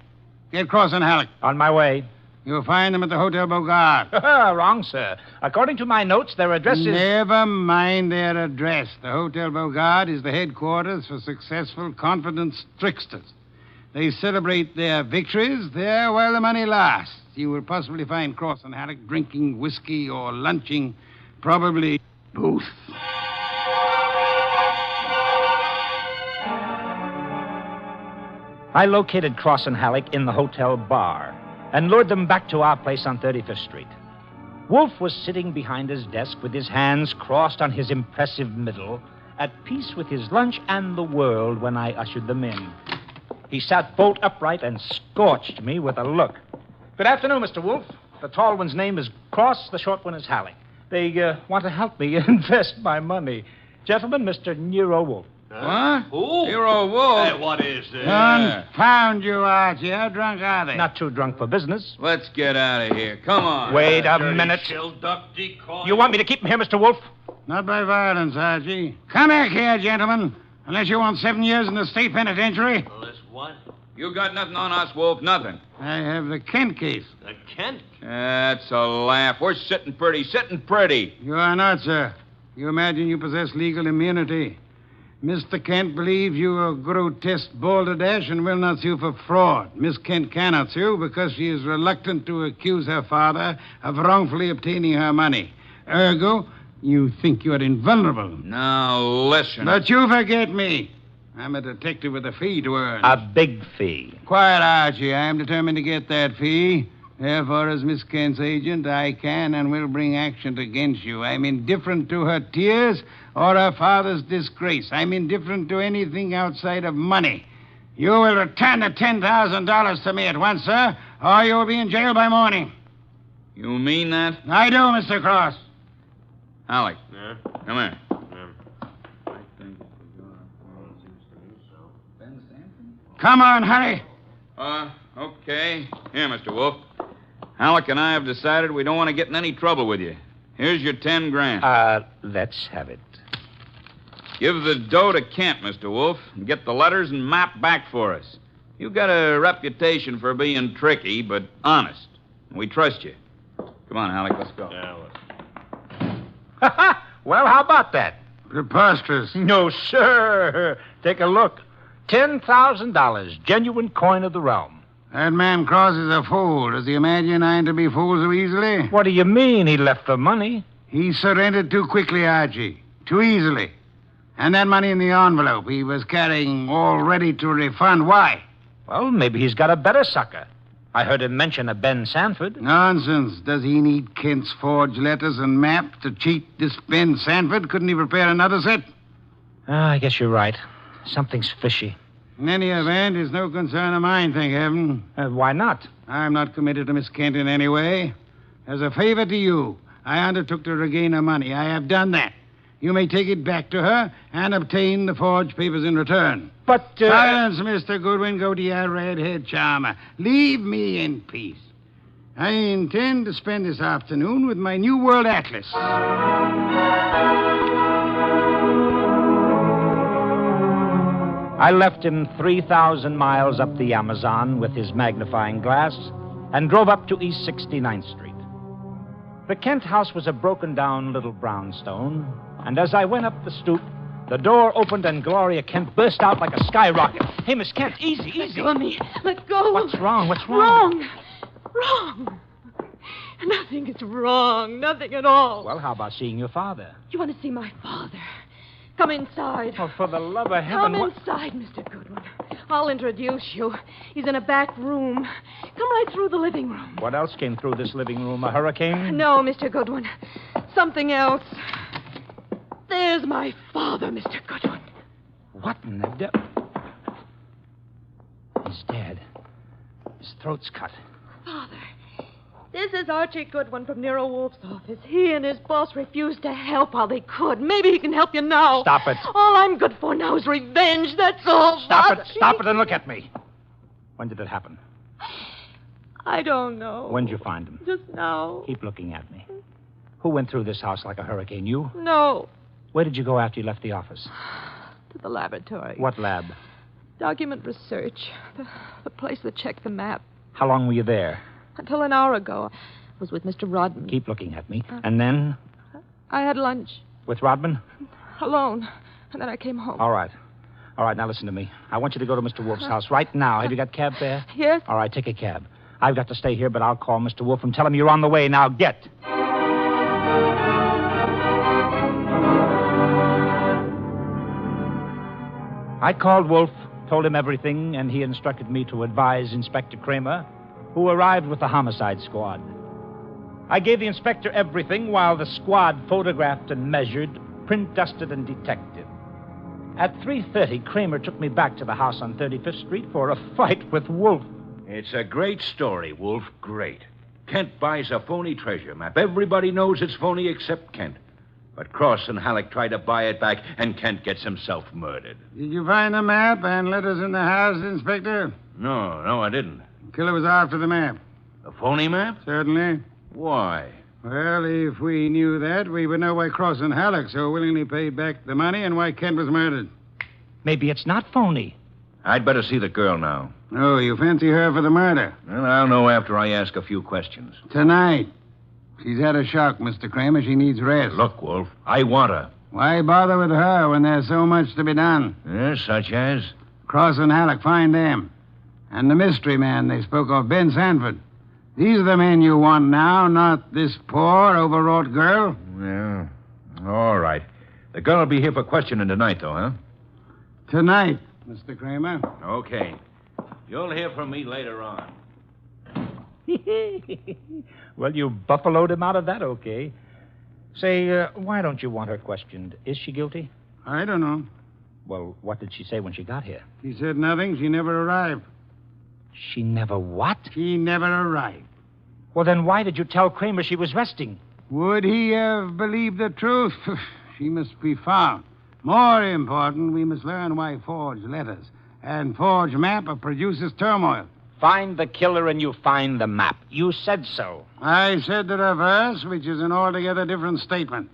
Get Cross and Halleck. On my way. You'll find them at the Hotel Bogart. Wrong, sir. According to my notes, their address is... Never mind their address. The Hotel Bogart is the headquarters for successful, confident tricksters. They celebrate their victories there while the money lasts. You will possibly find Cross and Halleck drinking whiskey or lunching, probably both. I located Cross and Halleck in the hotel bar and lured them back to our place on 35th Street. Wolfe was sitting behind his desk with his hands crossed on his impressive middle, at peace with his lunch and the world when I ushered them in. He sat bolt upright and scorched me with a look. Good afternoon, Mr. Wolfe. The tall one's name is Cross, the short one is Halleck. They want to help me invest my money. Gentlemen, Mr. Nero Wolfe. What? Who? Nero Wolfe. Hey, what is this? Confound you, Archie. How drunk are they? Not too drunk for business. Let's get out of here. Come on. Wait a minute. You want me to keep him here, Mr. Wolfe? Not by violence, Archie. Come back here, gentlemen. Unless you want 7 years in the state penitentiary. Unless what? You got nothing on us, Wolf. Nothing. I have the Kent case. The Kent? That's a laugh. We're sitting pretty. You are not, sir. You imagine you possess legal immunity. Mr. Kent believes you are a grotesque balderdash and will not sue for fraud. Miss Kent cannot sue because she is reluctant to accuse her father of wrongfully obtaining her money. Ergo, you think you are invulnerable. Now, listen. But you forget me. I'm a detective with a fee to earn. A big fee. Quiet, Archie. I am determined to get that fee. Therefore, as Miss Kent's agent, I can and will bring action against you. I'm indifferent to her tears or her father's disgrace. I'm indifferent to anything outside of money. You will return the $10,000 to me at once, sir, or you will be in jail by morning. You mean that? I do, Mr. Cross. Halleck. Yeah? Come here. Come on, hurry. Okay. Here, Mr. Wolfe. Halleck and I have decided we don't want to get in any trouble with you. Here's your $10,000. Let's have it. Give the dough to Kent, Mr. Wolfe, and get the letters and map back for us. You've got a reputation for being tricky, but honest. We trust you. Come on, Halleck, let's go. Well, how about that? Preposterous. No, sir. Take a look. $10,000, genuine coin of the realm. That man Cross is a fool. Does he imagine I'm to be fooled so easily? What do you mean he left the money? He surrendered too quickly, Archie. Too easily. And that money in the envelope he was carrying all ready to refund. Why? Well, maybe he's got a better sucker. I heard him mention a Ben Sanford. Nonsense. Does he need Kent's forged letters and map to cheat this Ben Sanford? Couldn't he prepare another set? I guess you're right. Something's fishy. In any event, it's no concern of mine, thank heaven. Why not? I'm not committed to Miss Kent in any way. As a favor to you, I undertook to regain her money. I have done that. You may take it back to her and obtain the forged papers in return. But, Silence, Mr. Goodwin. Go to your redhead charmer. Leave me in peace. I intend to spend this afternoon with my New World Atlas. I left him 3,000 miles up the Amazon with his magnifying glass and drove up to East 69th Street. The Kent house was a broken-down little brownstone, and as I went up the stoop, the door opened and Gloria Kent burst out like a skyrocket. Hey, Miss Kent, easy. Let go of me. Let go. What's wrong? What's wrong? Wrong. Nothing is wrong. Nothing at all. Well, how about seeing your father? You want to see my father? Come inside. Oh, for the love of heaven. Come inside, Mr. Goodwin. I'll introduce you. He's in a back room. Come right through the living room. What else came through this living room? A hurricane? No, Mr. Goodwin. Something else. There's my father, Mr. Goodwin. What in the devil? He's dead. His throat's cut. Father, this is Archie Goodwin from Nero Wolfe's office. He and his boss refused to help while they could. Maybe he can help you now. Stop it. All I'm good for now is revenge. That's all. Stop Father. it. Stop it and look at me. When did it happen? I don't know. When'd you find them? Just now. Keep looking at me. Who went through this house like a hurricane? You? No. Where did you go after you left the office? To the laboratory. What lab? Document research. The place that checked the map. How long were you there? Until an hour ago. I was with Mr. Rodman. Keep looking at me. And then? I had lunch. With Rodman? Alone. And then I came home. All right. All right, now listen to me. I want you to go to Mr. Wolfe's house right now. Have you got cab fare? Yes. All right, take a cab. I've got to stay here, but I'll call Mr. Wolfe and tell him you're on the way. Now, get. I called Wolfe, told him everything, and he instructed me to advise Inspector Kramer, who arrived with the homicide squad. I gave the inspector everything while the squad photographed and measured, print dusted and detected. At 3:30, Kramer took me back to the house on 35th Street for a fight with Wolfe. It's a great story, Wolf. Great. Kent buys a phony treasure map. Everybody knows it's phony except Kent. But Cross and Halleck try to buy it back, and Kent gets himself murdered. Did you find the map and letters in the house, Inspector? No, I didn't. The killer was after the map. A phony map? Certainly. Why? Well, if we knew that, we would know why Cross and Halleck so willingly paid back the money and why Kent was murdered. Maybe it's not phony. I'd better see the girl now. Oh, you fancy her for the murder? Well, I'll know after I ask a few questions. Tonight. She's had a shock, Mr. Kramer. She needs rest. Look, Wolf, I want her. Why bother with her when there's so much to be done? Yes, such as? Cross and Halleck, find them. And the mystery man they spoke of, Ben Sanford. These are the men you want now, not this poor, overwrought girl. Yeah. All right. The girl will be here for questioning tonight, though, huh? Tonight, Mr. Kramer. Okay. You'll hear from me later on. Well, you buffaloed him out of that, okay. Say, why don't you want her questioned? Is she guilty? I don't know. Well, what did she say when she got here? She said nothing. She never arrived. She never what? She never arrived. Well, then why did you tell Kramer she was resting? Would he have believed the truth? She must be found. More important, we must learn why forged letters and forged map produces turmoil. Find the killer and you find the map. You said so. I said the reverse, which is an altogether different statement.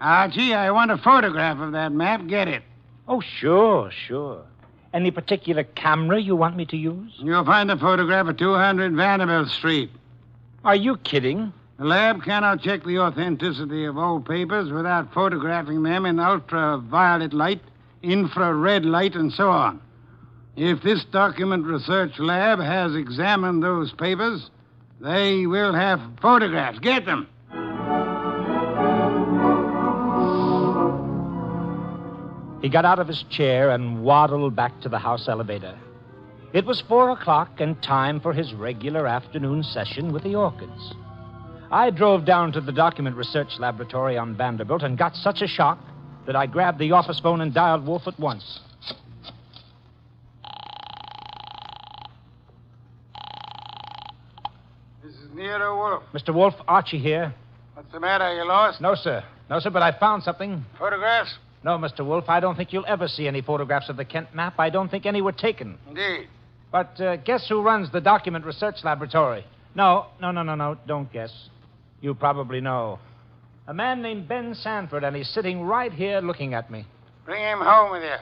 Archie, I want a photograph of that map. Get it. Oh, sure. Any particular camera you want me to use? You'll find a photograph of 200 Vanderbilt Street. Are you kidding? The lab cannot check the authenticity of old papers without photographing them in ultraviolet light, infrared light, and so on. If this document research lab has examined those papers, they will have photographs. Get them. He got out of his chair and waddled back to the house elevator. It was 4:00 and time for his regular afternoon session with the orchids. I drove down to the document research laboratory on Vanderbilt and got such a shock that I grabbed the office phone and dialed Wolfe at once. This is Nero Wolfe. Mr. Wolfe, Archie here. What's the matter? You lost? No, sir, but I found something. Photographs? No, Mr. Wolfe, I don't think you'll ever see any photographs of the Kent map. I don't think any were taken. Indeed. But guess who runs the document research laboratory? No, don't guess. You probably know. A man named Ben Sanford, and he's sitting right here looking at me. Bring him home with you.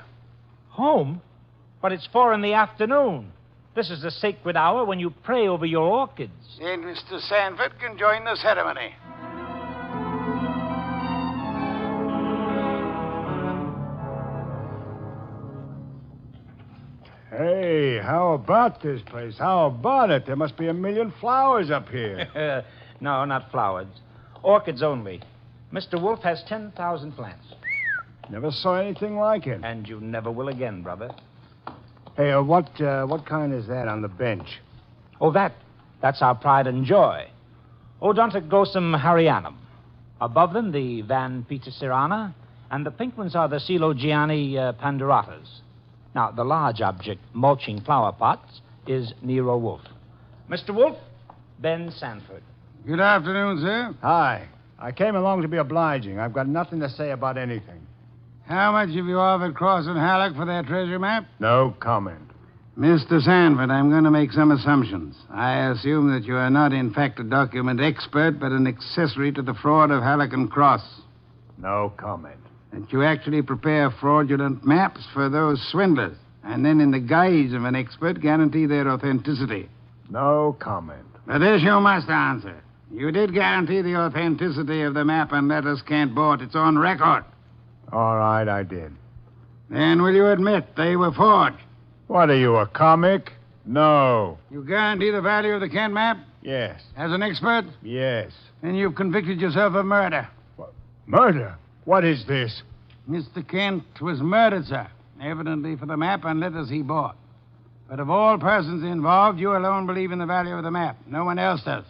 Home? But it's 4 p.m. This is the sacred hour when you pray over your orchids. Then Mr. Sanford can join the ceremony. Hey, how about this place? How about it? There must be 1,000,000 flowers up here. No, not flowers. Orchids only. Mr. Wolfe has 10,000 plants. Never saw anything like it. And you never will again, brother. Hey, what kind is that on the bench? Oh, that's our pride and joy. Odontoglossum harryanum. Above them, the Van Petersirana, and the pink ones are the Coelogiani panduratas. Now, the large object, mulching flower pots, is Nero Wolfe. Mr. Wolfe, Ben Sanford. Good afternoon, sir. Hi. I came along to be obliging. I've got nothing to say about anything. How much have you offered Cross and Halleck for their treasure map? No comment. Mr. Sanford, I'm going to make some assumptions. I assume that you are not, in fact, a document expert, but an accessory to the fraud of Halleck and Cross. No comment. That you actually prepare fraudulent maps for those swindlers, and then, in the guise of an expert, guarantee their authenticity. No comment. But this you must answer. You did guarantee the authenticity of the map and letters Kent bought. It's on record. All right, I did. Then will you admit they were forged? What are you, a comic? No. You guarantee the value of the Kent map? Yes. As an expert? Yes. Then you've convicted yourself of murder. What? Murder? What is this? Mr. Kent was murdered, sir. Evidently for the map and letters he bought. But of all persons involved, you alone believe in the value of the map. No one else does.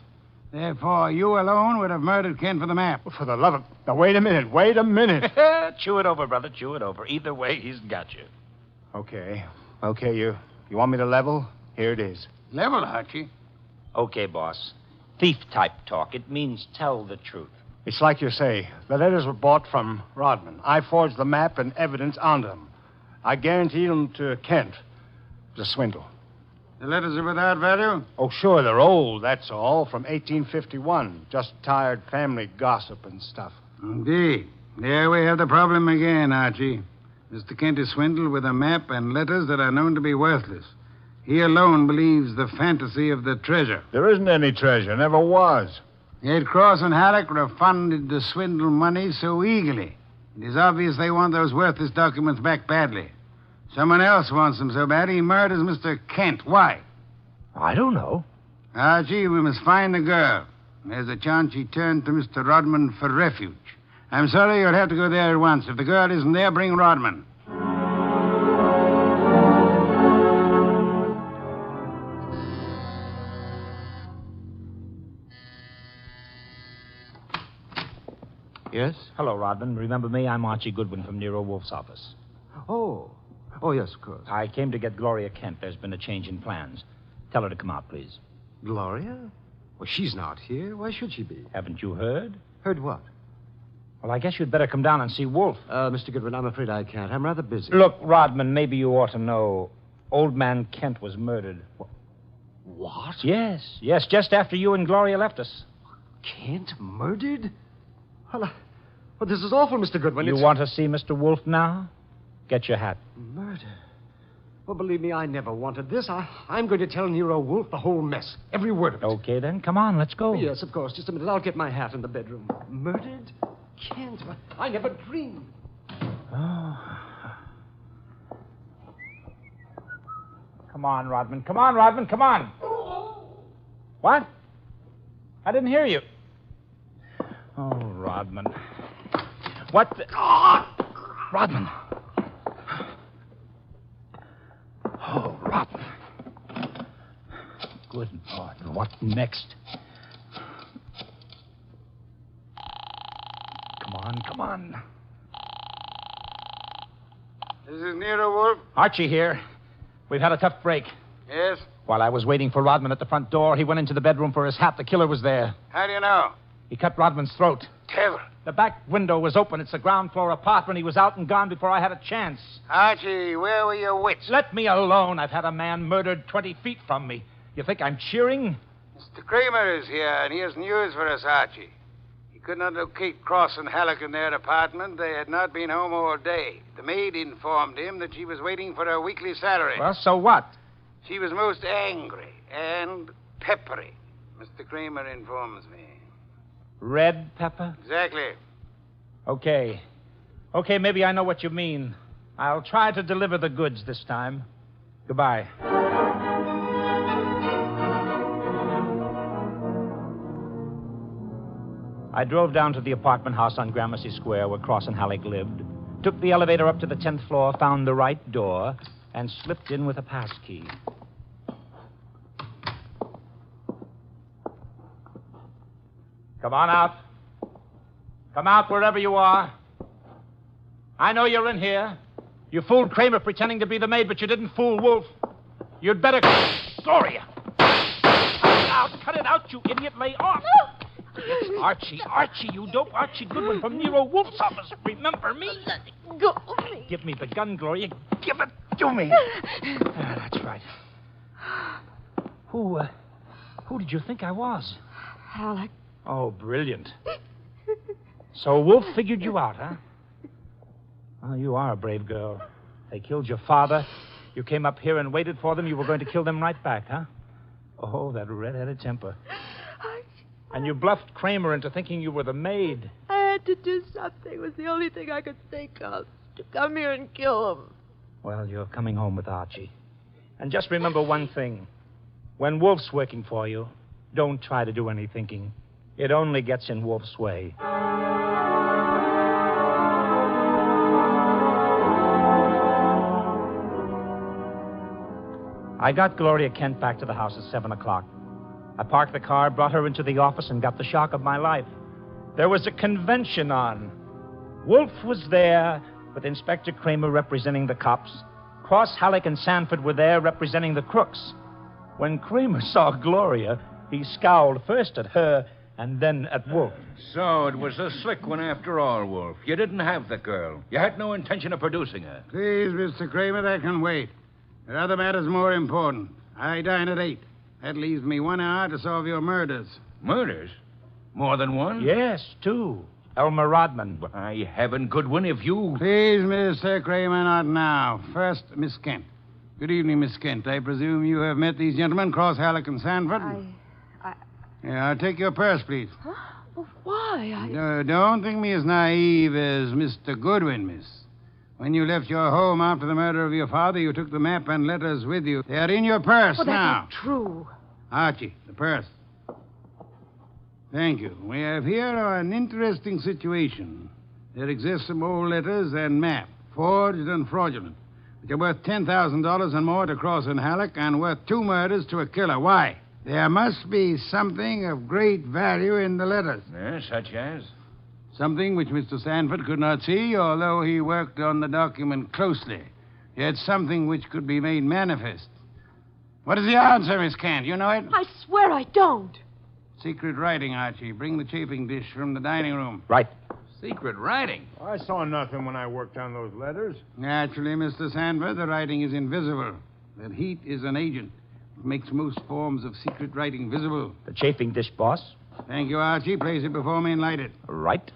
Therefore, you alone would have murdered Kent for the map. For the love of... Now, wait a minute. Chew it over, brother. Chew it over. Either way, he's got you. Okay, you want me to level? Here it is. Level, Archie? Okay, boss. Thief-type talk. It means tell the truth. It's like you say. The letters were bought from Rodman. I forged the map and evidence onto them. I guaranteed them to Kent. It was a swindle. The letters are without value? Oh, sure, they're old, that's all. From 1851. Just tired family gossip and stuff. Indeed. There we have the problem again, Archie. Mr. Kent is swindled with a map and letters that are known to be worthless. He alone believes the fantasy of the treasure. There isn't any treasure. Never was. Yet Cross and Halleck refunded the swindle money so eagerly. It is obvious they want those worthless documents back badly. Someone else wants them so bad he murders Mr. Kent. Why? I don't know. Archie, we must find the girl. There's a chance she turned to Mr. Rodman for refuge. I'm sorry, you'll have to go there at once. If the girl isn't there, bring Rodman. Yes? Hello, Rodman. Remember me? I'm Archie Goodwin from Nero Wolfe's office. Oh, yes, of course. I came to get Gloria Kent. There's been a change in plans. Tell her to come out, please. Gloria? Well, she's not here. Why should she be? Haven't you heard? Heard what? Well, I guess you'd better come down and see Wolfe. Mr. Goodwin, I'm afraid I can't. I'm rather busy. Look, Rodman, maybe you ought to know. Old man Kent was murdered. What? Yes, just after you and Gloria left us. Kent murdered? Well, this is awful, Mr. Goodwin. You want to see Mr. Wolfe now? Get your hat. Murder? Well, believe me, I never wanted this. I'm going to tell Nero Wolfe the whole mess. Every word of it. Okay, then. Come on, let's go. Yes, of course. Just a minute. I'll get my hat in the bedroom. Murdered? Kent? I never dreamed. Oh. Come on, Rodman. Come on. What? I didn't hear you. Oh, Rodman. What the... Rodman. Oh, Rodman. Good Lord. What next? Come on. This is Nero Wolfe. Archie here. We've had a tough break. Yes? While I was waiting for Rodman at the front door, he went into the bedroom for his hat. The killer was there. How do you know? He cut Rodman's throat. Tell. The back window was open. It's a ground floor apartment. He was out and gone before I had a chance. Archie, where were your wits? Let me alone. I've had a man murdered 20 feet from me. You think I'm cheering? Mr. Kramer is here, and he has news for us, Archie. He could not locate Cross and Halleck in their apartment. They had not been home all day. The maid informed him that she was waiting for her weekly salary. Well, so what? She was most angry and peppery, Mr. Kramer informs me. Red pepper? Exactly. Okay, maybe I know what you mean. I'll try to deliver the goods this time. Goodbye. I drove down to the apartment house on Gramercy Square where Cross and Halleck lived, took the elevator up to the 10th floor, found the right door, and slipped in with a pass key. Come on out. Come out wherever you are. I know you're in here. You fooled Kramer pretending to be the maid, but you didn't fool Wolfe. You'd better... Gloria! Cut it out, you idiot. Lay off. It's Archie. Archie, you dope. Archie Goodwin from Nero Wolfe's office. Remember me? Let it go of me. Give me the gun, Gloria. Give it to me. That's right. Who did you think I was? Alec. Oh, brilliant. So Wolfe figured you out, huh? Well, you are a brave girl. They killed your father. You came up here and waited for them. You were going to kill them right back, huh? Oh, that red-headed temper. And you bluffed Kramer into thinking you were the maid. I had to do something. It was the only thing I could think of. To come here and kill him. Well, you're coming home with Archie. And just remember one thing. When Wolfe's working for you, don't try to do any thinking. It only gets in Wolfe's way. I got Gloria Kent back to the house at 7 o'clock. I parked the car, brought her into the office, and got the shock of my life. There was a convention on. Wolfe was there, with Inspector Kramer representing the cops. Cross, Halleck, and Sanford were there representing the crooks. When Kramer saw Gloria, he scowled first at her and then at Wolfe. So it was a slick one after all, Wolfe. You didn't have the girl. You had no intention of producing her. Please, Mr. Kramer, that can wait. There are other matters more important. I dine at 8. That leaves me 1 hour to solve your murders. Murders? More than one? Yes, 2. Elmer Rodman. By heaven, Goodwin, if you... Please, Mr. Kramer, not now. First, Miss Kent. Good evening, Miss Kent. I presume you have met these gentlemen, Cross, Halleck, and Sanford? Yeah, I'll take your purse, please. Huh? Well, why? Don't think me as naive as Mr. Goodwin, miss. When you left your home after the murder of your father, you took the map and letters with you. They are in your purse now. That's not true. Archie, the purse. Thank you. We have here an interesting situation. There exist some old letters and map, forged and fraudulent, which are worth $10,000 and more to Cross and Halleck and worth 2 murders to a killer. Why? There must be something of great value in the letters. Yes, such as? Something which Mr. Sanford could not see, although he worked on the document closely. Yet something which could be made manifest. What is the answer, Miss Kent? You know it? I swear I don't. Secret writing, Archie. Bring the chafing dish from the dining room. Right. Secret writing? I saw nothing when I worked on those letters. Naturally, Mr. Sanford, the writing is invisible. That heat is an agent. It makes most forms of secret writing visible. The chafing dish, boss. Thank you, Archie. Place it before me and light it. Right.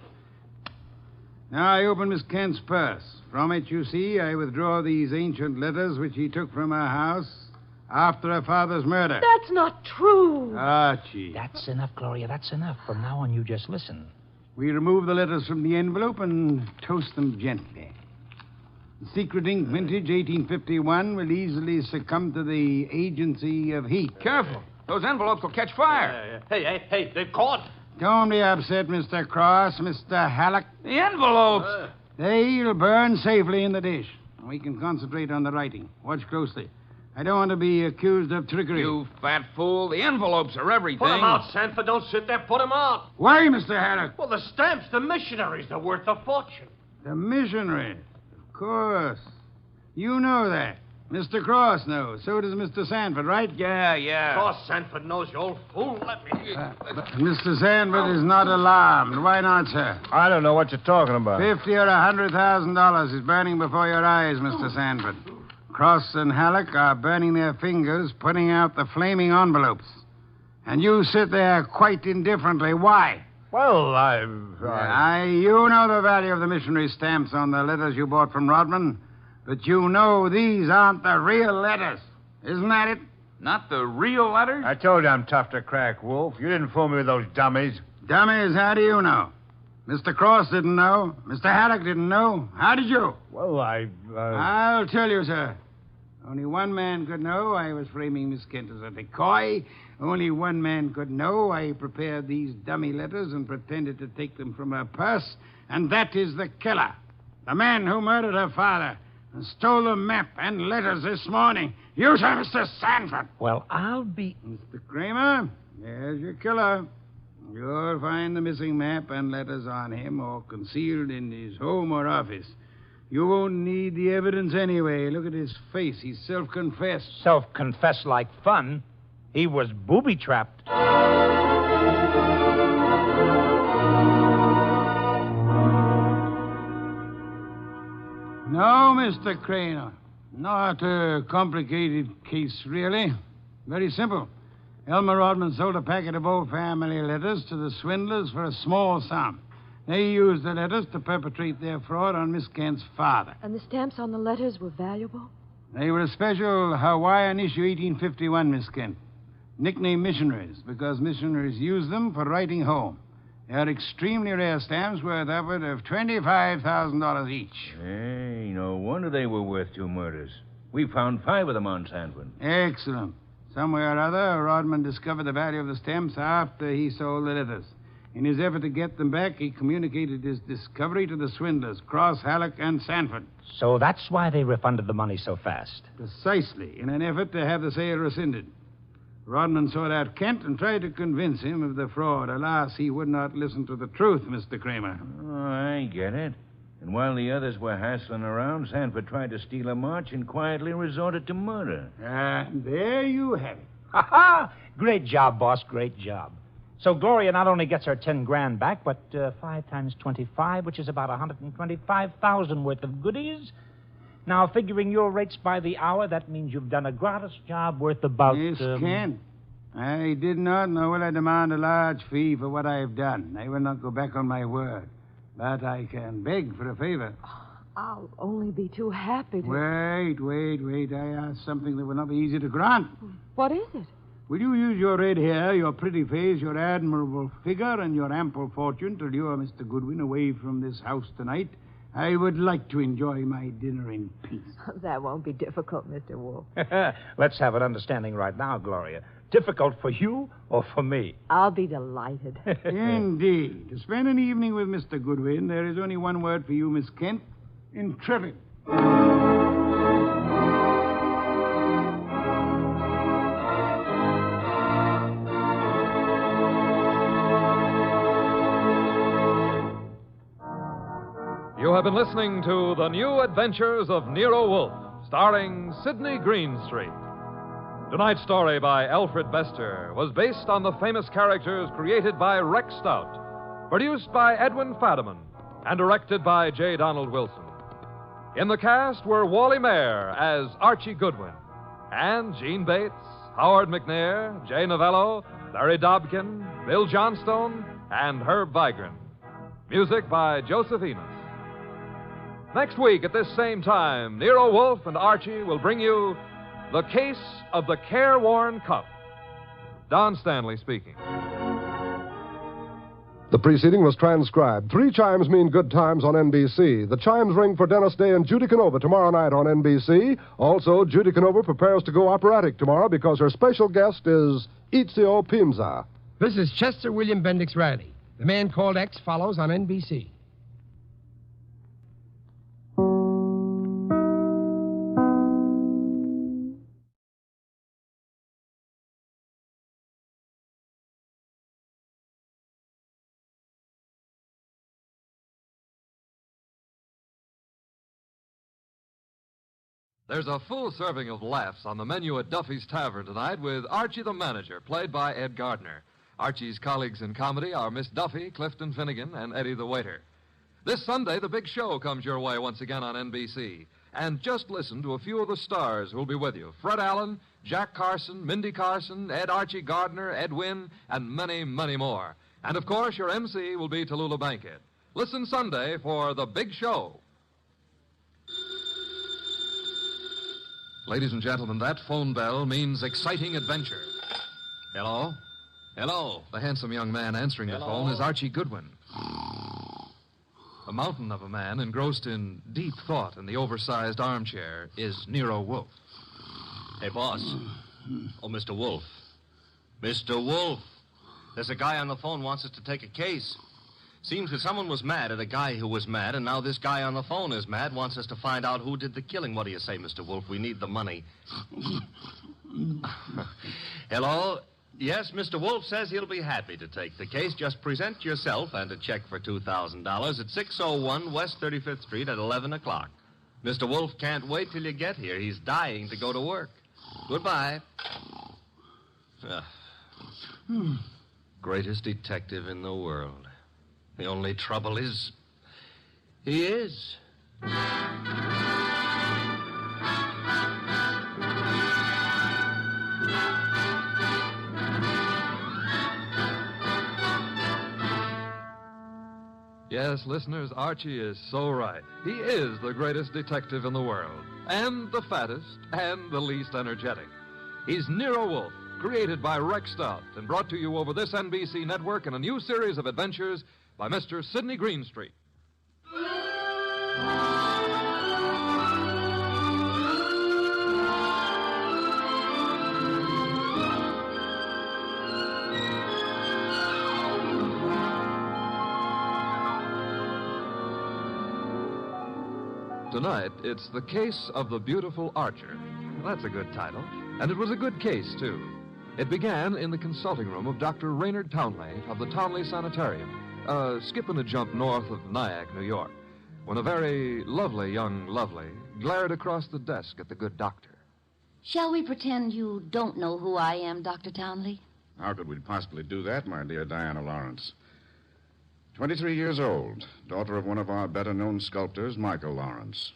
Now I open Miss Kent's purse. From it, you see, I withdraw these ancient letters which he took from her house after her father's murder. That's not true. Archie. That's enough, Gloria. That's enough. From now on, you just listen. We remove the letters from the envelope and toast them gently. The secret ink vintage 1851 will easily succumb to the agency of heat. Careful. Those envelopes will catch fire. Hey, they've caught. Don't be upset, Mr. Cross, Mr. Halleck. The envelopes. They'll burn safely in the dish. We can concentrate on the writing. Watch closely. I don't want to be accused of trickery. You fat fool. The envelopes are everything. Put them out, Sanford. Don't sit there. Put them out. Why, Mr. Halleck? Well, the stamps, the missionaries, they're worth a fortune. The missionaries? Of course. You know that. Mr. Cross knows. So does Mr. Sanford, right? Yeah. Cross Sanford knows, you old fool. Let me... But Mr. Sanford is not alarmed. Why not, sir? I don't know what you're talking about. $50,000 or $100,000 is burning before your eyes, Mr. Sanford. Cross and Halleck are burning their fingers, putting out the flaming envelopes. And you sit there quite indifferently. Why? Well, You know the value of the missionary stamps on the letters you bought from Rodman, but you know these aren't the real letters. Isn't that it? Not the real letters? I told you I'm tough to crack, Wolf. You didn't fool me with those dummies. Dummies? How do you know? Mr. Cross didn't know. Mr. Halleck didn't know. How did you? Well, I'll tell you, sir. Only one man could know I was framing Miss Kent as a decoy. Only one man could know I prepared these dummy letters and pretended to take them from her purse. And that is the killer. The man who murdered her father and stole the map and letters this morning. You, sir, Mr. Sanford. Well, I'll be... Mr. Kramer, there's your killer. You'll find the missing map and letters on him or concealed in his home or office. You won't need the evidence anyway. Look at his face. He's self-confessed. Self-confessed like fun? He was booby-trapped. No, Mr. Craner. Not a complicated case, really. Very simple. Elmer Rodman sold a packet of old family letters to the swindlers for a small sum. They used the letters to perpetrate their fraud on Miss Kent's father. And the stamps on the letters were valuable? They were a special Hawaiian issue 1851, Miss Kent. Nicknamed missionaries, because missionaries used them for writing home. They are extremely rare stamps worth upward of $25,000 each. Hey, no wonder they were worth 2 murders. We found 5 of them on Sandwin. Excellent. Somewhere or other, Rodman discovered the value of the stamps after he sold the letters. In his effort to get them back, he communicated his discovery to the swindlers, Cross, Halleck, and Sanford. So that's why they refunded the money so fast. Precisely, in an effort to have the sale rescinded. Rodman sought out Kent and tried to convince him of the fraud. Alas, he would not listen to the truth, Mr. Kramer. Oh, I get it. And while the others were hassling around, Sanford tried to steal a march and quietly resorted to murder. And there you have it. Ha ha! Great job, boss. Great job. So Gloria not only gets her 10 grand back, but 5 times 25, which is about 125,000 worth of goodies. Now, figuring your rates by the hour, that means you've done a gratis job worth about... Yes, Ken. I did not, nor will I demand a large fee for what I have done. I will not go back on my word. But I can beg for a favor. I'll only be too happy to... Wait. I ask something that will not be easy to grant. What is it? Will you use your red hair, your pretty face, your admirable figure, and your ample fortune to lure Mr. Goodwin away from this house tonight? I would like to enjoy my dinner in peace. That won't be difficult, Mr. Wolfe. Let's have an understanding right now, Gloria. Difficult for you or for me? I'll be delighted. Indeed. To spend an evening with Mr. Goodwin, there is only one word for you, Miss Kent. Intrepid. You have been listening to The New Adventures of Nero Wolfe, starring Sidney Greenstreet. Tonight's story by Alfred Bester was based on the famous characters created by Rex Stout, produced by Edwin Fadiman, and directed by J. Donald Wilson. In the cast were Wally Mayer as Archie Goodwin, and Gene Bates, Howard McNair, Jay Novello, Larry Dobkin, Bill Johnstone, and Herb Vigran. Music by Joseph Enos. Next week at this same time, Nero Wolfe and Archie will bring you The Case of the Careworn Cup. Don Stanley speaking. The preceding was transcribed. 3 chimes mean good times on NBC. The chimes ring for Dennis Day and Judy Canova tomorrow night on NBC. Also, Judy Canova prepares to go operatic tomorrow because her special guest is Ezio Pinza. This is Chester William Bendix Riley. The Man Called X follows on NBC. There's a full serving of laughs on the menu at Duffy's Tavern tonight with Archie the Manager, played by Ed Gardner. Archie's colleagues in comedy are Miss Duffy, Clifton Finnegan, and Eddie the Waiter. This Sunday, the big show comes your way once again on NBC. And just listen to a few of the stars who'll be with you. Fred Allen, Jack Carson, Mindy Carson, Ed Archie Gardner, Ed Wynn, and many, many more. And, of course, your MC will be Tallulah Bankhead. Listen Sunday for the big show. Ladies and gentlemen, that phone bell means exciting adventure. Hello? Hello? The handsome young man answering the phone is Archie Goodwin. A mountain of a man engrossed in deep thought in the oversized armchair is Nero Wolfe. Hey, boss. Oh, Mr. Wolfe. Mr. Wolfe. There's a guy on the phone wants us to take a case. Seems that someone was mad at a guy who was mad, and now this guy on the phone is mad, wants us to find out who did the killing. What do you say, Mr. Wolfe? We need the money. Hello? Yes, Mr. Wolfe says he'll be happy to take the case. Just present yourself and a check for $2,000 at 601 West 35th Street at 11 o'clock. Mr. Wolfe can't wait till you get here. He's dying to go to work. Goodbye. Greatest detective in the world. The only trouble is, he is. Yes, listeners, Archie is so right. He is the greatest detective in the world, and the fattest, and the least energetic. He's Nero Wolfe, created by Rex Stout and brought to you over this NBC network in a new series of adventures by Mr. Sidney Greenstreet. Tonight, it's The Case of the Beautiful Archer. That's a good title. And it was a good case, too. It began in the consulting room of Dr. Raynard Townley of the Townley Sanitarium, skipping a jump north of Nyack, New York, when a very lovely young lovely glared across the desk at the good doctor. Shall we pretend you don't know who I am, Dr. Townley? How could we possibly do that, my dear Diana Lawrence? 23 years old, daughter of one of our better-known sculptors, Michael Lawrence.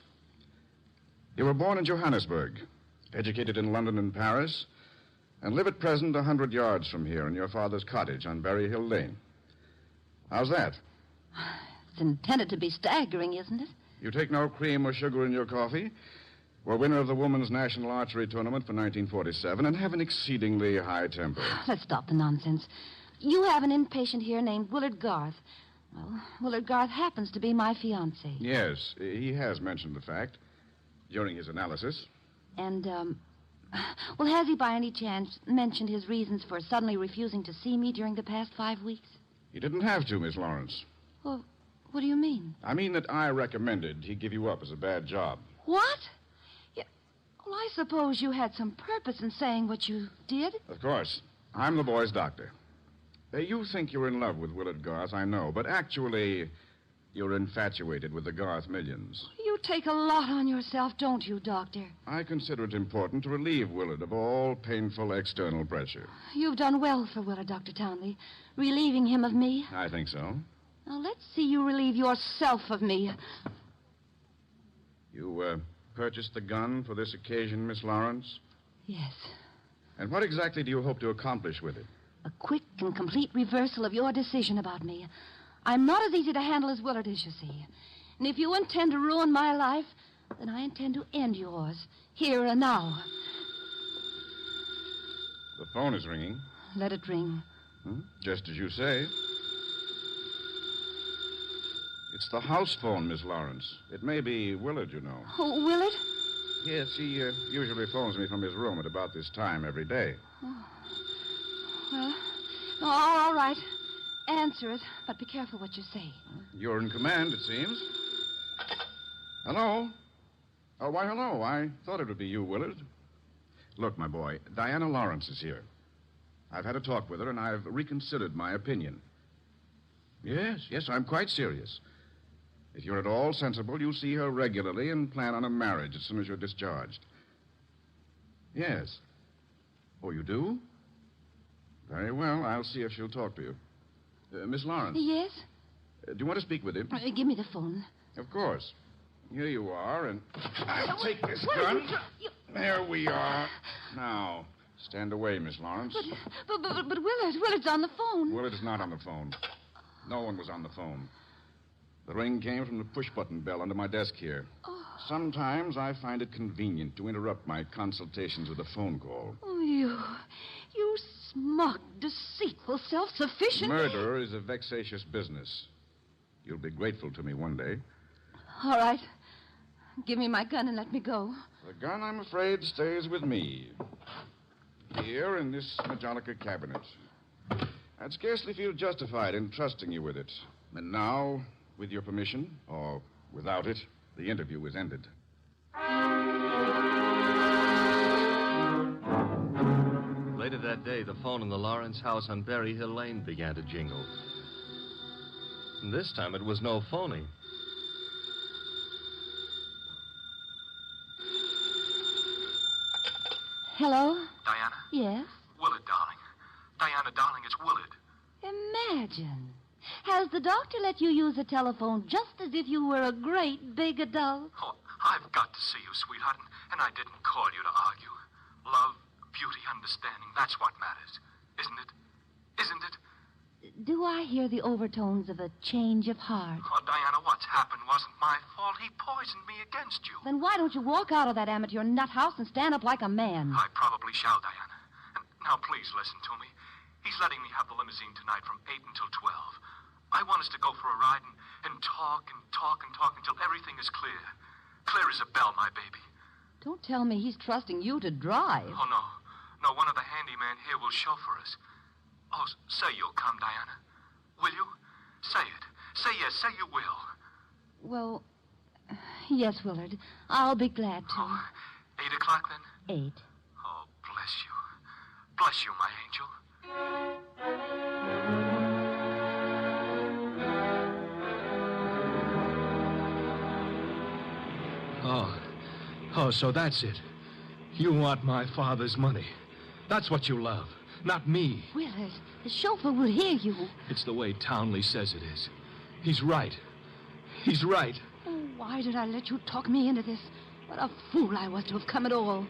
You were born in Johannesburg, educated in London and Paris, and live at present 100 yards from here in your father's cottage on Berry Hill Lane. How's that? It's intended to be staggering, isn't it? You take no cream or sugar in your coffee, were winner of the Women's National Archery Tournament for 1947, and have an exceedingly high temper. Let's stop the nonsense. You have an inpatient here named Willard Garth. Well, Willard Garth happens to be my fiancé. Yes, he has mentioned the fact during his analysis. And, well, has he by any chance mentioned his reasons for suddenly refusing to see me during the past 5 weeks? He didn't have to, Miss Lawrence. Well, what do you mean? I mean that I recommended he give you up as a bad job. What? Well, I suppose you had some purpose in saying what you did. Of course. I'm the boy's doctor. You think you're in love with Willard Garth, I know, but actually, you're infatuated with the Garth millions. You take a lot on yourself, don't you, Doctor? I consider it important to relieve Willard of all painful external pressure. You've done well for Willard, Dr. Townley, relieving him of me. I think so. Now, let's see you relieve yourself of me. You, purchased the gun for this occasion, Miss Lawrence? Yes. And what exactly do you hope to accomplish with it? A quick and complete reversal of your decision about me. I'm not as easy to handle as Willard is, you see. And if you intend to ruin my life, then I intend to end yours, here and now. The phone is ringing. Let it ring. Just as you say. It's the house phone, Miss Lawrence. It may be Willard, you know. Oh, Willard? Yes, he usually phones me from his room at about this time every day. Oh. Well, all right. Answer it, but be careful what you say. You're in command, it seems. Hello? Oh, why, hello. I thought it would be you, Willard. Look, my boy, Diana Lawrence is here. I've had a talk with her, and I've reconsidered my opinion. Yes, I'm quite serious. If you're at all sensible, you'll see her regularly and plan on a marriage as soon as you're discharged. Yes. Oh, you do? Very well. I'll see if she'll talk to you. Miss Lawrence. Yes? Do you want to speak with him? Give me the phone. Of course. Here you are, and I'll take this gun. There we are. Now, stand away, Miss Lawrence. But Willard's on the phone. Willard's not on the phone. No one was on the phone. The ring came from the push-button bell under my desk here. Oh. Sometimes I find it convenient to interrupt my consultations with a phone call. Oh, you smug, deceitful, self-sufficient... Murder is a vexatious business. You'll be grateful to me one day. All right. Give me my gun and let me go. The gun, I'm afraid, stays with me. Here in this Majolica cabinet. I'd scarcely feel justified in trusting you with it. And now, with your permission, or without it, the interview is ended. Later that day, the phone in the Lawrence house on Berry Hill Lane began to jingle. And this time it was no phony. Hello? Diana? Yes? Willard, darling. Diana, darling, it's Willard. Imagine. Has the doctor let you use the telephone just as if you were a great big adult? Oh, I've got to see you, sweetheart, and I didn't call you to argue. Love, beauty, understanding, that's what matters. Isn't it? Isn't it? Do I hear the overtones of a change of heart? Oh, Diana, what's happened wasn't my fault. He poisoned me against you. Then why don't you walk out of that amateur nut house and stand up like a man? I probably shall, Diana. And now please listen to me. He's letting me have the limousine tonight from 8 until 12. I want us to go for a ride and talk until everything is clear. Clear as a bell, my baby. Don't tell me he's trusting you to drive. Oh, no. No, one of the handymen here will chauffeur us. Oh, say you'll come, Diana. Will you? Say it. Say yes. Say you will. Well, yes, Willard. I'll be glad to. Oh, 8 o'clock, then? 8. Oh, bless you. Bless you, my angel. Oh, so that's it. You want my father's money. That's what you love, not me. Willard, the chauffeur will hear you. It's the way Townley says it is. He's right. He's right. Oh, why did I let you talk me into this? What a fool I was to have come at all.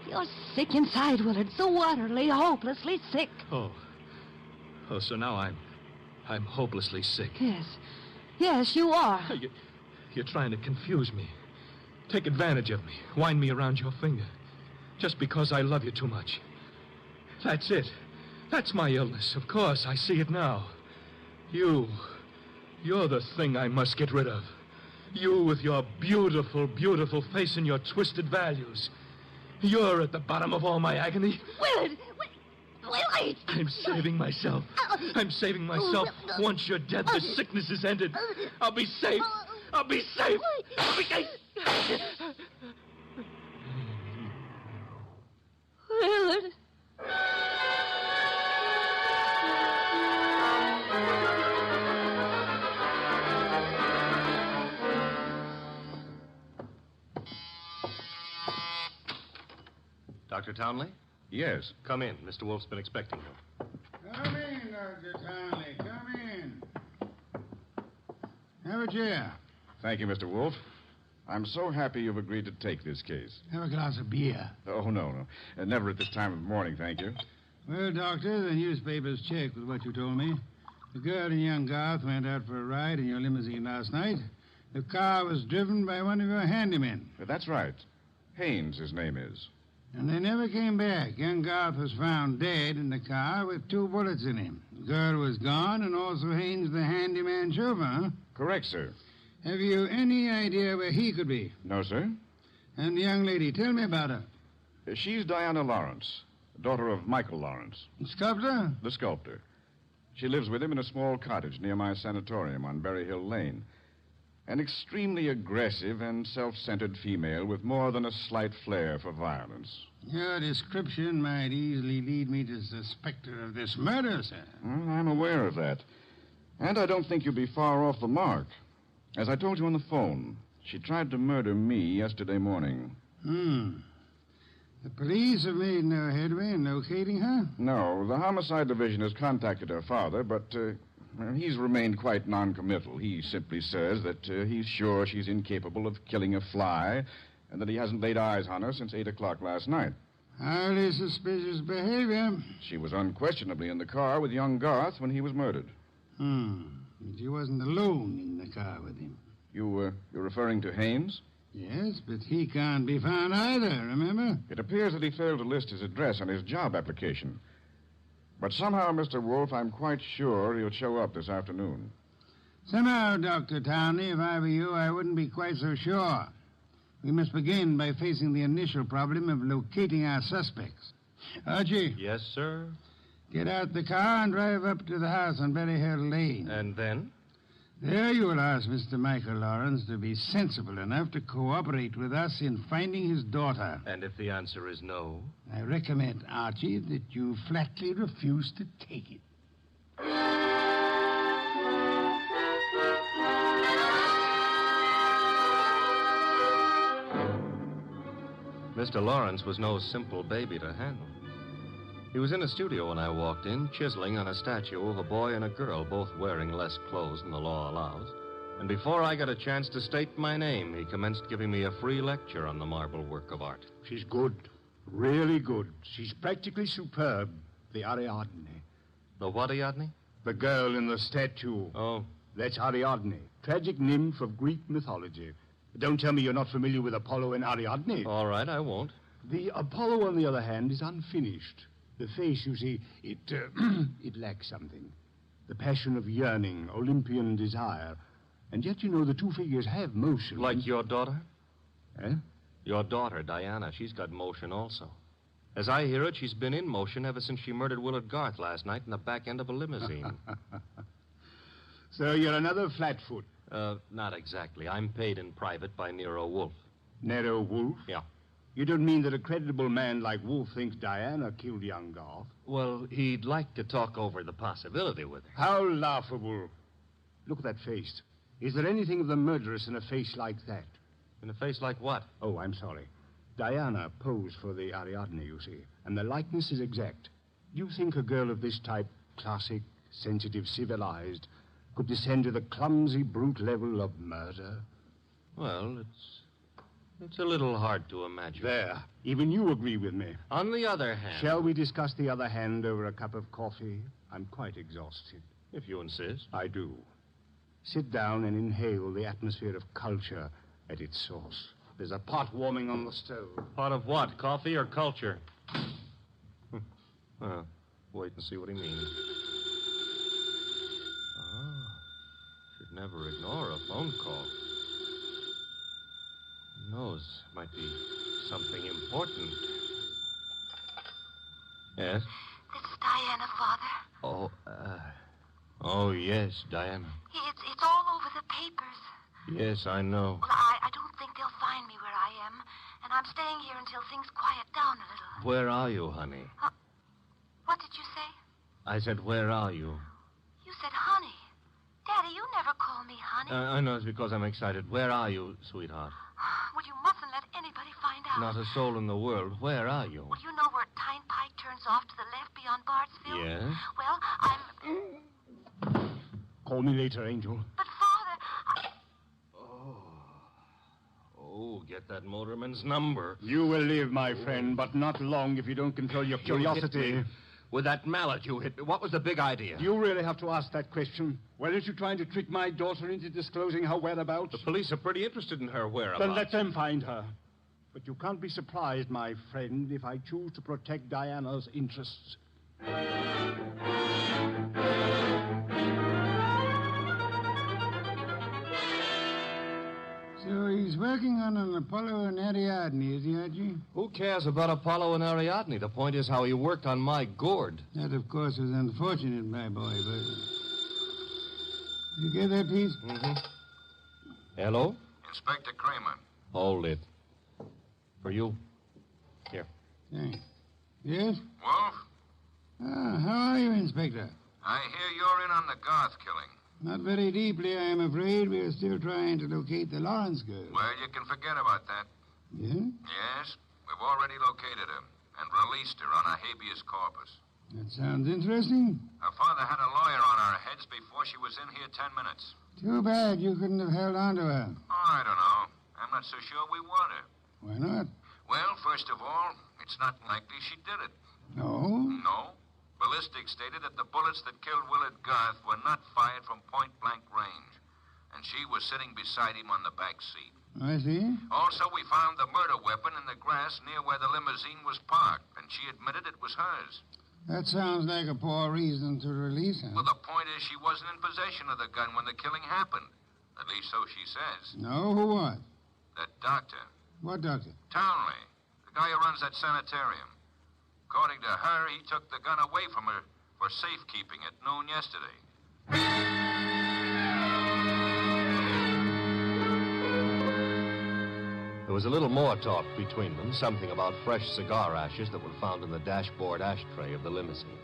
You're sick inside, Willard, so utterly, hopelessly sick. Oh, so now I'm hopelessly sick. Yes, you are. You're trying to confuse me. Take advantage of me. Wind me around your finger. Just because I love you too much. That's it. That's my illness. Of course, I see it now. You're the thing I must get rid of. You with your beautiful, beautiful face and your twisted values. You're at the bottom of all my agony. Willard! Willard! I'm saving myself. I'm saving myself. Once you're dead, the sickness is ended. I'll be safe. I'll be safe. I'll be safe. Willard. Dr. Townley? Yes. Come in. Mr. Wolfe's been expecting you. Come in, Dr. Townley. Come in. Have a chair. Thank you, Mr. Wolfe. I'm so happy you've agreed to take this case. Have a glass of beer. Oh, no. Never at this time of morning, thank you. Well, Doctor, the newspapers check with what you told me. The girl and young Garth went out for a ride in your limousine last night. The car was driven by one of your handymen. That's right. Haynes, his name is. And they never came back. Young Garth was found dead in the car with 2 bullets in him. The girl was gone, and also Haynes, the handyman chauffeur, huh? Correct, sir. Have you any idea where he could be? No, sir. And the young lady, tell me about her. She's Diana Lawrence, daughter of Michael Lawrence. The sculptor? The sculptor. She lives with him in a small cottage near my sanatorium on Berry Hill Lane. An extremely aggressive and self-centered female with more than a slight flair for violence. Your description might easily lead me to suspect her of this murder, sir. Well, I'm aware of that. And I don't think you'll be far off the mark. As I told you on the phone, she tried to murder me yesterday morning. The police have made no headway in locating her? No, the homicide division has contacted her father, but he's remained quite noncommittal. He simply says that he's sure she's incapable of killing a fly and that he hasn't laid eyes on her since 8 o'clock last night. Highly suspicious behavior. She was unquestionably in the car with young Garth when he was murdered. But she wasn't alone in the car with him. You're referring to Haynes? Yes, but he can't be found either, remember? It appears that he failed to list his address on his job application. But somehow, Mr. Wolfe, I'm quite sure he'll show up this afternoon. Somehow, Dr. Townley, if I were you, I wouldn't be quite so sure. We must begin by facing the initial problem of locating our suspects. Archie? Yes, sir? Get out the car and drive up to the house on Berry Hill Lane. And then? There you will ask Mr. Michael Lawrence to be sensible enough to cooperate with us in finding his daughter. And if the answer is no? I recommend, Archie, that you flatly refuse to take it. Mr. Lawrence was no simple baby to handle. He was in a studio when I walked in, chiseling on a statue of a boy and a girl, both wearing less clothes than the law allows. And before I got a chance to state my name, he commenced giving me a free lecture on the marble work of art. She's good. Really good. She's practically superb. The Ariadne. The what, Ariadne? The girl in the statue. Oh. That's Ariadne, tragic nymph of Greek mythology. Don't tell me you're not familiar with Apollo and Ariadne. All right, I won't. The Apollo, on the other hand, is unfinished. The face, you see, it lacks something. The passion of yearning, Olympian desire. And yet, you know, the two figures have motion. Like your daughter? Eh? Your daughter, Diana, she's got motion also. As I hear it, she's been in motion ever since she murdered Willard Garth last night in the back end of a limousine. So you're another flatfoot? Not exactly. I'm paid in private by Nero Wolfe. Nero Wolfe? Yeah. You don't mean that a creditable man like Wolfe thinks Diana killed young Garth? Well, he'd like to talk over the possibility with her. How laughable. Look at that face. Is there anything of the murderous in a face like that? In a face like what? Oh, I'm sorry. Diana posed for the Ariadne, you see, and the likeness is exact. Do you think a girl of this type, classic, sensitive, civilized, could descend to the clumsy, brute level of murder? Well, it's a little hard to imagine. There. Even you agree with me. On the other hand... Shall we discuss the other hand over a cup of coffee? I'm quite exhausted. If you insist. I do. Sit down and inhale the atmosphere of culture at its source. There's a pot warming on the stove. Pot of what? Coffee or culture? Well, wait and see what he means. Should never ignore a phone call. Who knows? Might be something important. Yes? This is Diana, Father. Oh, yes, Diana. It's all over the papers. Yes, I know. Well, I don't think they'll find me where I am, and I'm staying here until things quiet down a little. Where are you, honey? What did you say? I said, where are you? You said honey. Daddy, you never call me honey. I know it's because I'm excited. Where are you, sweetheart? Well, you mustn't let anybody find out. Not a soul in the world. Where are you? Well, you know where Tyne Pike turns off to the left beyond Bardsville? Yes? Well, I'm... Call me later, Angel. But, Father, Oh, get that motorman's number. You will live, my friend, but not long if you don't control your curiosity. With that mallet you hit me. What was the big idea? Do you really have to ask that question? Weren't you trying to trick my daughter into disclosing her whereabouts? The police are pretty interested in her whereabouts. Then let them find her. But you can't be surprised, my friend, if I choose to protect Diana's interests. So he's working on an Apollo and Ariadne, is he, Archie? Who cares about Apollo and Ariadne? The point is how he worked on my gourd. That, of course, was unfortunate, my boy, but... You get that, please? Mm-hmm. Hello? Inspector Kramer. Hold it. For you. Here. Thanks. Yes? Wolf? How are you, Inspector? I hear you're in on the Garth killing. Not very deeply, I am afraid. We're still trying to locate the Lawrence girl. Well, you can forget about that. Yeah? Yes, we've already located her and released her on a habeas corpus. That sounds interesting. Her father had a lawyer on our heads before she was in here 10 minutes. Too bad you couldn't have held on to her. Oh, I don't know. I'm not so sure we want her. Why not? Well, first of all, it's not likely she did it. No? No. Ballistics stated that the bullets that killed Willard Garth were not fired from point-blank range. And she was sitting beside him on the back seat. I see. Also, we found the murder weapon in the grass near where the limousine was parked, and she admitted it was hers. That sounds like a poor reason to release her. Well, the point is she wasn't in possession of the gun when the killing happened. At least so she says. No, who was? That doctor. What doctor? Townley. The guy who runs that sanitarium. According to her, he took the gun away from her for safekeeping at noon yesterday. There was a little more talk between them, something about fresh cigar ashes that were found in the dashboard ashtray of the limousine.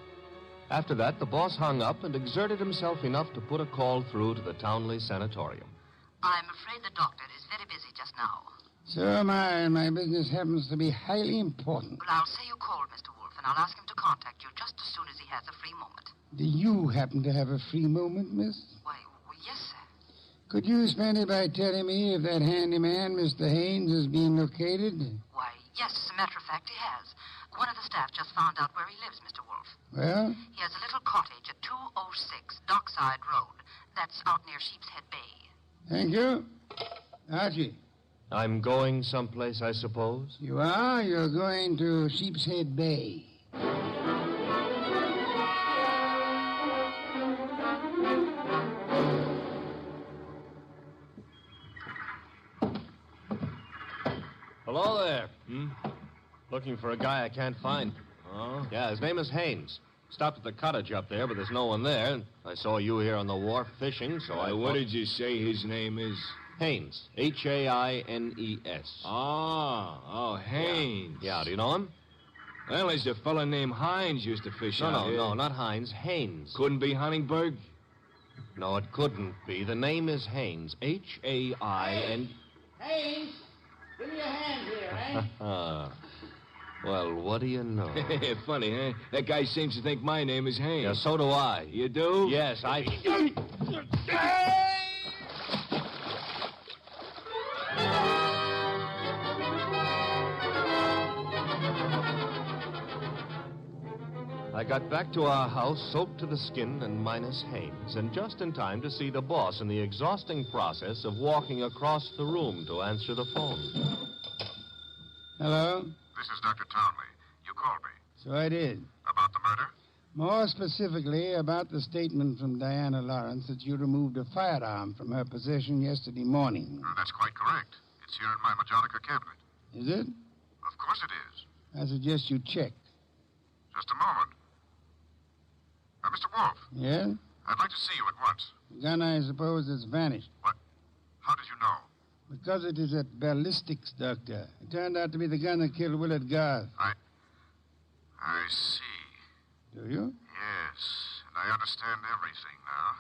After that, the boss hung up and exerted himself enough to put a call through to the Townley Sanatorium. I'm afraid the doctor is very busy just now. So am I, and my business happens to be highly important. Well, I'll say you called, Mr. Wolfe, and I'll ask him to contact you just as soon as he has a free moment. Do you happen to have a free moment, miss? Why, well, yes, sir. Could you spend it by telling me if that handyman, Mr. Haynes, has been located? Why, yes, as a matter of fact, he has. One of the staff just found out where he lives, Mr. Wolfe. Well? He has a little cottage at 206 Dockside Road. That's out near Sheepshead Bay. Thank you. Archie. I'm going someplace, I suppose? You are? You're going to Sheepshead Bay. Hello there. Looking for a guy I can't find. Oh? Yeah, his name is Haynes. Stopped at the cottage up there, but there's no one there. I saw you here on the wharf fishing, so What did you say his name is? Haynes. Haines. Oh, Haynes. Yeah, do you know him? Well, there's a fella named Hines used to fish out here. No, not Hines. Haynes. Couldn't be Huntingburg? No, it couldn't be. The name is Haynes. Hain. Haynes, give me a hand here, eh? Well, what do you know? Funny, huh? That guy seems to think my name is Haynes. Yeah, so do I. You do? Yes, I... I got back to our house soaked to the skin and minus Haynes, and just in time to see the boss in the exhausting process of walking across the room to answer the phone. Hello? This is Dr. Townley. You called me. So I did. About the murder? More specifically, about the statement from Diana Lawrence that you removed a firearm from her possession yesterday morning. That's quite correct. It's here in my Majolica cabinet. Is it? Of course it is. I suggest you check. Just a moment. Mr. Wolfe. Yes? I'd like to see you at once. The gun, I suppose, has vanished. What? How did you know? Because it is at ballistics, Doctor. It turned out to be the gun that killed Willard Garth. I see. Do you? Yes, and I understand everything now.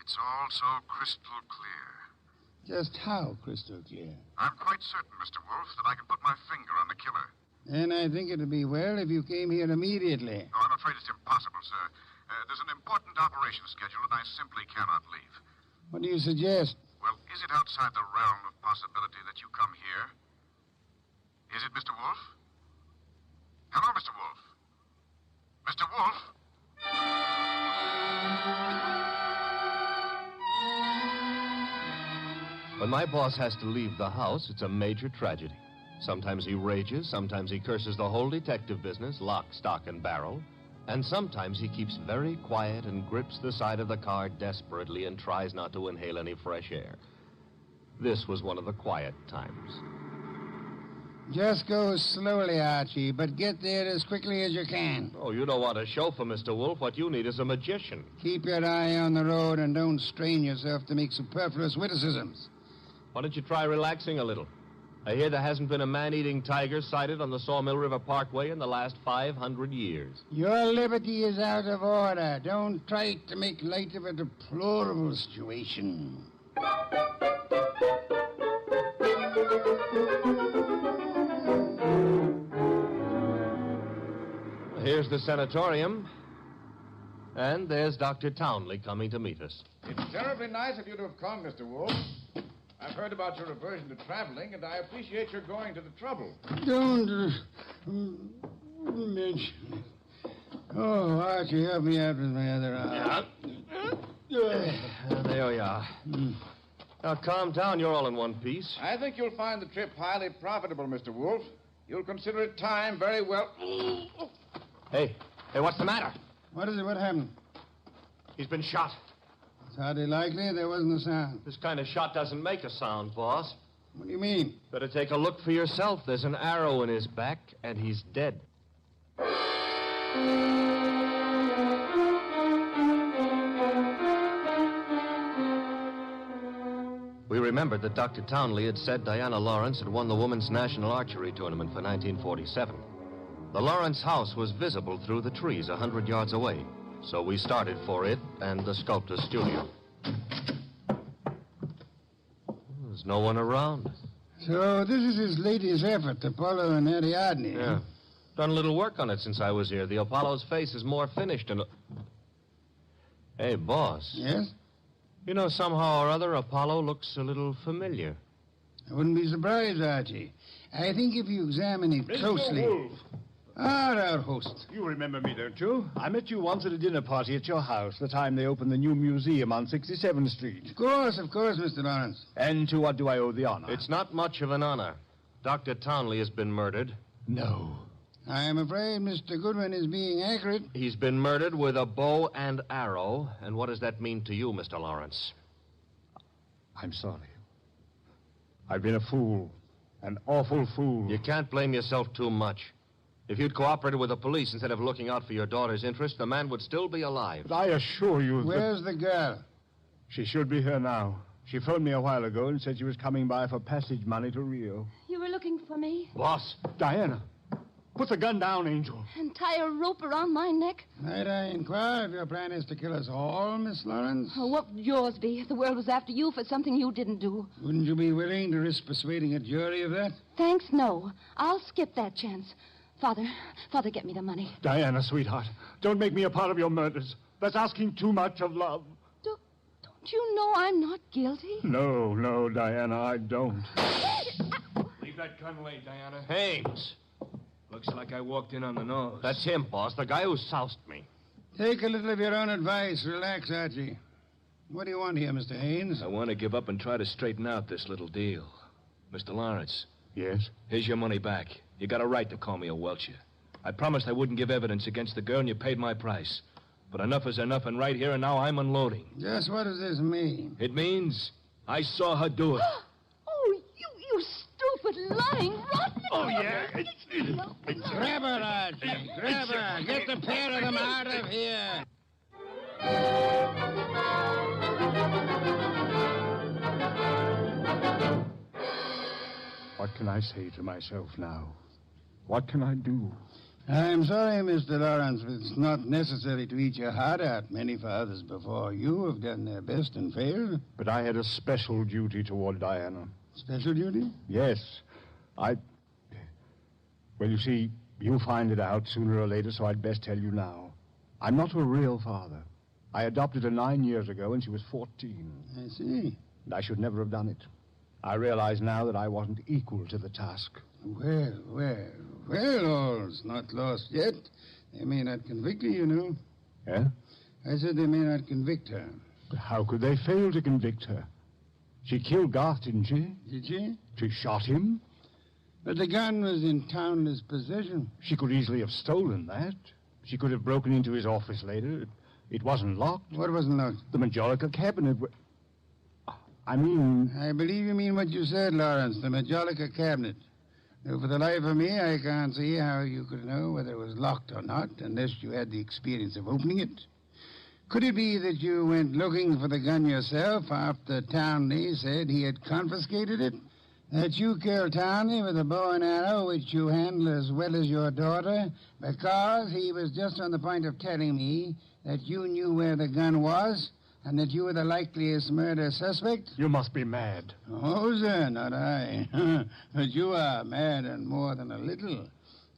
It's all so crystal clear. Just how crystal clear? I'm quite certain, Mr. Wolfe, that I can put my finger on the killer. Then I think it'd be well if you came here immediately. No, I'm afraid it's impossible, sir. There's an important operation scheduled, and I simply cannot leave. What do you suggest? Well, is it outside the realm of possibility that you come here? Is it, Mr. Wolfe? Hello, Mr. Wolfe. Mr. Wolfe? When my boss has to leave the house, it's a major tragedy. Sometimes he rages, sometimes he curses the whole detective business, lock, stock, and barrel. And sometimes he keeps very quiet and grips the side of the car desperately and tries not to inhale any fresh air. This was one of the quiet times. Just go slowly, Archie, but get there as quickly as you can. Oh, you don't want a chauffeur, Mr. Wolfe. What you need is a magician. Keep your eye on the road and don't strain yourself to make superfluous witticisms. Why don't you try relaxing a little? I hear there hasn't been a man-eating tiger sighted on the Sawmill River Parkway in the last 500 years. Your liberty is out of order. Don't try to make light of a deplorable situation. Here's the sanatorium. And there's Dr. Townley coming to meet us. It's terribly nice of you to have come, Mr. Wolfe. I've heard about your aversion to traveling, and I appreciate your going to the trouble. Don't mention it. Oh, Archie, help me out with my other arm. There we are. Now, calm down. You're all in one piece. I think you'll find the trip highly profitable, Mr. Wolfe. You'll consider it time very well. Hey, what's the matter? What is it? What happened? He's been shot. It's hardly likely. There wasn't a sound. This kind of shot doesn't make a sound, boss. What do you mean? Better take a look for yourself. There's an arrow in his back, and he's dead. We remembered that Dr. Townley had said Diana Lawrence had won the Women's National Archery Tournament for 1947. The Lawrence house was visible through the trees 100 yards away, so we started for it and the sculptor's studio. There's no one around. So this is his latest effort, Apollo and Ariadne. Yeah. Done a little work on it since I was here. The Apollo's face is more finished and... Hey, boss. Yes? You know, somehow or other, Apollo looks a little familiar. I wouldn't be surprised, Archie. I think if you examine it closely... Wolfe, Our host. You remember me, don't you? I met you once at a dinner party at your house, the time they opened the new museum on 67th Street. Of course, Mr. Lawrence. And to what do I owe the honor? It's not much of an honor. Dr. Townley has been murdered. No. I am afraid Mr. Goodwin is being accurate. He's been murdered with a bow and arrow. And what does that mean to you, Mr. Lawrence? I'm sorry. I've been a fool. An awful fool. You can't blame yourself too much. If you'd cooperated with the police instead of looking out for your daughter's interest, the man would still be alive. But I assure you that... Where's the girl? She should be here now. She phoned me a while ago and said she was coming by for passage money to Rio. You were looking for me? Boss. Diana. Put the gun down, Angel. And tie a rope around my neck? Might I inquire if your plan is to kill us all, Miss Lawrence? Oh, what would yours be if the world was after you for something you didn't do? Wouldn't you be willing to risk persuading a jury of that? Thanks, no. I'll skip that chance. Father, get me the money. Diana, sweetheart, don't make me a part of your murders. That's asking too much of love. Don't you know I'm not guilty? No, Diana, I don't. Leave that gun lay, Diana. Haynes. Looks like I walked in on the nose. That's him, boss, the guy who soused me. Take a little of your own advice. Relax, Archie. What do you want here, Mr. Haynes? I want to give up and try to straighten out this little deal. Mr. Lawrence. Yes? Here's your money back. You got a right to call me a welcher. I promised I wouldn't give evidence against the girl, and you paid my price. But enough is enough, and right here and now I'm unloading. Just what does this mean? It means I saw her do it. Oh, you stupid, lying, rotten... Oh, yeah? Grab her, Archie. Grab her. Get the pair of them out of here. What can I say to myself now? What can I do? I'm sorry, Mr. Lawrence, but it's not necessary to eat your heart out. Many fathers before you have done their best and failed. But I had a special duty toward Diana. Special duty? Yes. Well, you see, you'll find it out sooner or later, so I'd best tell you now. I'm not a real father. I adopted her 9 years ago when she was 14. I see. And I should never have done it. I realize now that I wasn't equal to the task. Well, all's not lost yet. They may not convict her, you know. Yeah? I said they may not convict her. But how could they fail to convict her? She killed Garth, didn't she? Did she? She shot him. But the gun was in Townley's possession. She could easily have stolen that. She could have broken into his office later. It wasn't locked. What wasn't locked? The Majolica cabinet. I believe you mean what you said, Lawrence, the Majolica cabinet. Though for the life of me, I can't see how you could know whether it was locked or not, unless you had the experience of opening it. Could it be that you went looking for the gun yourself after Townley said he had confiscated it? That you killed Townley with a bow and arrow, which you handle as well as your daughter, because he was just on the point of telling me that you knew where the gun was, and that you were the likeliest murder suspect? You must be mad. Oh, sir, not I. But you are mad and more than a little.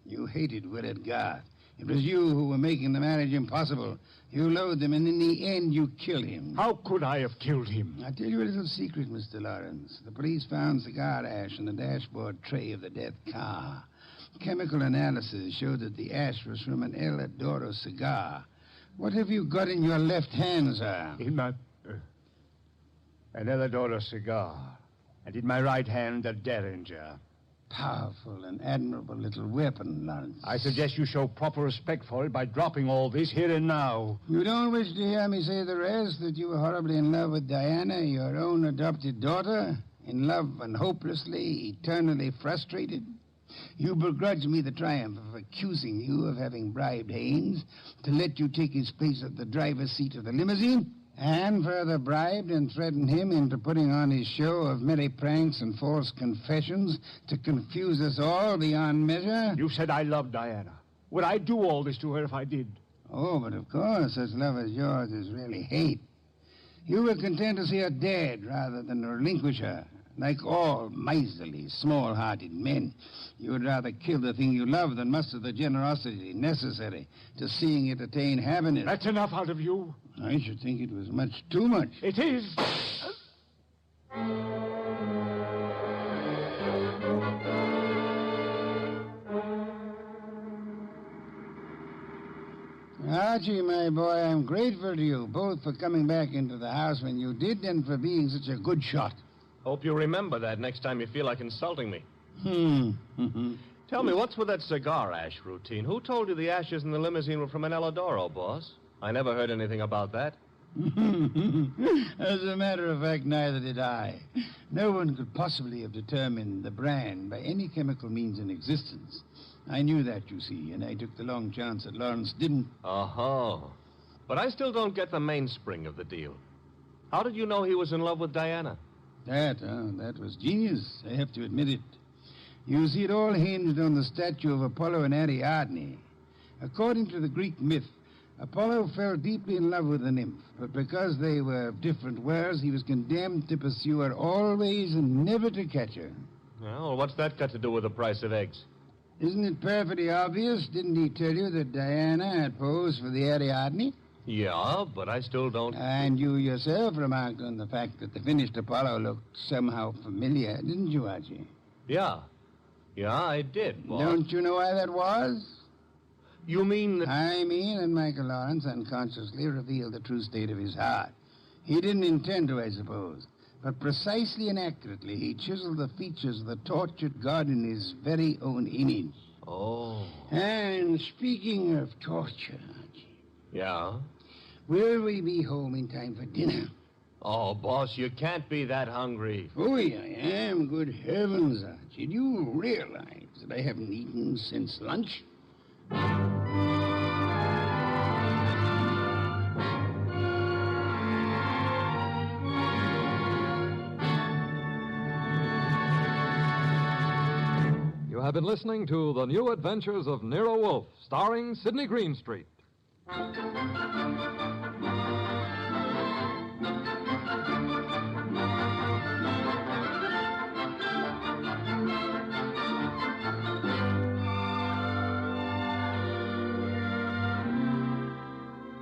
You hated Willard Garth. It was you who were making the marriage impossible. You loathed him, and in the end, you killed him. How could I have killed him? I'll tell you a little secret, Mr. Lawrence. The police found cigar ash in the dashboard tray of the dead car. Chemical analysis showed that the ash was from an El Adoro cigar. What have you got in your left hand, sir? In my... an El Adoro cigar. And in my right hand, a Derringer. Powerful and admirable little weapon, Lawrence. I suggest you show proper respect for it by dropping all this here and now. You don't wish to hear me say the rest, that you were horribly in love with Diana, your own adopted daughter? In love and hopelessly, eternally frustrated? You begrudge me the triumph of accusing you of having bribed Haynes to let you take his place at the driver's seat of the limousine, and further bribed and threatened him into putting on his show of merry pranks and false confessions to confuse us all beyond measure. You said I loved Diana. Would I do all this to her if I did? Oh, but of course, such love as yours is really hate. You were content to see her dead rather than relinquish her. Like all miserly, small-hearted men, you would rather kill the thing you love than muster the generosity necessary to seeing it attain happiness. That's enough out of you. I should think it was much too much. It is. Archie, my boy, I'm grateful to you, both for coming back into the house when you did and for being such a good shot. Hope you remember that next time you feel like insulting me. Tell me, what's with that cigar ash routine? Who told you the ashes in the limousine were from an Eladoro, boss? I never heard anything about that. As a matter of fact, neither did I. No one could possibly have determined the brand by any chemical means in existence. I knew that, you see, and I took the long chance that Lawrence didn't. Oh. But I still don't get the mainspring of the deal. How did you know he was in love with Diana? That was genius, I have to admit it. You see, it all hinged on the statue of Apollo and Ariadne. According to the Greek myth, Apollo fell deeply in love with the nymph, but because they were of different worlds, he was condemned to pursue her always and never to catch her. Well, what's that got to do with the price of eggs? Isn't it perfectly obvious? Didn't he tell you that Diana had posed for the Ariadne? Yeah, but I still don't... And you yourself remarked on the fact that the finished Apollo looked somehow familiar, didn't you, Archie? Yeah, I did, boss. Don't you know why that was? You mean that... I mean that Michael Lawrence unconsciously revealed the true state of his heart. He didn't intend to, I suppose. But precisely and accurately, he chiseled the features of the tortured god in his very own image. Oh. And speaking of torture, Archie. Yeah? Will we be home in time for dinner? Oh, boss, you can't be that hungry. Oh, yeah, I am. Good heavens, Archie. Do you realize that I haven't eaten since lunch? You have been listening to The New Adventures of Nero Wolfe, starring Sidney Greenstreet.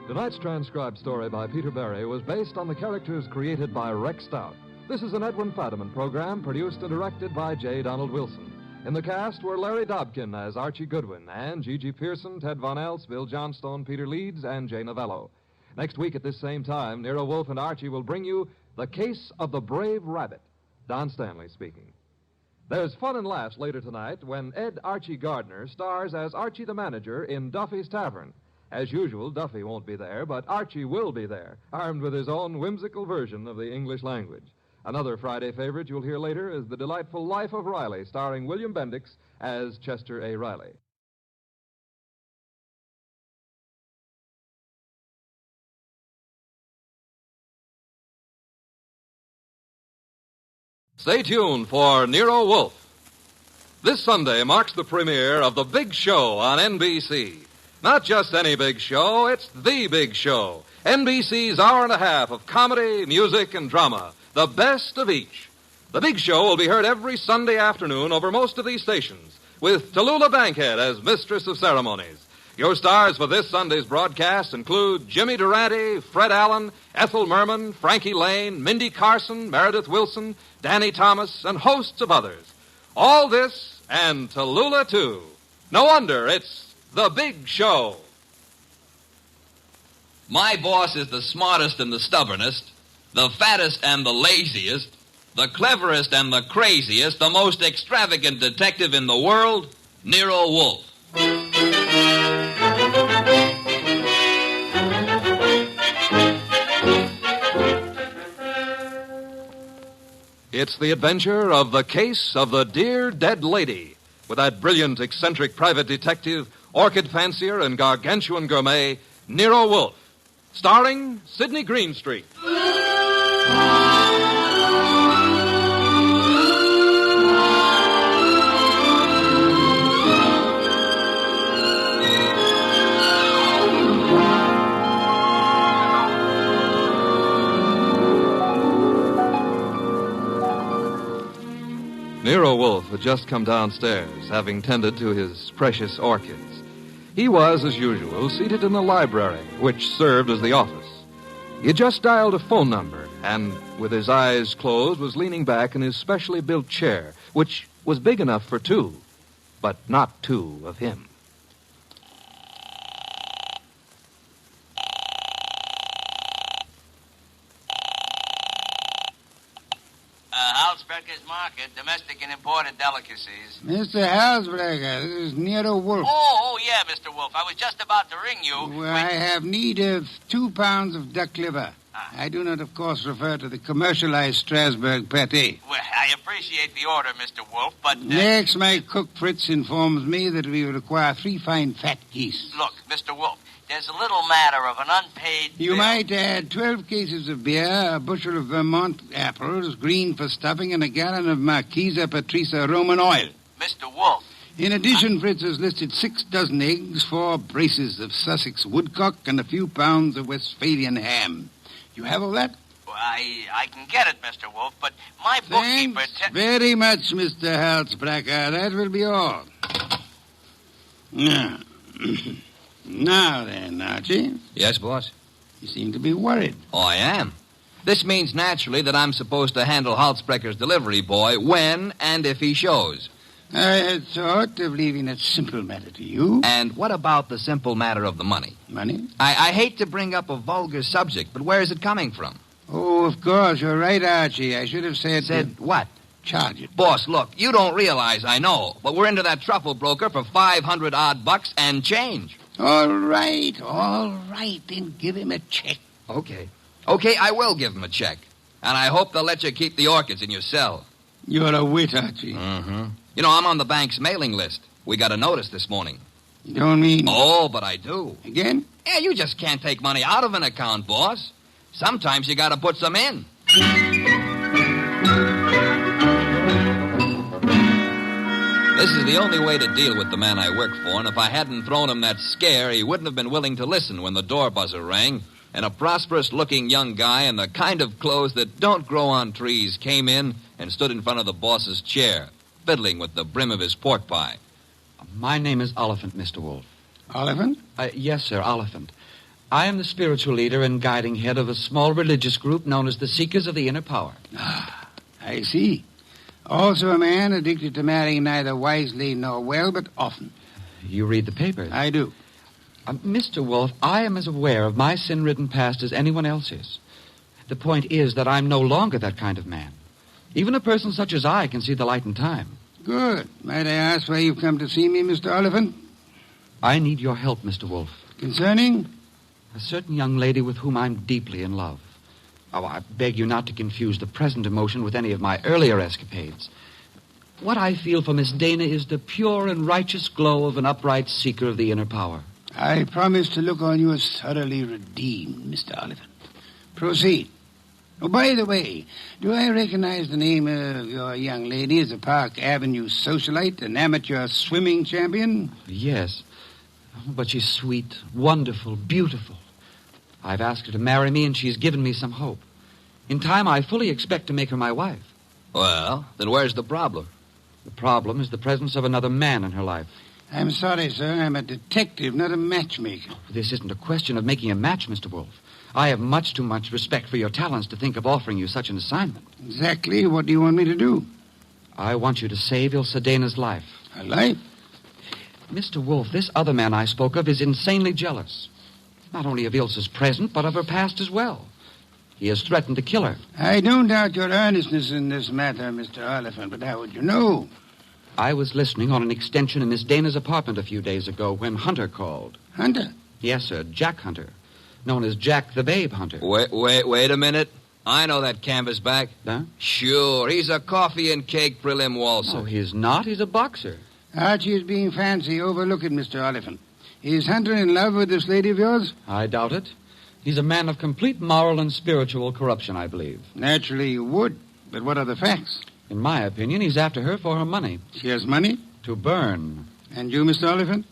Tonight's transcribed story by Peter Berry was based on the characters created by Rex Stout. This is an Edwin Fadiman program produced and directed by J. Donald Wilson. In the cast were Larry Dobkin as Archie Goodwin and Gigi Pearson, Ted Von Elst, Bill Johnstone, Peter Leeds, and Jay Novello. Next week at this same time, Nero Wolfe and Archie will bring you The Case of the Brave Rabbit. Don Stanley speaking. There's fun and laughs later tonight when Ed Archie Gardner stars as Archie the manager in Duffy's Tavern. As usual, Duffy won't be there, but Archie will be there, armed with his own whimsical version of the English language. Another Friday favorite you'll hear later is The Delightful Life of Riley, starring William Bendix as Chester A. Riley. Stay tuned for Nero Wolfe. This Sunday marks the premiere of The Big Show on NBC. Not just any big show, it's the big show. NBC's hour and a half of comedy, music, and drama. The best of each. The Big Show will be heard every Sunday afternoon over most of these stations, with Tallulah Bankhead as Mistress of Ceremonies. Your stars for this Sunday's broadcast include Jimmy Durante, Fred Allen, Ethel Merman, Frankie Lane, Mindy Carson, Meredith Wilson, Danny Thomas, and hosts of others. All this and Tallulah, too. No wonder it's The Big Show. My boss is the smartest and the stubbornest, the fattest and the laziest, the cleverest and the craziest, the most extravagant detective in the world, Nero Wolfe. It's the adventure of The Case of the Dear Dead Lady, with that brilliant, eccentric private detective, orchid fancier, and gargantuan gourmet, Nero Wolfe, starring Sidney Greenstreet. Nero Wolfe had just come downstairs, having tended to his precious orchids. He was, as usual, seated in the library, which served as the office. He had just dialed a phone number, and, with his eyes closed, was leaning back in his specially built chair, which was big enough for two, but not two of him. Halsbrecher's Market, domestic and imported delicacies. Mr. Halsbrecher, this is Nero Wolfe. Oh, yeah, Mr. Wolfe. I was just about to ring you. Well, I have need of 2 pounds of duck liver. I do not, of course, refer to the commercialized Strasbourg pate. Well, I appreciate the order, Mr. Wolfe, but... Next, my cook Fritz informs me that we require 3 fine fat geese. Look, Mr. Wolfe, there's a little matter of an unpaid You bill. might add 12 cases of beer, a bushel of Vermont apples, green for stuffing, and a gallon of Marquesa Patricia Roman oil. Mr. Wolfe. In addition, Fritz has listed 6 dozen eggs, 4 braces of Sussex woodcock, and a few pounds of Westphalian ham. You have all that? Well, I can get it, Mr. Wolfe, but my bookkeeper... Thanks very much, Mr. Halsbrecher. That will be all. Now, now then, Archie. Yes, boss? You seem to be worried. Oh, I am. This means, naturally, that I'm supposed to handle Halsbrecher's delivery boy when and if he shows. I had thought of leaving that simple matter to you. And what about the simple matter of the money? Money? I hate to bring up a vulgar subject, but where is it coming from? Oh, of course. You're right, Archie. I should have said... Said what? Charge it. Boss, look, you don't realize I know, but we're into that truffle broker for $500 bucks and change. All right. Then give him a check. Okay, I will give him a check. And I hope they'll let you keep the orchids in your cell. You're a wit, Archie. Mm-hmm. You know, I'm on the bank's mailing list. We got a notice this morning. You don't mean... Oh, but I do. Again? Yeah, you just can't take money out of an account, boss. Sometimes you gotta put some in. This is the only way to deal with the man I work for, and if I hadn't thrown him that scare, he wouldn't have been willing to listen when the door buzzer rang, and a prosperous-looking young guy in the kind of clothes that don't grow on trees came in and stood in front of the boss's chair, fiddling with the brim of his pork pie. My name is Oliphant, Mr. Wolfe. Oliphant? Yes, sir, Oliphant. I am the spiritual leader and guiding head of a small religious group known as the Seekers of the Inner Power. Ah, I see. Also a man addicted to marrying neither wisely nor well, but often. You read the papers? I do. Mr. Wolfe, I am as aware of my sin-ridden past as anyone else is. The point is that I'm no longer that kind of man. Even a person such as I can see the light in time. Good. Might I ask why you've come to see me, Mr. Oliphant? I need your help, Mr. Wolfe. Concerning? A certain young lady with whom I'm deeply in love. Oh, I beg you not to confuse the present emotion with any of my earlier escapades. What I feel for Miss Dana is the pure and righteous glow of an upright seeker of the inner power. I promise to look on you as thoroughly redeemed, Mr. Oliphant. Proceed. Oh, by the way, do I recognize the name of your young lady as a Park Avenue socialite, an amateur swimming champion? Yes, but she's sweet, wonderful, beautiful. I've asked her to marry me, and she's given me some hope. In time, I fully expect to make her my wife. Well, then where's the problem? The problem is the presence of another man in her life. I'm sorry, sir. I'm a detective, not a matchmaker. This isn't a question of making a match, Mr. Wolfe. I have much too much respect for your talents to think of offering you such an assignment. Exactly. What do you want me to do? I want you to save Ilse Dana's life. Her life? Mr. Wolfe, this other man I spoke of is insanely jealous. Not only of Ilse's present, but of her past as well. He has threatened to kill her. I don't doubt your earnestness in this matter, Mr. Oliphant, but how would you know? I was listening on an extension in Miss Dana's apartment a few days ago when Hunter called. Hunter? Yes, sir, Jack Hunter. Known as Jack the Babe Hunter. Wait a minute. I know that canvasback. Huh? Sure, he's a coffee and cake prelim waltzer. No, he's not. He's a boxer. Archie is being fancy. Overlook it, Mr. Oliphant. Is Hunter in love with this lady of yours? I doubt it. He's a man of complete moral and spiritual corruption, I believe. Naturally you would. But what are the facts? In my opinion, he's after her for her money. She has money? To burn. And you, Mr. Oliphant?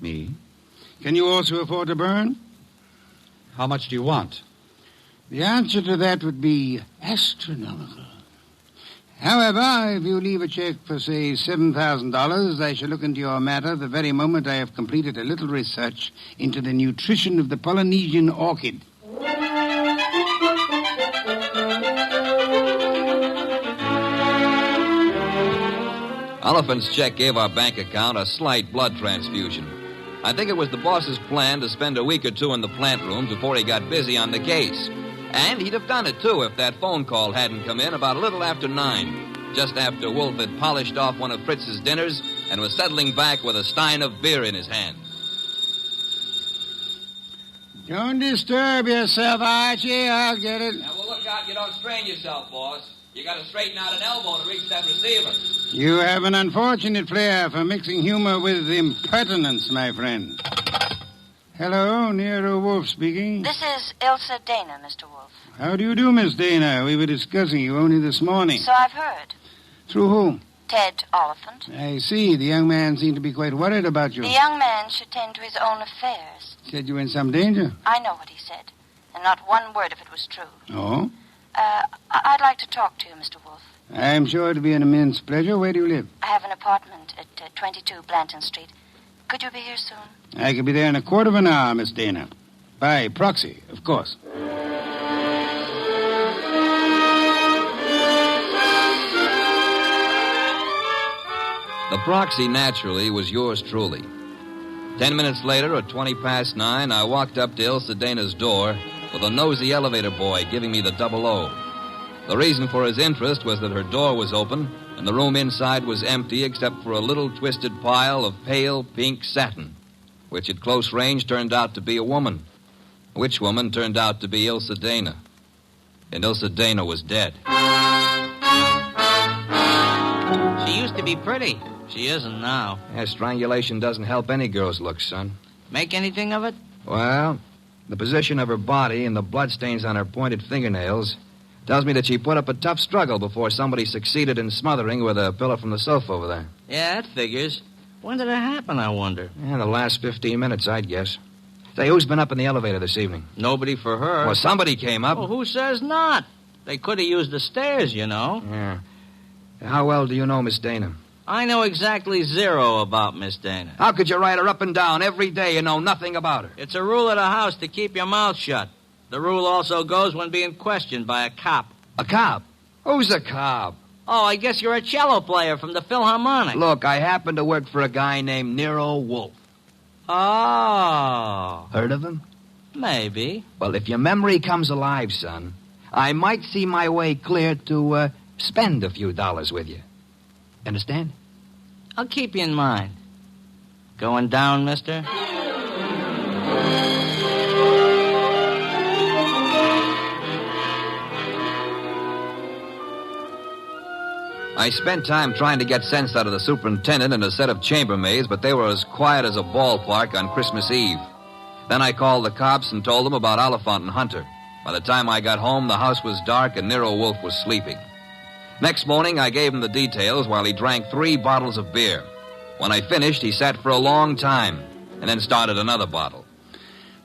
Me? Can you also afford to burn? How much do you want? The answer to that would be astronomical. However, if you leave a check for, say, $7,000, I shall look into your matter the very moment I have completed a little research into the nutrition of the Polynesian orchid. Oliphant's check gave our bank account a slight blood transfusion. I think it was the boss's plan to spend a week or two in the plant room before he got busy on the case. And he'd have done it, too, if that phone call hadn't come in about a little after 9, just after Wolfe had polished off one of Fritz's dinners and was settling back with a stein of beer in his hand. Don't disturb yourself, Archie. I'll get it. Now, well, look out you don't strain yourself, boss. You got to straighten out an elbow to reach that receiver. You have an unfortunate flair for mixing humor with impertinence, my friend. Hello, Nero Wolfe speaking. This is Ilsa Dana, Mr. Wolfe. How do you do, Miss Dana? We were discussing you only this morning. So I've heard. Through whom? Ted Oliphant. I see. The young man seemed to be quite worried about you. The young man should tend to his own affairs. Said you were in some danger. I know what he said, and not one word of it was true. Oh? I'd like to talk to you, Mr. Wolfe. I'm sure it'll be an immense pleasure. Where do you live? I have an apartment at 22 Blanton Street. Could you be here soon? I could be there in a quarter of an hour, Miss Dana. By proxy, of course. The proxy, naturally, was yours truly. 10 minutes later, at 9:20, I walked up to Ilsa Dana's door with a nosy elevator boy giving me the 00. The reason for his interest was that her door was open and the room inside was empty except for a little twisted pile of pale pink satin, which at close range turned out to be a woman. Which woman turned out to be Ilsa Dana. And Ilsa Dana was dead. She used to be pretty. She isn't now. Yeah, strangulation doesn't help any girl's looks, son. Make anything of it? Well, the position of her body and the bloodstains on her pointed fingernails tells me that she put up a tough struggle before somebody succeeded in smothering with a pillow from the sofa over there. Yeah, that figures. When did it happen, I wonder? Yeah, the last 15 minutes, I'd guess. Say, who's been up in the elevator this evening? Nobody for her. Well, somebody came up. Well, who says not? They could have used the stairs, you know. Yeah. How well do you know Miss Dana? I know exactly zero about Miss Dana. How could you ride her up and down every day and know nothing about her? It's a rule of the house to keep your mouth shut. The rule also goes when being questioned by a cop. A cop? Who's a cop? Oh, I guess you're a cello player from the Philharmonic. Look, I happen to work for a guy named Nero Wolfe. Oh. Heard of him? Maybe. Well, if your memory comes alive, son, I might see my way clear to spend a few dollars with you. Understand? I'll keep you in mind. Going down, mister? I spent time trying to get sense out of the superintendent and a set of chambermaids, but they were as quiet as a ballpark on Christmas Eve. Then I called the cops and told them about Oliphant and Hunter. By the time I got home, the house was dark and Nero Wolfe was sleeping. Next morning, I gave him the details while he drank 3 bottles of beer. When I finished, he sat for a long time and then started another bottle.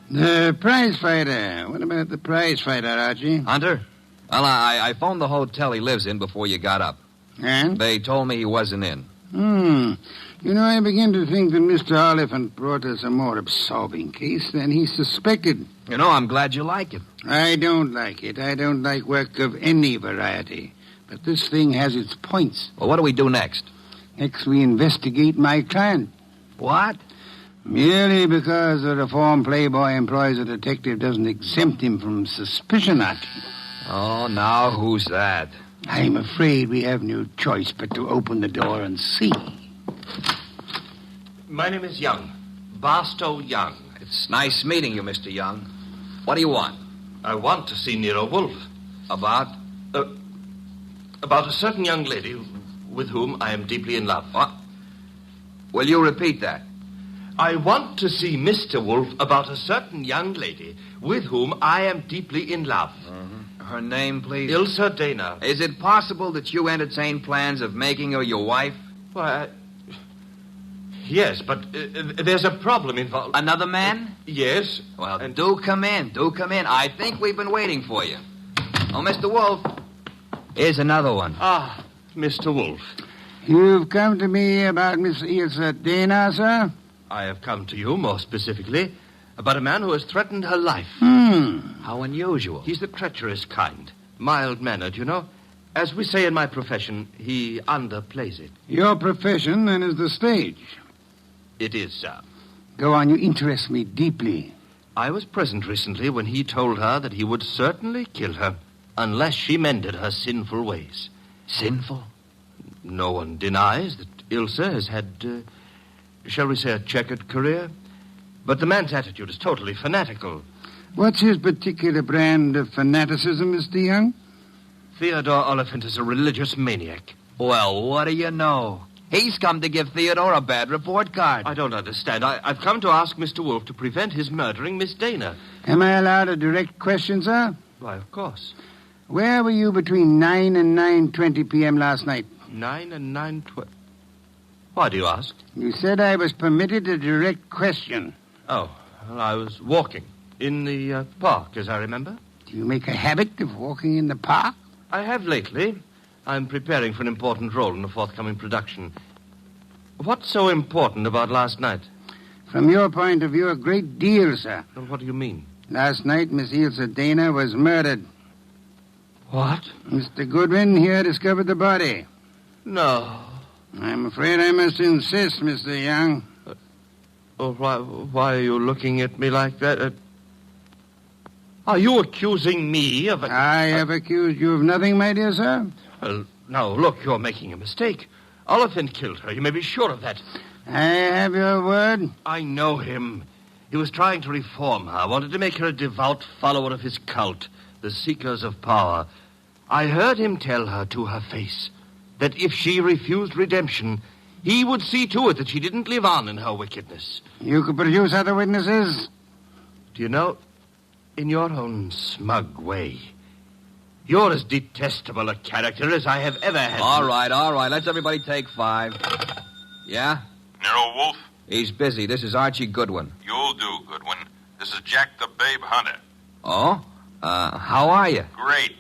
The prize fighter. What about the prize fighter, Archie? Hunter? Well, I phoned the hotel he lives in before you got up. And? They told me he wasn't in. You know, I begin to think that Mr. Oliphant brought us a more absorbing case than he suspected. You know, I'm glad you like it. I don't like it. I don't like work of any variety. But this thing has its points. Well, what do we do next? Next, we investigate my client. What? Merely because the reformed playboy employs a detective doesn't exempt him from suspicion, Archie. Oh, now who's that? I'm afraid we have no choice but to open the door and see. My name is Young. Barstow Young. It's nice meeting you, Mr. Young. What do you want? I want to see Nero Wolfe. About? About a certain young lady with whom I am deeply in love. What? Will you repeat that? I want to see Mr. Wolfe about a certain young lady with whom I am deeply in love. Her name, please? Ilsa Dana. Is it possible that you entertain plans of making her your wife? Why, yes, but there's a problem involved. Another man? Yes. Well, do come in. Do come in. I think we've been waiting for you. Oh, Mr. Wolfe. Here's another one. Ah, Mr. Wolfe. You've come to me about Miss Ilsa Dana, sir? I have come to you, more specifically, about a man who has threatened her life. How unusual. He's the treacherous kind. Mild-mannered, you know. As we say in my profession, he underplays it. Your profession, then, is the stage. It is, sir. Go on, you interest me deeply. I was present recently when he told her that he would certainly kill her unless she mended her sinful ways. Sinful? No one denies that Ilse has had, shall we say, a checkered career. But the man's attitude is totally fanatical. What's his particular brand of fanaticism, Mr. Young? Theodore Oliphant is a religious maniac. Well, what do you know? He's come to give Theodore a bad report card. I don't understand. I've come to ask Mr. Wolfe to prevent his murdering Miss Dana. Am I allowed a direct question, sir? Why, of course. Where were you between 9 and 9:20 p.m. last night? 9 and 9:20. Why do you ask? You said I was permitted a direct question. Oh, well, I was walking in the park, as I remember. Do you make a habit of walking in the park? I have lately. I'm preparing for an important role in a forthcoming production. What's so important about last night? From your point of view, a great deal, sir. Well, what do you mean? Last night, Miss Ilse Dana was murdered. What? Mr. Goodwin here discovered the body. No. I'm afraid I must insist, Mr. Young. Why are you looking at me like that? Are you accusing me of... I have accused you of nothing, my dear sir. Well, now, look, you're making a mistake. Oliphant killed her. You may be sure of that. I have your word. I know him. He was trying to reform her, wanted to make her a devout follower of his cult, the Seekers of Power. I heard him tell her to her face that if she refused redemption, he would see to it that she didn't live on in her wickedness. You could produce other witnesses? Do you know, in your own smug way, you're as detestable a character as I have ever had. All right. Let's everybody take 5. Yeah? Nero Wolfe? He's busy. This is Archie Goodwin. You'll do, Goodwin. This is Jack the Babe Hunter. Oh? How are you? Great.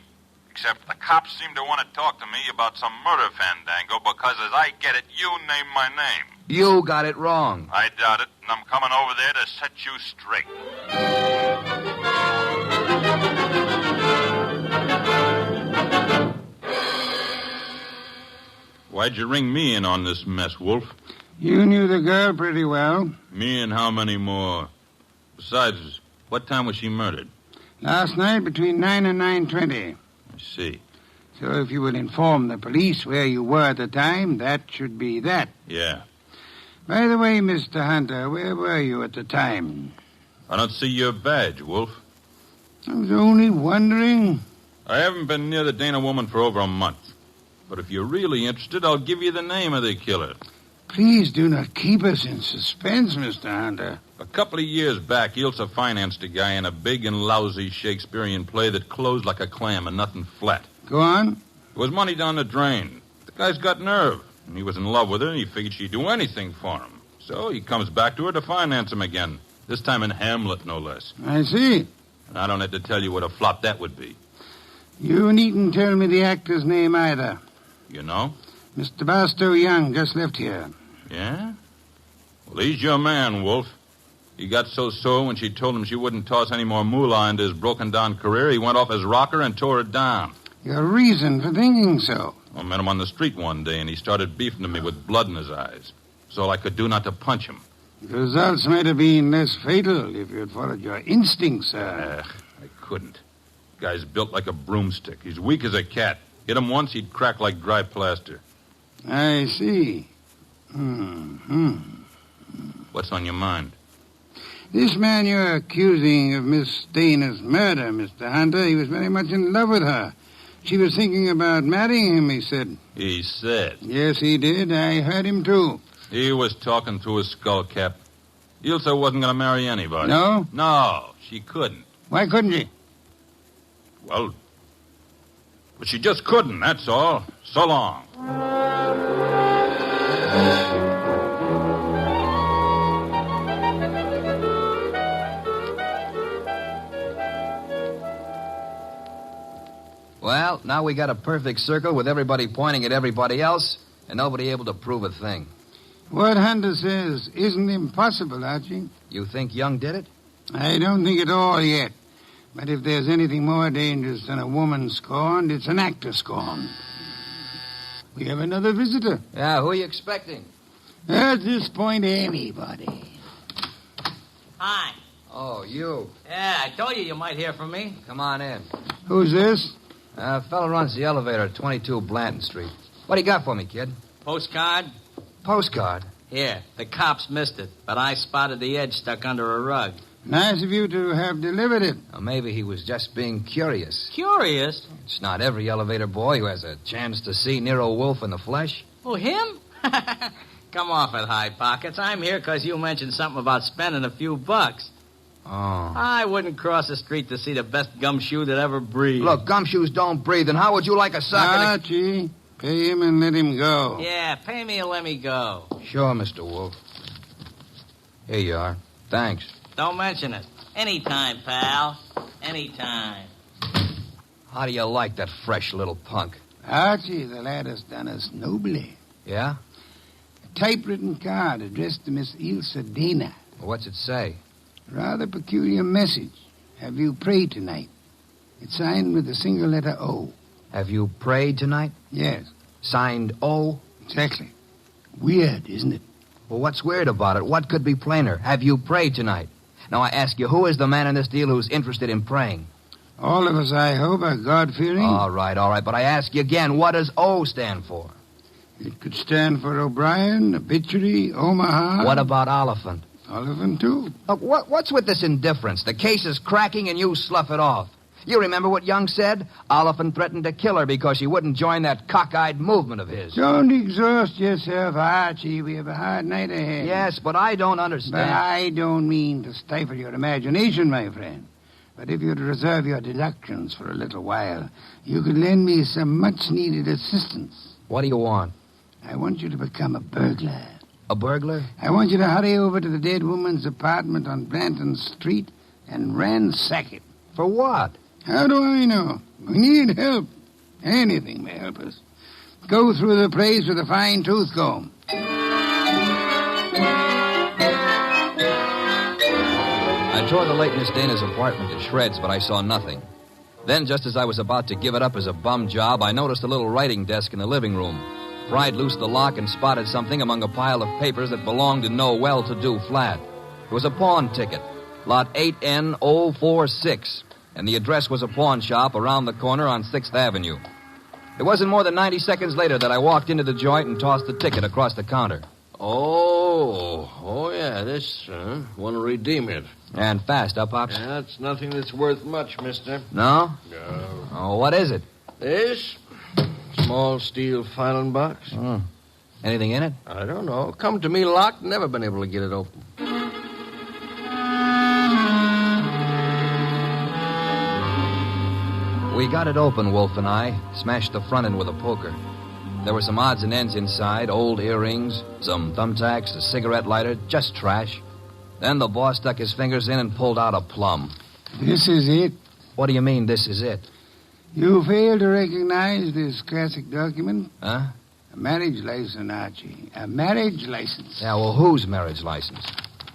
Except the cops seem to want to talk to me about some murder fandango because, as I get it, you named my name. You got it wrong. I doubt it, and I'm coming over there to set you straight. Why'd you ring me in on this mess, Wolf? You knew the girl pretty well. Me and how many more? Besides, what time was she murdered? Last night between 9 and 9:20. I see. So if you would inform the police where you were at the time, that should be that. Yeah. By the way, Mr. Hunter, where were you at the time? I don't see your badge, Wolf. I was only wondering. I haven't been near the Dana woman for over a month. But if you're really interested, I'll give you the name of the killer. Please do not keep us in suspense, Mr. Hunter. A couple of years back, Ilse financed a guy in a big and lousy Shakespearean play that closed like a clam and nothing flat. Go on. It was money down the drain. The guy's got nerve. And he was in love with her, and he figured she'd do anything for him. So he comes back to her to finance him again. This time in Hamlet, no less. I see. And I don't have to tell you what a flop that would be. You needn't tell me the actor's name either. You know? Mr. Barstow Young just left here. Yeah? Well, he's your man, Wolf. He got so sore when she told him she wouldn't toss any more moolah into his broken-down career, he went off his rocker and tore it down. Your reason for thinking so? I met him on the street one day, and he started beefing to me with blood in his eyes. It's all I could do not to punch him. The results might have been less fatal if you'd followed your instincts, sir. I couldn't. The guy's built like a broomstick. He's weak as a cat. Hit him once, he'd crack like dry plaster. I see. What's on your mind? This man you're accusing of Miss Dana's murder, Mr. Hunter, he was very much in love with her. She was thinking about marrying him, he said. He said? Yes, he did. I heard him, too. He was talking through his skull cap. Ilse wasn't going to marry anybody. No? No, she couldn't. Why couldn't she? Well, but she just couldn't, that's all. So long. Well, now we got a perfect circle with everybody pointing at everybody else and nobody able to prove a thing. What Hunter says isn't impossible, Archie. You think Young did it? I don't think at all yet. But if there's anything more dangerous than a woman scorned, it's an actor scorned. We have another visitor. Yeah, who are you expecting? At this point, anybody. Hi. Oh, you. Yeah, I told you might hear from me. Come on in. Who's this? Fella runs the elevator at 22 Blanton Street. What do you got for me, kid? Postcard? Postcard? Here, the cops missed it, but I spotted the edge stuck under a rug. Nice of you to have delivered it. Or maybe he was just being curious. Curious? It's not every elevator boy who has a chance to see Nero Wolfe in the flesh. Oh, him? Come off it, High Pockets. I'm here because you mentioned something about spending a few bucks. Oh. I wouldn't cross the street to see the best gumshoe that ever breathed. Look, gumshoes don't breathe, and how would you like a sucker Archie, pay him and let him go. Yeah, pay me and let me go. Sure, Mr. Wolfe. Here you are. Thanks. Don't mention it. Anytime, pal. Anytime. How do you like that fresh little punk? Archie, the lad has done us nobly. Yeah? A typewritten card addressed to Miss Ilse Dana. Well, what's it say? Rather peculiar message. Have you prayed tonight? It's signed with a single letter O. Have you prayed tonight? Yes. Signed O? Exactly. Weird, isn't it? Well, what's weird about it? What could be plainer? Have you prayed tonight? Now, I ask you, who is the man in this deal who's interested in praying? All of us, I hope, are God-fearing. All right. But I ask you again, what does O stand for? It could stand for O'Brien, Obituary, Omaha. What about Oliphant? Oliphant, too. Look, what's with this indifference? The case is cracking and you slough it off. You remember what Young said? Oliphant threatened to kill her because she wouldn't join that cockeyed movement of his. Don't exhaust yourself, Archie. We have a hard night ahead. Yes, but I don't understand. But I don't mean to stifle your imagination, my friend. But if you'd reserve your deductions for a little while, you could lend me some much-needed assistance. What do you want? I want you to become a burglar. A burglar? I want you to hurry over to the dead woman's apartment on Blanton Street and ransack it. For what? How do I know? We need help. Anything may help us. Go through the place with a fine-tooth comb. I tore the late Miss Dana's apartment to shreds, but I saw nothing. Then, just as I was about to give it up as a bum job, I noticed a little writing desk in the living room. Pried loose the lock and spotted something among a pile of papers that belonged to no well-to-do flat. It was a pawn ticket, lot 8N046, and the address was a pawn shop around the corner on 6th Avenue. It wasn't more than 90 seconds later that I walked into the joint and tossed the ticket across the counter. Oh, yeah, this, want to redeem it. And fast, huh, Pops? Yeah, it's nothing that's worth much, mister. No? No. Oh, what is it? This? Small steel filing box. Oh. Anything in it? I don't know. Come to me locked, never been able to get it open. We got it open, Wolfe and I. Smashed the front end with a poker. There were some odds and ends inside, old earrings, some thumbtacks, a cigarette lighter, just trash. Then the boss stuck his fingers in and pulled out a plum. This is it? What do you mean, this is it? You fail to recognize this classic document? Huh? A marriage license, Archie. A marriage license. Yeah, well, whose marriage license?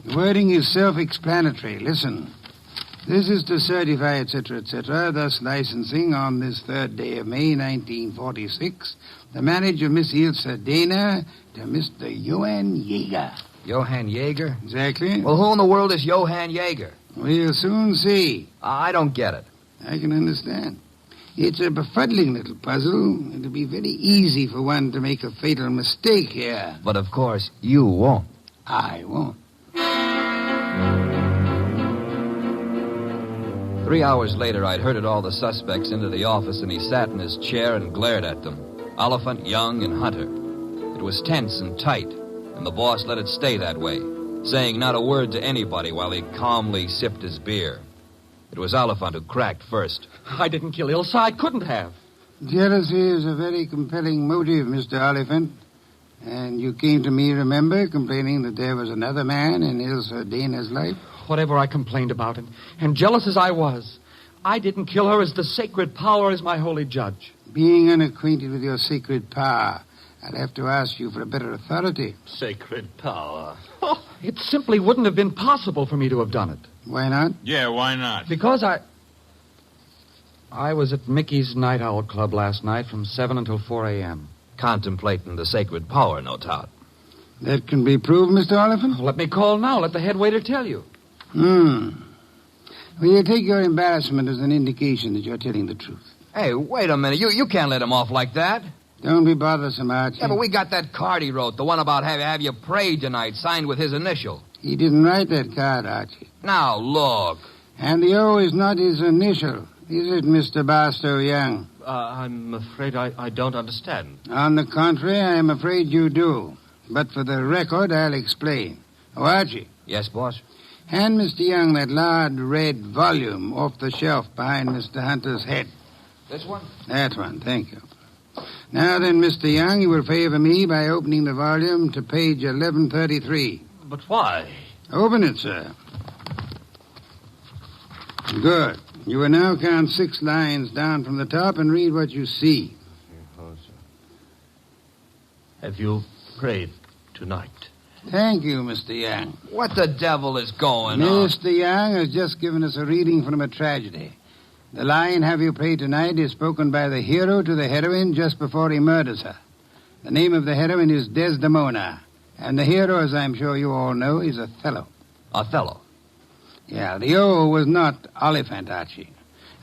The wording is self-explanatory. Listen. This is to certify, etc., thus licensing on this 3rd day of May, 1946, the marriage of Miss Ilse Dana to Mr. Johann Jaeger. Johann Jaeger? Exactly. Well, who in the world is Johann Jaeger? We'll soon see. I don't get it. I can understand. It's a befuddling little puzzle. It'll be very easy for one to make a fatal mistake here. But, of course, you won't. I won't. 3 hours later, I'd herded all the suspects into the office, and he sat in his chair and glared at them. Oliphant, Young, and Hunter. It was tense and tight, and the boss let it stay that way, saying not a word to anybody while he calmly sipped his beer. It was Oliphant who cracked first. I didn't kill Ilse. I couldn't have. Jealousy is a very compelling motive, Mr. Oliphant. And you came to me, remember, complaining that there was another man in Ilse Dana's life? Whatever I complained about, and jealous as I was, I didn't kill her as the sacred power is my holy judge. Being unacquainted with your sacred power, I'd have to ask you for a better authority. Sacred power? Oh, it simply wouldn't have been possible for me to have done it. Why not? Yeah, why not? Because I was at Mickey's Night Owl Club last night from 7 until 4 a.m. Contemplating the sacred power, no doubt. That can be proved, Mr. Oliphant? Let me call now. Let the head waiter tell you. Well, you take your embarrassment as an indication that you're telling the truth. Hey, wait a minute. You can't let him off like that. Don't be bothersome, Archie. Yeah, but we got that card he wrote, the one about have you prayed tonight, signed with his initial. He didn't write that card, Archie. Now, look. And the O is not his initial, is it, Mr. Barstow Young? I'm afraid I don't understand. On the contrary, I am afraid you do. But for the record, I'll explain. Oh, Archie. Yes, boss? Hand Mr. Young that large red volume off the shelf behind Mr. Hunter's head. This one? That one, thank you. Now then, Mr. Young, you will favor me by opening the volume to page 1133. But why? Open it, sir. Good. You will now count 6 lines down from the top and read what you see. Have you prayed tonight? Thank you, Mr. Young. What the devil is going on? Mr. Young has just given us a reading from a tragedy. The line, have you prayed tonight, is spoken by the hero to the heroine just before he murders her. The name of the heroine is Desdemona. And the hero, as I'm sure you all know, is Othello. Othello? Yeah, the O was not Oliphant, Archie.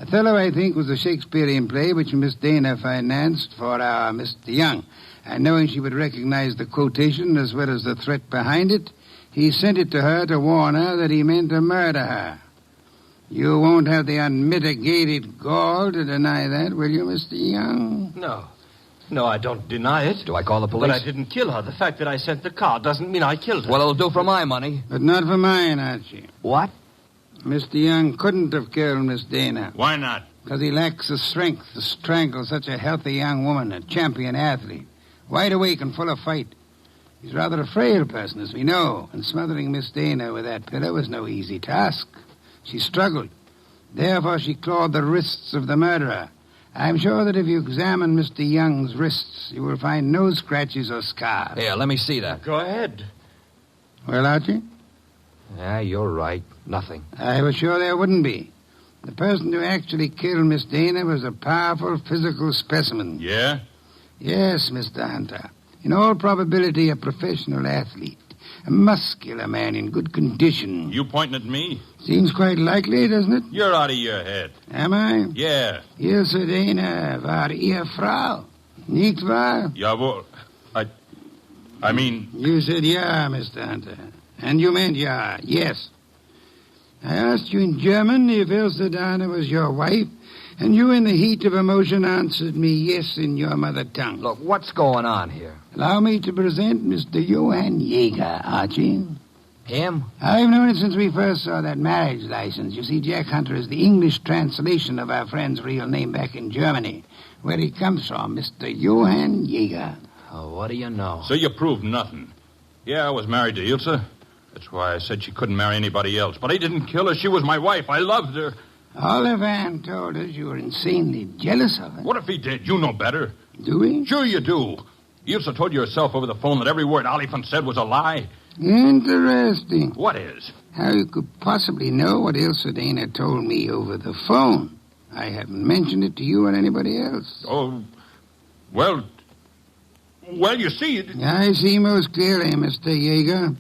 Othello, I think, was a Shakespearean play which Miss Dana financed for our Mr. Young. And knowing she would recognize the quotation as well as the threat behind it, he sent it to her to warn her that he meant to murder her. You won't have the unmitigated gall to deny that, will you, Mr. Young? No. No, I don't deny it. Do I call the police? But I didn't kill her. The fact that I sent the card doesn't mean I killed her. Well, it'll do for my money. But not for mine, Archie. What? Mr. Young couldn't have killed Miss Dana. Why not? Because he lacks the strength to strangle such a healthy young woman, a champion athlete. Wide awake and full of fight. He's rather a frail person, as we know, and smothering Miss Dana with that pillow was no easy task. She struggled. Therefore, she clawed the wrists of the murderer. I'm sure that if you examine Mr. Young's wrists, you will find no scratches or scars. Here, let me see that. Go ahead. Well, Archie? Yeah, you're right. Nothing. I was sure there wouldn't be. The person who actually killed Miss Dana was a powerful physical specimen. Yeah? Yes, Mr. Hunter. In all probability, a professional athlete. A muscular man in good condition. You pointing at me? Seems quite likely, doesn't it? You're out of your head. Am I? Yeah. Ihr seid eine war Ehefrau, nicht wahr? Jawohl. I mean... You said yeah, Mr. Hunter. And you meant yeah, yes. I asked you in German if Ilse Dana was your wife, and you, in the heat of emotion, answered me yes in your mother tongue. Look, what's going on here? Allow me to present Mr. Johann Jaeger, Archie. Him? I've known it since we first saw that marriage license. You see, Jack Hunter is the English translation of our friend's real name back in Germany, where he comes from, Mr. Johann Jaeger. Oh, what do you know? So you proved nothing. Yeah, I was married to Ilse. That's why I said she couldn't marry anybody else. But I didn't kill her. She was my wife. I loved her. Oliphant told us you were insanely jealous of her. What if he did? You know better. Do we? Sure you do. Ilse told you herself over the phone that every word Oliphant said was a lie. Interesting. What is? How you could possibly know what Ilse Dana told me over the phone. I haven't mentioned it to you or anybody else. Oh, well, you see... I see most clearly, Mr. Jaeger,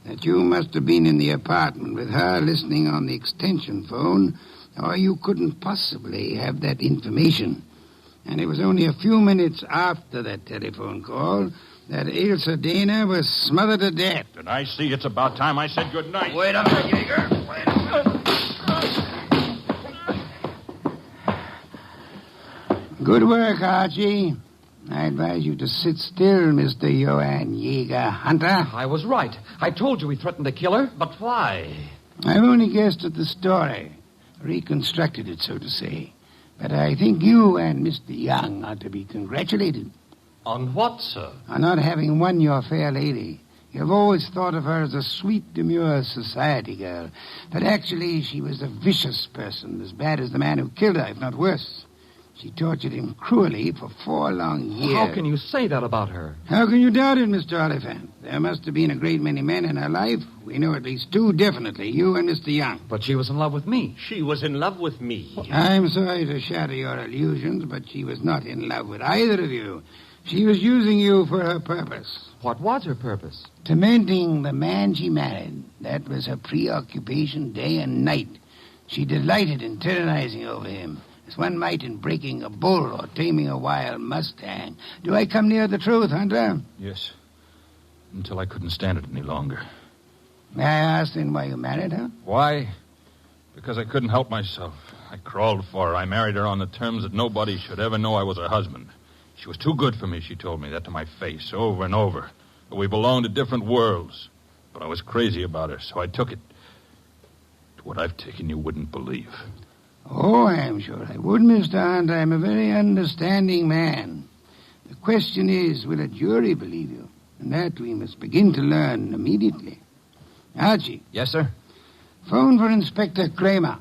that you must have been in the apartment with her listening on the extension phone, or you couldn't possibly have that information. And it was only a few minutes after that telephone call that Ilse Dana was smothered to death. And I see it's about time I said good night. Wait a minute, Jaeger. Wait a minute. Good work, Archie. I advise you to sit still, Mr. Johann Jaeger Hunter. I was right. I told you he threatened to kill her. But why? I've only guessed at the story. Reconstructed it, so to say. But I think you and Mr. Young ought to be congratulated. On what, sir? On not having won your fair lady. You've always thought of her as a sweet, demure society girl. But actually, she was a vicious person, as bad as the man who killed her, if not worse. She tortured him cruelly for 4 long years. How can you say that about her? How can you doubt it, Mr. Oliphant? There must have been a great many men in her life. We know at least 2 definitely, you and Mr. Young. But she was in love with me. She was in love with me. I'm sorry to shatter your illusions, but she was not in love with either of you. She was using you for her purpose. What was her purpose? Tormenting the man she married. That was her preoccupation day and night. She delighted in tyrannizing over him, as one might in breaking a bull or taming a wild mustang. Do I come near the truth, Hunter? Yes. Until I couldn't stand it any longer. May I ask then why you married her? Why? Because I couldn't help myself. I crawled for her. I married her on the terms that nobody should ever know I was her husband. She was too good for me, she told me that to my face over and over. But we belonged to different worlds. But I was crazy about her, so I took it. To what I've taken you wouldn't believe. Oh, I'm sure I would, Mr. Hunt. I'm a very understanding man. The question is, will a jury believe you? And that we must begin to learn immediately. Archie. Yes, sir? Phone for Inspector Kramer.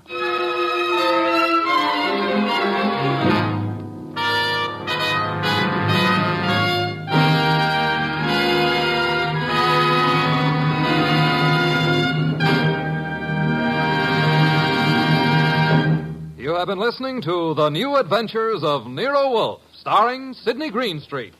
You have been listening to The New Adventures of Nero Wolfe, starring Sidney Greenstreet.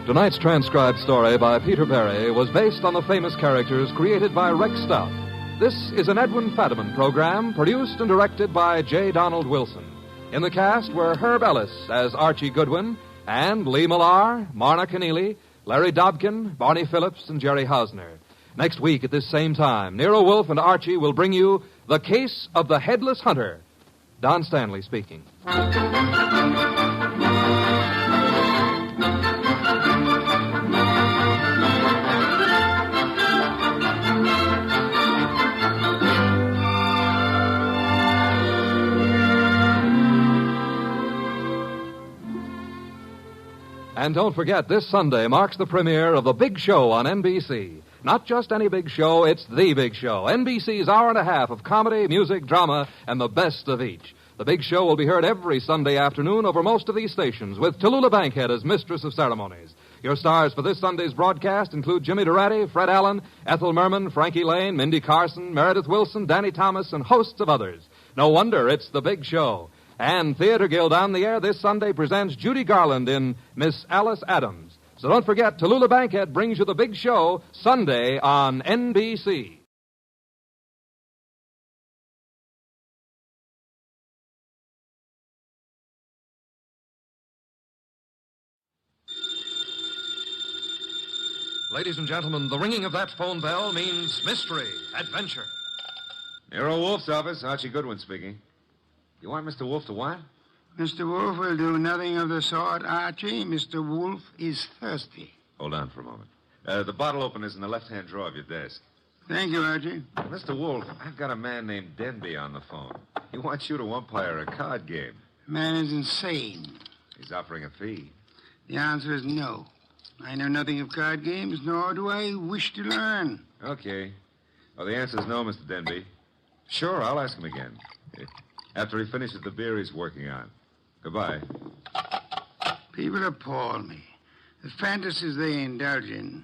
Tonight's transcribed story by Peter Berry was based on the famous characters created by Rex Stout. This is an Edwin Fadiman program produced and directed by J. Donald Wilson. In the cast were Herb Ellis as Archie Goodwin and Lee Millar, Marna Keneally, Larry Dobkin, Barney Phillips, and Jerry Hausner. Next week at this same time, Nero Wolfe and Archie will bring you The Case of the Headless Hunter. Don Stanley speaking. And don't forget, this Sunday marks the premiere of The Big Show on NBC. Not just any big show, it's The Big Show. NBC's hour and a half of comedy, music, drama, and the best of each. The Big Show will be heard every Sunday afternoon over most of these stations, with Tallulah Bankhead as mistress of ceremonies. Your stars for this Sunday's broadcast include Jimmy Durante, Fred Allen, Ethel Merman, Frankie Lane, Mindy Carson, Meredith Wilson, Danny Thomas, and hosts of others. No wonder it's The Big Show. And Theater Guild on the air this Sunday presents Judy Garland in Miss Alice Adams. So don't forget, Tallulah Bankhead brings you The Big Show Sunday on NBC. Ladies and gentlemen, the ringing of that phone bell means mystery, adventure. Nero Wolfe's office, Archie Goodwin speaking. You want Mr. Wolfe to what? Mr. Wolfe will do nothing of the sort, Archie. Mr. Wolfe is thirsty. Hold on for a moment. The bottle opener's in the left-hand drawer of your desk. Thank you, Archie. Mr. Wolfe, I've got a man named Denby on the phone. He wants you to umpire a card game. The man is insane. He's offering a fee. The answer is no. I know nothing of card games, nor do I wish to learn. Okay. Well, the answer's no, Mr. Denby. Sure, I'll ask him again. After he finishes the beer he's working on. Goodbye. People appall me. The fantasies they indulge in.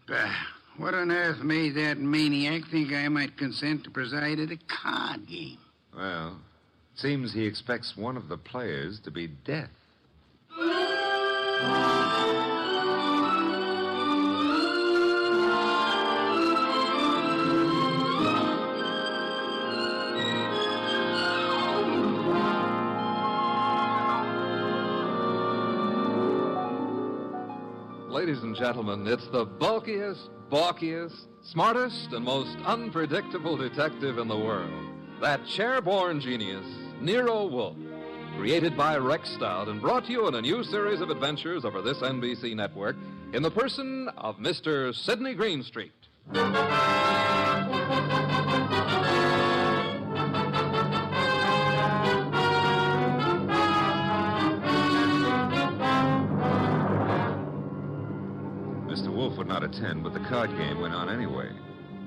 Bah, what on earth made that maniac think I might consent to preside at a card game? Well, it seems he expects one of the players to be death. Ladies and gentlemen, it's the bulkiest, balkiest, smartest, and most unpredictable detective in the world. That chair-born genius, Nero Wolfe. Created by Rex Stout and brought to you in a new series of adventures over this NBC network in the person of Mr. Sidney Greenstreet. Wolfe would not attend, but the card game went on anyway.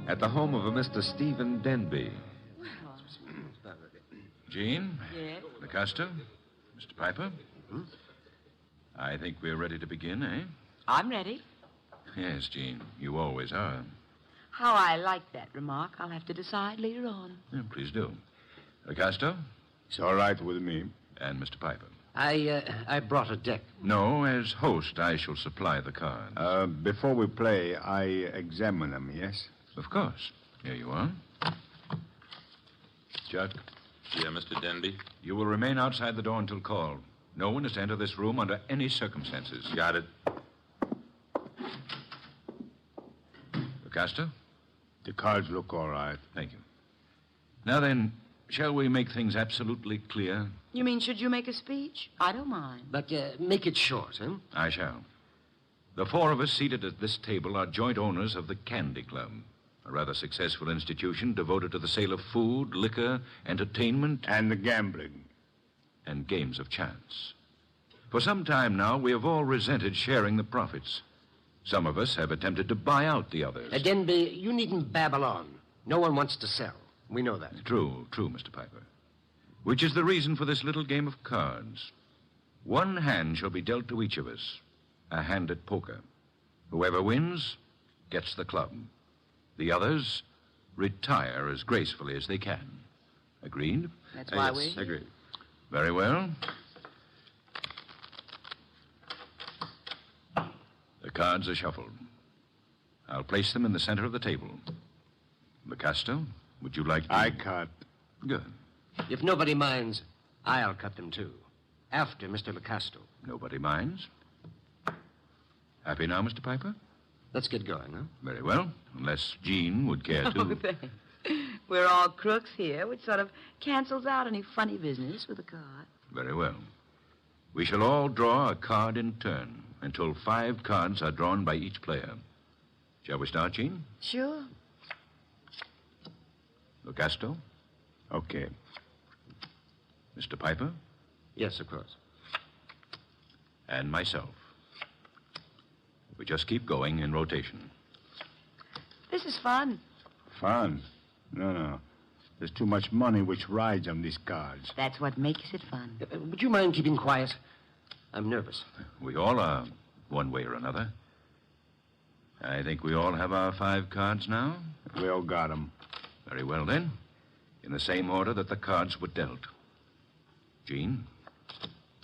At the home of a Mr. Stephen Denby. Jean? Yes? The costume? Mr. Piper? I think we're ready to begin, eh? I'm ready. Yes, Jean. You always are. How I like that remark, I'll have to decide later on. Yeah, please do. Casto? It's all right with me. And Mr. Piper? I brought a deck. No, as host, I shall supply the cards. Before we play, I examine them, yes? Of course. Here you are. Chuck? Yeah, Mr. Denby? You will remain outside the door until called. No one is to enter this room under any circumstances. Got it. Casto? The cards look all right. Thank you. Now then, shall we make things absolutely clear? You mean, should you make a speech? I don't mind. But make it short, huh? I shall. The four of us seated at this table are joint owners of the Candy Club, a rather successful institution devoted to the sale of food, liquor, entertainment... And the gambling. And games of chance. For some time now, we have all resented sharing the profits. Some of us have attempted to buy out the others. Denby, you needn't babble on. No one wants to sell. We know that. True, Mr. Piper. Which is the reason for this little game of cards. One hand shall be dealt to each of us. A hand at poker. Whoever wins gets the club. The others retire as gracefully as they can. Agreed? That's why yes, we... agreed. Very well. The cards are shuffled. I'll place them in the center of the table. Casto, would you like to... I cut. Good. If nobody minds, I'll cut them, too. After Mr. LaCasto. Nobody minds. Happy now, Mr. Piper? Let's get going, huh? Very well, unless Jean would care to. Oh, thanks. We're all crooks here, which sort of cancels out any funny business with a card. Very well. We shall all draw a card in turn until 5 cards are drawn by each player. Shall we start, Jean? Sure. Casto? Okay. Mr. Piper? Yes, of course. And myself. We just keep going in rotation. This is fun. Fun? No. There's too much money which rides on these cards. That's what makes it fun. Would you mind keeping quiet? I'm nervous. We all are, one way or another. I think we all have our 5 cards now. We all got them. Very well, then. In the same order that the cards were dealt. Jean?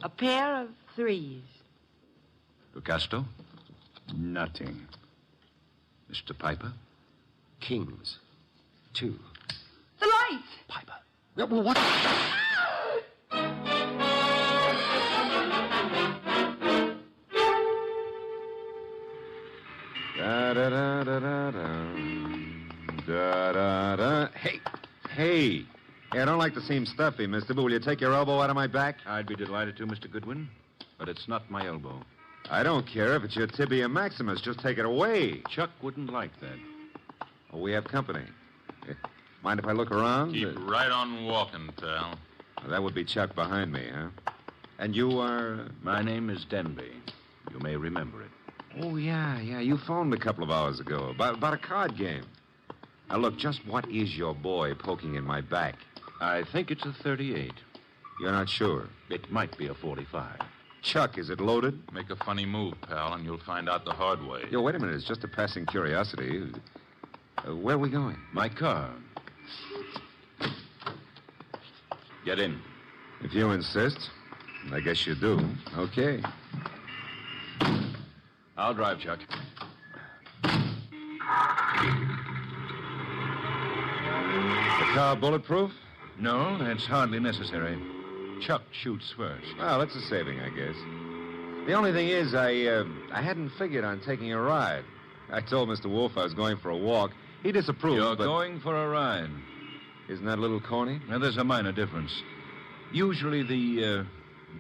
A pair of 3s. Casto? Nothing. Mr. Piper? Kings. 2. The lights! Piper. Well, what? Da-da-da-da-da. Hey, I don't like to seem stuffy, mister, but will you take your elbow out of my back? I'd be delighted to, Mr. Goodwin, but it's not my elbow. I don't care if it's your tibia maximus. Just take it away. Chuck wouldn't like that. Oh, we have company. Mind if I look around? Keep right on walking, pal. That would be Chuck behind me, huh? And you are... My name is Denby. You may remember it. Oh, yeah. You phoned a couple of hours ago about a card game. Now, look, just what is your boy poking in my back? I think it's a 38. You're not sure? It might be a 45. Chuck, is it loaded? Make a funny move, pal, and you'll find out the hard way. Yo, wait a minute. It's just a passing curiosity. Where are we going? My car. Get in. If you insist. I guess you do. Okay. I'll drive, Chuck. The car bulletproof? No, that's hardly necessary. Chuck shoots first. Well, that's a saving, I guess. The only thing is, I hadn't figured on taking a ride. I told Mr. Wolfe I was going for a walk. He disapproved, You're but... going for a ride. Isn't that a little corny? Now, there's a minor difference. Usually the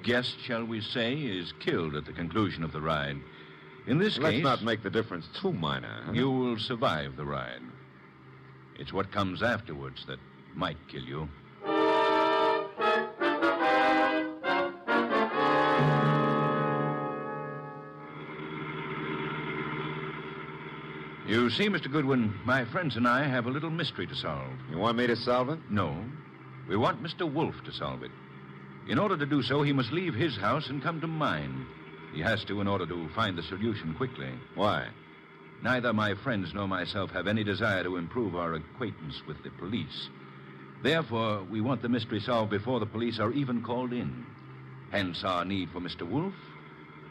guest, shall we say, is killed at the conclusion of the ride. In this case... Let's not make the difference too minor. Huh? You will survive the ride. It's what comes afterwards that might kill you. You see, Mr. Goodwin, my friends and I have a little mystery to solve. You want me to solve it? No. We want Mr. Wolfe to solve it. In order to do so, he must leave his house and come to mine. He has to in order to find the solution quickly. Why? Neither my friends nor myself have any desire to improve our acquaintance with the police. Therefore, we want the mystery solved before the police are even called in. Hence our need for Mr. Wolfe.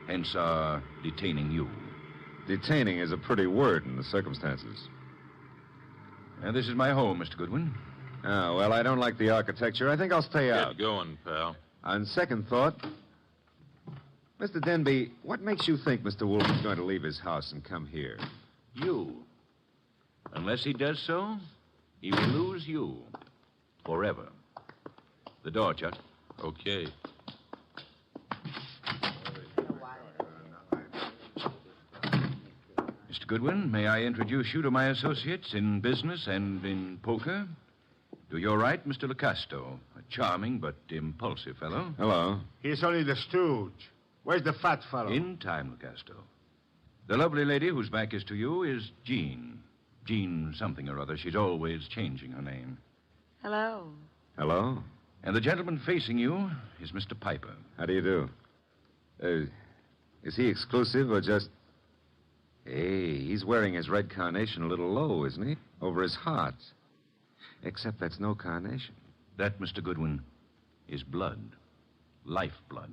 Hence our detaining you. Detaining is a pretty word in the circumstances. And this is my home, Mr. Goodwin. Oh, well, I don't like the architecture. I think I'll stay out. Get going, pal. On second thought, Mr. Denby, what makes you think Mr. Wolfe is going to leave his house and come here? You. Unless he does so, he will lose you. Forever. The door, Chet. Okay. Mr. Goodwin, may I introduce you to my associates in business and in poker? To your right, Mr. Locasto, a charming but impulsive fellow. Hello. He's only the stooge. Where's the fat fellow? In time, Locasto. The lovely lady whose back is to you is Jean. Jean something or other. She's always changing her name. Hello. Hello. And the gentleman facing you is Mr. Piper. How do you do? Is he exclusive or just... Hey, he's wearing his red carnation a little low, isn't he? Over his heart. Except that's no carnation. That, Mr. Goodwin, is blood. Lifeblood.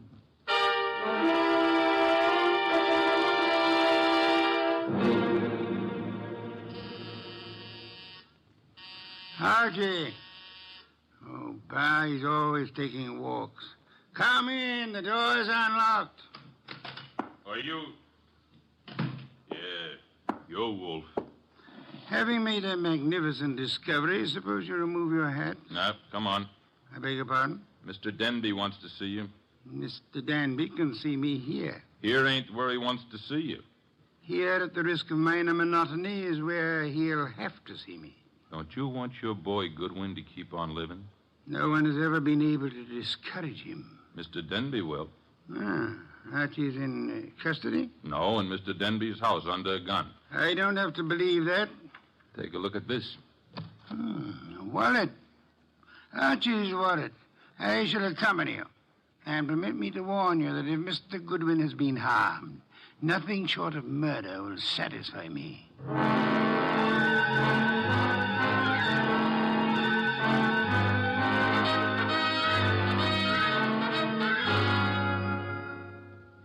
Archie. Oh, Pa, he's always taking walks. Come in. The door's unlocked. Are you... Yeah, you're Wolfe. Having made a magnificent discovery, suppose you remove your hat? Now, come on. I beg your pardon? Mr. Denby wants to see you. Mr. Danby can see me here. Here ain't where he wants to see you. Here, at the risk of minor monotony, is where he'll have to see me. Don't you want your boy Goodwin to keep on living? No one has ever been able to discourage him. Mr. Denby will. Ah, Archie's in custody? No, in Mr. Denby's house under a gun. I don't have to believe that. Take a look at this. Wallet. Archie's wallet. I shall accompany you. And permit me to warn you that if Mr. Goodwin has been harmed, nothing short of murder will satisfy me.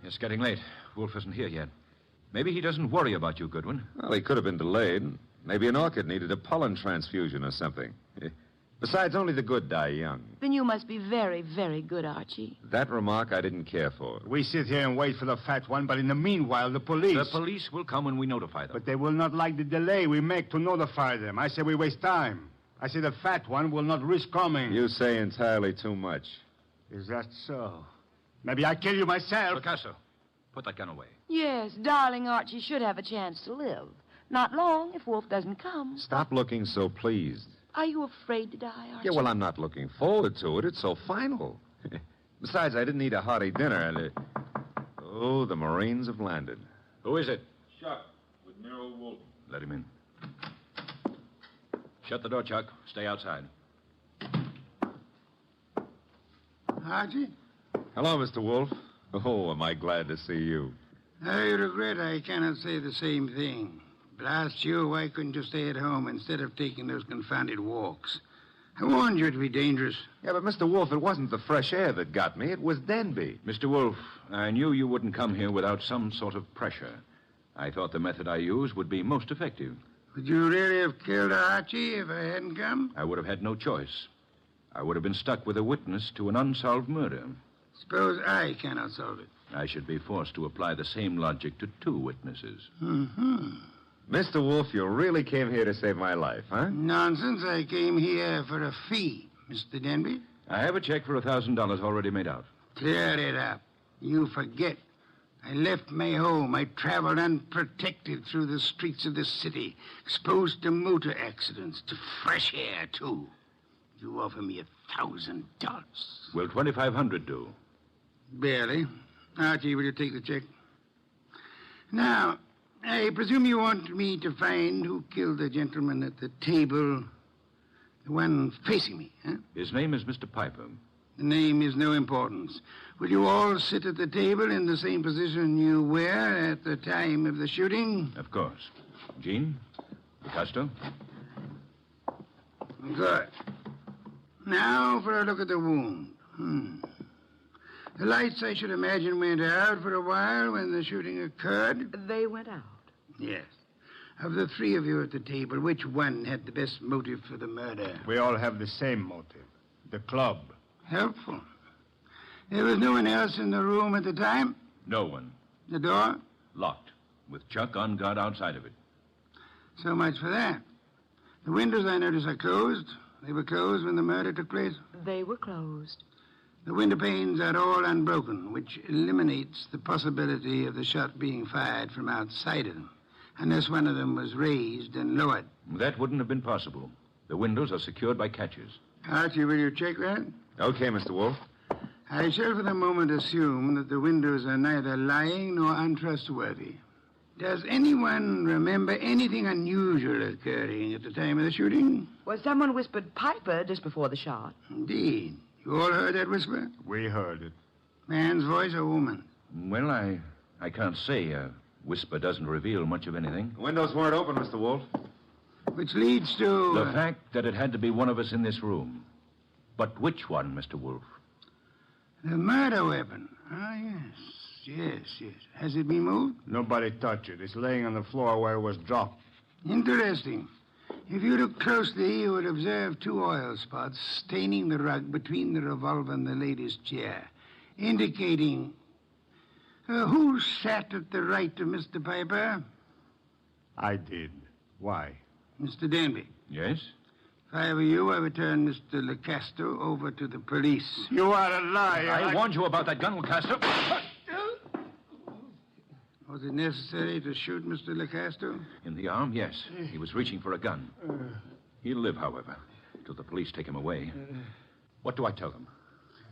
It's getting late. Wolfe isn't here yet. Maybe he doesn't worry about you, Goodwin. Well, he could have been delayed. Maybe an orchid needed a pollen transfusion or something. Besides, only the good die young. Then you must be very, very good, Archie. That remark I didn't care for. We sit here and wait for the fat one, but in the meanwhile, the police... The police will come when we notify them. But they will not like the delay we make to notify them. I say we waste time. I say the fat one will not risk coming. You say entirely too much. Is that so? Maybe I kill you myself. Picasso, put that gun away. Yes, darling Archie should have a chance to live. Not long if Wolfe doesn't come. Stop looking so pleased. Are you afraid to die, Archie? Yeah, well, I'm not looking forward to it. It's so final. Besides, I didn't eat a hearty dinner. And oh, the Marines have landed. Who is it? Chuck, with Nero Wolfe. Let him in. Shut the door, Chuck. Stay outside. Archie? Hello, Mr. Wolfe. Oh, am I glad to see you. I regret I cannot say the same thing. Blast you, why couldn't you stay at home instead of taking those confounded walks? I warned you it'd be dangerous. Yeah, but Mr. Wolfe, it wasn't the fresh air that got me. It was Denby. Mr. Wolfe, I knew you wouldn't come here without some sort of pressure. I thought the method I used would be most effective. Would you really have killed Archie if I hadn't come? I would have had no choice. I would have been stuck with a witness to an unsolved murder. Suppose I cannot solve it. I should be forced to apply the same logic to two witnesses. Mm-hmm. Mr. Wolfe, you really came here to save my life, huh? Nonsense. I came here for a fee, Mr. Denby. I have a check for $1,000 already made out. Clear it up. You forget. I left my home. I traveled unprotected through the streets of the city, exposed to motor accidents, to fresh air, too. You offer me $1,000. Will $2,500 do? Barely. Archie, will you take the check? Now, I presume you want me to find who killed the gentleman at the table, the one facing me, huh? His name is Mr. Piper. The name is no importance. Will you all sit at the table in the same position you were at the time of the shooting? Of course. Jean? Picasso? Good. Now for a look at the wound. The lights, I should imagine, went out for a while when the shooting occurred. They went out? Yes. Of the three of you at the table, which one had the best motive for the murder? We all have the same motive. The club. Helpful. There was no one else in the room at the time? No one. The door? Locked, with Chuck on guard outside of it. So much for that. The windows, I notice, are closed. They were closed when the murder took place? They were closed. The window panes are all unbroken, which eliminates the possibility of the shot being fired from outside of them, unless one of them was raised and lowered. That wouldn't have been possible. The windows are secured by catches. Archie, will you check that? Okay, Mr. Wolfe. I shall for the moment assume that the windows are neither lying nor untrustworthy. Does anyone remember anything unusual occurring at the time of the shooting? Well, someone whispered Piper just before the shot. Indeed. You all heard that whisper? We heard it. Man's voice or woman? Well, I can't say. A whisper doesn't reveal much of anything. The windows weren't open, Mr. Wolfe. Which leads to... The fact that it had to be one of us in this room. But which one, Mr. Wolfe? The murder weapon. Ah, yes. Has it been moved? Nobody touched it. It's laying on the floor where it was dropped. Interesting. If you look closely, you will observe two oil spots staining the rug between the revolver and the lady's chair, indicating... who sat at the right of Mr. Piper? I did. Why? Mr. Denby. Yes? If I were you, I would turn Mr. Lecasto over to the police. You are a liar. I warned you about that gun, Lecasto. Was it necessary to shoot Mr. Lecasto? In the arm, yes. He was reaching for a gun. He'll live, however, till the police take him away. What do I tell them?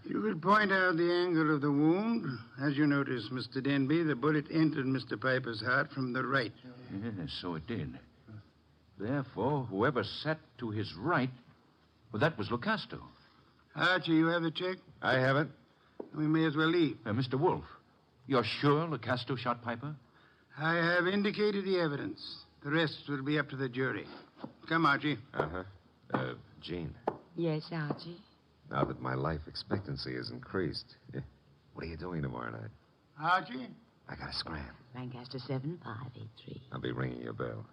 You could point out the angle of the wound. As you notice, Mr. Denby, the bullet entered Mr. Piper's heart from the right. Yes, so it did. Therefore, whoever sat to his right, well, that was Lecasto. Archie, you have the check? I have it. We may as well leave. Mr. Wolfe, you're sure Lecasto shot Piper? I have indicated the evidence. The rest will be up to the jury. Come, Archie. Jean, Yes, Archie? now that my life expectancy has increased, what are you doing tomorrow night? Archie? I got a scram. Lancaster 7583. I'll be ringing your bell.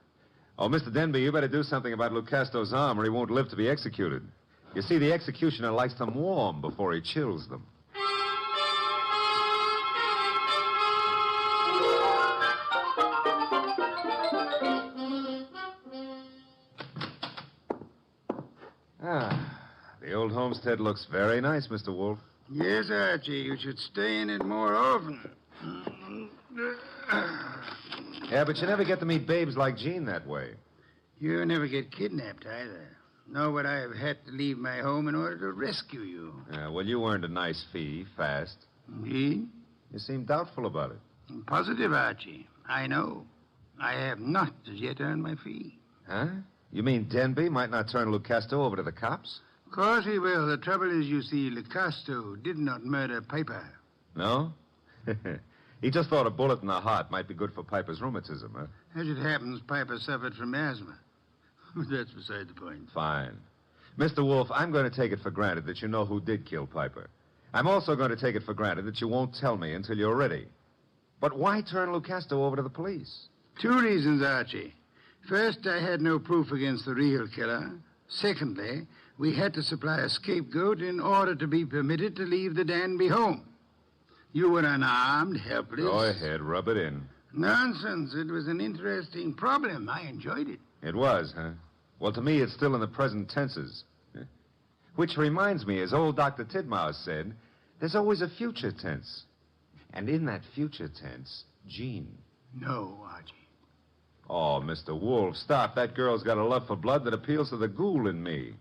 Oh, Mr. Denby, you better do something about Lucasto's arm or he won't live to be executed. You see, the executioner likes them warm before he chills them. The old homestead looks very nice, Mr. Wolfe. Yes, Archie. You should stay in it more often. Yeah, but you never get to meet babes like Jean that way. You never get kidnapped either. Nor would I have had to leave my home in order to rescue you. Well, you earned a nice fee, fast. Indeed? You seem doubtful about it. I'm positive, Archie. I know. I have not as yet earned my fee. Huh? You mean Denby might not turn Lucasto over to the cops? Of course he will. The trouble is, you see, Lecasto did not murder Piper. No? He just thought a bullet in the heart might be good for Piper's rheumatism, huh? As it happens, Piper suffered from asthma. But that's beside the point. Fine. Mr. Wolfe, I'm going to take it for granted that you know who did kill Piper. I'm also going to take it for granted that you won't tell me until you're ready. But why turn Lucasto over to the police? Two reasons, Archie. First, I had no proof against the real killer. Secondly, we had to supply a scapegoat in order to be permitted to leave the Danby home. You were unarmed, helpless. Go ahead, rub it in. Nonsense. It was an interesting problem. I enjoyed it. It was, huh? Well, to me, it's still in the present tenses. Which reminds me, as old Dr. Tidmouse said, there's always a future tense. And in that future tense, Jean. No, Archie. Oh, Mr. Wolfe, stop. That girl's got a love for blood that appeals to the ghoul in me.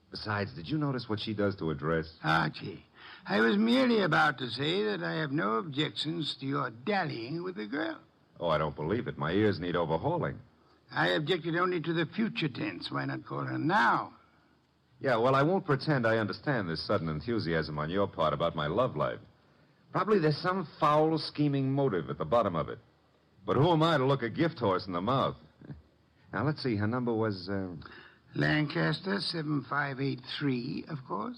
Besides, did you notice what she does to her dress? Archie, I was merely about to say that I have no objections to your dallying with the girl. Oh, I don't believe it. My ears need overhauling. I objected only to the future tense. Why not call her now? Yeah, well, I won't pretend I understand this sudden enthusiasm on your part about my love life. Probably there's some foul, scheming motive at the bottom of it. But who am I to look a gift horse in the mouth? Now, let's see. Her number was, Lancaster 7583, of course.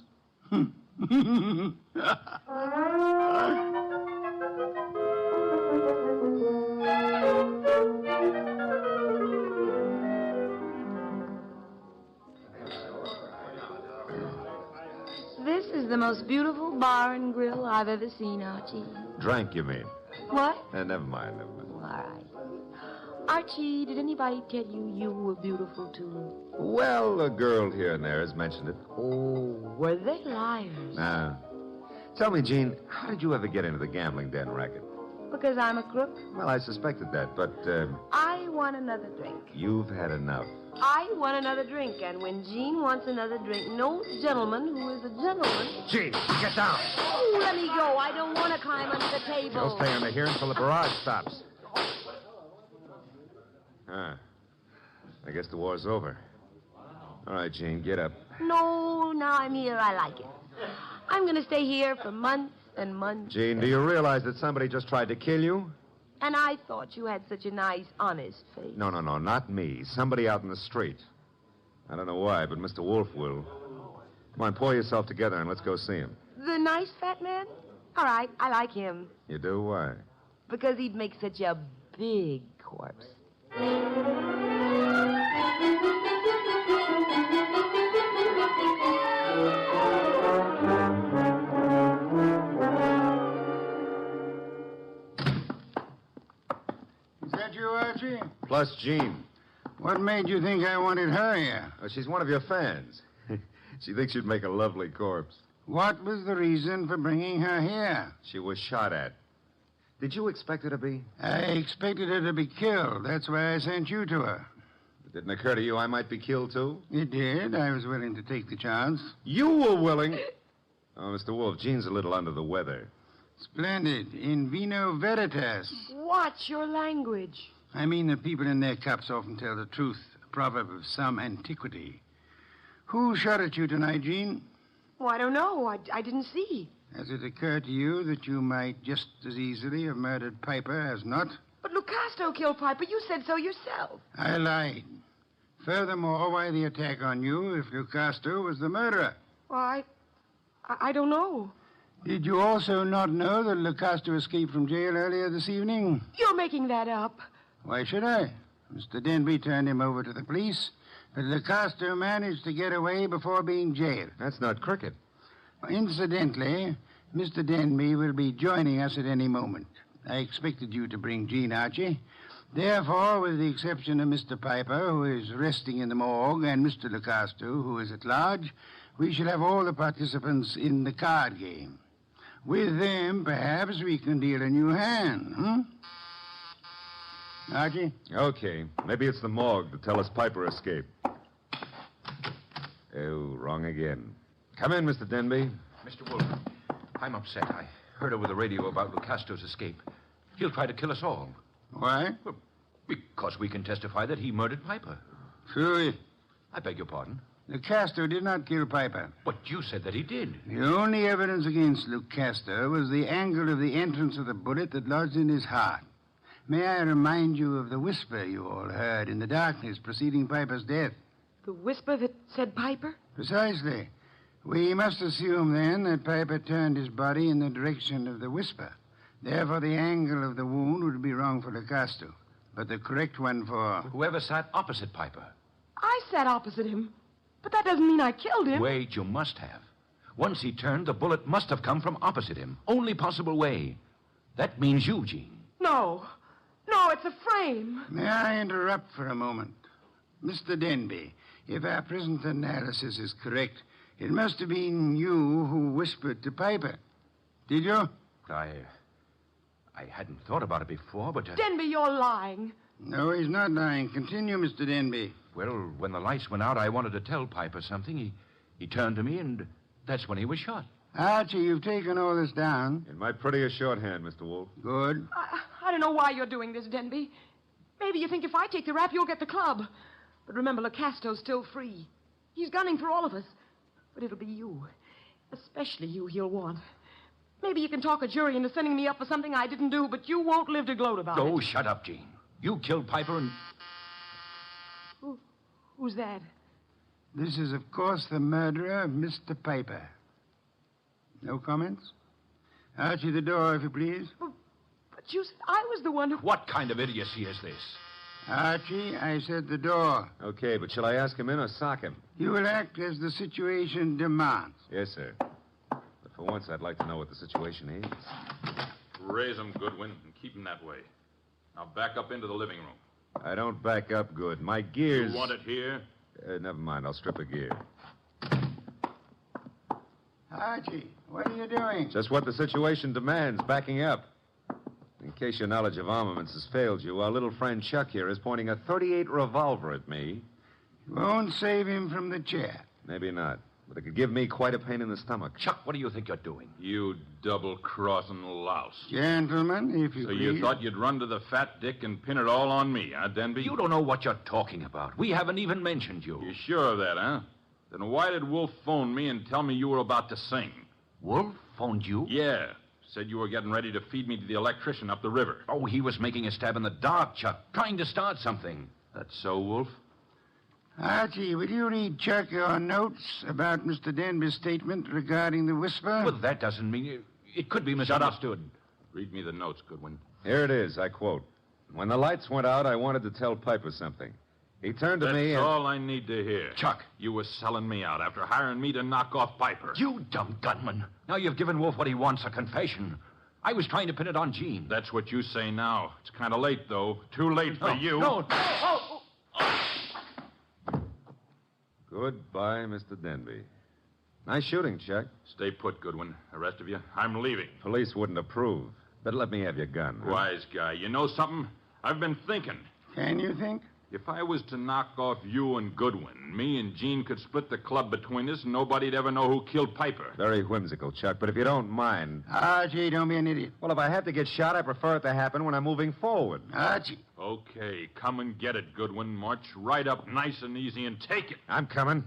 This is the most beautiful bar and grill I've ever seen, Archie. Drank, you mean? What? Never mind. All right. Archie, did anybody tell you you were beautiful, too? Well, a girl here and there has mentioned it. Oh, were they liars? Tell me, Jean, how did you ever get into the gambling den racket? Because I'm a crook? Well, I suspected that, but, I want another drink. you've had enough. I want another drink, and when Jean wants another drink, no gentleman who is a gentleman... Gene, get down. Oh, let me go. I don't want to climb under the table. You'll stay under here until the barrage stops. I guess the war's over. All right, Jean, get up. No, now I'm here. I like it. I'm going to stay here for months and months. Jean, do you realize that somebody just tried to kill you? And I thought you had such a nice, honest face. No, not me. Somebody out in the street. I don't know why, but Mr. Wolfe will. Come on, pull yourself together and let's go see him. The nice fat man? All right, I like him. You do? Why? Because he'd make such a big corpse. Is that you, Archie? Plus Jean. What made you think I wanted her here? Oh, she's one of your fans. She thinks you'd make a lovely corpse. What was the reason for bringing her here? She was shot at. Did you expect her to be? I expected her to be killed. That's why I sent you to her. It didn't occur to you I might be killed, too? It did. I was willing to take the chance. You were willing? Oh, Mr. Wolfe, Jean's a little under the weather. Splendid. In vino veritas. Watch your language. I mean that people in their cups often tell the truth, a proverb of some antiquity. Who shot at you tonight, Jean? Oh, I don't know. I didn't see. Has it occurred to you that you might just as easily have murdered Piper as not? But Lucasto killed Piper. You said so yourself. I lied. Furthermore, why the attack on you if Lucasto was the murderer? Well, I don't know. Did you also not know that Lucasto escaped from jail earlier this evening? You're making that up. Why should I? Mr. Denby turned him over to the police, but Lucasto managed to get away before being jailed. That's not cricket. Incidentally, Mr. Denby will be joining us at any moment. I expected you to bring Jean, Archie. Therefore, with the exception of Mr. Piper, who is resting in the morgue, and Mr. Lucasto, who is at large, we shall have all the participants in the card game. With them, perhaps we can deal a new hand, Archie? Okay. Maybe it's the morgue to tell us Piper escaped. Oh, wrong again. Come in, Mr. Denby. Mr. Wolfe, I'm upset. I heard over the radio about Lucasto's escape. He'll try to kill us all. Why? Well, because we can testify that he murdered Piper. True. I beg your pardon? Lucasto did not kill Piper. But you said that he did. The only evidence against Lucasto was the angle of the entrance of the bullet that lodged in his heart. May I remind you of the whisper you all heard in the darkness preceding Piper's death? The whisper that said Piper? Precisely. We must assume, then, that Piper turned his body in the direction of the whisper. Therefore, the angle of the wound would be wrong for Lucasto, but the correct one for... Whoever sat opposite Piper. I sat opposite him, but that doesn't mean I killed him. Wait, you must have. Once he turned, the bullet must have come from opposite him. Only possible way. That means you, Jean. No, it's a frame. May I interrupt for a moment? Mr. Denby, if our present analysis is correct, it must have been you who whispered to Piper. Did you? I hadn't thought about it before, but... Denby, you're lying. No, he's not lying. Continue, Mr. Denby. Well, when the lights went out, I wanted to tell Piper something. He turned to me, and that's when he was shot. Archie, you've taken all this down. In my prettier shorthand, Mr. Wolfe. Good. I don't know why you're doing this, Denby. Maybe you think if I take the rap, you'll get the club. But remember, Lucasto's still free. He's gunning for all of us. But it'll be you. Especially you he'll want. Maybe you can talk a jury into sending me up for something I didn't do, but you won't live to gloat about it. Oh, shut up, Jean. You killed Piper and... Who's that? This is, of course, the murderer of Mr. Piper. No comments? Archie, the door, if you please. But you said I was the one who... What kind of idiocy is this? Archie, I said the door. Okay, but shall I ask him in or sock him? You will act as the situation demands. Yes, sir. But for once, I'd like to know what the situation is. Raise him, Goodwin, and keep him that way. Now back up into the living room. I don't back up good. My gears... You want it here? Never mind. I'll strip a gear. Archie, what are you doing? Just what the situation demands, backing up. In case your knowledge of armaments has failed you, our little friend Chuck here is pointing a .38 revolver at me. You won't save him from the chair. Maybe not. But it could give me quite a pain in the stomach. Chuck, what do you think you're doing? You double-crossing louse. Gentlemen, if you So please. you thought you'd run to the fat dick and pin it all on me, huh, Denby? You don't know what you're talking about. We haven't even mentioned you. You sure of that, huh? Then why did Wolf phone me and tell me you were about to sing? Wolf phoned you? Yeah. Said you were getting ready to feed me to the electrician up the river. Oh, he was making a stab in the dark, Chuck. Trying to start something. That's so, Wolf? Archie, will you read Chuck your notes about Mr. Denby's statement regarding the whisper? Well, that doesn't mean... It could be misunderstood. Read me the notes, Goodwin. Here it is, I quote. When the lights went out, I wanted to tell Piper something. He turned to me That's and... all I need to hear. Chuck. You were selling me out after hiring me to knock off Piper. You dumb gunman. Now you've given Wolf what he wants, a confession. I was trying to pin it on Jean. That's what you say now. It's kind of late, though. Too late for you. No. Goodbye, Mr. Denby. Nice shooting, Chuck. Stay put, Goodwin. The rest of you, I'm leaving. Police wouldn't approve. Better let me have your gun. Huh? Wise guy. You know something? I've been thinking. Can you think? If I was to knock off you and Goodwin, me and Jean could split the club between us and nobody'd ever know who killed Piper. Very whimsical, Chuck, but if you don't mind... Archie, don't be an idiot. Well, if I have to get shot, I prefer it to happen when I'm moving forward. Archie. Okay, come and get it, Goodwin. March right up nice and easy and take it. I'm coming.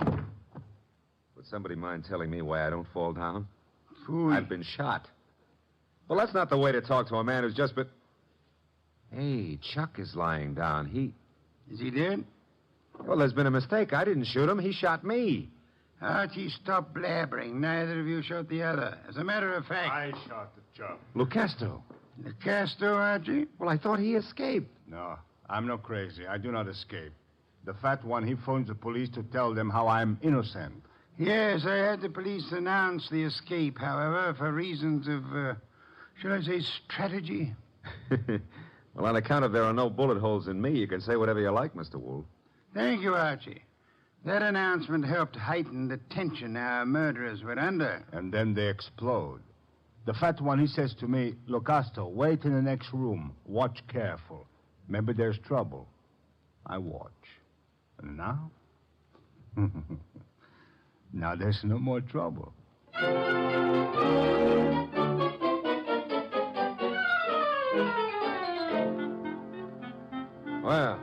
Would somebody mind telling me why I don't fall down? Fool. I've been shot. Well, that's not the way to talk to a man who's just been... Hey, Chuck is lying down. Is he dead? Well, there's been a mistake. I didn't shoot him. He shot me. Archie, stop blabbering. Neither of you shot the other. As a matter of fact... I shot the chap. Lucasto. Lucasto, Archie? Well, I thought he escaped. No, I'm not crazy. I do not escape. The fat one, he phones the police to tell them how I'm innocent. Yes, I had the police announce the escape, however, for reasons of, shall I say, strategy? Well, on account of there are no bullet holes in me, you can say whatever you like, Mr. Wolfe. Thank you, Archie. That announcement helped heighten the tension our murderers were under. And then they explode. The fat one, he says to me, Lucasto, wait in the next room. Watch careful. Maybe there's trouble. I watch. And now? Now there's no more trouble. Well,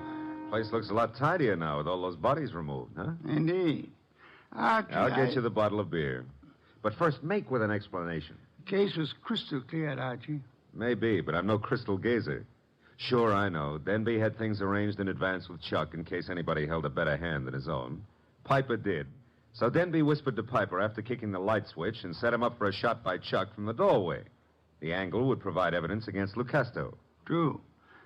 place looks a lot tidier now with all those bodies removed, huh? Indeed. Archie, I'll get you the bottle of beer. But first, make with an explanation. The case was crystal clear, Archie. Maybe, but I'm no crystal gazer. Sure, I know. Denby had things arranged in advance with Chuck in case anybody held a better hand than his own. Piper did. So Denby whispered to Piper after kicking the light switch and set him up for a shot by Chuck from the doorway. The angle would provide evidence against Lucasto. True.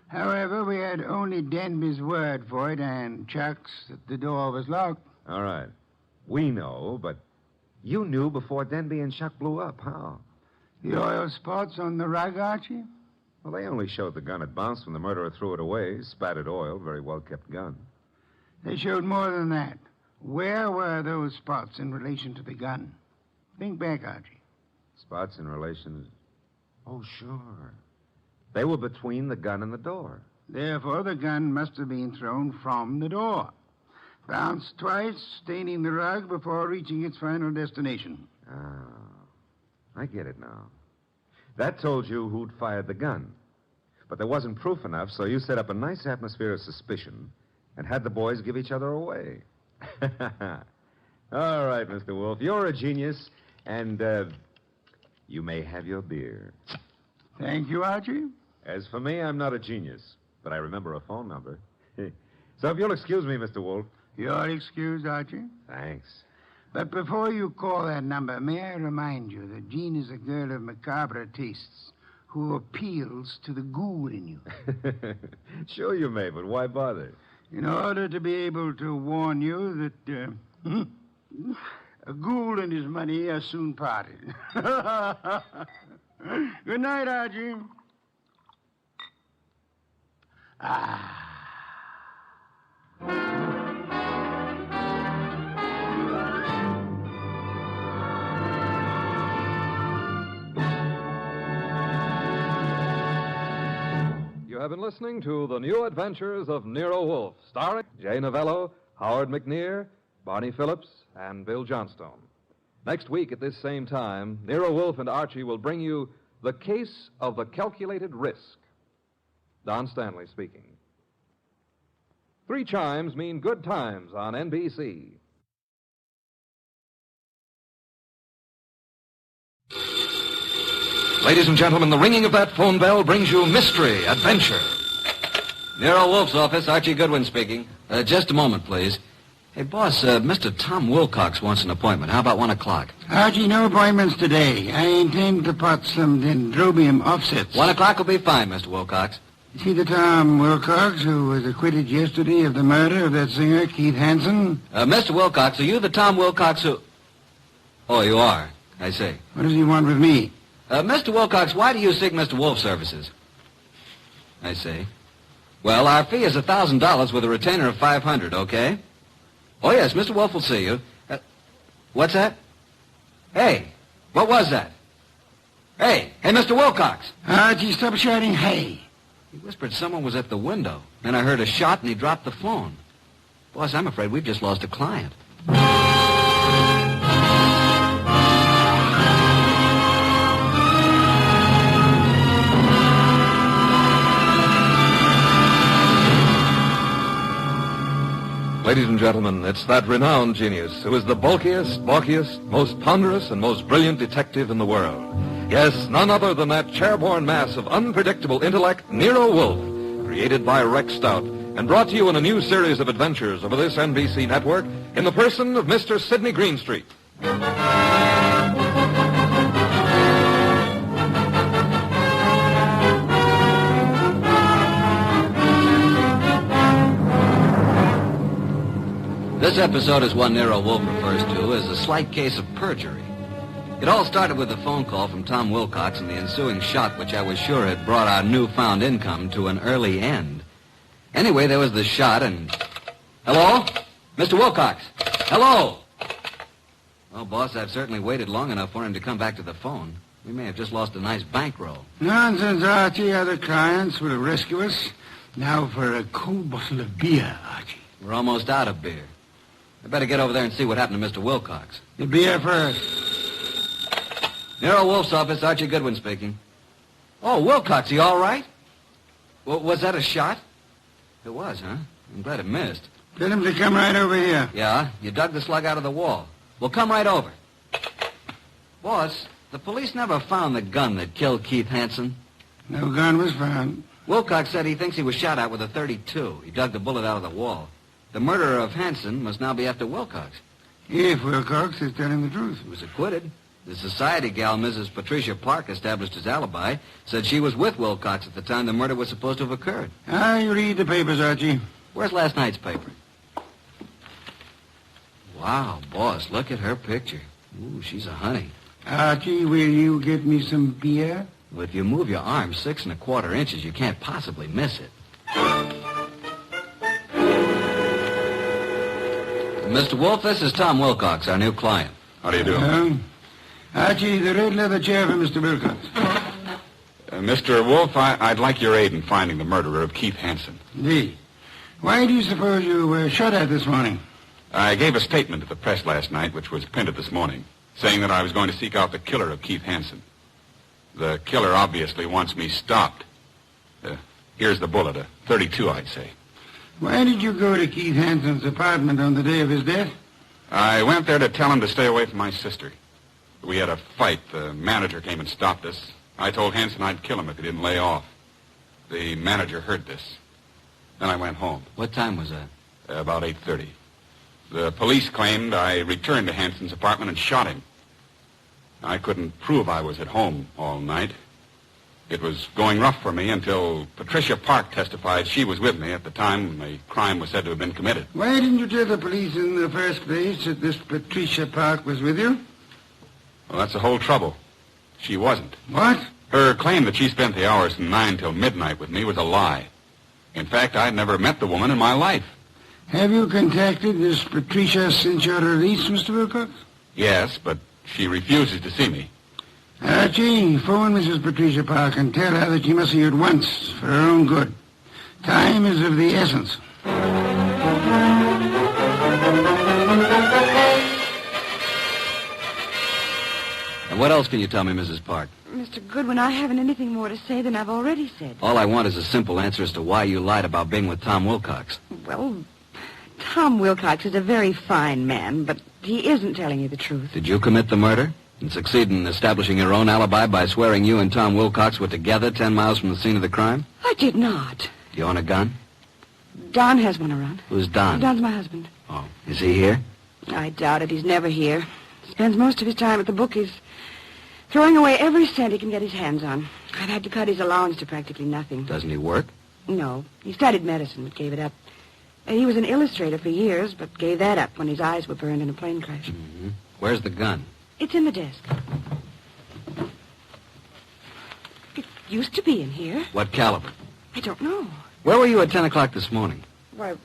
However, we had only Denby's word for it and Chuck's that the door was locked. All right. We know, but you knew before Denby and Chuck blew up. How? The oil spots on the rug, Archie? Well, they only showed the gun had bounced when the murderer threw it away. Spattered oil, very well-kept gun. They showed more than that. Where were those spots in relation to the gun? Think back, Archie. Spots in relation to... Oh, sure. They were between the gun and the door. Therefore, the gun must have been thrown from the door. Bounced twice, staining the rug before reaching its final destination. Oh, I get it now. That told you who'd fired the gun. But there wasn't proof enough, so you set up a nice atmosphere of suspicion and had the boys give each other away. All right, Mr. Wolfe, you're a genius, and you may have your beer. Thank you, Archie. As for me, I'm not a genius, but I remember a phone number. So if you'll excuse me, Mr. Wolfe. You're excused, Archie. Thanks. But before you call that number, may I remind you that Jean is a girl of macabre tastes who appeals to the ghoul in you. Sure you may, but why bother? In order to be able to warn you that a ghoul and his money are soon parted. Good night, Archie. You have been listening to The New Adventures of Nero Wolfe, starring Jay Novello, Howard McNear, Barney Phillips, and Bill Johnstone. Next week at this same time, Nero Wolfe and Archie will bring you The Case of the Calculated Risk. Don Stanley speaking. 3 chimes mean good times on NBC. Ladies and gentlemen, the ringing of that phone bell brings you mystery, adventure. Nero Wolfe's office, Archie Goodwin speaking. Just a moment, please. Hey, boss, Mr. Tom Wilcox wants an appointment. How about 1 o'clock? Archie, no appointments today. I intend to pot some dendrobium offsets. 1 o'clock will be fine, Mr. Wilcox. You see the Tom Wilcox who was acquitted yesterday of the murder of that singer, Keith Hansen? Mr. Wilcox, are you the Tom Wilcox who... Oh, you are. I see. What does he want with me? Mr. Wilcox, why do you seek Mr. Wolfe's services? I see. Well, our fee is $1,000 with a retainer of $500, okay? Oh, yes, Mr. Wolfe will see you. What's that? Hey, what was that? Hey, Mr. Wilcox. Archie, stop shouting, hey. He whispered someone was at the window. Then I heard a shot and he dropped the phone. Boss, I'm afraid we've just lost a client. Ladies and gentlemen, it's that renowned genius who is the bulkiest, balkiest, most ponderous, and most brilliant detective in the world. Yes, none other than that chairborne mass of unpredictable intellect, Nero Wolfe, created by Rex Stout, and brought to you in a new series of adventures over this NBC network in the person of Mr. Sidney Greenstreet. This episode is one Nero Wolfe refers to as a slight case of perjury. It all started with a phone call from Tom Wilcox and the ensuing shot, which I was sure had brought our newfound income to an early end. Anyway, there was the shot and... Hello? Mr. Wilcox? Hello? Well, boss, I've certainly waited long enough for him to come back to the phone. We may have just lost a nice bankroll. Nonsense, Archie. Other clients will rescue us. Now for a cold bottle of beer, Archie. We're almost out of beer. I better get over there and see what happened to Mr. Wilcox. The beer first. Nero Wolfe's office, Archie Goodwin speaking. Oh, Wilcox, you all right? Well, was that a shot? It was, huh? I'm glad it missed. Tell him to come right over here. Yeah? You dug the slug out of the wall. Well, come right over. Boss, the police never found the gun that killed Keith Hansen. No gun was found. Wilcox said he thinks he was shot at with a .32. He dug the bullet out of the wall. The murderer of Hansen must now be after Wilcox. If Wilcox is telling the truth. He was acquitted. The society gal, Mrs. Patricia Park, established his alibi, said she was with Wilcox at the time the murder was supposed to have occurred. I read the papers, Archie. Where's last night's paper? Wow, boss, look at her picture. Ooh, she's a honey. Archie, will you get me some beer? Well, if you move your arm 6 1/4 inches, you can't possibly miss it. Mr. Wolfe, this is Tom Wilcox, our new client. How do you do? Archie, the red leather chair for Mr. Wilcox. Mr. Wolfe, I'd like your aid in finding the murderer of Keith Hansen. Indeed. Why do you suppose you were shot at this morning? I gave a statement to the press last night, which was printed this morning, saying that I was going to seek out the killer of Keith Hansen. The killer obviously wants me stopped. Here's the bullet, a .32, I'd say. Why did you go to Keith Hanson's apartment on the day of his death? I went there to tell him to stay away from my sister. We had a fight. The manager came and stopped us. I told Hanson I'd kill him if he didn't lay off. The manager heard this. Then I went home. What time was that? About 8:30. The police claimed I returned to Hanson's apartment and shot him. I couldn't prove I was at home all night. It was going rough for me until Patricia Park testified she was with me at the time the crime was said to have been committed. Why didn't you tell the police in the first place that this Patricia Park was with you? Well, that's the whole trouble. She wasn't. What? Her claim that she spent the hours from 9 till midnight with me was a lie. In fact, I'd never met the woman in my life. Have you contacted this Patricia since your release, Mr. Wilcox? Yes, but she refuses to see me. Archie, phone Mrs. Patricia Park and tell her that she must see you at once for her own good. Time is of the essence. And what else can you tell me, Mrs. Park? Mr. Goodwin, I haven't anything more to say than I've already said. All I want is a simple answer as to why you lied about being with Tom Wilcox. Well, Tom Wilcox is a very fine man, but he isn't telling you the truth. Did you commit the murder and succeed in establishing your own alibi by swearing you and Tom Wilcox were together 10 miles from the scene of the crime? I did not. Do you own a gun? Don has one around. Who's Don? Don's my husband. Oh, is he here? I doubt it. He's never here. Spends most of his time at the bookies, throwing away every cent he can get his hands on. I've had to cut his allowance to practically nothing. Doesn't he work? No. He studied medicine, but gave it up. He was an illustrator for years, but gave that up when his eyes were burned in a plane crash. Mm-hmm. Where's the gun? It's in the desk. It used to be in here. What caliber? I don't know. Where were you at 10 o'clock this morning? Why,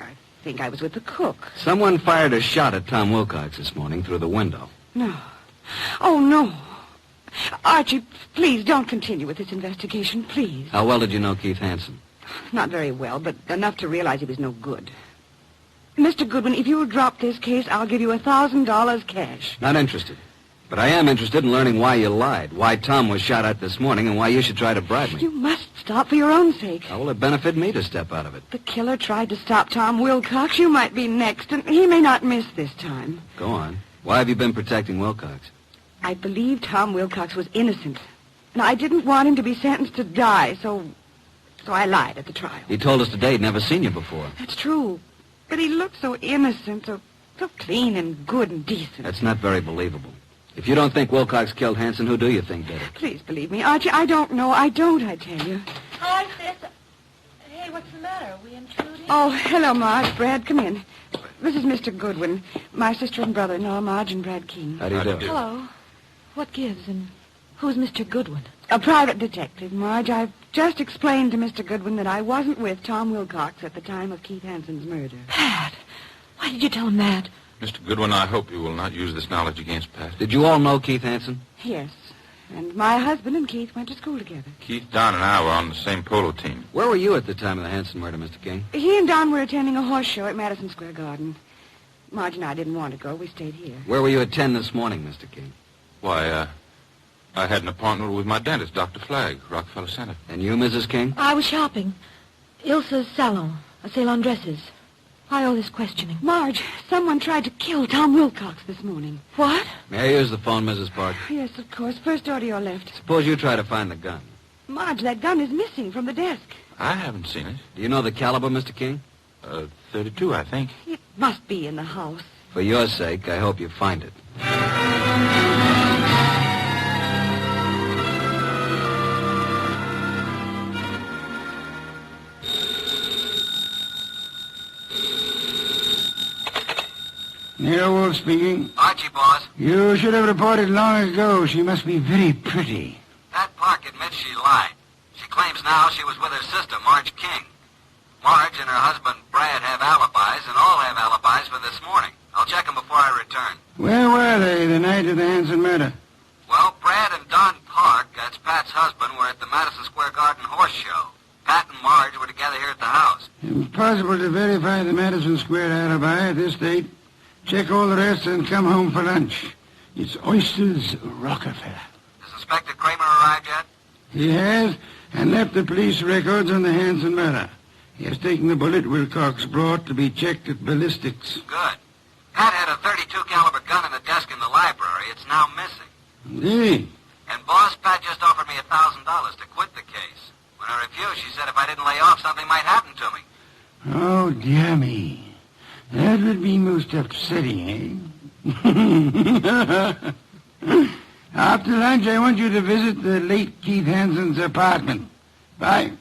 I think I was with the cook. Someone fired a shot at Tom Wilcox this morning through the window. No. Oh, no. Archie, please don't continue with this investigation, please. How well did you know Keith Hanson? Not very well, but enough to realize he was no good. Mr. Goodwin, if you'll drop this case, I'll give you $1,000 cash. Not interested. But I am interested in learning why you lied, why Tom was shot at this morning, and why you should try to bribe me. You must stop for your own sake. How will it benefit me to step out of it? The killer tried to stop Tom Wilcox. You might be next, and he may not miss this time. Go on. Why have you been protecting Wilcox? I believed Tom Wilcox was innocent, and I didn't want him to be sentenced to die, so I lied at the trial. He told us today he'd never seen you before. That's true. But he looked so innocent, so clean and good and decent. That's not very believable. If you don't think Wilcox killed Hanson, who do you think did it? Please believe me, Archie. I don't know. I tell you. Hi, sis. Hey, what's the matter? Are we intruding? Oh, hello, Marge. Brad, come in. This is Mr. Goodwin, my sister and brother-in-law, Marge and Brad Keene. How do you do? Hello. What gives, and who's Mr. Goodwin? A private detective, Marge. I've just explained to Mr. Goodwin that I wasn't with Tom Wilcox at the time of Keith Hanson's murder. Pat, why did you tell him that? Mr. Goodwin, I hope you will not use this knowledge against Pat. Did you all know Keith Hanson? Yes. And my husband and Keith went to school together. Keith, Don, and I were on the same polo team. Where were you at the time of the Hanson murder, Mr. King? He and Don were attending a horse show at Madison Square Garden. Marge and I didn't want to go. We stayed here. Where were you at 10 this morning, Mr. King? Why, I had an appointment with my dentist, Dr. Flagg, Rockefeller Center. And you, Mrs. King? I was shopping. Ilsa's salon, a sale on dresses. Why all this questioning? Marge, someone tried to kill Tom Wilcox this morning. What? May I use the phone, Mrs. Park? Yes, of course. First door to your left. Suppose you try to find the gun. Marge, that gun is missing from the desk. I haven't seen it. Do you know the caliber, Mr. King? 32, I think. It must be in the house. For your sake, I hope you find it. Nero Wolfe speaking. Archie, boss. You should have reported long ago. She must be very pretty. Pat Park admits she lied. She claims now she was with her sister, Marge King. Marge and her husband, Brad, have alibis, and all have alibis for this morning. I'll check them before I return. Where were they the night of the Hanson murder? Well, Brad and Don Park, that's Pat's husband, were at the Madison Square Garden horse show. Pat and Marge were together here at the house. Impossible to verify the Madison Square alibi at this date. Check all the rest and come home for lunch. It's Oysters Rockefeller. Has Inspector Kramer arrived yet? He has, and left the police records on the Hanson murder. He has taken the bullet Wilcox brought to be checked at ballistics. Good. Pat had a .32 caliber gun in the desk in the library. It's now missing. Did he? And boss, Pat just offered me $1,000 to quit the case. When I refused, she said if I didn't lay off, something might happen to me. Oh, dear me. That would be most upsetting, eh? After lunch, I want you to visit the late Keith Hanson's apartment. Bye.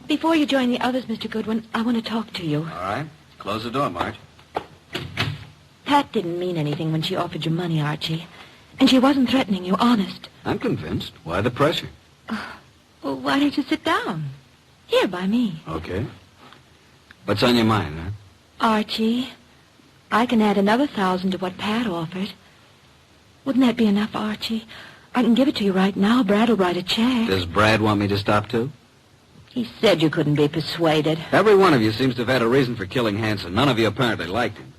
Before you join the others, Mr. Goodwin, I want to talk to you. All right. Close the door, Marge. Pat didn't mean anything when she offered you money, Archie. And she wasn't threatening you, honest. I'm convinced. Why the pressure? Well, why don't you sit down? Here, by me. Okay. What's on your mind, huh? Archie, I can add another 1,000 to what Pat offered. Wouldn't that be enough, Archie? I can give it to you right now. Brad will write a check. Does Brad want me to stop, too? He said you couldn't be persuaded. Every one of you seems to have had a reason for killing Hanson. None of you apparently liked him.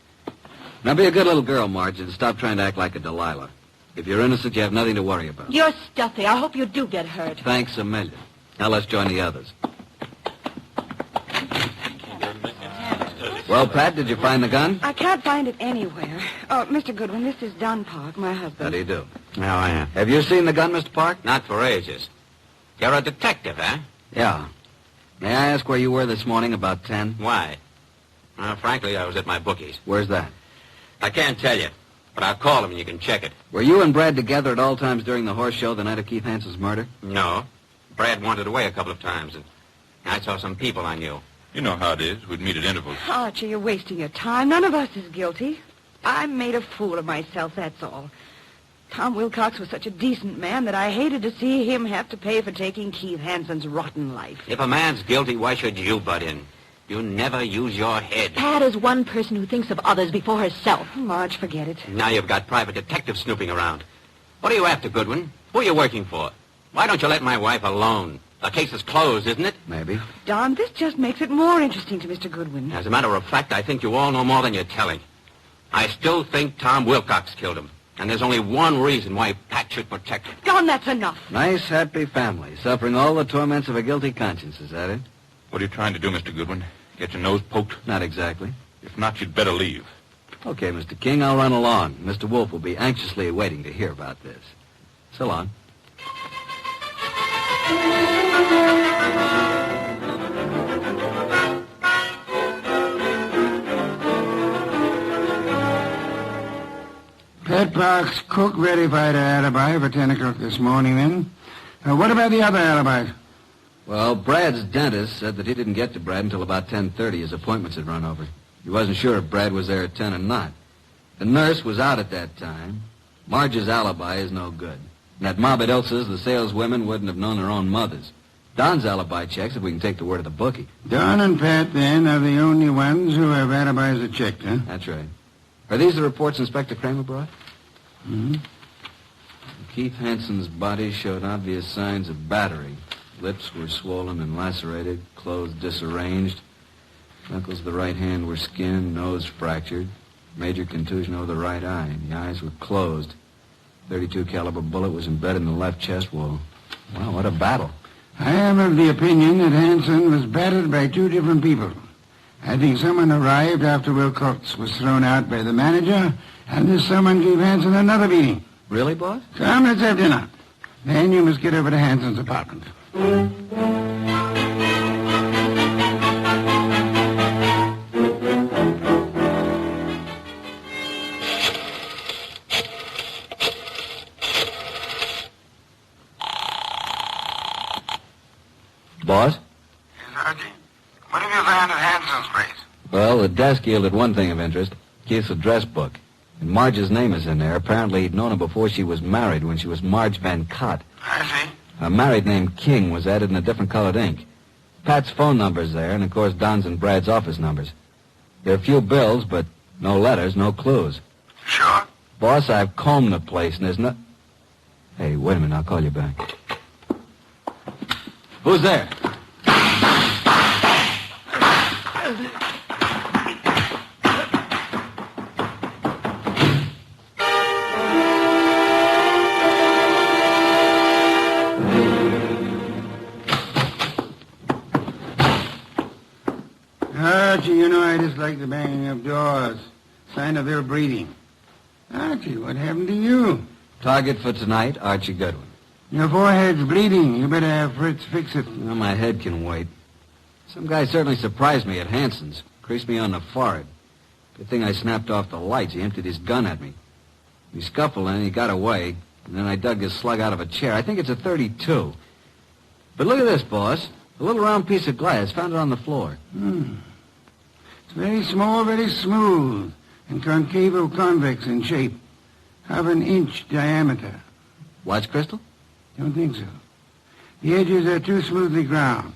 Now be a good little girl, Marge, and stop trying to act like a Delilah. If you're innocent, you have nothing to worry about. You're stuffy. I hope you do get hurt. Thanks a million. Now let's join the others. Well, Pat, did you find the gun? I can't find it anywhere. Oh, Mr. Goodwin, this is Don Park, my husband. How do you do? How I am. Have you seen the gun, Mr. Park? Not for ages. You're a detective, huh? Yeah. May I ask where you were this morning about 10? Why? Frankly, I was at my bookies. Where's that? I can't tell you, but I'll call him and you can check it. Were you and Brad together at all times during the horse show the night of Keith Hanson's murder? No. Brad wandered away a couple of times, and I saw some people I knew. You know how it is. We'd meet at intervals. Archie, you're wasting your time. None of us is guilty. I made a fool of myself, that's all. Tom Wilcox was such a decent man that I hated to see him have to pay for taking Keith Hanson's rotten life. If a man's guilty, why should you butt in? You never use your head. Pat is one person who thinks of others before herself. Marge, forget it. Now you've got private detectives snooping around. What are you after, Goodwin? Who are you working for? Why don't you let my wife alone? The case is closed, isn't it? Maybe. Don, this just makes it more interesting to Mr. Goodwin. As a matter of fact, I think you all know more than you're telling. I still think Tom Wilcox killed him. And there's only one reason why Pat should protect him. Don, that's enough. Nice, happy family, suffering all the torments of a guilty conscience, is that it? What are you trying to do, Mr. Goodwin? Get your nose poked? Not exactly. If not, you'd better leave. Okay, Mr. King, I'll run along. Mr. Wolfe will be anxiously waiting to hear about this. So long. Pat Park's cook verified her alibi for 10 o'clock this morning, then. What about the other alibis? Well, Brad's dentist said that he didn't get to Brad until about 10:30. His appointments had run over. He wasn't sure if Brad was there at 10 or not. The nurse was out at that time. Marge's alibi is no good. And at Mob at Ilsa's, the saleswomen wouldn't have known their own mothers. Don's alibi checks if we can take the word of the bookie. Don and Pat, then, are the only ones who have alibis that checked, huh? That's right. Are these the reports Inspector Kramer brought? Mm-hmm. Keith Hanson's body showed obvious signs of battery. Lips were swollen and lacerated, clothes disarranged. Knuckles of the right hand were skinned, nose fractured. Major contusion over the right eye. The eyes were closed. .32 caliber bullet was embedded in the left chest wall. Wow, what a battle. I am of the opinion that Hanson was battered by two different people. I think someone arrived after Wilcox was thrown out by the manager, and this someone gave Hanson another beating. Really, boss? Come, let's have dinner. Then you must get over to Hanson's apartment. Boss? Yes, Archie? What have you found at Hanson's place? Well, the desk yielded one thing of interest. Keith's address book. And Marge's name is in there. Apparently he'd known her before she was married, when she was Marge Van Cott. I see. A married name King was added in a different colored ink. Pat's phone number's there, and of course Don's and Brad's office numbers. There are a few bills, but no letters, no clues. Sure? Boss, I've combed the place, and there's no... Hey, wait a minute, I'll call you back. Who's there? like the banging of doors. Sign of ill breeding. Archie, what happened to you? Target for tonight, Archie Goodwin. Your forehead's bleeding. You better have Fritz fix it. Well, my head can wait. Some guy certainly surprised me at Hanson's. Creased me on the forehead. Good thing I snapped off the lights. He emptied his gun at me. We scuffled and he got away. And then I dug his slug out of a chair. I think it's a .32. But look at this, boss. A little round piece of glass. Found it on the floor. It's very small, very smooth, and concavo-convex in shape. Half an inch diameter. Watch crystal? Don't think so. The edges are too smoothly ground.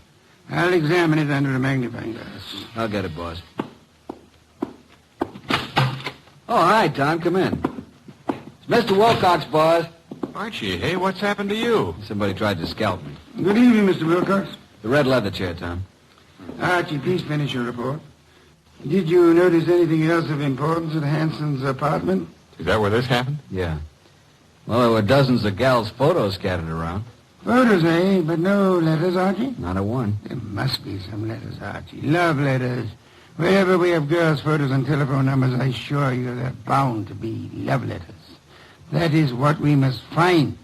I'll examine it under a magnifying glass. I'll get it, boss. Oh, hi, Tom. Come in. It's Mr. Wilcox, boss. Archie, hey, what's happened to you? Somebody tried to scalp me. Good evening, Mr. Wilcox. The red leather chair, Tom. Archie, please finish your report. Did you notice anything else of importance at Hanson's apartment? Is that where this happened? Yeah. Well, there were dozens of gals' photos scattered around. Photos, eh? But no letters, Archie? Not a one. There must be some letters, Archie. Love letters. Wherever we have girls' photos and telephone numbers, I assure you there are bound to be love letters. That is what we must find.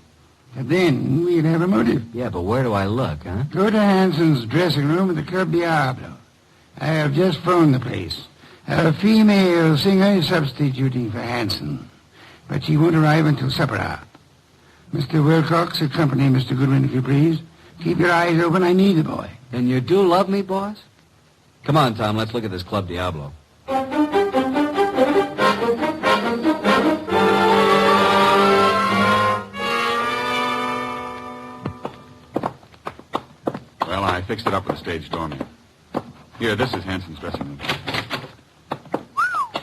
And then we'd have a motive. Yeah, but where do I look, huh? Go to Hanson's dressing room at the Club Diablo. I have just phoned the place. A female singer is substituting for Hanson, but she won't arrive until supper hour. Mr. Wilcox, accompany Mr. Goodwin, if you please. Keep your eyes open. I need the boy. And you do love me, boss? Come on, Tom. Let's look at this Club Diablo. Well, I fixed it up with a stage doorman. Here, this is Hanson's dressing room.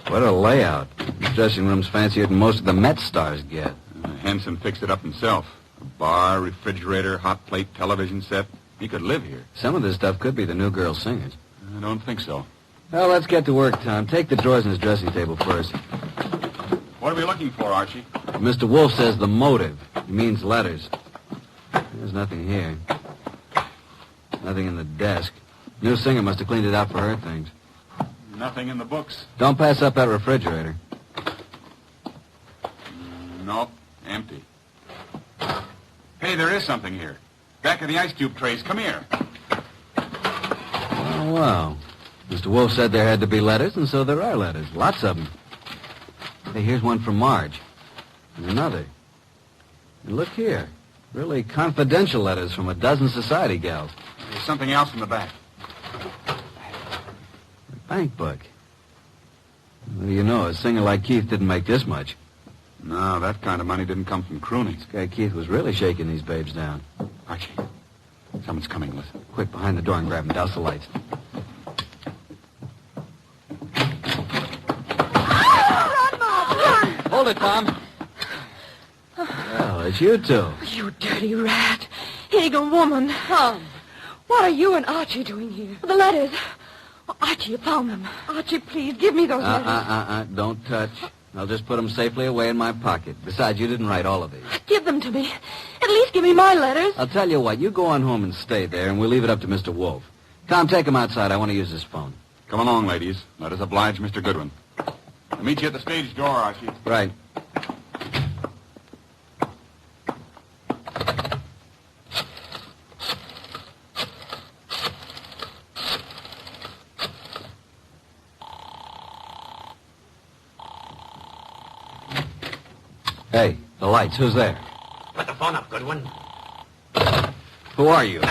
What a layout. This dressing room's fancier than most of the Met stars get. Hanson fixed it up himself. A bar, refrigerator, hot plate, television set. He could live here. Some of this stuff could be the new girl singers. I don't think so. Well, let's get to work, Tom. Take the drawers in his dressing table first. What are we looking for, Archie? Mr. Wolfe says the motive. He means letters. There's nothing here. Nothing in the desk. New singer must have cleaned it out for her things. Nothing in the books. Don't pass up that refrigerator. Nope, empty. Hey, there is something here. Back of the ice cube trays. Come here. Oh, wow. Mr. Wolfe said there had to be letters, and so there are letters. Lots of them. Hey, here's one from Marge. And another. And look here. Really confidential letters from a dozen society gals. There's something else in the back. A bank book. What do you know? A singer like Keith didn't make this much. No, that kind of money didn't come from crooning. This guy Keith was really shaking these babes down. Archie, someone's coming. Listen. Quick, behind the door and grab him. Douse the lights. Hold it, Tom. Well, it's you two. You dirty rat. Eagle woman. Tom, what are you and Archie doing here? The letters. Oh, Archie, you found them. Archie, please, give me those letters. Don't touch. I'll just put them safely away in my pocket. Besides, you didn't write all of these. Give them to me. At least give me my letters. I'll tell you what. You go on home and stay there, and we'll leave it up to Mr. Wolfe. Tom, take him outside. I want to use his phone. Come along, ladies. Let us oblige Mr. Goodwin. I'll meet you at the stage door, Archie. Right. Hey, the lights. Who's there? Put the phone up, Goodwin. Who are you?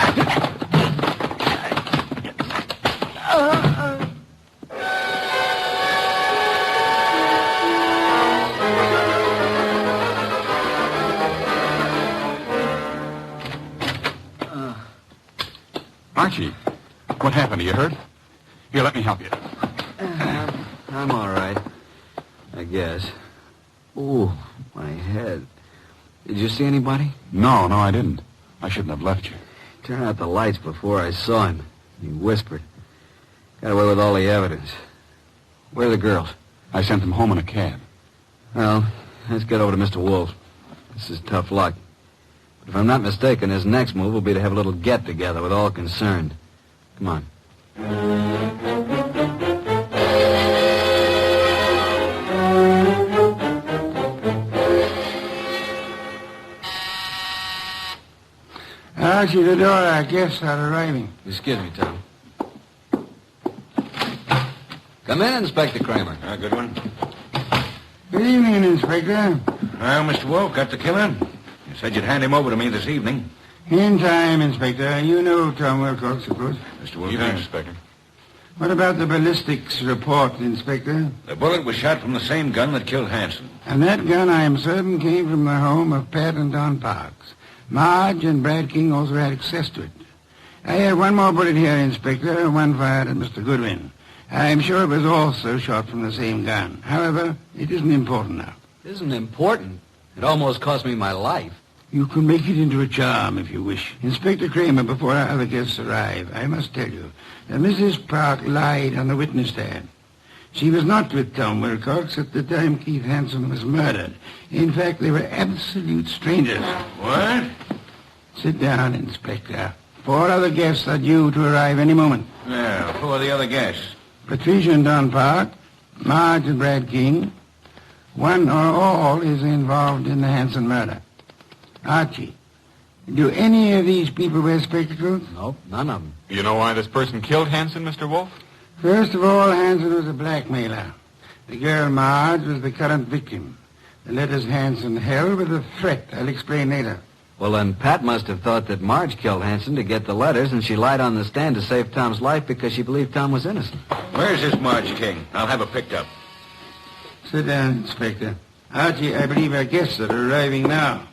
Archie, what happened? Are you hurt? Here, let me help you. I'm all right, I guess. Ooh, my head. Did you see anybody? No, I didn't. I shouldn't have left you. Turn out the lights before I saw him. He whispered. Got away with all the evidence. Where are the girls? I sent them home in a cab. Well, let's get over to Mr. Wolfe. This is tough luck. But if I'm not mistaken, his next move will be to have a little get-together with all concerned. Come on. Archie, the door, our guests are arriving. Excuse me, Tom. Come in, Inspector Kramer. Goodwin. Good evening, Inspector. Well, Mr. Wolfe, got the killer? You said you'd hand him over to me this evening. In time, Inspector. You know Tom Wilcox, of course. Mr. Wolfe. You Inspector. What about the ballistics report, Inspector? The bullet was shot from the same gun that killed Hanson. And that gun, I am certain, came from the home of Pat and Don Parks. Marge and Brad King also had access to it. I have one more bullet here, Inspector, one fired at Mr. Goodwin. I am sure it was also shot from the same gun. However, it isn't important now. Isn't important? It almost cost me my life. You can make it into a charm if you wish. Inspector Kramer, before our other guests arrive, I must tell you that Mrs. Park lied on the witness stand. She was not with Tom Wilcox at the time Keith Hanson was murdered. In fact, they were absolute strangers. What? Sit down, Inspector. 4 other guests are due to arrive any moment. Yeah, who are the other guests? Patricia and Don Park, Marge and Brad King. One or all is involved in the Hanson murder. Archie, do any of these people wear spectacles? Nope, none of them. You know why this person killed Hanson, Mr. Wolfe? First of all, Hanson was a blackmailer. The girl Marge was the current victim. The letters Hanson held were the threat. I'll explain later. Well, then Pat must have thought that Marge killed Hanson to get the letters, and she lied on the stand to save Tom's life because she believed Tom was innocent. Where's this Marge King? I'll have her picked up. Sit down, Inspector. Archie, I believe our guests are arriving now.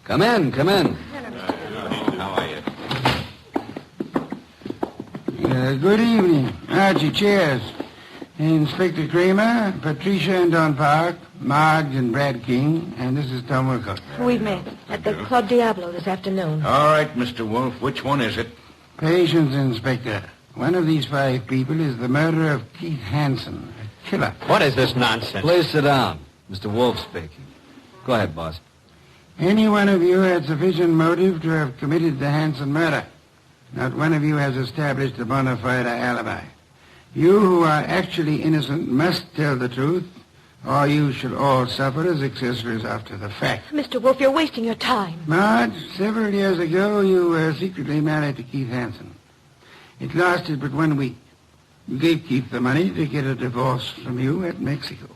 Come in, come in. How are you? Good evening. Archie, cheers. Inspector Kramer, Patricia and Don Park, Marge and Brad King, and this is Tom Wilcox. We met at the Club Diablo this afternoon. All right, Mr. Wolfe, which one is it? Patience, Inspector. One of these 5 people is the murderer of Keith Hanson, a killer. What is this nonsense? Please sit down. Mr. Wolfe speaking. Go ahead, boss. Any one of you had sufficient motive to have committed the Hanson murder. Not one of you has established a bona fide alibi. You who are actually innocent must tell the truth, or you shall all suffer as accessories after the fact. Mr. Wolfe, you're wasting your time. Marge, several years ago, you were secretly married to Keith Hanson. It lasted but 1 week. You gave Keith the money to get a divorce from you at Mexico.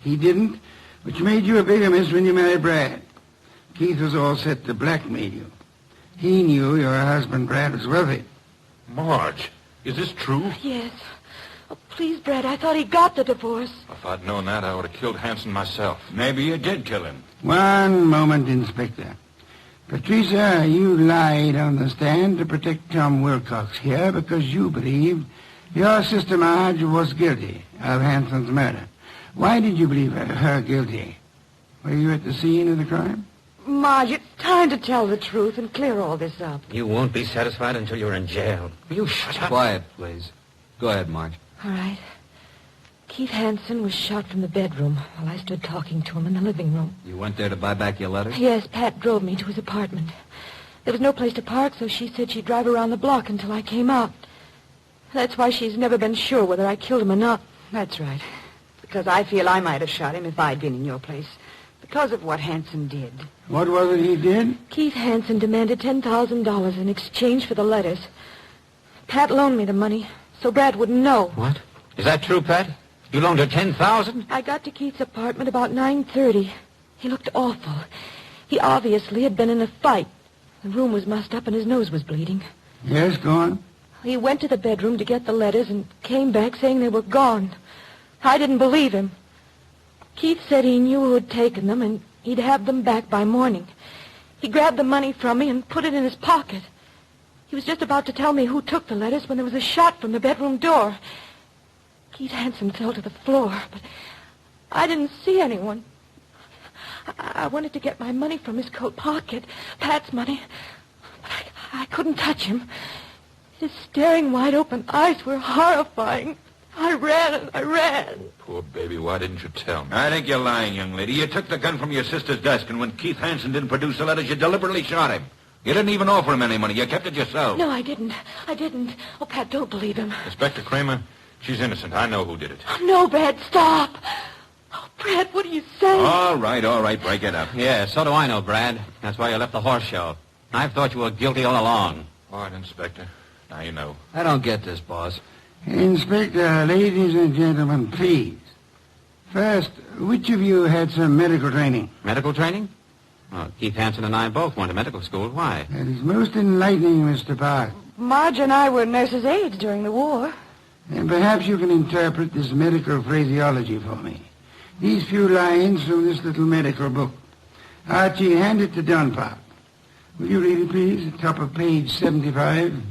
He didn't, which made you a bigamist when you married Brad. Keith was all set to blackmail you. He knew your husband, Brad, was wealthy. Marge, is this true? Yes. Oh, please, Brad, I thought he got the divorce. If I'd known that, I would have killed Hanson myself. Maybe you did kill him. One moment, Inspector. Patricia, you lied on the stand to protect Tom Wilcox here because you believed your sister Marge was guilty of Hanson's murder. Why did you believe her guilty? Were you at the scene of the crime? Marge, it's time to tell the truth and clear all this up. You won't be satisfied until you're in jail. Will you shut up? Quiet, please. Go ahead, Marge. All right. Keith Hanson was shot from the bedroom while I stood talking to him in the living room. You went there to buy back your letters? Yes, Pat drove me to his apartment. There was no place to park, so she said she'd drive around the block until I came out. That's why she's never been sure whether I killed him or not. That's right. Because I feel I might have shot him if I'd been in your place. Because of what Hanson did. What was it he did? Keith Hanson demanded $10,000 in exchange for the letters. Pat loaned me the money, so Brad wouldn't know. What? Is that true, Pat? You loaned her $10,000? I got to Keith's apartment about 9:30. He looked awful. He obviously had been in a fight. The room was mussed up and his nose was bleeding. Yes, go on. He went to the bedroom to get the letters and came back saying they were gone. I didn't believe him. Keith said he knew who had taken them and he'd have them back by morning. He grabbed the money from me and put it in his pocket. He was just about to tell me who took the letters when there was a shot from the bedroom door. Keith Hanson fell to the floor, but I didn't see anyone. I wanted to get my money from his coat pocket, Pat's money, but I couldn't touch him. His staring, wide-open eyes were horrifying. I ran and I ran. Poor baby, why didn't you tell me? I think you're lying, young lady. You took the gun from your sister's desk, and when Keith Hanson didn't produce the letters, you deliberately shot him. You didn't even offer him any money. You kept it yourself. No, I didn't. Oh, Pat, don't believe him. Inspector Kramer, she's innocent. I know who did it. Oh, no, Brad, stop. Oh, Brad, what are you saying? All right, break it up. Yeah, so do I know, Brad. That's why you left the horse show. I've thought you were guilty all along. All right, Inspector. Now you know. I don't get this, boss. Inspector, ladies and gentlemen, please. First, which of you had some medical training? Medical training? Well, Keith Hansen and I both went to medical school. Why? That is most enlightening, Mr. Park. Marge and I were nurses' aides during the war. And perhaps you can interpret this medical phraseology for me. These few lines from this little medical book. Archie, hand it to Don Park. Will you read it, please? Top of page 75.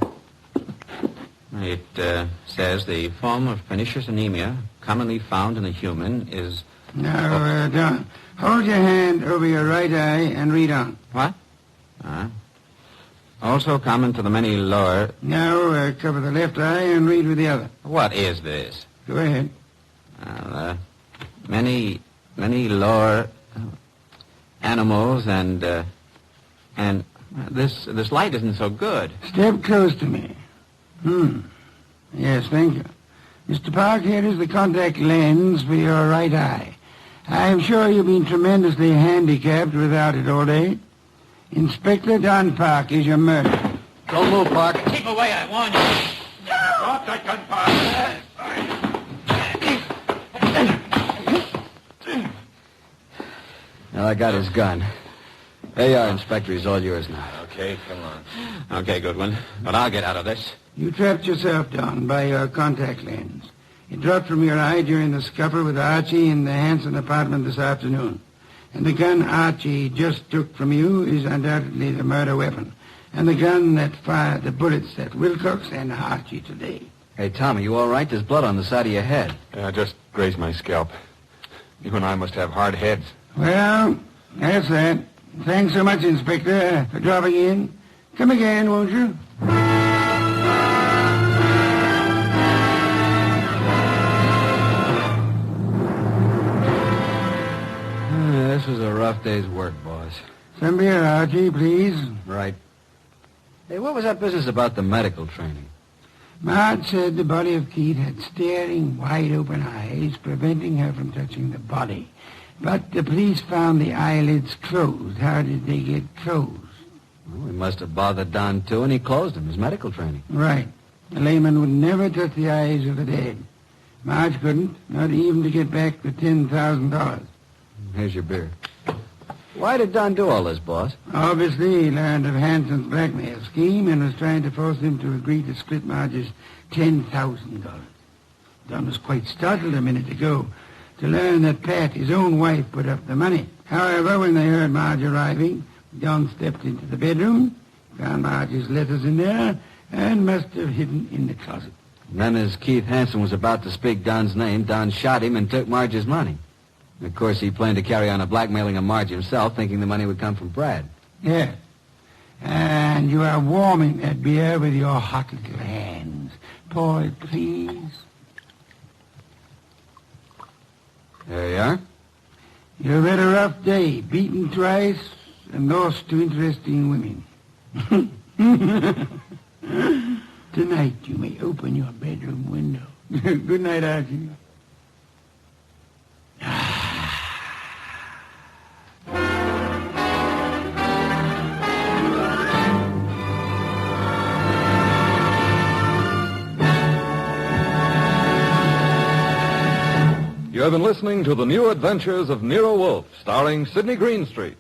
It says the form of pernicious anemia commonly found in a human is... Now, Don, hold your hand over your right eye and read on. What? Also common to the many lower... Now, cover the left eye and read with the other. What is this? Go ahead. Well, many lower animals and this light isn't so good. Step close to me. Yes, thank you. Mr. Park, here is the contact lens for your right eye. I'm sure you've been tremendously handicapped without it all day. Inspector Don Park is your murderer. Don't move, Park. Keep away, I warn you. Drop that gun, Park. Now, I got his gun. There you are, Inspector. He's all yours now. Okay, come on. Okay, Goodwin. But I'll get out of this. You trapped yourself, Don, by your contact lens. It dropped from your eye during the scuffle with Archie in the Hanson apartment this afternoon. And the gun Archie just took from you is undoubtedly the murder weapon. And the gun that fired the bullets at Wilcox and Archie today. Hey, Tom, are you all right? There's blood on the side of your head. Yeah, I just grazed my scalp. You and I must have hard heads. Well, that's that. Thanks so much, Inspector, for dropping in. Come again, won't you? This was a rough day's work, boss. Some beer, Archie, please. Right. Hey, what was that business about the medical training? Marge said the body of Keith had staring, wide-open eyes, preventing her from touching the body. But the police found the eyelids closed. How did they get closed? Well, we must have bothered Don, too, and he closed them. His medical training. Right. A layman would never touch the eyes of the dead. Marge couldn't, not even to get back the $10,000. Here's your beer. Why did Don do all this, boss? Obviously, he learned of Hanson's blackmail scheme and was trying to force him to agree to split Marge's $10,000. Don was quite startled a minute ago to learn that Pat, his own wife, put up the money. However, when they heard Marge arriving, Don stepped into the bedroom, found Marge's letters in there, and must have hidden in the closet. And then as Keith Hansen was about to speak Don's name, Don shot him and took Marge's money. And of course, he planned to carry on a blackmailing of Marge himself, thinking the money would come from Brad. Yeah. And you are warming that beer with your hot little hands. Pour it, please. There you are. You've had a rough day, beaten twice and lost to interesting women. Tonight you may open your bedroom window. Good night, Archie. You have been listening to The New Adventures of Nero Wolfe, starring Sidney Greenstreet.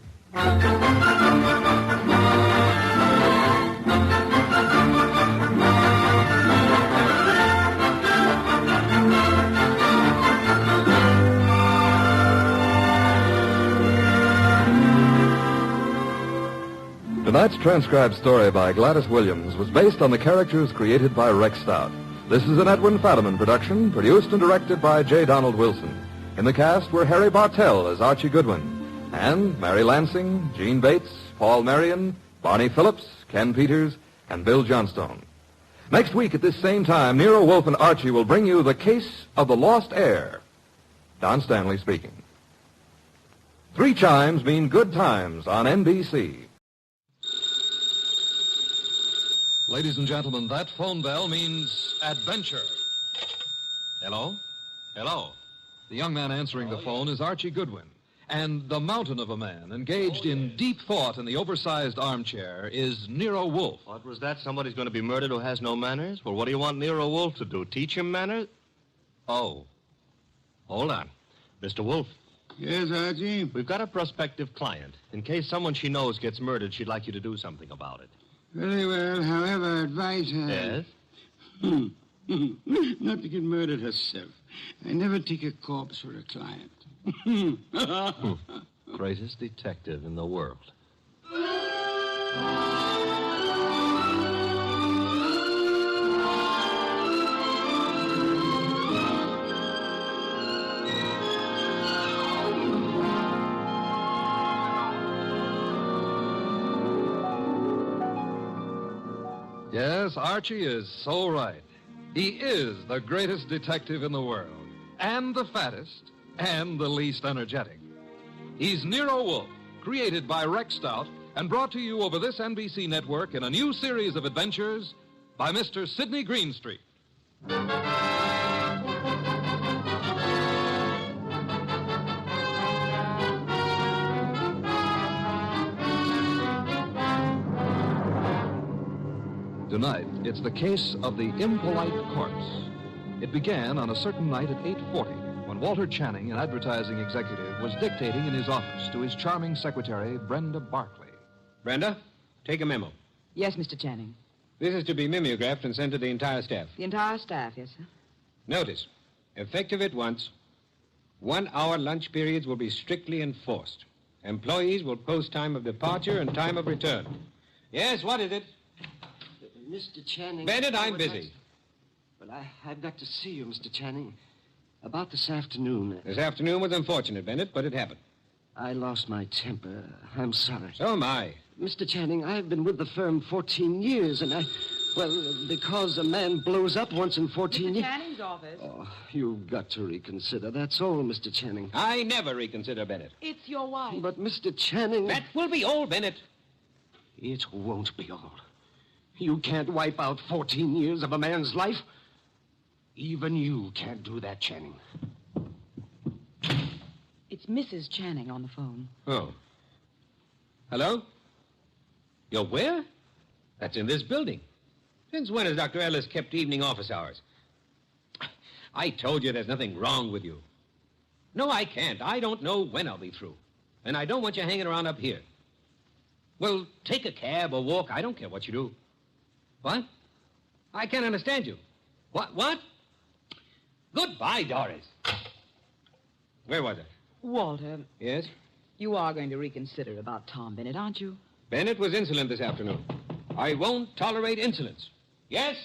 Tonight's transcribed story by Gladys Williams was based on the characters created by Rex Stout. This is an Edwin Fadiman production, produced and directed by J. Donald Wilson. In the cast were Harry Bartell as Archie Goodwin, and Mary Lansing, Gene Bates, Paul Marion, Barney Phillips, Ken Peters, and Bill Johnstone. Next week at this same time, Nero Wolfe and Archie will bring you The Case of the Lost Heir. Don Stanley speaking. 3 chimes mean good times on NBC. Ladies and gentlemen, that phone bell means adventure. Hello? Hello? The young man answering the phone is Archie Goodwin. And the mountain of a man engaged in deep thought in the oversized armchair is Nero Wolfe. What was that? Somebody's going to be murdered who has no manners? Well, what do you want Nero Wolfe to do? Teach him manners? Oh. Hold on. Mr. Wolfe. Yes, Archie? We've got a prospective client. In case someone she knows gets murdered, she'd like you to do something about it. Very well. However, advise her. Yes? Not to get murdered herself. I never take a corpse for a client. Greatest detective in the world. Yes, Archie is so right. He is the greatest detective in the world, and the fattest, and the least energetic. He's Nero Wolfe, created by Rex Stout and brought to you over this NBC network in a new series of adventures by Mr. Sidney Greenstreet. Tonight, it's the case of the impolite corpse. It began on a certain night at 8:40 when Walter Channing, an advertising executive, was dictating in his office to his charming secretary, Brenda Barkley. Brenda, take a memo. Yes, Mr. Channing. This is to be mimeographed and sent to the entire staff. The entire staff, yes, sir. Notice, effective at once, 1 hour lunch periods will be strictly enforced. Employees will post time of departure and time of return. Yes, what is it? Mr. Channing... Bennett, I'm busy. But I've got to see you, Mr. Channing. About this afternoon. This afternoon was unfortunate, Bennett, but it happened. I lost my temper. I'm sorry. So am I. Mr. Channing, I've been with the firm 14 years, and well, because a man blows up once in 14 years... Mr. Channing's office. Oh, you've got to reconsider. That's all, Mr. Channing. I never reconsider, Bennett. It's your wife. But, Mr. Channing... That will be all, Bennett. It won't be all. You can't wipe out 14 years of a man's life. Even you can't do that, Channing. It's Mrs. Channing on the phone. Oh. Hello? You're where? That's in this building. Since when has Dr. Ellis kept evening office hours? I told you there's nothing wrong with you. No, I can't. I don't know when I'll be through. And I don't want you hanging around up here. Well, take a cab or walk. I don't care what you do. What? I can't understand you. What? Goodbye, Doris. Where was it? Walter. Yes? You are going to reconsider about Tom Bennett, aren't you? Bennett was insolent this afternoon. I won't tolerate insolence. Yes?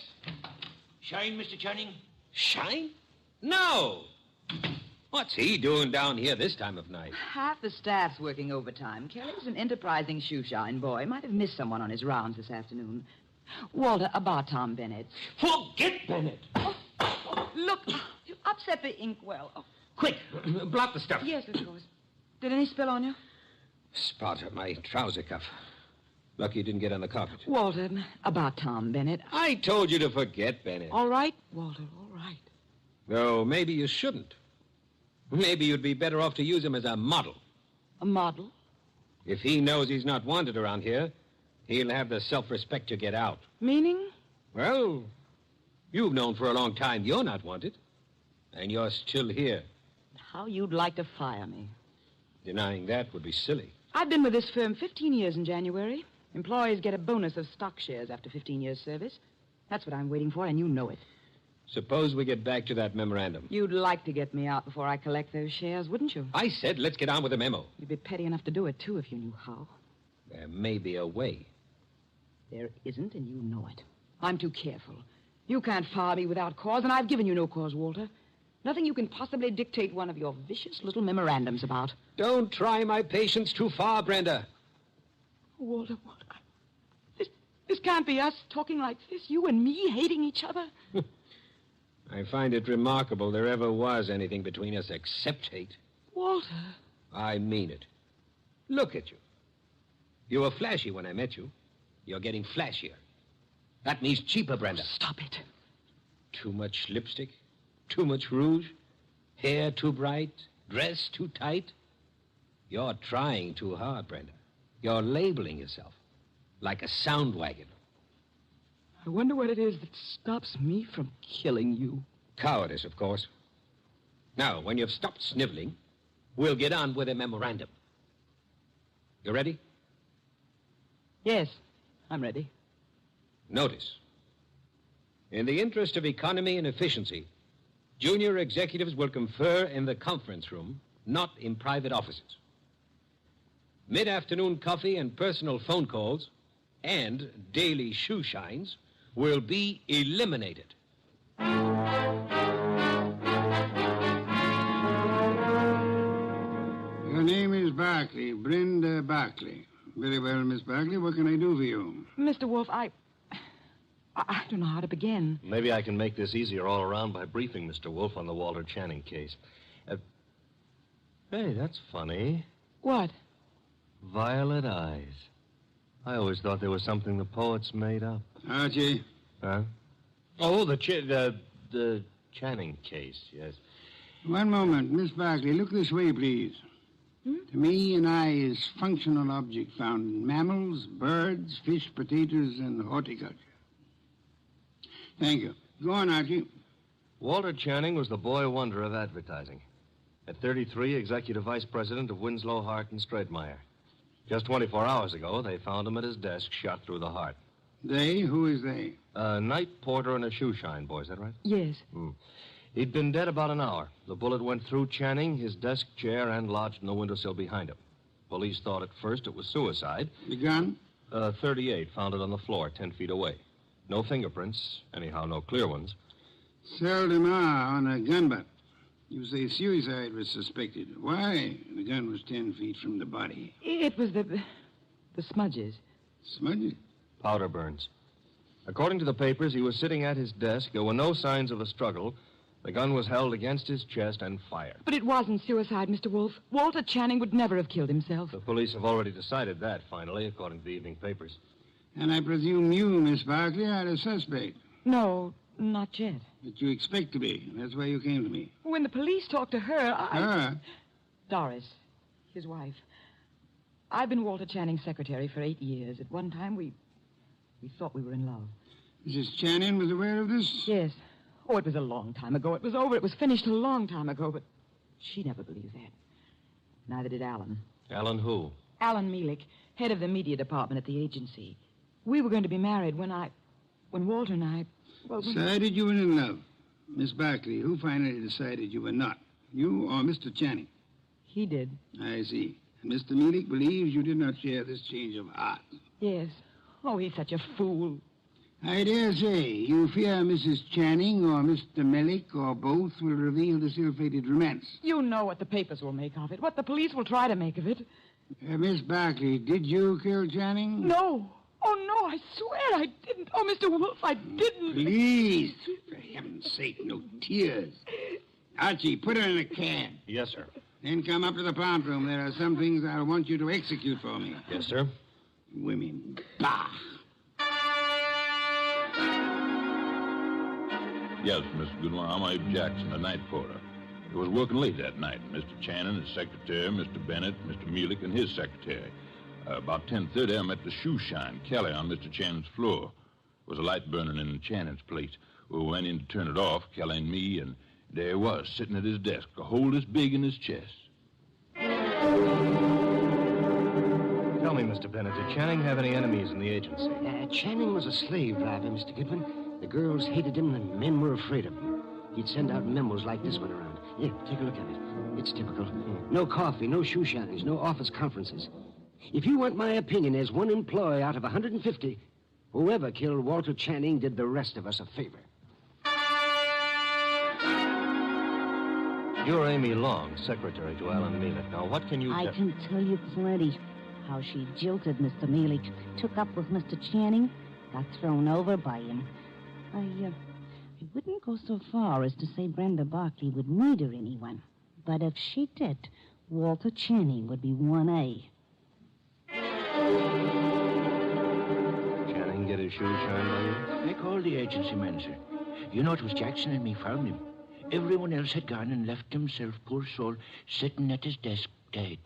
Shine, Mr. Channing? Shine? No! What's he doing down here this time of night? Half the staff's working overtime. Kelly's an enterprising shoeshine boy. Might have missed someone on his rounds this afternoon. Walter, about Tom Bennett. Forget Bennett! Oh, look, you upset the inkwell. Oh. Quick, blot the stuff. Yes, of course. Did any spill on you? Spot of my trouser cuff. Lucky it didn't get on the carpet. Walter, about Tom Bennett. I told you to forget Bennett. All right, Walter, all right. Though maybe you shouldn't. Maybe you'd be better off to use him as a model. A model? If he knows he's not wanted around here, he'll have the self-respect to get out. Meaning? Well, you've known for a long time you're not wanted. And you're still here. How you'd like to fire me. Denying that would be silly. I've been with this firm 15 years in January. Employees get a bonus of stock shares after 15 years' service. That's what I'm waiting for, and you know it. Suppose we get back to that memorandum. You'd like to get me out before I collect those shares, wouldn't you? I said let's get on with the memo. You'd be petty enough to do it, too, if you knew how. There may be a way. There isn't, and you know it. I'm too careful. You can't fire me without cause, and I've given you no cause, Walter. Nothing you can possibly dictate one of your vicious little memorandums about. Don't try my patience too far, Brenda. Walter, what? This can't be us talking like this, you and me hating each other. I find it remarkable there ever was anything between us except hate. Walter. I mean it. Look at you. You were flashy when I met you. You're getting flashier. That means cheaper, Brenda. Stop it. Too much lipstick? Too much rouge? Hair too bright? Dress too tight? You're trying too hard, Brenda. You're labeling yourself like a sound wagon. I wonder what it is that stops me from killing you. Cowardice, of course. Now, when you've stopped sniveling, we'll get on with a memorandum. You ready? Yes, I'm ready. Notice. In the interest of economy and efficiency, junior executives will confer in the conference room, not in private offices. Mid-afternoon coffee and personal phone calls and daily shoe shines will be eliminated. Your name is Barclay, Brenda Barclay. Very well, Miss Barclay. What can I do for you? Mr. Wolfe, I don't know how to begin. Maybe I can make this easier all around by briefing Mr. Wolfe on the Walter Channing case. Hey, that's funny. What? Violet eyes. I always thought there was something the poets made up. Archie? Huh? Oh, the Channing case, yes. One moment. Miss Barclay, look this way, please. To me, an eye is functional object found in mammals, birds, fish, potatoes, and horticulture. Thank you. Go on, Archie. Walter Channing was the boy wonder of advertising. At 33, executive vice president of Winslow, Hart, and Straitmeyer. Just 24 hours ago, they found him at his desk, shot through the heart. They? Who is they? A night porter and a shoe shine boy, is that right? Yes. He'd been dead about an hour. The bullet went through Channing, his desk chair, and lodged in the windowsill behind him. Police thought at first it was suicide. The gun? 38, found it on the floor, 10 feet away. No fingerprints, anyhow, no clear ones. Seldom are on a gun butt. You say suicide was suspected. Why? The gun was 10 feet from the body. It was the smudges. Smudges? Powder burns. According to the papers, he was sitting at his desk. There were no signs of a struggle. The gun was held against his chest and fired. But it wasn't suicide, Mr. Wolfe. Walter Channing would never have killed himself. The police have already decided that, finally, according to the evening papers. And I presume you, Miss Barclay, are a suspect. No, not yet. But you expect to be. That's why you came to me. When the police talked to her, Her? Doris, his wife. I've been Walter Channing's secretary for 8 years. At one time, we thought we were in love. Mrs. Channing was aware of this? Yes. Oh, it was a long time ago. It was over. It was finished a long time ago, but she never believed that. Neither did Alan. Alan who? Alan Mielik, head of the media department at the agency. We were going to be married when Walter and I... Well, Decided you were in love. Miss Barclay, who finally decided you were not? You or Mr. Channing? He did. I see. And Mr. Mielik believes you did not share this change of heart. Yes. Oh, he's such a fool. I dare say you fear Mrs. Channing or Mr. Mielik or both will reveal this ill-fated romance. You know what the papers will make of it, what the police will try to make of it. Miss Barclay, did you kill Channing? No. Oh, no, I swear I didn't. Oh, Mr. Wolfe, I didn't. Please, for heaven's sake, no tears. Archie, put her in a can. Yes, sir. Then come up to the plant room. There are some things I'll want you to execute for me. Yes, sir. Women. Bah! Yes, Mr. Goodwin, I'm Abe Jackson, the night porter. He was working late that night. Mr. Channing, his secretary, Mr. Bennett, Mr. Mielik, and his secretary. About 10:30, I met the shoe shine, Kelly, on Mr. Channing's floor. There was a light burning in Channing's place. We went in to turn it off, Kelly and me, and there he was, sitting at his desk, a hole this big in his chest. Tell me, Mr. Bennett, did Channing have any enemies in the agency? Channing was a slave driver, Mr. Goodwin. The girls hated him, and the men were afraid of him. He'd send out memos like this one around. Here, take a look at it. It's typical. No coffee, no shoe shinings, no office conferences. If you want my opinion, as one employee out of 150, whoever killed Walter Channing did the rest of us a favor. You're Amy Long, secretary to Alan Mielik. Now, what can you I tell... can tell you plenty. How she jilted Mr. Mielik, took up with Mr. Channing, got thrown over by him. I wouldn't go so far as to say Brenda Barclay would murder anyone. But if she did, Walter Channing would be 1A. Channing get his shoes shined by you? I called the agency manager. You know, it was Jackson and me found him. Everyone else had gone and left himself, poor soul, sitting at his desk dead.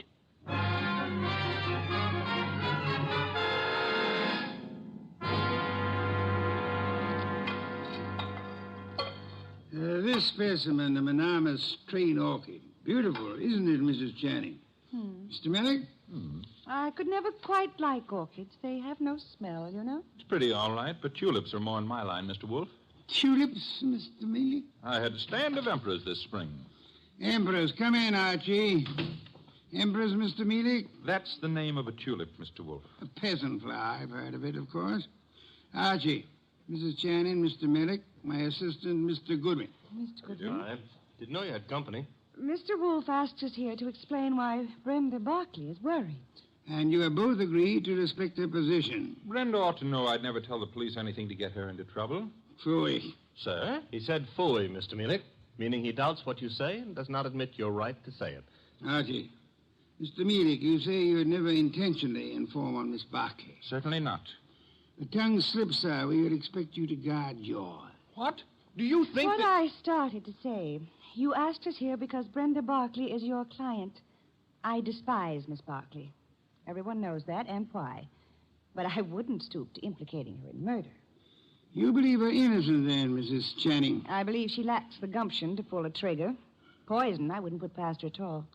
This specimen, the monogamous train orchid. Beautiful, isn't it, Mrs. Channing? Mr. Millick? I could never quite like orchids. They have no smell, you know. It's pretty all right, but tulips are more in my line, Mr. Wolfe. Tulips, Mr. Millick? I had a stand of emperors this spring. Emperors, come in, Archie. Emperors, Mr. Millick? That's the name of a tulip, Mr. Wolfe. A peasant flower. I've heard of it, of course. Archie, Mrs. Channing, Mr. Millick, my assistant, Mr. Goodwin. Mr. Goodwin? I didn't know you had company. Mr. Wolfe asked us here to explain why Brenda Barkley is worried. And you have both agreed to respect her position. Brenda ought to know I'd never tell the police anything to get her into trouble. Phooey. Sir? He said phooey, Mr. Millick, meaning he doubts what you say and does not admit your right to say it. Archie, Mr. Millick, you say you had never intentionally informed on Miss Barkley. Certainly not. The tongue slips, sir. We would expect you to guard yours. What? Do you think What I started to say. You asked us here because Brenda Barkley is your client. I despise Miss Barkley. Everyone knows that, and why. But I wouldn't stoop to implicating her in murder. You believe her innocent, then, Mrs. Channing? I believe she lacks the gumption to pull a trigger. Poison, I wouldn't put past her at all.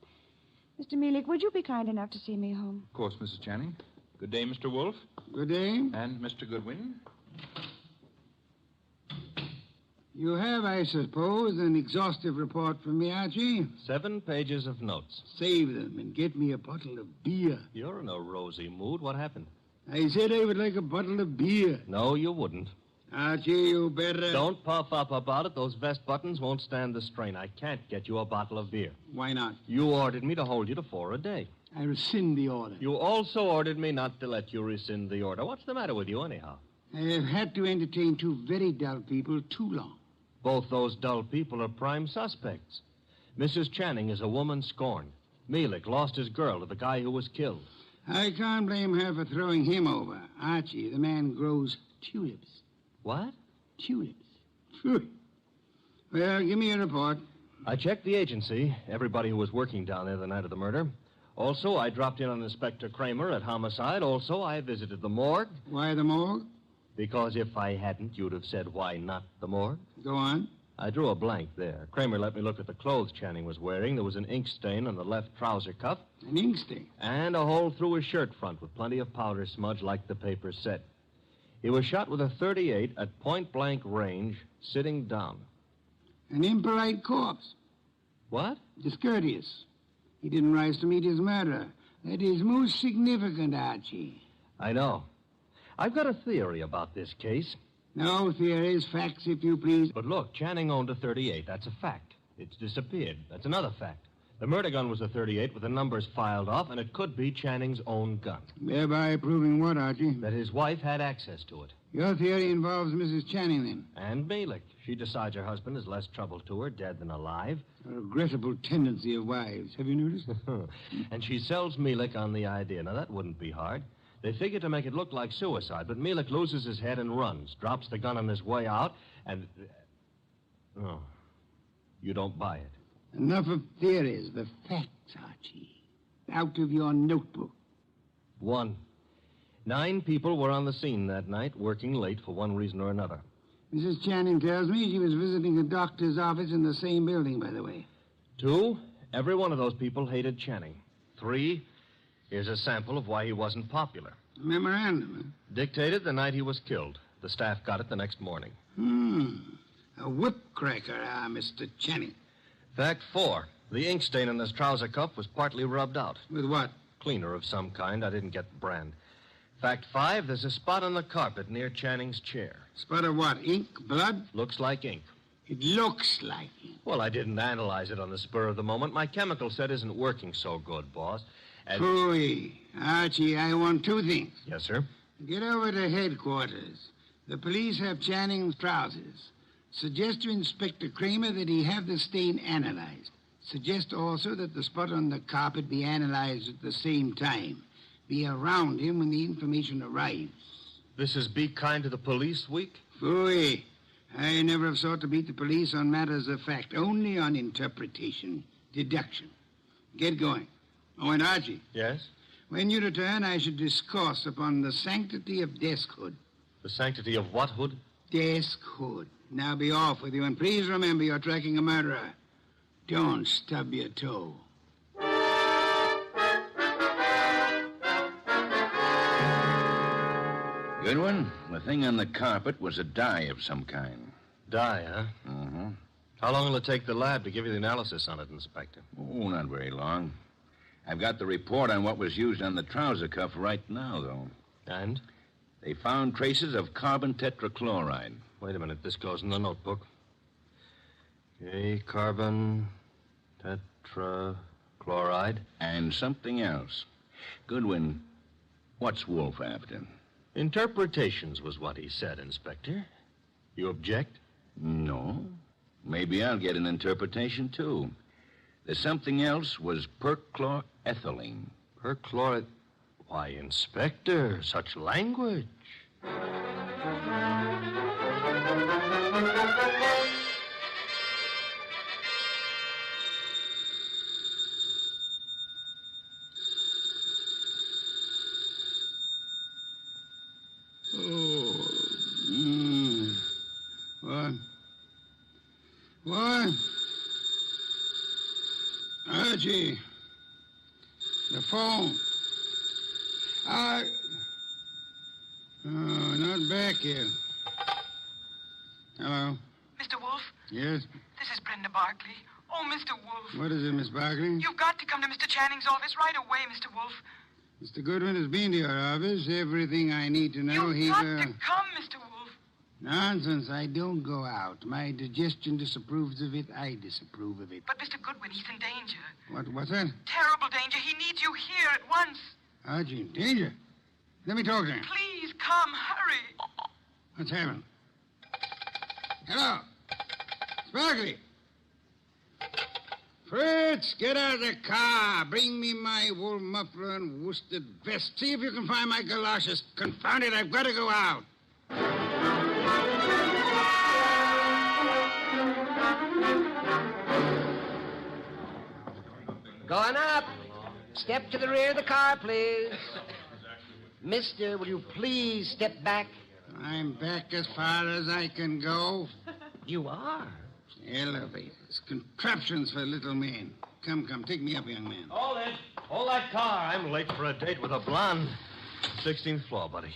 Mr. Millick, would you be kind enough to see me home? Of course, Mrs. Channing. Good day, Mr. Wolfe. Good day. And Mr. Goodwin. You have, I suppose, an exhaustive report from me, Archie? 7 pages of notes. Save them and get me a bottle of beer. You're in a rosy mood. What happened? I said I would like a bottle of beer. No, you wouldn't. Archie, you better... Don't puff up about it. Those vest buttons won't stand the strain. I can't get you a bottle of beer. Why not? You ordered me to hold you to 4 a day. I rescind the order. You also ordered me not to let you rescind the order. What's the matter with you, anyhow? I have had to entertain 2 very dull people too long. Both those dull people are prime suspects. Mrs. Channing is a woman scorned. Melik lost his girl to the guy who was killed. I can't blame her for throwing him over. Archie, the man grows tulips. What? Tulips. Phew. Well, give me a report. I checked the agency, everybody who was working down there the night of the murder. Also, I dropped in on Inspector Kramer at homicide. Also, I visited the morgue. Why the morgue? Because if I hadn't, you'd have said, why not the morgue? Go on. I drew a blank there. Kramer let me look at the clothes Channing was wearing. There was an ink stain on the left trouser cuff. An ink stain? And a hole through his shirt front with plenty of powder smudge like the paper said. He was shot with a .38 at point-blank range, sitting down. An impolite corpse. What? Discourteous. He didn't rise to meet his murderer. That is most significant, Archie. I know. I've got a theory about this case. No theories, facts, if you please. But look, Channing owned a .38. That's a fact. It's disappeared. That's another fact. The murder gun was a .38 with the numbers filed off, and it could be Channing's own gun. Thereby proving what, Archie? That his wife had access to it. Your theory involves Mrs. Channing, then? And Melik. She decides her husband is less trouble to her, dead than alive. A regrettable tendency of wives. Have you noticed? And she sells Melik on the idea. Now, that wouldn't be hard. They figure to make it look like suicide, but Melik loses his head and runs, drops the gun on his way out, and... Oh, you don't buy it. Enough of theories. The facts, Archie. Out of your notebook. 1. 9 people were on the scene that night, working late for one reason or another. Mrs. Channing tells me she was visiting a doctor's office in the same building, by the way. 2, every one of those people hated Channing. 3, here's a sample of why he wasn't popular. Memorandum. Dictated the night he was killed. The staff got it the next morning. A whip cracker, Mr. Channing. Fact 4, the ink stain on his trouser cuff was partly rubbed out. With what? Cleaner of some kind. I didn't get the brand. Fact 5, there's a spot on the carpet near Channing's chair. Spot of what? Ink? Blood? Looks like ink. It looks like ink. Well, I didn't analyze it on the spur of the moment. My chemical set isn't working so good, boss. And... Phooey. Archie, I want 2 things. Yes, sir? Get over to headquarters. The police have Channing's trousers. Suggest to Inspector Kramer that he have the stain analyzed. Suggest also that the spot on the carpet be analyzed at the same time. Be around him when the information arrives. This is Be Kind to the Police Week? Phooey. I never have sought to beat the police on matters of fact, only on interpretation, deduction. Get going. Oh, and Archie. Yes? When you return, I should discourse upon the sanctity of deskhood. The sanctity of what hood? Deskhood. Now be off with you, and please remember you're tracking a murderer. Don't stub your toe. Goodwin, the thing on the carpet was a dye of some kind. Dye, huh? Mm-hmm. How long will it take the lab to give you the analysis on it, Inspector? Oh, not very long. I've got the report on what was used on the trouser cuff right now, though. And? They found traces of carbon tetrachloride. Wait a minute. This goes in the notebook. Okay, carbon tetrachloride. And something else. Goodwin, what's Wolfe after? Interpretations was what he said, Inspector. You object? No. Maybe I'll get an interpretation, too. The something else was perchlorethylene. Perchloreth... Why, Inspector, such language. What? Archie. The phone. Oh, not back yet. Hello. Mr. Wolfe? Yes? This is Brenda Barkley. Oh, Mr. Wolfe. What is it, Miss Barkley? You've got to come to Mr. Channing's office right away, Mr. Wolfe. Mr. Goodwin has been to your office. Everything I need to know. You've got to come, Mr. Wolfe. Nonsense. I don't go out. My digestion disapproves of it. I disapprove of it. But Mr. Goodwin, he's in danger. What's that? Terrible danger. He needs you here at once. Archie, in danger? Let me talk to him. Please, come. Hurry. What's happened? Hello. Sparkly. Fritz, get out of the car. Bring me my wool muffler and worsted vest. See if you can find my galoshes. Confound it, I've got to go out. Going up. Step to the rear of the car, please. Mister, will you please step back? I'm back as far as I can go. You are? Elevators, contraptions for little men. Come, take me up, young man. Hold it. Hold that car. I'm late for a date with a blonde. 16th floor, buddy.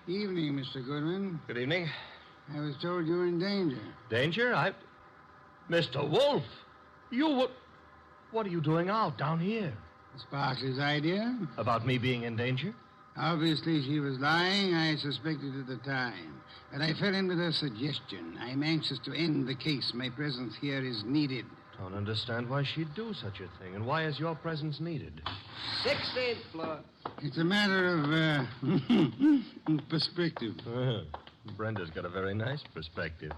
Evening, Mr. Goodwin. Good evening. I was told you were in danger. Danger? Mr. Wolfe, what are you doing out down here? Sparks' idea. About me being in danger? Obviously, she was lying. I suspected at the time. But I fell in with her suggestion. I'm anxious to end the case. My presence here is needed. Don't understand why she'd do such a thing. And why is your presence needed? 16th floor. It's a matter of, perspective. Brenda's got a very nice perspective.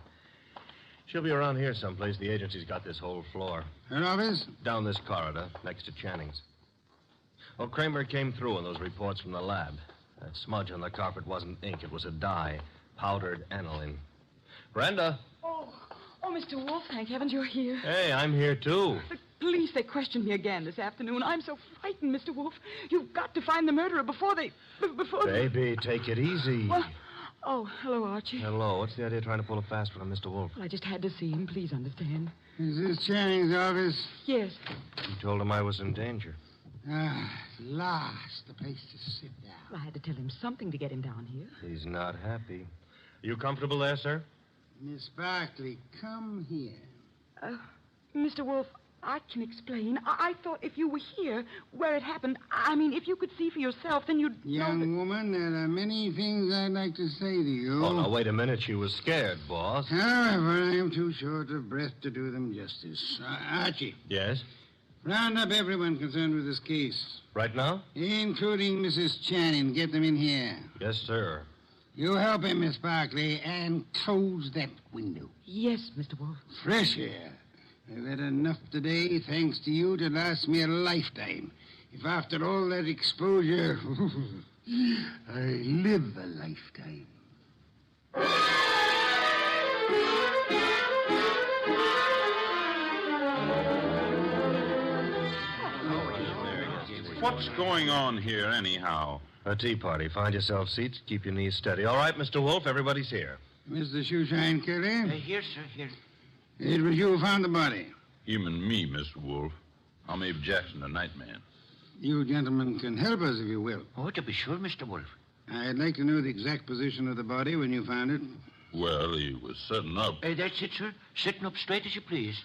She'll be around here someplace. The agency's got this whole floor. Her office? Down this corridor, next to Channing's. Well, Kramer came through on those reports from the lab. That smudge on the carpet wasn't ink. It was a dye. Powdered aniline. Brenda. Oh, Mr. Wolfe, thank heavens you're here. Hey, I'm here, too. The police, they questioned me again this afternoon. I'm so frightened, Mr. Wolfe. You've got to find the murderer before they... Baby, take it easy. Well, oh, hello, Archie. Hello. What's the idea of trying to pull a fast one on Mr. Wolfe? Well, I just had to see him. Please understand. Is this Channing's office? Yes. You told him I was in danger. At last, the place to sit down. Well, I had to tell him something to get him down here. He's not happy. You comfortable there, sir? Miss Barkley, come here. Mr. Wolfe, I can explain. I thought if you were here, where it happened, I mean, if you could see for yourself, then you'd Young woman, there are many things I'd like to say to you. Oh, now, wait a minute. She was scared, boss. However, I am too short of breath to do them justice. Archie. Yes? Round up everyone concerned with this case. Right now? Including Mrs. Channing. Get them in here. Yes, sir. You help him, Miss Barkley, and close that window. Yes, Mr. Wolfe. Fresh air. I've had enough today, thanks to you, to last me a lifetime. If after all that exposure, I live a lifetime. What's going on here, anyhow? A tea party. Find yourself seats. Keep your knees steady. All right, Mr. Wolfe, everybody's here. Mr. Shoeshine Kelly? Here, sir, here. It was you who found the body. Him and me, Mr. Wolfe. I'm Abe Jackson, the night man. You gentlemen can help us if you will. Oh, to be sure, Mr. Wolfe. I'd like to know the exact position of the body when you found it. Well, he was sitting up. That's it, sir. Sitting up straight as you please.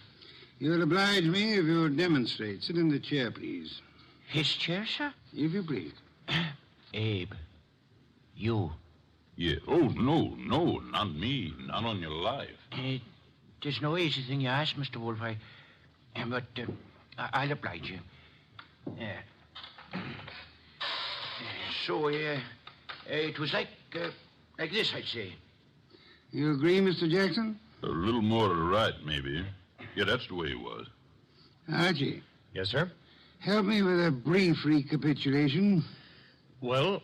You'll oblige me if you'll demonstrate. Sit in the chair, please. His chair, sir? If you please. Abe, you. Yeah. Oh, no, not me. Not on your life. There's no easy thing you ask, Mr. Wolfe. But I'll oblige you. So, it was like this, I'd say. You agree, Mr. Jackson? A little more to the right, maybe. Yeah, that's the way it was. Archie. Yes, sir? Help me with a brief recapitulation. Well,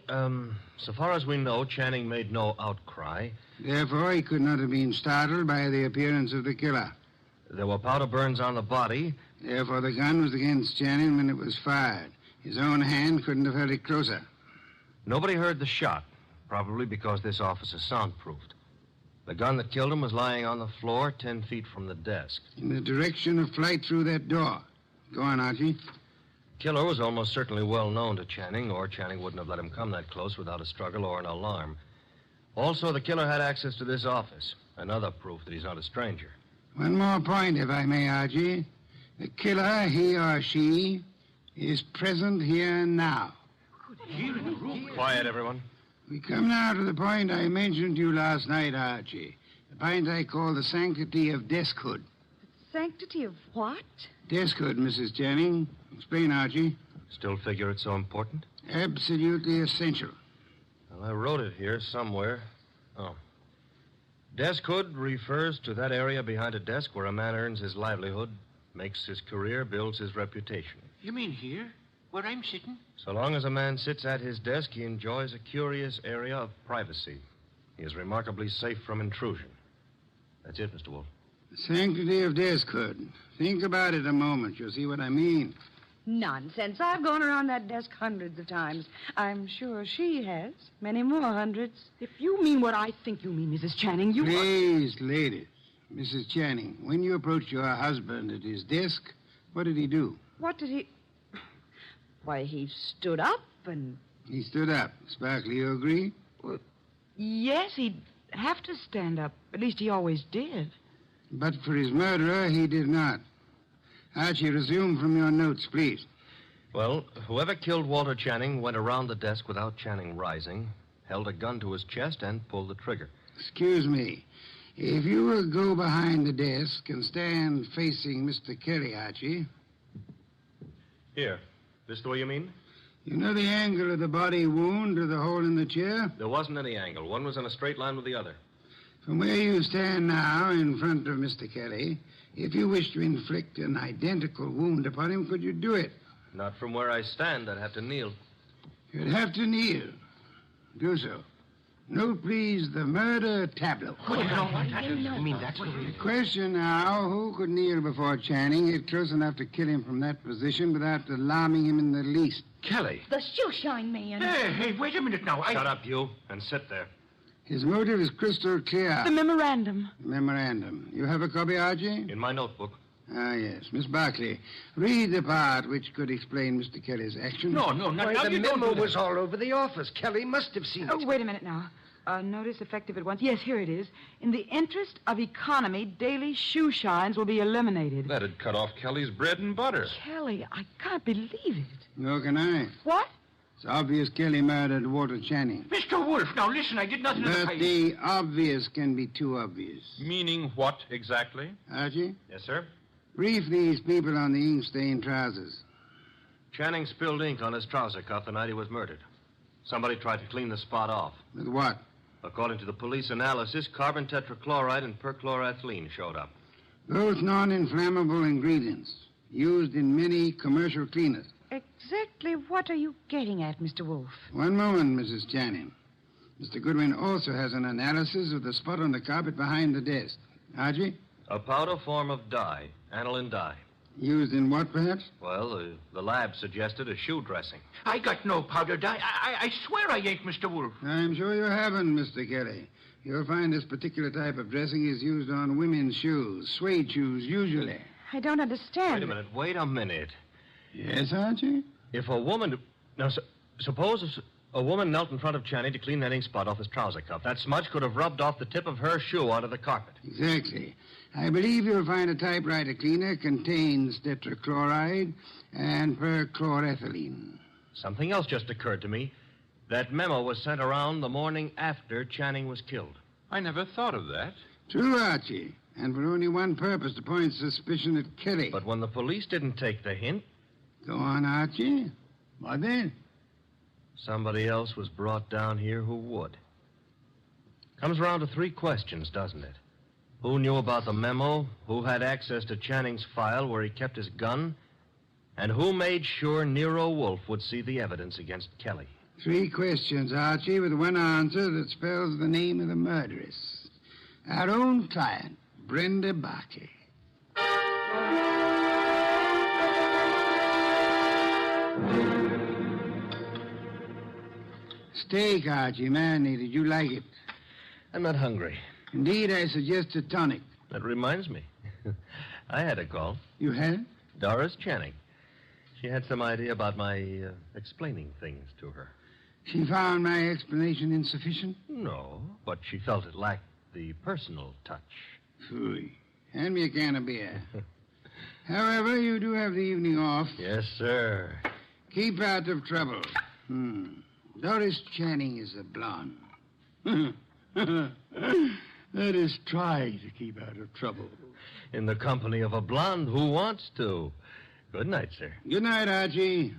so far as we know, Channing made no outcry. Therefore, he could not have been startled by the appearance of the killer. There were powder burns on the body. Therefore, the gun was against Channing when it was fired. His own hand couldn't have held it closer. Nobody heard the shot, probably because this office is soundproofed. The gun that killed him was lying on the floor 10 feet from the desk. In the direction of flight through that door. Go on, Archie. Killer was almost certainly well known to Channing, or Channing wouldn't have let him come that close without a struggle or an alarm. Also, the killer had access to this office. Another proof that he's not a stranger. One more point, if I may, Archie. The killer, he or she, is present here and now. Here in the room. Quiet, everyone. We come now to the point I mentioned to you last night, Archie. The point I call the sanctity of deskhood. Sanctity of what? Deskhood, Mrs. Channing. Explain, Archie. Still figure it's so important? Absolutely essential. Well, I wrote it here somewhere. Oh. Deskhood refers to that area behind a desk where a man earns his livelihood, makes his career, builds his reputation. You mean here? Where I'm sitting? So long as a man sits at his desk, he enjoys a curious area of privacy. He is remarkably safe from intrusion. That's it, Mr. Wolfe. Sanctity of deskhood. Think about it a moment. You'll see what I mean. Nonsense. I've gone around that desk hundreds of times. I'm sure she has. Many more hundreds. If you mean what I think you mean, Mrs. Channing, you... Please, ladies. Mrs. Channing, when you approached your husband at his desk, what did he do? What did he... Why, he stood up and... He stood up. Sparkley, you agree? Well, yes, he'd have to stand up. At least he always did. But for his murderer, he did not. Archie, resume from your notes, please. Well, whoever killed Walter Channing went around the desk without Channing rising, held a gun to his chest, and pulled the trigger. Excuse me. If you will go behind the desk and stand facing Mr. Kelly, Archie. Here. This the way you mean? You know the angle of the body wound to the hole in the chair? There wasn't any angle. One was in a straight line with the other. From where you stand now in front of Mr. Kelly, if you wish to inflict an identical wound upon him, could you do it? Not from where I stand. I'd have to kneel. You'd have to kneel. Do so. Note, please, the murder tableau. You mean that's what The question now, who could kneel before Channing, get close enough to kill him from that position without alarming him in the least? Kelly. The shoeshine man. Hey, wait a minute now. Shut up, you, and sit there. His motive is crystal clear. The memorandum. Memorandum. You have a copy, Archie? In my notebook. Ah, yes. Miss Barclay, read the part which could explain Mr. Kelly's action. No, Why, the memo was all over the office. Kelly must have seen it. Oh, wait a minute now. Notice effective at once. Yes, here it is. In the interest of economy, daily shoe shines will be eliminated. That'd cut off Kelly's bread and butter. Kelly, I can't believe it. Nor can I. What? It's obvious Kelly murdered Walter Channing. Mr. Wolfe, now listen, I did nothing of the But kind. the obvious can be too obvious. Meaning what exactly? Archie, Yes, sir? brief these people on the ink-stained trousers. Channing spilled ink on his trouser cuff the night he was murdered. Somebody tried to clean the spot off. With what? According to the police analysis, carbon tetrachloride and perchloroethylene showed up. Both non-inflammable ingredients used in many commercial cleaners. Exactly what are you getting at, Mr. Wolfe? One moment, Mrs. Channing. Mr. Goodwin also has an analysis of the spot on the carpet behind the desk. Archie? A powder form of dye, aniline dye. Used in what, perhaps? Well, the lab suggested a shoe dressing. I got no powder dye. I swear I ain't, Mr. Wolfe. I'm sure you haven't, Mr. Kelly. You'll find this particular type of dressing is used on women's shoes, suede shoes, usually. I don't understand. Wait a minute. Yes, Archie? If a woman... Now, suppose a woman knelt in front of Channing to clean that ink spot off his trouser cuff. That smudge could have rubbed off the tip of her shoe onto the carpet. Exactly. I believe you'll find a typewriter cleaner contains tetrachloride and perchlorethylene. Something else just occurred to me. That memo was sent around the morning after Channing was killed. I never thought of that. True, Archie. And for only one purpose, to point suspicion at Kelly. But when the police didn't take the hint... Go on, Archie. What then? Somebody else was brought down here who would. Comes around to 3 questions, doesn't it? Who knew about the memo? Who had access to Channing's file where he kept his gun? And who made sure Nero Wolfe would see the evidence against Kelly? 3 questions, Archie, with one answer that spells the name of the murderess. Our own client, Brenda Barkley. Steak, Archie, marinated. You like it? I'm not hungry. Indeed, I suggest a tonic. That reminds me. I had a call. You had? Doris Channing. She had some idea about my explaining things to her. She found my explanation insufficient? No, but she felt it lacked the personal touch. Phooey. Hand me a can of beer. However, you do have the evening off. Yes, sir. Keep out of trouble. Doris Channing is a blonde. That is, try to keep out of trouble. In the company of a blonde who wants to. Good night, sir. Good night, Archie.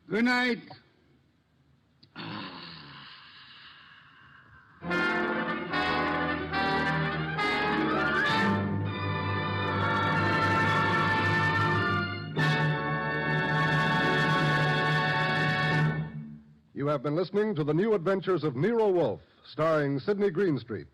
Good night. You have been listening to The New Adventures of Nero Wolfe, starring Sidney Greenstreet.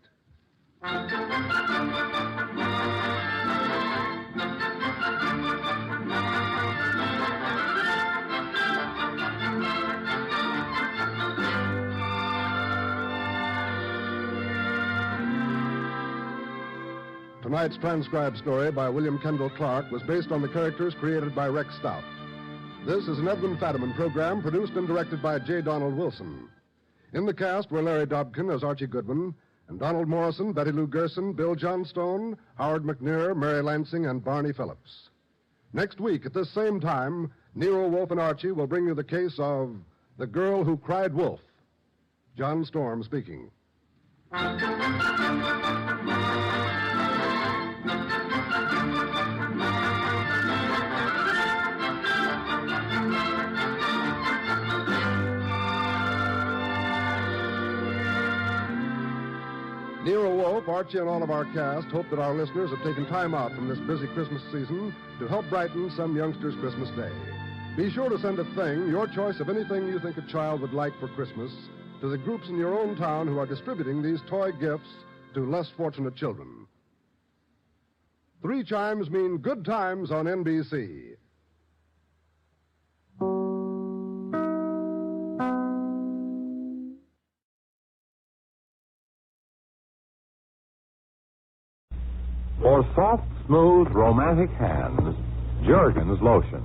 Tonight's transcribed story by William Kendall Clark was based on the characters created by Rex Stout. This is an Edwin Fadiman program produced and directed by J. Donald Wilson. In the cast were Larry Dobkin as Archie Goodwin, and Donald Morrison, Betty Lou Gerson, Bill Johnstone, Howard McNear, Mary Lansing, and Barney Phillips. Next week at this same time, Nero Wolfe and Archie will bring you the case of The Girl Who Cried Wolf. John Storm speaking. Nero Wolfe, Archie, and all of our cast hope that our listeners have taken time out from this busy Christmas season to help brighten some youngster's Christmas day. Be sure to send a thing, your choice of anything you think a child would like for Christmas, to the groups in your own town who are distributing these toy gifts to less fortunate children. 3 chimes mean good times on NBC. For soft, smooth, romantic hands, Jergens lotion.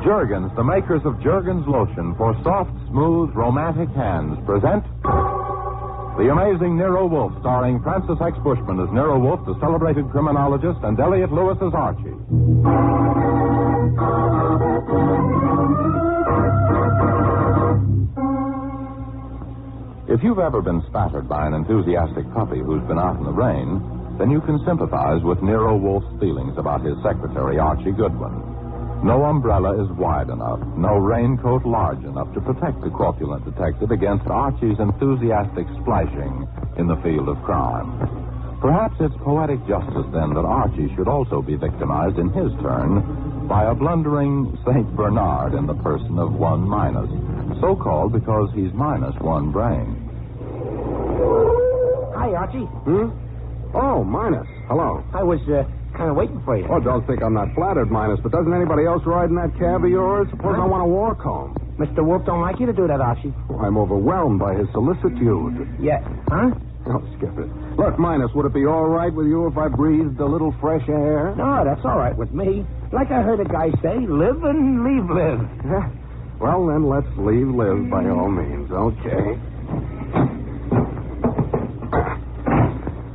Jergens, the makers of Jergens lotion for soft, smooth, romantic hands, present The Amazing Nero Wolfe, starring Francis X. Bushman as Nero Wolfe, the celebrated criminologist, and Elliot Lewis as Archie. If you've ever been spattered by an enthusiastic puppy who's been out in the rain, then you can sympathize with Nero Wolfe's feelings about his secretary, Archie Goodwin. No umbrella is wide enough, no raincoat large enough to protect the corpulent detective against Archie's enthusiastic splashing in the field of crime. Perhaps it's poetic justice, then, that Archie should also be victimized in his turn by a blundering St. Bernard in the person of 1 minus, so called because he's minus 1 brain. Hi, Archie. Oh, Minus. Hello. I was kind of waiting for you. Oh, don't think I'm not flattered, Minus, but doesn't anybody else ride in that cab of yours? Suppose I want a walk home. Mr. Wolfe don't like you to do that, Archie. I'm overwhelmed by his solicitude. Yeah. Huh? Oh, skip it. Look, Minus, would it be all right with you if I breathed a little fresh air? No, that's all right with me. Like I heard a guy say, live and leave live. Well, then let's leave live by all means. Okay.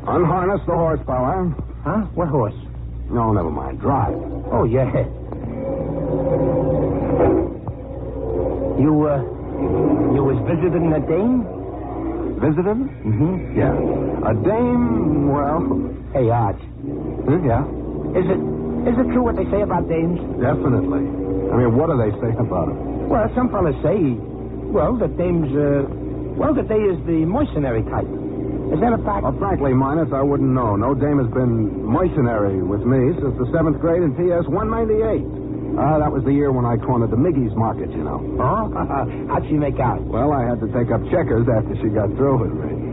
Unharness the horsepower. Huh? What horse? No, never mind. Drive. Oh, yeah. You was visiting a dame? Visited? Mm-hmm. Yeah. A dame, well... Hey, Arch. Yeah? Is it true what they say about dames? Definitely. I mean, what do they say about it? Well, some fellas say, that dames, that they is the mercenary type. Is that a fact? Well, frankly, Minus, I wouldn't know. No dame has been mercenary with me since the 7th grade in PS 198. That was the year when I cornered the Miggy's market, you know. Oh? How'd she make out? Well, I had to take up checkers after she got through with me.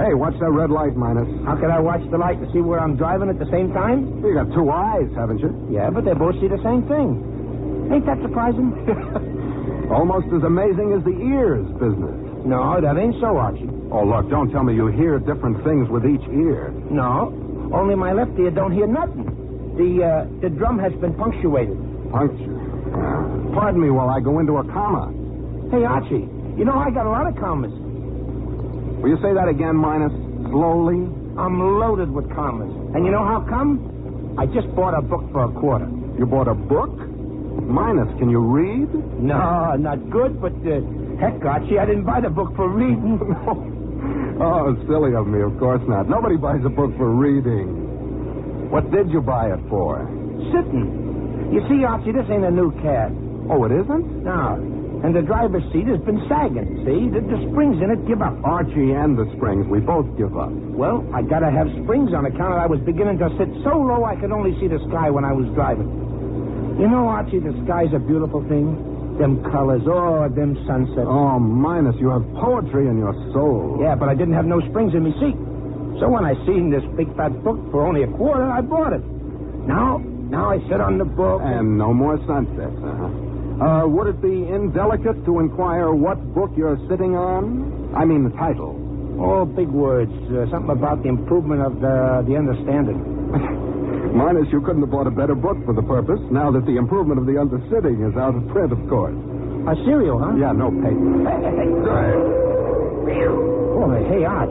Hey, watch that red light, Minus. How can I watch the light to see where I'm driving at the same time? You got 2 eyes, haven't you? Yeah, but they both see the same thing. Ain't that surprising? Almost as amazing as the ears business. No, that ain't so, Archie. Oh, look, don't tell me you hear different things with each ear. No, only my left ear don't hear nothing. The drum has been punctuated. Puncture? Pardon me while I go into a comma. Hey, Archie, you know I got a lot of commas. Will you say that again, Minus? Slowly? I'm loaded with commas. And you know how come? I just bought a book for $0.25. You bought a book? Minus, can you read? No, not good, but heck, Archie, I didn't buy the book for reading. Oh, silly of me, of course not. Nobody buys a book for reading. What did you buy it for? Sitting. You see, Archie, this ain't a new cab. Oh, it isn't? No. And the driver's seat has been sagging, see? The springs in it give up. Archie and the springs, we both give up. Well, I gotta have springs on account of I was beginning to sit so low I could only see the sky when I was driving. You know, Archie, the sky's a beautiful thing. Them colors, them sunsets. Oh, Minus, you have poetry in your soul. Yeah, but I didn't have no springs in me seat. So when I seen this big fat book for only $0.25, I bought it. Now I sit on the book. And no more sunsets, would it be indelicate to inquire what book you're sitting on? I mean the title. Oh, big words. Something about the improvement of the understanding. Minus, you couldn't have bought a better book for the purpose, now that the improvement of the undersitting is out of print, of course. A serial, huh? Yeah, no paper. Boy, hey, Arch.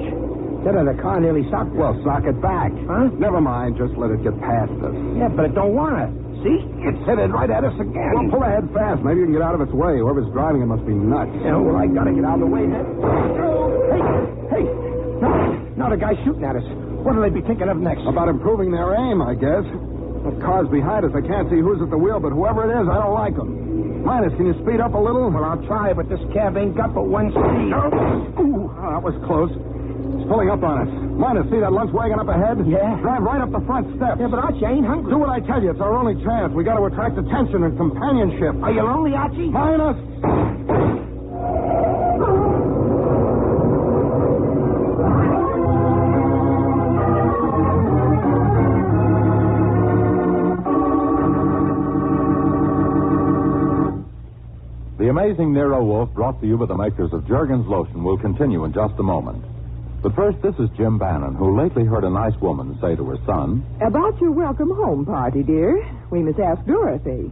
That other car nearly socked it. Well, sock it back. Huh? Never mind, just let it get past us. Yeah, but it don't want to. See? It's headed right at us again. Well, pull ahead fast. Maybe you can get out of its way. Whoever's driving it must be nuts. Yeah, well, I gotta get out of the way then. Hey. Now the guy's shooting at us. What'll they be thinking of next? About improving their aim, I guess. The car's behind us. I can't see who's at the wheel, but whoever it is, I don't like them. Minus, can you speed up a little? Well, I'll try, but this cab ain't got but one speed. Ooh, that was close. It's pulling up on us. Minus, see that lunch wagon up ahead? Yeah. Drive right up the front steps. Yeah, but Archie, I ain't hungry. Do what I tell you. It's our only chance. We got to attract attention and companionship. Are you lonely, Archie? Minus! The amazing Nero Wolfe, brought to you by the makers of Jergens Lotion, will continue in just a moment. But first, this is Jim Bannon, who lately heard a nice woman say to her son, "About your welcome home party, dear. We must ask Dorothy."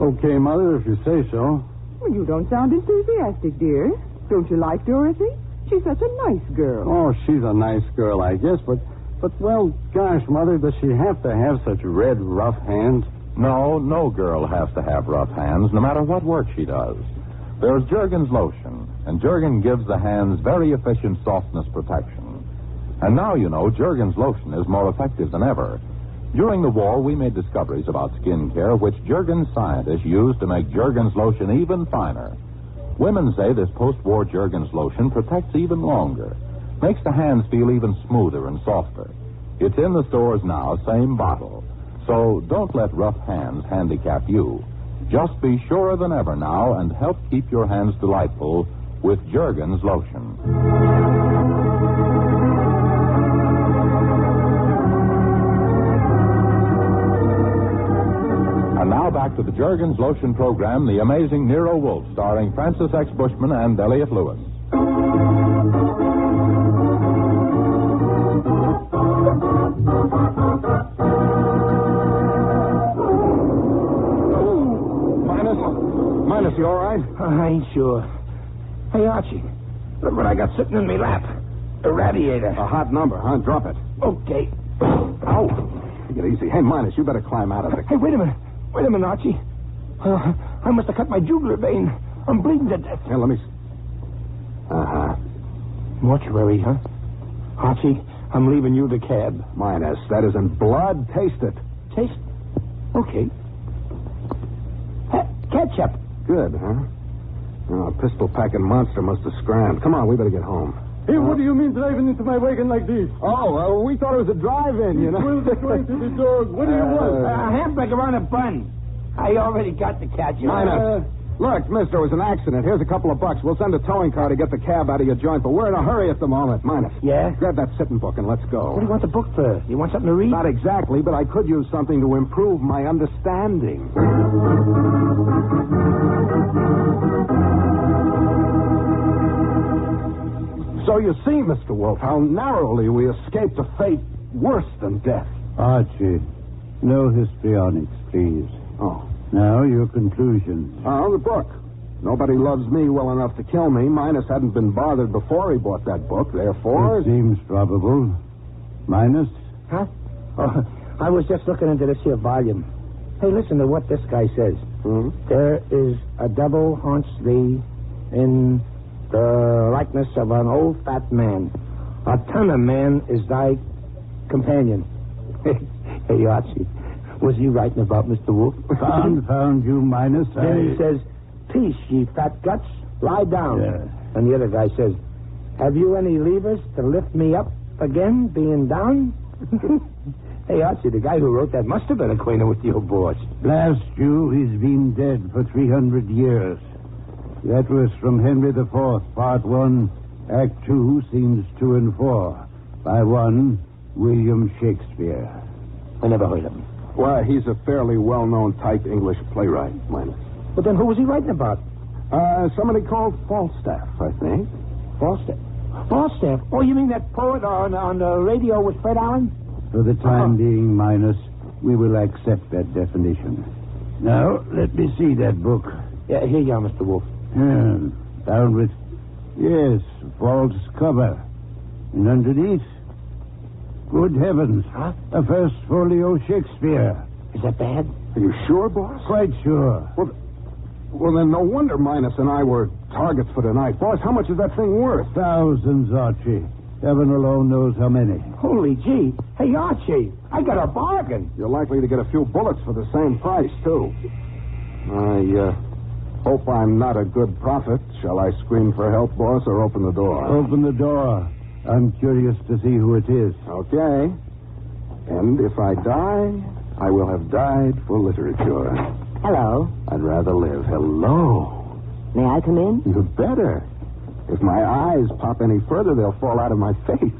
Okay, Mother, if you say so. Well, you don't sound enthusiastic, dear. Don't you like Dorothy? She's such a nice girl. Oh, she's a nice girl, I guess, but well, gosh, Mother, does she have to have such red, rough hands? No girl has to have rough hands, no matter what work she does. There's Jergens Lotion, and Jergens gives the hands very efficient softness protection. And now you know Jergens Lotion is more effective than ever. During the war, we made discoveries about skin care, which Jergens scientists used to make Jergens Lotion even finer. Women say this post-war Jergens Lotion protects even longer. makes the hands feel even smoother and softer. It's in the stores now, same bottle. So don't let rough hands handicap you. Just be surer than ever now and help keep your hands delightful with Jergens lotion. And now back to the Jergens lotion program, The Amazing Nero Wolfe, starring Francis X. Bushman and Elliott Lewis. Minus, you all right? I ain't sure. Hey, Archie, look what I got sitting in my lap. A radiator. A hot number, huh? Drop it. Okay. Ow. Take it easy. Hey, Minus, you better climb out of it. Hey, wait a minute. Wait a minute, Archie. I must have cut my jugular vein. I'm bleeding to death. Here, let me... Uh-huh. Mortuary, huh? Archie, I'm leaving you the cab. Minus, that isn't blood. Taste it. Taste? Okay. Ketchup. Good, huh? Oh, a pistol-packing monster must have scrammed. Come on, we better get home. Hey, what do you mean driving into my wagon like this? Oh, we thought it was a drive-in, you know. Will the going to the dog. What do you want? A hamburger on a bun. I already got the ketchup. Minus. Look, mister, it was an accident. Here's a couple of bucks. We'll send a towing car to get the cab out of your joint, but we're in a hurry at the moment. Minus. Yeah? Grab that sitting book and let's go. What do you want the book for? You want something to read? Not exactly, but I could use something to improve my understanding. So you see, Mr. Wolfe, how narrowly we escaped a fate worse than death. Archie, no histrionics, please. Oh. Now, your conclusions. Oh, the book. Nobody loves me well enough to kill me. Minus hadn't been bothered before he bought that book, therefore... It seems probable. Minus? Huh? Oh, I was just looking into this here volume. Hey, listen to what this guy says. Hmm? There is a devil haunts thee in the likeness of an old fat man. A ton of man is thy companion. Hey, Archie, was he writing about Mr. Wolfe? Found you, Minus. Then he says, peace, ye fat guts, lie down. Yeah. And the other guy says, have you any levers to lift me up again, being down? Hey, Archie, the guy who wrote that must have been acquainted with your boss. Blast you, he's been dead for 300 years. That was from Henry IV, Part 1, Act 2, Scenes 2 and 4, by one William Shakespeare. I never heard of him. Well, he's a fairly well-known type English playwright, Minus. But then who was he writing about? Somebody called Falstaff, I think. Falstaff? Falstaff? Oh, you mean that poet on the radio with Fred Allen? For the time being, Minus, we will accept that definition. Now, let me see that book. Yeah, here you are, Mr. Wolfe. Bound with... Yes, false cover. And underneath... Good heavens. Huh? A first folio Shakespeare. Is that bad? Are you sure, boss? Quite sure. Well, then no wonder Minus and I were targets for tonight. Boss, how much is that thing worth? Thousands, Archie. Heaven alone knows how many. Holy gee. Hey, Archie, I got a bargain. You're likely to get a few bullets for the same price, too. I hope I'm not a good prophet. Shall I scream for help, boss, or open the door? Open the door. I'm curious to see who it is. Okay. And if I die, I will have died for literature. Hello. I'd rather live. Hello. May I come in? You better. If my eyes pop any further, they'll fall out of my face.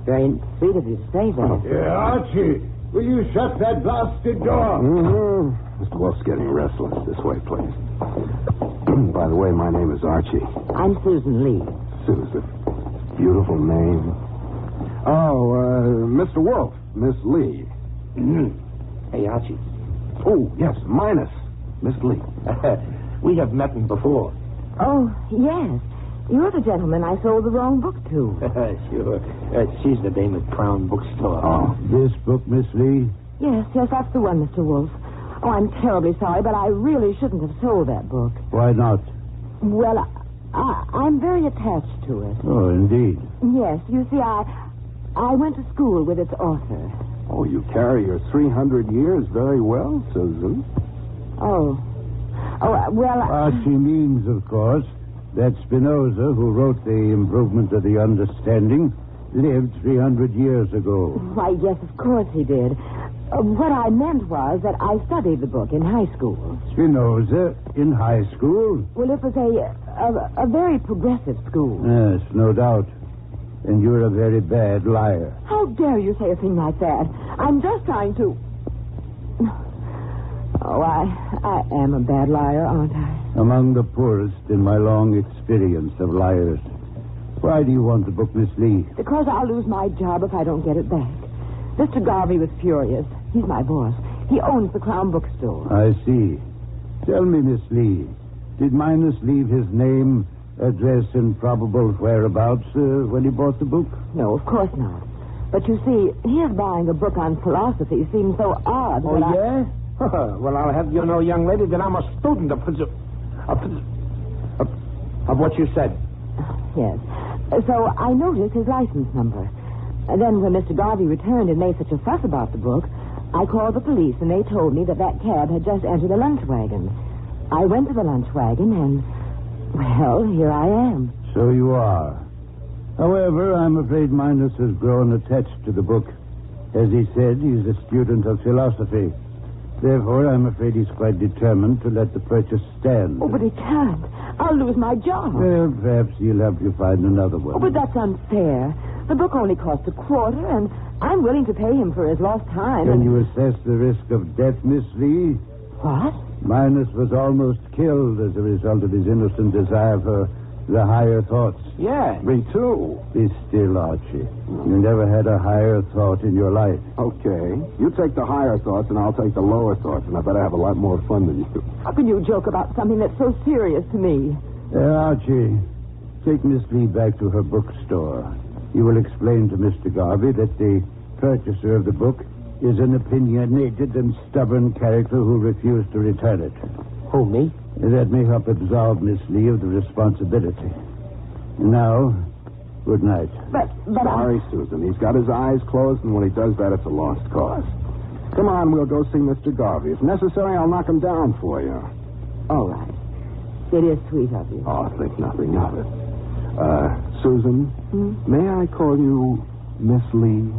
Very sweet of you to say that. Yeah, Archie, will you shut that blasted door? Mm-hmm. Mr. Wolfe's getting restless. This way, please. By the way, my name is Archie. I'm Susan Lee. Susan. Beautiful name. Oh, Mr. Wolfe. Miss Lee. Hey, Archie. Oh, yes, Minus. Miss Lee. We have met him before. Oh, yes. You're the gentleman I sold the wrong book to. Sure. She's the dame at Crown Bookstore. Oh, this book, Miss Lee? Yes, that's the one, Mr. Wolfe. Oh, I'm terribly sorry, but I really shouldn't have sold that book. Why not? Well, I'm very attached to it. Oh, indeed. Yes, you see, I went to school with its author. Oh, you carry your 300 years very well, Susan. Oh, well... Archie means, of course, That Spinoza, who wrote The Improvement of the Understanding, lived 300 years ago. Why, yes, of course he did. What I meant was that I studied the book in high school. Spinoza in high school? Well, it was a very progressive school. Yes, no doubt. And you're a very bad liar. How dare you say a thing like that? I'm just trying to... Oh, I am a bad liar, aren't I? Among the poorest in my long experience of liars. Why do you want the book, Miss Lee? Because I'll lose my job if I don't get it back. Mr. Garvey was furious. He's my boss. He owns the Crown Bookstore. I see. Tell me, Miss Lee, did Minus leave his name, address, and probable whereabouts when he bought the book? No, of course not. But you see, his buying a book on philosophy seems so odd. Oh, yeah? Well, I'll have you know, young lady, that I'm a student of what you said. Yes. So I noticed his license number. And then when Mr. Garvey returned and made such a fuss about the book, I called the police and they told me that cab had just entered a lunch wagon. I went to the lunch wagon and, well, here I am. So you are. However, I'm afraid Minus has grown attached to the book. As he said, he's a student of philosophy. Therefore, I'm afraid he's quite determined to let the purchase stand. Oh, but he can't. I'll lose my job. Well, perhaps he'll help you find another one. Oh, but that's unfair. The book only cost $25, and I'm willing to pay him for his lost time. Can you assess the risk of death, Miss Lee? What? Minus was almost killed as a result of his innocent desire for the higher thoughts. Yeah, me too. Be still, Archie. You never had a higher thought in your life. Okay. You take the higher thoughts, and I'll take the lower thoughts, and I better have a lot more fun than you. How can you joke about something that's so serious to me? Archie, take Miss Lee back to her bookstore. You will explain to Mr. Garvey that the purchaser of the book is an opinionated and stubborn character who refused to return it. Who, me? That may help absolve Miss Lee of the responsibility. Now, good night. But Sorry, Susan. He's got his eyes closed, and when he does that, it's a lost cause. Come on, we'll go see Mr. Garvey. If necessary, I'll knock him down for you. All right. It is sweet of you. Oh, think nothing of it. Susan, may I call you Miss Lee?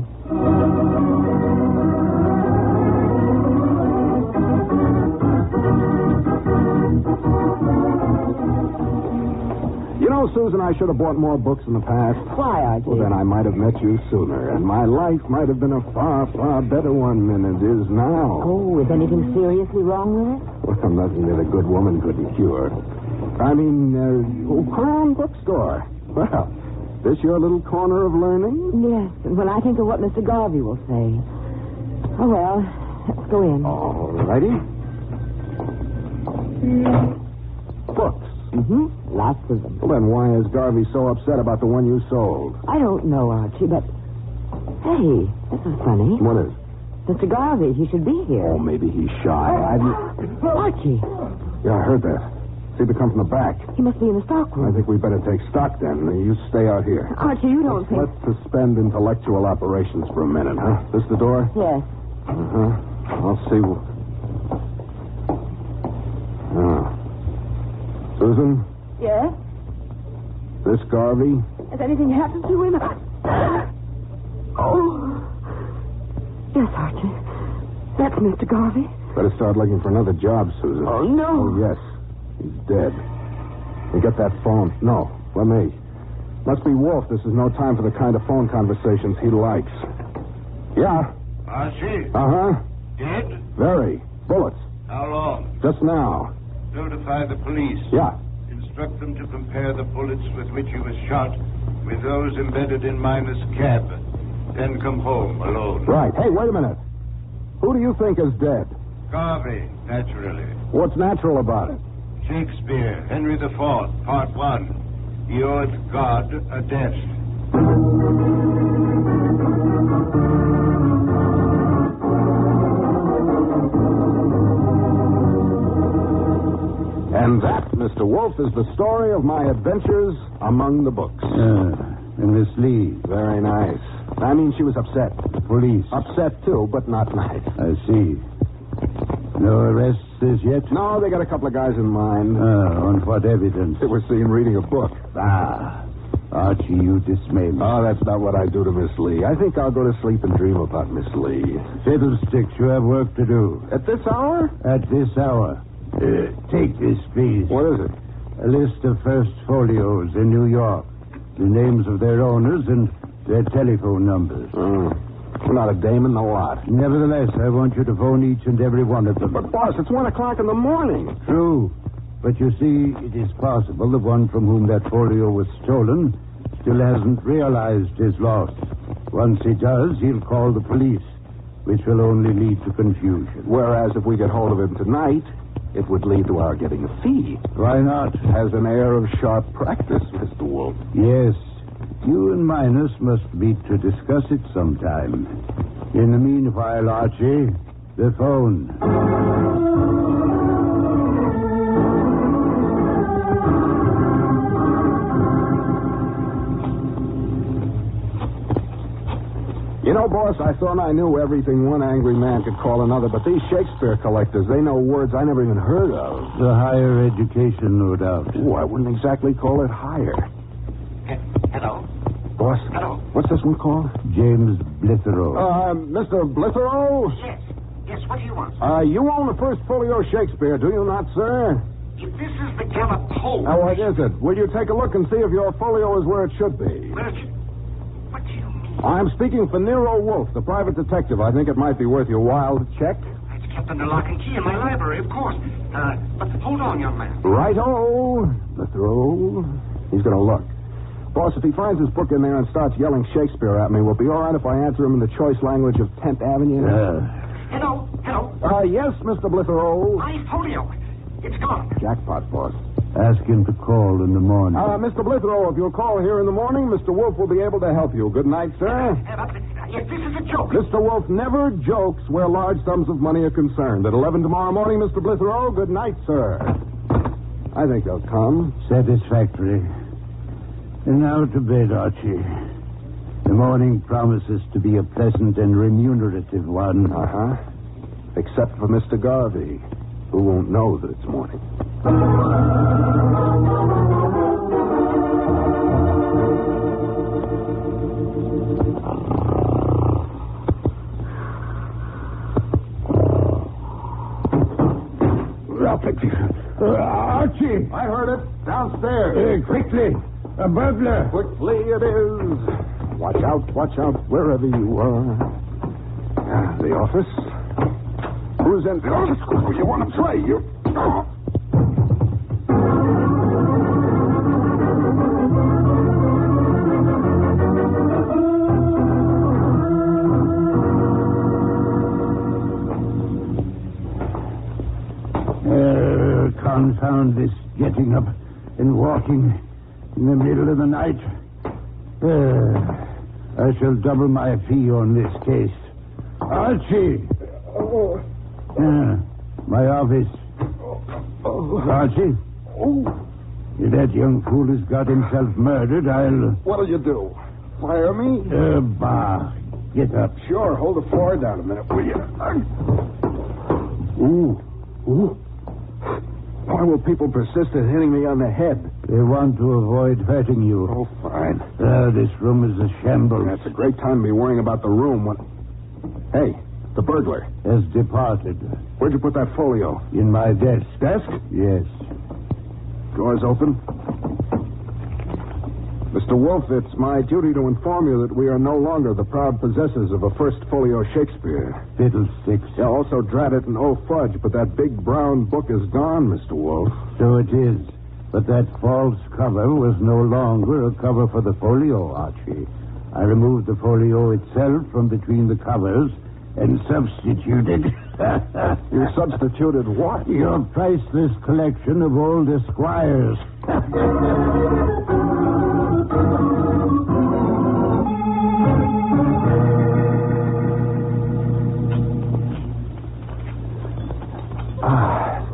You know, Susan, I should have bought more books in the past. Why, Archie? Well, then I might have met you sooner, and my life might have been a far, far better one than it is now. Oh, is anything seriously wrong with it? Well, nothing that a good woman couldn't cure. I mean, Crown Bookstore. Well, this your little corner of learning? Yes, and when I think of what Mr. Garvey will say. Oh, well, let's go in. All righty. Books. Mm-hmm. Lots of them. Well, then why is Garvey so upset about the one you sold? I don't know, Archie, but... Hey, this is funny. What is? Mr. Garvey, he should be here. Oh, maybe he's shy. Archie. Yeah, I heard that. Seemed to come from the back. He must be in the stockroom. I think we better take stock then. You stay out here. Archie, you don't think... Let's suspend intellectual operations for a minute, huh? This the door? Yes. Uh-huh. I'll see. Susan? Yes? This Garvey? Has anything happened to him? Oh. Yes, Archie. That's Mr. Garvey. Better start looking for another job, Susan. Oh, no. Oh, yes. He's dead. You get that phone? No. Let me. Must be Wolfe. This is no time for the kind of phone conversations he likes. Yeah. Archie? Uh-huh. Dead? Very. Bullets. How long? Just now. Notify the police. Yeah. Instruct them to compare the bullets with which he was shot with those embedded in Miner's cab. Then come home alone. Right. Hey, wait a minute. Who do you think is dead? Garvey, naturally. What's natural about it? Shakespeare, Henry IV, Part 1. He owed God a debt. And that, Mr. Wolfe, is the story of my adventures among the books. And Miss Lee? Very nice. I mean, she was upset. The police? Upset, too, but not nice. I see. No arrests witnesses yet? No, they got a couple of guys in mind. On what evidence? They were seen reading a book. Archie, you dismay me. Oh, that's not what I do to Miss Lee. I think I'll go to sleep and dream about Miss Lee. Fiddlesticks, you have work to do. At this hour? At this hour. Take this, please. What is it? A list of first folios in New York. The names of their owners and their telephone numbers. Not a dame in the lot. Nevertheless, I want you to phone each and every one of them. But, boss, it's 1 o'clock in the morning. True. But you see, it is possible the one from whom that folio was stolen still hasn't realized his loss. Once he does, he'll call the police, which will only lead to confusion. Whereas if we get hold of him tonight, it would lead to our getting a fee. Why not? Has an air of sharp practice, Mr. Wolfe. Yes. You and Minus must meet to discuss it sometime. In the meanwhile, Archie, the phone. You know, boss, I thought I knew everything one angry man could call another, but these Shakespeare collectors, they know words I never even heard of. The higher education, no doubt. Oh, I wouldn't exactly call it higher. Hello? Boss? Hello? What's this one called? James Blitherow. Mr. Blitherow? Yes. Yes, what do you want? You own the first folio Shakespeare, do you not, sir? If this is the Gallup poll... Now, what is it? Will you take a look and see if your folio is where it should be? What do you mean? I'm speaking for Nero Wolfe, the private detective. I think it might be worth your while to check. It's kept under lock and key in my library, of course. But hold on, young man. Right-o. Blitherow. He's going to look. Boss, if he finds his book in there and starts yelling Shakespeare at me, will it be all right if I answer him in the choice language of 10th Avenue? Hello? Yes, Mr. Blitherow. My folio. It's gone. Jackpot, boss. Ask him to call in the morning. Mr. Blitherow, if you'll call here in the morning, Mr. Wolfe will be able to help you. Good night, sir. If this is a joke. Mr. Wolfe never jokes where large sums of money are concerned. At 11 tomorrow morning, Mr. Blitherow, good night, sir. I think they'll come. Satisfactory. And now to bed, Archie. The morning promises to be a pleasant and remunerative one. Except for Mr. Garvey, who won't know that it's morning. Archie! I heard it. Downstairs. Quickly! A burglar! Quickly it is. Watch out, wherever you are. The office. Who's in the office? You want to play? You. Confound this getting up and walking in the middle of the night. I shall double my fee on this case. Archie! My office. Archie? If that young fool has got himself murdered, I'll... What'll you do? Fire me? Bah. Get up. Sure. Hold the floor down a minute, will you? Ooh. Why will people persist in hitting me on the head? They want to avoid hurting you. Oh, fine. This room is a shambles. That's a great time to be worrying about the room when... Hey, the burglar. Has departed. Where'd you put that folio? In my desk. Desk? Yes. Doors open. Mr. Wolfe, it's my duty to inform you that we are no longer the proud possessors of a first folio Shakespeare. Fiddlesticks. Yeah, also drat it and oh fudge, but that big brown book is gone, Mr. Wolfe. So it is. But that false cover was no longer a cover for the folio, Archie. I removed the folio itself from between the covers and substituted... You substituted what? Your priceless collection of old Esquires.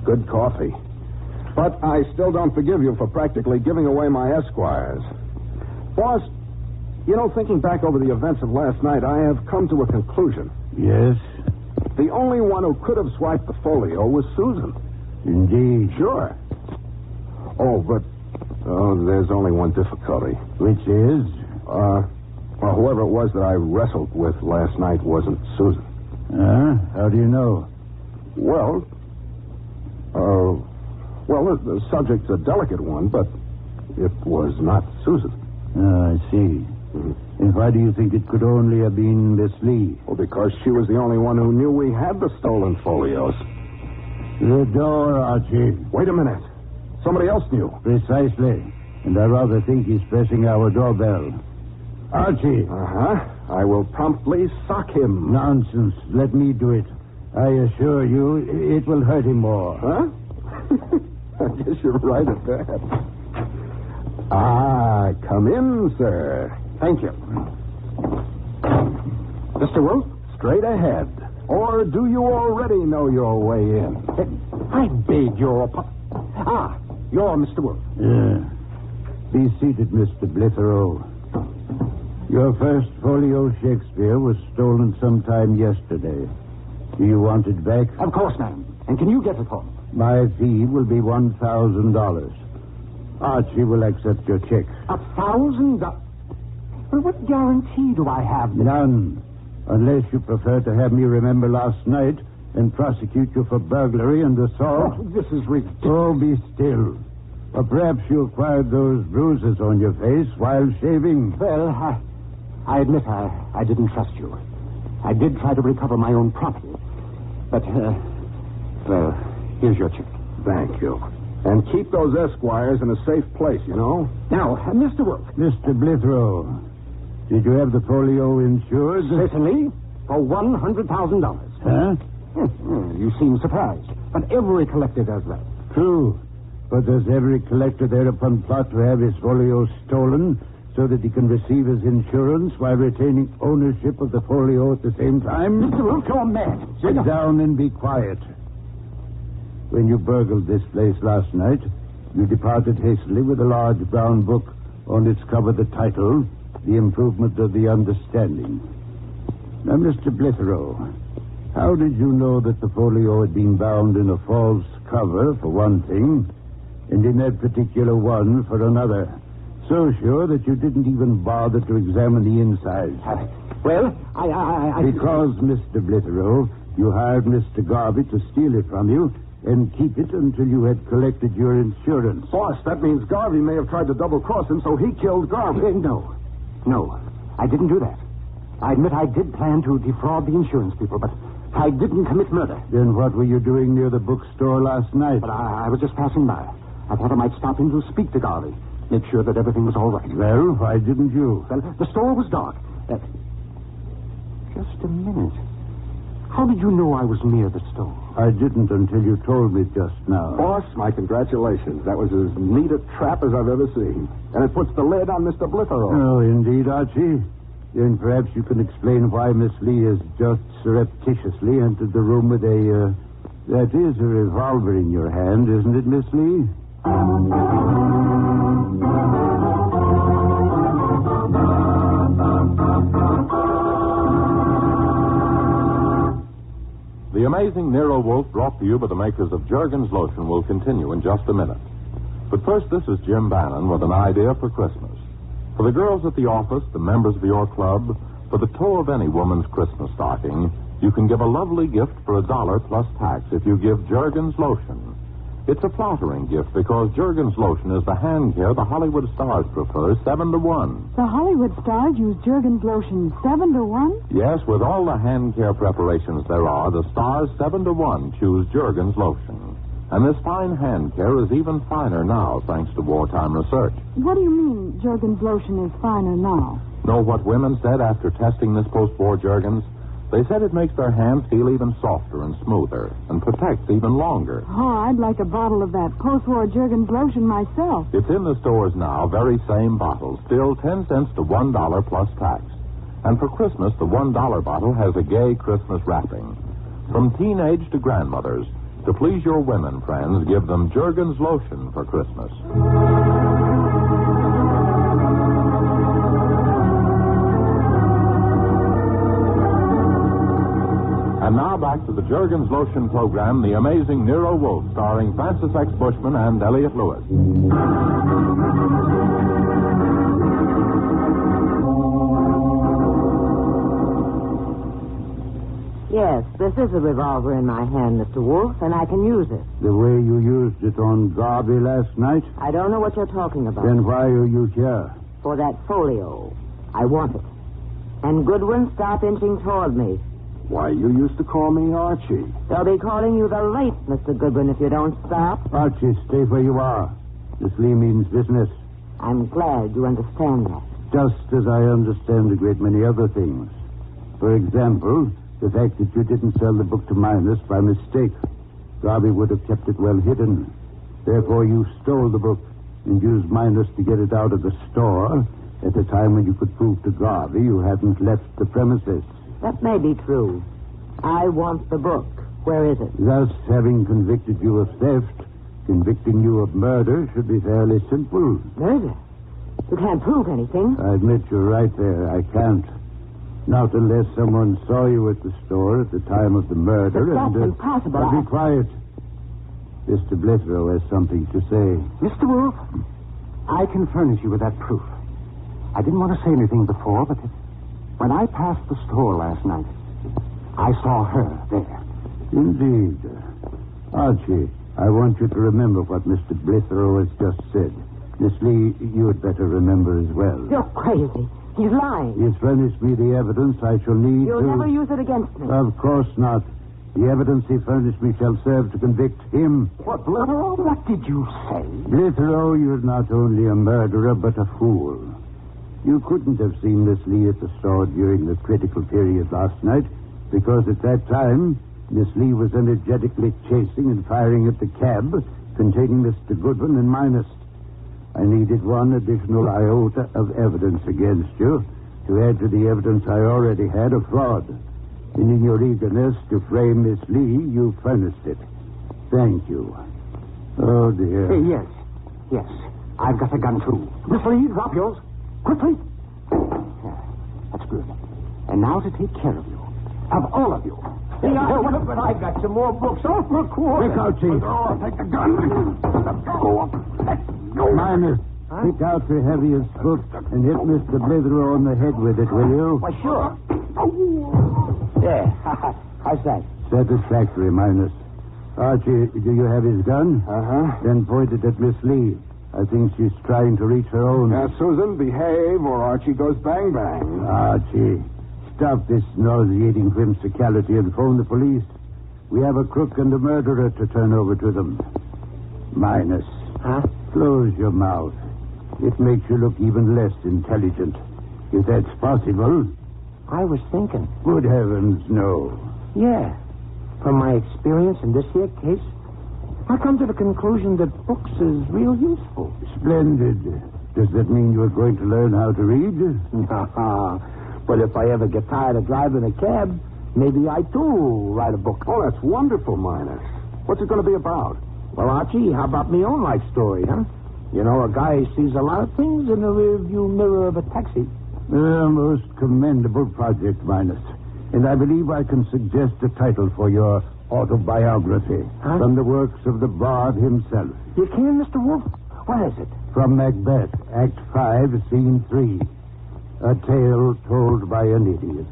Good coffee. But I still don't forgive you for practically giving away my Esquires. Boss, you know, thinking back over the events of last night, I have come to a conclusion. Yes? The only one who could have swiped the folio was Susan. Indeed. Sure. Oh, but there's only one difficulty. Which is? Well, whoever it was that I wrestled with last night wasn't Susan. How do you know? Well, the subject's a delicate one, but it was not Susan. I see. And why do you think it could only have been Miss Lee? Well, because she was the only one who knew we had the stolen folios. The door, Archie. Wait a minute. Somebody else knew. Precisely. And I rather think he's pressing our doorbell. Archie. Uh-huh. I will promptly sock him. Nonsense. Let me do it. I assure you, it will hurt him more. Huh? I guess you're right at that. Come in, sir. Thank you. Mr. Wolfe? Straight ahead. Or do you already know your way in? I beg your pardon. You're Mr. Wolfe. Be seated, Mr. Blitherow. Your first folio Shakespeare was stolen sometime yesterday. Do you want it back? Of course, ma'am. And can you get it for me? My fee will be $1,000. Archie will accept your check. $1,000? Well, what guarantee do I have? None. Unless you prefer to have me remember last night and prosecute you for burglary and assault. Oh, this is ridiculous. Oh, be still. Or perhaps you acquired those bruises on your face while shaving. Well, I admit I didn't trust you. I did try to recover my own property. But, here's your check. Thank you. And keep those Esquires in a safe place, you know. Now, Mr. Wolfe. Mr. Blitherow, did you have the folio insured? Certainly, for $100,000. Huh? You seem surprised. But every collector does that. True. But does every collector thereupon plot to have his folio stolen so that he can receive his insurance while retaining ownership of the folio at the same time? Mr. Wolfe, you're mad. Sit down and be quiet. When you burgled this place last night, you departed hastily with a large brown book. On its cover, the title, The Improvement of the Understanding. Now, Mr. Blitherow, how did you know that the folio had been bound in a false cover, for one thing, and in that particular one for another? So sure that you didn't even bother to examine the inside. Well, Because, Mr. Blitherow, you hired Mr. Garvey to steal it from you and keep it until you had collected your insurance. Boss, that means Garvey may have tried to double-cross him, so he killed Garvey. No, I didn't do that. I admit I did plan to defraud the insurance people, but I didn't commit murder. Then what were you doing near the bookstore last night? But I was just passing by. I thought I might stop in to speak to Garvey, make sure that everything was all right. Well, why didn't you? Well, the store was dark. Just a minute. How did you know I was near the store? I didn't until you told me just now. Boss, my congratulations. That was as neat a trap as I've ever seen. And it puts the lid on Mr. Blitherow. Oh, indeed, Archie. Then perhaps you can explain why Miss Lee has just surreptitiously entered the room with a revolver in your hand, isn't it, Miss Lee? The amazing Nero Wolfe, brought to you by the makers of Jergens Lotion, will continue in just a minute. But first, this is Jim Bannon with an idea for Christmas. For the girls at the office, the members of your club, for the toe of any woman's Christmas stocking, you can give a lovely gift for $1 plus tax if you give Jergens Lotion. It's a flattering gift because Jergens Lotion is the hand care the Hollywood stars prefer 7-to-1. The Hollywood stars use Jergens Lotion 7-to-1? Yes, with all the hand care preparations there are, the stars 7-to-1 choose Jergens Lotion. And this fine hand care is even finer now, thanks to wartime research. What do you mean Jergens Lotion is finer now? Know what women said after testing this post-war Jergens? They said it makes their hands feel even softer and smoother and protects even longer. Oh, I'd like a bottle of that post-war Jergens Lotion myself. It's in the stores now, very same bottle, still 10 cents to $1 plus tax. And for Christmas, the $1 bottle has a gay Christmas wrapping. From teenage to grandmothers, to please your women friends, give them Jergens Lotion for Christmas. And now back to the Jergens Lotion program, The Amazing Nero Wolfe, starring Francis X. Bushman and Elliot Lewis. Yes, this is a revolver in my hand, Mr. Wolfe, and I can use it. The way you used it on Garvey last night? I don't know what you're talking about. Then why are you here? For that folio. I want it. And Goodwin, stop inching toward me. Why, you used to call me Archie. They'll be calling you the late Mr. Goodwin if you don't stop. Archie, stay where you are. This Lee means business. I'm glad you understand that. Just as I understand a great many other things. For example, the fact that you didn't sell the book to Minus by mistake. Garvey would have kept it well hidden. Therefore, you stole the book and used Minus to get it out of the store at a time when you could prove to Garvey you hadn't left the premises. That may be true. I want the book. Where is it? Thus, having convicted you of theft, convicting you of murder should be fairly simple. Murder? You can't prove anything. I admit you're right there. I can't. Not unless someone saw you at the store at the time of the murder. But that's impossible. Be quiet. Mr. Blithero has something to say. Mr. Wolfe, I can furnish you with that proof. I didn't want to say anything before, but when I passed the store last night, I saw her there. Indeed. Archie, I want you to remember what Mr. Blithero has just said. Miss Lee, you had better remember as well. You're crazy. He's lying. He's furnished me the evidence I shall need You'll never use it against me. Of course not. The evidence he furnished me shall serve to convict him. What, Blithero? What did you say? Blithero, you're not only a murderer, but a fool. You couldn't have seen Miss Lee at the store during the critical period last night, because at that time, Miss Lee was energetically chasing and firing at the cab containing Mr. Goodwin and Minus. I needed one additional iota of evidence against you to add to the evidence I already had of fraud. And in your eagerness to frame Miss Lee, you furnished it. Thank you. Oh, dear. Yes. I've got a gun, too. Miss Lee, drop yours. Quickly. That's good. And now to take care of you. Of all of you. But I got some more books off my quarter. Pick out, Chief. Oh, take the gun. Let go. Minus, pick out the heaviest book and hit Mr. Blithero on the head with it, will you? Why, sure. There. How's that? Satisfactory, Minus. Archie, do you have his gun? Uh-huh. Then point it at Miss Lee. I think she's trying to reach her own. Now, Susan, behave or Archie goes bang-bang. Archie, stop this nauseating whimsicality and phone the police. We have a crook and a murderer to turn over to them. Minus. Huh? Close your mouth. It makes you look even less intelligent. If that's possible. I was thinking. Good heavens, no. Yeah. From my experience in this here case, I come to the conclusion that books is real useful. Splendid. Does that mean you're going to learn how to read? But if I ever get tired of driving a cab, maybe I too write a book. Oh, that's wonderful, Minus. What's it going to be about? Well, Archie, how about my own life story, huh? You know, a guy sees a lot of things in the rearview mirror of a taxi. A most commendable project, Minus. And I believe I can suggest a title for your autobiography. Huh? From the works of the bard himself. You can, Mr. Wolfe? What is it? From Macbeth, Act 5, Scene 3. A tale told by an idiot.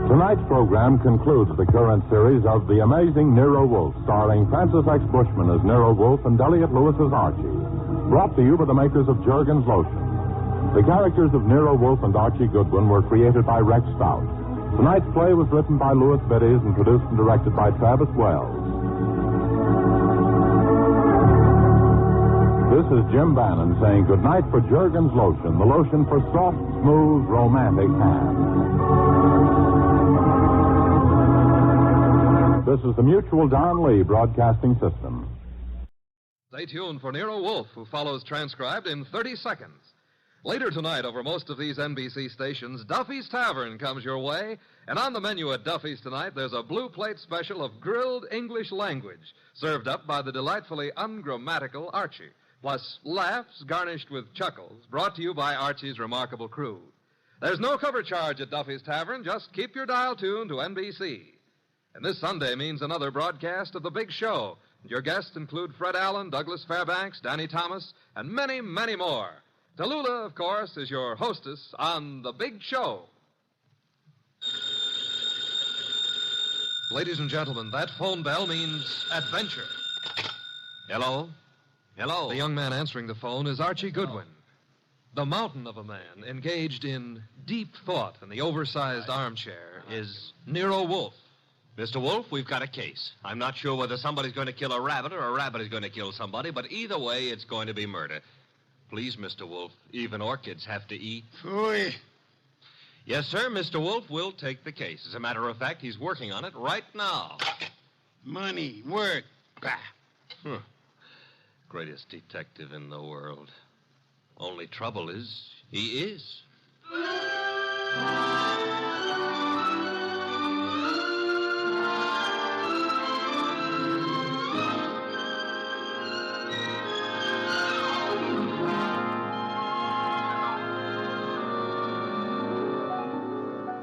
Tonight's program concludes the current series of The Amazing Nero Wolfe, starring Francis X. Bushman as Nero Wolfe and Elliot Lewis as Archie. Brought to you by the makers of Jergens Lotion. The characters of Nero Wolfe and Archie Goodwin were created by Rex Stout. Tonight's play was written by Louis Biddies and produced and directed by Travis Wells. This is Jim Bannon saying goodnight for Jergens Lotion, the lotion for soft, smooth, romantic hands. This is the Mutual Don Lee Broadcasting System. Stay tuned for Nero Wolfe, who follows transcribed in 30 seconds. Later tonight, over most of these NBC stations, Duffy's Tavern comes your way. And on the menu at Duffy's tonight, there's a blue plate special of grilled English language, served up by the delightfully ungrammatical Archie. Plus laughs garnished with chuckles, brought to you by Archie's remarkable crew. There's no cover charge at Duffy's Tavern. Just keep your dial tuned to NBC. And this Sunday means another broadcast of The Big Show. Your guests include Fred Allen, Douglas Fairbanks, Danny Thomas, and many, many more. Tallulah, of course, is your hostess on The Big Show. Ladies and gentlemen, that phone bell means adventure. Hello? Hello? The young man answering the phone is Archie Goodwin. The mountain of a man engaged in deep thought in the oversized armchair is Nero Wolfe. Mr. Wolfe, we've got a case. I'm not sure whether somebody's going to kill a rabbit or a rabbit is going to kill somebody, but either way, it's going to be murder. Please, Mr. Wolfe, even orchids have to eat. Phooey. Yes, sir, Mr. Wolfe will take the case. As a matter of fact, he's working on it right now. Money, work. Bah. Greatest detective in the world. Only trouble is, he is.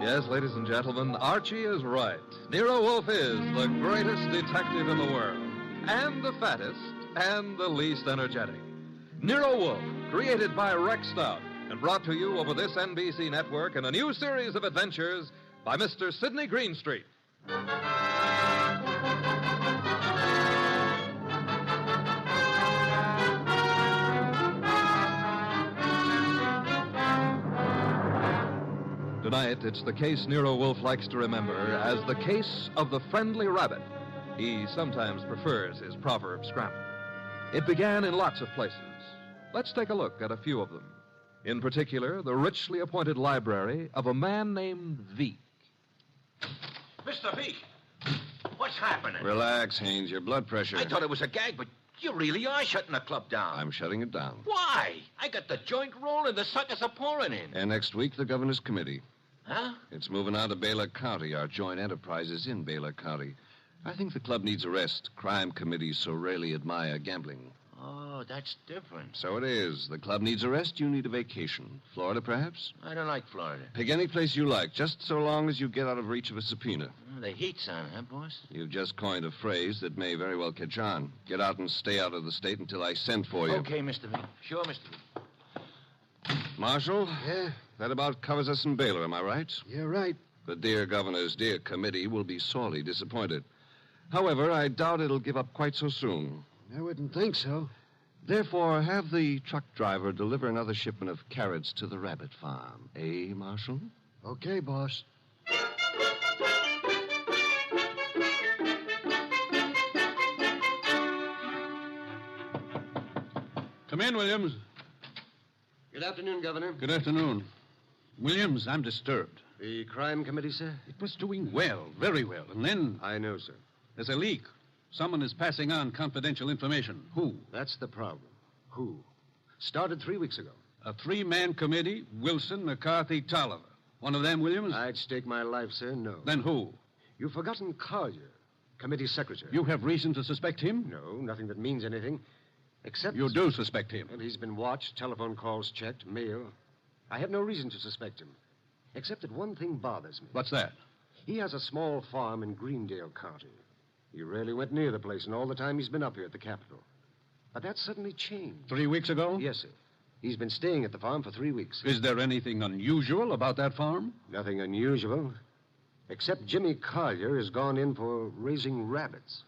Yes, ladies and gentlemen, Archie is right. Nero Wolfe is the greatest detective in the world, and the fattest, and the least energetic. Nero Wolfe, created by Rex Stout, and brought to you over this NBC network in a new series of adventures by Mr. Sidney Greenstreet. Tonight, it's the case Nero Wolfe likes to remember as the case of the friendly rabbit. He sometimes prefers his proverb scramble. It began in lots of places. Let's take a look at a few of them. In particular, the richly appointed library of a man named Veek. Mr. Veek, what's happening? Relax, Haynes. Your blood pressure. I thought it was a gag, but you really are shutting the club down. I'm shutting it down. Why? I got the joint rolling. The suckers are pouring in. And next week, the governor's committee. Huh? It's moving out of Baylor County. Our joint enterprise is in Baylor County. I think the club needs a rest. Crime committees so rarely admire gambling. Oh, that's different. So it is. The club needs a rest. You need a vacation. Florida, perhaps? I don't like Florida. Pick any place you like, just so long as you get out of reach of a subpoena. The heat's on, huh, boss? You've just coined a phrase that may very well catch on. Get out and stay out of the state until I send for you. Okay, Mr. Veek. Sure, Mr. Veek. Marshal? Yeah? That about covers us in Baylor, am I right? You're right. The dear governor's dear committee will be sorely disappointed. However, I doubt it'll give up quite so soon. I wouldn't think so. Therefore, have the truck driver deliver another shipment of carrots to the rabbit farm. Eh, Marshal? Okay, boss. Come in, Williams. Good afternoon, Governor. Good afternoon. Williams, I'm disturbed. The crime committee, sir? It was doing well, very well, and then... I know, sir. There's a leak. Someone is passing on confidential information. Who? That's the problem. Who? Started 3 weeks ago. A three-man committee, Wilson, McCarthy, Tolliver. One of them, Williams? I'd stake my life, sir, no. Then who? You've forgotten Collier, committee secretary. You have reason to suspect him? No, nothing that means anything. Except... You do suspect him? Well, he's been watched, telephone calls checked, mail. I have no reason to suspect him. Except that one thing bothers me. What's that? He has a small farm in Greendale County. He rarely went near the place in all the time he's been up here at the Capitol. But that suddenly changed. 3 weeks ago? Yes, sir. He's been staying at the farm for 3 weeks. Is there anything unusual about that farm? Nothing unusual. Except Jimmy Collier has gone in for raising rabbits.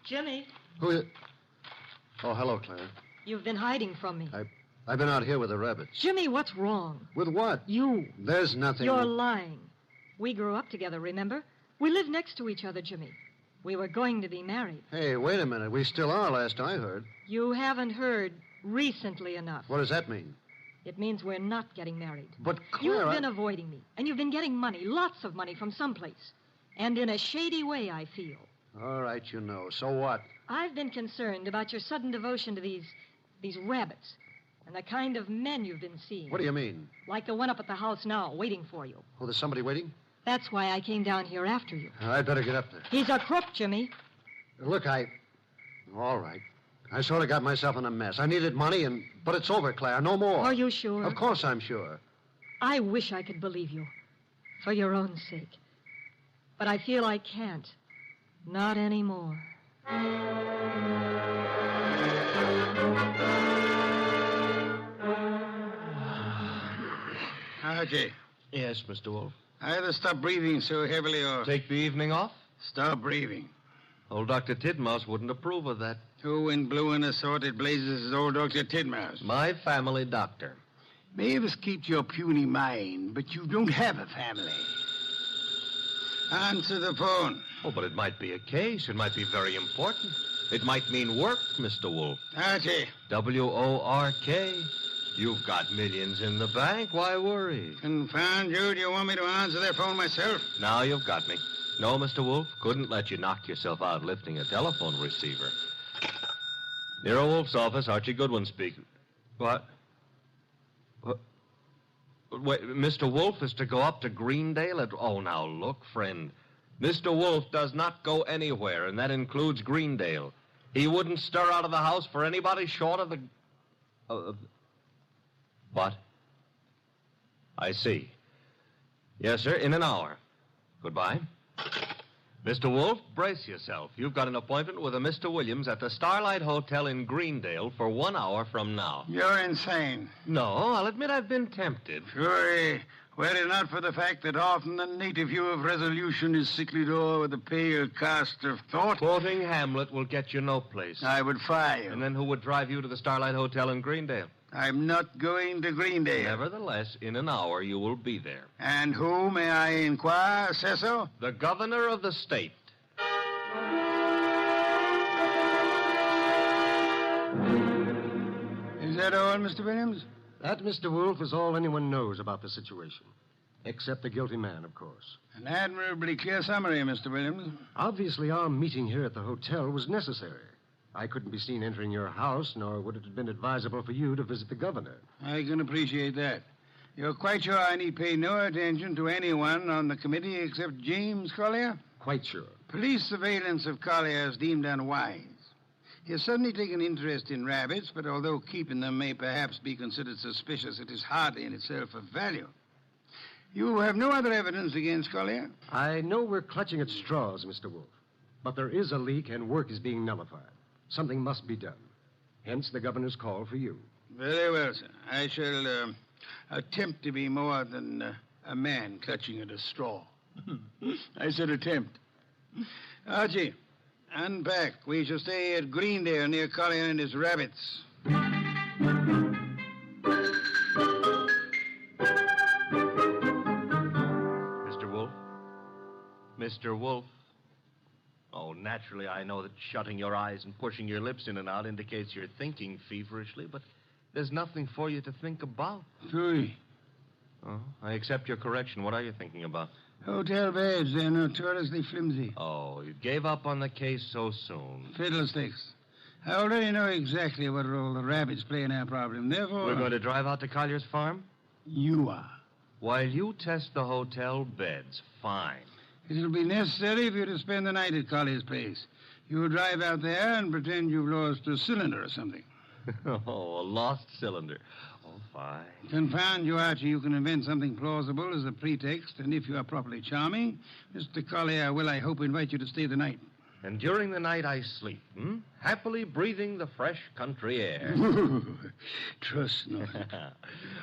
Jimmy, Who is... Oh, hello, Clara. you've been hiding from me. I've been out here with the rabbits. Jimmy, what's wrong? With what? You. There's nothing... You're lying. We grew up together, remember? We lived next to each other, Jimmy. We were going to be married. Hey, wait a minute. We still are, last I heard. You haven't heard recently enough. What does that mean? It means we're not getting married. But, Clara... You've been avoiding me, and you've been getting money, lots of money from someplace. And in a shady way, I feel. All right, you know. So what? I've been concerned about your sudden devotion to these rabbits and the kind of men you've been seeing. What do you mean? Like the one up at the house now, waiting for you. Oh, there's somebody waiting? That's why I came down here after you. I'd better get up there. He's a crook, Jimmy. Look, all right. I sort of got myself in a mess. I needed money, but it's over, Claire. No more. Are you sure? Of course I'm sure. I wish I could believe you. For your own sake. But I feel I can't. Not anymore. Archie. Yes, Mr. Wolfe. Either stop breathing so heavily or... Take the evening off? Stop breathing. Old Dr. Tidmouse wouldn't approve of that. Who in blue and assorted blazes is old Dr. Tidmouse? My family doctor. Mavis keeps your puny mind, but you don't have a family. Answer the phone. Oh, but it might be a case. It might be very important. It might mean work, Mr. Wolfe. Archie. W-O-R-K. You've got millions in the bank. Why worry? Confound you. Do you want me to answer that phone myself? Now you've got me. No, Mr. Wolfe. Couldn't let you knock yourself out lifting a telephone receiver. Nero Wolfe's office, Archie Goodwin speaking. What? Wait, Mr. Wolfe is to go up to Greendale at... Oh, now, look, friend. Mr. Wolfe does not go anywhere, and that includes Greendale. He wouldn't stir out of the house for anybody short of the... What? I see. Yes, sir, in an hour. Goodbye. Mr. Wolfe, brace yourself. You've got an appointment with a Mr. Williams at the Starlight Hotel in Greendale for 1 hour from now. You're insane. No, I'll admit I've been tempted. Sure, were it not for the fact that often the native hue of resolution is sicklied o'er with a pale cast of thought. Quoting Hamlet will get you no place. I would fire you. And then who would drive you to the Starlight Hotel in Greendale? I'm not going to Greendale. Nevertheless, in an hour you will be there. And who, may I inquire, says so? The governor of the state. Is that all, Mr. Williams? That, Mr. Wolfe, is all anyone knows about the situation. Except the guilty man, of course. An admirably clear summary, Mr. Williams. Obviously, our meeting here at the hotel was necessary. I couldn't be seen entering your house, nor would it have been advisable for you to visit the governor. I can appreciate that. You're quite sure I need pay no attention to anyone on the committee except James Collier? Quite sure. Police surveillance of Collier is deemed unwise. He has suddenly taken interest in rabbits, but although keeping them may perhaps be considered suspicious, it is hardly in itself of value. You have no other evidence against Collier? I know we're clutching at straws, Mr. Wolfe, but there is a leak and work is being nullified. Something must be done. Hence the governor's call for you. Very well, sir. I shall attempt to be more than a man clutching at a straw. I said attempt. Archie, unpack. We shall stay at Greendale near Collier and his rabbits. Mr. Wolfe? Mr. Wolfe? Oh, naturally, I know that shutting your eyes and pushing your lips in and out indicates you're thinking feverishly, but there's nothing for you to think about. Three. Oh, I accept your correction. What are you thinking about? Hotel beds. They're notoriously flimsy. Oh, you gave up on the case so soon. Fiddlesticks. I already know exactly what role the rabbits play in our problem. Therefore... We're going to drive out to Collier's farm? You are. While you test the hotel beds, fine. It'll be necessary for you to spend the night at Collier's place. You'll drive out there and pretend you've lost a cylinder or something. Oh, a lost cylinder. Oh, fine. Confound you, Archie. You can invent something plausible as a pretext, and if you are properly charming, Mr. Collier will, I hope, invite you to stay the night. And during the night I sleep, happily breathing the fresh country air. Trust not.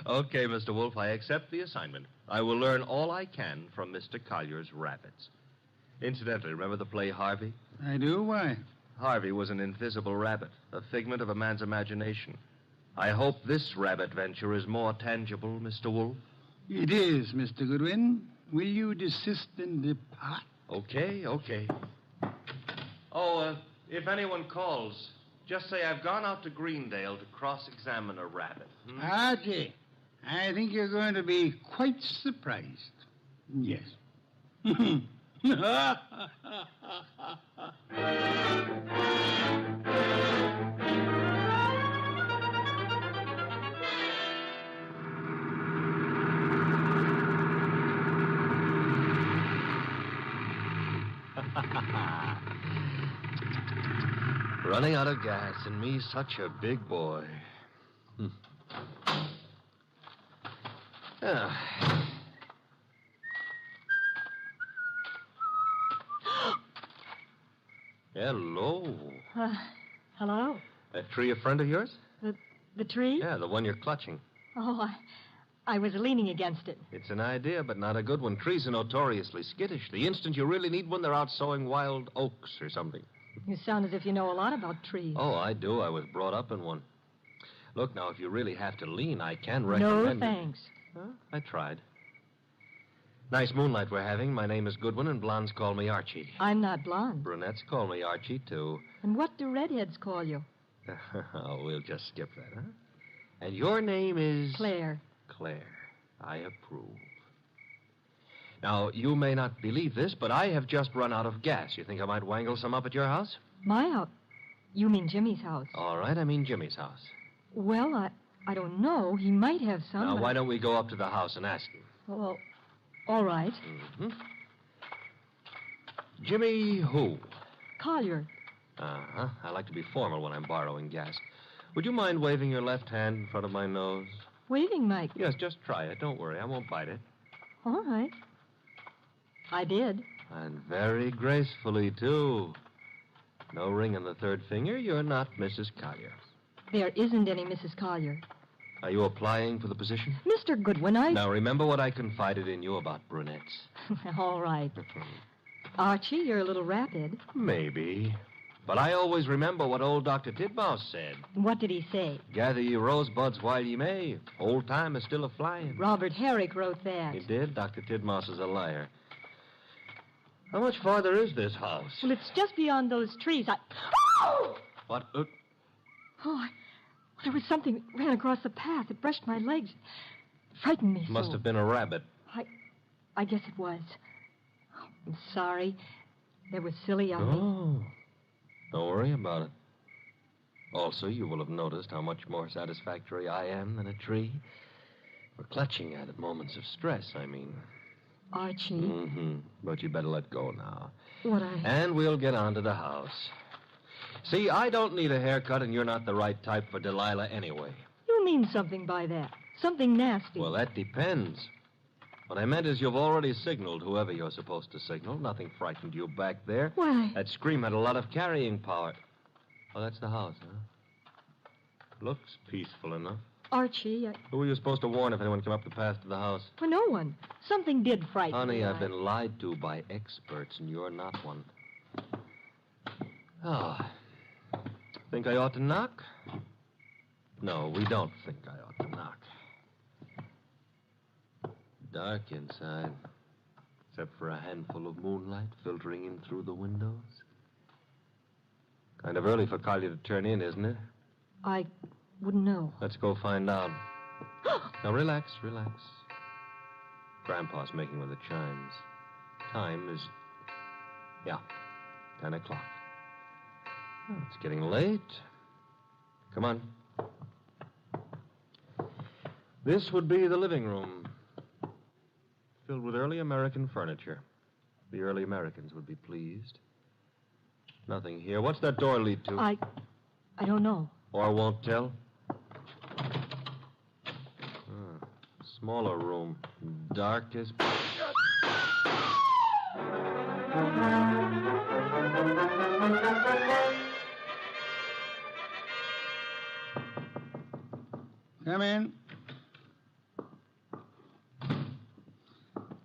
Okay, Mr. Wolfe, I accept the assignment. I will learn all I can from Mr. Collier's rabbits. Incidentally, remember the play Harvey? I do? Why? Harvey was an invisible rabbit, a figment of a man's imagination. I hope this rabbit venture is more tangible, Mr. Wolfe. It is, Mr. Goodwin. Will you desist and depart? Okay. Oh, if anyone calls, just say I've gone out to Greendale to cross-examine a rabbit. Archie, I think you're going to be quite surprised. Yes. Running out of gas, and me such a big boy. Hello. Hello? That tree a friend of yours? The tree? Yeah, the one you're clutching. Oh, I was leaning against it. It's an idea, but not a good one. Trees are notoriously skittish. The instant you really need one, they're out sowing wild oaks or something. You sound as if you know a lot about trees. Oh, I do. I was brought up in one. Look, now, if you really have to lean, I can recommend... No, thanks. Huh? I tried. Nice moonlight we're having. My name is Goodwin, and blondes call me Archie. I'm not blonde. Brunettes call me Archie, too. And what do redheads call you? Oh, we'll just skip that, huh? And your name is... Claire. Claire. I approve. Now, you may not believe this, but I have just run out of gas. You think I might wangle some up at your house? My house? You mean Jimmy's house? All right, I mean Jimmy's house. Well, I don't know. He might have some. Now, why don't we go up to the house and ask him? Well, all right. Mm-hmm. Jimmy who? Collier. Uh-huh. I like to be formal when I'm borrowing gas. Would you mind waving your left hand in front of my nose? Waving, Mike? Yes, just try it. Don't worry. I won't bite it. All right. I did. And very gracefully, too. No ring on the third finger. You're not Mrs. Collier. There isn't any Mrs. Collier. Are you applying for the position? Mr. Goodwin, Now, remember what I confided in you about brunettes. All right. Archie, you're a little rapid. Maybe. But I always remember what old Dr. Titmouse said. What did he say? Gather ye rosebuds while ye may. Old time is still a-flying. Robert Herrick wrote that. He did? Dr. Titmouse is a liar. How much farther is this house? Well, it's just beyond those trees. Oh! What? There was something that ran across the path. It brushed my legs. It frightened me so. Must have been a rabbit. I guess it was. Oh, I'm sorry. That was silly of me. Oh. Don't worry about it. Also, you will have noticed how much more satisfactory I am than a tree. For clutching at moments of stress, I mean. Archie. Mm-hmm. But you better let go now. What And we'll get on to the house. See, I don't need a haircut, and you're not the right type for Delilah anyway. You mean something by that. Something nasty. Well, that depends. What I meant is you've already signaled whoever you're supposed to signal. Nothing frightened you back there. Why? That scream had a lot of carrying power. Oh, that's the house, huh? Looks peaceful enough. Archie, Who were you supposed to warn if anyone came up the path to the house? Well, no one. Something did frighten me. Honey, I've been lied to by experts, and you're not one. Oh. Think I ought to knock? No, we don't think I ought to knock. Dark inside, except for a handful of moonlight filtering in through the windows. Kind of early for Collier to turn in, isn't it? I wouldn't know. Let's go find out. Now, relax. Grandpa's making with the chimes. Time is, 10 o'clock. Oh, it's getting late. Come on. This would be the living room, filled with early American furniture. The early Americans would be pleased. Nothing here. What's that door lead to? I don't know. Or won't tell? Smaller room. Dark as... Come in.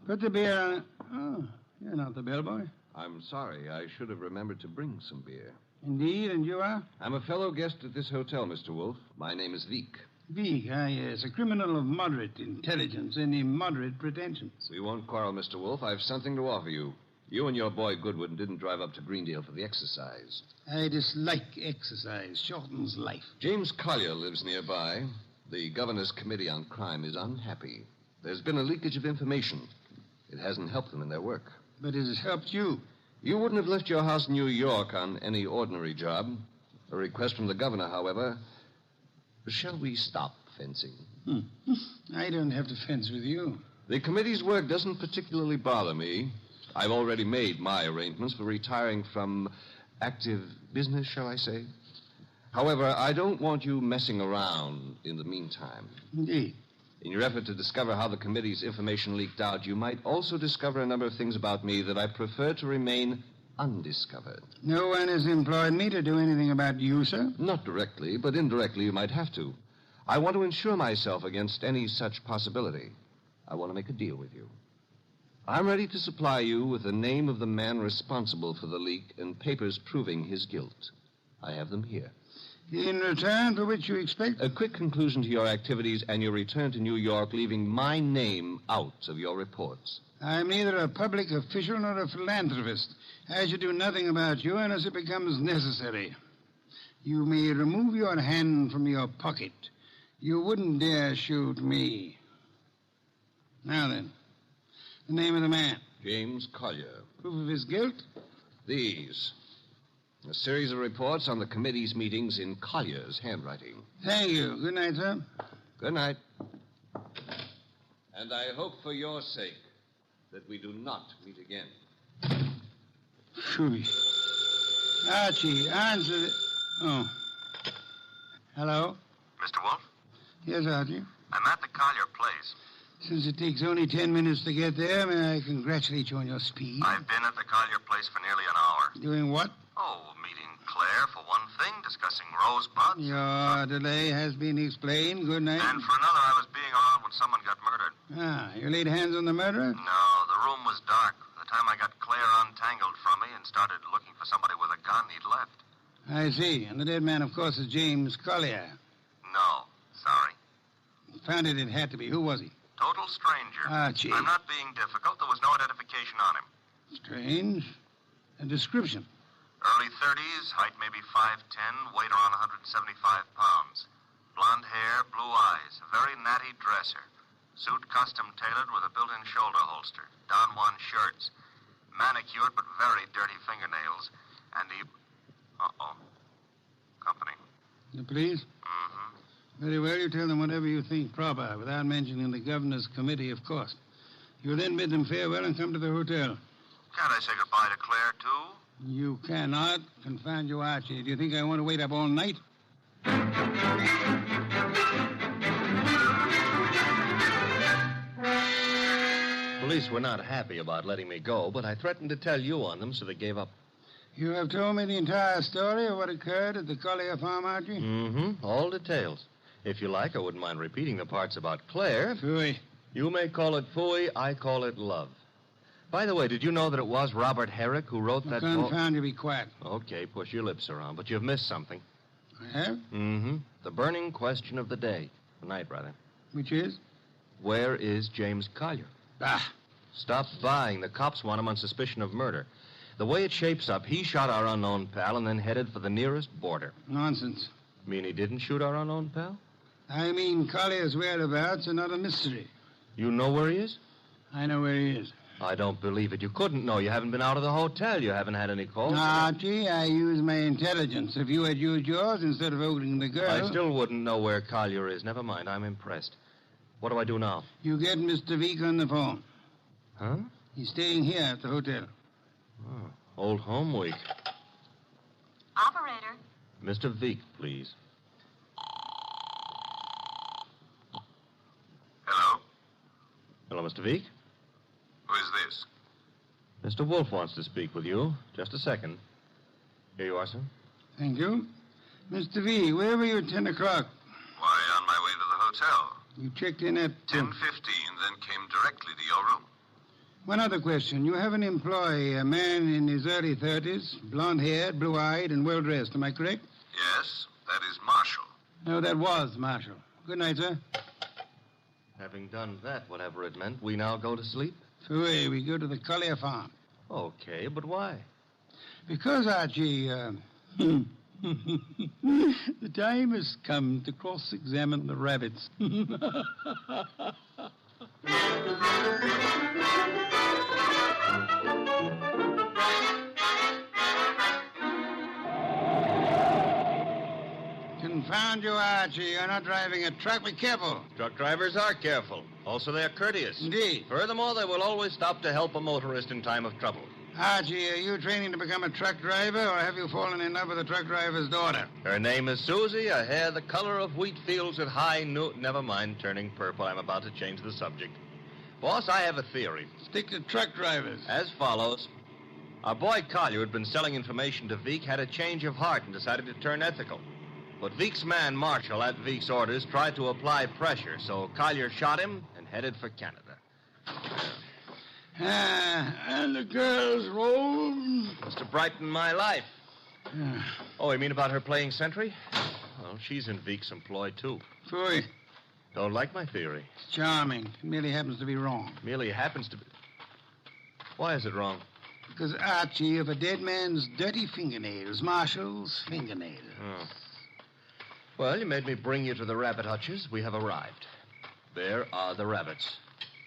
Put the beer on. Oh, you're not the bellboy. I'm sorry. I should have remembered to bring some beer. Indeed, and you are? I'm a fellow guest at this hotel, Mr. Wolfe. My name is Veek. Veek, yes. A criminal of moderate intelligence and immoderate pretensions. We won't quarrel, Mr. Wolfe. I've something to offer you. You and your boy Goodwin didn't drive up to Greendale for the exercise. I dislike exercise. Shortens life. James Collier lives nearby. The Governor's Committee on Crime is unhappy. There's been a leakage of information. It hasn't helped them in their work. But it has helped you. You wouldn't have left your house in New York on any ordinary job. A request from the governor, however. Shall we stop fencing? I don't have to fence with you. The committee's work doesn't particularly bother me. I've already made my arrangements for retiring from active business, shall I say? However, I don't want you messing around in the meantime. Indeed. In your effort to discover how the committee's information leaked out, you might also discover a number of things about me that I prefer to remain undiscovered. No one has employed me to do anything about you, sir? Not directly, but indirectly you might have to. I want to insure myself against any such possibility. I want to make a deal with you. I'm ready to supply you with the name of the man responsible for the leak and papers proving his guilt. I have them here. In return for which you expect? A quick conclusion to your activities and your return to New York, leaving my name out of your reports. I'm neither a public official nor a philanthropist. I should do nothing about you unless it becomes necessary. You may remove your hand from your pocket. You wouldn't dare shoot me. Now then, the name of the man. James Collier. Proof of his guilt? These. A series of reports on the committee's meetings in Collier's handwriting. Thank you. Good night, sir. Good night. And I hope for your sake that we do not meet again. Phew. Archie, answer the... Oh. Hello? Mr. Wolfe? Yes, Archie. I'm at the Collier place. Since it takes only 10 minutes to get there, may I congratulate you on your speed? I've been at the Collier place for nearly an hour. Doing what? Oh, meeting Claire for one thing, discussing Rosebud. Your delay has been explained. Good night. And for another, I was being around when someone got murdered. Ah, you laid hands on the murderer? No, the room was dark. By the time I got Claire untangled from me and started looking for somebody with a gun, he'd left. I see. And the dead man, of course, is James Collier. No, sorry. Found it had to be. Who was he? Total stranger. Archie. I'm not being difficult. There was no identification on him. Strange. A description. Early 30s, height maybe 5'10", weight around 175 pounds. Blonde hair, blue eyes, a very natty dresser. Suit custom tailored with a built-in shoulder holster. Don Juan shirts. Manicured but very dirty fingernails. And he... Uh-oh. Company. The police? Mm-hmm. Very well, you tell them whatever you think proper, without mentioning the governor's committee, of course. You'll then bid them farewell and come to the hotel. Can't I say goodbye to Claire, too? You cannot. Confound you, Archie. Do you think I want to wait up all night? Police were not happy about letting me go, but I threatened to tell you on them, so they gave up. You have told me the entire story of what occurred at the Collier farm, Archie? Mm-hmm. All details. If you like, I wouldn't mind repeating the parts about Claire. Phooey. You may call it phooey, I call it love. By the way, did you know that it was Robert Herrick who wrote that poem? Confound you, be quiet. Okay, push your lips around, but you've missed something. I have? Mm-hmm. The burning question of the day. The night, rather. Which is? Where is James Collier? Bah. Stop vying. The cops want him on suspicion of murder. The way it shapes up, he shot our unknown pal and then headed for the nearest border. Nonsense. Mean he didn't shoot our unknown pal? I mean Collier's whereabouts are not a mystery. You know where he is? I know where he is. I don't believe it. You couldn't know. You haven't been out of the hotel. You haven't had any calls. Archie, I use my intelligence. If you had used yours instead of holding the girl... I still wouldn't know where Collier is. Never mind. I'm impressed. What do I do now? You get Mr. Veek on the phone. Huh? He's staying here at the hotel. Oh, old home week. Operator. Mr. Veek, please. Hello? Hello, Mr. Veek? Who is this? Mr. Wolfe wants to speak with you. Just a second. Here you are, sir. Thank you. Mr. V, where were you at 10 o'clock? Why, on my way to the hotel. You checked in at... 10:15, then came directly to your room. One other question. You have an employee, a man in his early 30s, blonde-haired, blue-eyed, and well-dressed. Am I correct? Yes, that is Marshall. No, that was Marshall. Good night, sir. Having done that, whatever it meant, we now go to sleep? Phooey, we go to the Collier farm. Okay, but why? Because, Archie, the time has come to cross-examine the rabbits. Confound you, Archie. You're not driving a truck. Be careful. Truck drivers are careful. Also, they're courteous. Indeed. Furthermore, they will always stop to help a motorist in time of trouble. Archie, are you training to become a truck driver, or have you fallen in love with a truck driver's daughter? Her name is Susie, a hair the color of wheat fields at high noon. Never mind turning purple. I'm about to change the subject. Boss, I have a theory. Stick to truck drivers. As follows. Our boy Collier had been selling information to Veek, had a change of heart, and decided to turn ethical. But Veek's man, Marshall, at Veek's orders, tried to apply pressure, so Collier shot him and headed for Canada. And the girl's roll? Was to brighten my life. Oh, you mean about her playing sentry? Well, she's in Veek's employ, too. Phooey. Don't like my theory. Charming. It merely happens to be wrong. Merely happens to be... Why is it wrong? Because, Archie, of a dead man's dirty fingernails, Marshall's fingernails. Oh. Well, you made me bring you to the rabbit hutches. We have arrived. There are the rabbits.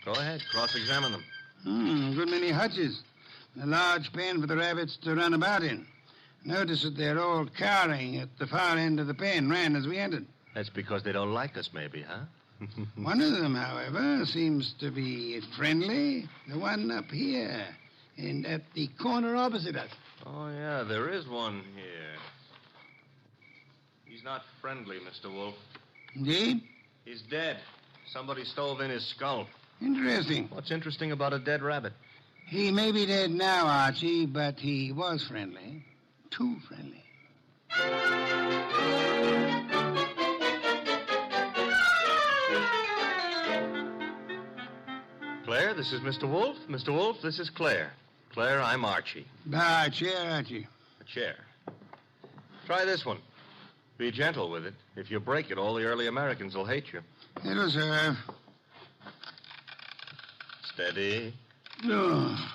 Go ahead, cross-examine them. A good many hutches. A large pen for the rabbits to run about in. Notice that they're all cowering at the far end of the pen, ran as we entered. That's because they don't like us, maybe, huh? One of them, however, seems to be friendly. The one up here, and at the corner opposite us. Oh, yeah, there is one here. He's not friendly, Mr. Wolfe. Indeed? He's dead. Somebody stove in his skull. Interesting. What's interesting about a dead rabbit? He may be dead now, Archie, but he was friendly. Too friendly. Claire, this is Mr. Wolfe. Mr. Wolfe, this is Claire. Claire, I'm Archie. Ah, chair, Archie. A chair. Try this one. Be gentle with it. If you break it, all the early Americans will hate you. It'll serve. Steady. Oh.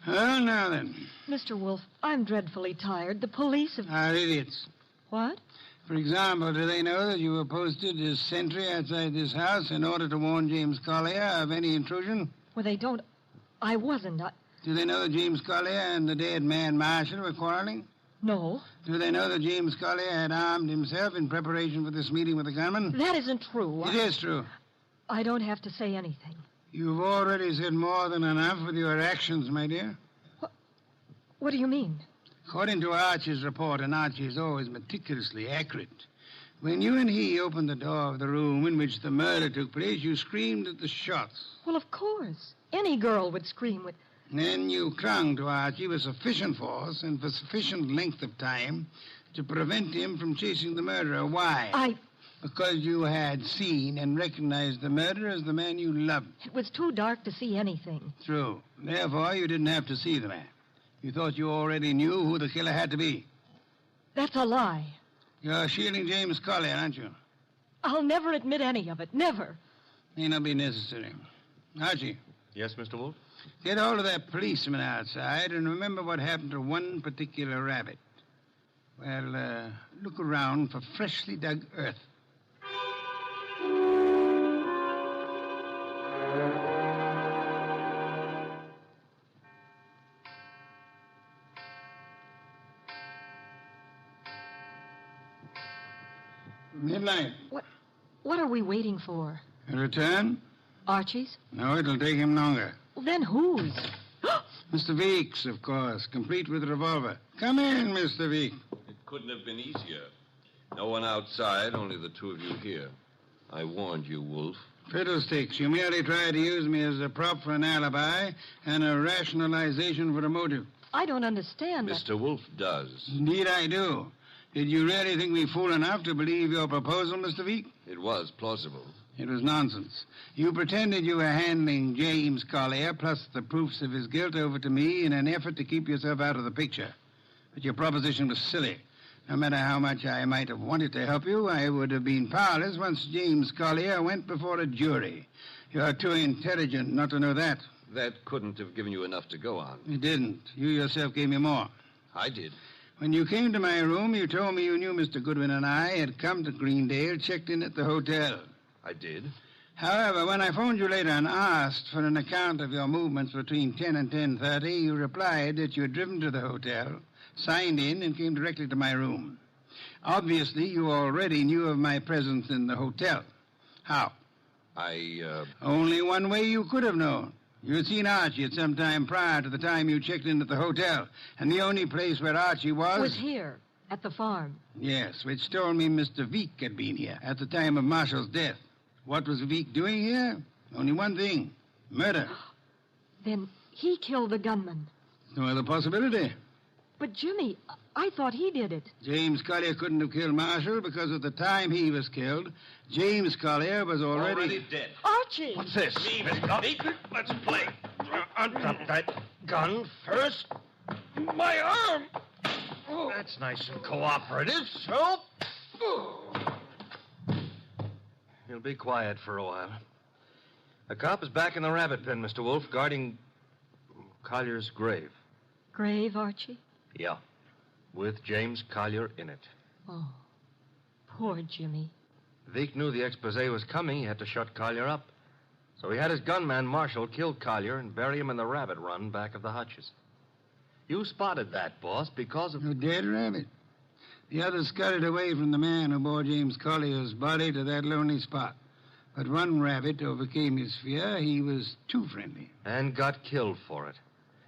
Well, now then. Mr. Wolfe, I'm dreadfully tired. The police have... Are idiots. What? For example, do they know that you were posted as sentry outside this house in order to warn James Collier of any intrusion? Well, they don't... I wasn't. Do they know that James Collier and the dead man Marshall were quarreling? No. Do they know that James Collier had armed himself in preparation for this meeting with the gunman? That isn't true. It is true. I don't have to say anything. You've already said more than enough with your actions, my dear. What do you mean? According to Archie's report, and Archie is always meticulously accurate, when you and he opened the door of the room in which the murder took place, you screamed at the shots. Well, of course. Any girl would scream with... Then you clung to Archie with sufficient force and for sufficient length of time to prevent him from chasing the murderer. Why? Because you had seen and recognized the murderer as the man you loved. It was too dark to see anything. True. Therefore, you didn't have to see the man. You thought you already knew who the killer had to be. That's a lie. You're shielding James Collier, aren't you? I'll never admit any of it. Never. May not be necessary. Archie. Yes, Mr. Wolfe? Get hold of that policeman outside and remember what happened to one particular rabbit. Well, look around for freshly dug earth. Midnight. What are we waiting for? A return? Archie's? No, it'll take him longer. Well, then whose? Mr. Veek's, of course, complete with revolver. Come in, Mr. Veek. It couldn't have been easier. No one outside, only the two of you here. I warned you, Wolfe. Fiddlesticks. You merely tried to use me as a prop for an alibi and a rationalization for a motive. I don't understand. Mr. Wolfe does. Indeed I do. Did you really think me fool enough to believe your proposal, Mr. Veek? It was plausible. It was nonsense. You pretended you were handing James Collier, plus the proofs of his guilt, over to me in an effort to keep yourself out of the picture. But your proposition was silly. No matter how much I might have wanted to help you, I would have been powerless once James Collier went before a jury. You're too intelligent not to know that. That couldn't have given you enough to go on. It didn't. You yourself gave me more. I did. When you came to my room, you told me you knew Mr. Goodwin and I had come to Greendale, checked in at the hotel. I did. However, when I phoned you later and asked for an account of your movements between 10 and 10:30, you replied that you had driven to the hotel, signed in, and came directly to my room. Obviously, you already knew of my presence in the hotel. How? I, Only one way you could have known. You had seen Archie at some time prior to the time you checked in at the hotel. And the only place where Archie was here, at the farm. Yes, which told me Mr. Veek had been here at the time of Marshall's death. What was Veek doing here? Only one thing. Murder. Then he killed the gunman. No other possibility. But, Jimmy, I thought he did it. James Collier couldn't have killed Marshall because at the time he was killed, James Collier was already dead. Archie! What's this? Leave it, Bobby. Let's play. Untop that gun first. My arm. Oh. That's nice and cooperative, so... You'll be quiet for a while. The cop is back in the rabbit pen, Mr. Wolfe, guarding Collier's grave. Grave, Archie? Yeah, with James Collier in it. Oh, poor Jimmy. Veek knew the expose was coming. He had to shut Collier up. So he had his gunman, Marshall, kill Collier and bury him in the rabbit run back of the hutches. You spotted that, boss, because of... A dead rabbit. The others scurried away from the man who bore James Collier's body to that lonely spot. But one rabbit overcame his fear. He was too friendly. And got killed for it.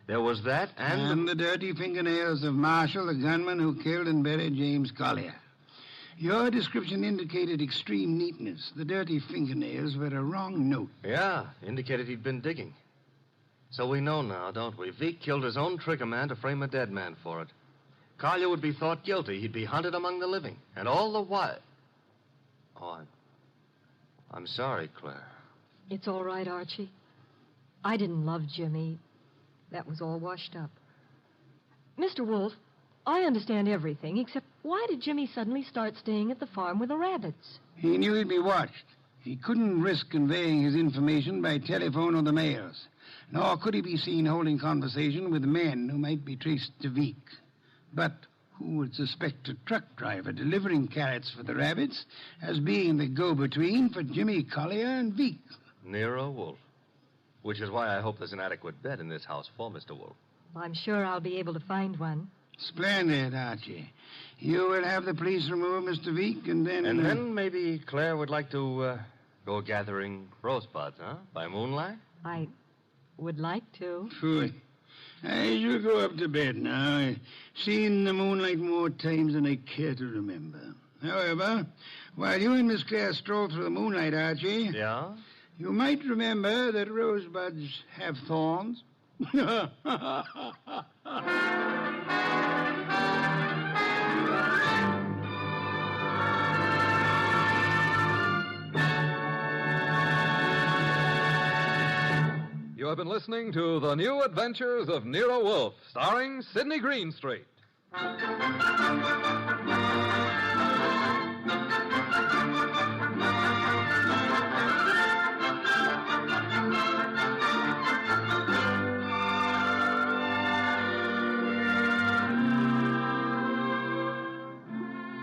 There was that and the dirty fingernails of Marshall, the gunman who killed and buried James Collier. Your description indicated extreme neatness. The dirty fingernails were a wrong note. Yeah, indicated he'd been digging. So we know now, don't we? Veek killed his own trigger man to frame a dead man for it. Collier would be thought guilty. He'd be hunted among the living. And all the while... Oh, I'm sorry, Claire. It's all right, Archie. I didn't love Jimmy. That was all washed up. Mr. Wolfe, I understand everything, except why did Jimmy suddenly start staying at the farm with the rabbits? He knew he'd be watched. He couldn't risk conveying his information by telephone or the mails. Nor could he be seen holding conversation with men who might be traced to Veek. But who would suspect a truck driver delivering carrots for the rabbits as being the go-between for Jimmy Collier and Veek? Nero Wolfe. Which is why I hope there's an adequate bed in this house for Mr. Wolfe. I'm sure I'll be able to find one. Splendid, Archie. You will have the police remove Mr. Veek, and then... And then maybe Claire would like to go gathering rosebuds, huh? By moonlight? I would like to. Good. I shall go up to bed now. I've seen the moonlight more times than I care to remember. However, while you and Miss Claire stroll through the moonlight, Archie... Yeah? You might remember that rosebuds have thorns. You have been listening to The New Adventures of Nero Wolfe, starring Sidney Greenstreet.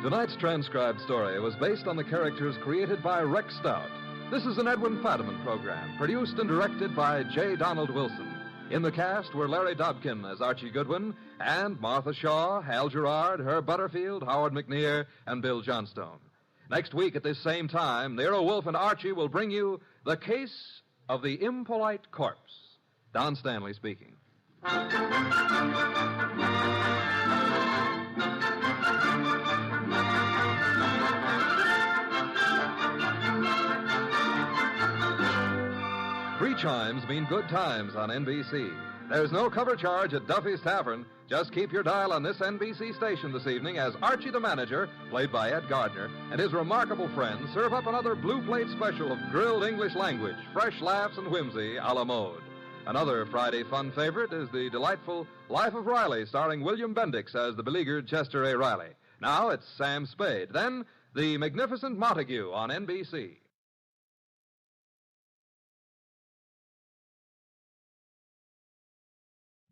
Tonight's transcribed story was based on the characters created by Rex Stout. This is an Edwin Fadiman program, produced and directed by J. Donald Wilson. In the cast were Larry Dobkin as Archie Goodwin, and Martha Shaw, Hal Gerard, Herb Butterfield, Howard McNear, and Bill Johnstone. Next week at this same time, Nero Wolfe and Archie will bring you The Case of the Impolite Corpse. Don Stanley speaking. Three chimes mean good times on NBC. There's no cover charge at Duffy's Tavern. Just keep your dial on this NBC station this evening as Archie the Manager, played by Ed Gardner, and his remarkable friends serve up another blue plate special of grilled English language, fresh laughs and whimsy a la mode. Another Friday fun favorite is the delightful Life of Riley, starring William Bendix as the beleaguered Chester A. Riley. Now it's Sam Spade. Then, The Magnificent Montague on NBC.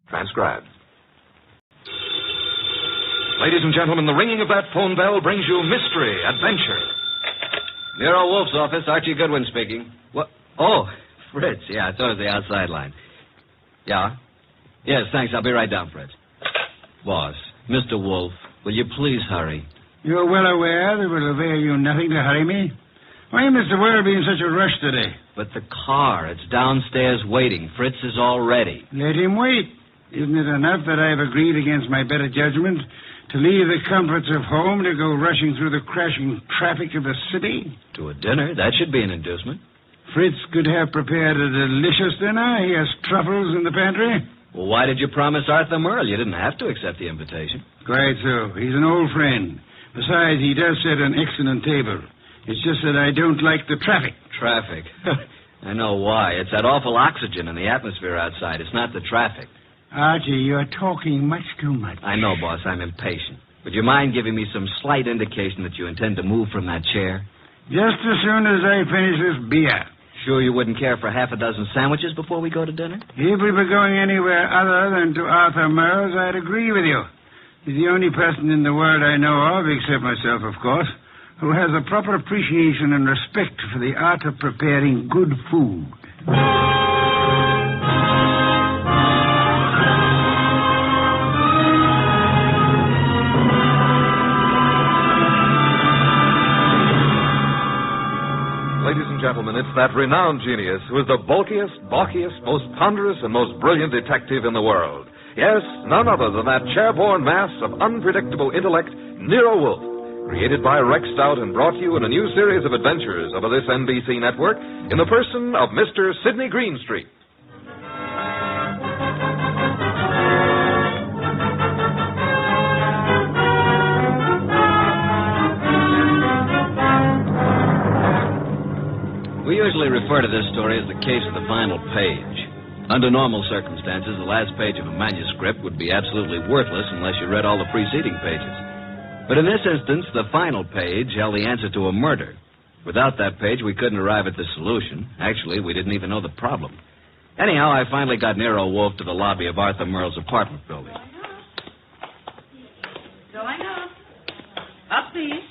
Transcribed. Ladies and gentlemen, the ringing of that phone bell brings you mystery, adventure. Nero Wolfe's office, Archie Goodwin speaking. What? Oh, Fritz. Yeah, I thought it was the outside line. Yeah? Yes, thanks. I'll be right down, Fritz. Boss, Mr. Wolfe, will you please hurry? You're well aware that it will avail you nothing to hurry me. Why, Mr. Ware, be in such a rush today? But the car, it's downstairs waiting. Fritz is all ready. Let him wait. Isn't it enough that I've agreed against my better judgment to leave the comforts of home to go rushing through the crashing traffic of the city? To a dinner? That should be an inducement. Fritz could have prepared a delicious dinner. He has truffles in the pantry. Well, why did you promise Arthur Merle? You didn't have to accept the invitation. Quite so. He's an old friend. Besides, he does set an excellent table. It's just that I don't like the traffic. Traffic? I know why. It's that awful oxygen in the atmosphere outside. It's not the traffic. Archie, you're talking much too much. I know, boss. I'm impatient. Would you mind giving me some slight indication that you intend to move from that chair? Just as soon as I finish this beer. Sure you wouldn't care for half a dozen sandwiches before we go to dinner? If we were going anywhere other than to Arthur Merle's, I'd agree with you. He's the only person in the world I know of, except myself, of course, who has a proper appreciation and respect for the art of preparing good food. Ladies and gentlemen, it's that renowned genius who is the bulkiest, balkiest, most ponderous, and most brilliant detective in the world. Yes, none other than that chair-borne mass of unpredictable intellect, Nero Wolfe, created by Rex Stout and brought to you in a new series of adventures over this NBC network in the person of Mr. Sidney Greenstreet. We usually refer to this story as the case of the final page. Under normal circumstances, the last page of a manuscript would be absolutely worthless unless you read all the preceding pages. But in this instance, the final page held the answer to a murder. Without that page, we couldn't arrive at the solution. Actually, we didn't even know the problem. Anyhow, I finally got Nero Wolfe to the lobby of Arthur Merle's apartment building. Going up. Up, please.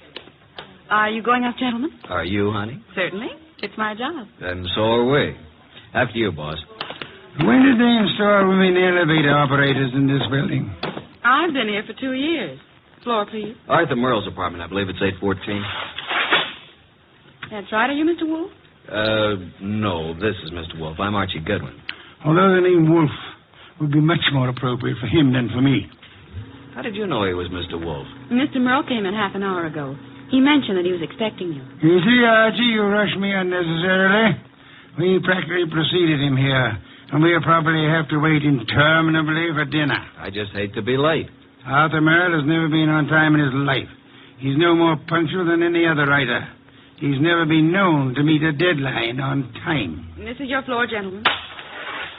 Are you going up, gentlemen? Are you, honey? Certainly. It's my job. And so are we. After you, boss. When did they install women elevator operators in this building? I've been here for 2 years. Floor, please. Arthur Merle's apartment. I believe it's 814. That's right. Are you Mr. Wolfe? No. This is Mr. Wolfe. I'm Archie Goodwin. Although the name Wolfe would be much more appropriate for him than for me. How did you know he was Mr. Wolfe? Mr. Merle came in half an hour ago. He mentioned that he was expecting you. You see, Archie, you rushed me unnecessarily. We practically preceded him here, and we'll probably have to wait interminably for dinner. I just hate to be late. Arthur Merle has never been on time in his life. He's no more punctual than any other writer. He's never been known to meet a deadline on time. This is your floor, gentlemen.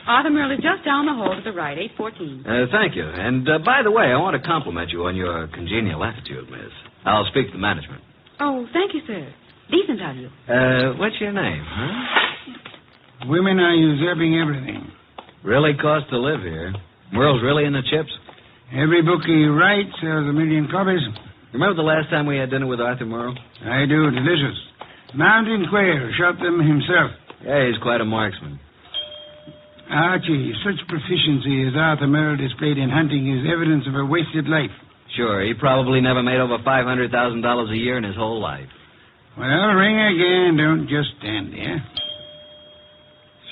Arthur Merle is just down the hall to the right, 814. Thank you. And, by the way, I want to compliment you on your congenial attitude, miss. I'll speak to management. Oh, thank you, sir. Decent of you. What's your name, huh? Women are usurping everything. Really costs to live here. Merle's really in the chips? Every book he writes sells 1 million copies. Remember the last time we had dinner with Arthur Merle? I do. Delicious. Mountain quail. Shot them himself. Yeah, he's quite a marksman. Archie, such proficiency as Arthur Merle displayed in hunting is evidence of a wasted life. Sure, he probably never made over $500,000 a year in his whole life. Well, ring again. Don't just stand there.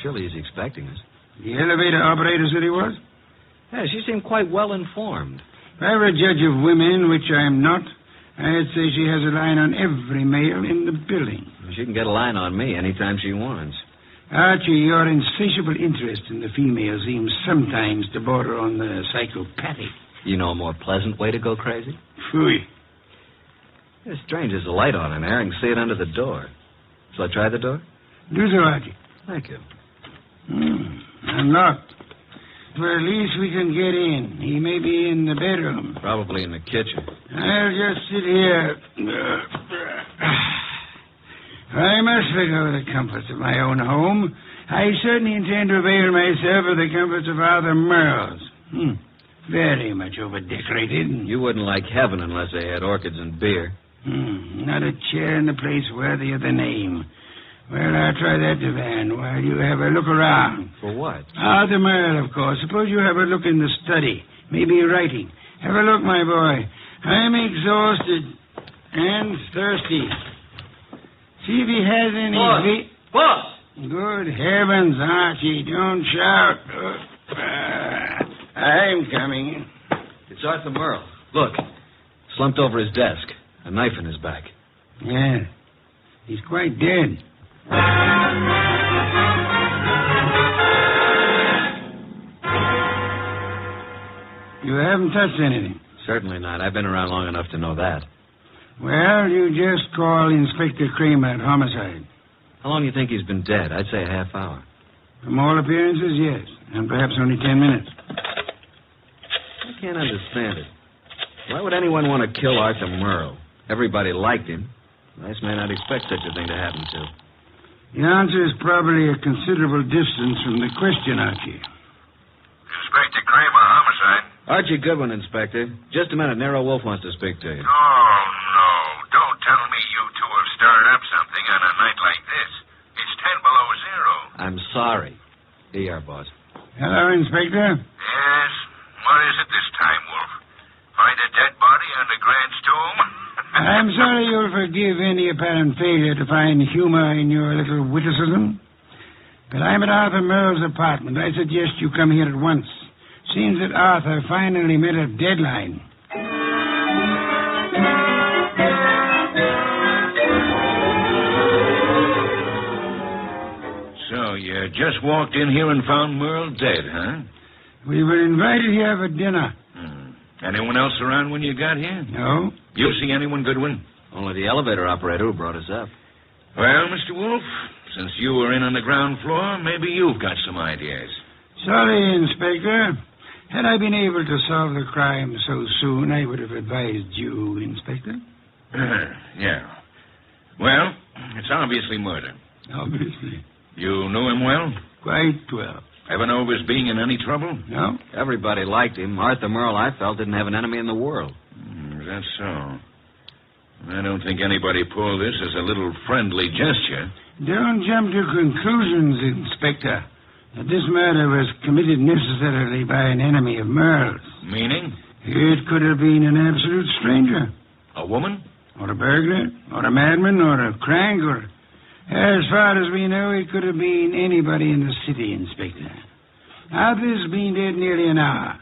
Surely he's expecting us. The elevator operator said he was? Yeah, she seemed quite well informed. If I were a judge of women, which I'm not, I'd say she has a line on every male in the building. She can get a line on me anytime she wants. Archie, your insatiable interest in the female seems sometimes to border on the psychopathic. You know a more pleasant way to go crazy? Phooey. It's strange. There's a light on in there. I can see it under the door. Shall I try the door? Do so, Archie. Thank you. Unlocked. But at least we can get in. He may be in the bedroom. Probably in the kitchen. I'll just sit here. I must forgo the comforts of my own home. I certainly intend to avail myself of the comforts of Arthur Merle's. Very much over-decorated. You wouldn't like heaven unless they had orchids and beer. Not a chair in the place worthy of the name. Well, I'll try that divan while you have a look around. For what? Arthur Merle, of course. Suppose you have a look in the study. Maybe writing. Have a look, my boy. I'm exhausted and thirsty. See if he has any... Boss! Good heavens, Archie, don't shout. I'm coming. It's Arthur Merle. Look, slumped over his desk, a knife in his back. Yeah, he's quite dead. You haven't touched anything? Certainly not. I've been around long enough to know that. Well, you just call Inspector Kramer at homicide. How long do you think he's been dead? I'd say a half hour. From all appearances, yes. And perhaps only 10 minutes. I can't understand it. Why would anyone want to kill Arthur Merle? Everybody liked him. Nice man I'd expect such a thing to happen to. The answer is probably a considerable distance from the question, Archie. Inspector Kramer, homicide. Archie Goodwin, Inspector. Just a minute. Nero Wolfe wants to speak to you. Oh, no. Don't tell me you two have stirred up something on a night like this. It's 10 below zero. I'm sorry. Here you are, boss. Hello, Inspector. Yes? What is it this time, Wolf? Find a dead body under Grant's tomb? I'm sorry you'll forgive any apparent failure to find humor in your little witticism. But I'm at Arthur Merle's apartment. I suggest you come here at once. Seems that Arthur finally met a deadline. So you just walked in here and found Merle dead, huh? We were invited here for dinner. Anyone else around when you got here? No. You see anyone, Goodwin? Only the elevator operator who brought us up. Well, Mr. Wolfe, since you were in on the ground floor, maybe you've got some ideas. Sorry, Inspector. Had I been able to solve the crime so soon, I would have advised you, Inspector. Yeah. Well, it's obviously murder. Obviously. You knew him well? Quite well. Ever know of his being in any trouble? No. Everybody liked him. Arthur Merle, I felt, didn't have an enemy in the world. Is that so? I don't think anybody pulled this as a little friendly gesture. Don't jump to conclusions, Inspector. That this murder was committed necessarily by an enemy of Merle's. Meaning? It could have been an absolute stranger. A woman? Or a burglar, or a madman, or a crank, or... As far as we know, it could have been anybody in the city, Inspector. Arthur's been dead nearly an hour.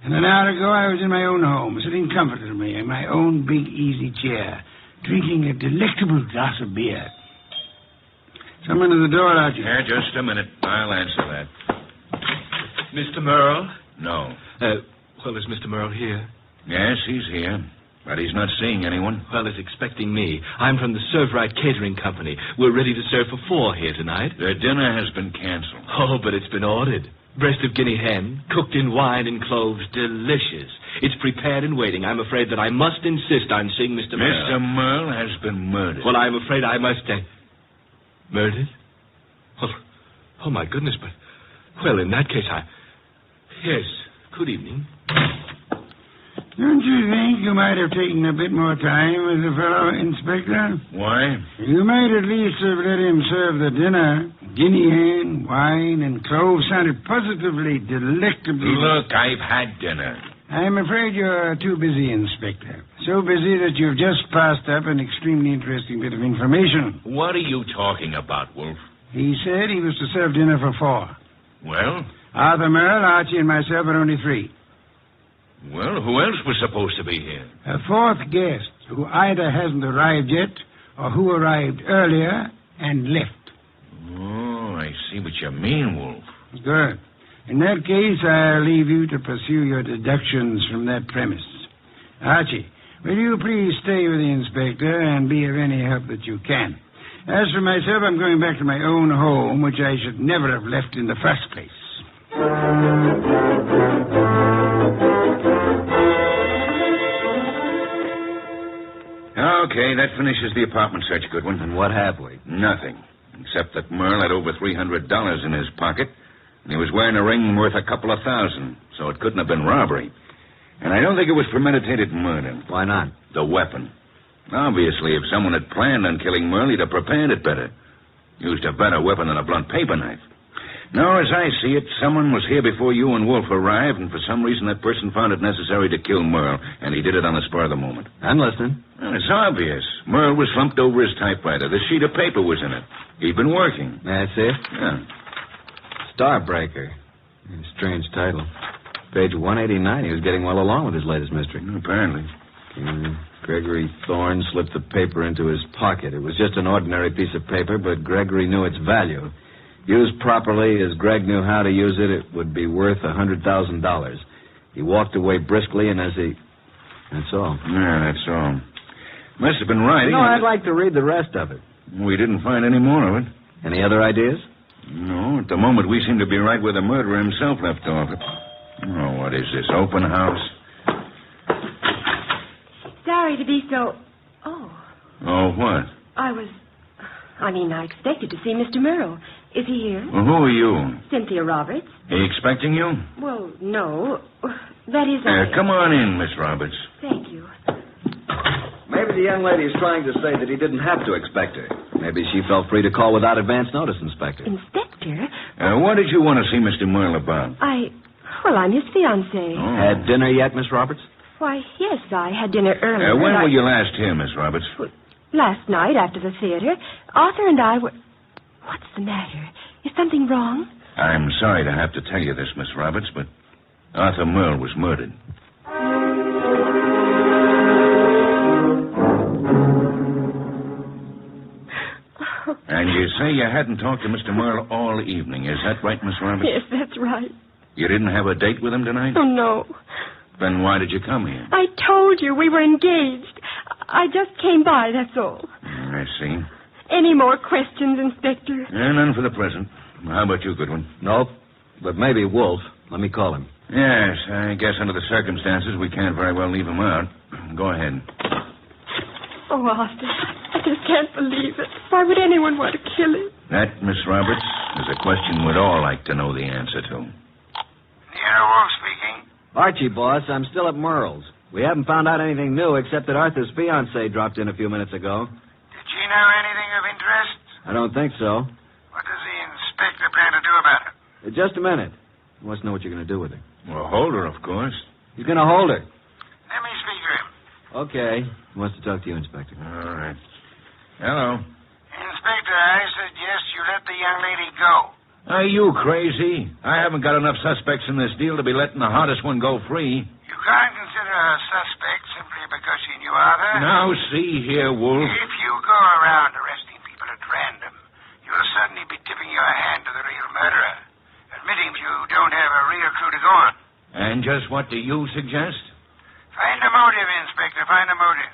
And an hour ago, I was in my own home, sitting comfortably in my own big easy chair, drinking a delectable glass of beer. Someone at the door, Archie. Yeah, just a minute. I'll answer that. Mr. Merle? No. Well, is Mr. Merle here? Yes, he's here. But he's not seeing anyone. Well, he's expecting me. I'm from the Serve Right Catering Company. We're ready to serve for 4 here tonight. The dinner has been canceled. Oh, but it's been ordered. Breast of guinea hen, cooked in wine and cloves, delicious. It's prepared and waiting. I'm afraid that I must insist on seeing Mr. Merle. Mr. Merle has been murdered. Well, I'm afraid I must... Murdered? Oh, my goodness, but... Well, in that case, Yes, good evening. Don't you think you might have taken a bit more time with the fellow, Inspector? Why? You might at least have let him serve the dinner. Guinea hen, wine, and cloves sounded positively delectably... Look, I've had dinner. I'm afraid you're too busy, Inspector. So busy that you've just passed up an extremely interesting bit of information. What are you talking about, Wolf? He said he was to serve dinner for 4. Well? Arthur Merle, Archie, and myself are only 3. Well, who else was supposed to be here? A 4th guest who either hasn't arrived yet or who arrived earlier and left. Oh, I see what you mean, Wolf. Good. In that case, I'll leave you to pursue your deductions from that premise. Archie, will you please stay with the inspector and be of any help that you can? As for myself, I'm going back to my own home, which I should never have left in the first place. Okay, that finishes the apartment search, Goodwin. And what have we? Nothing. Except that Merle had over $300 in his pocket, and he was wearing a ring worth a couple of $1,000, so it couldn't have been robbery. And I don't think it was premeditated murder. Why not? The weapon. Obviously, if someone had planned on killing Merle, he'd have prepared it better. Used a better weapon than a blunt paper knife. No, as I see it, someone was here before you and Wolfe arrived, and for some reason that person found it necessary to kill Merle, and he did it on the spur of the moment. I'm listening. Well, it's obvious. Merle was slumped over his typewriter. The sheet of paper was in it. He'd been working. That's it? Yeah. Starbreaker. Strange title. Page 189. He was getting well along with his latest mystery. Apparently. Gregory Thorne slipped the paper into his pocket. It was just an ordinary piece of paper, but Gregory knew its value. Used properly, as Greg knew how to use it, it would be worth $100,000. He walked away briskly, and as he... That's all. Yeah, that's all. Must have been writing. No, I'd like to read the rest of it. We didn't find any more of it. Any other ideas? No, at the moment we seem to be right where the murderer himself left off. Oh, what is this, open house? Sorry to be so... Oh, what? I expected to see Mr. Merle. Is he here? Well, who are you? Cynthia Roberts. He expecting you? Well, no. That is... Come on in, Miss Roberts. Thank you. Maybe the young lady is trying to say that he didn't have to expect her. Maybe she felt free to call without advance notice, Inspector. Inspector? What did you want to see Mr. Merle about? I'm his fiancée. Oh. Had dinner yet, Miss Roberts? Why, yes, I had dinner earlier. When were you last here, Miss Roberts? Last night, after the theater. Arthur and I were... What's the matter? Is something wrong? I'm sorry to have to tell you this, Miss Roberts, but Arthur Merle was murdered. And you say you hadn't talked to Mr. Merle all evening. Is that right, Miss Roberts? Yes, that's right. You didn't have a date with him tonight? Oh, no. Then why did you come here? I told you we were engaged. I just came by, that's all. I see. Any more questions, Inspector? None for the present. How about you, Goodwin? Nope. But maybe Wolfe. Let me call him. Yes, I guess under the circumstances we can't very well leave him out. Go ahead. Oh, Arthur, I just can't believe it. Why would anyone want to kill him? That, Miss Roberts, is a question we'd all like to know the answer to. Nero Wolfe speaking. Archie, boss, I'm still at Merle's. We haven't found out anything new except that Arthur's fiancée dropped in a few minutes ago. Did she know anything of interest? I don't think so. What does the inspector plan to do about it? Just a minute. He wants to know what you're going to do with her. Well, hold her, of course. He's going to hold her. Let me speak to him. Okay. He wants to talk to you, Inspector. All right. Hello. Inspector, I suggest you let the young lady go. Are you crazy? I haven't got enough suspects in this deal to be letting the hottest one go free. You can't consider her a suspect simply because she knew Arthur. Now, see here, Wolfe. If you go around arresting people at random, you'll certainly be tipping your hand to the real murderer, admitting you don't have a real clue to go on. And just what do you suggest? Find a motive, Inspector, find a motive.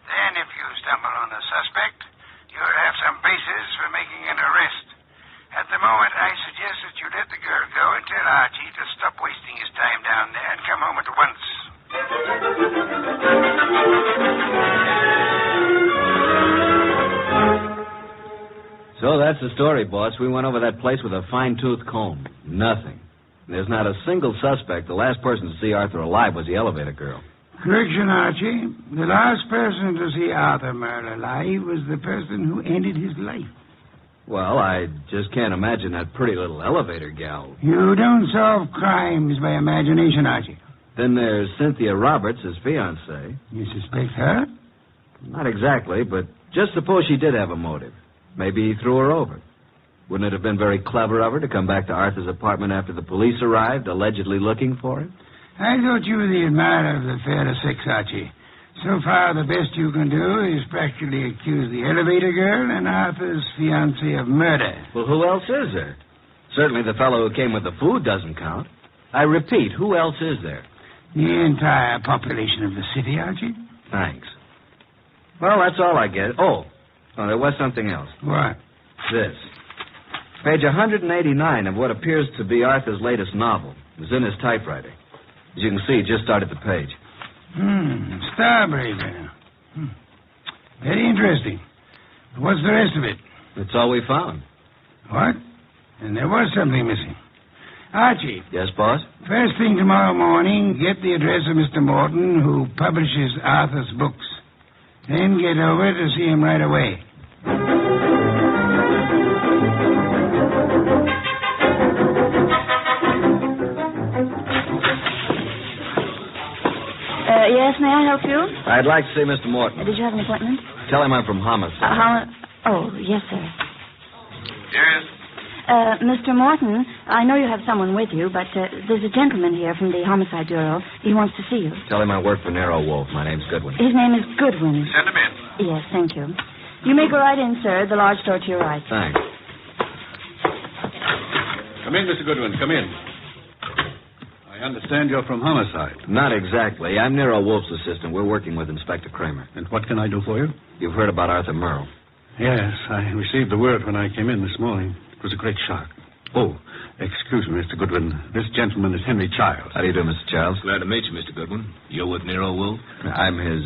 Then, if you stumble on a suspect, you'll have some basis for making an arrest. At the moment, I suggest that you let the girl go and tell Archie to stop wasting his time down there and come home at once. So that's the story, boss. We went over that place with a fine-tooth comb. Nothing. There's not a single suspect. The last person to see Arthur alive was the elevator girl. Correction, Archie. The last person to see Arthur Merle alive was the person who ended his life. Well, I just can't imagine that pretty little elevator gal. You don't solve crimes by imagination, Archie. Then there's Cynthia Roberts, his fiancée. You suspect her? Not exactly, but just suppose she did have a motive. Maybe he threw her over. Wouldn't it have been very clever of her to come back to Arthur's apartment after the police arrived, allegedly looking for him? I thought you were the admirer of the fairer sex, Archie. So far, the best you can do is practically accuse the elevator girl and Arthur's fiancée of murder. Well, who else is there? Certainly the fellow who came with the food doesn't count. I repeat, who else is there? The entire population of the city, Archie. Thanks. Well, that's all I get. Oh, there was something else. What? This. Page 189 of what appears to be Arthur's latest novel. It was in his typewriter. As you can see, it just started the page. Starbreaker. Very interesting. What's the rest of it? That's all we found. What? And there was something missing. Archie. Yes, boss? First thing tomorrow morning, get the address of Mr. Morton, who publishes Arthur's books. Then get over to see him right away. Yes, may I help you? I'd like to see Mr. Morton. Did you have an appointment? Tell him I'm from Homicide. Oh, yes, sir. Yes? Mr. Morton, I know you have someone with you, but there's a gentleman here from the Homicide Bureau. He wants to see you. Tell him I work for Nero Wolfe. My name's Goodwin. His name is Goodwin. Send him in. Yes, thank you. You may go right in, sir. The large door to your right. Thanks. Come in, Mr. Goodwin. Come in. I understand you're from Homicide. Not exactly. I'm Nero Wolfe's assistant. We're working with Inspector Kramer. And what can I do for you? You've heard about Arthur Merle. Yes, I received the word when I came in this morning. It was a great shock. Oh, excuse me, Mr. Goodwin. This gentleman is Henry Childs. How do you do, Mr. Childs? Glad to meet you, Mr. Goodwin. You're with Nero Wolfe? I'm his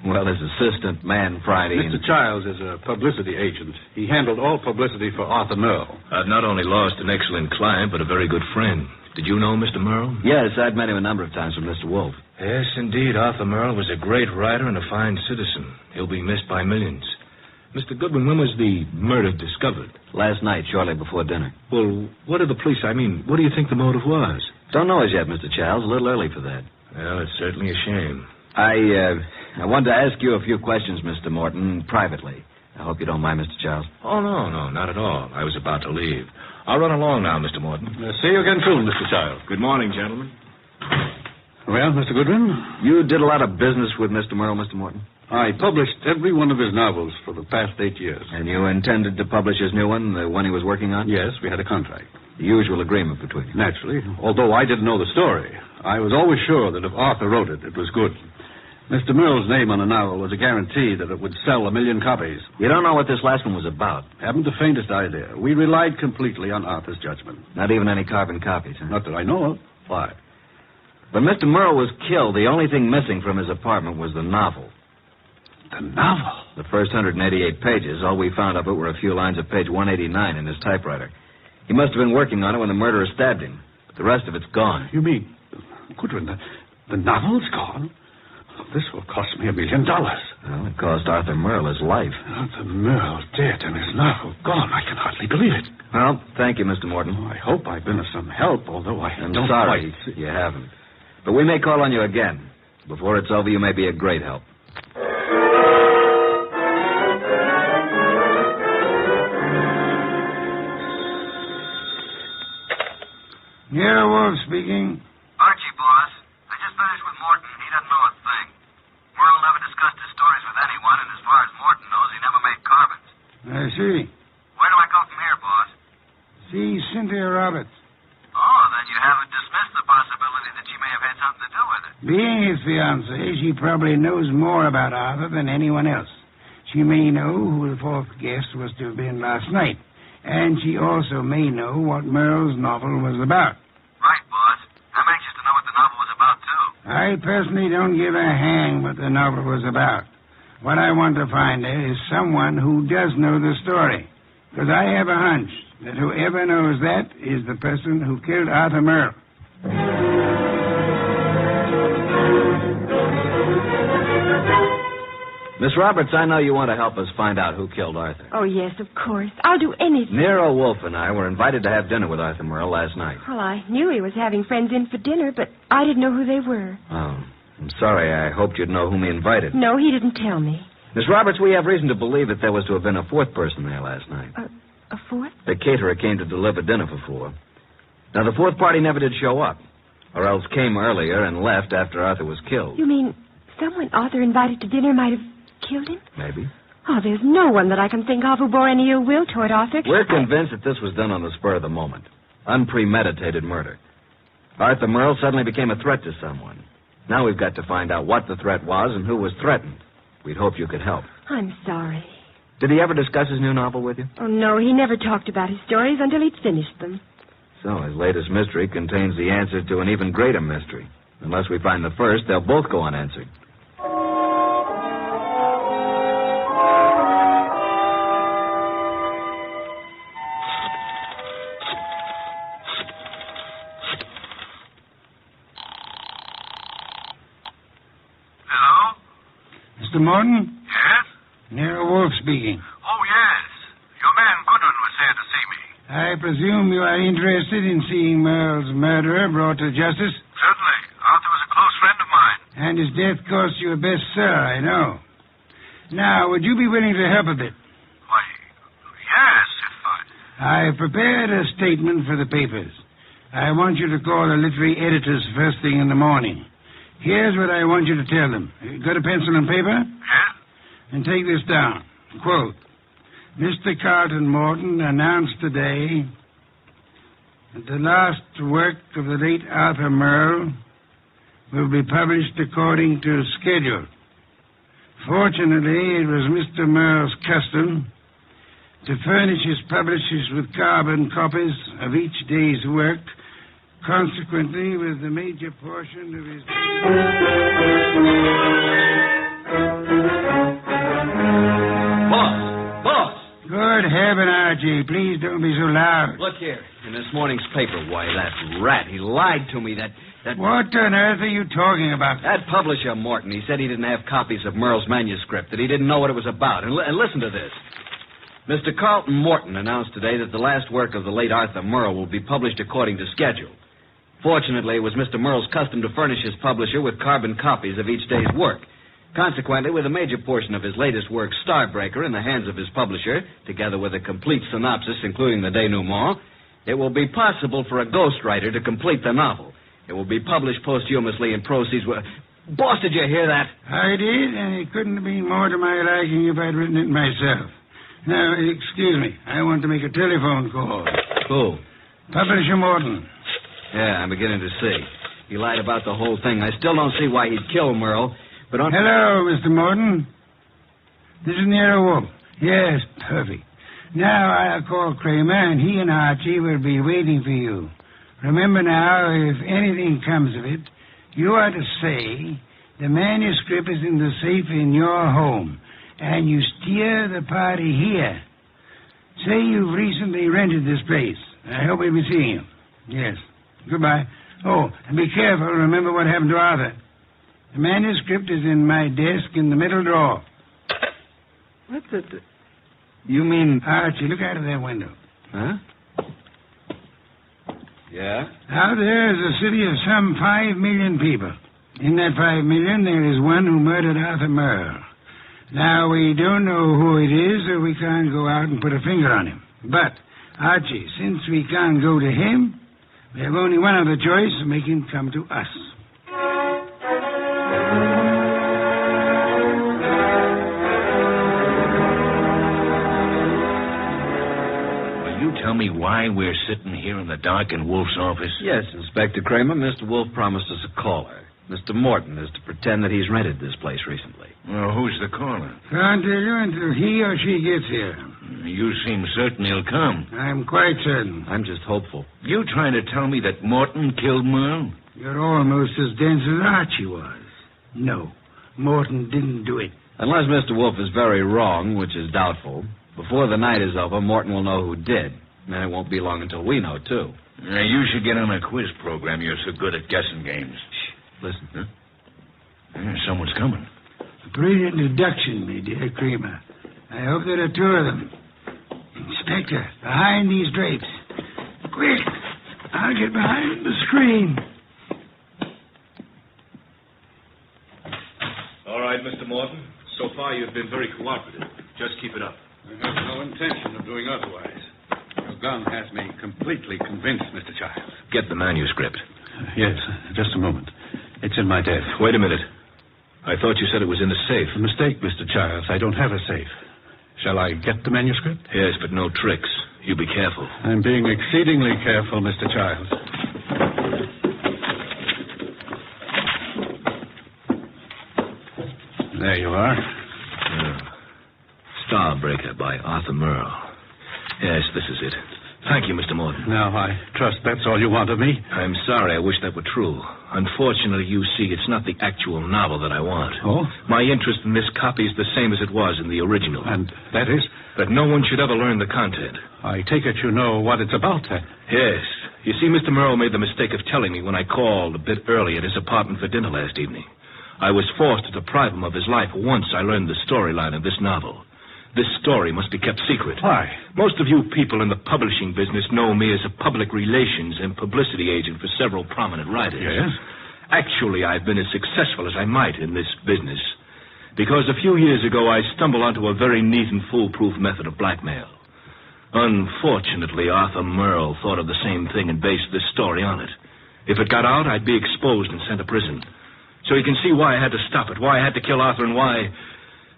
assistant, man Friday. Mr. Childs is a publicity agent. He handled all publicity for Arthur Merle. I've not only lost an excellent client, but a very good friend. Did you know Mr. Merle? Yes, I'd met him a number of times from Mr. Wolfe. Yes, indeed. Arthur Merle was a great writer and a fine citizen. He'll be missed by millions. Mr. Goodwin, when was the murder discovered? Last night, shortly before dinner. Well, what did the police... what do you think the motive was? Don't know as yet, Mr. Childs. A little early for that. Well, it's certainly a shame. I wanted to ask you a few questions, Mr. Morton, privately. I hope you don't mind, Mr. Childs. Oh, no, not at all. I was about to leave. I'll run along now, Mr. Morton. See you again soon, Mr. Childs. Good morning, gentlemen. Well, Mr. Goodwin? You did a lot of business with Mr. Merle, Mr. Morton? I published every one of his novels for the past 8 years. And you intended to publish his new one, the one he was working on? Yes, we had a contract. The usual agreement between you. Naturally. Although I didn't know the story, I was always sure that if Arthur wrote it, it was good. Mr. Merle's name on the novel was a guarantee that it would sell 1 million copies. You don't know what this last one was about? Haven't the faintest idea. We relied completely on Arthur's judgment. Not even any carbon copies, huh? Not that I know of. Why? When Mr. Merle was killed, the only thing missing from his apartment was the novel. The novel? The first 188 pages, all we found of it were a few lines of page 189 in his typewriter. He must have been working on it when the murderer stabbed him. But the rest of it's gone. You mean, Goodwin, the novel's gone? This will cost me $1 million. Well, it cost Arthur Merle his life. Arthur Merle dead and his novel gone. I can hardly believe it. Well, thank you, Mr. Morton. Oh, I hope I've been of some help, although I'm don't sorry quite... you haven't. But we may call on you again. Before it's over, you may be a great help. Nero Wolfe speaking. Archie, boss. I just finished with Morton. He doesn't know a thing. Merle never discussed his stories with anyone, and as far as Morton knows, he never made carbons. I see. Where do I go from here, boss? See Cynthia Roberts. Oh, then you haven't dismissed the possibility that she may have had something to do with it. Being his fiancée, she probably knows more about Arthur than anyone else. She may know who the fourth guest was to have been last night. And she also may know what Merle's novel was about. Right, boss. I'm anxious to know what the novel was about, too. I personally don't give a hang what the novel was about. What I want to find is someone who does know the story. Because I have a hunch that whoever knows that is the person who killed Arthur Merle. Miss Roberts, I know you want to help us find out who killed Arthur. Oh, yes, of course. I'll do anything. Nero Wolfe and I were invited to have dinner with Arthur Merle last night. Well, I knew he was having friends in for dinner, but I didn't know who they were. Oh, I'm sorry. I hoped you'd know whom he invited. No, he didn't tell me. Miss Roberts, we have reason to believe that there was to have been a fourth person there last night. A fourth? The caterer came to deliver dinner for 4. Now, the fourth party never did show up, or else came earlier and left after Arthur was killed. You mean someone Arthur invited to dinner might have killed him? Maybe. Oh, there's no one that I can think of who bore any ill will toward Arthur. We're convinced that this was done on the spur of the moment. Unpremeditated murder. Arthur Merle suddenly became a threat to someone. Now we've got to find out what the threat was and who was threatened. We'd hope you could help. I'm sorry. Did he ever discuss his new novel with you? Oh, no, he never talked about his stories until he'd finished them. So his latest mystery contains the answer to an even greater mystery. Unless we find the first, they'll both go unanswered. Mr. Morton? Yes? Nero Wolfe speaking. Oh, yes. Your man Goodwin was here to see me. I presume you are interested in seeing Merle's murderer brought to justice? Certainly. Arthur was a close friend of mine. And his death cost you a bestseller, I know. Now, would you be willing to help a bit? Why, yes, if I have prepared a statement for the papers. I want you to call the literary editors first thing in the morning. Here's what I want you to tell them. Got a pencil and paper? Yeah. And take this down. Quote, Mr. Carlton Morton announced today that the last work of the late Arthur Merle will be published according to schedule. Fortunately, it was Mr. Merle's custom to furnish his publishers with carbon copies of each day's work. Consequently, with the major portion of his... Boss! Good heaven, Archie, please don't be so loud. Look here. In this morning's paper, why, that rat, he lied to me. That... What on earth are you talking about? That publisher, Morton, he said he didn't have copies of Merle's manuscript, that he didn't know what it was about. And listen to this. Mr. Carlton Morton announced today that the last work of the late Arthur Merle will be published according to schedule. Fortunately, it was Mr. Merle's custom to furnish his publisher with carbon copies of each day's work. Consequently, with a major portion of his latest work, Starbreaker, in the hands of his publisher, together with a complete synopsis, including the denouement, it will be possible for a ghostwriter to complete the novel. It will be published posthumously and proceeds with... Boss, did you hear that? I did, and it couldn't have been more to my liking if I'd written it myself. Now, excuse me. I want to make a telephone call. Who? Publisher Morton. Yeah, I'm beginning to see. He lied about the whole thing. I still don't see why he'd kill Merle, but... Hello, Mr. Morton. This is Nero Wolfe. Yes, perfect. Now I'll call Kramer, and he and Archie will be waiting for you. Remember now, if anything comes of it, you are to say the manuscript is in the safe in your home, and you steer the party here. Say you've recently rented this place. I hope we'll be seeing you. Yes. Goodbye. Oh, and be careful. Remember what happened to Arthur. The manuscript is in my desk in the middle drawer. What the... You mean... Archie, look out of that window. Huh? Yeah? Out there is a city of some 5 million people. In that 5 million, there is one who murdered Arthur Merle. Now, we don't know who it is, so we can't go out and put a finger on him. But, Archie, since we can't go to him, we have only one other choice, make him come to us. Tell me why we're sitting here in the dark in Wolfe's office? Yes, Inspector Kramer. Mr. Wolfe promised us a caller. Mr. Morton is to pretend that he's rented this place recently. Well, who's the caller? Can't tell you until he or she gets here. You seem certain he'll come. I'm quite certain. I'm just hopeful. You trying to tell me that Morton killed Merle? You're almost as dense as Archie was. No, Morton didn't do it. Unless Mr. Wolfe is very wrong, which is doubtful, before the night is over, Morton will know who did. And it won't be long until we know, too. Now, you should get on a quiz program. You're so good at guessing games. Shh. Listen. Huh? Someone's coming. A brilliant deduction, my dear Kramer. I hope there are two of them. Inspector, behind these drapes. Quick! I'll get behind the screen. All right, Mr. Morton. So far, you've been very cooperative. Just keep it up. I have no intention of doing otherwise. Your gun has me completely convinced, Mr. Childs. Get the manuscript. Yes, just a moment. It's in my desk. Wait a minute. I thought you said it was in the safe. A mistake, Mr. Childs. I don't have a safe. Shall I get the manuscript? Yes, but no tricks. You be careful. I'm being exceedingly careful, Mr. Childs. There you are. Starbreaker by Arthur Merle. Yes, this is it. Thank you, Mr. Morton. Now, I trust that's all you want of me. I'm sorry. I wish that were true. Unfortunately, you see, it's not the actual novel that I want. Oh? My interest in this copy is the same as it was in the original. And that is? That no one should ever learn the content. I take it you know what it's about, then? Yes. You see, Mr. Merle made the mistake of telling me when I called a bit early at his apartment for dinner last evening. I was forced to deprive him of his life once I learned the storyline of this novel. This story must be kept secret. Why? Most of you people in the publishing business know me as a public relations and publicity agent for several prominent writers. Yes? Actually, I've been as successful as I might in this business. Because a few years ago, I stumbled onto a very neat and foolproof method of blackmail. Unfortunately, Arthur Merle thought of the same thing and based this story on it. If it got out, I'd be exposed and sent to prison. So you can see why I had to stop it, why I had to kill Arthur, and why...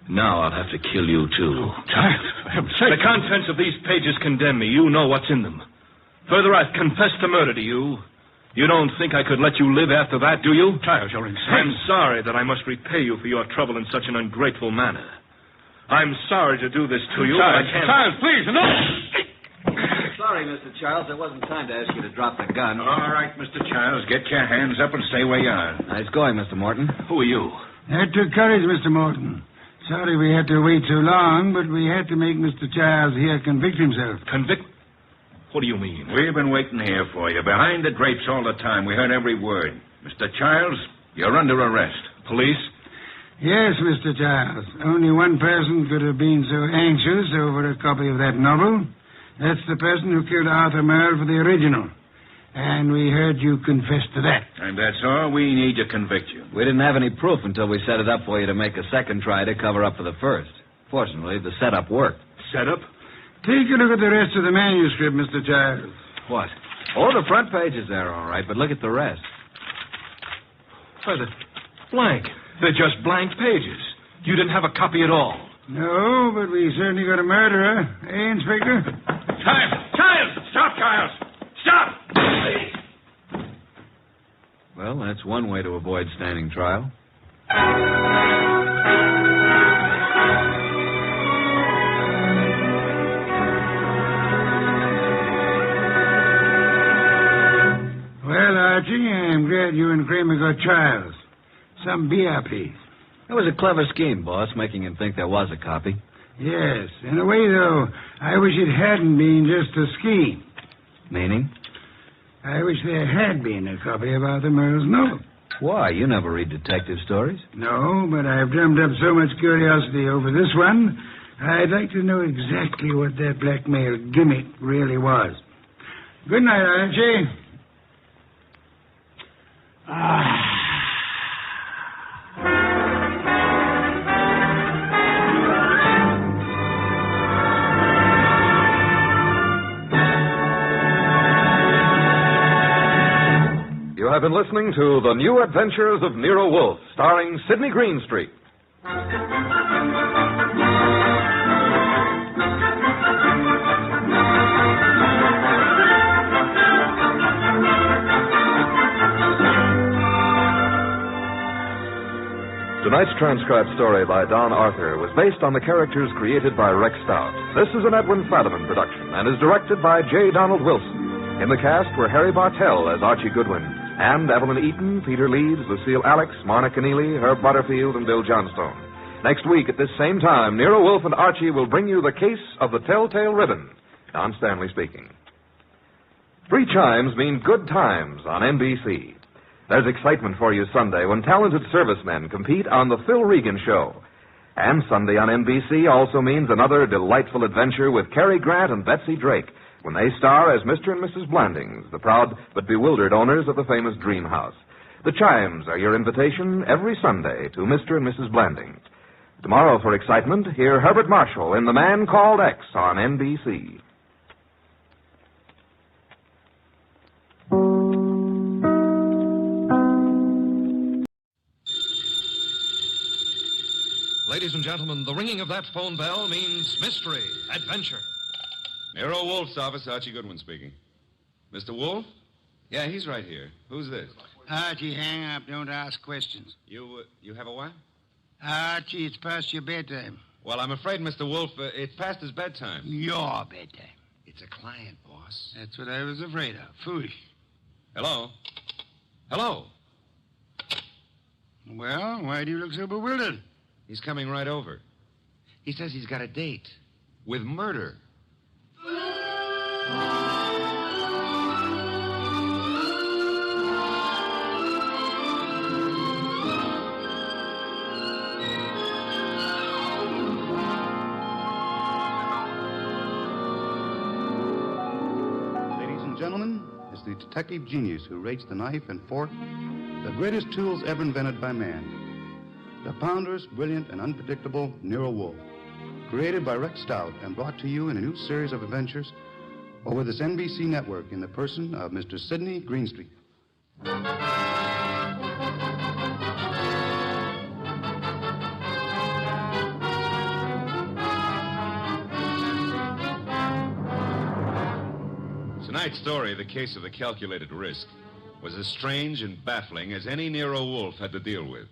Now I'll have to kill you, too. Oh, child, for heaven's sake. The contents of these pages condemn me. You know what's in them. Further, I've confessed to murder to you. You don't think I could let you live after that, do you? Child, you're insane. I'm sorry that I must repay you for your trouble in such an ungrateful manner. I'm sorry to do this to you, Child, but I can't... Child, please, no! Sorry, Mr. Childs. There wasn't time to ask you to drop the gun. All right, Mr. Childs, get your hands up and stay where you are. Nice going, Mr. Morton. Who are you? That took courage, Mr. Morton. Sorry we had to wait so long, but we had to make Mr. Childs here convict himself. Convict? What do you mean? We've been waiting here for you, behind the drapes all the time. We heard every word. Mr. Childs, you're under arrest. Police? Yes, Mr. Childs. Only one person could have been so anxious over a copy of that novel. That's the person who killed Arthur Merle for the original. And we heard you confess to that. And that's all we need to convict you. We didn't have any proof until we set it up for you to make a second try to cover up for the first. Fortunately, the setup worked. Setup? Take a look at the rest of the manuscript, Mr. Childs. What? Oh, the front page is there, all right, but look at the rest. Why, they're blank. They're just blank pages. You didn't have a copy at all. No, but we certainly got a murderer. Eh, Inspector? Childs! Stop, Childs! Stop! Well, that's one way to avoid standing trial. Well, Archie, I'm glad you and Kramer got trials. Some beer, please. That was a clever scheme, boss, making him think there was a copy. Yes. In a way, though, I wish it hadn't been just a scheme. Meaning? I wish there had been a copy of Arthur Merle's novel. Why? You never read detective stories. No, but I've drummed up so much curiosity over this one, I'd like to know exactly what that blackmail gimmick really was. Good night, Archie. You have been listening to The New Adventures of Nero Wolfe, starring Sidney Greenstreet. Tonight's transcribed story by Don Arthur was based on the characters created by Rex Stout. This is an Edwin Fadiman production and is directed by J. Donald Wilson. In the cast were Harry Bartell as Archie Goodwin, and Evelyn Eaton, Peter Leeds, Lucille Alex, Marna Keneally, Herb Butterfield, and Bill Johnstone. Next week at this same time, Nero Wolfe and Archie will bring you the case of the Telltale Ribbon. Don Stanley speaking. 3 chimes mean good times on NBC. There's excitement for you Sunday when talented servicemen compete on The Phil Regan Show. And Sunday on NBC also means another delightful adventure with Cary Grant and Betsy Drake when they star as Mr. and Mrs. Blandings, the proud but bewildered owners of the famous Dream House. The chimes are your invitation every Sunday to Mr. and Mrs. Blandings. Tomorrow for excitement, hear Herbert Marshall in The Man Called X on NBC. Ladies and gentlemen, the ringing of that phone bell means mystery, adventure. Nero Wolfe's office, Archie Goodwin speaking. Mr. Wolfe? Yeah, he's right here. Who's this? Archie, hang up. Don't ask questions. You have a what? Archie, it's past your bedtime. Well, I'm afraid, Mr. Wolfe, it's past his bedtime. Your bedtime. It's a client, boss. That's what I was afraid of. Foolish. Hello? Hello? Well, why do you look so bewildered? He's coming right over. He says he's got a date with murder. Ladies and gentlemen, it's the detective genius who rates the knife and fork the greatest tools ever invented by man. The ponderous, brilliant, and unpredictable Nero Wolfe. Created by Rex Stout and brought to you in a new series of adventures over this NBC network in the person of Mr. Sidney Greenstreet. Tonight's story, The Case of the Calculated Risk, was as strange and baffling as any Nero Wolfe had to deal with.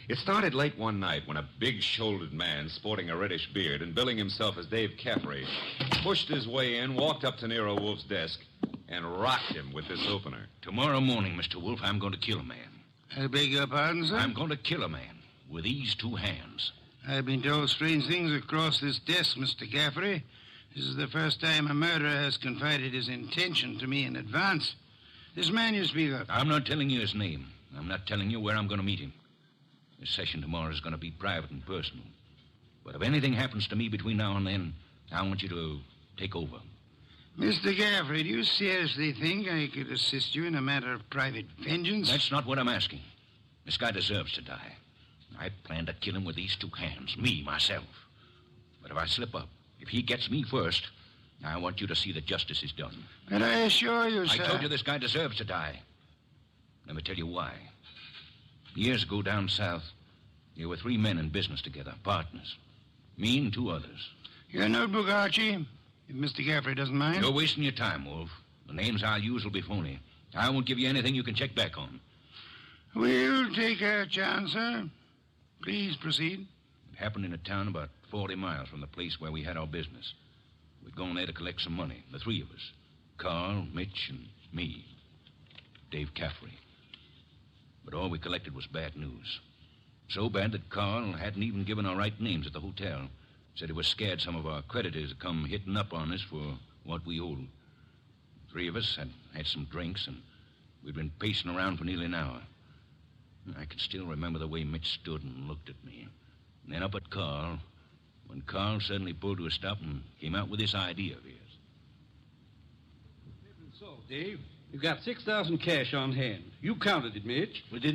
It started late one night when a big-shouldered man sporting a reddish beard and billing himself as Dave Caffrey pushed his way in, walked up to Nero Wolfe's desk, and rocked him with this opener. Tomorrow morning, Mr. Wolfe, I'm going to kill a man. I beg your pardon, sir? I'm going to kill a man with these two hands. I've been told strange things across this desk, Mr. Caffrey. This is the first time a murderer has confided his intention to me in advance. This man you speak of. I'm not telling you his name. I'm not telling you where I'm going to meet him. This session tomorrow is going to be private and personal. But if anything happens to me between now and then, I want you to take over. Mr. Caffrey, do you seriously think I could assist you in a matter of private vengeance? That's not what I'm asking. This guy deserves to die. I plan to kill him with these two hands, me, myself. But if I slip up, if he gets me first, I want you to see that justice is done. But I assure you, sir... I told you this guy deserves to die. Let me tell you why. Years ago down south, there were three men in business together, partners. Me and two others. Your notebook, Archie, if Mr. Caffrey doesn't mind. You're wasting your time, Wolf. The names I'll use will be phony. I won't give you anything you can check back on. We'll take our chance, sir. Please proceed. It happened in a town about 40 miles from the place where we had our business. We'd gone there to collect some money, the three of us. Carl, Mitch, and me. Dave Caffrey. But all we collected was bad news. So bad that Carl hadn't even given our right names at the hotel. Said he was scared some of our creditors would come hitting up on us for what we owed. Three of us had some drinks, and we'd been pacing around for nearly an hour. I can still remember the way Mitch stood and looked at me. And then up at Carl, when Carl suddenly pulled to a stop and came out with this idea of his. So, Dave, you've got $6,000 cash on hand. You counted it, Mitch. We didn't